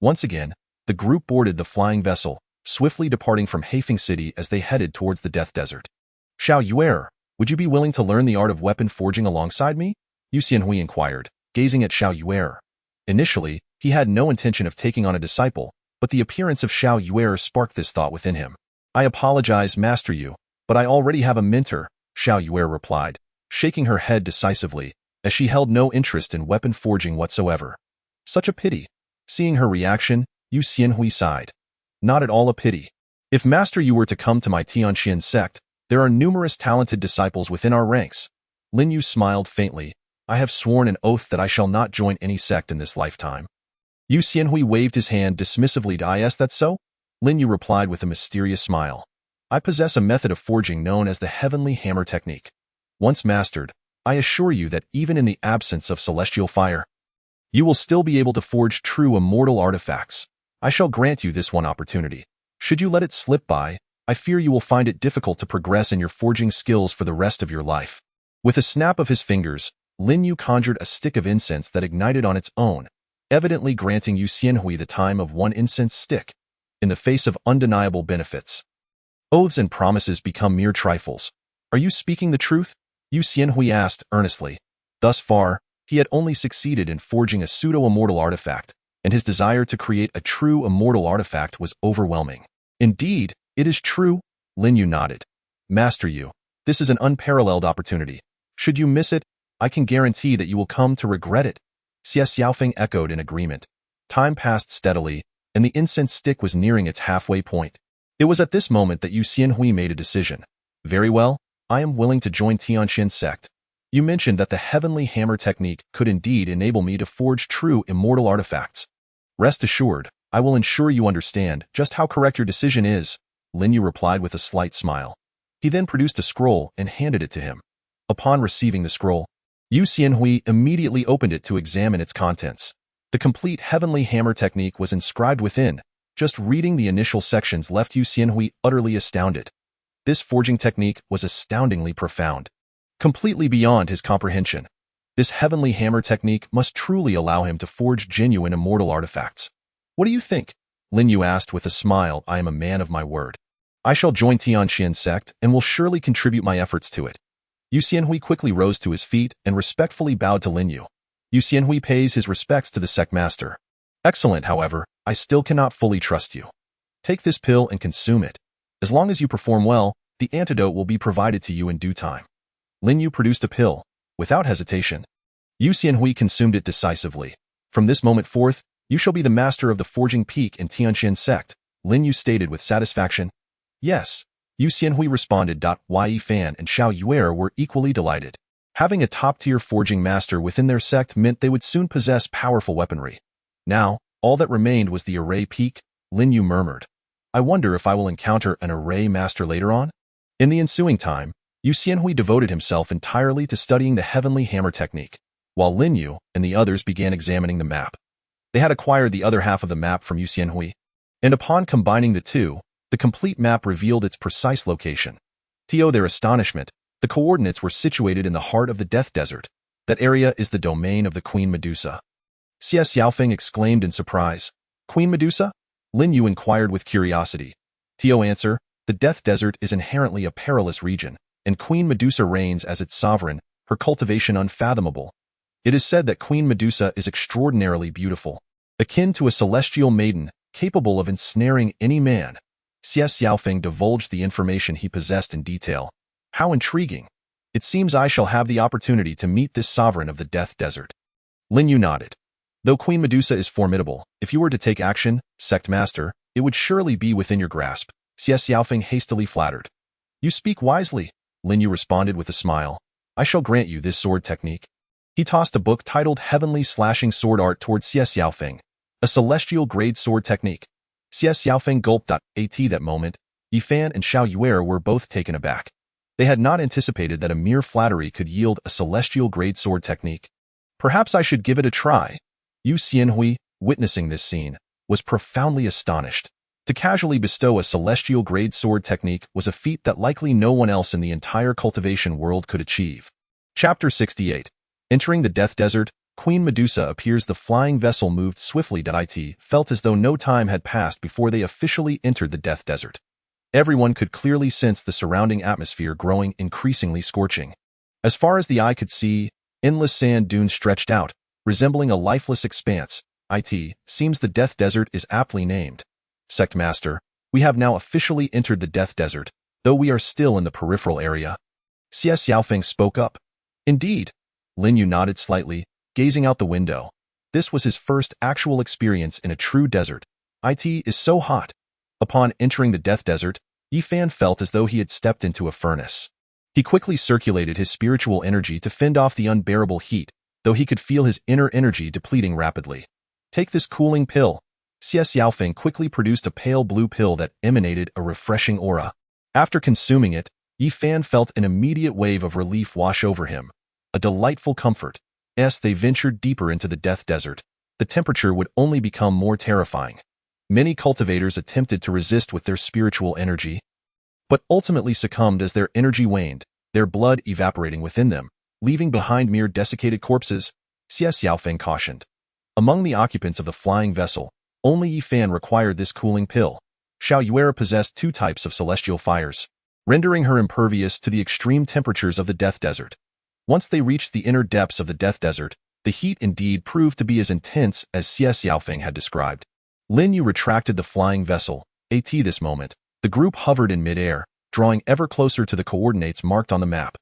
Once again, the group boarded the flying vessel, swiftly departing from Haifeng City as they headed towards the Death Desert. Xiao Yuer, would you be willing to learn the art of weapon forging alongside me? Yu Xianhui inquired, gazing at Xiao Yuer. Initially, he had no intention of taking on a disciple, but the appearance of Xiao Yuer sparked this thought within him. I apologize, Master Yu, but I already have a mentor, Xiao Yuer replied, shaking her head decisively, as she held no interest in weapon forging whatsoever. Such a pity. Seeing her reaction, Yu Xianhui sighed. Not at all a pity. If Master Yu were to come to my Tianxian sect, there are numerous talented disciples within our ranks. Lin Yu smiled faintly. I have sworn an oath that I shall not join any sect in this lifetime. Yu Xianhui waved his hand dismissively to Is that so? Lin Yu replied with a mysterious smile. I possess a method of forging known as the Heavenly Hammer Technique. Once mastered, I assure you that even in the absence of celestial fire, you will still be able to forge true immortal artifacts. I shall grant you this one opportunity. Should you let it slip by, I fear you will find it difficult to progress in your forging skills for the rest of your life. With a snap of his fingers, Lin Yu conjured a stick of incense that ignited on its own, evidently granting Yu Xianhui the time of one incense stick, in the face of undeniable benefits. Oaths and promises become mere trifles. Are you speaking the truth? Yu Xianhui asked earnestly. Thus far, he had only succeeded in forging a pseudo-immortal artifact, and his desire to create a true immortal artifact was overwhelming. Indeed, it is true, Lin Yu nodded. Master Yu, this is an unparalleled opportunity. Should you miss it, I can guarantee that you will come to regret it. Xie Xiaofeng echoed in agreement. Time passed steadily, and the incense stick was nearing its halfway point. It was at this moment that Yu Xianhui made a decision. Very well, I am willing to join Tianxian sect. You mentioned that the Heavenly Hammer Technique could indeed enable me to forge true immortal artifacts. Rest assured, I will ensure you understand just how correct your decision is, Lin Yu replied with a slight smile. He then produced a scroll and handed it to him. Upon receiving the scroll, Yu Xianhui immediately opened it to examine its contents. The complete Heavenly Hammer Technique was inscribed within. Just reading the initial sections left Yu Xianhui utterly astounded. This forging technique was astoundingly profound, completely beyond his comprehension. This Heavenly Hammer Technique must truly allow him to forge genuine immortal artifacts. What do you think? Lin Yu asked with a smile. I am a man of my word. I shall join Tianxian sect and will surely contribute my efforts to it. Yu Xianhui quickly rose to his feet and respectfully bowed to Lin Yu. Yu Xianhui pays his respects to the sect master. Excellent, however, I still cannot fully trust you. Take this pill and consume it. As long as you perform well, the antidote will be provided to you in due time. Lin Yu produced a pill. Without hesitation, Yu Xianhui consumed it decisively. From this moment forth, you shall be the master of the forging peak in Tianxian sect, Lin Yu stated with satisfaction. Yes, Yu Xianhui responded. Yi Fan and Xiao Yuer were equally delighted. Having a top-tier forging master within their sect meant they would soon possess powerful weaponry. Now, all that remained was the array peak, Lin Yu murmured. I wonder if I will encounter an array master later on? In the ensuing time, Yu Xianhui devoted himself entirely to studying the Heavenly Hammer Technique, while Lin Yu and the others began examining the map. They had acquired the other half of the map from Yu Xianhui, and upon combining the two, the complete map revealed its precise location. To their astonishment, the coordinates were situated in the heart of the Death Desert. That area is the domain of the Queen Medusa. Xie Xiaofeng exclaimed in surprise. Queen Medusa? Lin Yu inquired with curiosity. To answered, the Death Desert is inherently a perilous region, and Queen Medusa reigns as its sovereign, her cultivation unfathomable. It is said that Queen Medusa is extraordinarily beautiful, akin to a celestial maiden, capable of ensnaring any man. Xie Xiaofeng divulged the information he possessed in detail. How intriguing! It seems I shall have the opportunity to meet this sovereign of the Death Desert. Lin Yu nodded. Though Queen Medusa is formidable, if you were to take action, sect master, it would surely be within your grasp, Xie Xiaofeng hastily flattered. You speak wisely, Lin Yu responded with a smile. I shall grant you this sword technique. He tossed a book titled Heavenly Slashing Sword Art towards Xie Xiaofeng, a celestial grade sword technique. Xie Xiaofeng gulped. At that moment, Yifan and Xiao Yuer were both taken aback. They had not anticipated that a mere flattery could yield a celestial grade sword technique. Perhaps I should give it a try. Yu Xianhui, witnessing this scene, was profoundly astonished. To casually bestow a celestial grade sword technique was a feat that likely no one else in the entire cultivation world could achieve. Chapter 68. Entering the Death Desert, Queen Medusa appears. The flying vessel moved swiftly. It felt as though no time had passed before they officially entered the Death Desert. Everyone could clearly sense the surrounding atmosphere growing increasingly scorching. As far as the eye could see, endless sand dunes stretched out, resembling a lifeless expanse. Seems the Death Desert is aptly named. Sect Master, we have now officially entered the Death Desert, though we are still in the peripheral area. Xie Xiaofeng spoke up. Indeed. Lin Yu nodded slightly, gazing out the window. This was his first actual experience in a true desert. It is so hot. Upon entering the death desert, Yifan felt as though he had stepped into a furnace. He quickly circulated his spiritual energy to fend off the unbearable heat, though he could feel his inner energy depleting rapidly. Take this cooling pill. Xie Xiaofeng quickly produced a pale blue pill that emanated a refreshing aura. After consuming it, Yifan felt an immediate wave of relief wash over him. A delightful comfort. As they ventured deeper into the death desert, the temperature would only become more terrifying. Many cultivators attempted to resist with their spiritual energy, but ultimately succumbed as their energy waned, their blood evaporating within them, leaving behind mere desiccated corpses, Xie Xiaofeng cautioned. Among the occupants of the flying vessel, only Yifan required this cooling pill. Xiao Yuera possessed 2 types of celestial fires, rendering her impervious to the extreme temperatures of the death desert. Once they reached the inner depths of the death desert, the heat indeed proved to be as intense as Xie Xiaofeng had described. Lin Yu retracted the flying vessel. At this moment, the group hovered in midair, drawing ever closer to the coordinates marked on the map.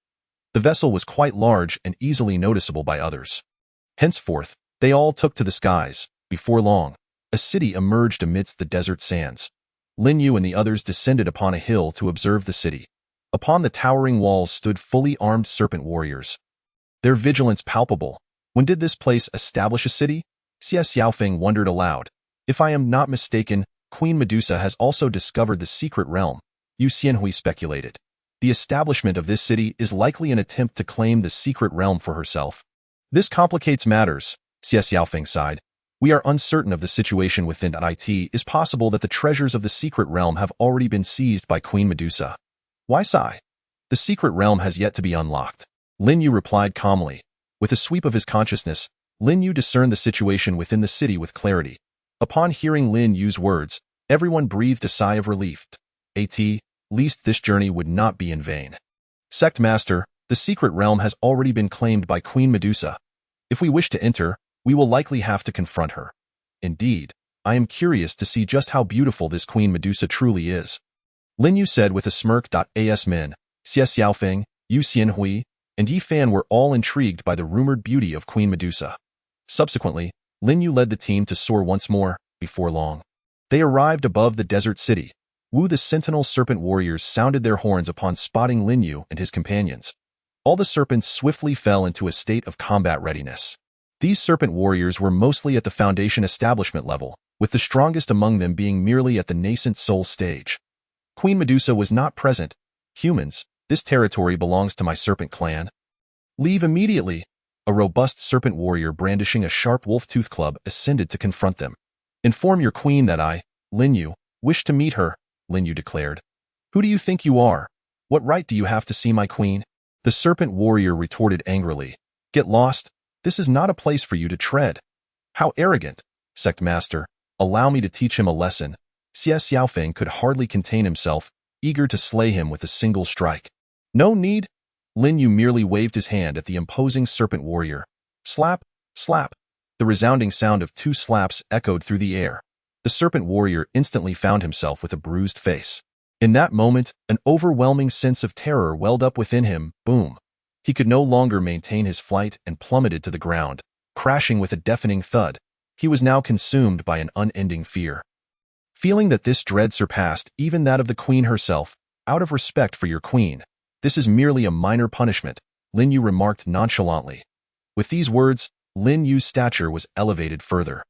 The vessel was quite large and easily noticeable by others. Henceforth, they all took to the skies. Before long, a city emerged amidst the desert sands. Lin Yu and the others descended upon a hill to observe the city. Upon the towering walls stood fully armed serpent warriors, their vigilance palpable. When did this place establish a city? Xie Xiaofeng wondered aloud. If I am not mistaken, Queen Medusa has also discovered the secret realm, Yu Xianhui speculated. The establishment of this city is likely an attempt to claim the secret realm for herself. This complicates matters, Xie Xiaofeng sighed. We are uncertain of the situation within. It is possible that the treasures of the secret realm have already been seized by Queen Medusa. Why sigh? The secret realm has yet to be unlocked. Lin Yu replied calmly. With a sweep of his consciousness, Lin Yu discerned the situation within the city with clarity. Upon hearing Lin Yu's words, everyone breathed a sigh of relief. At least this journey would not be in vain. Sect Master, the secret realm has already been claimed by Queen Medusa. If we wish to enter, we will likely have to confront her. Indeed, I am curious to see just how beautiful this Queen Medusa truly is. Lin Yu said with a smirk. As men, Xie Xiaofeng, Yu Xianhui, and Yifan were all intrigued by the rumored beauty of Queen Medusa. Subsequently, Lin Yu led the team to soar once more. Before long, they arrived above the desert city. Wu the sentinel serpent warriors sounded their horns upon spotting Lin Yu and his companions. All the serpents swiftly fell into a state of combat readiness. These serpent warriors were mostly at the foundation establishment level, with the strongest among them being merely at the nascent soul stage. Queen Medusa was not present. Humans, this territory belongs to my serpent clan. Leave immediately. A robust serpent warrior brandishing a sharp wolf-tooth club ascended to confront them. Inform your queen that I, Lin Yu, wish to meet her, Lin Yu declared. Who do you think you are? What right do you have to see my queen? The serpent warrior retorted angrily. Get lost. This is not a place for you to tread. How arrogant. Sect Master, allow me to teach him a lesson. Xie Xiaofeng could hardly contain himself, eager to slay him with a single strike. No need. Lin Yu merely waved his hand at the imposing serpent warrior. Slap, slap. The resounding sound of 2 slaps echoed through the air. The serpent warrior instantly found himself with a bruised face. In that moment, an overwhelming sense of terror welled up within him. Boom. He could no longer maintain his flight and plummeted to the ground, crashing with a deafening thud. He was now consumed by an unending fear. Feeling that this dread surpassed even that of the queen herself, out of respect for your queen, this is merely a minor punishment, Lin Yu remarked nonchalantly. With these words, Lin Yu's stature was elevated further.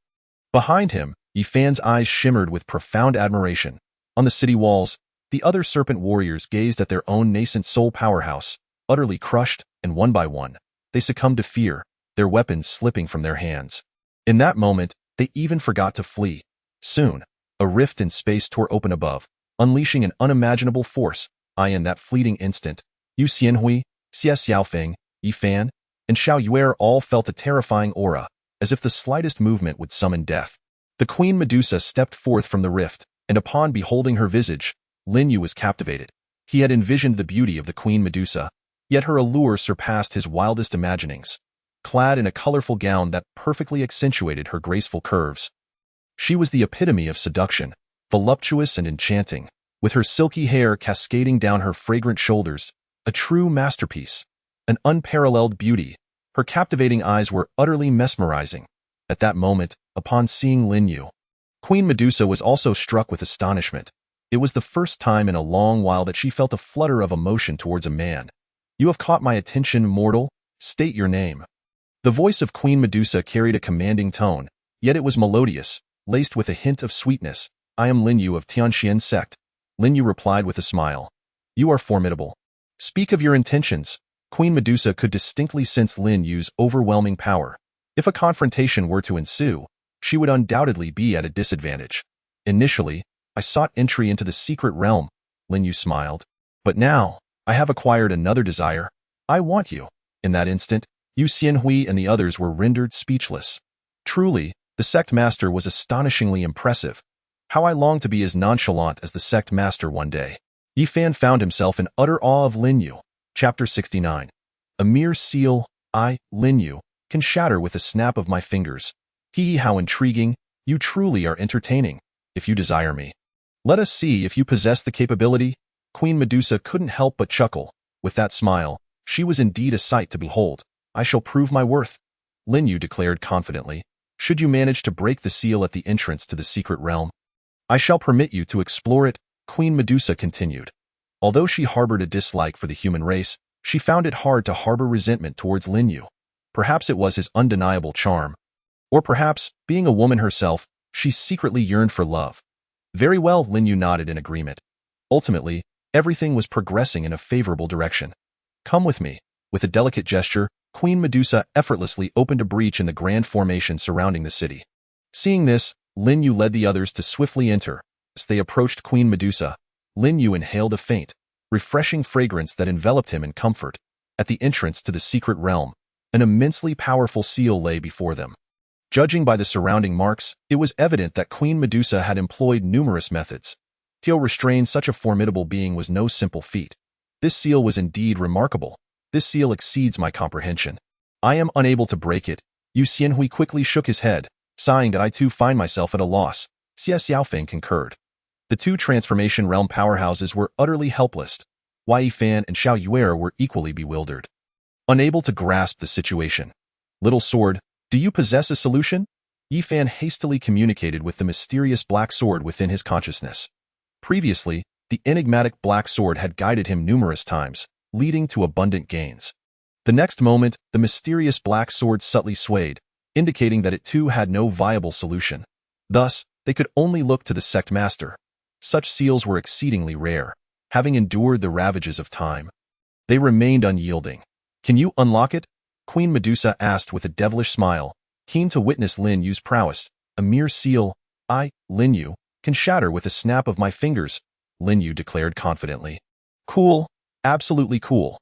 Behind him, Yifan's eyes shimmered with profound admiration. On the city walls, the other serpent warriors gazed at their own nascent soul powerhouse, utterly crushed, and one by one, they succumbed to fear, their weapons slipping from their hands. In that moment, they even forgot to flee. Soon, a rift in space tore open above, unleashing an unimaginable force. In that fleeting instant, Yu Xianhui, Xie Xiaofeng, Yifan, and Xiao Yuer all felt a terrifying aura, as if the slightest movement would summon death. The Queen Medusa stepped forth from the rift, and upon beholding her visage, Lin Yu was captivated. He had envisioned the beauty of the Queen Medusa, yet her allure surpassed his wildest imaginings. Clad in a colorful gown that perfectly accentuated her graceful curves, she was the epitome of seduction, voluptuous and enchanting, with her silky hair cascading down her fragrant shoulders, a true masterpiece. an unparalleled beauty. Her captivating eyes were utterly mesmerizing. At that moment, upon seeing Lin Yu, Queen Medusa was also struck with astonishment. It was the first time in a long while that she felt a flutter of emotion towards a man. "You have caught my attention, mortal. State your name." The voice of Queen Medusa carried a commanding tone, yet it was melodious, laced with a hint of sweetness. "I am Lin Yu of Tianxian sect." Lin Yu replied with a smile. "You are formidable. Speak of your intentions." Queen Medusa could distinctly sense Lin Yu's overwhelming power. If a confrontation were to ensue, she would undoubtedly be at a disadvantage. "Initially, I sought entry into the secret realm," Lin Yu smiled. "But now, I have acquired another desire. I want you." In that instant, Yu Xianhui and the others were rendered speechless. Truly, the sect master was astonishingly impressive. How I longed to be as nonchalant as the sect master one day. Yi Fan found himself in utter awe of Lin Yu. Chapter 69. A mere seal, I, Lin Yu, can shatter with a snap of my fingers. Hee, how intriguing. You truly are entertaining. If you desire me, let us see if you possess the capability. Queen Medusa couldn't help but chuckle. With that smile, she was indeed a sight to behold. "I shall prove my worth," Lin Yu declared confidently. "Should you manage to break the seal at the entrance to the secret realm, I shall permit you to explore it," Queen Medusa continued. Although she harbored a dislike for the human race, she found it hard to harbor resentment towards Lin Yu. Perhaps it was his undeniable charm. Or perhaps, being a woman herself, she secretly yearned for love. "Very well," Lin Yu nodded in agreement. Ultimately, everything was progressing in a favorable direction. "Come with me." With a delicate gesture, Queen Medusa effortlessly opened a breach in the grand formation surrounding the city. Seeing this, Lin Yu led the others to swiftly enter. As they approached Queen Medusa, Lin Yu inhaled a faint, refreshing fragrance that enveloped him in comfort. At the entrance to the secret realm, an immensely powerful seal lay before them. Judging by the surrounding marks, it was evident that Queen Medusa had employed numerous methods. To restrain such a formidable being was no simple feat. This seal was indeed remarkable. "This seal exceeds my comprehension. I am unable to break it." Yu Xianhui quickly shook his head, sighing that I too find myself at a loss. Xie Xiaofeng concurred. The two transformation realm powerhouses were utterly helpless. Yi Fan and Xiao Yuer were equally bewildered, unable to grasp the situation. "Little sword, do you possess a solution?" Yi Fan hastily communicated with the mysterious black sword within his consciousness. Previously, the enigmatic black sword had guided him numerous times, leading to abundant gains. The next moment, the mysterious black sword subtly swayed, indicating that it too had no viable solution. Thus, they could only look to the sect master. Such seals were exceedingly rare, having endured the ravages of time. They remained unyielding. "Can you unlock it?" Queen Medusa asked with a devilish smile, keen to witness Lin Yu's prowess. "A mere seal, I, Lin Yu, can shatter with a snap of my fingers," Lin Yu declared confidently. "Cool, absolutely cool."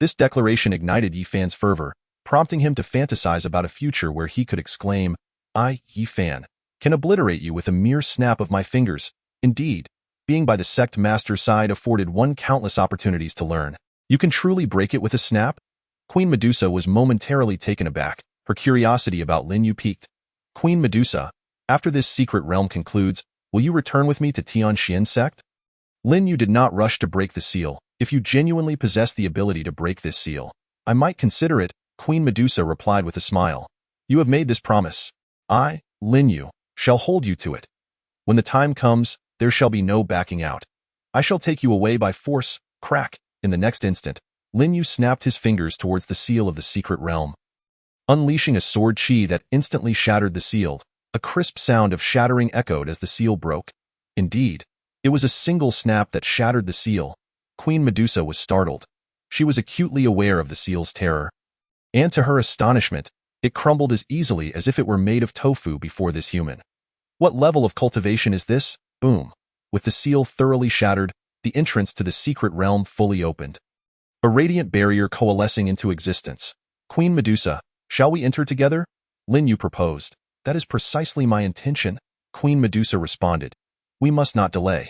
This declaration ignited Yi Fan's fervor, prompting him to fantasize about a future where he could exclaim, "I, Yi Fan, can obliterate you with a mere snap of my fingers." Indeed, being by the sect master's side afforded one countless opportunities to learn. "You can truly break it with a snap?" Queen Medusa was momentarily taken aback. Her curiosity about Lin Yu piqued. "Queen Medusa, after this secret realm concludes, will you return with me to Tianxian sect?" Lin Yu did not rush to break the seal. "If you genuinely possess the ability to break this seal, I might consider it," Queen Medusa replied with a smile. "You have made this promise. I, Lin Yu, shall hold you to it. When the time comes, there shall be no backing out. I shall take you away by force." Crack! In the next instant, Lin Yu snapped his fingers towards the seal of the secret realm, unleashing a sword chi that instantly shattered the seal. A crisp sound of shattering echoed as the seal broke. Indeed, it was a single snap that shattered the seal. Queen Medusa was startled. She was acutely aware of the seal's terror. And to her astonishment, it crumbled as easily as if it were made of tofu before this human. "What level of cultivation is this?" Boom. With the seal thoroughly shattered, the entrance to the secret realm fully opened. A radiant barrier coalescing into existence. "Queen Medusa, shall we enter together?" Lin Yu proposed. "That is precisely my intention," Queen Medusa responded. "We must not delay.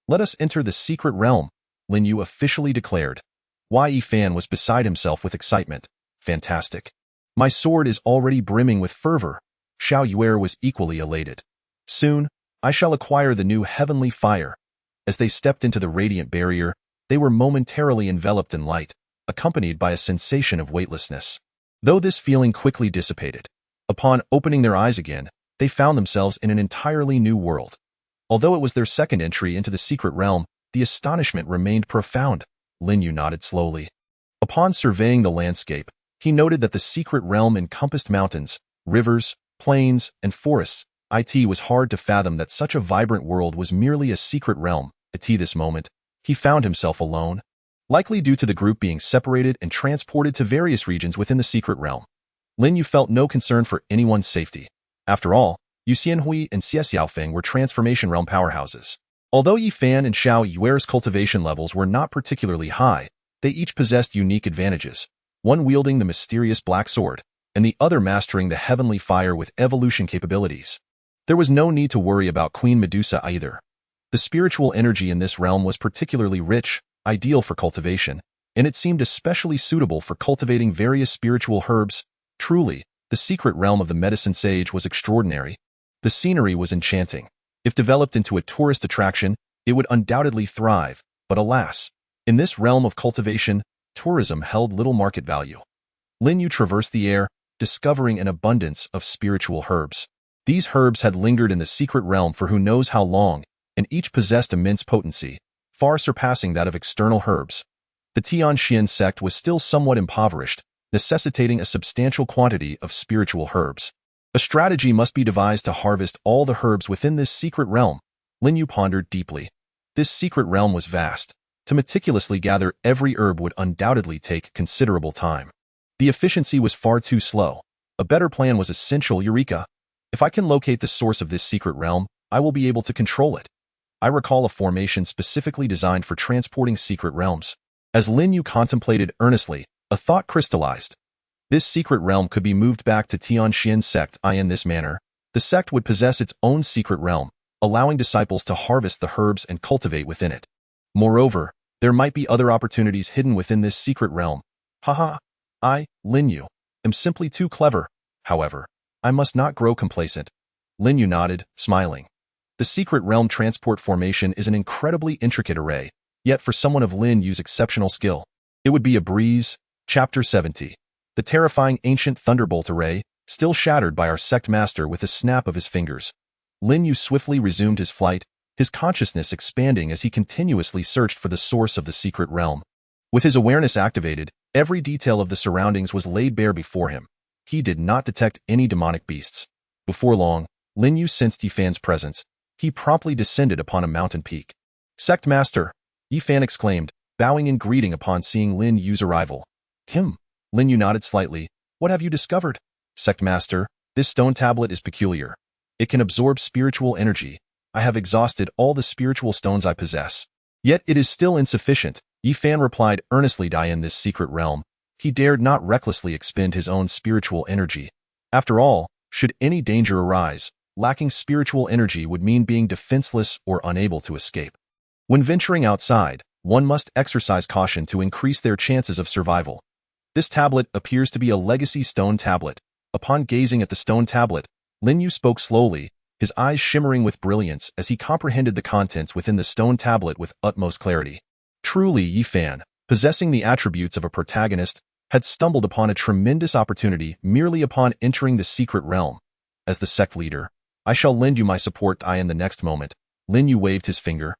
Let us enter the secret realm," Lin Yu officially declared. Yi Fan was beside himself with excitement. "Fantastic. My sword is already brimming with fervor." Xiao Yuer was equally elated. "Soon, I shall acquire the new heavenly fire." As they stepped into the radiant barrier, they were momentarily enveloped in light. accompanied by a sensation of weightlessness. Though this feeling quickly dissipated, upon opening their eyes again, they found themselves in an entirely new world. Although it was their second entry into the secret realm, the astonishment remained profound. Lin Yu nodded slowly. Upon surveying the landscape, he noted that the secret realm encompassed mountains, rivers, plains, and forests. It was hard to fathom that such a vibrant world was merely a secret realm. At this moment, he found himself alone, likely due to the group being separated and transported to various regions within the secret realm. Lin Yu felt no concern for anyone's safety. After all, Yu Xianhui and Xie Xiaofeng were transformation realm powerhouses. Although Yi Fan and Xiao Yuer's cultivation levels were not particularly high, they each possessed unique advantages, one wielding the mysterious black sword, and the other mastering the heavenly fire with evolution capabilities. There was no need to worry about Queen Medusa either. The spiritual energy in this realm was particularly rich, ideal for cultivation, and it seemed especially suitable for cultivating various spiritual herbs. Truly, the secret realm of the medicine sage was extraordinary. The scenery was enchanting. If developed into a tourist attraction, it would undoubtedly thrive, but alas, in this realm of cultivation, tourism held little market value. Lin Yu traversed the air, discovering an abundance of spiritual herbs. These herbs had lingered in the secret realm for who knows how long, and each possessed immense potency, far surpassing that of external herbs. The Tianxian sect was still somewhat impoverished, necessitating a substantial quantity of spiritual herbs. A strategy must be devised to harvest all the herbs within this secret realm. Lin Yu pondered deeply. This secret realm was vast. To meticulously gather every herb would undoubtedly take considerable time. The efficiency was far too slow. A better plan was essential. Eureka! If I can locate the source of this secret realm, I will be able to control it. I recall a formation specifically designed for transporting secret realms. As Lin Yu contemplated earnestly, a thought crystallized. This secret realm could be moved back to Tianxian sect. In this manner, the sect would possess its own secret realm, allowing disciples to harvest the herbs and cultivate within it. Moreover, there might be other opportunities hidden within this secret realm. Haha, Lin Yu, am simply too clever. However, I must not grow complacent. Lin Yu nodded, smiling. The secret realm transport formation is an incredibly intricate array, yet for someone of Lin Yu's exceptional skill, it would be a breeze. Chapter 70. The terrifying ancient thunderbolt array, still shattered by our sect master with a snap of his fingers. Lin Yu swiftly resumed his flight, his consciousness expanding as he continuously searched for the source of the secret realm. With his awareness activated, every detail of the surroundings was laid bare before him. He did not detect any demonic beasts. Before long, Lin Yu sensed Yi Fan's presence. He promptly descended upon a mountain peak. Sect Master, Yi Fan exclaimed, bowing in greeting upon seeing Lin Yu's arrival. Lin Yu nodded slightly. What have you discovered? Sect Master, this stone tablet is peculiar. It can absorb spiritual energy. I have exhausted all the spiritual stones I possess. Yet it is still insufficient, Yi Fan replied earnestly. In this secret realm, he dared not recklessly expend his own spiritual energy. After all, should any danger arise, lacking spiritual energy would mean being defenseless or unable to escape. When venturing outside, one must exercise caution to increase their chances of survival. This tablet appears to be a legacy stone tablet. Upon gazing at the stone tablet, Lin Yu spoke slowly, his eyes shimmering with brilliance as he comprehended the contents within the stone tablet with utmost clarity. Truly, Yi Fan, possessing the attributes of a protagonist, had stumbled upon a tremendous opportunity merely upon entering the secret realm. As the sect leader, I shall lend you my support. In the next moment, Lin Yu waved his finger,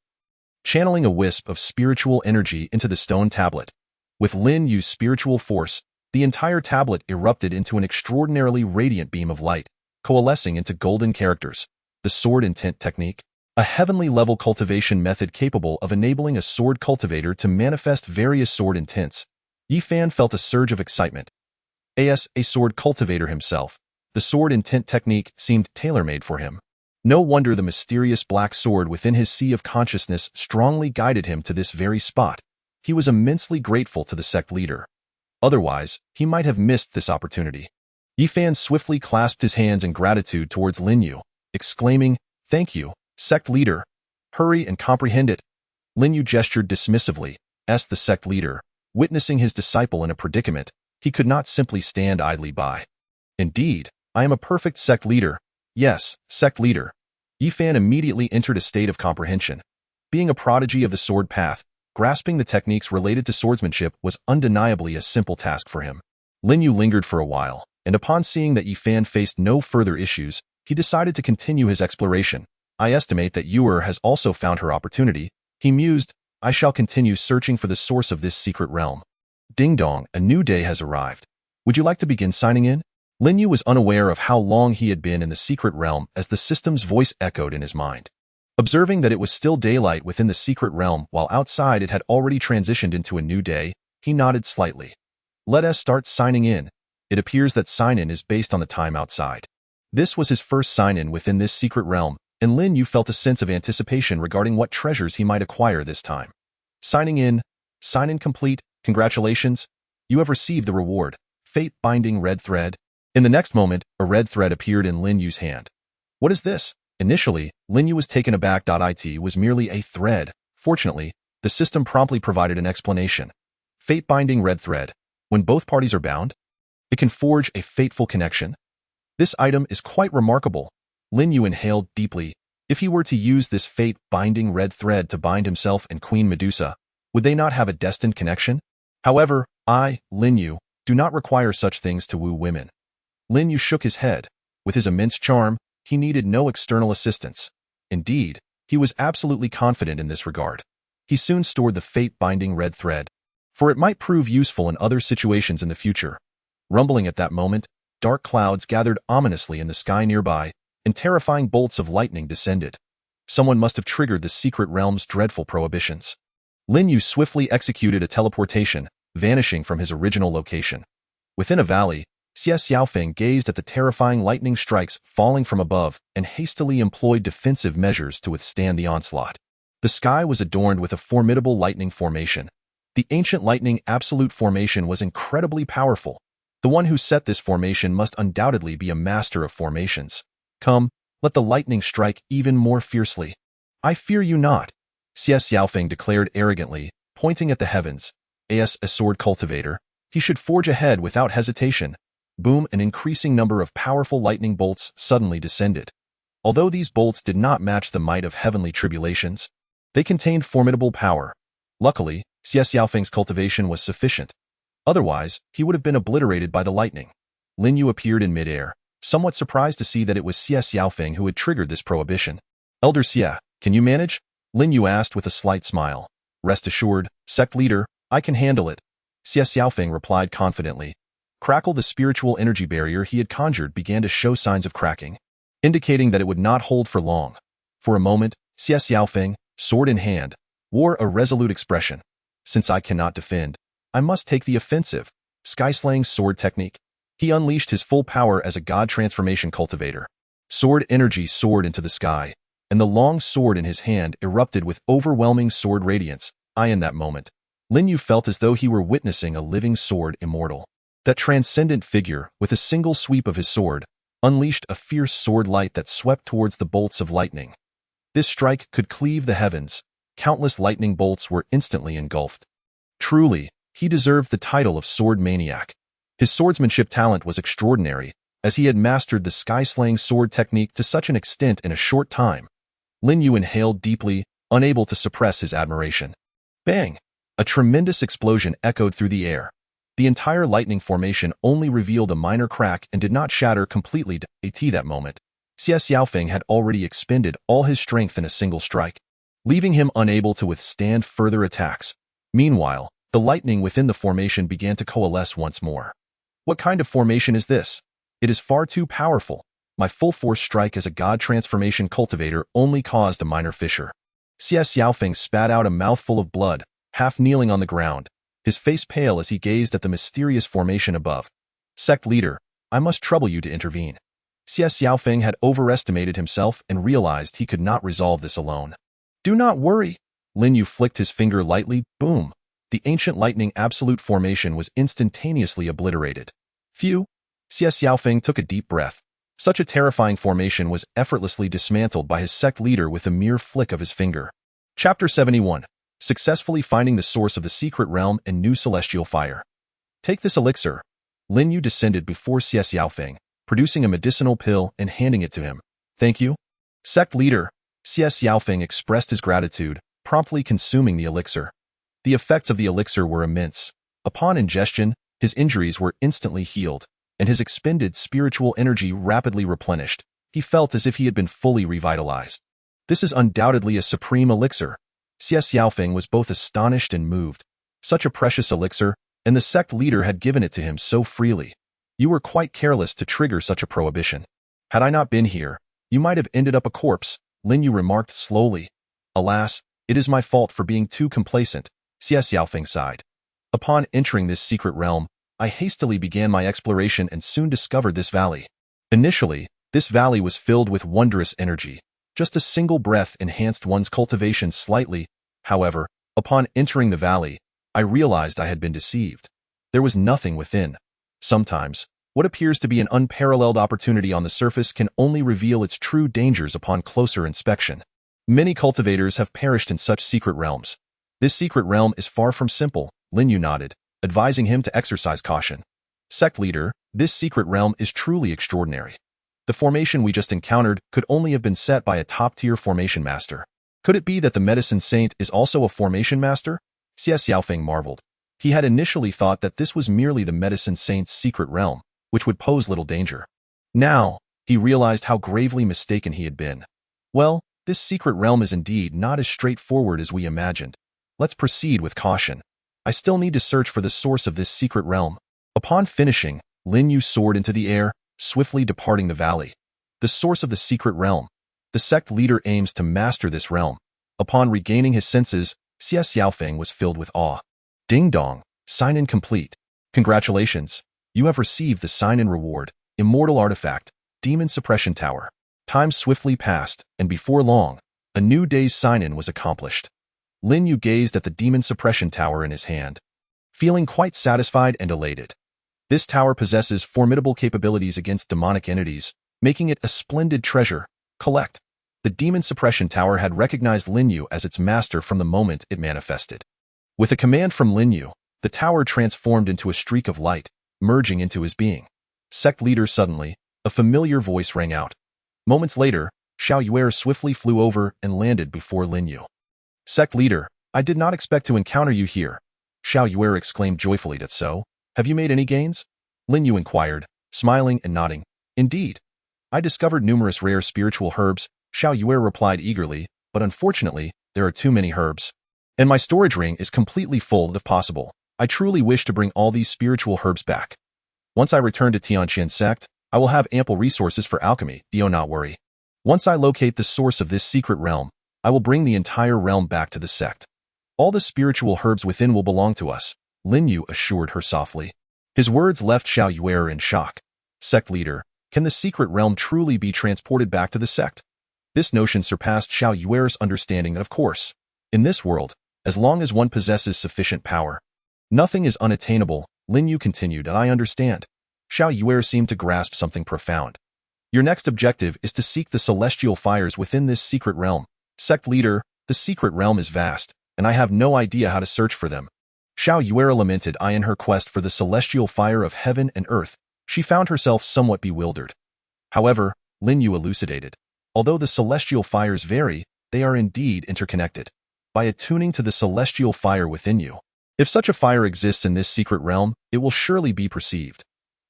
channeling a wisp of spiritual energy into the stone tablet. With Lin Yu's spiritual force, the entire tablet erupted into an extraordinarily radiant beam of light, coalescing into golden characters. The sword intent technique, a heavenly level cultivation method capable of enabling a sword cultivator to manifest various sword intents. Yi Fan felt a surge of excitement. As a sword cultivator himself, the sword intent technique seemed tailor-made for him. No wonder the mysterious black sword within his sea of consciousness strongly guided him to this very spot. He was immensely grateful to the sect leader. Otherwise, he might have missed this opportunity. Yi Fan swiftly clasped his hands in gratitude towards Lin Yu, exclaiming, "Thank you, sect leader. Hurry and comprehend it." Lin Yu gestured dismissively, as the sect leader, witnessing his disciple in a predicament, he could not simply stand idly by. "Indeed, I am a perfect sect leader. Yes, sect leader." Yi Fan immediately entered a state of comprehension. Being a prodigy of the sword path, Grasping the techniques related to swordsmanship was undeniably a simple task for him. Lin Yu lingered for a while, and upon seeing that Yi Fan faced no further issues, he decided to continue his exploration. I estimate that Yuer has also found her opportunity. He mused, I shall continue searching for the source of this secret realm. Ding dong, a new day has arrived. Would you like to begin signing in? Lin Yu was unaware of how long he had been in the secret realm as the system's voice echoed in his mind. Observing that it was still daylight within the secret realm while outside it had already transitioned into a new day, he nodded slightly. Let us start signing in. It appears that sign-in is based on the time outside. This was his first sign-in within this secret realm, and Lin Yu felt a sense of anticipation regarding what treasures he might acquire this time. Signing in. Sign-in complete. Congratulations. You have received the reward. Fate-binding red thread. In the next moment, a red thread appeared in Lin Yu's hand. What is this? Initially, Lin Yu was taken aback. It was merely a thread. Fortunately, the system promptly provided an explanation. Fate-binding red thread. When both parties are bound, it can forge a fateful connection. This item is quite remarkable. Lin Yu inhaled deeply. If he were to use this fate-binding red thread to bind himself and Queen Medusa, would they not have a destined connection? However, I, Lin Yu, do not require such things to woo women. Lin Yu shook his head. With his immense charm, he needed no external assistance. Indeed, he was absolutely confident in this regard. He soon stored the fate-binding red thread, for it might prove useful in other situations in the future. Rumbling at that moment, dark clouds gathered ominously in the sky nearby, and terrifying bolts of lightning descended. Someone must have triggered the secret realm's dreadful prohibitions. Lin Yu swiftly executed a teleportation, vanishing from his original location. Within a valley, Xie Xiaofeng gazed at the terrifying lightning strikes falling from above and hastily employed defensive measures to withstand the onslaught. The sky was adorned with a formidable lightning formation. The ancient lightning absolute formation was incredibly powerful. The one who set this formation must undoubtedly be a master of formations. Come, let the lightning strike even more fiercely. I fear you not, Xie Xiaofeng declared arrogantly, pointing at the heavens. As a sword cultivator, he should forge ahead without hesitation. Boom, an increasing number of powerful lightning bolts suddenly descended. Although these bolts did not match the might of heavenly tribulations, they contained formidable power. Luckily, Xie Xiaofeng's cultivation was sufficient. Otherwise, he would have been obliterated by the lightning. Lin Yu appeared in midair, somewhat surprised to see that it was Xie Xiaofeng who had triggered this prohibition. Elder Xie, can you manage? Lin Yu asked with a slight smile. Rest assured, sect leader, I can handle it. Xie Xiaofeng replied confidently. Crackle, the spiritual energy barrier he had conjured began to show signs of cracking, indicating that it would not hold for long. For a moment, Xie Xiaofeng, sword in hand, wore a resolute expression. Since I cannot defend, I must take the offensive. Sky-slaying sword technique. He unleashed his full power as a god transformation cultivator. Sword energy soared into the sky, and the long sword in his hand erupted with overwhelming sword radiance. In that moment, Lin Yu felt as though he were witnessing a living sword immortal. That transcendent figure, with a single sweep of his sword, unleashed a fierce sword light that swept towards the bolts of lightning. This strike could cleave the heavens. Countless lightning bolts were instantly engulfed. Truly, he deserved the title of sword maniac. His swordsmanship talent was extraordinary, as he had mastered the sky-slaying sword technique to such an extent in a short time. Lin Yu inhaled deeply, unable to suppress his admiration. Bang! A tremendous explosion echoed through the air. The entire lightning formation only revealed a minor crack and did not shatter completely. At that moment, Xie Xiaofeng had already expended all his strength in a single strike, leaving him unable to withstand further attacks. Meanwhile, the lightning within the formation began to coalesce once more. What kind of formation is this? It is far too powerful. My full-force strike as a god transformation cultivator only caused a minor fissure. Xie Xiaofeng spat out a mouthful of blood, half kneeling on the ground, his face pale as he gazed at the mysterious formation above. Sect leader, I must trouble you to intervene. Xie Xiaofeng had overestimated himself and realized he could not resolve this alone. Do not worry. Lin Yu flicked his finger lightly. Boom. The ancient lightning absolute formation was instantaneously obliterated. Phew. Xie Xiaofeng took a deep breath. Such a terrifying formation was effortlessly dismantled by his sect leader with a mere flick of his finger. Chapter 71. Successfully finding the source of the secret realm and new celestial fire. Take this elixir. Lin Yu descended before Xie Xiaofeng, producing a medicinal pill and handing it to him. Thank you. Sect leader. Xie Xiaofeng expressed his gratitude, promptly consuming the elixir. The effects of the elixir were immense. Upon ingestion, his injuries were instantly healed, and his expended spiritual energy rapidly replenished. He felt as if he had been fully revitalized. This is undoubtedly a supreme elixir. Xie Xiaofeng was both astonished and moved. Such a precious elixir, and the sect leader had given it to him so freely. You were quite careless to trigger such a prohibition. Had I not been here, you might have ended up a corpse, Lin Yu remarked slowly. Alas, it is my fault for being too complacent, Xie Xiaofeng sighed. Upon entering this secret realm, I hastily began my exploration and soon discovered this valley. Initially, this valley was filled with wondrous energy. Just a single breath enhanced one's cultivation slightly. However, upon entering the valley, I realized I had been deceived. There was nothing within. Sometimes, what appears to be an unparalleled opportunity on the surface can only reveal its true dangers upon closer inspection. Many cultivators have perished in such secret realms. This secret realm is far from simple, Lin Yu nodded, advising him to exercise caution. Sect leader, this secret realm is truly extraordinary. The formation we just encountered could only have been set by a top-tier formation master. Could it be that the medicine saint is also a formation master? Xie Xiaofeng marveled. He had initially thought that this was merely the medicine saint's secret realm, which would pose little danger. Now, he realized how gravely mistaken he had been. Well, this secret realm is indeed not as straightforward as we imagined. Let's proceed with caution. I still need to search for the source of this secret realm. Upon finishing, Lin Yu soared into the air, swiftly departing the valley. The source of the secret realm. The sect leader aims to master this realm. Upon regaining his senses, Xie Xiaofeng was filled with awe. Ding dong, sign-in complete. Congratulations, you have received the sign-in reward, Immortal Artifact, Demon Suppression Tower. Time swiftly passed, and before long, a new day's sign-in was accomplished. Lin Yu gazed at the Demon Suppression Tower in his hand, feeling quite satisfied and elated. This tower possesses formidable capabilities against demonic entities, making it a splendid treasure. Collect. The Demon Suppression Tower had recognized Lin Yu as its master from the moment it manifested. With a command from Lin Yu, the tower transformed into a streak of light, merging into his being. Sect leader suddenly, a familiar voice rang out. Moments later, Xiao Yuer swiftly flew over and landed before Lin Yu. Sect leader, I did not expect to encounter you here. Xiao Yuer exclaimed joyfully. That's so. Have you made any gains? Lin Yu inquired, smiling and nodding. Indeed. I discovered numerous rare spiritual herbs, Xiao Yuer replied eagerly, but unfortunately, there are too many herbs. And my storage ring is completely full if possible. I truly wish to bring all these spiritual herbs back. Once I return to Tianqian sect, I will have ample resources for alchemy, do not worry. Once I locate the source of this secret realm, I will bring the entire realm back to the sect. All the spiritual herbs within will belong to us, Lin Yu assured her softly. His words left Xiao Yuer in shock. Sect leader, can the secret realm truly be transported back to the sect? This notion surpassed Xiao Yuer's understanding, and of course, in this world, as long as one possesses sufficient power, nothing is unattainable, Lin Yu continued, and I understand. Xiao Yuer seemed to grasp something profound. Your next objective is to seek the celestial fires within this secret realm. Sect leader, the secret realm is vast, and I have no idea how to search for them. Xiao Yuer lamented. In her quest for the celestial fire of heaven and earth, she found herself somewhat bewildered. However, Lin Yu elucidated. Although the celestial fires vary, they are indeed interconnected. By attuning to the celestial fire within you, if such a fire exists in this secret realm, it will surely be perceived.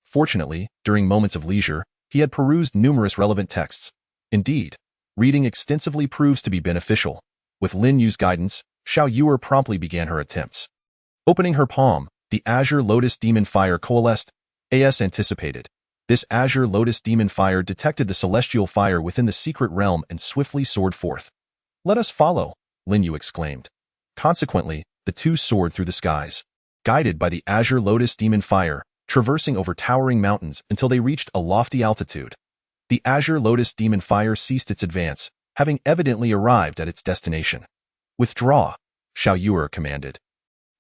Fortunately, during moments of leisure, he had perused numerous relevant texts. Indeed, reading extensively proves to be beneficial. With Lin Yu's guidance, Xiao Yuer promptly began her attempts. Opening her palm, the azure lotus demon fire coalesced, as anticipated. This azure lotus demon fire detected the celestial fire within the secret realm and swiftly soared forth. Let us follow, Lin Yu exclaimed. Consequently, the two soared through the skies, guided by the azure lotus demon fire, traversing over towering mountains until they reached a lofty altitude. The azure lotus demon fire ceased its advance, having evidently arrived at its destination. Withdraw, Xiao Yuer commanded.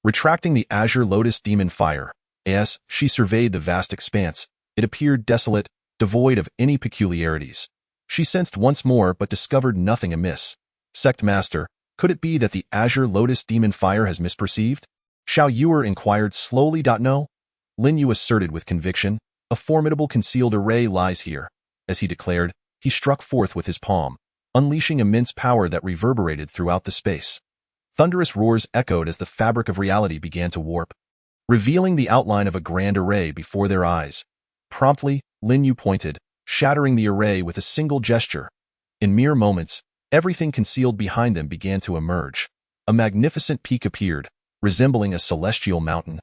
Retracting the azure lotus demon fire, as she surveyed the vast expanse, it appeared desolate, devoid of any peculiarities. She sensed once more but discovered nothing amiss. Sect master, could it be that the azure lotus demon fire has misperceived? Xiao Yuer inquired slowly. No. Lin Yu asserted with conviction. A formidable concealed array lies here. As he declared, he struck forth with his palm, unleashing immense power that reverberated throughout the space. Thunderous roars echoed as the fabric of reality began to warp, revealing the outline of a grand array before their eyes. Promptly, Lin Yu pointed, shattering the array with a single gesture. In mere moments, everything concealed behind them began to emerge. A magnificent peak appeared, resembling a celestial mountain,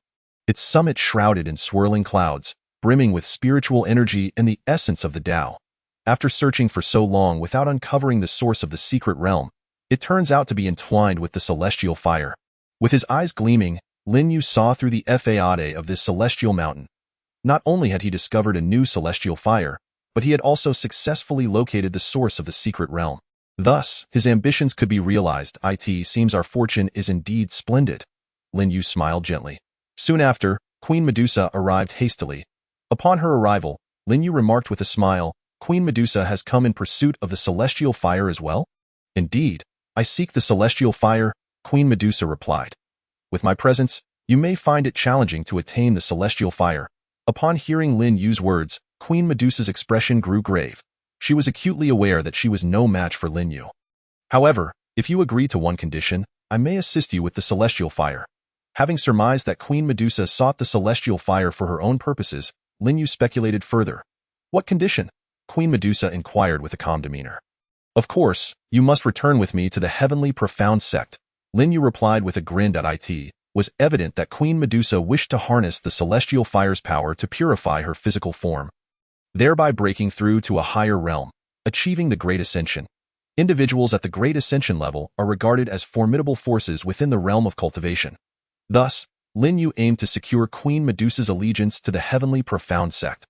its summit shrouded in swirling clouds, brimming with spiritual energy and the essence of the Tao. After searching for so long without uncovering the source of the secret realm, it turns out to be entwined with the celestial fire. With his eyes gleaming, Lin Yu saw through the facade of this celestial mountain. Not only had he discovered a new celestial fire, but he had also successfully located the source of the secret realm. Thus, his ambitions could be realized. It seems our fortune is indeed splendid. Lin Yu smiled gently. Soon after, Queen Medusa arrived hastily. Upon her arrival, Lin Yu remarked with a smile, "Queen Medusa has come in pursuit of the celestial fire as well?" "Indeed, I seek the celestial fire," Queen Medusa replied. "With my presence, you may find it challenging to attain the celestial fire." Upon hearing Lin Yu's words, Queen Medusa's expression grew grave. She was acutely aware that she was no match for Lin Yu. "However, if you agree to one condition, I may assist you with the celestial fire." Having surmised that Queen Medusa sought the celestial fire for her own purposes, Lin Yu speculated further. "What condition?" Queen Medusa inquired with a calm demeanor. "Of course, you must return with me to the heavenly profound sect," Lin Yu replied with a grin. It was evident that Queen Medusa wished to harness the celestial fire's power to purify her physical form, thereby breaking through to a higher realm, achieving the Great Ascension. Individuals at the Great Ascension level are regarded as formidable forces within the realm of cultivation. Thus, Lin Yu aimed to secure Queen Medusa's allegiance to the heavenly profound sect,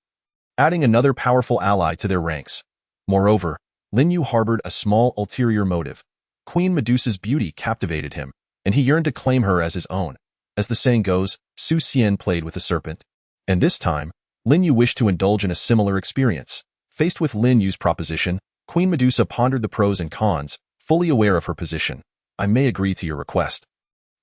adding another powerful ally to their ranks. Moreover, Lin Yu harbored a small ulterior motive. Queen Medusa's beauty captivated him, and he yearned to claim her as his own. As the saying goes, Su Xian played with a serpent. And this time, Lin Yu wished to indulge in a similar experience. Faced with Lin Yu's proposition, Queen Medusa pondered the pros and cons, fully aware of her position. "I may agree to your request,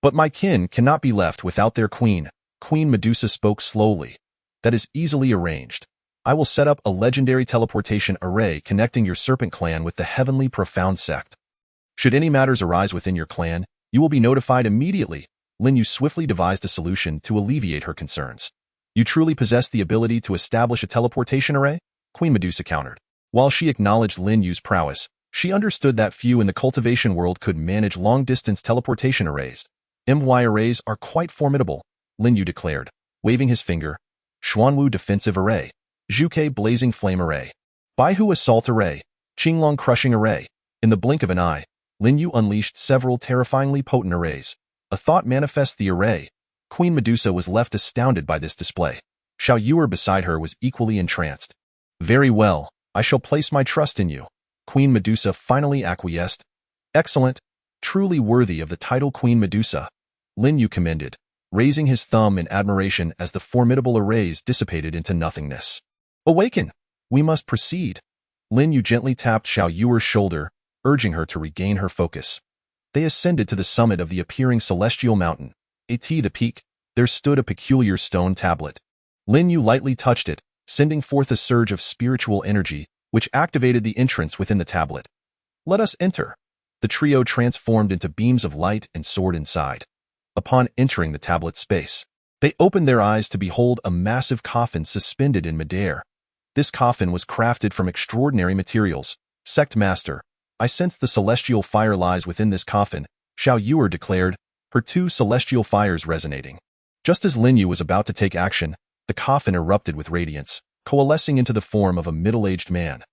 but my kin cannot be left without their queen." Queen Medusa spoke slowly. "That is easily arranged. I will set up a legendary teleportation array connecting your serpent clan with the heavenly profound sect. Should any matters arise within your clan, you will be notified immediately." Lin Yu swiftly devised a solution to alleviate her concerns. "You truly possess the ability to establish a teleportation array?" Queen Medusa countered. While she acknowledged Lin Yu's prowess, she understood that few in the cultivation world could manage long-distance teleportation arrays. "My arrays are quite formidable," Lin Yu declared, waving his finger. "Xuanwu Defensive Array, Zhuke Blazing Flame Array, Baihu Assault Array, Qinglong Crushing Array." In the blink of an eye, Lin Yu unleashed several terrifyingly potent arrays. A thought manifest the array. Queen Medusa was left astounded by this display. Xiao Yuer beside her was equally entranced. "Very well, I shall place my trust in you." Queen Medusa finally acquiesced. "Excellent, truly worthy of the title Queen Medusa," Lin Yu commended, raising his thumb in admiration as the formidable arrays dissipated into nothingness. "Awaken! We must proceed." Lin Yu gently tapped Xiao Yuer's shoulder, urging her to regain her focus. They ascended to the summit of the appearing celestial mountain. At the peak, there stood a peculiar stone tablet. Lin Yu lightly touched it, sending forth a surge of spiritual energy, which activated the entrance within the tablet. "Let us enter." The trio transformed into beams of light and soared inside. Upon entering the tablet's space, they opened their eyes to behold a massive coffin suspended in midair. This coffin was crafted from extraordinary materials. "Sect Master, I sense the celestial fire lies within this coffin," Xiao Yuer declared, her two celestial fires resonating. Just as Lin Yu was about to take action, the coffin erupted with radiance, coalescing into the form of a middle-aged man.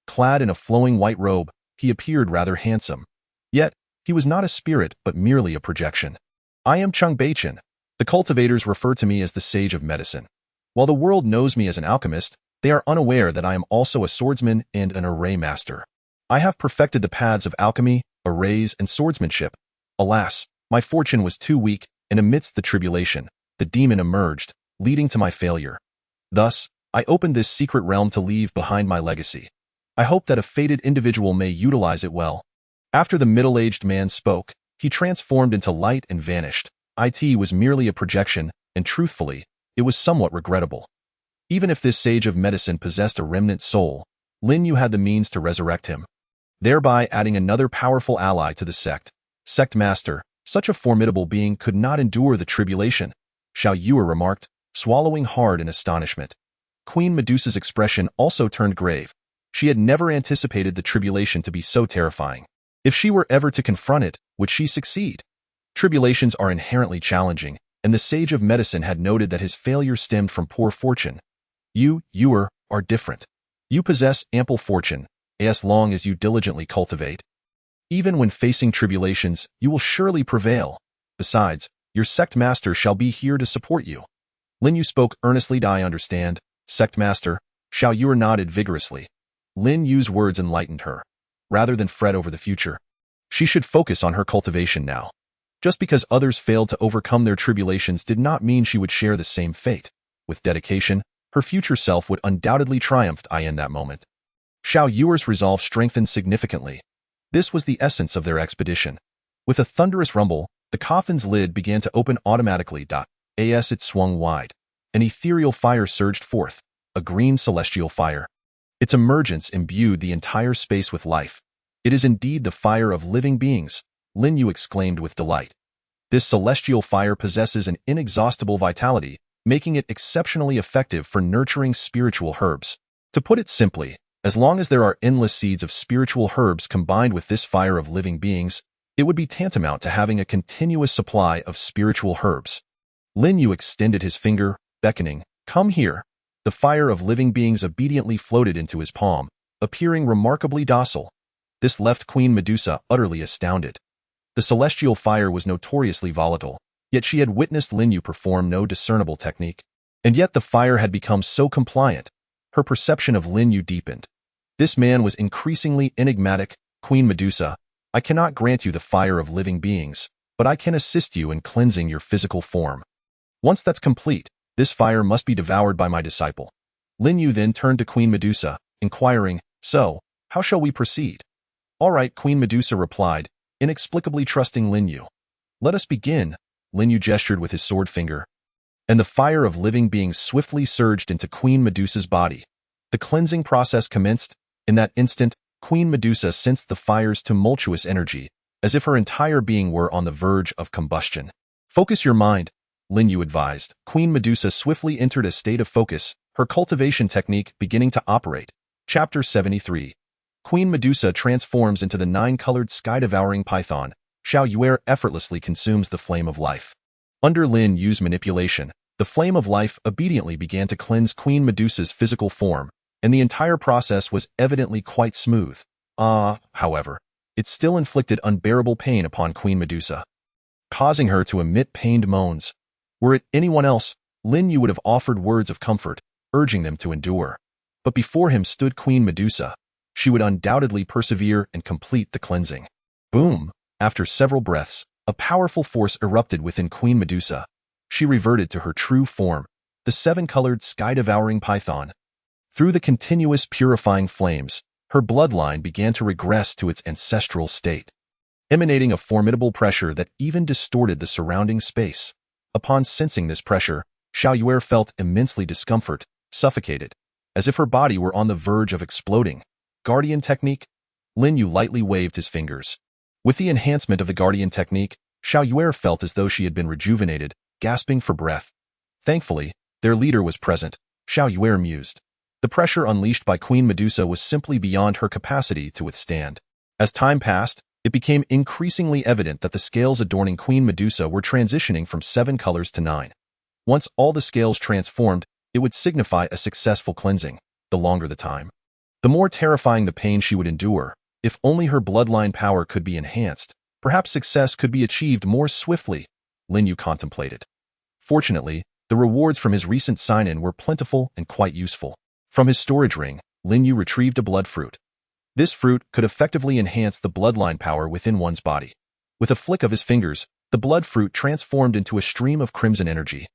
Clad in a flowing white robe, he appeared rather handsome. Yet, he was not a spirit but merely a projection. "I am Chung Beichen. The cultivators refer to me as the Sage of Medicine. While the world knows me as an alchemist, they are unaware that I am also a swordsman and an array master. I have perfected the paths of alchemy, arrays, and swordsmanship. Alas, my fortune was too weak, and amidst the tribulation, the demon emerged, leading to my failure. Thus, I opened this secret realm to leave behind my legacy. I hope that a fated individual may utilize it well." After the middle-aged man spoke, he transformed into light and vanished. It was merely a projection, and truthfully, it was somewhat regrettable. Even if this sage of medicine possessed a remnant soul, Lin Yu had the means to resurrect him, thereby adding another powerful ally to the sect. "Sect Master, Such a formidable being could not endure the tribulation, Xiao Yuer remarked, swallowing hard in astonishment. Queen Medusa's expression also turned grave. She had never anticipated the tribulation to be so terrifying. If she were ever to confront it, would she succeed? Tribulations are inherently challenging, and the sage of medicine had noted that his failure stemmed from poor fortune. You, Yuer, are different. You possess ample fortune, as long as you diligently cultivate. Even when facing tribulations, you will surely prevail. Besides, your sect master shall be here to support you. Lin Yu spoke earnestly. I understand, sect master. Xiao Yuer nodded vigorously. Lin Yu's words enlightened her. Rather than fret over the future, she should focus on her cultivation now. Just because others failed to overcome their tribulations did not mean she would share the same fate. With dedication, her future self would undoubtedly triumph in that moment. Xiao Yuer's resolve strengthened significantly. This was the essence of their expedition. With a thunderous rumble, the coffin's lid began to open automatically. As it swung wide, an ethereal fire surged forth, a green celestial fire. Its emergence imbued the entire space with life. It is indeed the fire of living beings, Lin Yu exclaimed with delight. This celestial fire possesses an inexhaustible vitality, making it exceptionally effective for nurturing spiritual herbs. To put it simply, as long as there are endless seeds of spiritual herbs combined with this fire of living beings, it would be tantamount to having a continuous supply of spiritual herbs. Lin Yu extended his finger, beckoning, "Come here." The fire of living beings obediently floated into his palm, appearing remarkably docile. This left Queen Medusa utterly astounded. The celestial fire was notoriously volatile, yet she had witnessed Lin Yu perform no discernible technique. And yet the fire had become so compliant. Her perception of Lin Yu deepened. This man was increasingly enigmatic. Queen Medusa, I cannot grant you the fire of living beings, but I can assist you in cleansing your physical form. Once that's complete, this fire must be devoured by my disciple. Lin Yu then turned to Queen Medusa, inquiring, "So, how shall we proceed?" "All right," Queen Medusa replied, inexplicably trusting Lin Yu. "Let us begin." Lin Yu gestured with his sword finger, and the fire of living beings swiftly surged into Queen Medusa's body. The cleansing process commenced. In that instant, Queen Medusa sensed the fire's tumultuous energy, as if her entire being were on the verge of combustion. "Focus your mind," Lin Yu advised. Queen Medusa swiftly entered a state of focus, her cultivation technique beginning to operate. Chapter 73. Queen Medusa transforms into the 9-colored sky-devouring python. Xiao Yuer effortlessly consumes the flame of life. Under Lin Yu's manipulation, the flame of life obediently began to cleanse Queen Medusa's physical form, and the entire process was evidently quite smooth. However, it still inflicted unbearable pain upon Queen Medusa, causing her to emit pained moans. Were it anyone else, Lin Yu would have offered words of comfort, urging them to endure. But before him stood Queen Medusa. She would undoubtedly persevere and complete the cleansing. Boom! After several breaths, a powerful force erupted within Queen Medusa. She reverted to her true form, the 7-colored sky-devouring python. Through the continuous purifying flames, her bloodline began to regress to its ancestral state, emanating a formidable pressure that even distorted the surrounding space. Upon sensing this pressure, Xiao Yuer felt immensely discomfort, suffocated, as if her body were on the verge of exploding. Guardian technique? Lin Yu lightly waved his fingers. With the enhancement of the guardian technique, Xiao Yuer felt as though she had been rejuvenated, gasping for breath. Thankfully, their leader was present, Xiao Yuer mused. The pressure unleashed by Queen Medusa was simply beyond her capacity to withstand. As time passed, it became increasingly evident that the scales adorning Queen Medusa were transitioning from 7 colors to 9. Once all the scales transformed, it would signify a successful cleansing. The longer the time, the more terrifying the pain she would endure. If only her bloodline power could be enhanced, perhaps success could be achieved more swiftly, Lin Yu contemplated. Fortunately, the rewards from his recent sign-in were plentiful and quite useful. From his storage ring, Lin Yu retrieved a blood fruit. This fruit could effectively enhance the bloodline power within one's body. With a flick of his fingers, the blood fruit transformed into a stream of crimson energy,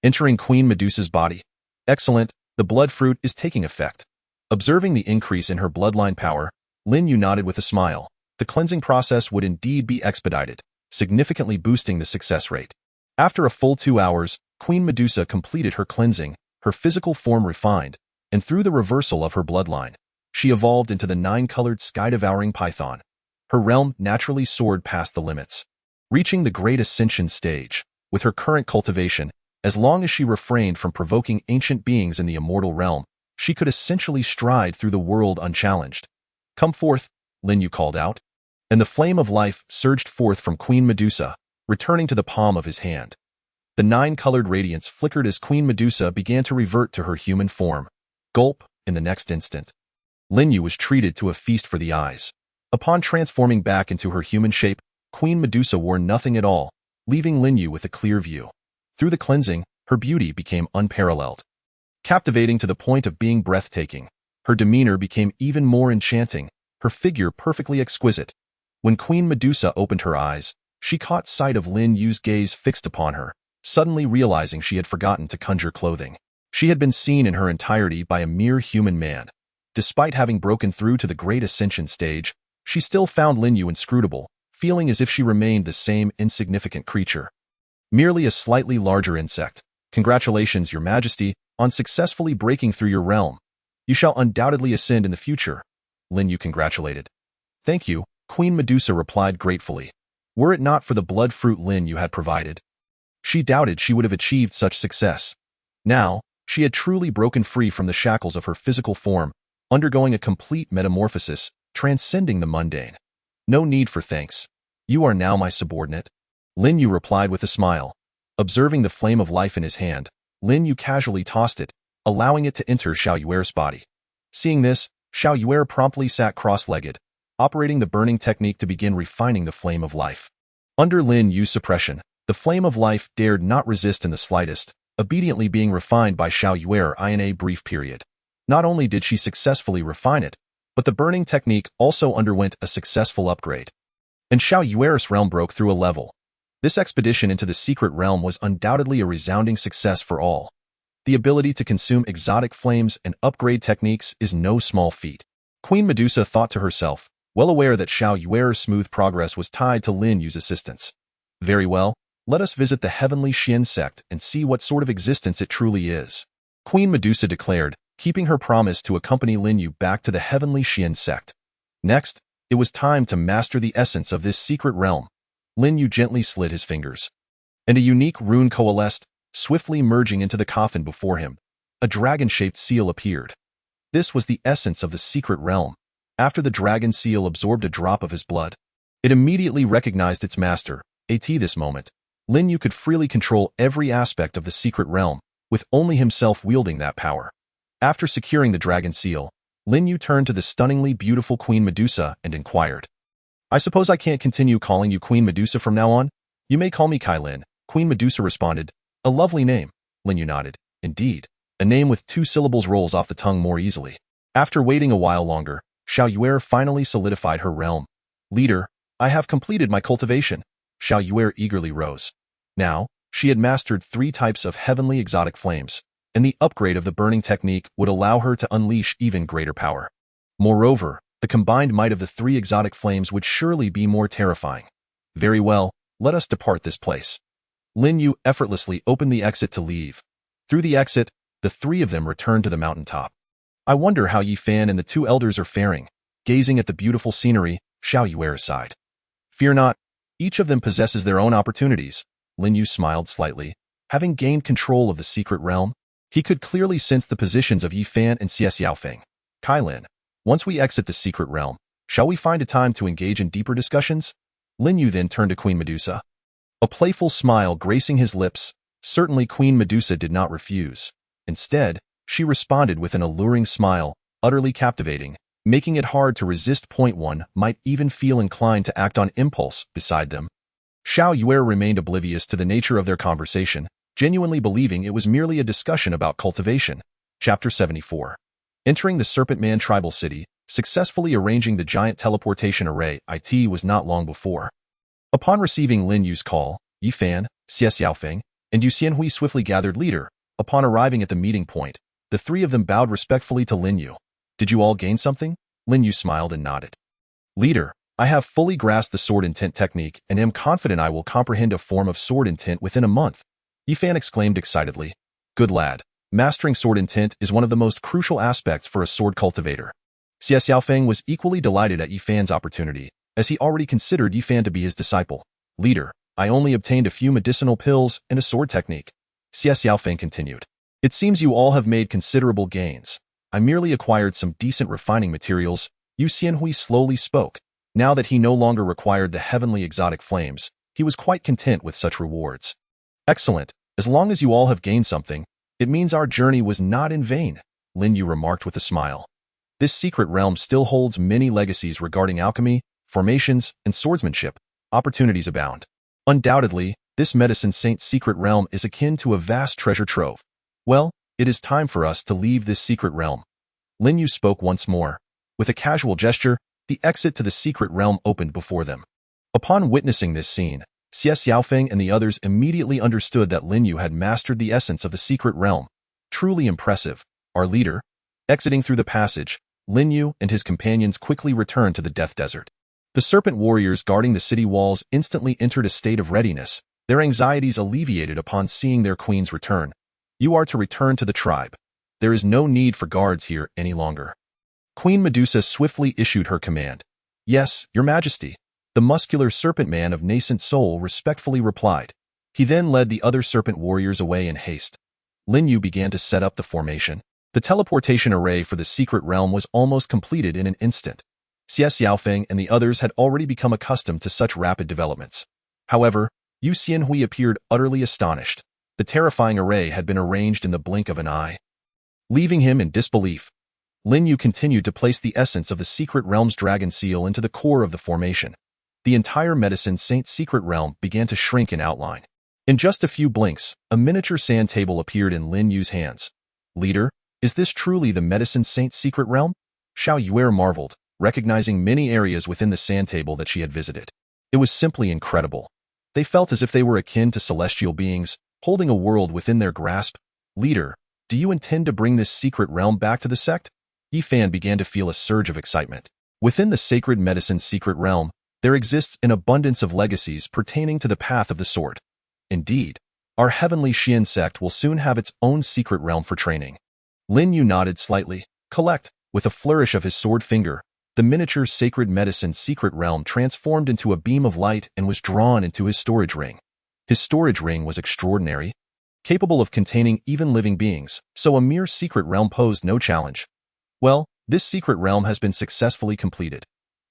entering Queen Medusa's body. Excellent, the blood fruit is taking effect. Observing the increase in her bloodline power, Lin Yu nodded with a smile. The cleansing process would indeed be expedited, significantly boosting the success rate. After a full 2 hours, Queen Medusa completed her cleansing, her physical form refined, and through the reversal of her bloodline, she evolved into the 9-colored sky-devouring python. Her realm naturally soared past the limits. reaching the Great Ascension stage. With her current cultivation, as long as she refrained from provoking ancient beings in the immortal realm, she could essentially stride through the world unchallenged. "Come forth," Lin Yu called out, and the flame of life surged forth from Queen Medusa, returning to the palm of his hand. The nine-colored radiance flickered as Queen Medusa began to revert to her human form. Gulp, in the next instant. Lin Yu was treated to a feast for the eyes. Upon transforming back into her human shape, Queen Medusa wore nothing at all, leaving Lin Yu with a clear view. Through the cleansing, her beauty became unparalleled. Captivating to the point of being breathtaking, her demeanor became even more enchanting, her figure perfectly exquisite. When Queen Medusa opened her eyes, she caught sight of Lin Yu's gaze fixed upon her, suddenly realizing she had forgotten to conjure clothing. She had been seen in her entirety by a mere human man. Despite having broken through to the Great Ascension stage, she still found Lin Yu inscrutable, feeling as if she remained the same insignificant creature. Merely a slightly larger insect. "Congratulations, Your Majesty, on successfully breaking through your realm. You shall undoubtedly ascend in the future," Lin Yu congratulated. "Thank you," Queen Medusa replied gratefully. Were it not for the blood fruit Lin Yu had provided, she doubted she would have achieved such success. Now, she had truly broken free from the shackles of her physical form, undergoing a complete metamorphosis, transcending the mundane. "No need for thanks. You are now my subordinate," Lin Yu replied with a smile. Observing the flame of life in his hand, Lin Yu casually tossed it, allowing it to enter Xiao Yuer's body. Seeing this, Xiao Yuer promptly sat cross-legged, operating the burning technique to begin refining the flame of life. Under Lin Yu's suppression, the flame of life dared not resist in the slightest, obediently being refined by Xiao Yuer in a brief period. Not only did she successfully refine it, but the burning technique also underwent a successful upgrade. And Xiao Yuer's realm broke through a level. This expedition into the secret realm was undoubtedly a resounding success for all. The ability to consume exotic flames and upgrade techniques is no small feat. Queen Medusa thought to herself, well aware that Xiao Yuer's smooth progress was tied to Lin Yu's assistance. Very well, let us visit the Heavenly Xian sect and see what sort of existence it truly is, Queen Medusa declared, keeping her promise to accompany Lin Yu back to the Heavenly Xian sect. Next, it was time to master the essence of this secret realm. Lin Yu gently slid his fingers, and a unique rune coalesced, swiftly merging into the coffin before him. A dragon-shaped seal appeared. This was the essence of the secret realm. After the dragon seal absorbed a drop of his blood, it immediately recognized its master. At this moment, Lin Yu could freely control every aspect of the secret realm, with only himself wielding that power. After securing the dragon seal, Lin Yu turned to the stunningly beautiful Queen Medusa and inquired, "I suppose I can't continue calling you Queen Medusa from now on? You may call me Kai Lin," Queen Medusa responded. "A lovely name," Lin Yu nodded. "Indeed, a name with 2 syllables rolls off the tongue more easily." After waiting a while longer, Xiao Yuer finally solidified her realm. "Leader, I have completed my cultivation." Xiao Yuer eagerly rose. Now, she had mastered 3 types of heavenly exotic flames, and the upgrade of the burning technique would allow her to unleash even greater power. Moreover, the combined might of the 3 exotic flames would surely be more terrifying. "Very well, let us depart this place." Lin Yu effortlessly opened the exit to leave. Through the exit, the 3 of them returned to the mountaintop. "I wonder how Yi Fan and the 2 elders are faring." Gazing at the beautiful scenery, Xiao Yuer sighed. "Fear not, each of them possesses their own opportunities." Lin Yu smiled slightly. Having gained control of the secret realm, he could clearly sense the positions of Yi Fan and Xie Xiaofeng. "Kai Lin, once we exit the secret realm, shall we find a time to engage in deeper discussions?" Lin Yu then turned to Queen Medusa. A playful smile gracing his lips. Certainly Queen Medusa did not refuse. Instead, she responded with an alluring smile, utterly captivating, making it hard to resist. One might even feel inclined to act on impulse beside them. Xiao Yuer remained oblivious to the nature of their conversation, genuinely believing it was merely a discussion about cultivation. Chapter 74. Entering the Serpent Man tribal city, successfully arranging the giant teleportation array, it was not long before. Upon receiving Lin Yu's call, Yi Fan, Xie Xiaofeng, and Yu Xianhui swiftly gathered leader. Upon arriving at the meeting point, the 3 of them bowed respectfully to Lin Yu. "Did you all gain something?" Lin Yu smiled and nodded. "Leader, I have fully grasped the sword intent technique and am confident I will comprehend a form of sword intent within a month," Yi Fan exclaimed excitedly. "Good lad. Mastering sword intent is one of the most crucial aspects for a sword cultivator." Xie Xiaofeng was equally delighted at Yi Fan's opportunity, as he already considered Yi Fan to be his disciple. "Leader, I only obtained a few medicinal pills and a sword technique. Xie Xiaofeng continued. It seems you all have made considerable gains. I merely acquired some decent refining materials. Yu Xianhui slowly spoke. Now that he no longer required the heavenly exotic flames, he was quite content with such rewards. Excellent. As long as you all have gained something, it means our journey was not in vain, Lin Yu remarked with a smile. This secret realm still holds many legacies regarding alchemy, formations, and swordsmanship. Opportunities abound. Undoubtedly, this medicine saint's secret realm is akin to a vast treasure trove. Well, it is time for us to leave this secret realm. Lin Yu spoke once more. With a casual gesture, the exit to the secret realm opened before them. Upon witnessing this scene, Xie Xiaofeng and the others immediately understood that Lin Yu had mastered the essence of the secret realm. Truly impressive. Our leader. Exiting through the passage, Lin Yu and his companions quickly returned to the Death Desert. The serpent warriors guarding the city walls instantly entered a state of readiness, their anxieties alleviated upon seeing their queen's return. You are to return to the tribe. There is no need for guards here any longer. Queen Medusa swiftly issued her command. Yes, Your Majesty. The muscular serpent man of nascent soul respectfully replied. He then led the other serpent warriors away in haste. Lin Yu began to set up the formation. The teleportation array for the secret realm was almost completed in an instant. Xie Xiaofeng and the others had already become accustomed to such rapid developments. However, Yu Xianhui appeared utterly astonished. The terrifying array had been arranged in the blink of an eye. Leaving him in disbelief, Lin Yu continued to place the essence of the secret realm's dragon seal into the core of the formation. The entire medicine saint's secret realm began to shrink in outline. In just a few blinks, a miniature sand table appeared in Lin Yu's hands. Leader, is this truly the medicine saint's secret realm? Xiao Yuer marveled, recognizing many areas within the sand table that she had visited. It was simply incredible. They felt as if they were akin to celestial beings, holding a world within their grasp. Leader, do you intend to bring this secret realm back to the sect? Yi Fan began to feel a surge of excitement. Within the sacred medicine's secret realm, there exists an abundance of legacies pertaining to the path of the sword. Indeed, our heavenly Xian sect will soon have its own secret realm for training. Lin Yu nodded slightly. Collect, with a flourish of his sword finger, the miniature sacred medicine secret realm transformed into a beam of light and was drawn into his storage ring. His storage ring was extraordinary, capable of containing even living beings, so a mere secret realm posed no challenge. Well, this secret realm has been successfully completed.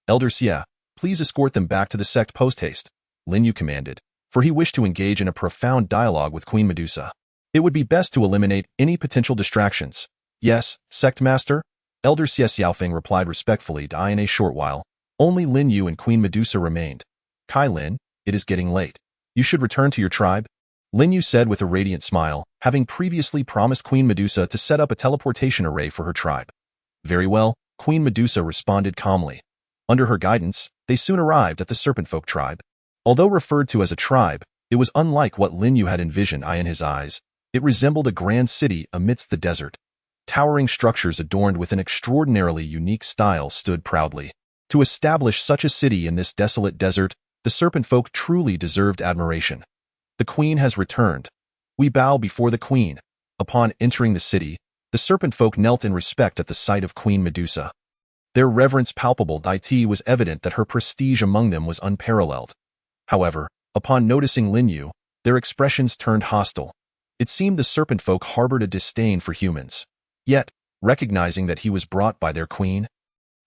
Elder Xie, please escort them back to the sect post-haste, Lin Yu commanded, for he wished to engage in a profound dialogue with Queen Medusa. It would be best to eliminate any potential distractions. Yes, sect master? Elder Xie Xiaofeng replied respectfully. In a short while, only Lin Yu and Queen Medusa remained. Kai Lin, it is getting late. You should return to your tribe, Lin Yu said with a radiant smile, having previously promised Queen Medusa to set up a teleportation array for her tribe. Very well, Queen Medusa responded calmly. Under her guidance, they soon arrived at the Serpentfolk tribe. Although referred to as a tribe, it was unlike what Lin Yu had envisioned in his eyes. It resembled a grand city amidst the desert. Towering structures adorned with an extraordinarily unique style stood proudly. To establish such a city in this desolate desert, the Serpentfolk truly deserved admiration. The queen has returned. We bow before the queen. Upon entering the city, the Serpentfolk knelt in respect at the sight of Queen Medusa. Their reverence palpable. It was evident that her prestige among them was unparalleled. However, upon noticing Lin Yu, their expressions turned hostile. It seemed the Serpentfolk harbored a disdain for humans. Yet, recognizing that he was brought by their queen,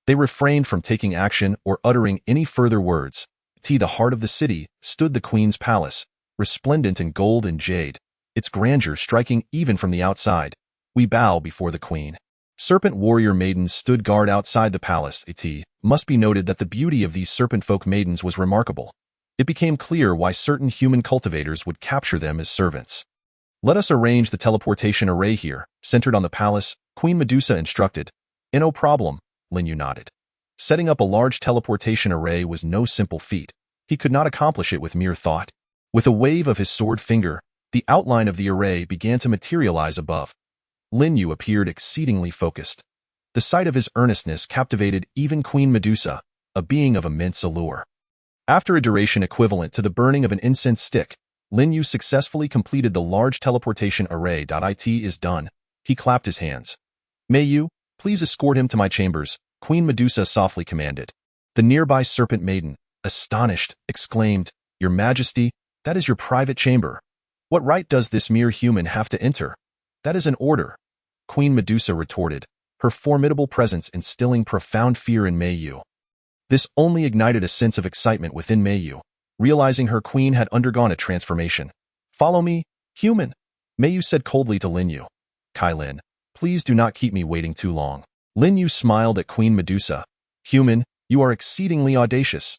they refrained from taking action or uttering any further words. The heart of the city stood the queen's palace, resplendent in gold and jade, its grandeur striking even from the outside. We bow before the queen. Serpent warrior maidens stood guard outside the palace. It must be noted that the beauty of these Serpentfolk maidens was remarkable. It became clear why certain human cultivators would capture them as servants. Let us arrange the teleportation array here, centered on the palace, Queen Medusa instructed. No problem, Lin Yu nodded. Setting up a large teleportation array was no simple feat. He could not accomplish it with mere thought. With a wave of his sword finger, the outline of the array began to materialize above. Lin Yu appeared exceedingly focused. The sight of his earnestness captivated even Queen Medusa, a being of immense allure. After a duration equivalent to the burning of an incense stick, Lin Yu successfully completed the large teleportation array. It is done. He clapped his hands. May you, please escort him to my chambers, Queen Medusa softly commanded. The nearby serpent maiden, astonished, exclaimed, Your Majesty, That is your private chamber. What right does this mere human have to enter? That is an order, Queen Medusa retorted, her formidable presence instilling profound fear in Yu. This only ignited a sense of excitement within Yu, realizing her queen had undergone a transformation. Follow me, human, Yu said coldly to Lin Yu. Lin, please do not keep me waiting too long. Lin Yu smiled at Queen Medusa. Human, you are exceedingly audacious.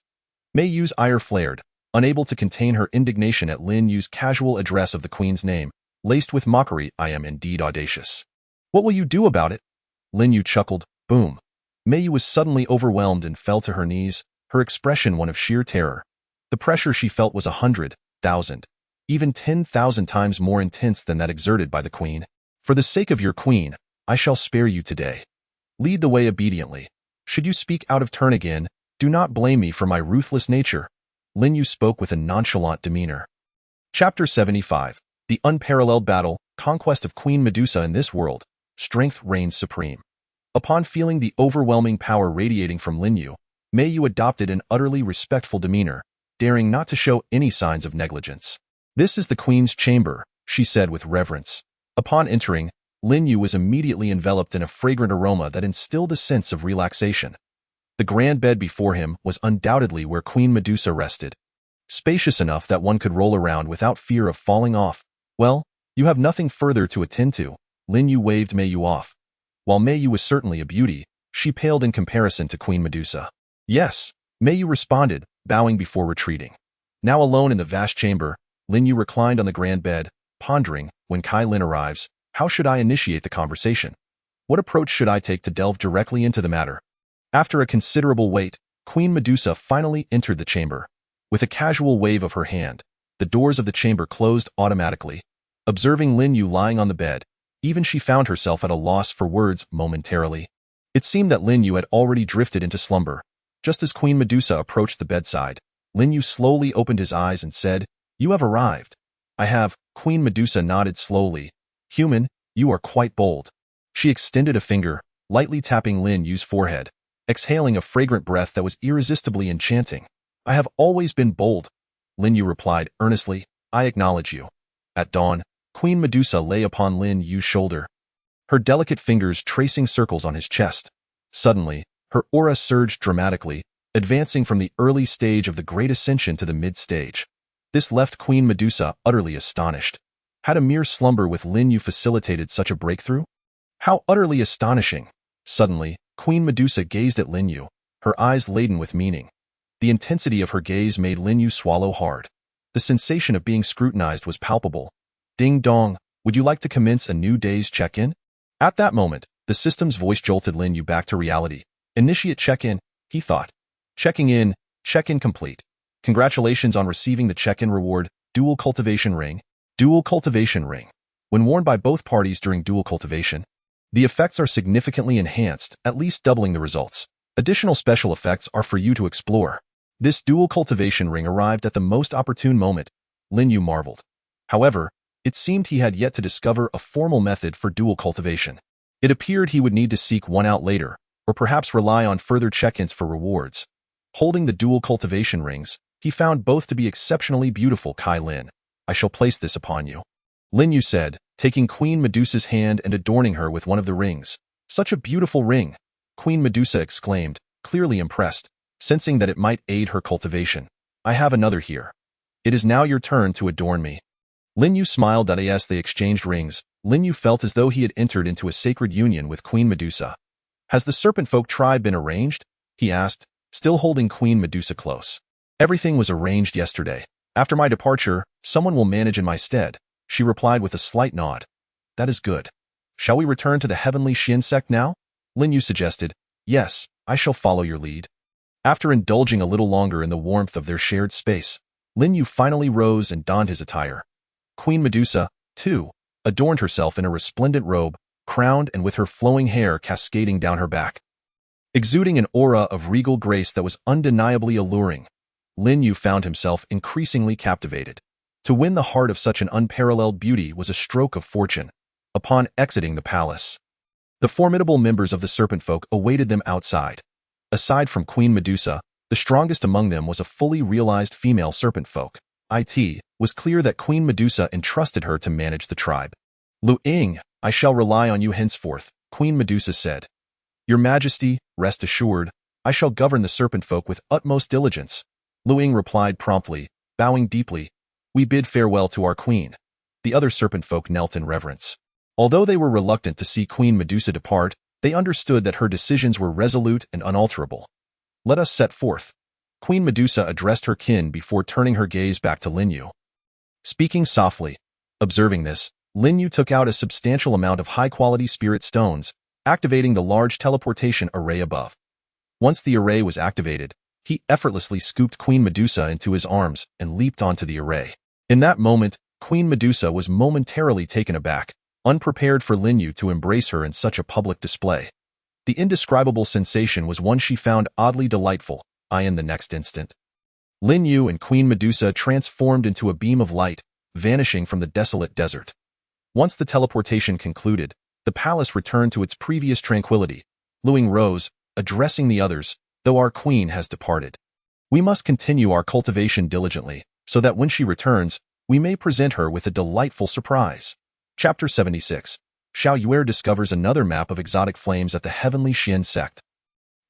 Yu's ire flared, unable to contain her indignation at Lin Yu's casual address of the queen's name, laced with mockery. I am indeed audacious. What will you do about it? Lin Yu chuckled. Boom. Yu was suddenly overwhelmed and fell to her knees, her expression one of sheer terror. The pressure she felt was 100,000, even 10,000 times more intense than that exerted by the queen. For the sake of your queen, I shall spare you today. Lead the way obediently. Should you speak out of turn again, do not blame me for my ruthless nature. Lin Yu spoke with a nonchalant demeanor. Chapter 75. The Unparalleled Battle, Conquest of Queen Medusa in this world. Strength reigns supreme. Upon feeling the overwhelming power radiating from Lin Yu, Yu adopted an utterly respectful demeanor, daring not to show any signs of negligence. This is the queen's chamber, she said with reverence. Upon entering, Lin Yu was immediately enveloped in a fragrant aroma that instilled a sense of relaxation. The grand bed before him was undoubtedly where Queen Medusa rested. Spacious enough that one could roll around without fear of falling off. Well, you have nothing further to attend to. Lin Yu waved Yu off. While Yu was certainly a beauty, she paled in comparison to Queen Medusa. Yes, Yu responded, bowing before retreating. Now alone in the vast chamber, Lin Yu reclined on the grand bed, pondering, when Lin arrives, how should I initiate the conversation? What approach should I take to delve directly into the matter? After a considerable wait, Queen Medusa finally entered the chamber. With a casual wave of her hand, the doors of the chamber closed automatically. Observing Lin Yu lying on the bed, even she found herself at a loss for words momentarily. It seemed that Lin Yu had already drifted into slumber. Just as Queen Medusa approached the bedside, Lin Yu slowly opened his eyes and said, You have arrived. I have. Queen Medusa nodded slowly. Human, you are quite bold. She extended a finger, lightly tapping Lin Yu's forehead, exhaling a fragrant breath that was irresistibly enchanting. I have always been bold. Lin Yu replied earnestly, I acknowledge you. At dawn, Queen Medusa lay upon Lin Yu's shoulder, her delicate fingers tracing circles on his chest. Suddenly, her aura surged dramatically, advancing from the early stage of the Great Ascension to the mid-stage. This left Queen Medusa utterly astonished. Had a mere slumber with Lin Yu facilitated such a breakthrough? How utterly astonishing! Suddenly, Queen Medusa gazed at Lin Yu, her eyes laden with meaning. The intensity of her gaze made Lin Yu swallow hard. The sensation of being scrutinized was palpable. Ding dong, would you like to commence a new day's check-in? At that moment, the system's voice jolted Lin Yu back to reality. Initiate check-in, he thought. Checking in, check-in complete. Congratulations on receiving the check-in reward, Dual Cultivation Ring. Dual Cultivation Ring. When worn by both parties during dual cultivation, the effects are significantly enhanced, at least doubling the results. Additional special effects are for you to explore. This Dual Cultivation Ring arrived at the most opportune moment, Lin Yu marveled. However, it seemed he had yet to discover a formal method for dual cultivation. It appeared he would need to seek one out later, or perhaps rely on further check-ins for rewards. Holding the dual cultivation rings, he found both to be exceptionally beautiful. Lin, I shall place this upon you. Lin Yu said, taking Queen Medusa's hand and adorning her with one of the rings. Such a beautiful ring! Queen Medusa exclaimed, clearly impressed, sensing that it might aid her cultivation. I have another here. It is now your turn to adorn me. Lin Yu smiled. As they exchanged rings, Lin Yu felt as though he had entered into a sacred union with Queen Medusa. Has the serpent folk tribe been arranged? He asked, still holding Queen Medusa close. Everything was arranged yesterday. After my departure, someone will manage in my stead, she replied with a slight nod. That is good. Shall we return to the heavenly Xian sect now? Lin Yu suggested. Yes, I shall follow your lead. After indulging a little longer in the warmth of their shared space, Lin Yu finally rose and donned his attire. Queen Medusa, too, adorned herself in a resplendent robe, crowned and with her flowing hair cascading down her back. Exuding an aura of regal grace that was undeniably alluring, Lin Yu found himself increasingly captivated. To win the heart of such an unparalleled beauty was a stroke of fortune. Upon exiting the palace, the formidable members of the serpent folk awaited them outside. Aside from Queen Medusa, the strongest among them was a fully realized female serpent folk. It was clear that Queen Medusa entrusted her to manage the tribe. Lu Ying, I shall rely on you henceforth, Queen Medusa said. Your Majesty, rest assured, I shall govern the serpent folk with utmost diligence. Lu Ying replied promptly, bowing deeply. We bid farewell to our queen. The other serpent folk knelt in reverence. Although they were reluctant to see Queen Medusa depart, they understood that her decisions were resolute and unalterable. Let us set forth. Queen Medusa addressed her kin before turning her gaze back to Lin Yu. Speaking softly, observing this, Lin Yu took out a substantial amount of high-quality spirit stones, activating the large teleportation array above. Once the array was activated, he effortlessly scooped Queen Medusa into his arms and leaped onto the array. In that moment, Queen Medusa was momentarily taken aback, unprepared for Lin Yu to embrace her in such a public display. The indescribable sensation was one she found oddly delightful, in the next instant. Lin Yu and Queen Medusa transformed into a beam of light, vanishing from the desolate desert. Once the teleportation concluded, the palace returned to its previous tranquility. Lu Ying rose, addressing the others, though our queen has departed. We must continue our cultivation diligently, so that when she returns, we may present her with a delightful surprise. Chapter 76. Xiao Yuer discovers another map of exotic flames at the Heavenly Xian sect.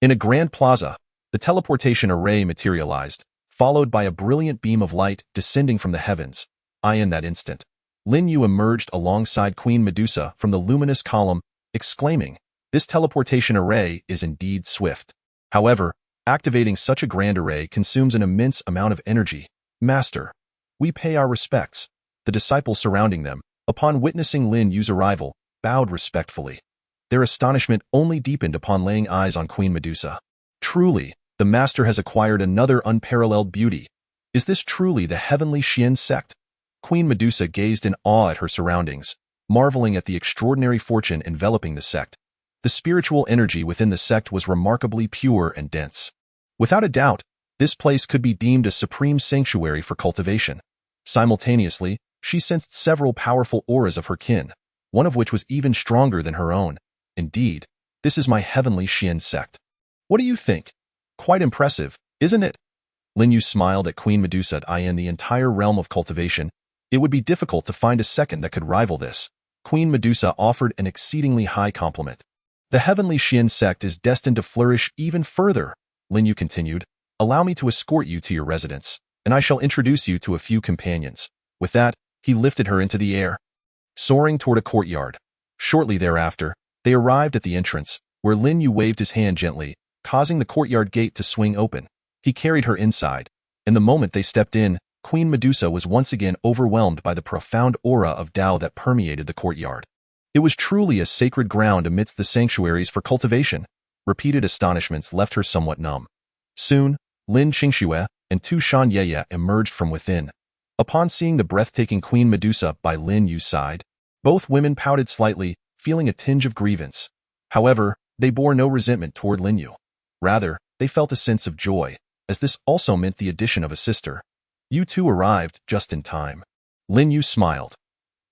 In a grand plaza, the teleportation array materialized, followed by a brilliant beam of light descending from the heavens. In that instant, Lin Yu emerged alongside Queen Medusa from the luminous column, exclaiming, "This teleportation array is indeed swift." However, activating such a grand array consumes an immense amount of energy. Master, we pay our respects. The disciples surrounding them, upon witnessing Lin Yu's arrival, bowed respectfully. Their astonishment only deepened upon laying eyes on Queen Medusa. Truly, the master has acquired another unparalleled beauty. Is this truly the Heavenly Xian sect? Queen Medusa gazed in awe at her surroundings, marveling at the extraordinary fortune enveloping the sect. The spiritual energy within the sect was remarkably pure and dense. Without a doubt, this place could be deemed a supreme sanctuary for cultivation. Simultaneously, she sensed several powerful auras of her kin, one of which was even stronger than her own. Indeed, this is my Heavenly Xian sect. What do you think? Quite impressive, isn't it? Lin Yu smiled at Queen Medusa. In the entire realm of cultivation, it would be difficult to find a second that could rival this. Queen Medusa offered an exceedingly high compliment. The Heavenly Xian sect is destined to flourish even further, Lin Yu continued. Allow me to escort you to your residence, and I shall introduce you to a few companions. With that, he lifted her into the air, soaring toward a courtyard. Shortly thereafter, they arrived at the entrance, where Lin Yu waved his hand gently, causing the courtyard gate to swing open. He carried her inside, and the moment they stepped in, Queen Medusa was once again overwhelmed by the profound aura of Tao that permeated the courtyard. It was truly a sacred ground amidst the sanctuaries for cultivation. Repeated astonishments left her somewhat numb. Soon, Lin Qingxue and Tu Shan Yeye emerged from within. Upon seeing the breathtaking Queen Medusa by Lin Yu's side, both women pouted slightly, feeling a tinge of grievance. However, they bore no resentment toward Lin Yu. Rather, they felt a sense of joy, as this also meant the addition of a sister. You two arrived just in time. Lin Yu smiled.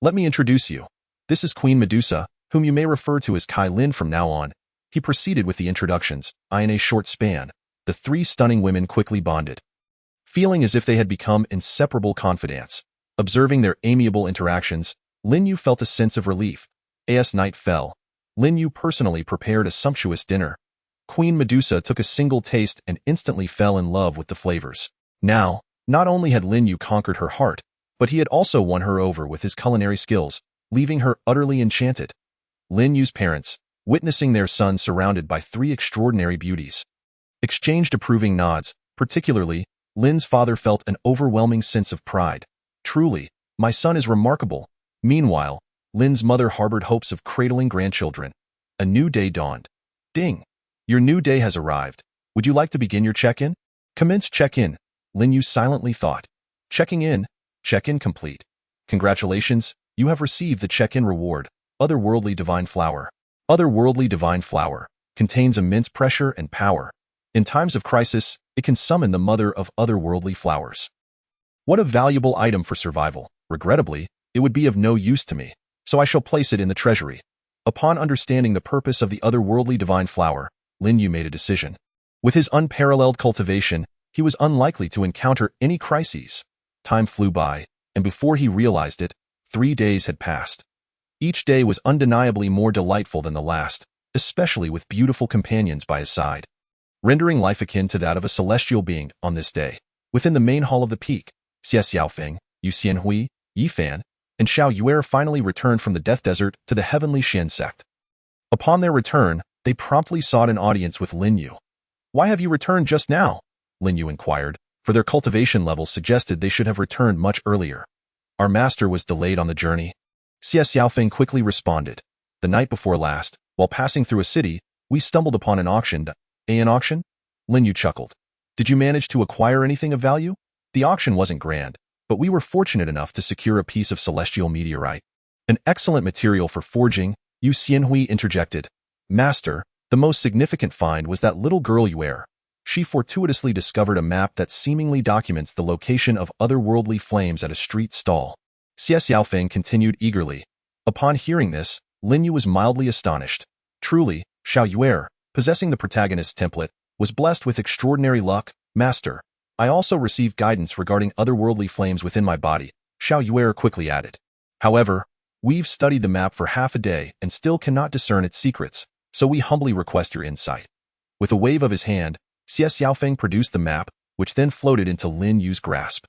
Let me introduce you. This is Queen Medusa, whom you may refer to as Kai Lin from now on. He proceeded with the introductions. In a short span, the three stunning women quickly bonded, feeling as if they had become inseparable confidants. Observing their amiable interactions, Lin Yu felt a sense of relief. As night fell, Lin Yu personally prepared a sumptuous dinner. Queen Medusa took a single taste and instantly fell in love with the flavors. Now, not only had Lin Yu conquered her heart, but he had also won her over with his culinary skills, leaving her utterly enchanted. Lin Yu's parents, witnessing their son surrounded by three extraordinary beauties, exchanged approving nods. Particularly, Lin's father felt an overwhelming sense of pride. Truly, my son is remarkable. Meanwhile, Lin's mother harbored hopes of cradling grandchildren. A new day dawned. Ding! Your new day has arrived. Would you like to begin your check-in? Commence check-in, Lin Yu silently thought. Checking in. Check-in complete. Congratulations, you have received the check-in reward, Otherworldly Divine Flower. Otherworldly Divine Flower contains immense pressure and power. In times of crisis, it can summon the mother of otherworldly flowers. What a valuable item for survival. Regrettably, it would be of no use to me, so I shall place it in the treasury. Upon understanding the purpose of the Otherworldly Divine Flower, Lin Yu made a decision. With his unparalleled cultivation, he was unlikely to encounter any crises. Time flew by, and before he realized it, 3 days had passed. Each day was undeniably more delightful than the last, especially with beautiful companions by his side, rendering life akin to that of a celestial being on this day. Within the main hall of the peak, Xie Xiaofeng, Yu Xianhui, Yi Fan, and Xiao Yuer finally returned from the Death Desert to the heavenly Xian sect. Upon their return, they promptly sought an audience with Lin Yu. "Why have you returned just now?" Lin Yu inquired, for their cultivation levels suggested they should have returned much earlier. "Our master was delayed on the journey," Xie Xiaofeng quickly responded. "The night before last, while passing through a city, we stumbled upon an auction." "An auction?" Lin Yu chuckled. "Did you manage to acquire anything of value?" "The auction wasn't grand, but we were fortunate enough to secure a piece of celestial meteorite. An excellent material for forging," Yu Xianhui interjected. "Master, the most significant find was that little girl Yuer. She fortuitously discovered a map that seemingly documents the location of otherworldly flames at a street stall." Xie Xiaofeng continued eagerly. Upon hearing this, Lin Yu was mildly astonished. Truly, Xiao Yuer, possessing the protagonist's template, was blessed with extraordinary luck. "Master, I also received guidance regarding otherworldly flames within my body," Xiao Yuer quickly added. "However, we've studied the map for half a day and still cannot discern its secrets, so we humbly request your insight." With a wave of his hand, Xie Xiaofeng produced the map, which then floated into Lin Yu's grasp.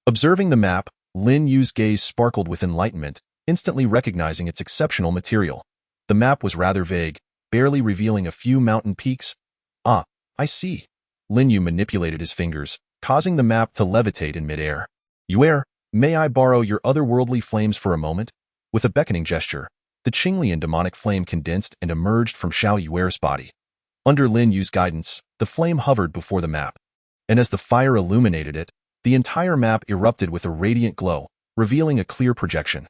Observing the map, Lin Yu's gaze sparkled with enlightenment, instantly recognizing its exceptional material. The map was rather vague, barely revealing a few mountain peaks. "Ah, I see." Lin Yu manipulated his fingers, causing the map to levitate in midair. "Yuer, may I borrow your otherworldly flames for a moment?" With a beckoning gesture, the Qinglian demonic flame condensed and emerged from Xiao Yuer's body. Under Lin Yu's guidance, the flame hovered before the map, and as the fire illuminated it, the entire map erupted with a radiant glow, revealing a clear projection.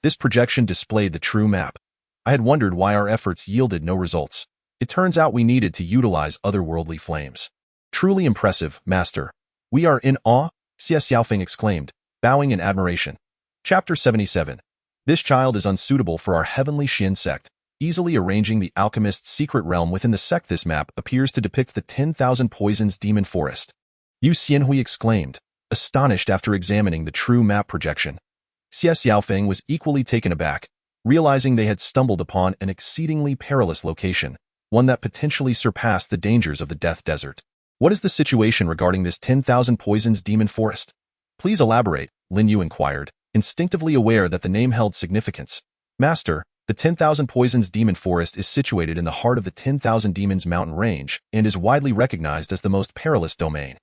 This projection displayed the true map. I had wondered why our efforts yielded no results. It turns out we needed to utilize otherworldly flames. "Truly impressive, Master. We are in awe," Xie Xiaofeng exclaimed, bowing in admiration. Chapter 77. This child is unsuitable for our heavenly Xian sect. Easily arranging the alchemist's secret realm within the sect. This map appears to depict the 10,000 Poisons Demon Forest. Yu Xianhui exclaimed, astonished after examining the true map projection. Xie Xiaofeng was equally taken aback, realizing they had stumbled upon an exceedingly perilous location, one that potentially surpassed the dangers of the Death Desert. "What is the situation regarding this 10,000 Poisons Demon Forest? Please elaborate," Lin Yu inquired, instinctively aware that the name held significance. "Master, the 10,000 Poisons Demon Forest is situated in the heart of the 10,000 Demons mountain range and is widely recognized as the most perilous domain.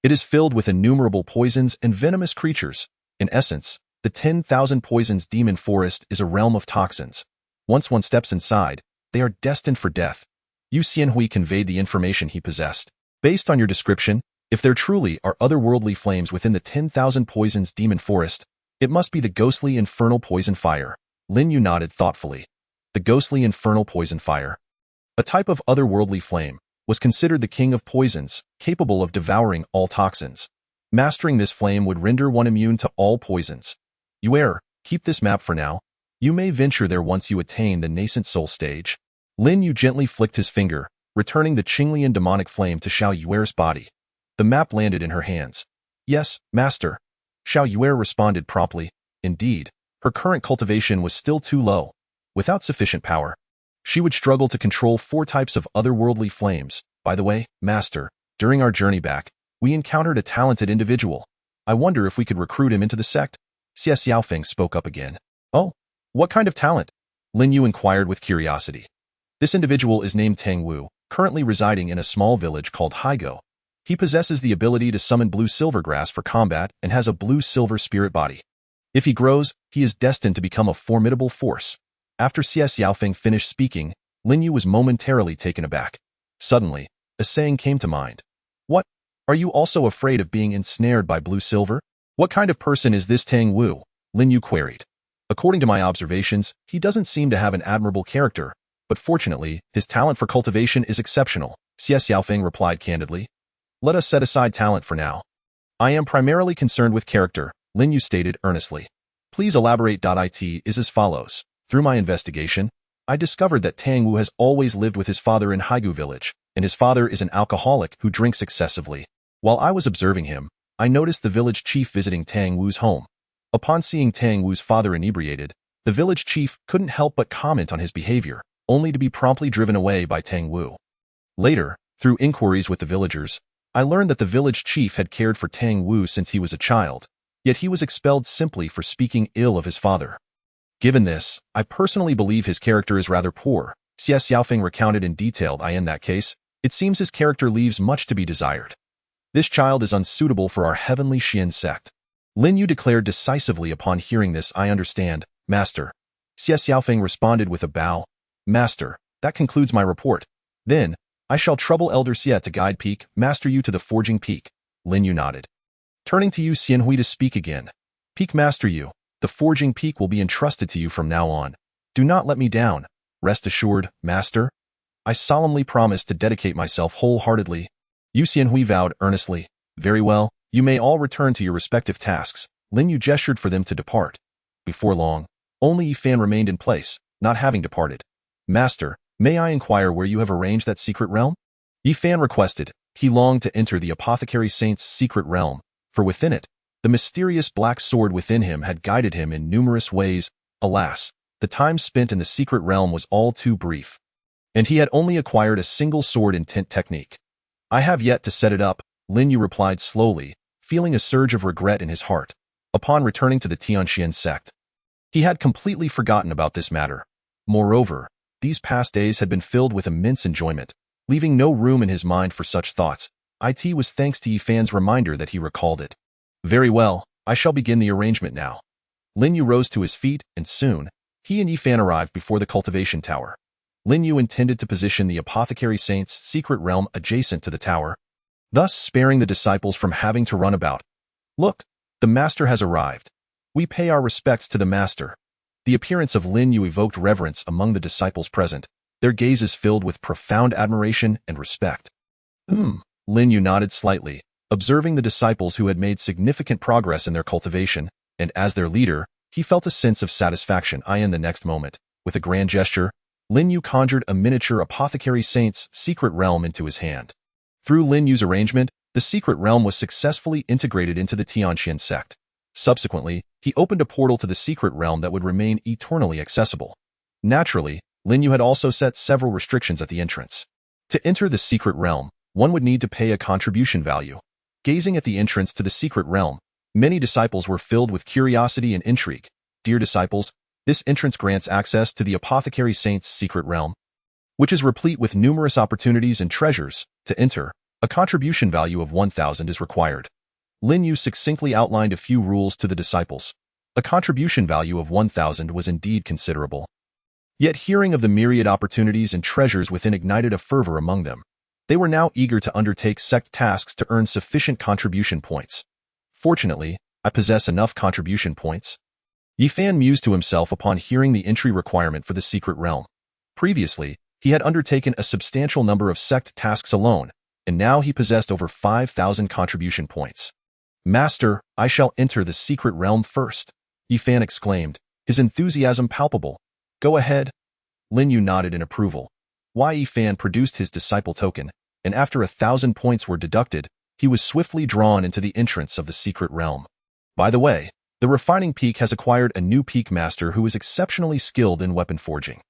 It is filled with innumerable poisons and venomous creatures. In essence, the 10,000 Poisons Demon Forest is a realm of toxins. Once one steps inside, they are destined for death." Yu Xianhui conveyed the information he possessed. "Based on your description, if there truly are otherworldly flames within the 10,000 Poisons Demon Forest, it must be the ghostly infernal poison fire." Lin Yu nodded thoughtfully. The ghostly infernal poison fire, a type of otherworldly flame, was considered the king of poisons, capable of devouring all toxins. Mastering this flame would render one immune to all poisons. "Yuer, keep this map for now. You may venture there once you attain the nascent soul stage." Lin Yu gently flicked his finger, returning the Qinglian demonic flame to Xiao Yuer's body. The map landed in her hands. "Yes, Master." Xiao Yuer responded promptly. Indeed, her current cultivation was still too low. Without sufficient power, she would struggle to control 4 types of otherworldly flames. "By the way, Master, during our journey back, we encountered a talented individual. I wonder if we could recruit him into the sect." Xie Xiaofeng spoke up again. "Oh, what kind of talent?" Lin Yu inquired with curiosity. "This individual is named Tang Wu, currently residing in a small village called Haigo. He possesses the ability to summon blue silver grass for combat and has a blue-silver spirit body. If he grows, he is destined to become a formidable force." After Xie Xiaofeng finished speaking, Lin Yu was momentarily taken aback. Suddenly, a saying came to mind. "What? Are you also afraid of being ensnared by blue silver? What kind of person is this Tang Wu?" Lin Yu queried. "According to my observations, he doesn't seem to have an admirable character, but fortunately, his talent for cultivation is exceptional," Xie Xiaofeng replied candidly. "Let us set aside talent for now. I am primarily concerned with character," Lin Yu stated earnestly. "Please elaborate." It is as follows. "Through my investigation, I discovered that Tang Wu has always lived with his father in Haigu village, and his father is an alcoholic who drinks excessively. While I was observing him, I noticed the village chief visiting Tang Wu's home. Upon seeing Tang Wu's father inebriated, the village chief couldn't help but comment on his behavior, only to be promptly driven away by Tang Wu. Later, through inquiries with the villagers, I learned that the village chief had cared for Tang Wu since he was a child, yet he was expelled simply for speaking ill of his father. Given this, I personally believe his character is rather poor. Xie Xiaofeng recounted in detail. In that case, it seems his character leaves much to be desired. This child is unsuitable for our heavenly Xian sect. Lin Yu declared decisively upon hearing this. I understand, Master. Xie Xiaofeng responded with a bow. Master, that concludes my report. Then, I shall trouble Elder Xie to guide Peak Master Yu to the forging peak. Lin Yu nodded. Turning to Yu Xianhui to speak again. Peak Master Yu, the forging peak will be entrusted to you from now on. Do not let me down. Rest assured, Master. I solemnly promise to dedicate myself wholeheartedly. Yu Xianhui vowed earnestly. Very well, you may all return to your respective tasks. Lin Yu gestured for them to depart. Before long, only Yifan remained in place, not having departed. Master, may I inquire where you have arranged that secret realm? Yifan requested. He longed to enter the apothecary saint's secret realm, for within it, the mysterious black sword within him had guided him in numerous ways. Alas, the time spent in the secret realm was all too brief, and he had only acquired a single sword intent technique. I have yet to set it up, Lin Yu replied slowly, feeling a surge of regret in his heart. Upon returning to the Tianxian sect, he had completely forgotten about this matter. Moreover, these past days had been filled with immense enjoyment, leaving no room in his mind for such thoughts. It was thanks to Yifan's reminder that he recalled it. Very well, I shall begin the arrangement now. Lin Yu rose to his feet, and soon, he and Yifan arrived before the cultivation tower. Lin Yu intended to position the apothecary saint's secret realm adjacent to the tower, thus sparing the disciples from having to run about. Look, the master has arrived. We pay our respects to the master. The appearance of Lin Yu evoked reverence among the disciples present, their gazes filled with profound admiration and respect. Lin Yu nodded slightly, observing the disciples who had made significant progress in their cultivation, and as their leader, he felt a sense of satisfaction. In the next moment, with a grand gesture, Lin Yu conjured a miniature apothecary saint's secret realm into his hand. Through Lin Yu's arrangement, the secret realm was successfully integrated into the Tianxian sect. Subsequently, he opened a portal to the secret realm that would remain eternally accessible. Naturally, Lin Yu had also set several restrictions at the entrance. To enter the secret realm, one would need to pay a contribution value. Gazing at the entrance to the secret realm, many disciples were filled with curiosity and intrigue. Dear disciples, this entrance grants access to the apothecary saint's secret realm, which is replete with numerous opportunities and treasures. To enter, a contribution value of 1,000 is required. Lin Yu succinctly outlined a few rules to the disciples. A contribution value of 1,000 was indeed considerable. Yet hearing of the myriad opportunities and treasures within ignited a fervor among them. They were now eager to undertake sect tasks to earn sufficient contribution points. Fortunately, I possess enough contribution points. Yifan mused to himself upon hearing the entry requirement for the secret realm. Previously, he had undertaken a substantial number of sect tasks alone, and now he possessed over 5,000 contribution points. Master, I shall enter the secret realm first, Yifan exclaimed, his enthusiasm palpable. Go ahead. Lin Yu nodded in approval. Yifan produced his disciple token, and after 1,000 points were deducted, he was swiftly drawn into the entrance of the secret realm. By the way, the refining peak has acquired a new peak master who is exceptionally skilled in weapon forging.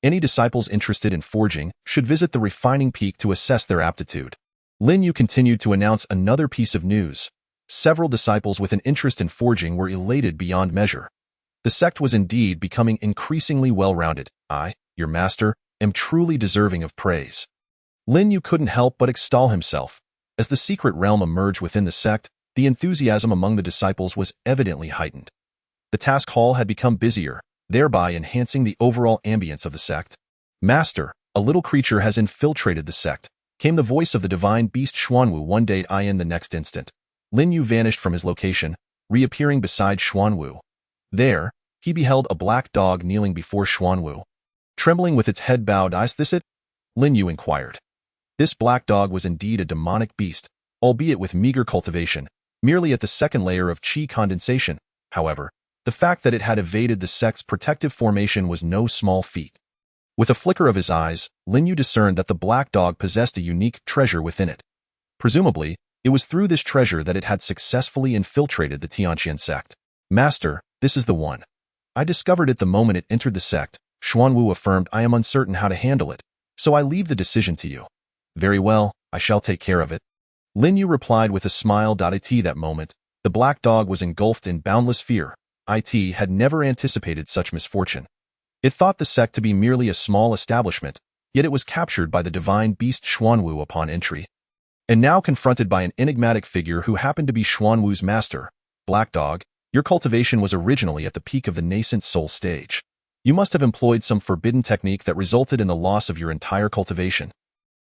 Any disciples interested in forging should visit the refining peak to assess their aptitude. Lin Yu continued to announce another piece of news. Several disciples with an interest in forging were elated beyond measure. The sect was indeed becoming increasingly well-rounded. I, your master, am truly deserving of praise. Lin Yu couldn't help but extol himself. As the secret realm emerged within the sect, the enthusiasm among the disciples was evidently heightened. The task hall had become busier, thereby enhancing the overall ambience of the sect. Master, a little creature has infiltrated the sect, came the voice of the divine beast Xuanwu one day. In the next instant, Lin Yu vanished from his location, reappearing beside Xuanwu. There, he beheld a black dog kneeling before Xuanwu. Trembling with its head bowed, "Is this it?" Lin Yu inquired. This black dog was indeed a demonic beast, albeit with meager cultivation, merely at the second layer of qi condensation. However, the fact that it had evaded the sect's protective formation was no small feat. With a flicker of his eyes, Lin Yu discerned that the black dog possessed a unique treasure within it. Presumably, It was through this treasure that it had successfully infiltrated the Tianqian sect. Master, this is the one. I discovered it the moment it entered the sect. Xuanwu affirmed. I am uncertain how to handle it, so I leave the decision to you. Very well, I shall take care of it. Lin Yu replied with a smile. It that moment, the black dog was engulfed in boundless fear. It had never anticipated such misfortune. It thought the sect to be merely a small establishment, yet it was captured by the divine beast Xuanwu upon entry. And now confronted by an enigmatic figure who happened to be Xuanwu's master. Black Dog, your cultivation was originally at the peak of the nascent soul stage. You must have employed some forbidden technique that resulted in the loss of your entire cultivation.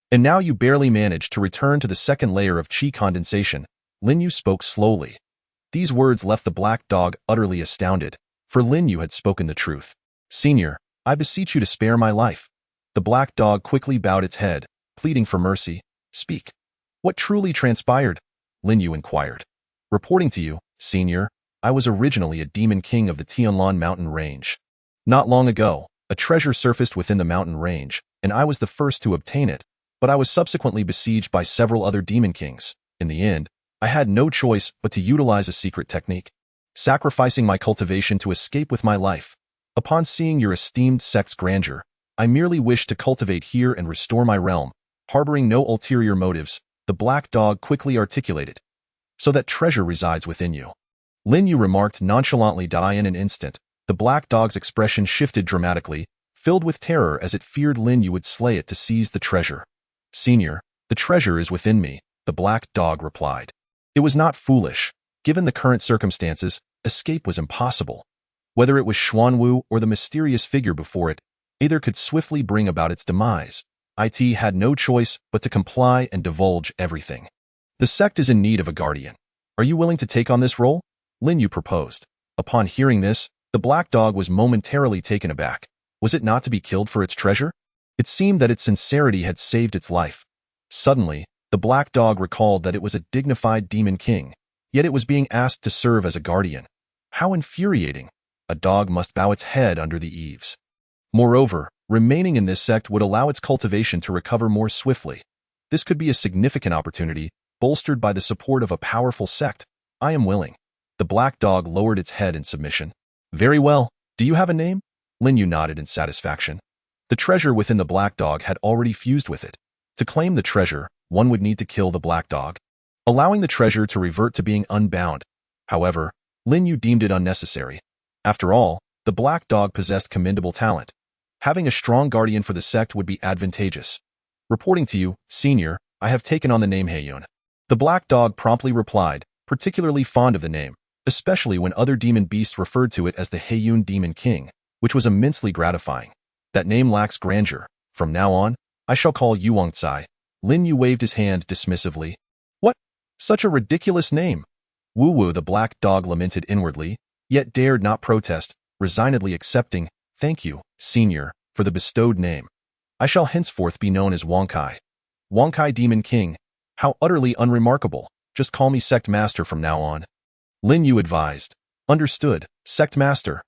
And now you barely managed to return to the second layer of qi condensation. Lin Yu spoke slowly. These words left the black dog utterly astounded, for Lin Yu had spoken the truth. Senior, I beseech you to spare my life. The black dog quickly bowed its head, pleading for mercy. Speak. What truly transpired? Lin Yu inquired. Reporting to you, Senior, I was originally a demon king of the Tianlan mountain range. Not long ago, a treasure surfaced within the mountain range, and I was the first to obtain it, but I was subsequently besieged by several other demon kings. In the end, I had no choice but to utilize a secret technique, sacrificing my cultivation to escape with my life. Upon seeing your esteemed sect's grandeur, I merely wished to cultivate here and restore my realm, harboring no ulterior motives. The black dog quickly articulated. So that treasure resides within you. Lin Yu remarked nonchalantly. In an instant, the black dog's expression shifted dramatically, filled with terror as it feared Lin Yu would slay it to seize the treasure. Senior, the treasure is within me, the black dog replied. It was not foolish. Given the current circumstances, escape was impossible. Whether it was Xuanwu or the mysterious figure before it, either could swiftly bring about its demise. It had no choice but to comply and divulge everything. The sect is in need of a guardian. Are you willing to take on this role? Lin Yu proposed. Upon hearing this, the black dog was momentarily taken aback. Was it not to be killed for its treasure? It seemed that its sincerity had saved its life. Suddenly, the black dog recalled that it was a dignified demon king, yet it was being asked to serve as a guardian. How infuriating! A dog must bow its head under the eaves. Moreover, remaining in this sect would allow its cultivation to recover more swiftly. This could be a significant opportunity, bolstered by the support of a powerful sect. I am willing. The black dog lowered its head in submission. Very well. Do you have a name? Lin Yu nodded in satisfaction. The treasure within the black dog had already fused with it. To claim the treasure, one would need to kill the black dog, allowing the treasure to revert to being unbound. However, Lin Yu deemed it unnecessary. After all, the black dog possessed commendable talent. Having a strong guardian for the sect would be advantageous. Reporting to you, Senior, I have taken on the name Heiyun. The black dog promptly replied, particularly fond of the name, especially when other demon beasts referred to it as the Heiyun Demon King, which was immensely gratifying. That name lacks grandeur. From now on, I shall call you Wangcai. Lin Yu waved his hand dismissively. What? Such a ridiculous name. Wu Wu the black dog lamented inwardly, yet dared not protest, resignedly accepting, thank you, Senior, for the bestowed name. I shall henceforth be known as Wangcai. Wangcai Demon King. How utterly unremarkable. Just call me Sect Master from now on. Lin Yu advised. Understood, Sect Master.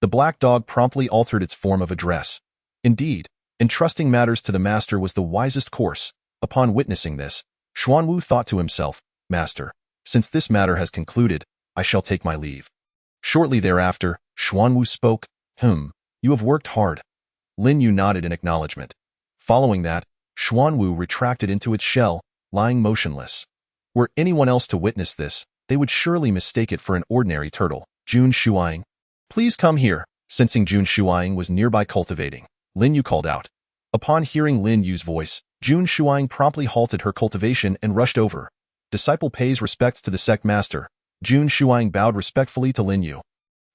The black dog promptly altered its form of address. Indeed, entrusting matters to the master was the wisest course. Upon witnessing this, Xuanwu thought to himself, Master, since this matter has concluded, I shall take my leave. Shortly thereafter, Xuanwu spoke. You have worked hard. Lin Yu nodded in acknowledgement. Following that, Xuanwu retracted into its shell, lying motionless. Were anyone else to witness this, they would surely mistake it for an ordinary turtle. Jun Shuang. Please come here. Sensing Jun Shuang was nearby cultivating, Lin Yu called out. Upon hearing Lin Yu's voice, Jun Shuang promptly halted her cultivation and rushed over. Disciple pays respects to the sect master. Jun Shuang bowed respectfully to Lin Yu.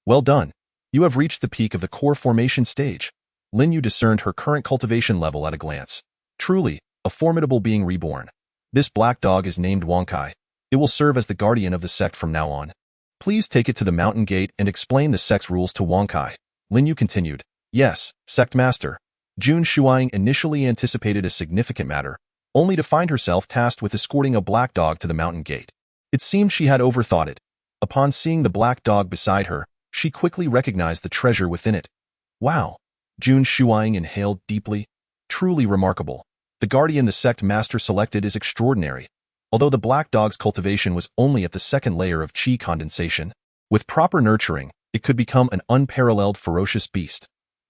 Well done. You have reached the peak of the core formation stage. Lin Yu discerned her current cultivation level at a glance. Truly, a formidable being reborn. This black dog is named Wangcai. It will serve as the guardian of the sect from now on. Please take it to the mountain gate and explain the sect's rules to Wangcai. Lin Yu continued. Yes, sect master. Jun Shuang initially anticipated a significant matter, only to find herself tasked with escorting a black dog to the mountain gate. It seemed she had overthought it. Upon seeing the black dog beside her, she quickly recognized the treasure within it. Wow! Jun Shuang inhaled deeply. Truly remarkable. The guardian the sect master selected is extraordinary. although the black dog's cultivation was only at the second layer of qi condensation. With proper nurturing, it could become an unparalleled ferocious beast.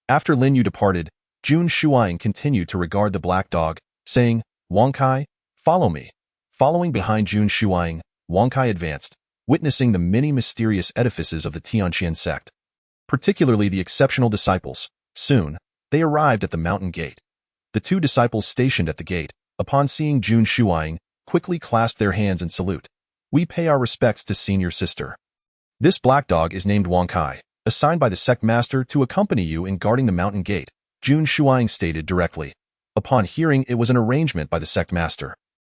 After Lin Yu departed, Jun Shuang continued to regard the black dog, saying, "Wang Kai, follow me." Following behind Jun Shuang, Wang Kai advanced, witnessing the many mysterious edifices of the Tianqian sect, particularly the exceptional disciples. Soon, they arrived at the mountain gate. The two disciples stationed at the gate, upon seeing Jun Shuang, quickly clasped their hands in salute. "We pay our respects to senior sister. This black dog is named Wang Kai, assigned by the sect master to accompany you in guarding the mountain gate," Jun Shuang stated directly. Upon hearing it was an arrangement by the sect master,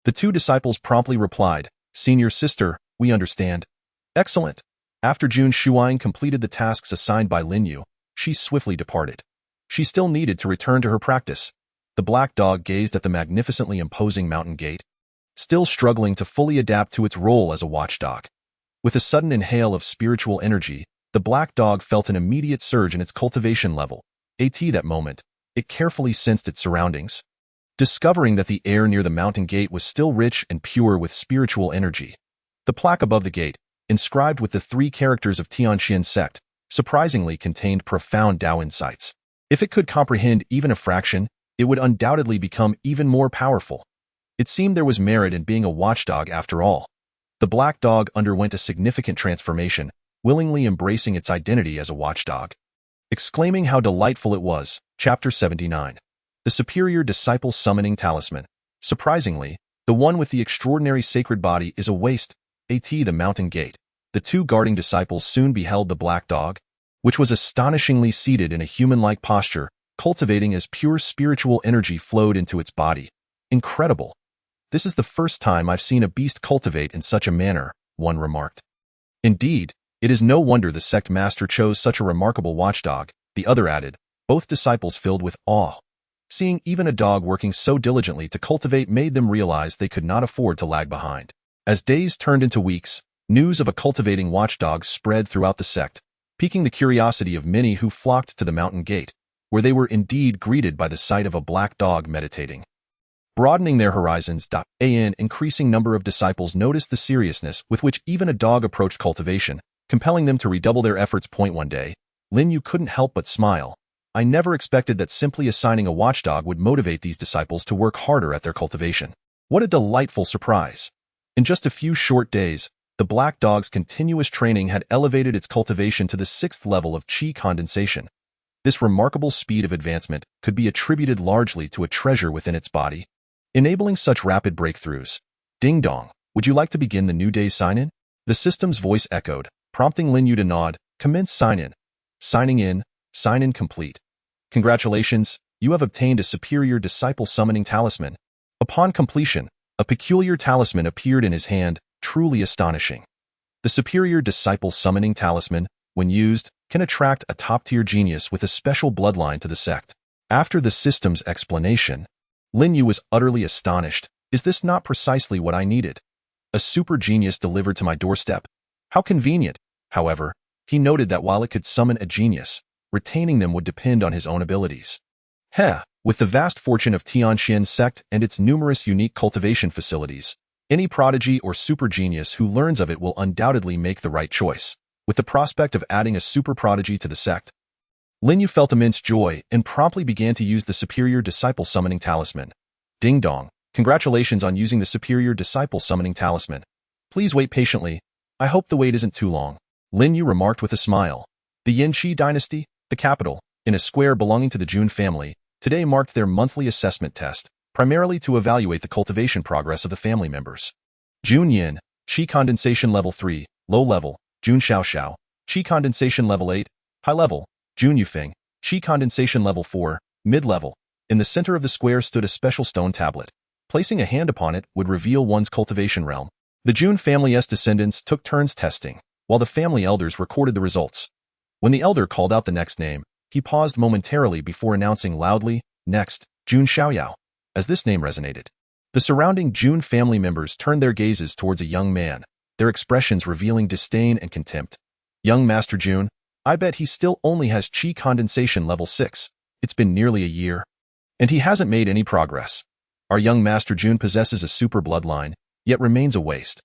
the two disciples promptly replied, "Senior sister, we understand." "Excellent." After Jun Shuang completed the tasks assigned by Lin Yu, she swiftly departed. She still needed to return to her practice. The black dog gazed at the magnificently imposing mountain gate, still struggling to fully adapt to its role as a watchdog. With a sudden inhale of spiritual energy, the black dog felt an immediate surge in its cultivation level. At that moment, it carefully sensed its surroundings, discovering that the air near the mountain gate was still rich and pure with spiritual energy. The plaque above the gate, inscribed with the 3 characters of Tianqian sect, surprisingly contained profound Tao insights. If it could comprehend even a fraction, it would undoubtedly become even more powerful. It seemed there was merit in being a watchdog after all. The black dog underwent a significant transformation, willingly embracing its identity as a watchdog. Exclaiming how delightful it was, Chapter 79. The Superior Disciple Summoning Talisman. Surprisingly, the one with the extraordinary sacred body is a waste. At the mountain gate, the 2 guarding disciples soon beheld the black dog, which was astonishingly seated in a human-like posture, cultivating as pure spiritual energy flowed into its body. "Incredible. This is the first time I've seen a beast cultivate in such a manner," one remarked. "Indeed, it is no wonder the sect master chose such a remarkable watchdog," the other added, both disciples filled with awe. Seeing even a dog working so diligently to cultivate made them realize they could not afford to lag behind. As days turned into weeks, news of a cultivating watchdog spread throughout the sect, piquing the curiosity of many who flocked to the mountain gate, where they were indeed greeted by the sight of a black dog meditating. Broadening their horizons, an increasing number of disciples noticed the seriousness with which even a dog approached cultivation, compelling them to redouble their efforts. One day, Lin Yu couldn't help but smile. "I never expected that simply assigning a watchdog would motivate these disciples to work harder at their cultivation. What a delightful surprise!" In just a few short days, the black dog's continuous training had elevated its cultivation to the 6th level of qi condensation. This remarkable speed of advancement could be attributed largely to a treasure within its body, enabling such rapid breakthroughs. "Ding dong, would you like to begin the new day's sign-in?" The system's voice echoed, prompting Lin Yu to nod. "Commence sign-in." "Signing in, sign-in complete. Congratulations, you have obtained a superior disciple summoning talisman." Upon completion, a peculiar talisman appeared in his hand, truly astonishing. The superior disciple summoning talisman, when used, can attract a top-tier genius with a special bloodline to the sect. After the system's explanation, Lin Yu was utterly astonished. "Is this not precisely what I needed? A super genius delivered to my doorstep? How convenient." However, he noted that while it could summon a genius, retaining them would depend on his own abilities. With the vast fortune of Tianqian sect and its numerous unique cultivation facilities, any prodigy or super genius who learns of it will undoubtedly make the right choice. With the prospect of adding a super prodigy to the sect, Lin Yu felt immense joy and promptly began to use the superior disciple summoning talisman. "Ding dong, congratulations on using the superior disciple summoning talisman. Please wait patiently. I hope the wait isn't too long," Lin Yu remarked with a smile. The Yanqi dynasty, the capital, in a square belonging to the Jun family, today marked their monthly assessment test, primarily to evaluate the cultivation progress of the family members. Jun Yin, Qi condensation level 3, low level; Jun Xiaoxiao, Qi condensation level 8, high level; Jun Yufeng, Qi condensation level 4, mid level. In the center of the square stood a special stone tablet. Placing a hand upon it would reveal one's cultivation realm. The Jun family's descendants took turns testing, while the family elders recorded the results. When the elder called out the next name, he paused momentarily before announcing loudly, "Next, Jun Xiaoyao." As this name resonated, the surrounding Jun family members turned their gazes towards a young man, their expressions revealing disdain and contempt. "Young Master Jun, I bet he still only has Qi condensation level 6. It's been nearly a year, and he hasn't made any progress. Our young Master Jun possesses a super bloodline, yet remains a waste.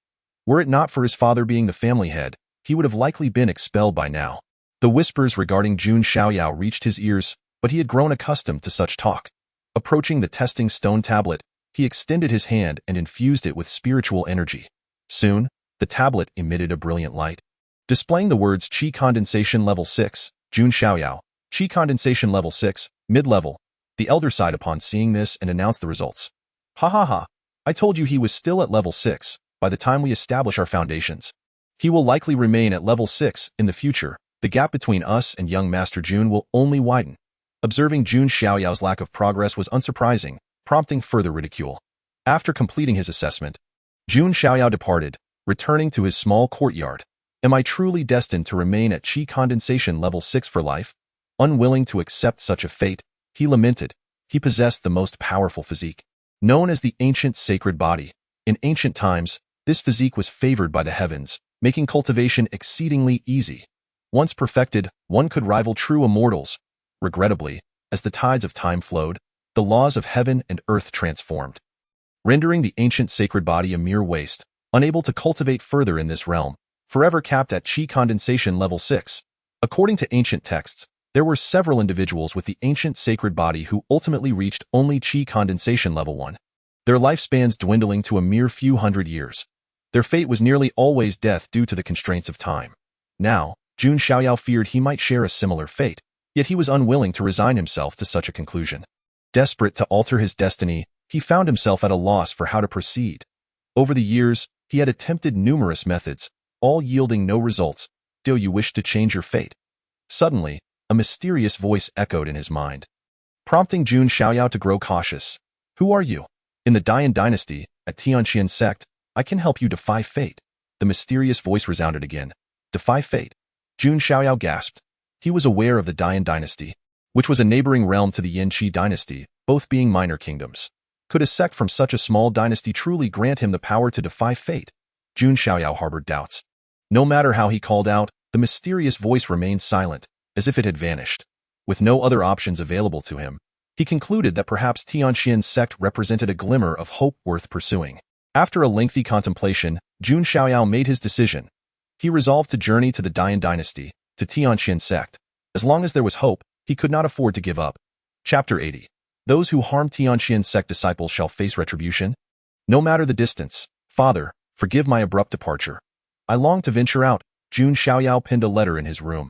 Were it not for his father being the family head, he would have likely been expelled by now. The whispers regarding Jun Xiaoyao reached his ears, but he had grown accustomed to such talk. Approaching the testing stone tablet, he extended his hand and infused it with spiritual energy. Soon, the tablet emitted a brilliant light, displaying the words Qi Condensation Level 6, Jun Xiaoyao, Qi Condensation Level 6, Mid-Level. The elder sighed upon seeing this and announced the results. Ha ha ha, I told you he was still at level 6, by the time we establish our foundations. He will likely remain at level 6 in the future. The gap between us and young Master Jun will only widen. Observing Jun Xiaoyao's lack of progress was unsurprising, prompting further ridicule. After completing his assessment, Jun Xiaoyao departed, returning to his small courtyard. Am I truly destined to remain at Qi Condensation Level 6 for life? Unwilling to accept such a fate, he lamented. He possessed the most powerful physique, known as the ancient sacred body. In ancient times, this physique was favored by the heavens, making cultivation exceedingly easy. Once perfected, one could rival true immortals. Regrettably, as the tides of time flowed, the laws of heaven and earth transformed, rendering the ancient sacred body a mere waste, unable to cultivate further in this realm, forever capped at Qi Condensation Level 6. According to ancient texts, there were several individuals with the ancient sacred body who ultimately reached only Qi Condensation Level 1, their lifespans dwindling to a mere few hundred years. Their fate was nearly always death due to the constraints of time. Now, Jun Xiaoyao feared he might share a similar fate, yet he was unwilling to resign himself to such a conclusion. Desperate to alter his destiny, he found himself at a loss for how to proceed. Over the years, he had attempted numerous methods, all yielding no results. Do you wish to change your fate? Suddenly, a mysterious voice echoed in his mind, prompting Jun Xiaoyao to grow cautious. Who are you? In the Dian dynasty, at Tianqian sect, I can help you defy fate. The mysterious voice resounded again. Defy fate? Jun Xiaoyao gasped. He was aware of the Dian dynasty, which was a neighboring realm to the Yanqi dynasty, both being minor kingdoms. Could a sect from such a small dynasty truly grant him the power to defy fate? Jun Xiaoyao harbored doubts. No matter how he called out, the mysterious voice remained silent, as if it had vanished. With no other options available to him, he concluded that perhaps Tianqian's sect represented a glimmer of hope worth pursuing. After a lengthy contemplation, Jun Xiaoyao made his decision. He resolved to journey to the Dian dynasty, to Tianqian sect. As long as there was hope, he could not afford to give up. Chapter 80. Those who harm Tianqian sect disciples shall face retribution. No matter the distance, Father, forgive my abrupt departure. I long to venture out. Jun Xiaoyao pinned a letter in his room.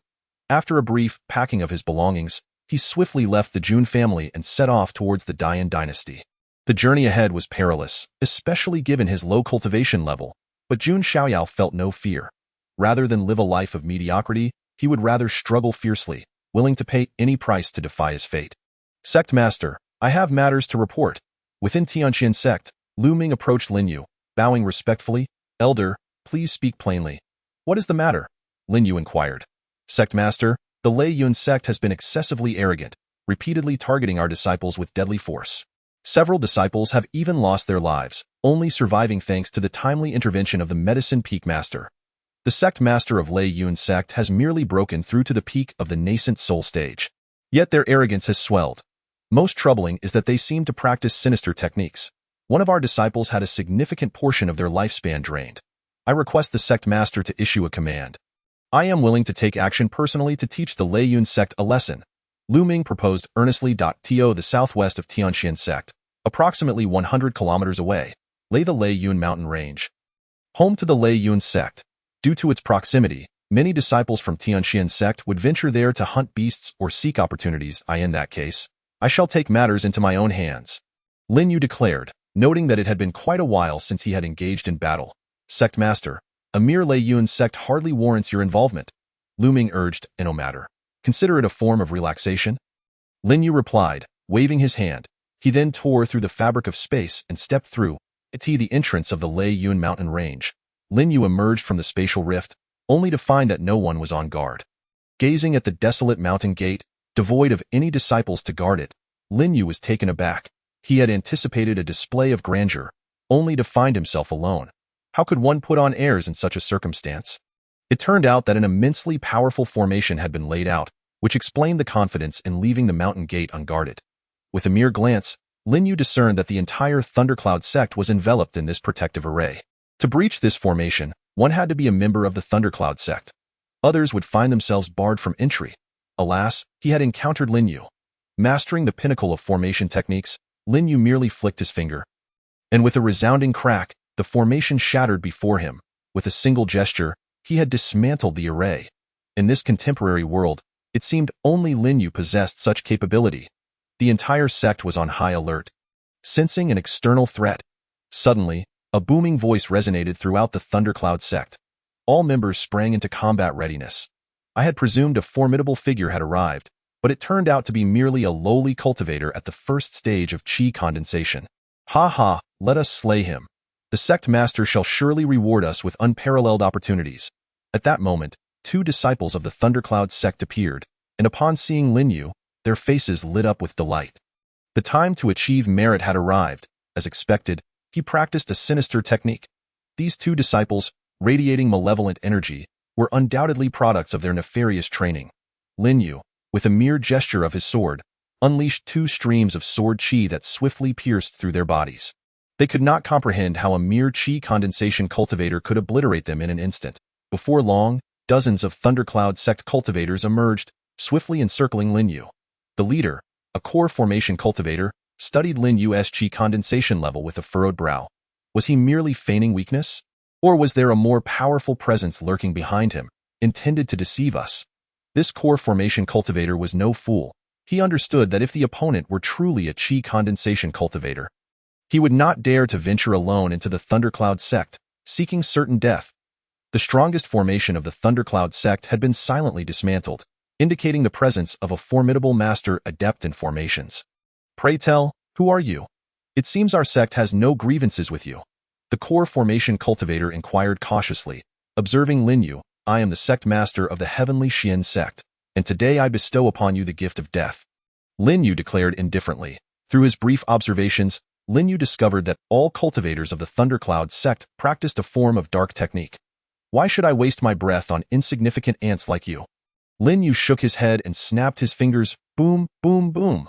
After a brief packing of his belongings, he swiftly left the Jun family and set off towards the Dian dynasty. The journey ahead was perilous, especially given his low cultivation level, but Jun Xiaoyao felt no fear. Rather than live a life of mediocrity, he would rather struggle fiercely, willing to pay any price to defy his fate. Sect Master, I have matters to report. Within Tianqian sect, Lu Ming approached Lin Yu, bowing respectfully. Elder, please speak plainly. What is the matter? Lin Yu inquired. Sect Master, the Lei Yun sect has been excessively arrogant, repeatedly targeting our disciples with deadly force. Several disciples have even lost their lives, only surviving thanks to the timely intervention of the Medicine Peak Master. The sect master of Lei Yun sect has merely broken through to the peak of the nascent soul stage. Yet their arrogance has swelled. Most troubling is that they seem to practice sinister techniques. One of our disciples had a significant portion of their lifespan drained. I request the sect master to issue a command. I am willing to take action personally to teach the Lei Yun sect a lesson. Lu Ming proposed earnestly. To the southwest of Tianqian sect, approximately 100 kilometers away, lay the Lei Yun mountain range. Home to the Lei Yun sect. Due to its proximity, many disciples from Tianqian sect would venture there to hunt beasts or seek opportunities. In that case, I shall take matters into my own hands. Lin Yu declared, noting that it had been quite a while since he had engaged in battle. Sect Master, a mere Lei Yun sect hardly warrants your involvement. Lu Ming urged, no matter. Consider it a form of relaxation. Lin Yu replied, waving his hand. He then tore through the fabric of space and stepped through the entrance of the Lei Yun mountain range. Lin Yu emerged from the spatial rift, only to find that no one was on guard. Gazing at the desolate mountain gate, devoid of any disciples to guard it, Lin Yu was taken aback. He had anticipated a display of grandeur, only to find himself alone. How could one put on airs in such a circumstance? It turned out that an immensely powerful formation had been laid out, which explained the confidence in leaving the mountain gate unguarded. With a mere glance, Lin Yu discerned that the entire Thundercloud sect was enveloped in this protective array. To breach this formation, one had to be a member of the Thundercloud sect. Others would find themselves barred from entry. Alas, he had encountered Lin Yu. Mastering the pinnacle of formation techniques, Lin Yu merely flicked his finger. And with a resounding crack, the formation shattered before him. With a single gesture, he had dismantled the array. In this contemporary world, it seemed only Lin Yu possessed such capability. The entire sect was on high alert, sensing an external threat. Suddenly, a booming voice resonated throughout the Thundercloud sect. All members sprang into combat readiness. I had presumed a formidable figure had arrived, but it turned out to be merely a lowly cultivator at the first stage of chi condensation. Ha ha, let us slay him. The sect master shall surely reward us with unparalleled opportunities. At that moment, 2 disciples of the Thundercloud sect appeared, and upon seeing Lin Yu, their faces lit up with delight. The time to achieve merit had arrived. As expected, he practiced a sinister technique. These 2 disciples, radiating malevolent energy, were undoubtedly products of their nefarious training. Lin Yu, with a mere gesture of his sword, unleashed 2 streams of sword chi that swiftly pierced through their bodies. They could not comprehend how a mere chi condensation cultivator could obliterate them in an instant. Before long, dozens of Thundercloud sect cultivators emerged, swiftly encircling Lin Yu. The leader, a core formation cultivator, studied Lin Yu's chi condensation level with a furrowed brow. Was he merely feigning weakness? Or was there a more powerful presence lurking behind him, intended to deceive us? This core formation cultivator was no fool. He understood that if the opponent were truly a chi condensation cultivator, he would not dare to venture alone into the Thundercloud sect, seeking certain death. The strongest formation of the Thundercloud sect had been silently dismantled, indicating the presence of a formidable master adept in formations. Pray tell, who are you? It seems our sect has no grievances with you. The core formation cultivator inquired cautiously. Observing Lin Yu, I am the sect master of the Heavenly Xian sect, and today I bestow upon you the gift of death. Lin Yu declared indifferently. Through his brief observations, Lin Yu discovered that all cultivators of the Thundercloud sect practiced a form of dark technique. Why should I waste my breath on insignificant ants like you? Lin Yu shook his head and snapped his fingers. Boom, boom, boom.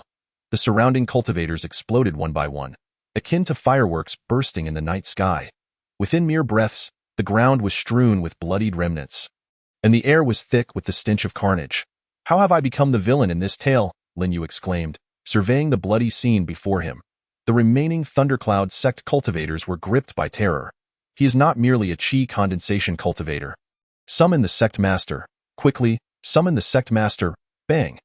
The surrounding cultivators exploded one by one, akin to fireworks bursting in the night sky. Within mere breaths, the ground was strewn with bloodied remnants, and the air was thick with the stench of carnage. How have I become the villain in this tale? Lin Yu exclaimed, surveying the bloody scene before him. The remaining Thundercloud sect cultivators were gripped by terror. He is not merely a chi condensation cultivator. Summon the sect master. Quickly, summon the sect master. Bang!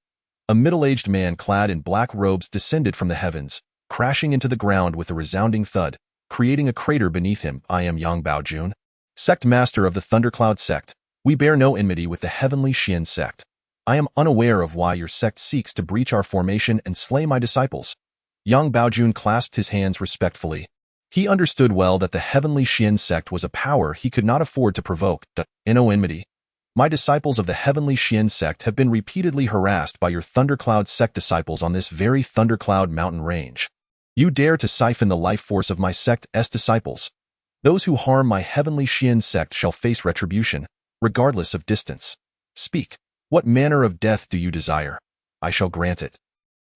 A middle-aged man clad in black robes descended from the heavens, crashing into the ground with a resounding thud, creating a crater beneath him. I am Yang Baojun, sect master of the Thundercloud sect. We bear no enmity with the Heavenly Xian sect. I am unaware of why your sect seeks to breach our formation and slay my disciples. Yang Baojun clasped his hands respectfully. He understood well that the Heavenly Xian sect was a power he could not afford to provoke. No enmity. My disciples of the Heavenly Xian sect have been repeatedly harassed by your Thundercloud sect disciples on this very Thundercloud mountain range. You dare to siphon the life force of my sect's disciples. Those who harm my Heavenly Xian sect shall face retribution, regardless of distance. Speak. What manner of death do you desire? I shall grant it.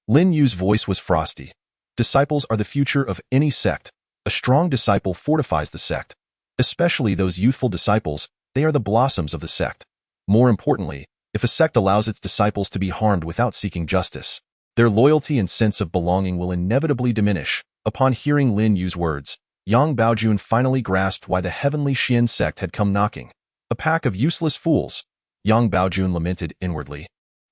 Lin Yu's voice was frosty. Disciples are the future of any sect. A strong disciple fortifies the sect. Especially those youthful disciples, they are the blossoms of the sect. More importantly, if a sect allows its disciples to be harmed without seeking justice, their loyalty and sense of belonging will inevitably diminish. Upon hearing Lin Yu's words, Yang Baojun finally grasped why the Heavenly Xian sect had come knocking. A pack of useless fools, Yang Baojun lamented inwardly.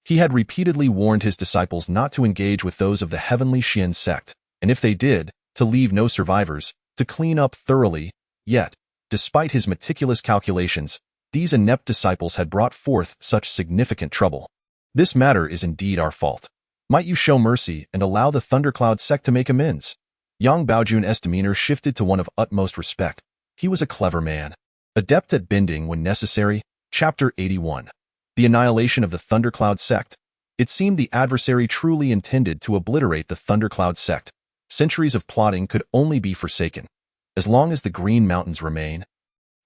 He had repeatedly warned his disciples not to engage with those of the Heavenly Xian sect, and if they did, to leave no survivors, to clean up thoroughly. Yet, despite his meticulous calculations, these inept disciples had brought forth such significant trouble. This matter is indeed our fault. Might you show mercy and allow the Thundercloud sect to make amends? Yang Baojun's demeanor shifted to one of utmost respect. He was a clever man, adept at bending when necessary. Chapter 81. The Annihilation of the Thundercloud Sect. It seemed the adversary truly intended to obliterate the Thundercloud Sect. Centuries of plotting could only be forsaken. As long as the Green Mountains remain,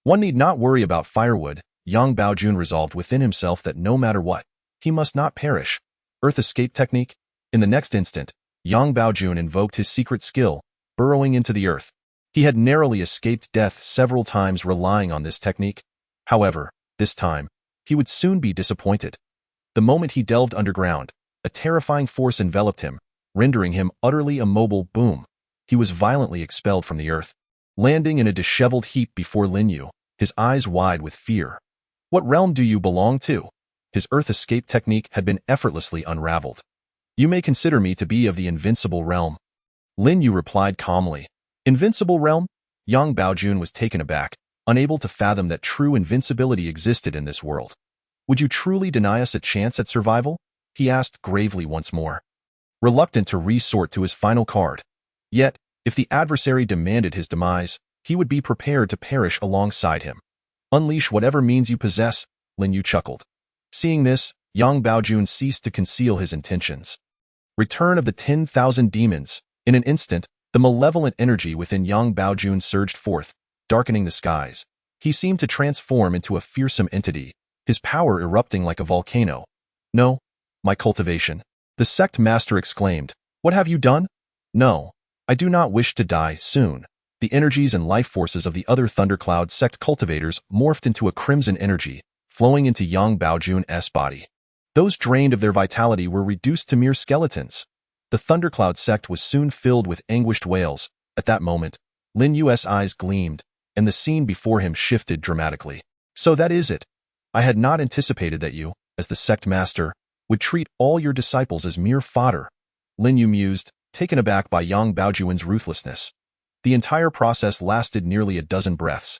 one need not worry about firewood. Yang Baojun resolved within himself that no matter what, he must not perish. Earth escape technique. In the next instant, Yang Baojun invoked his secret skill, burrowing into the earth. He had narrowly escaped death several times relying on this technique. However, this time, he would soon be disappointed. The moment he delved underground, a terrifying force enveloped him, rendering him utterly immobile. Boom! He was violently expelled from the earth, landing in a disheveled heap before Lin Yu, his eyes wide with fear. What realm do you belong to? His earth escape technique had been effortlessly unraveled. You may consider me to be of the Invincible realm. Lin Yu replied calmly. Invincible realm? Yang Baojun was taken aback, unable to fathom that true invincibility existed in this world. Would you truly deny us a chance at survival? He asked gravely once more, reluctant to resort to his final card. Yet, if the adversary demanded his demise, he would be prepared to perish alongside him. Unleash whatever means you possess, Lin Yu chuckled. Seeing this, Yang Baojun ceased to conceal his intentions. Return of the 10,000 demons. In an instant, the malevolent energy within Yang Baojun surged forth, darkening the skies. He seemed to transform into a fearsome entity, his power erupting like a volcano. No, my cultivation. The sect master exclaimed. What have you done? No, I do not wish to die soon. The energies and life forces of the other Thundercloud sect cultivators morphed into a crimson energy, flowing into Yang Baojun's body. Those drained of their vitality were reduced to mere skeletons. The Thundercloud sect was soon filled with anguished wails. At that moment, Lin Yu's eyes gleamed, and the scene before him shifted dramatically. So that is it. I had not anticipated that you, as the sect master, would treat all your disciples as mere fodder. Lin Yu mused, taken aback by Yang Baojun's ruthlessness. The entire process lasted nearly a dozen breaths,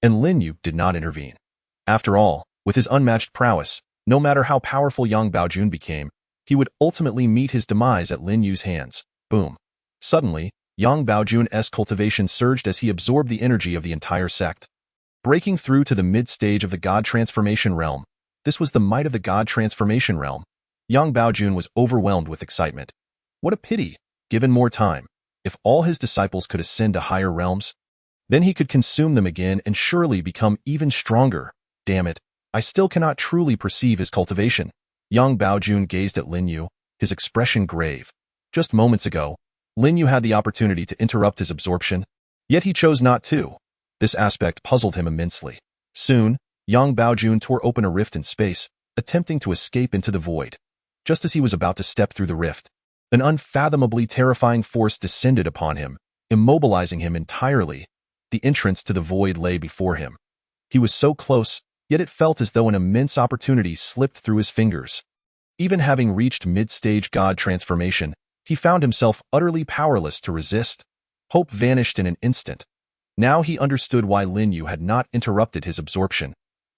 and Lin Yu did not intervene. After all, with his unmatched prowess, no matter how powerful Yang Baojun became, he would ultimately meet his demise at Lin Yu's hands. Boom. Suddenly, Yang Baojun's cultivation surged as he absorbed the energy of the entire sect. Breaking through to the mid-stage of the God Transformation realm, this was the might of the God Transformation realm. Yang Baojun was overwhelmed with excitement. What a pity, given more time. If all his disciples could ascend to higher realms, then he could consume them again and surely become even stronger. Damn it, I still cannot truly perceive his cultivation. Yang Baojun gazed at Lin Yu, his expression grave. Just moments ago, Lin Yu had the opportunity to interrupt his absorption, yet he chose not to. This aspect puzzled him immensely. Soon, Yang Baojun tore open a rift in space, attempting to escape into the void. Just as he was about to step through the rift, an unfathomably terrifying force descended upon him, immobilizing him entirely. The entrance to the void lay before him. He was so close, yet it felt as though an immense opportunity slipped through his fingers. Even having reached mid-stage God transformation, he found himself utterly powerless to resist. Hope vanished in an instant. Now he understood why Lin Yu had not interrupted his absorption,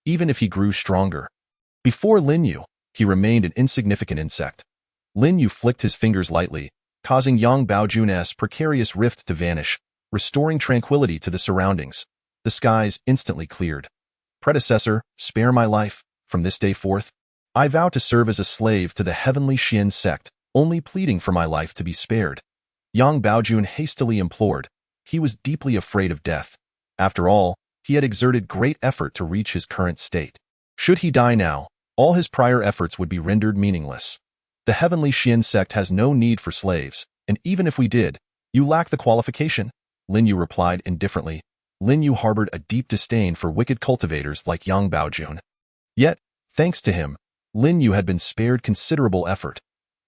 even if he grew stronger. Before Lin Yu, he remained an insignificant insect. Lin Yu flicked his fingers lightly, causing Yang Baojun's precarious rift to vanish, restoring tranquility to the surroundings. The skies instantly cleared. Predecessor, spare my life. From this day forth, I vow to serve as a slave to the heavenly Xian sect, only pleading for my life to be spared. Yang Baojun hastily implored. He was deeply afraid of death. After all, he had exerted great effort to reach his current state. Should he die now, all his prior efforts would be rendered meaningless. The heavenly Xian sect has no need for slaves, and even if we did, you lack the qualification, Lin Yu replied indifferently. Lin Yu harbored a deep disdain for wicked cultivators like Yang Baojun. Yet, thanks to him, Lin Yu had been spared considerable effort.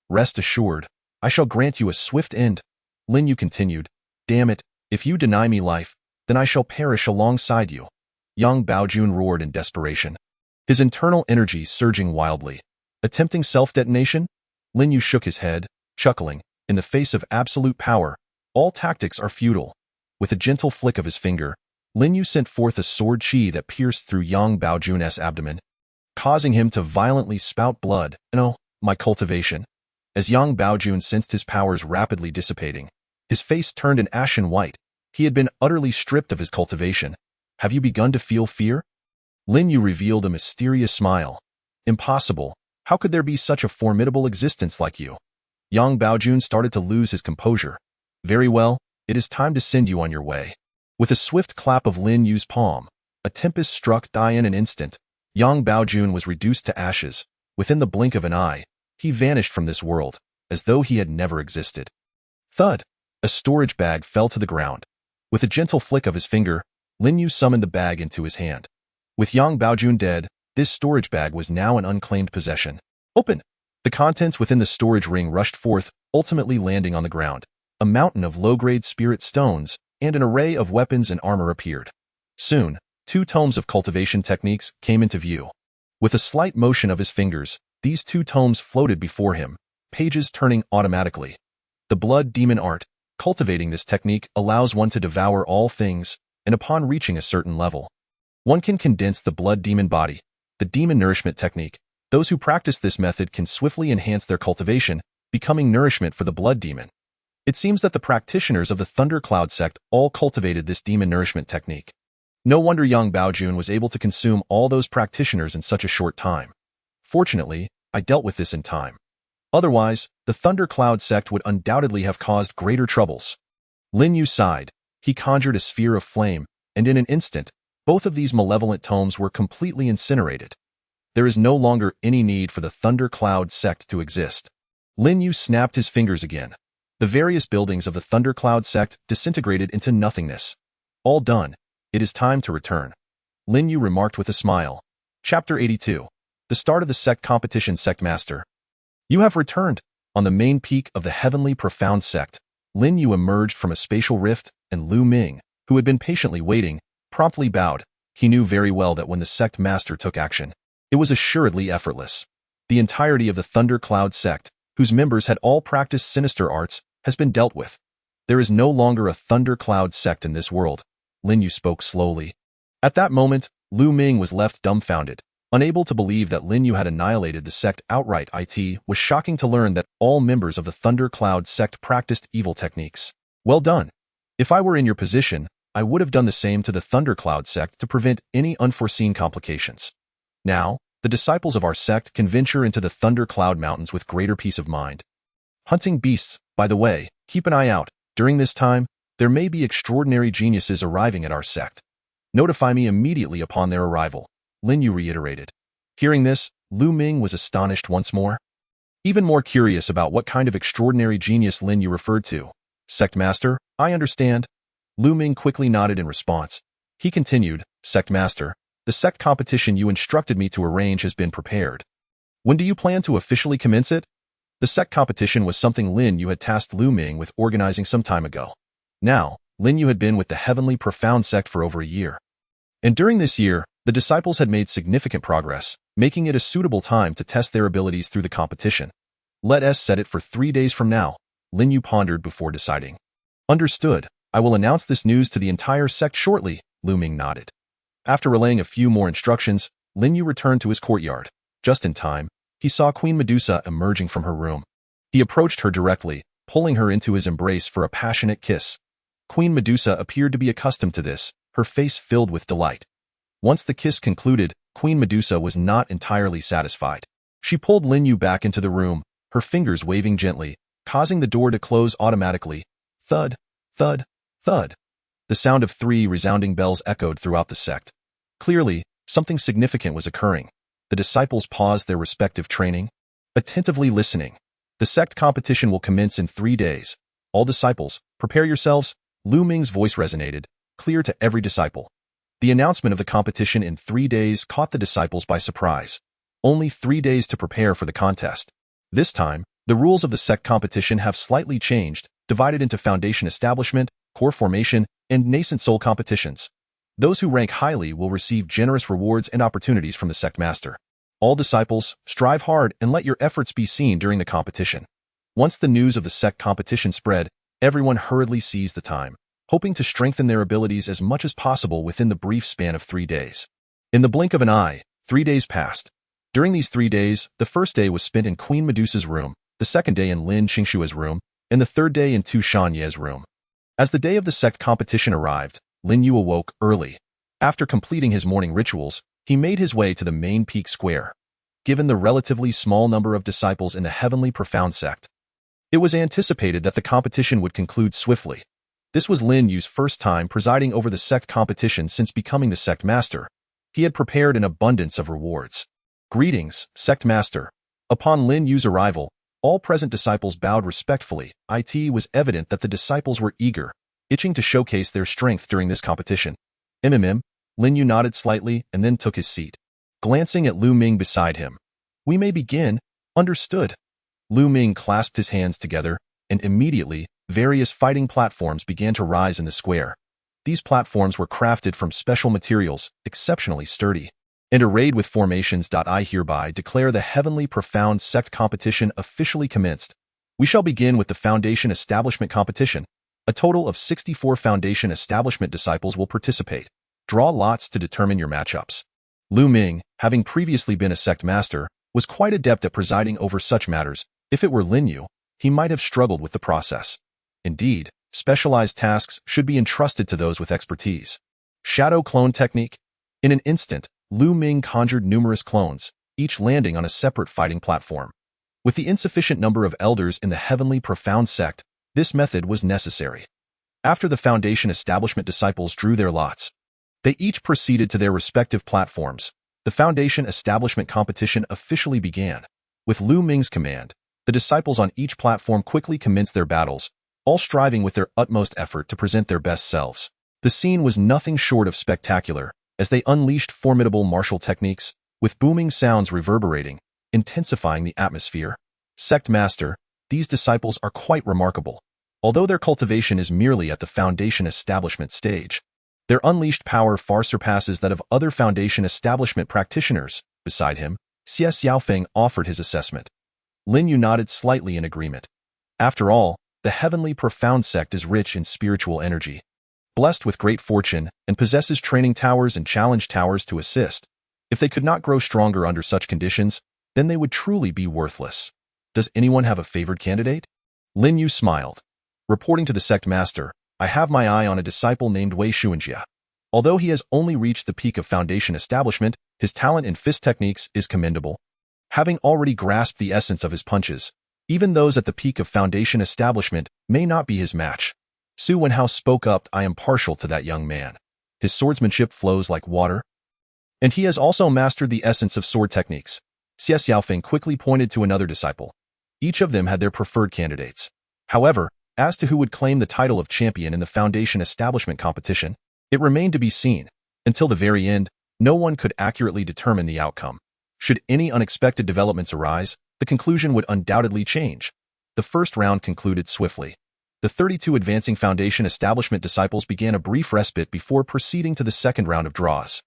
Rest assured, I shall grant you a swift end, Lin Yu continued. Damn it, if you deny me life, then I shall perish alongside you. Yang Baojun roared in desperation, his internal energy surging wildly. Attempting self-detonation? Lin Yu shook his head, chuckling. In the face of absolute power, all tactics are futile. With a gentle flick of his finger, Lin Yu sent forth a sword chi that pierced through Yang Baojun's abdomen, causing him to violently spout blood. No, my cultivation. As Yang Baojun sensed his powers rapidly dissipating, his face turned an ashen white. He had been utterly stripped of his cultivation. Have you begun to feel fear? Lin Yu revealed a mysterious smile. Impossible. How could there be such a formidable existence like you? Yang Baojun started to lose his composure. Very well, it is time to send you on your way. With a swift clap of Lin Yu's palm, a tempest struck in an instant. Yang Baojun was reduced to ashes. Within the blink of an eye, he vanished from this world. as though he had never existed. Thud! A storage bag fell to the ground. With a gentle flick of his finger, Lin Yu summoned the bag into his hand. With Yang Baojun dead, this storage bag was now an unclaimed possession. Open! The contents within the storage ring rushed forth, ultimately landing on the ground. A mountain of low-grade spirit stones and an array of weapons and armor appeared. Soon, 2 tomes of cultivation techniques came into view. With a slight motion of his fingers, these 2 tomes floated before him, pages turning automatically. The blood demon art, cultivating this technique allows one to devour all things, and upon reaching a certain level, one can condense the blood demon body. The demon nourishment technique. Those who practice this method can swiftly enhance their cultivation, becoming nourishment for the blood demon. It seems that the practitioners of the Thundercloud sect all cultivated this demon nourishment technique. No wonder Yang Baojun was able to consume all those practitioners in such a short time. Fortunately, I dealt with this in time. Otherwise, the Thundercloud sect would undoubtedly have caused greater troubles. Lin Yu sighed. He conjured a sphere of flame, and in an instant, both of these malevolent tomes were completely incinerated. There is no longer any need for the Thundercloud sect to exist. Lin Yu snapped his fingers again. The various buildings of the Thundercloud sect disintegrated into nothingness. All done. It is time to return. Lin Yu remarked with a smile. Chapter 82. The start of the sect competition. Sect Master. You have returned. On the main peak of the heavenly profound sect, Lin Yu emerged from a spatial rift, and Lu Ming, who had been patiently waiting, promptly bowed. He knew very well that when the sect master took action, it was assuredly effortless. The entirety of the Thundercloud sect, whose members had all practiced sinister arts, has been dealt with. There is no longer a Thundercloud sect in this world. Lin Yu spoke slowly. At that moment, Lu Ming was left dumbfounded, unable to believe that Lin Yu had annihilated the sect outright. It was shocking to learn that all members of the Thundercloud sect practiced evil techniques. Well done. If I were in your position, I would have done the same to the Thundercloud sect to prevent any unforeseen complications. Now, the disciples of our sect can venture into the Thundercloud Mountains with greater peace of mind. Hunting beasts, by the way, keep an eye out. During this time, there may be extraordinary geniuses arriving at our sect. Notify me immediately upon their arrival, Lin Yu reiterated. Hearing this, Lu Ming was astonished once more. Even more curious about what kind of extraordinary genius Lin Yu referred to. Sect Master, I understand. Lu Ming quickly nodded in response. He continued, Sect Master, the sect competition you instructed me to arrange has been prepared. When do you plan to officially commence it? The sect competition was something Lin Yu had tasked Lu Ming with organizing some time ago. Now, Lin Yu had been with the Heavenly Profound sect for over a year. And during this year, the disciples had made significant progress, making it a suitable time to test their abilities through the competition. Let us set it for 3 days from now, Lin Yu pondered before deciding. Understood. I will announce this news to the entire sect shortly, Lu Ming nodded. After relaying a few more instructions, Lin Yu returned to his courtyard. Just in time, he saw Queen Medusa emerging from her room. He approached her directly, pulling her into his embrace for a passionate kiss. Queen Medusa appeared to be accustomed to this, her face filled with delight. Once the kiss concluded, Queen Medusa was not entirely satisfied. She pulled Lin Yu back into the room, her fingers waving gently, causing the door to close automatically. Thud, thud, thud. The sound of 3 resounding bells echoed throughout the sect. Clearly, something significant was occurring. The disciples paused their respective training, attentively listening. The sect competition will commence in 3 days. All disciples, prepare yourselves. Lu Ming's voice resonated, clear to every disciple. The announcement of the competition in 3 days caught the disciples by surprise. Only 3 days to prepare for the contest. This time, the rules of the sect competition have slightly changed, divided into foundation establishment, core formation, and nascent soul competitions. Those who rank highly will receive generous rewards and opportunities from the sect master. All disciples, strive hard and let your efforts be seen during the competition. Once the news of the sect competition spread, everyone hurriedly seized the time, hoping to strengthen their abilities as much as possible within the brief span of 3 days. In the blink of an eye, 3 days passed. During these 3 days, the first day was spent in Queen Medusa's room, the second day in Lin Qingshua's room, and the third day in Tu Shanye's room. As the day of the sect competition arrived, Lin Yu awoke early. After completing his morning rituals, he made his way to the main peak square. Given the relatively small number of disciples in the Heavenly Profound sect, it was anticipated that the competition would conclude swiftly. This was Lin Yu's first time presiding over the sect competition since becoming the sect master. He had prepared an abundance of rewards. Greetings, sect master. Upon Lin Yu's arrival, All present disciples bowed respectfully. It was evident that the disciples were eager, itching to showcase their strength during this competition. Lin Yu nodded slightly and then took his seat, glancing at Lu Ming beside him. We may begin. Understood. Lu Ming clasped his hands together, and immediately, various fighting platforms began to rise in the square. These platforms were crafted from special materials, exceptionally sturdy, and arrayed with formations. I hereby declare the Heavenly Profound Sect competition officially commenced. We shall begin with the Foundation Establishment competition. A total of 64 Foundation Establishment disciples will participate. Draw lots to determine your matchups. Lu Ming, having previously been a sect master, was quite adept at presiding over such matters. If it were Lin Yu, he might have struggled with the process. Indeed, specialized tasks should be entrusted to those with expertise. Shadow clone technique. In an instant, Lu Ming conjured numerous clones, each landing on a separate fighting platform. With the insufficient number of elders in the Heavenly Profound Sect, this method was necessary. After the Foundation Establishment disciples drew their lots, they each proceeded to their respective platforms. The Foundation Establishment competition officially began. With Lu Ming's command, the disciples on each platform quickly commenced their battles, all striving with their utmost effort to present their best selves. The scene was nothing short of spectacular, as they unleashed formidable martial techniques, with booming sounds reverberating, intensifying the atmosphere. Sect Master, these disciples are quite remarkable. Although their cultivation is merely at the Foundation Establishment stage, their unleashed power far surpasses that of other Foundation Establishment practitioners. Beside him, Xie Xiaofeng offered his assessment. Lin Yu nodded slightly in agreement. After all, the Heavenly Profound Sect is rich in spiritual energy, blessed with great fortune, and possesses training towers and challenge towers to assist. If they could not grow stronger under such conditions, then they would truly be worthless. Does anyone have a favored candidate? Lin Yu smiled. Reporting to the sect master, I have my eye on a disciple named Wei Xuanjia. Although he has only reached the peak of Foundation Establishment, his talent in fist techniques is commendable. Having already grasped the essence of his punches, even those at the peak of Foundation Establishment may not be his match. Su Wenhao spoke up. I am partial to that young man. His swordsmanship flows like water, and he has also mastered the essence of sword techniques. Xie Xiaofeng quickly pointed to another disciple. Each of them had their preferred candidates. However, as to who would claim the title of champion in the Foundation Establishment competition, it remained to be seen. Until the very end, no one could accurately determine the outcome. Should any unexpected developments arise, the conclusion would undoubtedly change. The first round concluded swiftly. The 32 advancing Foundation Establishment disciples began a brief respite before proceeding to the second round of draws.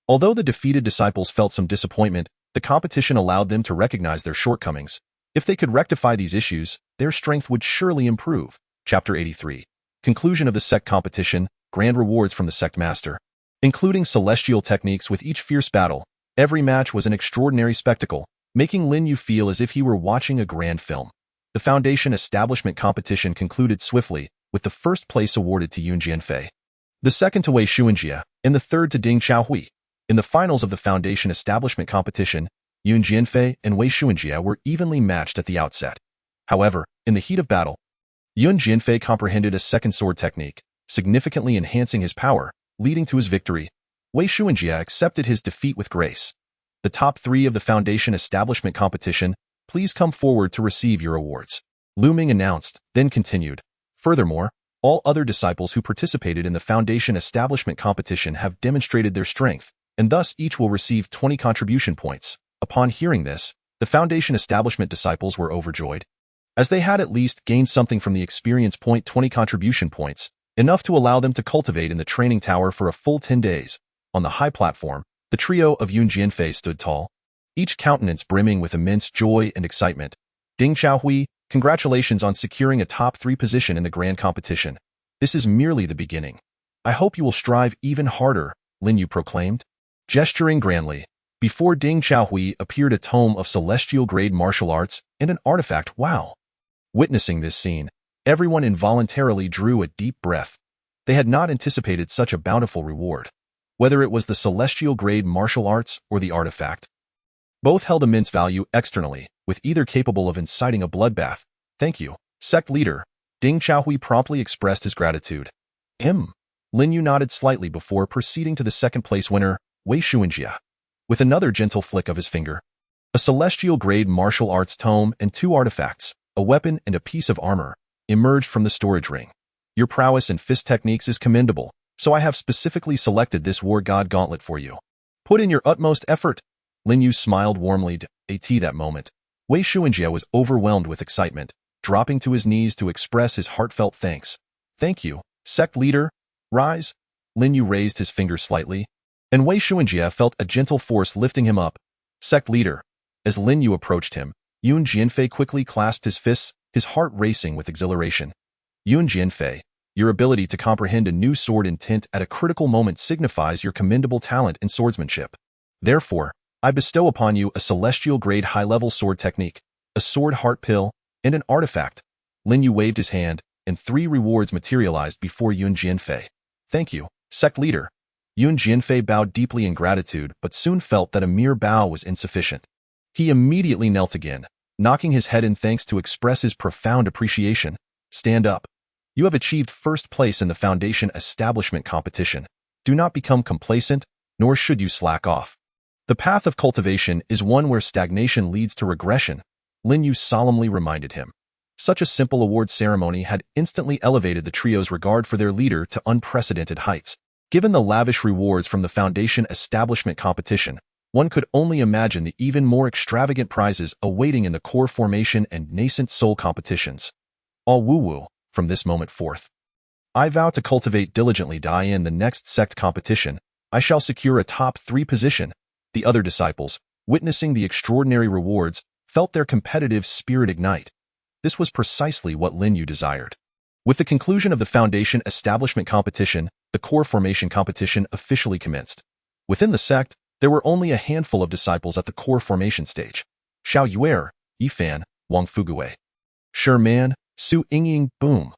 Although the defeated disciples felt some disappointment, the competition allowed them to recognize their shortcomings. If they could rectify these issues, their strength would surely improve. Chapter 83. Conclusion of the sect competition, grand rewards from the sect master. Including celestial techniques with each fierce battle, every match was an extraordinary spectacle, making Lin Yu feel as if he were watching a grand film. The Foundation Establishment competition concluded swiftly, with the first place awarded to Yun Jianfei, the second to Wei Xuanjia, and the third to Ding Xiaohui. In the finals of the Foundation Establishment competition, Yun Jianfei and Wei Xuanjia were evenly matched at the outset. However, in the heat of battle, Yun Jianfei comprehended a second sword technique, significantly enhancing his power, leading to his victory. Wei Xuanjia accepted his defeat with grace. The top 3 of the Foundation Establishment competition, please come forward to receive your awards. Lu Ming announced, then continued. Furthermore, all other disciples who participated in the Foundation Establishment competition have demonstrated their strength, and thus each will receive 20 contribution points. Upon hearing this, the Foundation Establishment disciples were overjoyed, as they had at least gained something from the experience point 20 contribution points, enough to allow them to cultivate in the training tower for a full 10 days. On the high platform, the trio of Yun Jianfei stood tall, each countenance brimming with immense joy and excitement. Ding Xiaohui, congratulations on securing a top 3 position in the grand competition. This is merely the beginning. I hope you will strive even harder, Lin Yu proclaimed. Gesturing grandly, before Ding Xiaohui appeared a tome of celestial-grade martial arts and an artifact. Wow! Witnessing this scene, everyone involuntarily drew a deep breath. They had not anticipated such a bountiful reward. Whether it was the celestial-grade martial arts or the artifact, both held immense value externally, with either capable of inciting a bloodbath. Thank you, sect leader. Ding Xiaohui promptly expressed his gratitude. Lin Yu nodded slightly before proceeding to the second-place winner, Wei Xuanjia. With another gentle flick of his finger, A celestial-grade martial arts tome and 2 artifacts, a weapon and a piece of armor, emerged from the storage ring. Your prowess and fist techniques is commendable, so I have specifically selected this war god gauntlet for you. Put in your utmost effort. Lin Yu smiled warmly at that moment. Wei Xuanjie was overwhelmed with excitement, dropping to his knees to express his heartfelt thanks. Thank you, sect leader. Rise. Lin Yu raised his finger slightly, and Wei Xuanjie felt a gentle force lifting him up. Sect leader. As Lin Yu approached him, Yun Jianfei quickly clasped his fists, his heart racing with exhilaration. Yun Jianfei, your ability to comprehend a new sword intent at a critical moment signifies your commendable talent in swordsmanship. Therefore, I bestow upon you a celestial-grade high-level sword technique, a sword heart pill, and an artifact. Lin Yu waved his hand, and 3 rewards materialized before Yun Jianfei. Thank you, sect leader. Yun Jianfei bowed deeply in gratitude but soon felt that a mere bow was insufficient. He immediately knelt again, knocking his head in thanks to express his profound appreciation. Stand up. You have achieved first place in the Foundation Establishment Competition. Do not become complacent, nor should you slack off. The path of cultivation is one where stagnation leads to regression, Lin Yu solemnly reminded him. Such a simple award ceremony had instantly elevated the trio's regard for their leader to unprecedented heights. Given the lavish rewards from the Foundation Establishment Competition, one could only imagine the even more extravagant prizes awaiting in the core formation and nascent soul competitions. All woo-woo, from this moment forth. I vow to cultivate diligently in the next sect competition. I shall secure a top 3 position. The other disciples, witnessing the extraordinary rewards, felt their competitive spirit ignite. This was precisely what Lin Yu desired. With the conclusion of the Foundation Establishment Competition, the core formation competition officially commenced. Within the sect, there were only a handful of disciples at the core formation stage. Xiao Yuer, Yifan, Wang Fuguwei. Sherman, Su Yingying, Boom.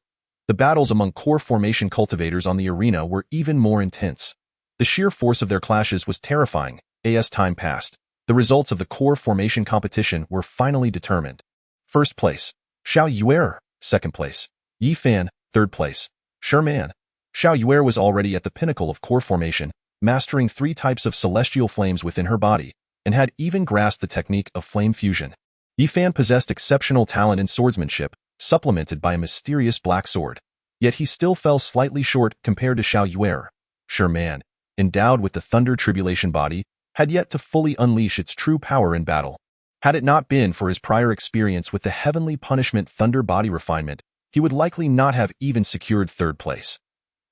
The battles among core formation cultivators on the arena were even more intense. The sheer force of their clashes was terrifying. As time passed, the results of the core formation competition were finally determined. First place, Xiao Yuer. Second place, Yifan. Third place, Sherman. Xiao Yuer was already at the pinnacle of core formation, mastering 3 types of celestial flames within her body, and had even grasped the technique of flame fusion. Yifan possessed exceptional talent in swordsmanship, supplemented by a mysterious black sword. Yet he still fell slightly short compared to Xiao Yuer. Sherman, endowed with the Thunder Tribulation body, had yet to fully unleash its true power in battle. Had it not been for his prior experience with the Heavenly Punishment Thunder body refinement, he would likely not have even secured 3rd place.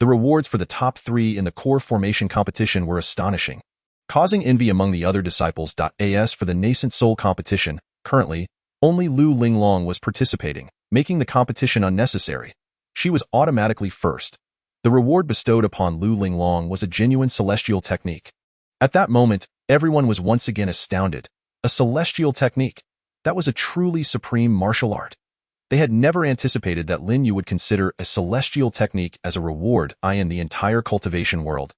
The rewards for the top 3 in the core formation competition were astonishing, causing envy among the other disciples. As for the nascent soul competition, currently, only Lu Linglong was participating, making the competition unnecessary. She was automatically first. The reward bestowed upon Lu Linglong was a genuine celestial technique. At that moment, everyone was once again astounded. A celestial technique. That was a truly supreme martial art. They had never anticipated that Lin Yu would consider a celestial technique as a reward in the entire cultivation world.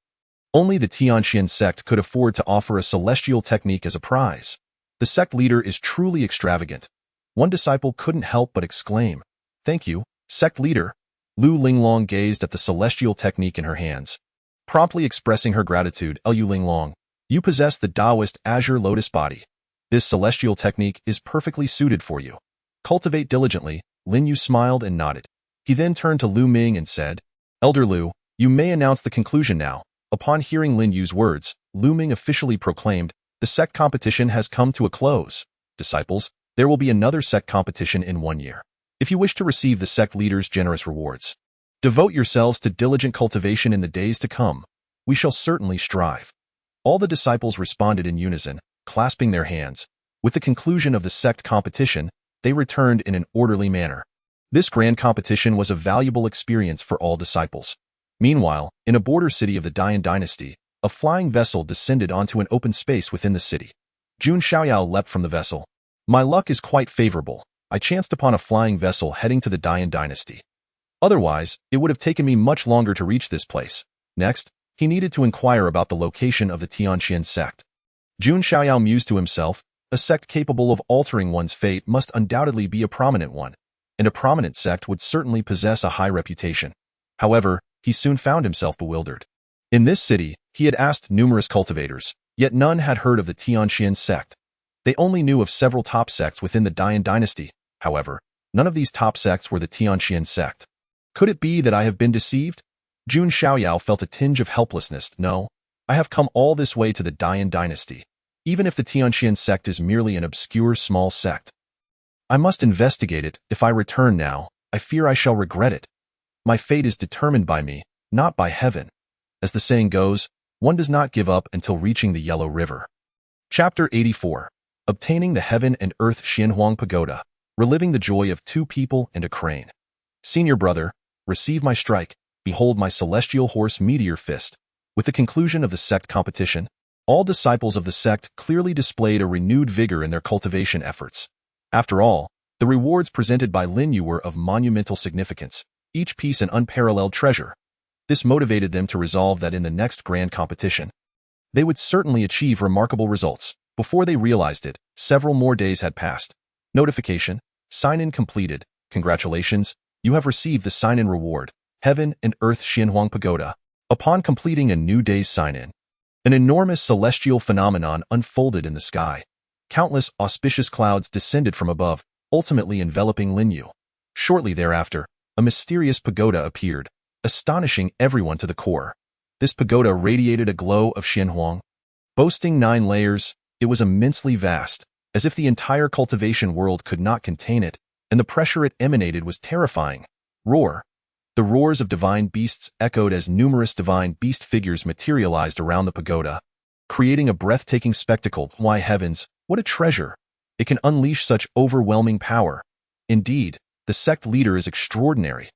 Only the Tianxian sect could afford to offer a celestial technique as a prize. The sect leader is truly extravagant. One disciple couldn't help but exclaim, "Thank you, sect leader." Lu Linglong gazed at the celestial technique in her hands, promptly expressing her gratitude. Lu Linglong, you possess the Taoist Azure Lotus body. This celestial technique is perfectly suited for you. Cultivate diligently. Lin Yu smiled and nodded. He then turned to Lu Ming and said, Elder Lu, you may announce the conclusion now. Upon hearing Lin Yu's words, Lu Ming officially proclaimed, the sect competition has come to a close. Disciples, there will be another sect competition in 1 year. If you wish to receive the sect leader's generous rewards, devote yourselves to diligent cultivation in the days to come. We shall certainly strive. All the disciples responded in unison, clasping their hands. With the conclusion of the sect competition, they returned in an orderly manner. This grand competition was a valuable experience for all disciples. Meanwhile, in a border city of the Dian dynasty, a flying vessel descended onto an open space within the city. Jun Xiaoyao leapt from the vessel. My luck is quite favorable. I chanced upon a flying vessel heading to the Dian dynasty. Otherwise, it would have taken me much longer to reach this place. Next, he needed to inquire about the location of the Tianxian sect. Jun Xiaoyao mused to himself, a sect capable of altering one's fate must undoubtedly be a prominent one, and a prominent sect would certainly possess a high reputation. However, he soon found himself bewildered. In this city, he had asked numerous cultivators, yet none had heard of the Tianxian sect. They only knew of several top sects within the Dian dynasty. However, none of these top sects were the Tianqian sect. Could it be that I have been deceived? Jun Xiaoyao felt a tinge of helplessness. No, I have come all this way to the Dian dynasty, even if the Tianqian sect is merely an obscure small sect. I must investigate it. If I return now, I fear I shall regret it. My fate is determined by me, not by heaven. As the saying goes, one does not give up until reaching the Yellow River. Chapter 84. Obtaining the Heaven and Earth Xianhuang Pagoda, reliving the joy of two people and a crane. Senior brother, receive my strike, behold my celestial horse meteor fist. With the conclusion of the sect competition, all disciples of the sect clearly displayed a renewed vigor in their cultivation efforts. After all, the rewards presented by Lin Yu were of monumental significance, each piece an unparalleled treasure. This motivated them to resolve that in the next grand competition, they would certainly achieve remarkable results. Before they realized it, several more days had passed. Notification: sign-in completed. Congratulations, you have received the sign-in reward, Heaven and Earth Xianhuang Pagoda. Upon completing a new day's sign-in, an enormous celestial phenomenon unfolded in the sky. Countless auspicious clouds descended from above, ultimately enveloping Lin Yu. Shortly thereafter, a mysterious pagoda appeared, astonishing everyone to the core. This pagoda radiated a glow of Xianhuang. Boasting 9 layers, it was immensely vast, as if the entire cultivation world could not contain it, and the pressure it emanated was terrifying. Roar. The roars of divine beasts echoed as numerous divine beast figures materialized around the pagoda, creating a breathtaking spectacle. Why heavens, what a treasure! It can unleash such overwhelming power. Indeed, the sect leader is extraordinary.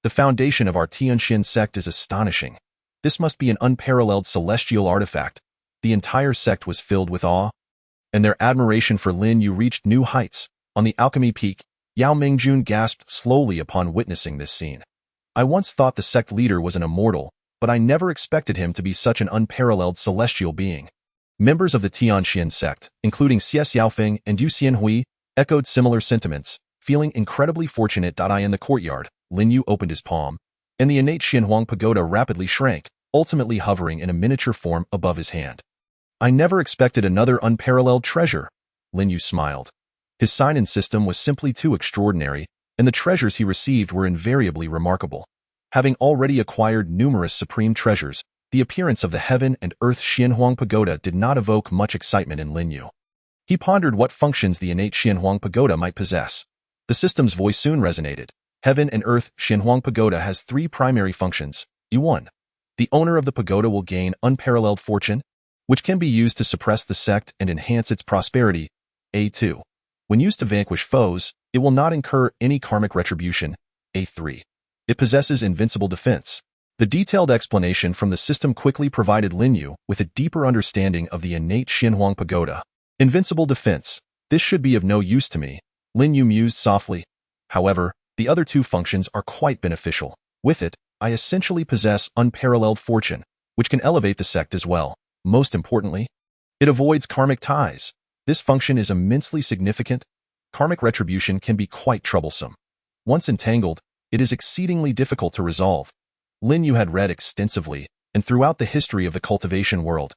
The foundation of our Tianqian sect is astonishing. This must be an unparalleled celestial artifact. The entire sect was filled with awe, and their admiration for Lin Yu reached new heights. On the alchemy peak, Yao Mingjun gasped slowly upon witnessing this scene. I once thought the sect leader was an immortal, but I never expected him to be such an unparalleled celestial being. Members of the Tianqian sect, including Xie Xiaofeng and Yu Xianhui, echoed similar sentiments, feeling incredibly fortunate. In the courtyard, Lin Yu opened his palm, and the innate Xianhuang pagoda rapidly shrank, ultimately hovering in a miniature form above his hand. I never expected another unparalleled treasure. Lin Yu smiled. His sign-in system was simply too extraordinary, and the treasures he received were invariably remarkable. Having already acquired numerous supreme treasures, the appearance of the Heaven and Earth Xianhuang Pagoda did not evoke much excitement in Lin Yu. He pondered what functions the innate Xianhuang Pagoda might possess. The system's voice soon resonated. Heaven and Earth Xianhuang Pagoda has 3 primary functions. E1. The owner of the pagoda will gain unparalleled fortune, which can be used to suppress the sect and enhance its prosperity. A2. When used to vanquish foes, it will not incur any karmic retribution. A3. It possesses invincible defense. The detailed explanation from the system quickly provided Lin Yu with a deeper understanding of the innate Xianhuang pagoda. Invincible defense. This should be of no use to me, Lin Yu mused softly. However, the other 2 functions are quite beneficial. With it, I essentially possess unparalleled fortune, which can elevate the sect as well. Most importantly, it avoids karmic ties. This function is immensely significant. Karmic retribution can be quite troublesome. Once entangled, it is exceedingly difficult to resolve. Lin Yu had read extensively, and throughout the history of the cultivation world,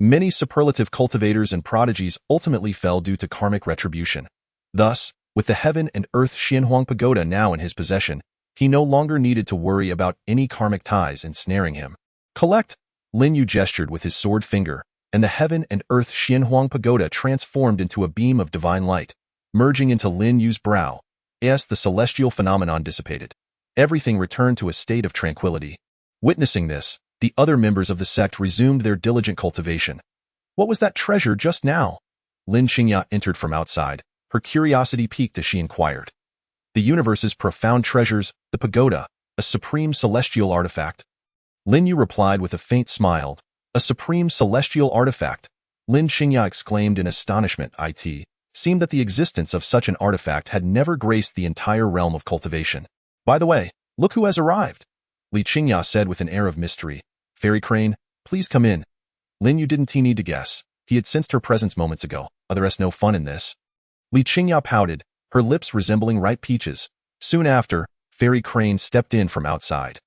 many superlative cultivators and prodigies ultimately fell due to karmic retribution. Thus, with the Heaven and Earth Xianhuang Pagoda now in his possession, he no longer needed to worry about any karmic ties ensnaring him. Collect! Lin Yu gestured with his sword finger, and the Heaven and Earth Xianhuang Pagoda transformed into a beam of divine light, merging into Lin Yu's brow. As the celestial phenomenon dissipated, everything returned to a state of tranquility. Witnessing this, the other members of the sect resumed their diligent cultivation. What was that treasure just now? Lin Xingya entered from outside. Her curiosity piqued as she inquired. The universe's profound treasures, the pagoda, a supreme celestial artifact. Lin Yu replied with a faint smile. A supreme celestial artifact. Lin Xingya exclaimed in astonishment. It seemed that the existence of such an artifact had never graced the entire realm of cultivation. By the way, look who has arrived, Li Qingya said with an air of mystery. Fairy Crane, please come in. Lin Yu didn't need to guess. He had sensed her presence moments ago. There's no fun in this. Li Qingya pouted, her lips resembling ripe peaches. Soon after, Fairy Crane stepped in from outside.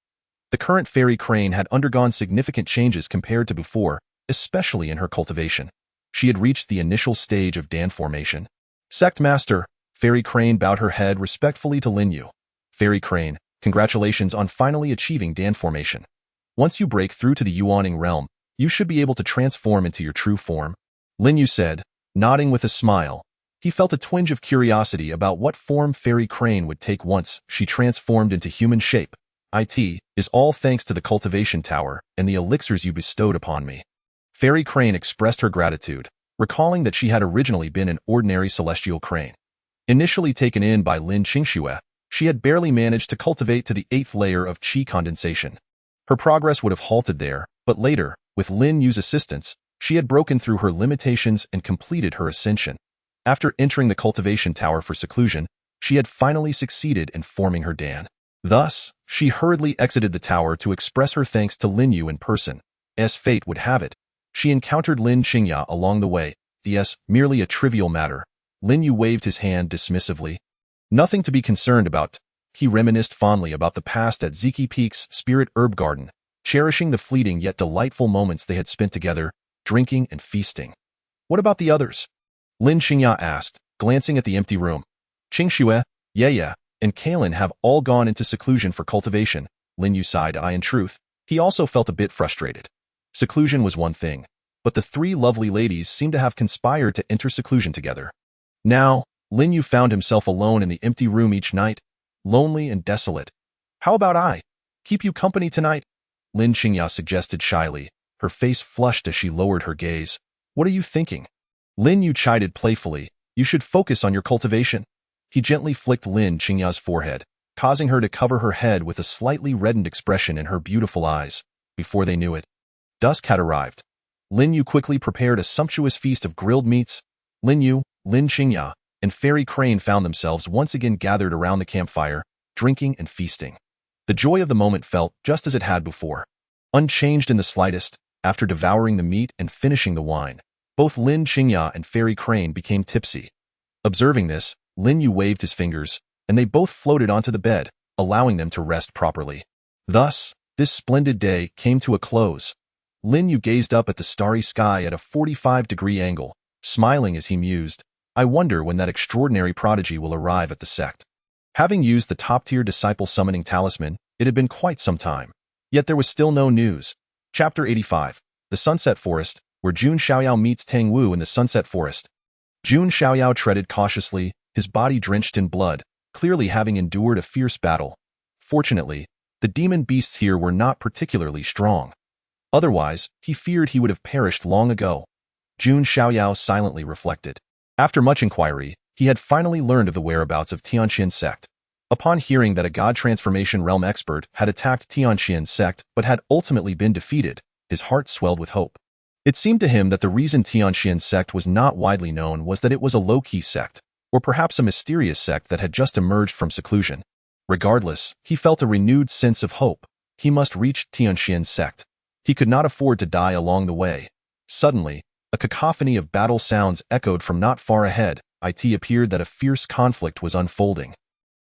The current Fairy Crane had undergone significant changes compared to before, especially in her cultivation. She had reached the initial stage of Dan formation. Sect Master, Fairy Crane bowed her head respectfully to Lin Yu. Fairy Crane, congratulations on finally achieving Dan formation. Once you break through to the Yuaning realm, you should be able to transform into your true form, Lin Yu said, nodding with a smile. He felt a twinge of curiosity about what form Fairy Crane would take once she transformed into human shape. It is all thanks to the cultivation tower and the elixirs you bestowed upon me. Fairy Crane expressed her gratitude, recalling that she had originally been an ordinary celestial crane. Initially taken in by Lin Qingxue, she had barely managed to cultivate to the 8th layer of qi condensation. Her progress would have halted there, but later, with Lin Yu's assistance, she had broken through her limitations and completed her ascension. After entering the cultivation tower for seclusion, she had finally succeeded in forming her Dan. Thus, she hurriedly exited the tower to express her thanks to Lin Yu in person. As fate would have it, she encountered Lin Qingya along the way. Merely a trivial matter. Lin Yu waved his hand dismissively. Nothing to be concerned about. He reminisced fondly about the past at Ziki Peak's Spirit Herb Garden, cherishing the fleeting yet delightful moments they had spent together, drinking and feasting. What about the others? Lin Qingya asked, glancing at the empty room. Qingxue, Ye, and Kalin have all gone into seclusion for cultivation, Lin Yu sighed. In truth, he also felt a bit frustrated. Seclusion was one thing, but the 3 lovely ladies seemed to have conspired to enter seclusion together. Now, Lin Yu found himself alone in the empty room each night, lonely and desolate. How about I? Keep you company tonight? Lin Qingya suggested shyly, her face flushed as she lowered her gaze. What are you thinking? Lin Yu chided playfully, you should focus on your cultivation. He gently flicked Lin Qingya's forehead, causing her to cover her head with a slightly reddened expression in her beautiful eyes. Before they knew it, dusk had arrived. Lin Yu quickly prepared a sumptuous feast of grilled meats. Lin Yu, Lin Qingya, and Fairy Crane found themselves once again gathered around the campfire, drinking and feasting. The joy of the moment felt just as it had before. Unchanged in the slightest, after devouring the meat and finishing the wine, both Lin Qingya and Fairy Crane became tipsy. Observing this, Lin Yu waved his fingers, and they both floated onto the bed, allowing them to rest properly. Thus, this splendid day came to a close. Lin Yu gazed up at the starry sky at a 45-degree angle, smiling as he mused, I wonder when that extraordinary prodigy will arrive at the sect. Having used the top-tier disciple summoning talisman, it had been quite some time. Yet there was still no news. Chapter 85. The Sunset Forest, where Jun Xiaoyao meets Tang Wu in the Sunset Forest. Jun Xiaoyao treaded cautiously, his body drenched in blood, clearly having endured a fierce battle. Fortunately, the demon beasts here were not particularly strong. Otherwise, he feared he would have perished long ago. Jun Xiaoyao silently reflected. After much inquiry, he had finally learned of the whereabouts of Tianqian sect. Upon hearing that a god transformation realm expert had attacked Tianqian sect but had ultimately been defeated, his heart swelled with hope. It seemed to him that the reason Tianqian sect was not widely known was that it was a low-key sect, or perhaps a mysterious sect that had just emerged from seclusion. Regardless, he felt a renewed sense of hope. He must reach Tianqian sect. He could not afford to die along the way. Suddenly, a cacophony of battle sounds echoed from not far ahead. It appeared that a fierce conflict was unfolding.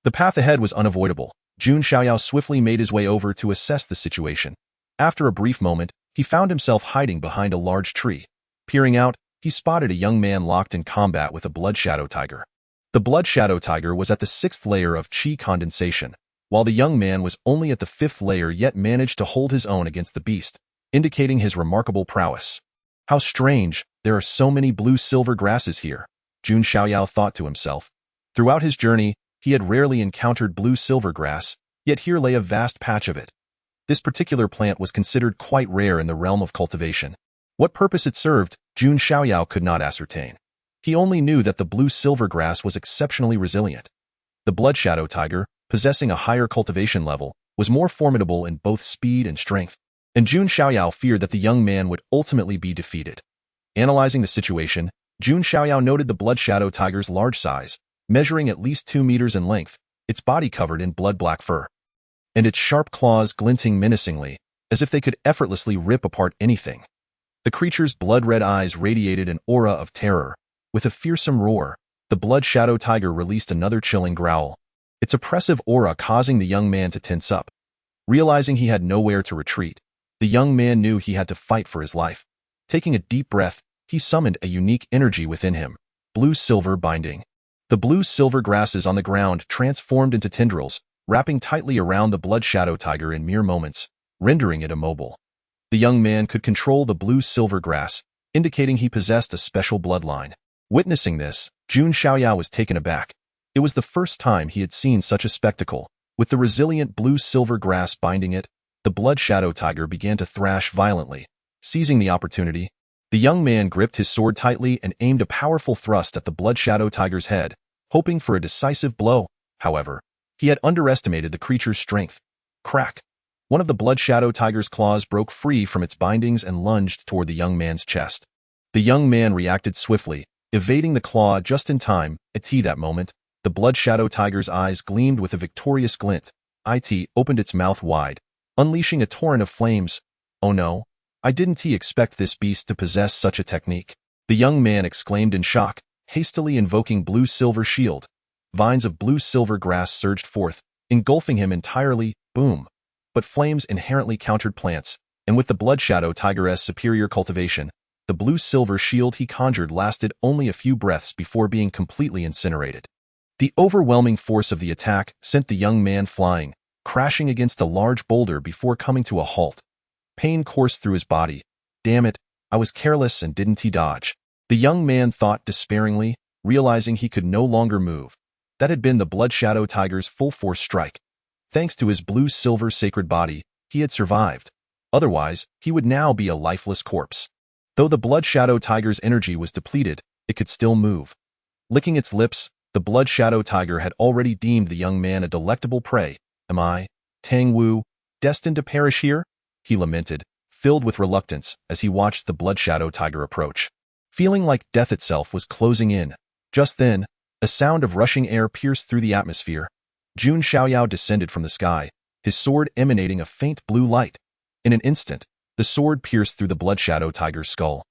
The path ahead was unavoidable. Jun Xiaoyao swiftly made his way over to assess the situation. After a brief moment, he found himself hiding behind a large tree. Peering out, he spotted a young man locked in combat with a blood shadow tiger. The blood shadow tiger was at the 6th layer of qi condensation, while the young man was only at the 5th layer yet managed to hold his own against the beast, indicating his remarkable prowess. How strange, there are so many blue-silver grasses here, Jun Xiaoyao thought to himself. Throughout his journey, he had rarely encountered blue-silver grass, yet here lay a vast patch of it. This particular plant was considered quite rare in the realm of cultivation. What purpose it served, Jun Xiaoyao could not ascertain. He only knew that the blue-silver grass was exceptionally resilient. The blood shadow tiger, possessing a higher cultivation level, was more formidable in both speed and strength, and Jun Xiaoyao feared that the young man would ultimately be defeated. Analyzing the situation, Jun Xiaoyao noted the blood shadow tiger's large size, measuring at least 2 meters in length, its body covered in blood-black fur, and its sharp claws glinting menacingly, as if they could effortlessly rip apart anything. The creature's blood-red eyes radiated an aura of terror. With a fearsome roar, the blood shadow tiger released another chilling growl, its oppressive aura causing the young man to tense up. Realizing he had nowhere to retreat, the young man knew he had to fight for his life. Taking a deep breath, he summoned a unique energy within him, blue-silver binding. The blue-silver grasses on the ground transformed into tendrils, wrapping tightly around the blood shadow tiger in mere moments, rendering it immobile. The young man could control the blue-silver grass, indicating he possessed a special bloodline. Witnessing this, Jun Xiaoyao was taken aback. It was the first time he had seen such a spectacle. With the resilient blue-silver grass binding it, the blood shadow tiger began to thrash violently. Seizing the opportunity, the young man gripped his sword tightly and aimed a powerful thrust at the blood shadow tiger's head, hoping for a decisive blow. However, he had underestimated the creature's strength. Crack! One of the blood shadow tiger's claws broke free from its bindings and lunged toward the young man's chest. The young man reacted swiftly, evading the claw just in time. At that moment, the blood shadow tiger's eyes gleamed with a victorious glint. It opened its mouth wide, unleashing a torrent of flames. Oh no, I didn't expect this beast to possess such a technique. The young man exclaimed in shock, hastily invoking blue-silver shield. Vines of blue-silver grass surged forth, engulfing him entirely. Boom! But flames inherently countered plants, and with the blood shadow tiger's superior cultivation, the blue-silver shield he conjured lasted only a few breaths before being completely incinerated. The overwhelming force of the attack sent the young man flying, crashing against a large boulder before coming to a halt. Pain coursed through his body. Damn it, I was careless and didn't dodge. The young man thought despairingly, realizing he could no longer move. That had been the blood shadow tiger's full-force strike. Thanks to his blue-silver sacred body, he had survived. Otherwise, he would now be a lifeless corpse. Though the blood shadow tiger's energy was depleted, it could still move. Licking its lips, the blood shadow tiger had already deemed the young man a delectable prey. Am I, Tang Wu, destined to perish here? He lamented, filled with reluctance as he watched the blood shadow tiger approach. Feeling like death itself was closing in. Just then, a sound of rushing air pierced through the atmosphere. Jun Xiaoyao descended from the sky, his sword emanating a faint blue light. In an instant, the sword pierced through the blood shadow tiger's skull.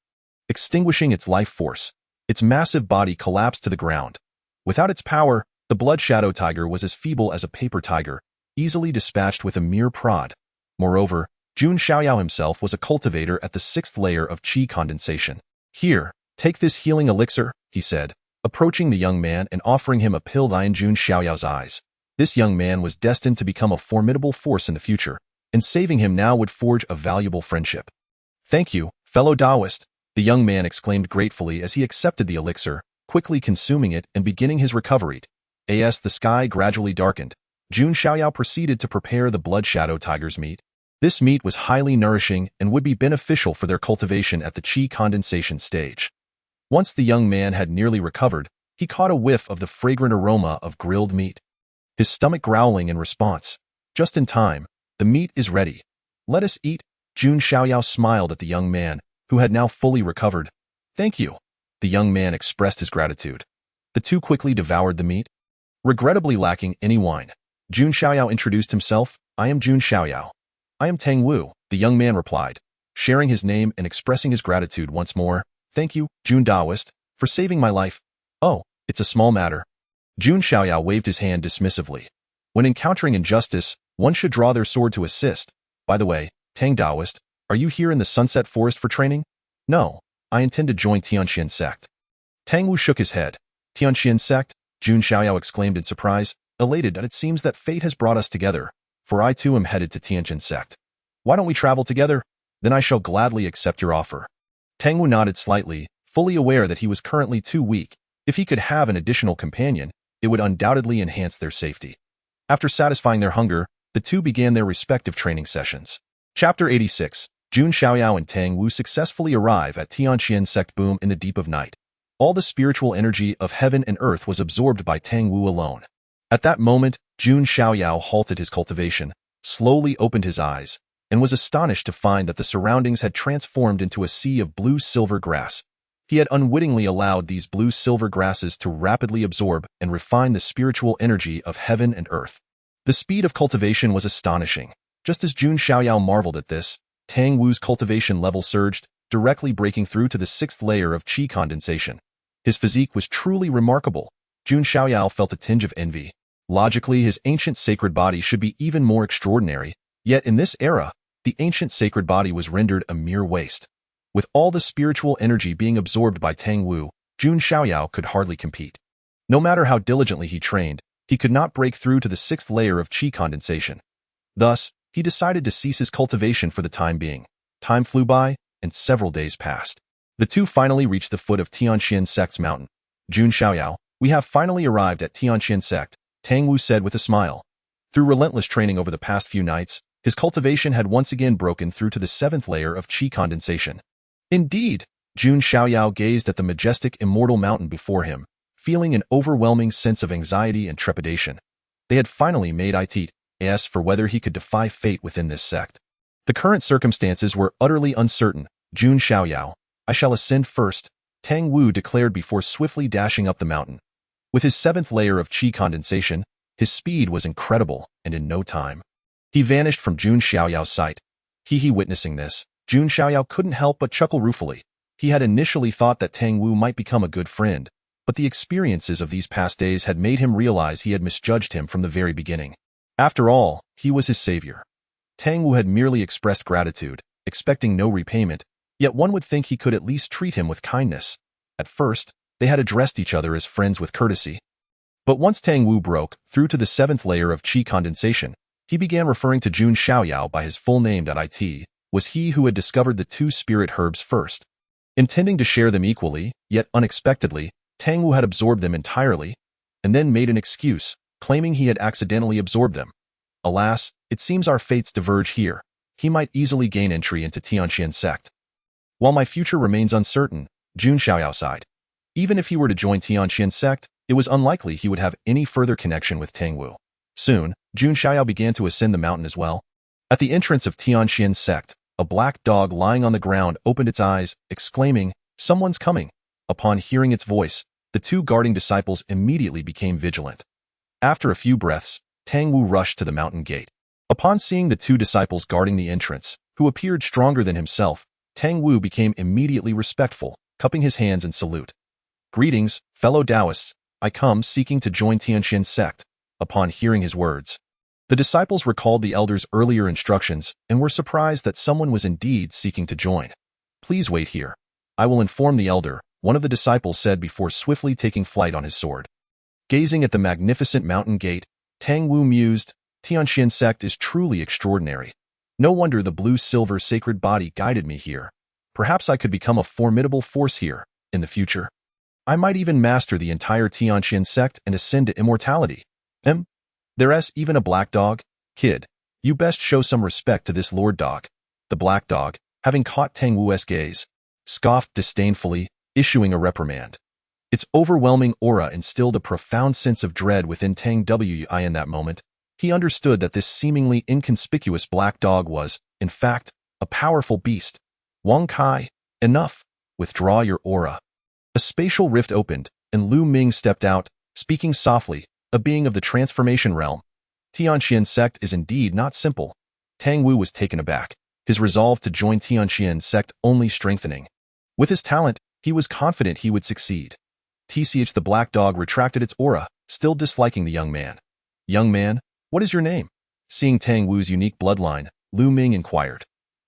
Extinguishing its life force, its massive body collapsed to the ground. Without its power, the blood shadow tiger was as feeble as a paper tiger, easily dispatched with a mere prod. Moreover, Jun Xiaoyao himself was a cultivator at the 6th layer of qi condensation. Here, take this healing elixir, he said, approaching the young man and offering him a pill in Jun Xiaoyao's eyes. This young man was destined to become a formidable force in the future, and saving him now would forge a valuable friendship. Thank you, fellow Taoist, the young man exclaimed gratefully as he accepted the elixir, quickly consuming it and beginning his recovery. As the sky gradually darkened, Jun Xiaoyao proceeded to prepare the blood shadow tiger's meat. This meat was highly nourishing and would be beneficial for their cultivation at the qi condensation stage. Once the young man had nearly recovered, he caught a whiff of the fragrant aroma of grilled meat. His stomach growling in response. Just in time, the meat is ready. Let us eat. Jun Xiaoyao smiled at the young man, who had now fully recovered. Thank you. The young man expressed his gratitude. The two quickly devoured the meat. Regrettably lacking any wine, Jun Xiaoyao introduced himself. I am Jun Xiaoyao. I am Tang Wu, the young man replied, sharing his name and expressing his gratitude once more. Thank you, Jun Taoist, for saving my life. Oh, it's a small matter. Jun Xiaoyao waved his hand dismissively. When encountering injustice, one should draw their sword to assist. By the way, Tang Taoist, are you here in the Sunset Forest for training? No, I intend to join Tianqian sect. Tang Wu shook his head. Tianqian sect? Jun Xiaoyao exclaimed in surprise, elated that it seems that fate has brought us together, for I too am headed to Tianqian sect. Why don't we travel together? Then I shall gladly accept your offer. Tang Wu nodded slightly, fully aware that he was currently too weak. If he could have an additional companion, it would undoubtedly enhance their safety. After satisfying their hunger, the two began their respective training sessions. Chapter 86. Jun Xiaoyao and Tang Wu successfully arrive at Tianqian sect. Boom in the deep of night. All the spiritual energy of heaven and earth was absorbed by Tang Wu alone. At that moment, Jun Xiaoyao halted his cultivation, slowly opened his eyes, and was astonished to find that the surroundings had transformed into a sea of blue-silver grass. He had unwittingly allowed these blue-silver grasses to rapidly absorb and refine the spiritual energy of heaven and earth. The speed of cultivation was astonishing. Just as Jun Xiaoyao marveled at this, Tang Wu's cultivation level surged, directly breaking through to the 6th layer of qi condensation. His physique was truly remarkable. Jun Xiaoyao felt a tinge of envy. Logically, his ancient sacred body should be even more extraordinary, yet in this era, the ancient sacred body was rendered a mere waste. With all the spiritual energy being absorbed by Tang Wu, Jun Xiaoyao could hardly compete. No matter how diligently he trained, he could not break through to the 6th layer of qi condensation. Thus, he decided to cease his cultivation for the time being. Time flew by, and several days passed. The two finally reached the foot of Tianqian Sect's mountain. Jun Xiaoyao, we have finally arrived at Tianqian Sect, Tang Wu said with a smile. Through relentless training over the past few nights, his cultivation had once again broken through to the 7th layer of qi condensation. Indeed, Jun Xiaoyao gazed at the majestic immortal mountain before him, feeling an overwhelming sense of anxiety and trepidation. They had finally made it for whether he could defy fate within this sect. The current circumstances were utterly uncertain. Jun Xiaoyao, I shall ascend first, Tang Wu declared before swiftly dashing up the mountain. With his 7th layer of qi condensation, his speed was incredible, and in no time, he vanished from Jun Xiaoyao's sight. Witnessing this, Jun Xiaoyao couldn't help but chuckle ruefully. He had initially thought that Tang Wu might become a good friend, but the experiences of these past days had made him realize he had misjudged him from the very beginning. After all, he was his savior. Tang Wu had merely expressed gratitude, expecting no repayment, yet one would think he could at least treat him with kindness. At first, they had addressed each other as friends with courtesy. But once Tang Wu broke through to the 7th layer of qi condensation, he began referring to Jun Xiaoyao by his full name. It was he who had discovered the 2 spirit herbs first. Intending to share them equally, yet unexpectedly, Tang Wu had absorbed them entirely, and then made an excuse, claiming he had accidentally absorbed them. Alas, it seems our fates diverge here. He might easily gain entry into Tianqian Sect. While my future remains uncertain, Jun Xiaoyao sighed. Even if he were to join Tianqian Sect, it was unlikely he would have any further connection with Tang Wu. Soon, Jun Xiaoyao began to ascend the mountain as well. At the entrance of Tianqian Sect, a black dog lying on the ground opened its eyes, exclaiming, "Someone's coming." Upon hearing its voice, the 2 guarding disciples immediately became vigilant. After a few breaths, Tang Wu rushed to the mountain gate. Upon seeing the 2 disciples guarding the entrance, who appeared stronger than himself, Tang Wu became immediately respectful, cupping his hands in salute. "Greetings, fellow Taoists. I come seeking to join Tianqian Sect." Upon hearing his words, the disciples recalled the elder's earlier instructions and were surprised that someone was indeed seeking to join. "Please wait here. I will inform the elder," one of the disciples said before swiftly taking flight on his sword. Gazing at the magnificent mountain gate, Tang Wu mused, "Tianqian Sect is truly extraordinary. No wonder the blue-silver sacred body guided me here. Perhaps I could become a formidable force here, in the future. I might even master the entire Tianqian Sect and ascend to immortality. There's even a black dog? Kid, you best show some respect to this lord dog." The black dog, having caught Tang Wu's gaze, scoffed disdainfully, issuing a reprimand. Its overwhelming aura instilled a profound sense of dread within Tang Wu. In that moment, he understood that this seemingly inconspicuous black dog was, in fact, a powerful beast. "Wang Kai, enough. Withdraw your aura." A spatial rift opened, and Lu Ming stepped out, speaking softly, a being of the transformation realm. Tianqian Sect is indeed not simple. Tang Wu was taken aback, his resolve to join Tianqian Sect only strengthening. With his talent, he was confident he would succeed. The black dog retracted its aura, still disliking the young man. "Young man, what is your name?" Seeing Tang Wu's unique bloodline, Lu Ming inquired.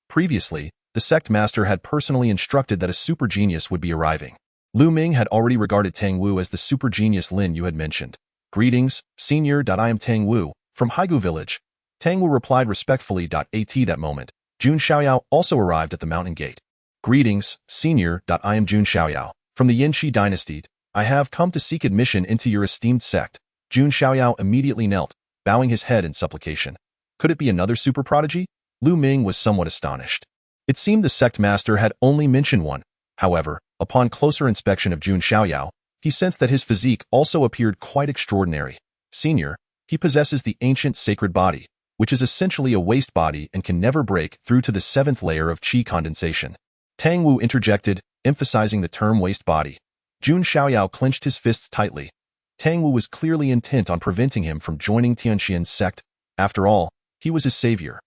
Previously, the sect master had personally instructed that a super genius would be arriving. Lu Ming had already regarded Tang Wu as the super genius Lin Yu had mentioned. "Greetings, senior. I am Tang Wu, from Haigu village." Tang Wu replied respectfully. That moment, Jun Xiaoyao also arrived at the mountain gate. "Greetings, senior. I am Jun Xiaoyao, from the Yanqi dynasty. I have come to seek admission into your esteemed sect." Jun Xiaoyao immediately knelt, bowing his head in supplication. Could it be another super prodigy? Lu Ming was somewhat astonished. It seemed the sect master had only mentioned one. However, upon closer inspection of Jun Xiaoyao, he sensed that his physique also appeared quite extraordinary. "Senior, he possesses the ancient sacred body, which is essentially a waste body and can never break through to the 7th layer of qi condensation." Tang Wu interjected, emphasizing the term waste body. Jun Xiaoyao clenched his fists tightly. Tang Wu was clearly intent on preventing him from joining Tianqian's sect. After all, he was his savior.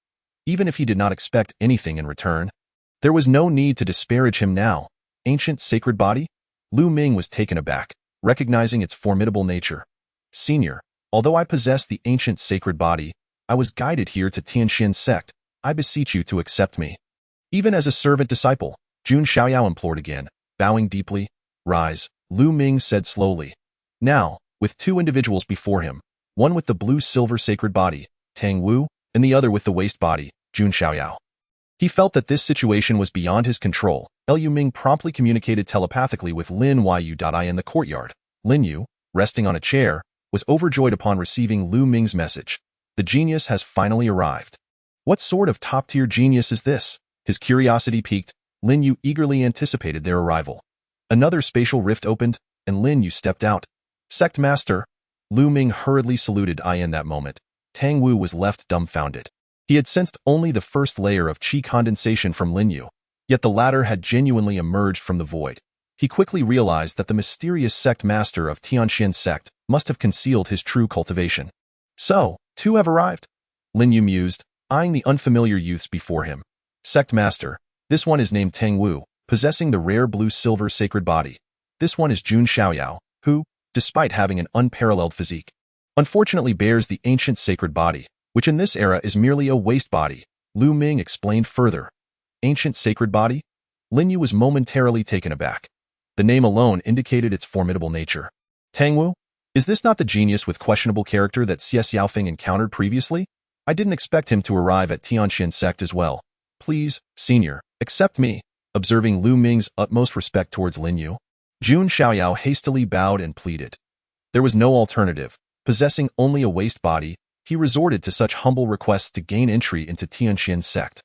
Even if he did not expect anything in return, there was no need to disparage him now. Ancient sacred body? Lu Ming was taken aback, recognizing its formidable nature. "Senior, although I possess the ancient sacred body, I was guided here to Tianqian Sect. I beseech you to accept me." Even as a servant disciple, Jun Xiaoyao implored again, bowing deeply. Rise, Lu Ming said slowly. Now, with two individuals before him, one with the blue-silver sacred body, Tang Wu, and the other with the waste body, Jun Xiaoyao. He felt that this situation was beyond his control. Liu Ming promptly communicated telepathically with Lin Yu. In the courtyard. Lin Yu, resting on a chair, was overjoyed upon receiving Lu Ming's message. The genius has finally arrived. What sort of top-tier genius is this? His curiosity piqued. Lin Yu eagerly anticipated their arrival. Another spatial rift opened, and Lin Yu stepped out. Sect Master. Lu Ming hurriedly saluted. In that moment, Tang Wu was left dumbfounded. He had sensed only the first layer of qi condensation from Lin Yu, yet the latter had genuinely emerged from the void. He quickly realized that the mysterious sect master of Tianxian sect must have concealed his true cultivation. So, two have arrived? Lin Yu mused, eyeing the unfamiliar youths before him. Sect master, this one is named Tang Wu, possessing the rare blue-silver sacred body. This one is Jun Xiaoyao, who, despite having an unparalleled physique, unfortunately bears the ancient sacred body, which in this era is merely a waste body. Lu Ming explained further. Ancient sacred body? Lin Yu was momentarily taken aback. The name alone indicated its formidable nature. Tang Wu? Is this not the genius with questionable character that Xie Xiaofeng encountered previously? I didn't expect him to arrive at Tianxian sect as well. Please, senior, accept me. Observing Lu Ming's utmost respect towards Lin Yu, Jun Xiaoyao hastily bowed and pleaded. There was no alternative. Possessing only a waste body, he resorted to such humble requests to gain entry into Tianxian sect.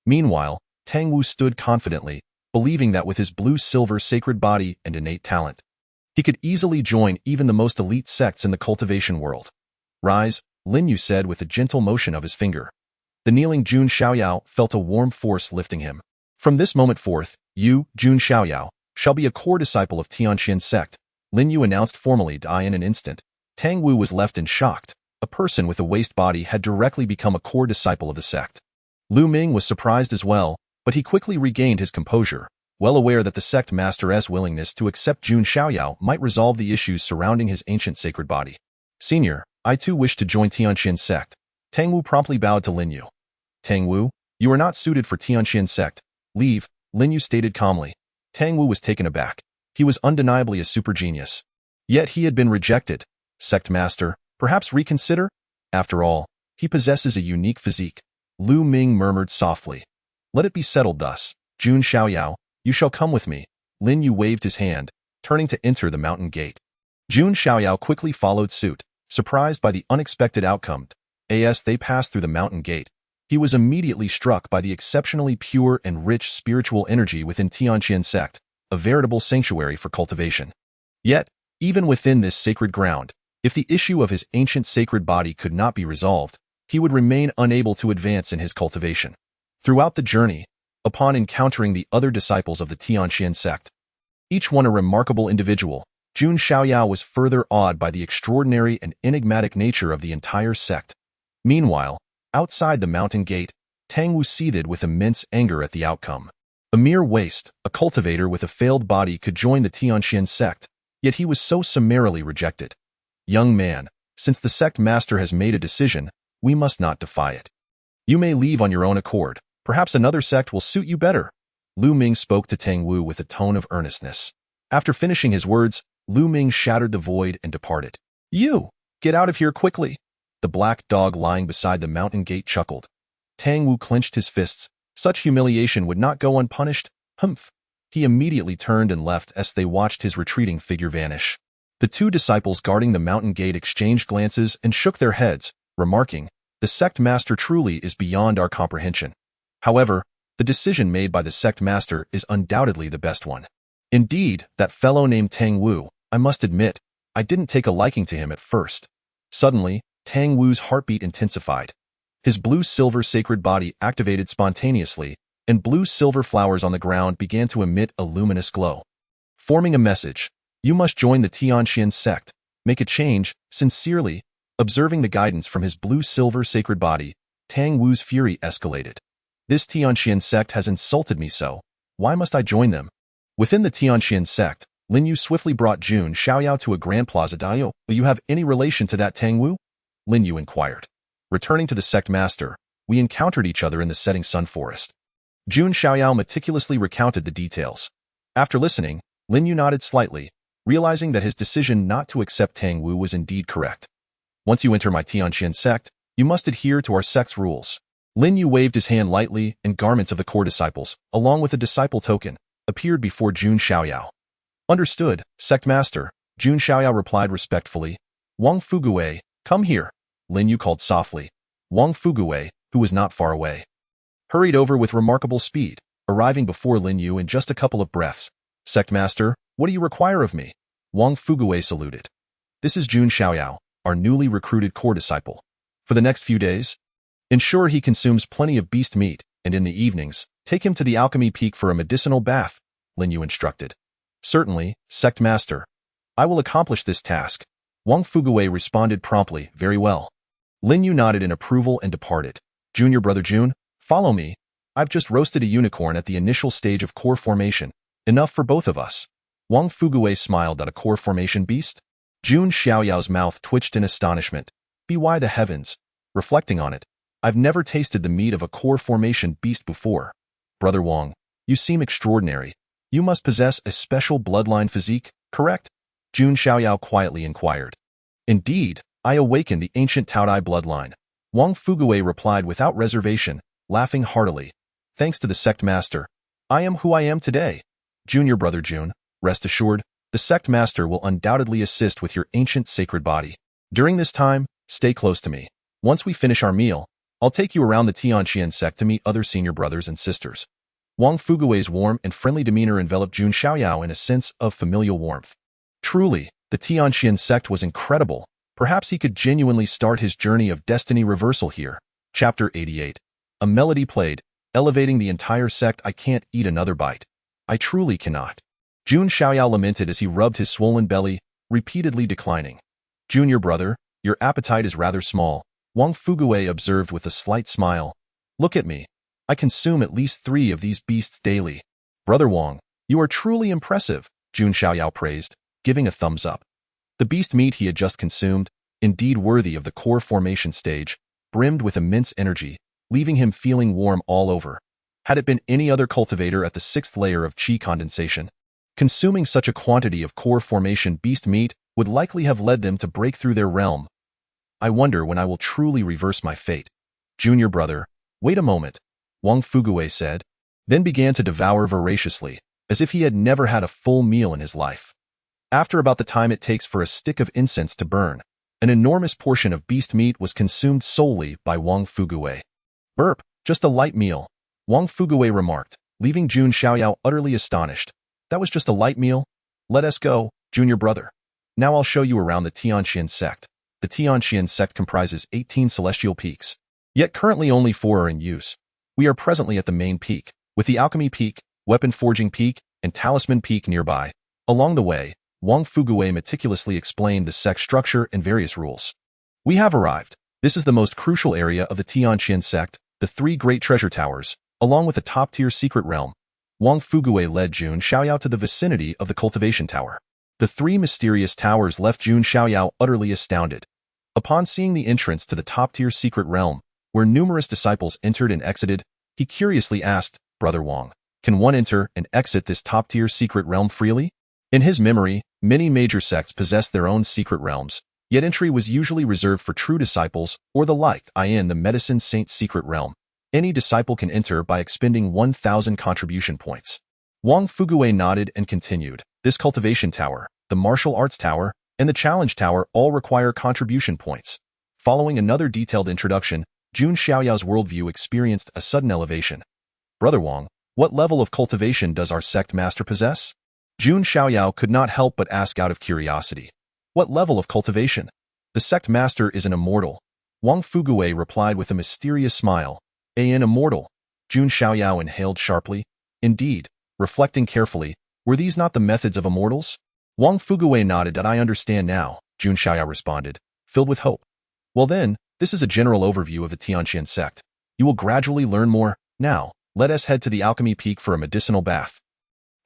Meanwhile, Tang Wu stood confidently, believing that with his blue-silver sacred body and innate talent, he could easily join even the most elite sects in the cultivation world. Rise, Lin Yu said with a gentle motion of his finger. The kneeling Jun Xiaoyao felt a warm force lifting him. From this moment forth, you, Jun Xiaoyao, shall be a core disciple of Tianxian sect, Lin Yu announced formally. In an instant, Tang Wu was left in shock. A person with a waste body had directly become a core disciple of the sect. Lu Ming was surprised as well, but he quickly regained his composure, well aware that the sect master's willingness to accept Jun Xiaoyao might resolve the issues surrounding his ancient sacred body. Senior, I too wish to join Tianxian sect. Tang Wu promptly bowed to Lin Yu. Tang Wu, you are not suited for Tianxian sect. Leave, Lin Yu stated calmly. Tang Wu was taken aback. He was undeniably a super genius. Yet he had been rejected. Sect master, perhaps reconsider? After all, he possesses a unique physique. Lu Ming murmured softly. Let it be settled thus. Jun Xiaoyao, you shall come with me. Lin Yu waved his hand, turning to enter the mountain gate. Jun Xiaoyao quickly followed suit, surprised by the unexpected outcome. As they passed through the mountain gate, he was immediately struck by the exceptionally pure and rich spiritual energy within Tianxian sect, a veritable sanctuary for cultivation. Yet, even within this sacred ground, if the issue of his ancient sacred body could not be resolved, he would remain unable to advance in his cultivation. Throughout the journey, upon encountering the other disciples of the Tianxian sect, each one a remarkable individual, Jun Xiaoyao was further awed by the extraordinary and enigmatic nature of the entire sect. Meanwhile, outside the mountain gate, Tang Wu seethed with immense anger at the outcome. A mere waste, a cultivator with a failed body could join the Tianxian sect, yet he was so summarily rejected. Young man, since the sect master has made a decision, we must not defy it. You may leave on your own accord. Perhaps another sect will suit you better. Lu Ming spoke to Tang Wu with a tone of earnestness. After finishing his words, Lu Ming shattered the void and departed. You! Get out of here quickly! The black dog lying beside the mountain gate chuckled. Tang Wu clenched his fists. Such humiliation would not go unpunished. Humph! He immediately turned and left as they watched his retreating figure vanish. The two disciples guarding the mountain gate exchanged glances and shook their heads, remarking, the sect master truly is beyond our comprehension. However, the decision made by the sect master is undoubtedly the best one. Indeed, that fellow named Tang Wu, I must admit, I didn't take a liking to him at first. Suddenly, Tang Wu's heartbeat intensified. His blue-silver sacred body activated spontaneously, and blue-silver flowers on the ground began to emit a luminous glow. Forming a message, you must join the Tianxian sect, make a change, sincerely. Observing the guidance from his blue-silver sacred body, Tang Wu's fury escalated. This Tianxian sect has insulted me so. Why must I join them? Within the Tianxian sect, Lin Yu swiftly brought Jun Xiaoyao to a grand plaza. Do you have any relation to that Tang Wu? Lin Yu inquired. Returning to the sect master, we encountered each other in the setting sun forest. Jun Xiaoyao meticulously recounted the details. After listening, Lin Yu nodded slightly, realizing that his decision not to accept Tang Wu was indeed correct. Once you enter my Tianqian sect, you must adhere to our sect's rules. Lin Yu waved his hand lightly, and garments of the core disciples, along with a disciple token, appeared before Jun Xiaoyao. Understood, sect master, Jun Xiaoyao replied respectfully. Wang Fuguwei, come here, Lin Yu called softly. Wang Fuguwei, who was not far away, hurried over with remarkable speed, arriving before Lin Yu in just a couple of breaths. Sect master, what do you require of me? Wang Fuguwei saluted. This is Jun Xiaoyao, our newly recruited core disciple. For the next few days, ensure he consumes plenty of beast meat, and in the evenings, take him to the alchemy peak for a medicinal bath, Lin Yu instructed. Certainly, sect master. I will accomplish this task. Wang Fuguwei responded promptly, very well. Lin Yu nodded in approval and departed. Junior brother Jun, follow me. I've just roasted a unicorn at the initial stage of core formation. Enough for both of us. Wang Fuguwei smiled at a core formation beast. Jun Xiaoyao's mouth twitched in astonishment. By the heavens. Reflecting on it, I've never tasted the meat of a core formation beast before. Brother Wang, you seem extraordinary. You must possess a special bloodline physique, correct? Jun Xiaoyao quietly inquired. Indeed, I awakened the ancient Taodai bloodline. Wang Fuguwei replied without reservation, laughing heartily. Thanks to the sect master, I am who I am today. Junior brother Jun, rest assured, the sect master will undoubtedly assist with your ancient sacred body. During this time, stay close to me. Once we finish our meal, I'll take you around the Tianqian sect to meet other senior brothers and sisters. Wang Fuguwei's warm and friendly demeanor enveloped Jun Xiaoyao in a sense of familial warmth. Truly, the Tianqian sect was incredible. Perhaps he could genuinely start his journey of destiny reversal here. Chapter 88. A melody played, elevating the entire sect. I can't eat another bite. I truly cannot. Jun Xiaoyao lamented as he rubbed his swollen belly, repeatedly declining. Junior brother, your appetite is rather small, Wang Fuguwei observed with a slight smile. Look at me. I consume at least 3 of these beasts daily. Brother Wang, you are truly impressive, Jun Xiaoyao praised, giving a thumbs up. The beast meat he had just consumed, indeed worthy of the core formation stage, brimmed with immense energy, leaving him feeling warm all over. Had it been any other cultivator at the 6th layer of qi condensation, consuming such a quantity of core formation beast meat would likely have led them to break through their realm. I wonder when I will truly reverse my fate. Junior brother, wait a moment, Wang Fuguwei said, then began to devour voraciously, as if he had never had a full meal in his life. After about the time it takes for a stick of incense to burn, an enormous portion of beast meat was consumed solely by Wang Fuguwei. Burp, just a light meal, Wang Fuguwei remarked, leaving Jun Xiaoyao utterly astonished. That was just a light meal? Let us go, junior brother. Now I'll show you around the Tianqian sect. The Tianqian sect comprises 18 celestial peaks, yet currently only 4 are in use. We are presently at the main peak, with the alchemy peak, weapon forging peak, and talisman peak nearby. Along the way, Wang Fuguwei meticulously explained the sect structure and various rules. We have arrived. This is the most crucial area of the Tianqian sect, the 3 great treasure towers, along with a top-tier secret realm. Wang Fuguwei led Jun Xiaoyao to the vicinity of the cultivation tower. The 3 mysterious towers left Jun Xiaoyao utterly astounded. Upon seeing the entrance to the top-tier secret realm, where numerous disciples entered and exited, he curiously asked, Brother Wang, can one enter and exit this top-tier secret realm freely? In his memory, many major sects possessed their own secret realms, yet entry was usually reserved for true disciples or the like. In the Medicine Saint's secret realm, any disciple can enter by expending 1,000 contribution points. Wang Fuguwei nodded and continued. This cultivation tower, the martial arts tower, and the challenge tower all require contribution points. Following another detailed introduction, Jun Xiaoyao's worldview experienced a sudden elevation. Brother Wang, what level of cultivation does our sect master possess? Jun Xiaoyao could not help but ask out of curiosity. What level of cultivation? The sect master is an immortal. Wang Fuguwei replied with a mysterious smile. An immortal? Jun Xiaoyao inhaled sharply. Indeed, reflecting carefully, were these not the methods of immortals? Wang Fuguwei nodded. I understand now, Jun Xiaoyao responded, filled with hope. Well then, this is a general overview of the Tianqian sect. You will gradually learn more. Now, let us head to the alchemy peak for a medicinal bath.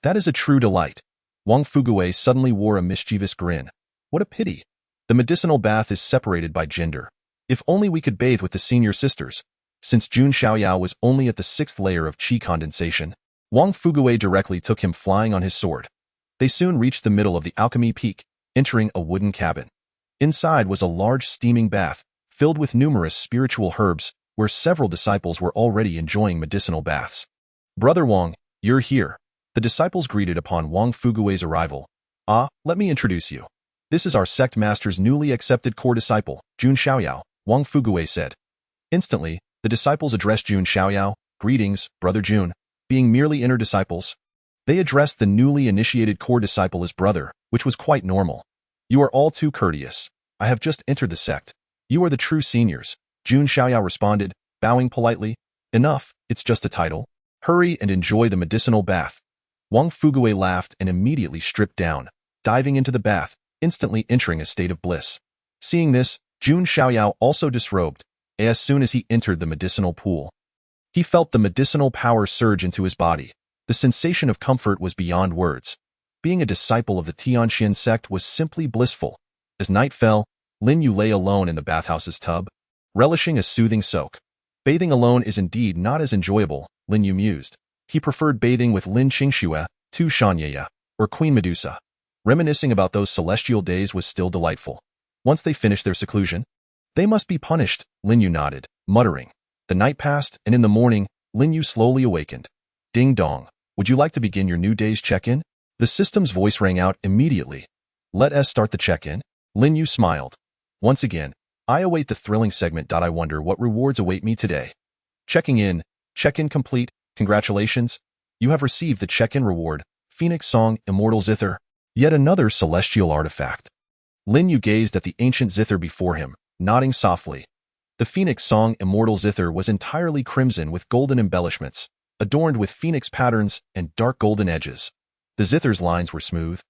That is a true delight. Wang Fuguwei suddenly wore a mischievous grin. What a pity. The medicinal bath is separated by gender. If only we could bathe with the senior sisters. Since Jun Xiaoyao was only at the 6th layer of qi condensation, Wang Fugui directly took him flying on his sword. They soon reached the middle of the alchemy peak, entering a wooden cabin. Inside was a large steaming bath, filled with numerous spiritual herbs, where several disciples were already enjoying medicinal baths. "Brother Wang, you're here," the disciples greeted upon Wang Fugui's arrival. "Ah, let me introduce you. This is our sect master's newly accepted core disciple, Jun Xiaoyao," Wang Fugui said. Instantly, the disciples addressed Jun Xiaoyao, "Greetings, Brother Jun." Being merely inner disciples, they addressed the newly initiated core disciple as brother, which was quite normal. "You are all too courteous. I have just entered the sect. You are the true seniors," Jun Xiaoyao responded, bowing politely. "Enough, it's just a title. Hurry and enjoy the medicinal bath." Wang Fugui laughed and immediately stripped down, diving into the bath, instantly entering a state of bliss. Seeing this, Jun Xiaoyao also disrobed. As soon as he entered the medicinal pool, he felt the medicinal power surge into his body. The sensation of comfort was beyond words. Being a disciple of the Tianqian sect was simply blissful. As night fell, Lin Yu lay alone in the bathhouse's tub, relishing a soothing soak. Bathing alone is indeed not as enjoyable, Lin Yu mused. He preferred bathing with Lin Qingxue, Tu Shanyaya, or Queen Medusa. Reminiscing about those celestial days was still delightful. Once they finished their seclusion, "They must be punished," Lin Yu nodded, muttering. The night passed, and in the morning, Lin Yu slowly awakened. "Ding dong, would you like to begin your new day's check-in?" The system's voice rang out immediately. "Let us start the check-in." Lin Yu smiled. "Once again, I await the thrilling segment. I wonder what rewards await me today." Checking in. Check-in complete. Congratulations. You have received the check-in reward, Phoenix Song Immortal Zither. Yet another celestial artifact. Lin Yu gazed at the ancient zither before him, nodding softly. The Phoenix Song Immortal Zither was entirely crimson with golden embellishments, adorned with phoenix patterns and dark golden edges. The zither's lines were smooth,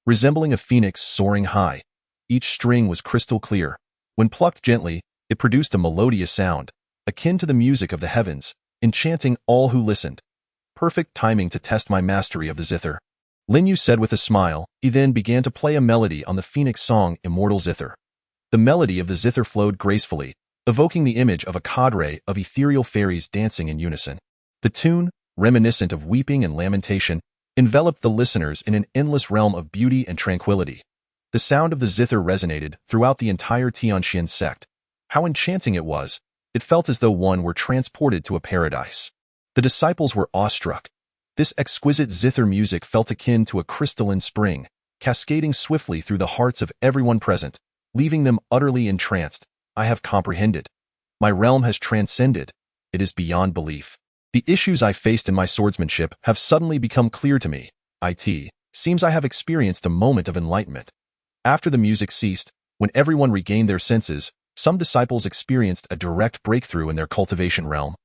resembling a phoenix soaring high. Each string was crystal clear. When plucked gently, it produced a melodious sound, akin to the music of the heavens, enchanting all who listened. "Perfect timing to test my mastery of the zither," Lin Yu said with a smile. He then began to play a melody on the Phoenix Song Immortal Zither. The melody of the zither flowed gracefully, evoking the image of a cadre of ethereal fairies dancing in unison. The tune, reminiscent of weeping and lamentation, enveloped the listeners in an endless realm of beauty and tranquility. The sound of the zither resonated throughout the entire Tianqian sect. How enchanting it was! It felt as though one were transported to a paradise. The disciples were awestruck. This exquisite zither music felt akin to a crystalline spring, cascading swiftly through the hearts of everyone present, leaving them utterly entranced. "I have comprehended. My realm has transcended. It is beyond belief. The issues I faced in my swordsmanship have suddenly become clear to me. It seems I have experienced a moment of enlightenment." After the music ceased, when everyone regained their senses, some disciples experienced a direct breakthrough in their cultivation realm,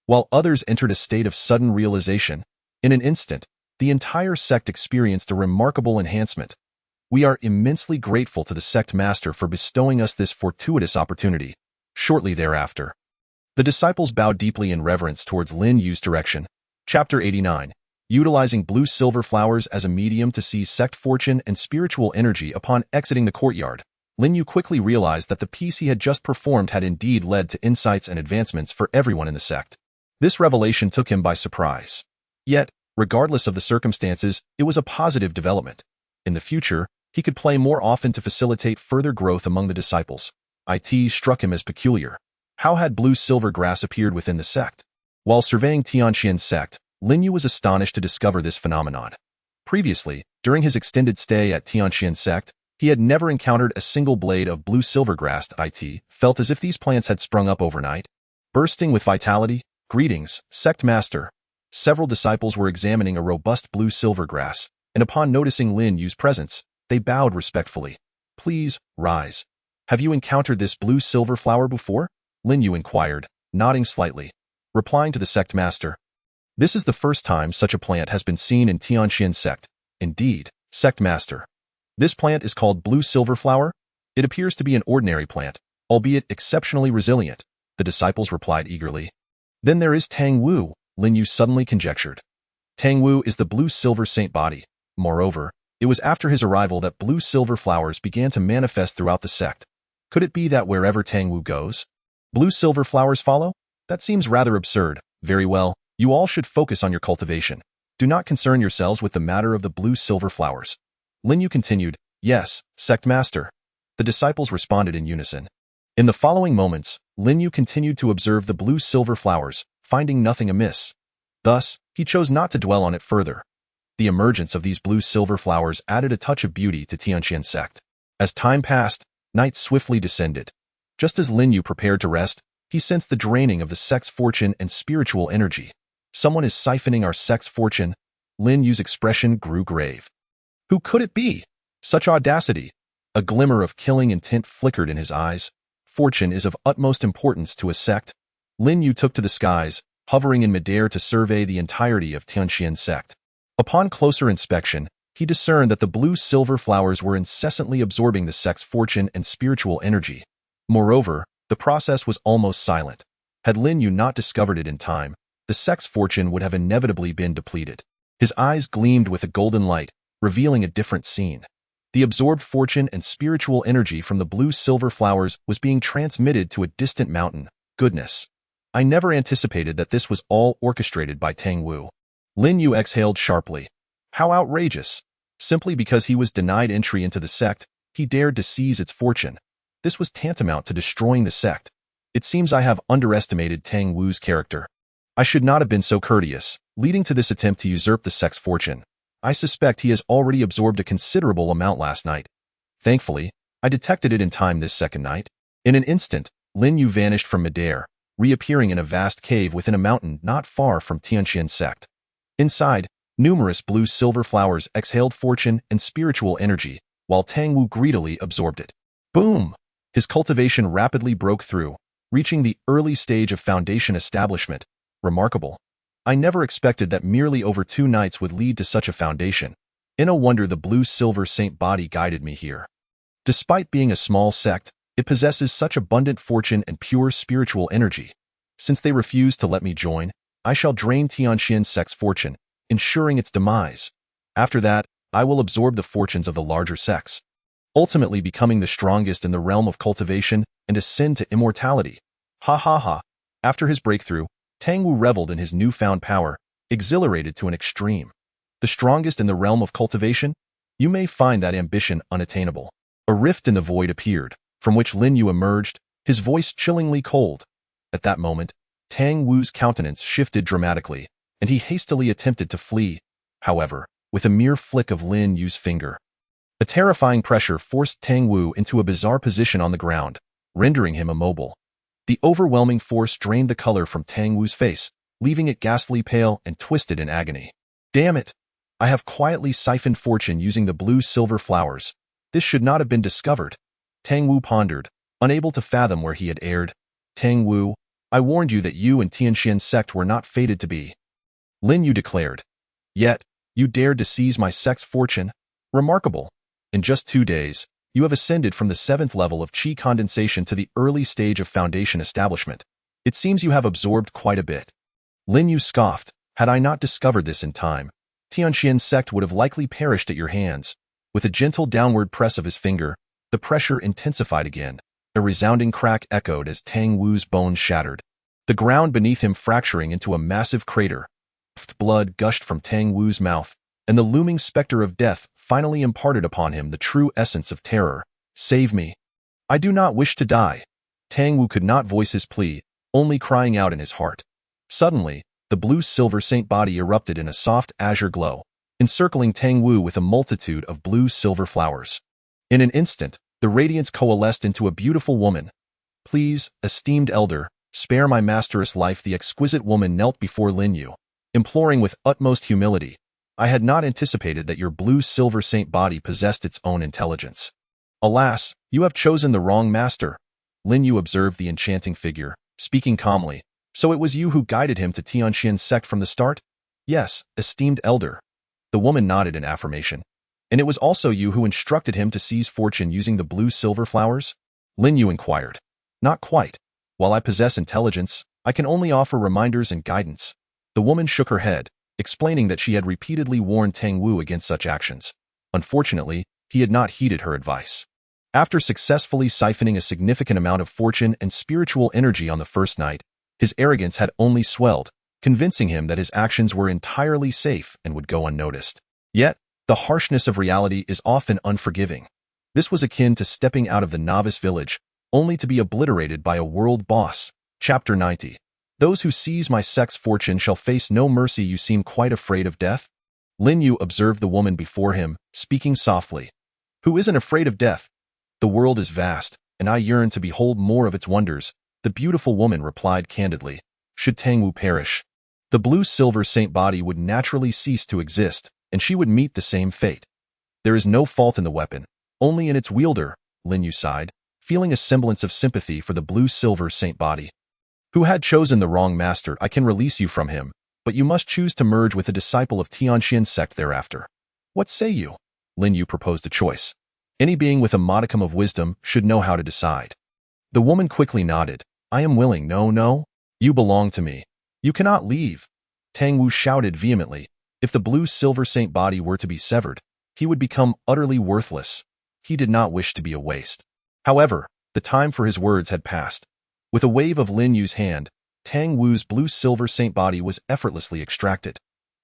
while others entered a state of sudden realization. In an instant, the entire sect experienced a remarkable enhancement. "We are immensely grateful to the sect master for bestowing us this fortuitous opportunity." Shortly thereafter, the disciples bowed deeply in reverence towards Lin Yu's direction. Chapter 89. Utilizing blue-silver flowers as a medium to seize sect fortune and spiritual energy. Upon exiting the courtyard, Lin Yu quickly realized that the piece he had just performed had indeed led to insights and advancements for everyone in the sect. This revelation took him by surprise. Yet, regardless of the circumstances, it was a positive development. In the future, he could play more often to facilitate further growth among the disciples. It struck him as peculiar. How had blue-silver grass appeared within the sect? While surveying Tianqian's sect, Lin Yu was astonished to discover this phenomenon. Previously, during his extended stay at Tianqian sect, he had never encountered a single blade of blue-silver grass. It felt as if these plants had sprung up overnight, bursting with vitality. "Greetings, sect master." Several disciples were examining a robust blue-silver grass, and upon noticing Lin Yu's presence, they bowed respectfully. "Please, rise. Have you encountered this blue-silver flower before?" Lin Yu inquired, nodding slightly. Replying to the sect master, "This is the first time such a plant has been seen in Tianqian sect." "Indeed, sect master. This plant is called blue-silver flower? It appears to be an ordinary plant, albeit exceptionally resilient," the disciples replied eagerly. "Then there is Tang Wu," Lin Yu suddenly conjectured. Tang Wu is the blue-silver saint body. Moreover, it was after his arrival that blue-silver flowers began to manifest throughout the sect. Could it be that wherever Tang Wu goes, blue-silver flowers follow? That seems rather absurd. Very well, you all should focus on your cultivation. Do not concern yourselves with the matter of the blue-silver flowers. Lin Yu continued, Yes, sect master. The disciples responded in unison. In the following moments, Lin Yu continued to observe the blue-silver flowers, finding nothing amiss. Thus, he chose not to dwell on it further. The emergence of these blue-silver flowers added a touch of beauty to Tianqian's sect. As time passed, night swiftly descended. Just as Lin Yu prepared to rest, he sensed the draining of the sect's fortune and spiritual energy. Someone is siphoning our sect's fortune. Lin Yu's expression grew grave. Who could it be? Such audacity! A glimmer of killing intent flickered in his eyes. Fortune is of utmost importance to a sect. Lin Yu took to the skies, hovering in midair to survey the entirety of Tianqian's sect. Upon closer inspection, he discerned that the blue-silver flowers were incessantly absorbing the sect's fortune and spiritual energy. Moreover, the process was almost silent. Had Lin Yu not discovered it in time, the sect's fortune would have inevitably been depleted. His eyes gleamed with a golden light, revealing a different scene. The absorbed fortune and spiritual energy from the blue-silver flowers was being transmitted to a distant mountain. Goodness! I never anticipated that this was all orchestrated by Tang Wu. Lin Yu exhaled sharply. How outrageous! Simply because he was denied entry into the sect, he dared to seize its fortune. This was tantamount to destroying the sect. It seems I have underestimated Tang Wu's character. I should not have been so courteous, leading to this attempt to usurp the sect's fortune. I suspect he has already absorbed a considerable amount last night. Thankfully, I detected it in time this second night. In an instant, Lin Yu vanished from midair, reappearing in a vast cave within a mountain not far from Tianqian's sect. Inside, numerous blue-silver flowers exhaled fortune and spiritual energy, while Tang Wu greedily absorbed it. Boom! His cultivation rapidly broke through, reaching the early stage of foundation establishment. Remarkable. I never expected that merely over 2 nights would lead to such a foundation. No wonder the blue-silver saint body guided me here. Despite being a small sect, it possesses such abundant fortune and pure spiritual energy. Since they refuse to let me join, I shall drain Tianqian's sect's fortune, ensuring its demise. After that, I will absorb the fortunes of the larger sects, ultimately becoming the strongest in the realm of cultivation and ascend to immortality. Ha ha ha. After his breakthrough, Tang Wu reveled in his newfound power, exhilarated to an extreme. The strongest in the realm of cultivation? You may find that ambition unattainable. A rift in the void appeared, from which Lin Yu emerged, his voice chillingly cold. At that moment, Tang Wu's countenance shifted dramatically, and he hastily attempted to flee. However, with a mere flick of Lin Yu's finger, a terrifying pressure forced Tang Wu into a bizarre position on the ground, rendering him immobile. The overwhelming force drained the color from Tang Wu's face, leaving it ghastly pale and twisted in agony. Damn it! I have quietly siphoned fortune using the blue-silver flowers. This should not have been discovered. Tang Wu pondered, unable to fathom where he had erred. Tang Wu, I warned you that you and Tianqian's sect were not fated to be. Lin Yu declared. Yet, you dared to seize my sect's fortune? Remarkable. In just 2 days, you have ascended from the 7th level of qi condensation to the early stage of foundation establishment. It seems you have absorbed quite a bit. Lin Yu scoffed. Had I not discovered this in time, Tianqian's sect would have likely perished at your hands. With a gentle downward press of his finger, the pressure intensified again. A resounding crack echoed as Tang Wu's bones shattered, the ground beneath him fracturing into a massive crater. Blood gushed from Tang Wu's mouth, and the looming specter of death finally imparted upon him the true essence of terror. Save me. I do not wish to die. Tang Wu could not voice his plea, only crying out in his heart. Suddenly, the blue-silver saint body erupted in a soft azure glow, encircling Tang Wu with a multitude of blue-silver flowers. In an instant, the radiance coalesced into a beautiful woman. Please, esteemed elder, spare my master's life. The exquisite woman knelt before Lin Yu, imploring with utmost humility. I had not anticipated that your blue-silver saint body possessed its own intelligence. Alas, you have chosen the wrong master. Lin Yu observed the enchanting figure, speaking calmly. So it was you who guided him to Tianqian's sect from the start? Yes, esteemed elder. The woman nodded in affirmation. And it was also you who instructed him to seize fortune using the blue-silver flowers? Lin Yu inquired. Not quite. While I possess intelligence, I can only offer reminders and guidance. The woman shook her head, explaining that she had repeatedly warned Tang Wu against such actions. Unfortunately, he had not heeded her advice. After successfully siphoning a significant amount of fortune and spiritual energy on the first night, His arrogance had only swelled, convincing him that his actions were entirely safe and would go unnoticed. Yet, the harshness of reality is often unforgiving. This was akin to stepping out of the novice village, only to be obliterated by a world boss. Chapter 90. Those who seize my sect's fortune shall face no mercy. You seem quite afraid of death? Lin Yu observed the woman before him, speaking softly. Who isn't afraid of death? The world is vast, and I yearn to behold more of its wonders, the beautiful woman replied candidly. Should Tang Wu perish, the blue-silver saint body would naturally cease to exist, and she would meet the same fate. There is no fault in the weapon, only in its wielder, Lin Yu sighed, feeling a semblance of sympathy for the blue-silver saint body. Who had chosen the wrong master? I can release you from him, but you must choose to merge with a disciple of Tianxian sect thereafter. What say you? Lin Yu proposed a choice. Any being with a modicum of wisdom should know how to decide. The woman quickly nodded. I am willing. No. You belong to me. You cannot leave. Tang Wu shouted vehemently. If the blue-silver saint body were to be severed, he would become utterly worthless. He did not wish to be a waste. However, the time for his words had passed. With a wave of Lin Yu's hand, Tang Wu's blue-silver saint body was effortlessly extracted.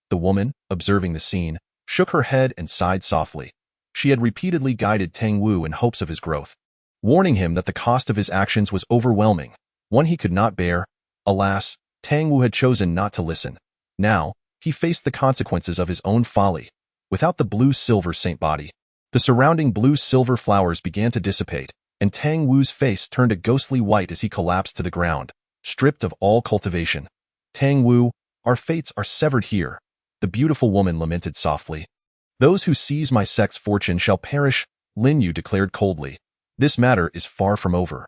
The woman, observing the scene, shook her head and sighed softly. She had repeatedly guided Tang Wu in hopes of his growth, warning him that the cost of his actions was overwhelming, one he could not bear. Alas, Tang Wu had chosen not to listen. Now, he faced the consequences of his own folly. Without the blue-silver saint body, the surrounding blue-silver flowers began to dissipate, and Tang Wu's face turned a ghostly white as he collapsed to the ground, stripped of all cultivation. Tang Wu, our fates are severed here, the beautiful woman lamented softly. Those who seize my sect's fortune shall perish, Lin Yu declared coldly. This matter is far from over.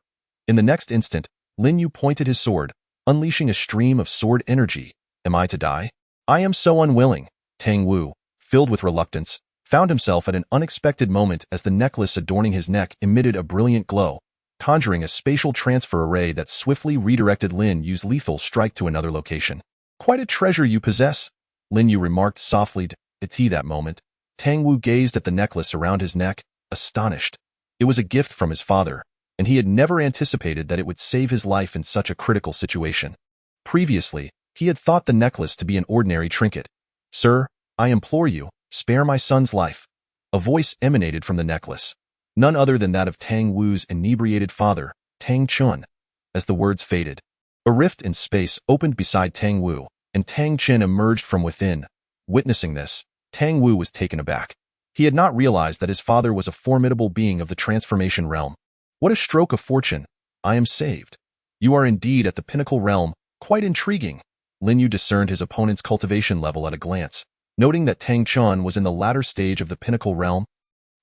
In the next instant, Lin Yu pointed his sword, unleashing a stream of sword energy. Am I to die? I am so unwilling. Tang Wu, filled with reluctance, found himself at an unexpected moment as the necklace adorning his neck emitted a brilliant glow, conjuring a spatial transfer array that swiftly redirected Lin Yu's lethal strike to another location. Quite a treasure you possess, Lin Yu remarked softly to that moment. Tang Wu gazed at the necklace around his neck, astonished. It was a gift from his father, and he had never anticipated that it would save his life in such a critical situation. Previously, he had thought the necklace to be an ordinary trinket. Sir, I implore you, spare my son's life. A voice emanated from the necklace, none other than that of Tang Wu's inebriated father, Tang Chun. As the words faded, a rift in space opened beside Tang Wu, and Tang Chen emerged from within. Witnessing this, Tang Wu was taken aback. He had not realized that his father was a formidable being of the transformation realm. What a stroke of fortune! I am saved. You are indeed at the pinnacle realm, quite intriguing. Lin Yu discerned his opponent's cultivation level at a glance, noting that Tang Chun was in the latter stage of the pinnacle realm,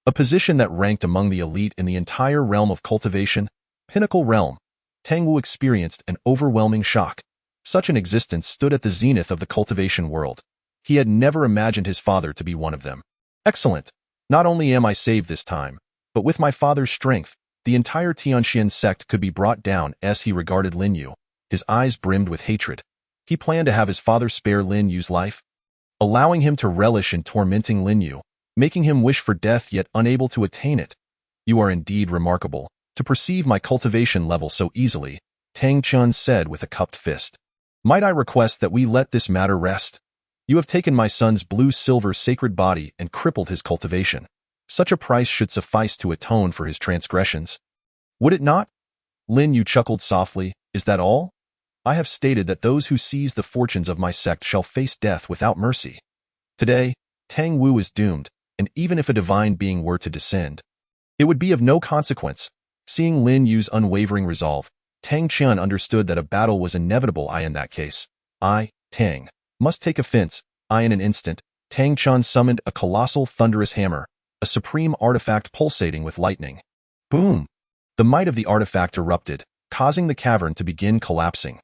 a position that ranked among the elite in the entire realm of cultivation. Pinnacle realm. Tang Wu experienced an overwhelming shock. Such an existence stood at the zenith of the cultivation world. He had never imagined his father to be one of them. Excellent. Not only am I saved this time, but with my father's strength, the entire Tianxian sect could be brought down. As he regarded Lin Yu, his eyes brimmed with hatred. He planned to have his father spare Lin Yu's life, allowing him to relish in tormenting Lin Yu, making him wish for death yet unable to attain it. You are indeed remarkable, to perceive my cultivation level so easily, Tang Chun said with a cupped fist. Might I request that we let this matter rest? You have taken my son's blue-silver sacred body and crippled his cultivation. Such a price should suffice to atone for his transgressions. Would it not? Lin Yu chuckled softly. Is that all? I have stated that those who seize the fortunes of my sect shall face death without mercy. Today, Tang Wu is doomed, and even if a divine being were to descend, it would be of no consequence. Seeing Lin Yu's unwavering resolve, Tang Qian understood that a battle was inevitable. In that case, I, Tang, must take offense. In an instant, Tang Qian summoned a colossal thunderous hammer, a supreme artifact pulsating with lightning. Boom! The might of the artifact erupted, causing the cavern to begin collapsing.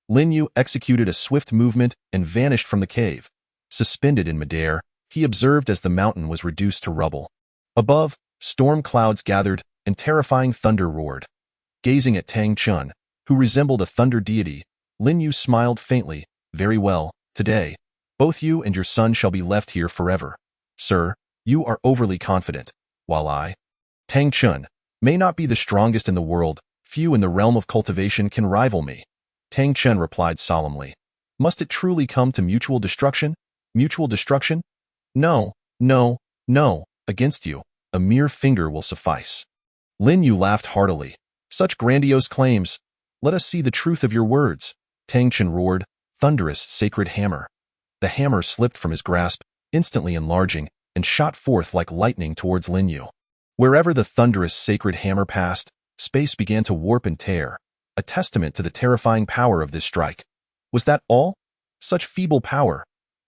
Lin Yu executed a swift movement and vanished from the cave. Suspended in midair, he observed as the mountain was reduced to rubble. Above, storm clouds gathered, and terrifying thunder roared. Gazing at Tang Chun, who resembled a thunder deity, Lin Yu smiled faintly. Very well, today, both you and your son shall be left here forever. Sir, you are overly confident, while I, Tang Chun, may not be the strongest in the world. Few in the realm of cultivation can rival me. Tang Chen replied solemnly. Must it truly come to mutual destruction? Mutual destruction? No, no, no, against you. A mere finger will suffice. Lin Yu laughed heartily. Such grandiose claims. Let us see the truth of your words. Tang Chen roared, thunderous, sacred hammer. The hammer slipped from his grasp, instantly enlarging, and shot forth like lightning towards Lin Yu. Wherever the thunderous sacred hammer passed, space began to warp and tear, a testament to the terrifying power of this strike. Was that all? Such feeble power.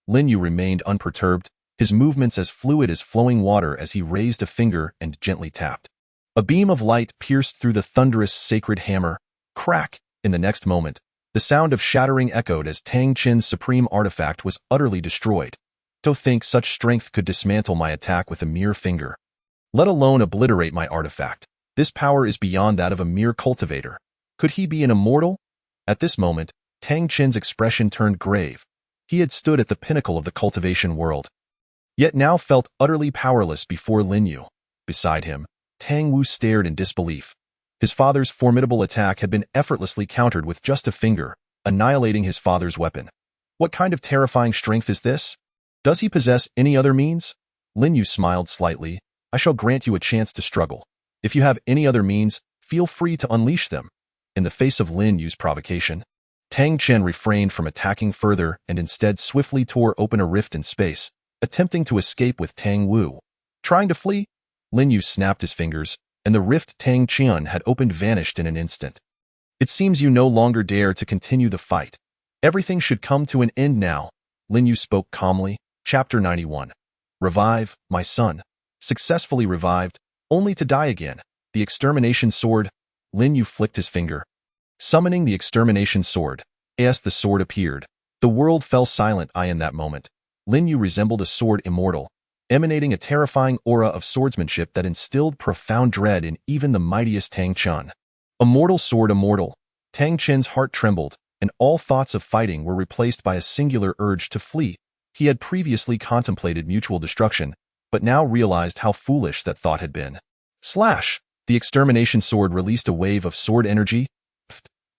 Lin Yu remained unperturbed, his movements as fluid as flowing water as he raised a finger and gently tapped. A beam of light pierced through the thunderous sacred hammer. Crack! In the next moment, the sound of shattering echoed as Tang Chen's supreme artifact was utterly destroyed. To think such strength could dismantle my attack with a mere finger, let alone obliterate my artifact. This power is beyond that of a mere cultivator. Could he be an immortal? At this moment, Tang Chen's expression turned grave. He had stood at the pinnacle of the cultivation world, yet now felt utterly powerless before Lin Yu. Beside him, Tang Wu stared in disbelief. His father's formidable attack had been effortlessly countered with just a finger, annihilating his father's weapon. What kind of terrifying strength is this? Does he possess any other means? Lin Yu smiled slightly. I shall grant you a chance to struggle. If you have any other means, feel free to unleash them. In the face of Lin Yu's provocation, Tang Chen refrained from attacking further and instead swiftly tore open a rift in space, attempting to escape with Tang Wu. Trying to flee? Lin Yu snapped his fingers, and the rift Tang Chen had opened vanished in an instant. It seems you no longer dare to continue the fight. Everything should come to an end now. Lin Yu spoke calmly. Chapter 91. Revive, my son. Successfully revived, only to die again. The extermination sword. Lin Yu flicked his finger. Summoning the extermination sword. As the sword appeared, the world fell silent. In that moment, Lin Yu resembled a sword immortal, emanating a terrifying aura of swordsmanship that instilled profound dread in even the mightiest Tang Chen. Immortal sword immortal. Tang Chen's heart trembled, and all thoughts of fighting were replaced by a singular urge to flee. He had previously contemplated mutual destruction, but now realized how foolish that thought had been. Slash! The extermination sword released a wave of sword energy.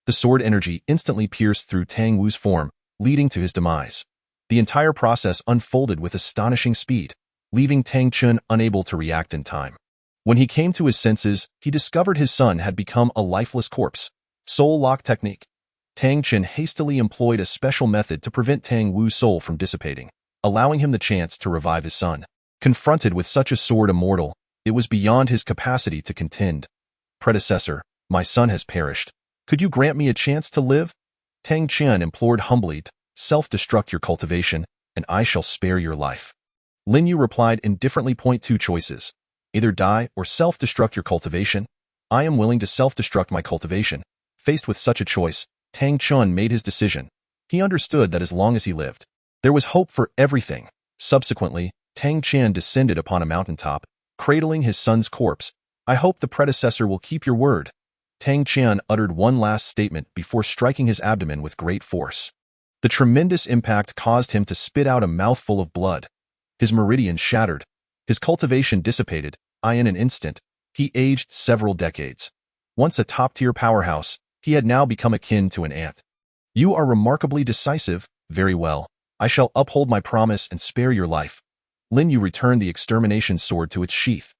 The sword energy instantly pierced through Tang Wu's form, leading to his demise. The entire process unfolded with astonishing speed, leaving Tang Chen unable to react in time. When he came to his senses, he discovered his son had become a lifeless corpse. Soul lock technique. Tang Chen hastily employed a special method to prevent Tang Wu's soul from dissipating, allowing him the chance to revive his son. Confronted with such a sword immortal, it was beyond his capacity to contend. Predecessor, my son has perished. Could you grant me a chance to live? Tang Chen implored humbly. Self-destruct your cultivation, and I shall spare your life. Lin Yu replied indifferently. Point two choices. Either die or self-destruct your cultivation. I am willing to self-destruct my cultivation. Faced with such a choice, Tang Chen made his decision. He understood that as long as he lived, there was hope for everything. Subsequently, Tang Chen descended upon a mountaintop, cradling his son's corpse. I hope the predecessor will keep your word. Tang Chen uttered one last statement before striking his abdomen with great force. The tremendous impact caused him to spit out a mouthful of blood. His meridians shattered. His cultivation dissipated. In an instant, he aged several decades. Once a top-tier powerhouse, he had now become akin to an ant. You are remarkably decisive. Very well. I shall uphold my promise and spare your life. Lin Yu returned the extermination sword to its sheath.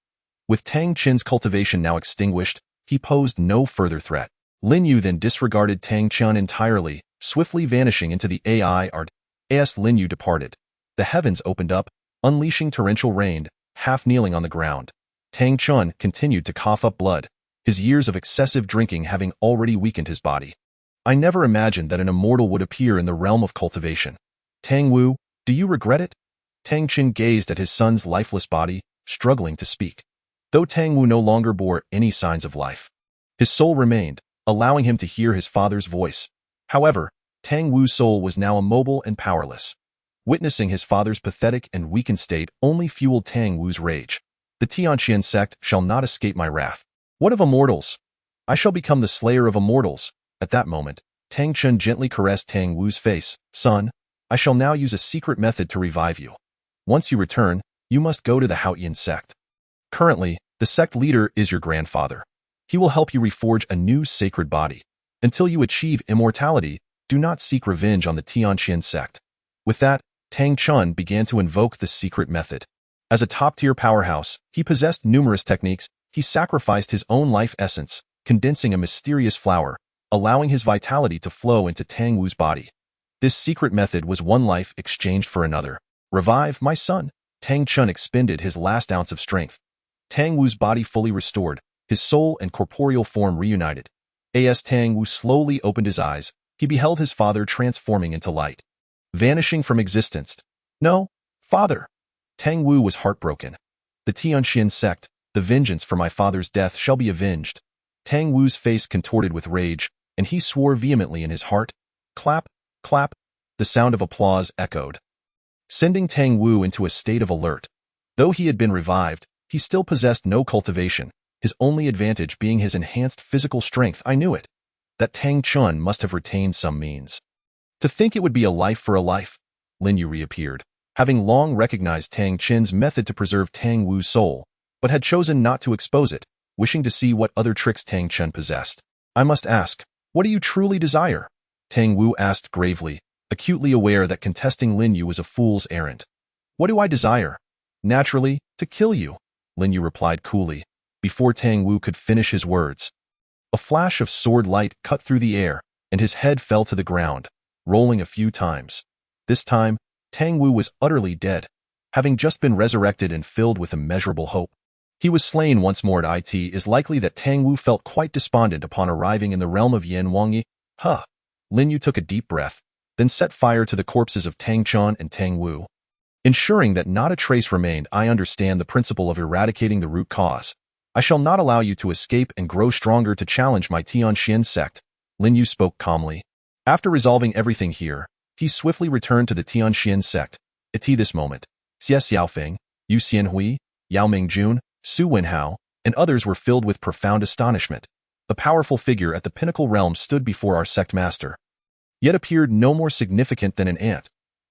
With Tang Chen's cultivation now extinguished, he posed no further threat. Lin Yu then disregarded Tang Chen entirely, swiftly vanishing into the AI art. As Lin Yu departed, the heavens opened up, unleashing torrential rain, half kneeling on the ground. Tang Chen continued to cough up blood, his years of excessive drinking having already weakened his body. I never imagined that an immortal would appear in the realm of cultivation. Tang Wu, do you regret it? Tang Chen gazed at his son's lifeless body, struggling to speak. Though Tang Wu no longer bore any signs of life, his soul remained, allowing him to hear his father's voice. However, Tang Wu's soul was now immobile and powerless. Witnessing his father's pathetic and weakened state only fueled Tang Wu's rage. The Tianqian sect shall not escape my wrath. What of immortals? I shall become the slayer of immortals. At that moment, Tang Chen gently caressed Tang Wu's face. Son, I shall now use a secret method to revive you. Once you return, you must go to the Haotian sect. Currently, the sect leader is your grandfather. He will help you reforge a new sacred body. Until you achieve immortality, do not seek revenge on the Tianqian sect. With that, Tang Chun began to invoke the secret method. As a top-tier powerhouse, he possessed numerous techniques. He sacrificed his own life essence, condensing a mysterious flower, allowing his vitality to flow into Tang Wu's body. This secret method was one life exchanged for another. Revive, my son. Tang Chun expended his last ounce of strength. Tang Wu's body fully restored, his soul and corporeal form reunited. As Tang Wu slowly opened his eyes, he beheld his father transforming into light, vanishing from existence. No, father. Tang Wu was heartbroken. The Tianqian sect, the vengeance for my father's death shall be avenged. Tang Wu's face contorted with rage, and he swore vehemently in his heart. Clap, clap. The sound of applause echoed, sending Tang Wu into a state of alert. Though he had been revived, he still possessed no cultivation, his only advantage being his enhanced physical strength. I knew it. That Tang Chun must have retained some means. To think it would be a life for a life. Lin Yu reappeared, having long recognized Tang Chin's method to preserve Tang Wu's soul, but had chosen not to expose it, wishing to see what other tricks Tang Chun possessed. I must ask, what do you truly desire? Tang Wu asked gravely, acutely aware that contesting Lin Yu was a fool's errand. What do I desire? Naturally, to kill you, Lin Yu replied coolly, before Tang Wu could finish his words. A flash of sword light cut through the air, and his head fell to the ground, rolling a few times. This time, Tang Wu was utterly dead, having just been resurrected and filled with immeasurable hope. He was slain once more. It is likely that Tang Wu felt quite despondent upon arriving in the realm of Yin Wangyi. Huh. Lin Yu took a deep breath, then set fire to the corpses of Tang Chun and Tang Wu. Ensuring that not a trace remained, I understand the principle of eradicating the root cause. I shall not allow you to escape and grow stronger to challenge my Tianqian sect. Lin Yu spoke calmly. After resolving everything here, he swiftly returned to the Tianqian sect. At this moment, Xie Xiaofeng, Yu Xianhui, Yao Mingjun, Su Wenhao, and others were filled with profound astonishment. A powerful figure at the pinnacle realm stood before our sect master, yet appeared no more significant than an ant.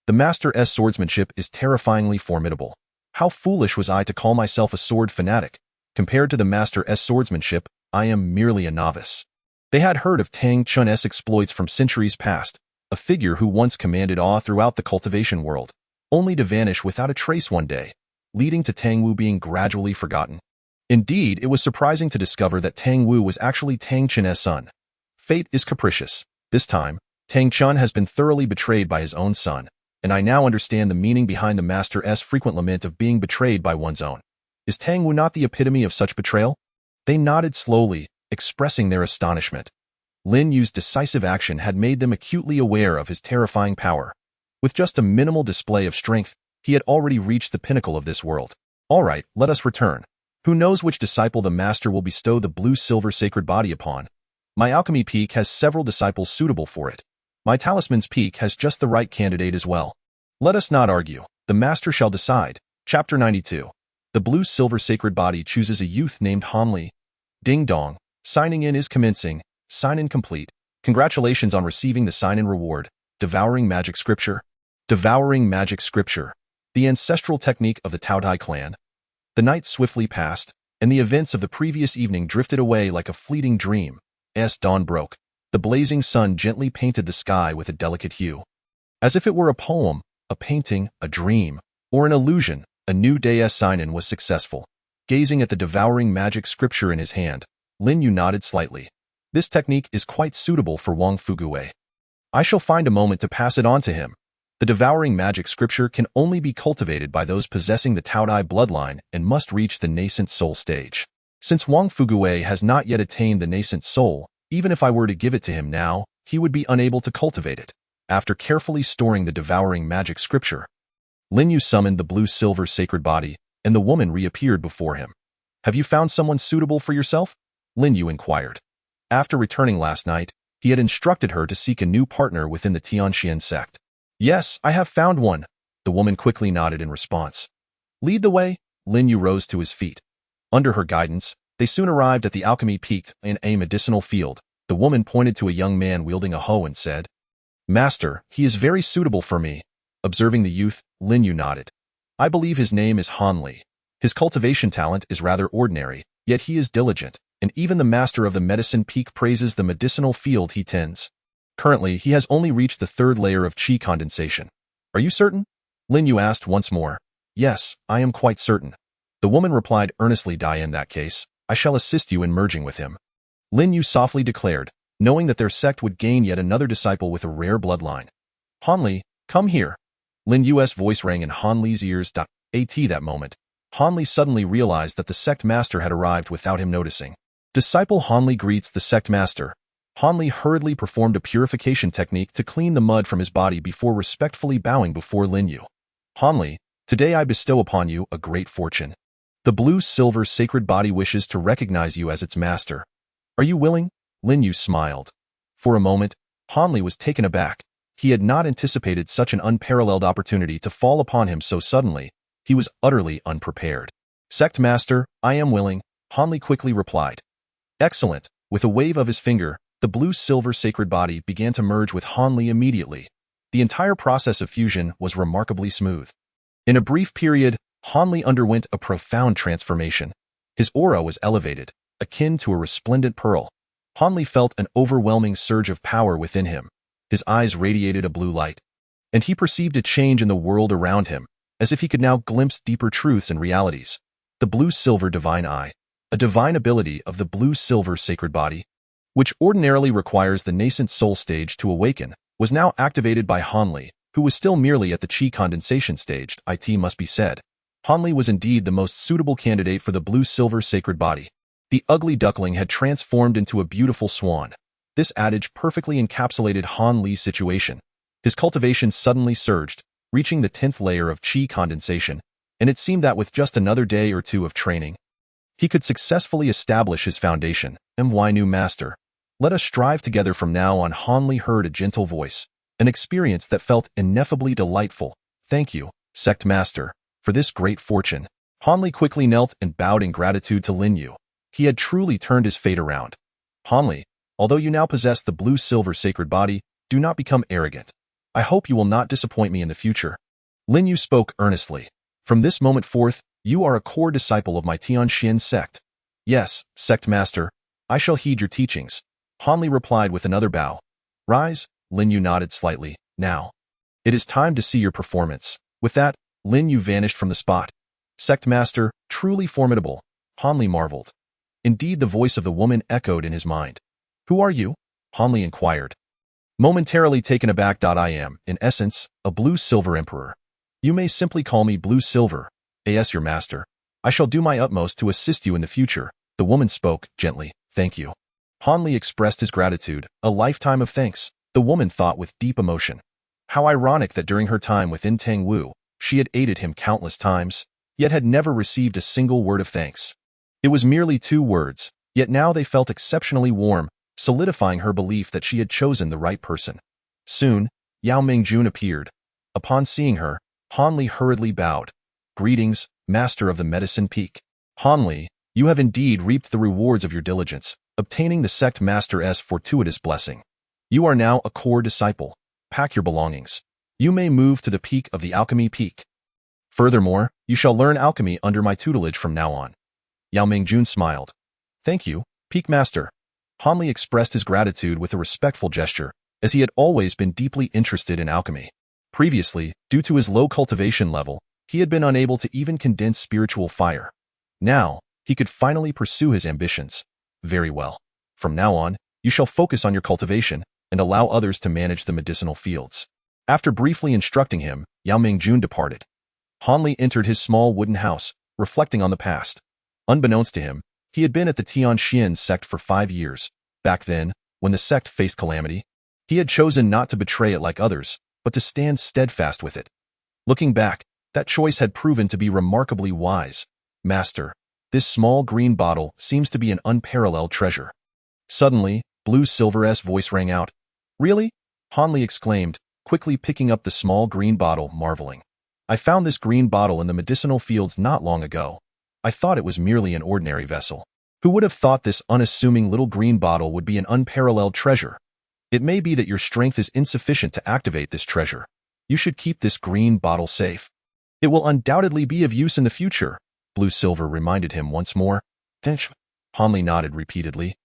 The master's swordsmanship is terrifyingly formidable. How foolish was I to call myself a sword fanatic. Compared to the master's swordsmanship, I am merely a novice. They had heard of Tang Chun's exploits from centuries past, a figure who once commanded awe throughout the cultivation world, only to vanish without a trace one day, leading to Tang Wu being gradually forgotten. Indeed, it was surprising to discover that Tang Wu was actually Tang Chun's son. Fate is capricious. This time, Tang Chun has been thoroughly betrayed by his own son, and I now understand the meaning behind the master's frequent lament of being betrayed by one's own. Is Tang Wu not the epitome of such betrayal? They nodded slowly, expressing their astonishment. Lin Yu's decisive action had made them acutely aware of his terrifying power. With just a minimal display of strength, he had already reached the pinnacle of this world. All right, let us return. Who knows which disciple the master will bestow the blue-silver sacred body upon? My alchemy peak has several disciples suitable for it. My talisman's peak has just the right candidate as well. Let us not argue. The master shall decide. Chapter 92. The blue-silver sacred body chooses a youth named Han Li. Ding dong. Signing in is commencing. Sign-in complete. Congratulations on receiving the sign-in reward. Devouring Magic Scripture. Devouring Magic Scripture. The ancestral technique of the Taodai clan. The night swiftly passed, and the events of the previous evening drifted away like a fleeting dream. As dawn broke, the blazing sun gently painted the sky with a delicate hue. As if it were a poem, a painting, a dream, or an illusion, a new day's sign-in was successful. Gazing at the devouring magic scripture in his hand, Lin Yu nodded slightly. This technique is quite suitable for Wang Fugui. I shall find a moment to pass it on to him. The devouring magic scripture can only be cultivated by those possessing the Taodai bloodline and must reach the nascent soul stage. Since Wang Fugui has not yet attained the nascent soul, even if I were to give it to him now, he would be unable to cultivate it. After carefully storing the devouring magic scripture, Lin Yu summoned the blue-silver sacred body, and the woman reappeared before him. Have you found someone suitable for yourself? Lin Yu inquired. After returning last night, he had instructed her to seek a new partner within the Tianqian sect. Yes, I have found one. The woman quickly nodded in response. Lead the way. Lin Yu rose to his feet. Under her guidance, they soon arrived at the alchemy peak in a medicinal field. The woman pointed to a young man wielding a hoe and said, Master, he is very suitable for me. Observing the youth, Lin Yu nodded. I believe his name is Han Li. His cultivation talent is rather ordinary, Yet he is diligent, and even the master of the medicine peak praises the medicinal field he tends. Currently, he has only reached the third layer of chi condensation. Are you certain? Lin Yu asked once more. Yes, I am quite certain. The woman replied earnestly. In that case, I shall assist you in merging with him. Lin Yu softly declared, knowing that their sect would gain yet another disciple with a rare bloodline. Han Li, come here. Lin Yu's voice rang in Han Li's ears. At that moment, Han Li suddenly realized that the sect master had arrived without him noticing. Disciple Han Li greets the sect master. Han Li hurriedly performed a purification technique to clean the mud from his body before respectfully bowing before Lin Yu. Han Li, today I bestow upon you a great fortune. The blue-silver sacred body wishes to recognize you as its master. Are you willing? Lin Yu smiled. For a moment, Han Li was taken aback. He had not anticipated such an unparalleled opportunity to fall upon him so suddenly. He was utterly unprepared. Sect master, I am willing, Han Li quickly replied. Excellent. With a wave of his finger, the blue-silver sacred body began to merge with Han Li immediately. The entire process of fusion was remarkably smooth. In a brief period, Han Li underwent a profound transformation. His aura was elevated, akin to a resplendent pearl. Han Li felt an overwhelming surge of power within him. His eyes radiated a blue light, and he perceived a change in the world around him, as if he could now glimpse deeper truths and realities. The blue-silver divine eye, a divine ability of the blue-silver sacred body, which ordinarily requires the nascent soul stage to awaken, was now activated by Han Li, who was still merely at the chi condensation stage. It must be said, Han Li was indeed the most suitable candidate for the blue-silver sacred body. The ugly duckling had transformed into a beautiful swan. This adage perfectly encapsulated Han Li's situation. His cultivation suddenly surged, reaching the 10th layer of chi condensation, and it seemed that with just another day or two of training, he could successfully establish his foundation. My new master. Let us strive together from now on. Han Li heard a gentle voice, an experience that felt ineffably delightful. Thank you, sect master, for this great fortune. Han Li quickly knelt and bowed in gratitude to Lin Yu. He had truly turned his fate around. Han Li, although you now possess the blue-silver sacred body, do not become arrogant. I hope you will not disappoint me in the future. Lin Yu spoke earnestly. From this moment forth, you are a core disciple of my Tianxian sect. Yes, sect master, I shall heed your teachings. Han Li replied with another bow. Rise, Lin Yu nodded slightly. Now, it is time to see your performance. With that, Lin Yu vanished from the spot. Sect master, truly formidable, Han Li marveled. Indeed, the voice of the woman echoed in his mind. Who are you? Han Li inquired. Momentarily taken aback. I am, in essence, a blue-silver emperor. You may simply call me blue-silver. As your master, I shall do my utmost to assist you in the future. The woman spoke gently. Thank you. Han Li expressed his gratitude, a lifetime of thanks. The woman thought with deep emotion. How ironic that during her time within Tang Wu, she had aided him countless times, yet had never received a single word of thanks. It was merely 2 words, yet now they felt exceptionally warm, solidifying her belief that she had chosen the right person. Soon, Yao Mingjun appeared. Upon seeing her, Han Li hurriedly bowed. Greetings, master of the medicine peak. Han Li, you have indeed reaped the rewards of your diligence, obtaining the sect master's fortuitous blessing. You are now a core disciple. Pack your belongings. You may move to the peak of the alchemy peak. Furthermore, you shall learn alchemy under my tutelage from now on. Yao Mingjun smiled. Thank you, peak master. Han Li expressed his gratitude with a respectful gesture, as he had always been deeply interested in alchemy. Previously, due to his low cultivation level, he had been unable to even condense spiritual fire. Now, he could finally pursue his ambitions. Very well. From now on, you shall focus on your cultivation and allow others to manage the medicinal fields. After briefly instructing him, Yao Mingjun departed. Han Li entered his small wooden house, reflecting on the past. Unbeknownst to him, he had been at the Tianxian sect for 5 years. Back then, when the sect faced calamity, he had chosen not to betray it like others, but to stand steadfast with it. Looking back, that choice had proven to be remarkably wise. Master, this small green bottle seems to be an unparalleled treasure. Suddenly, blue-silver's voice rang out. Really? Han Li exclaimed, quickly picking up the small green bottle, marveling. I found this green bottle in the medicinal fields not long ago. I thought it was merely an ordinary vessel. Who would have thought this unassuming little green bottle would be an unparalleled treasure? It may be that your strength is insufficient to activate this treasure. You should keep this green bottle safe. It will undoubtedly be of use in the future, Blue Silver reminded him once more. Hanli nodded repeatedly.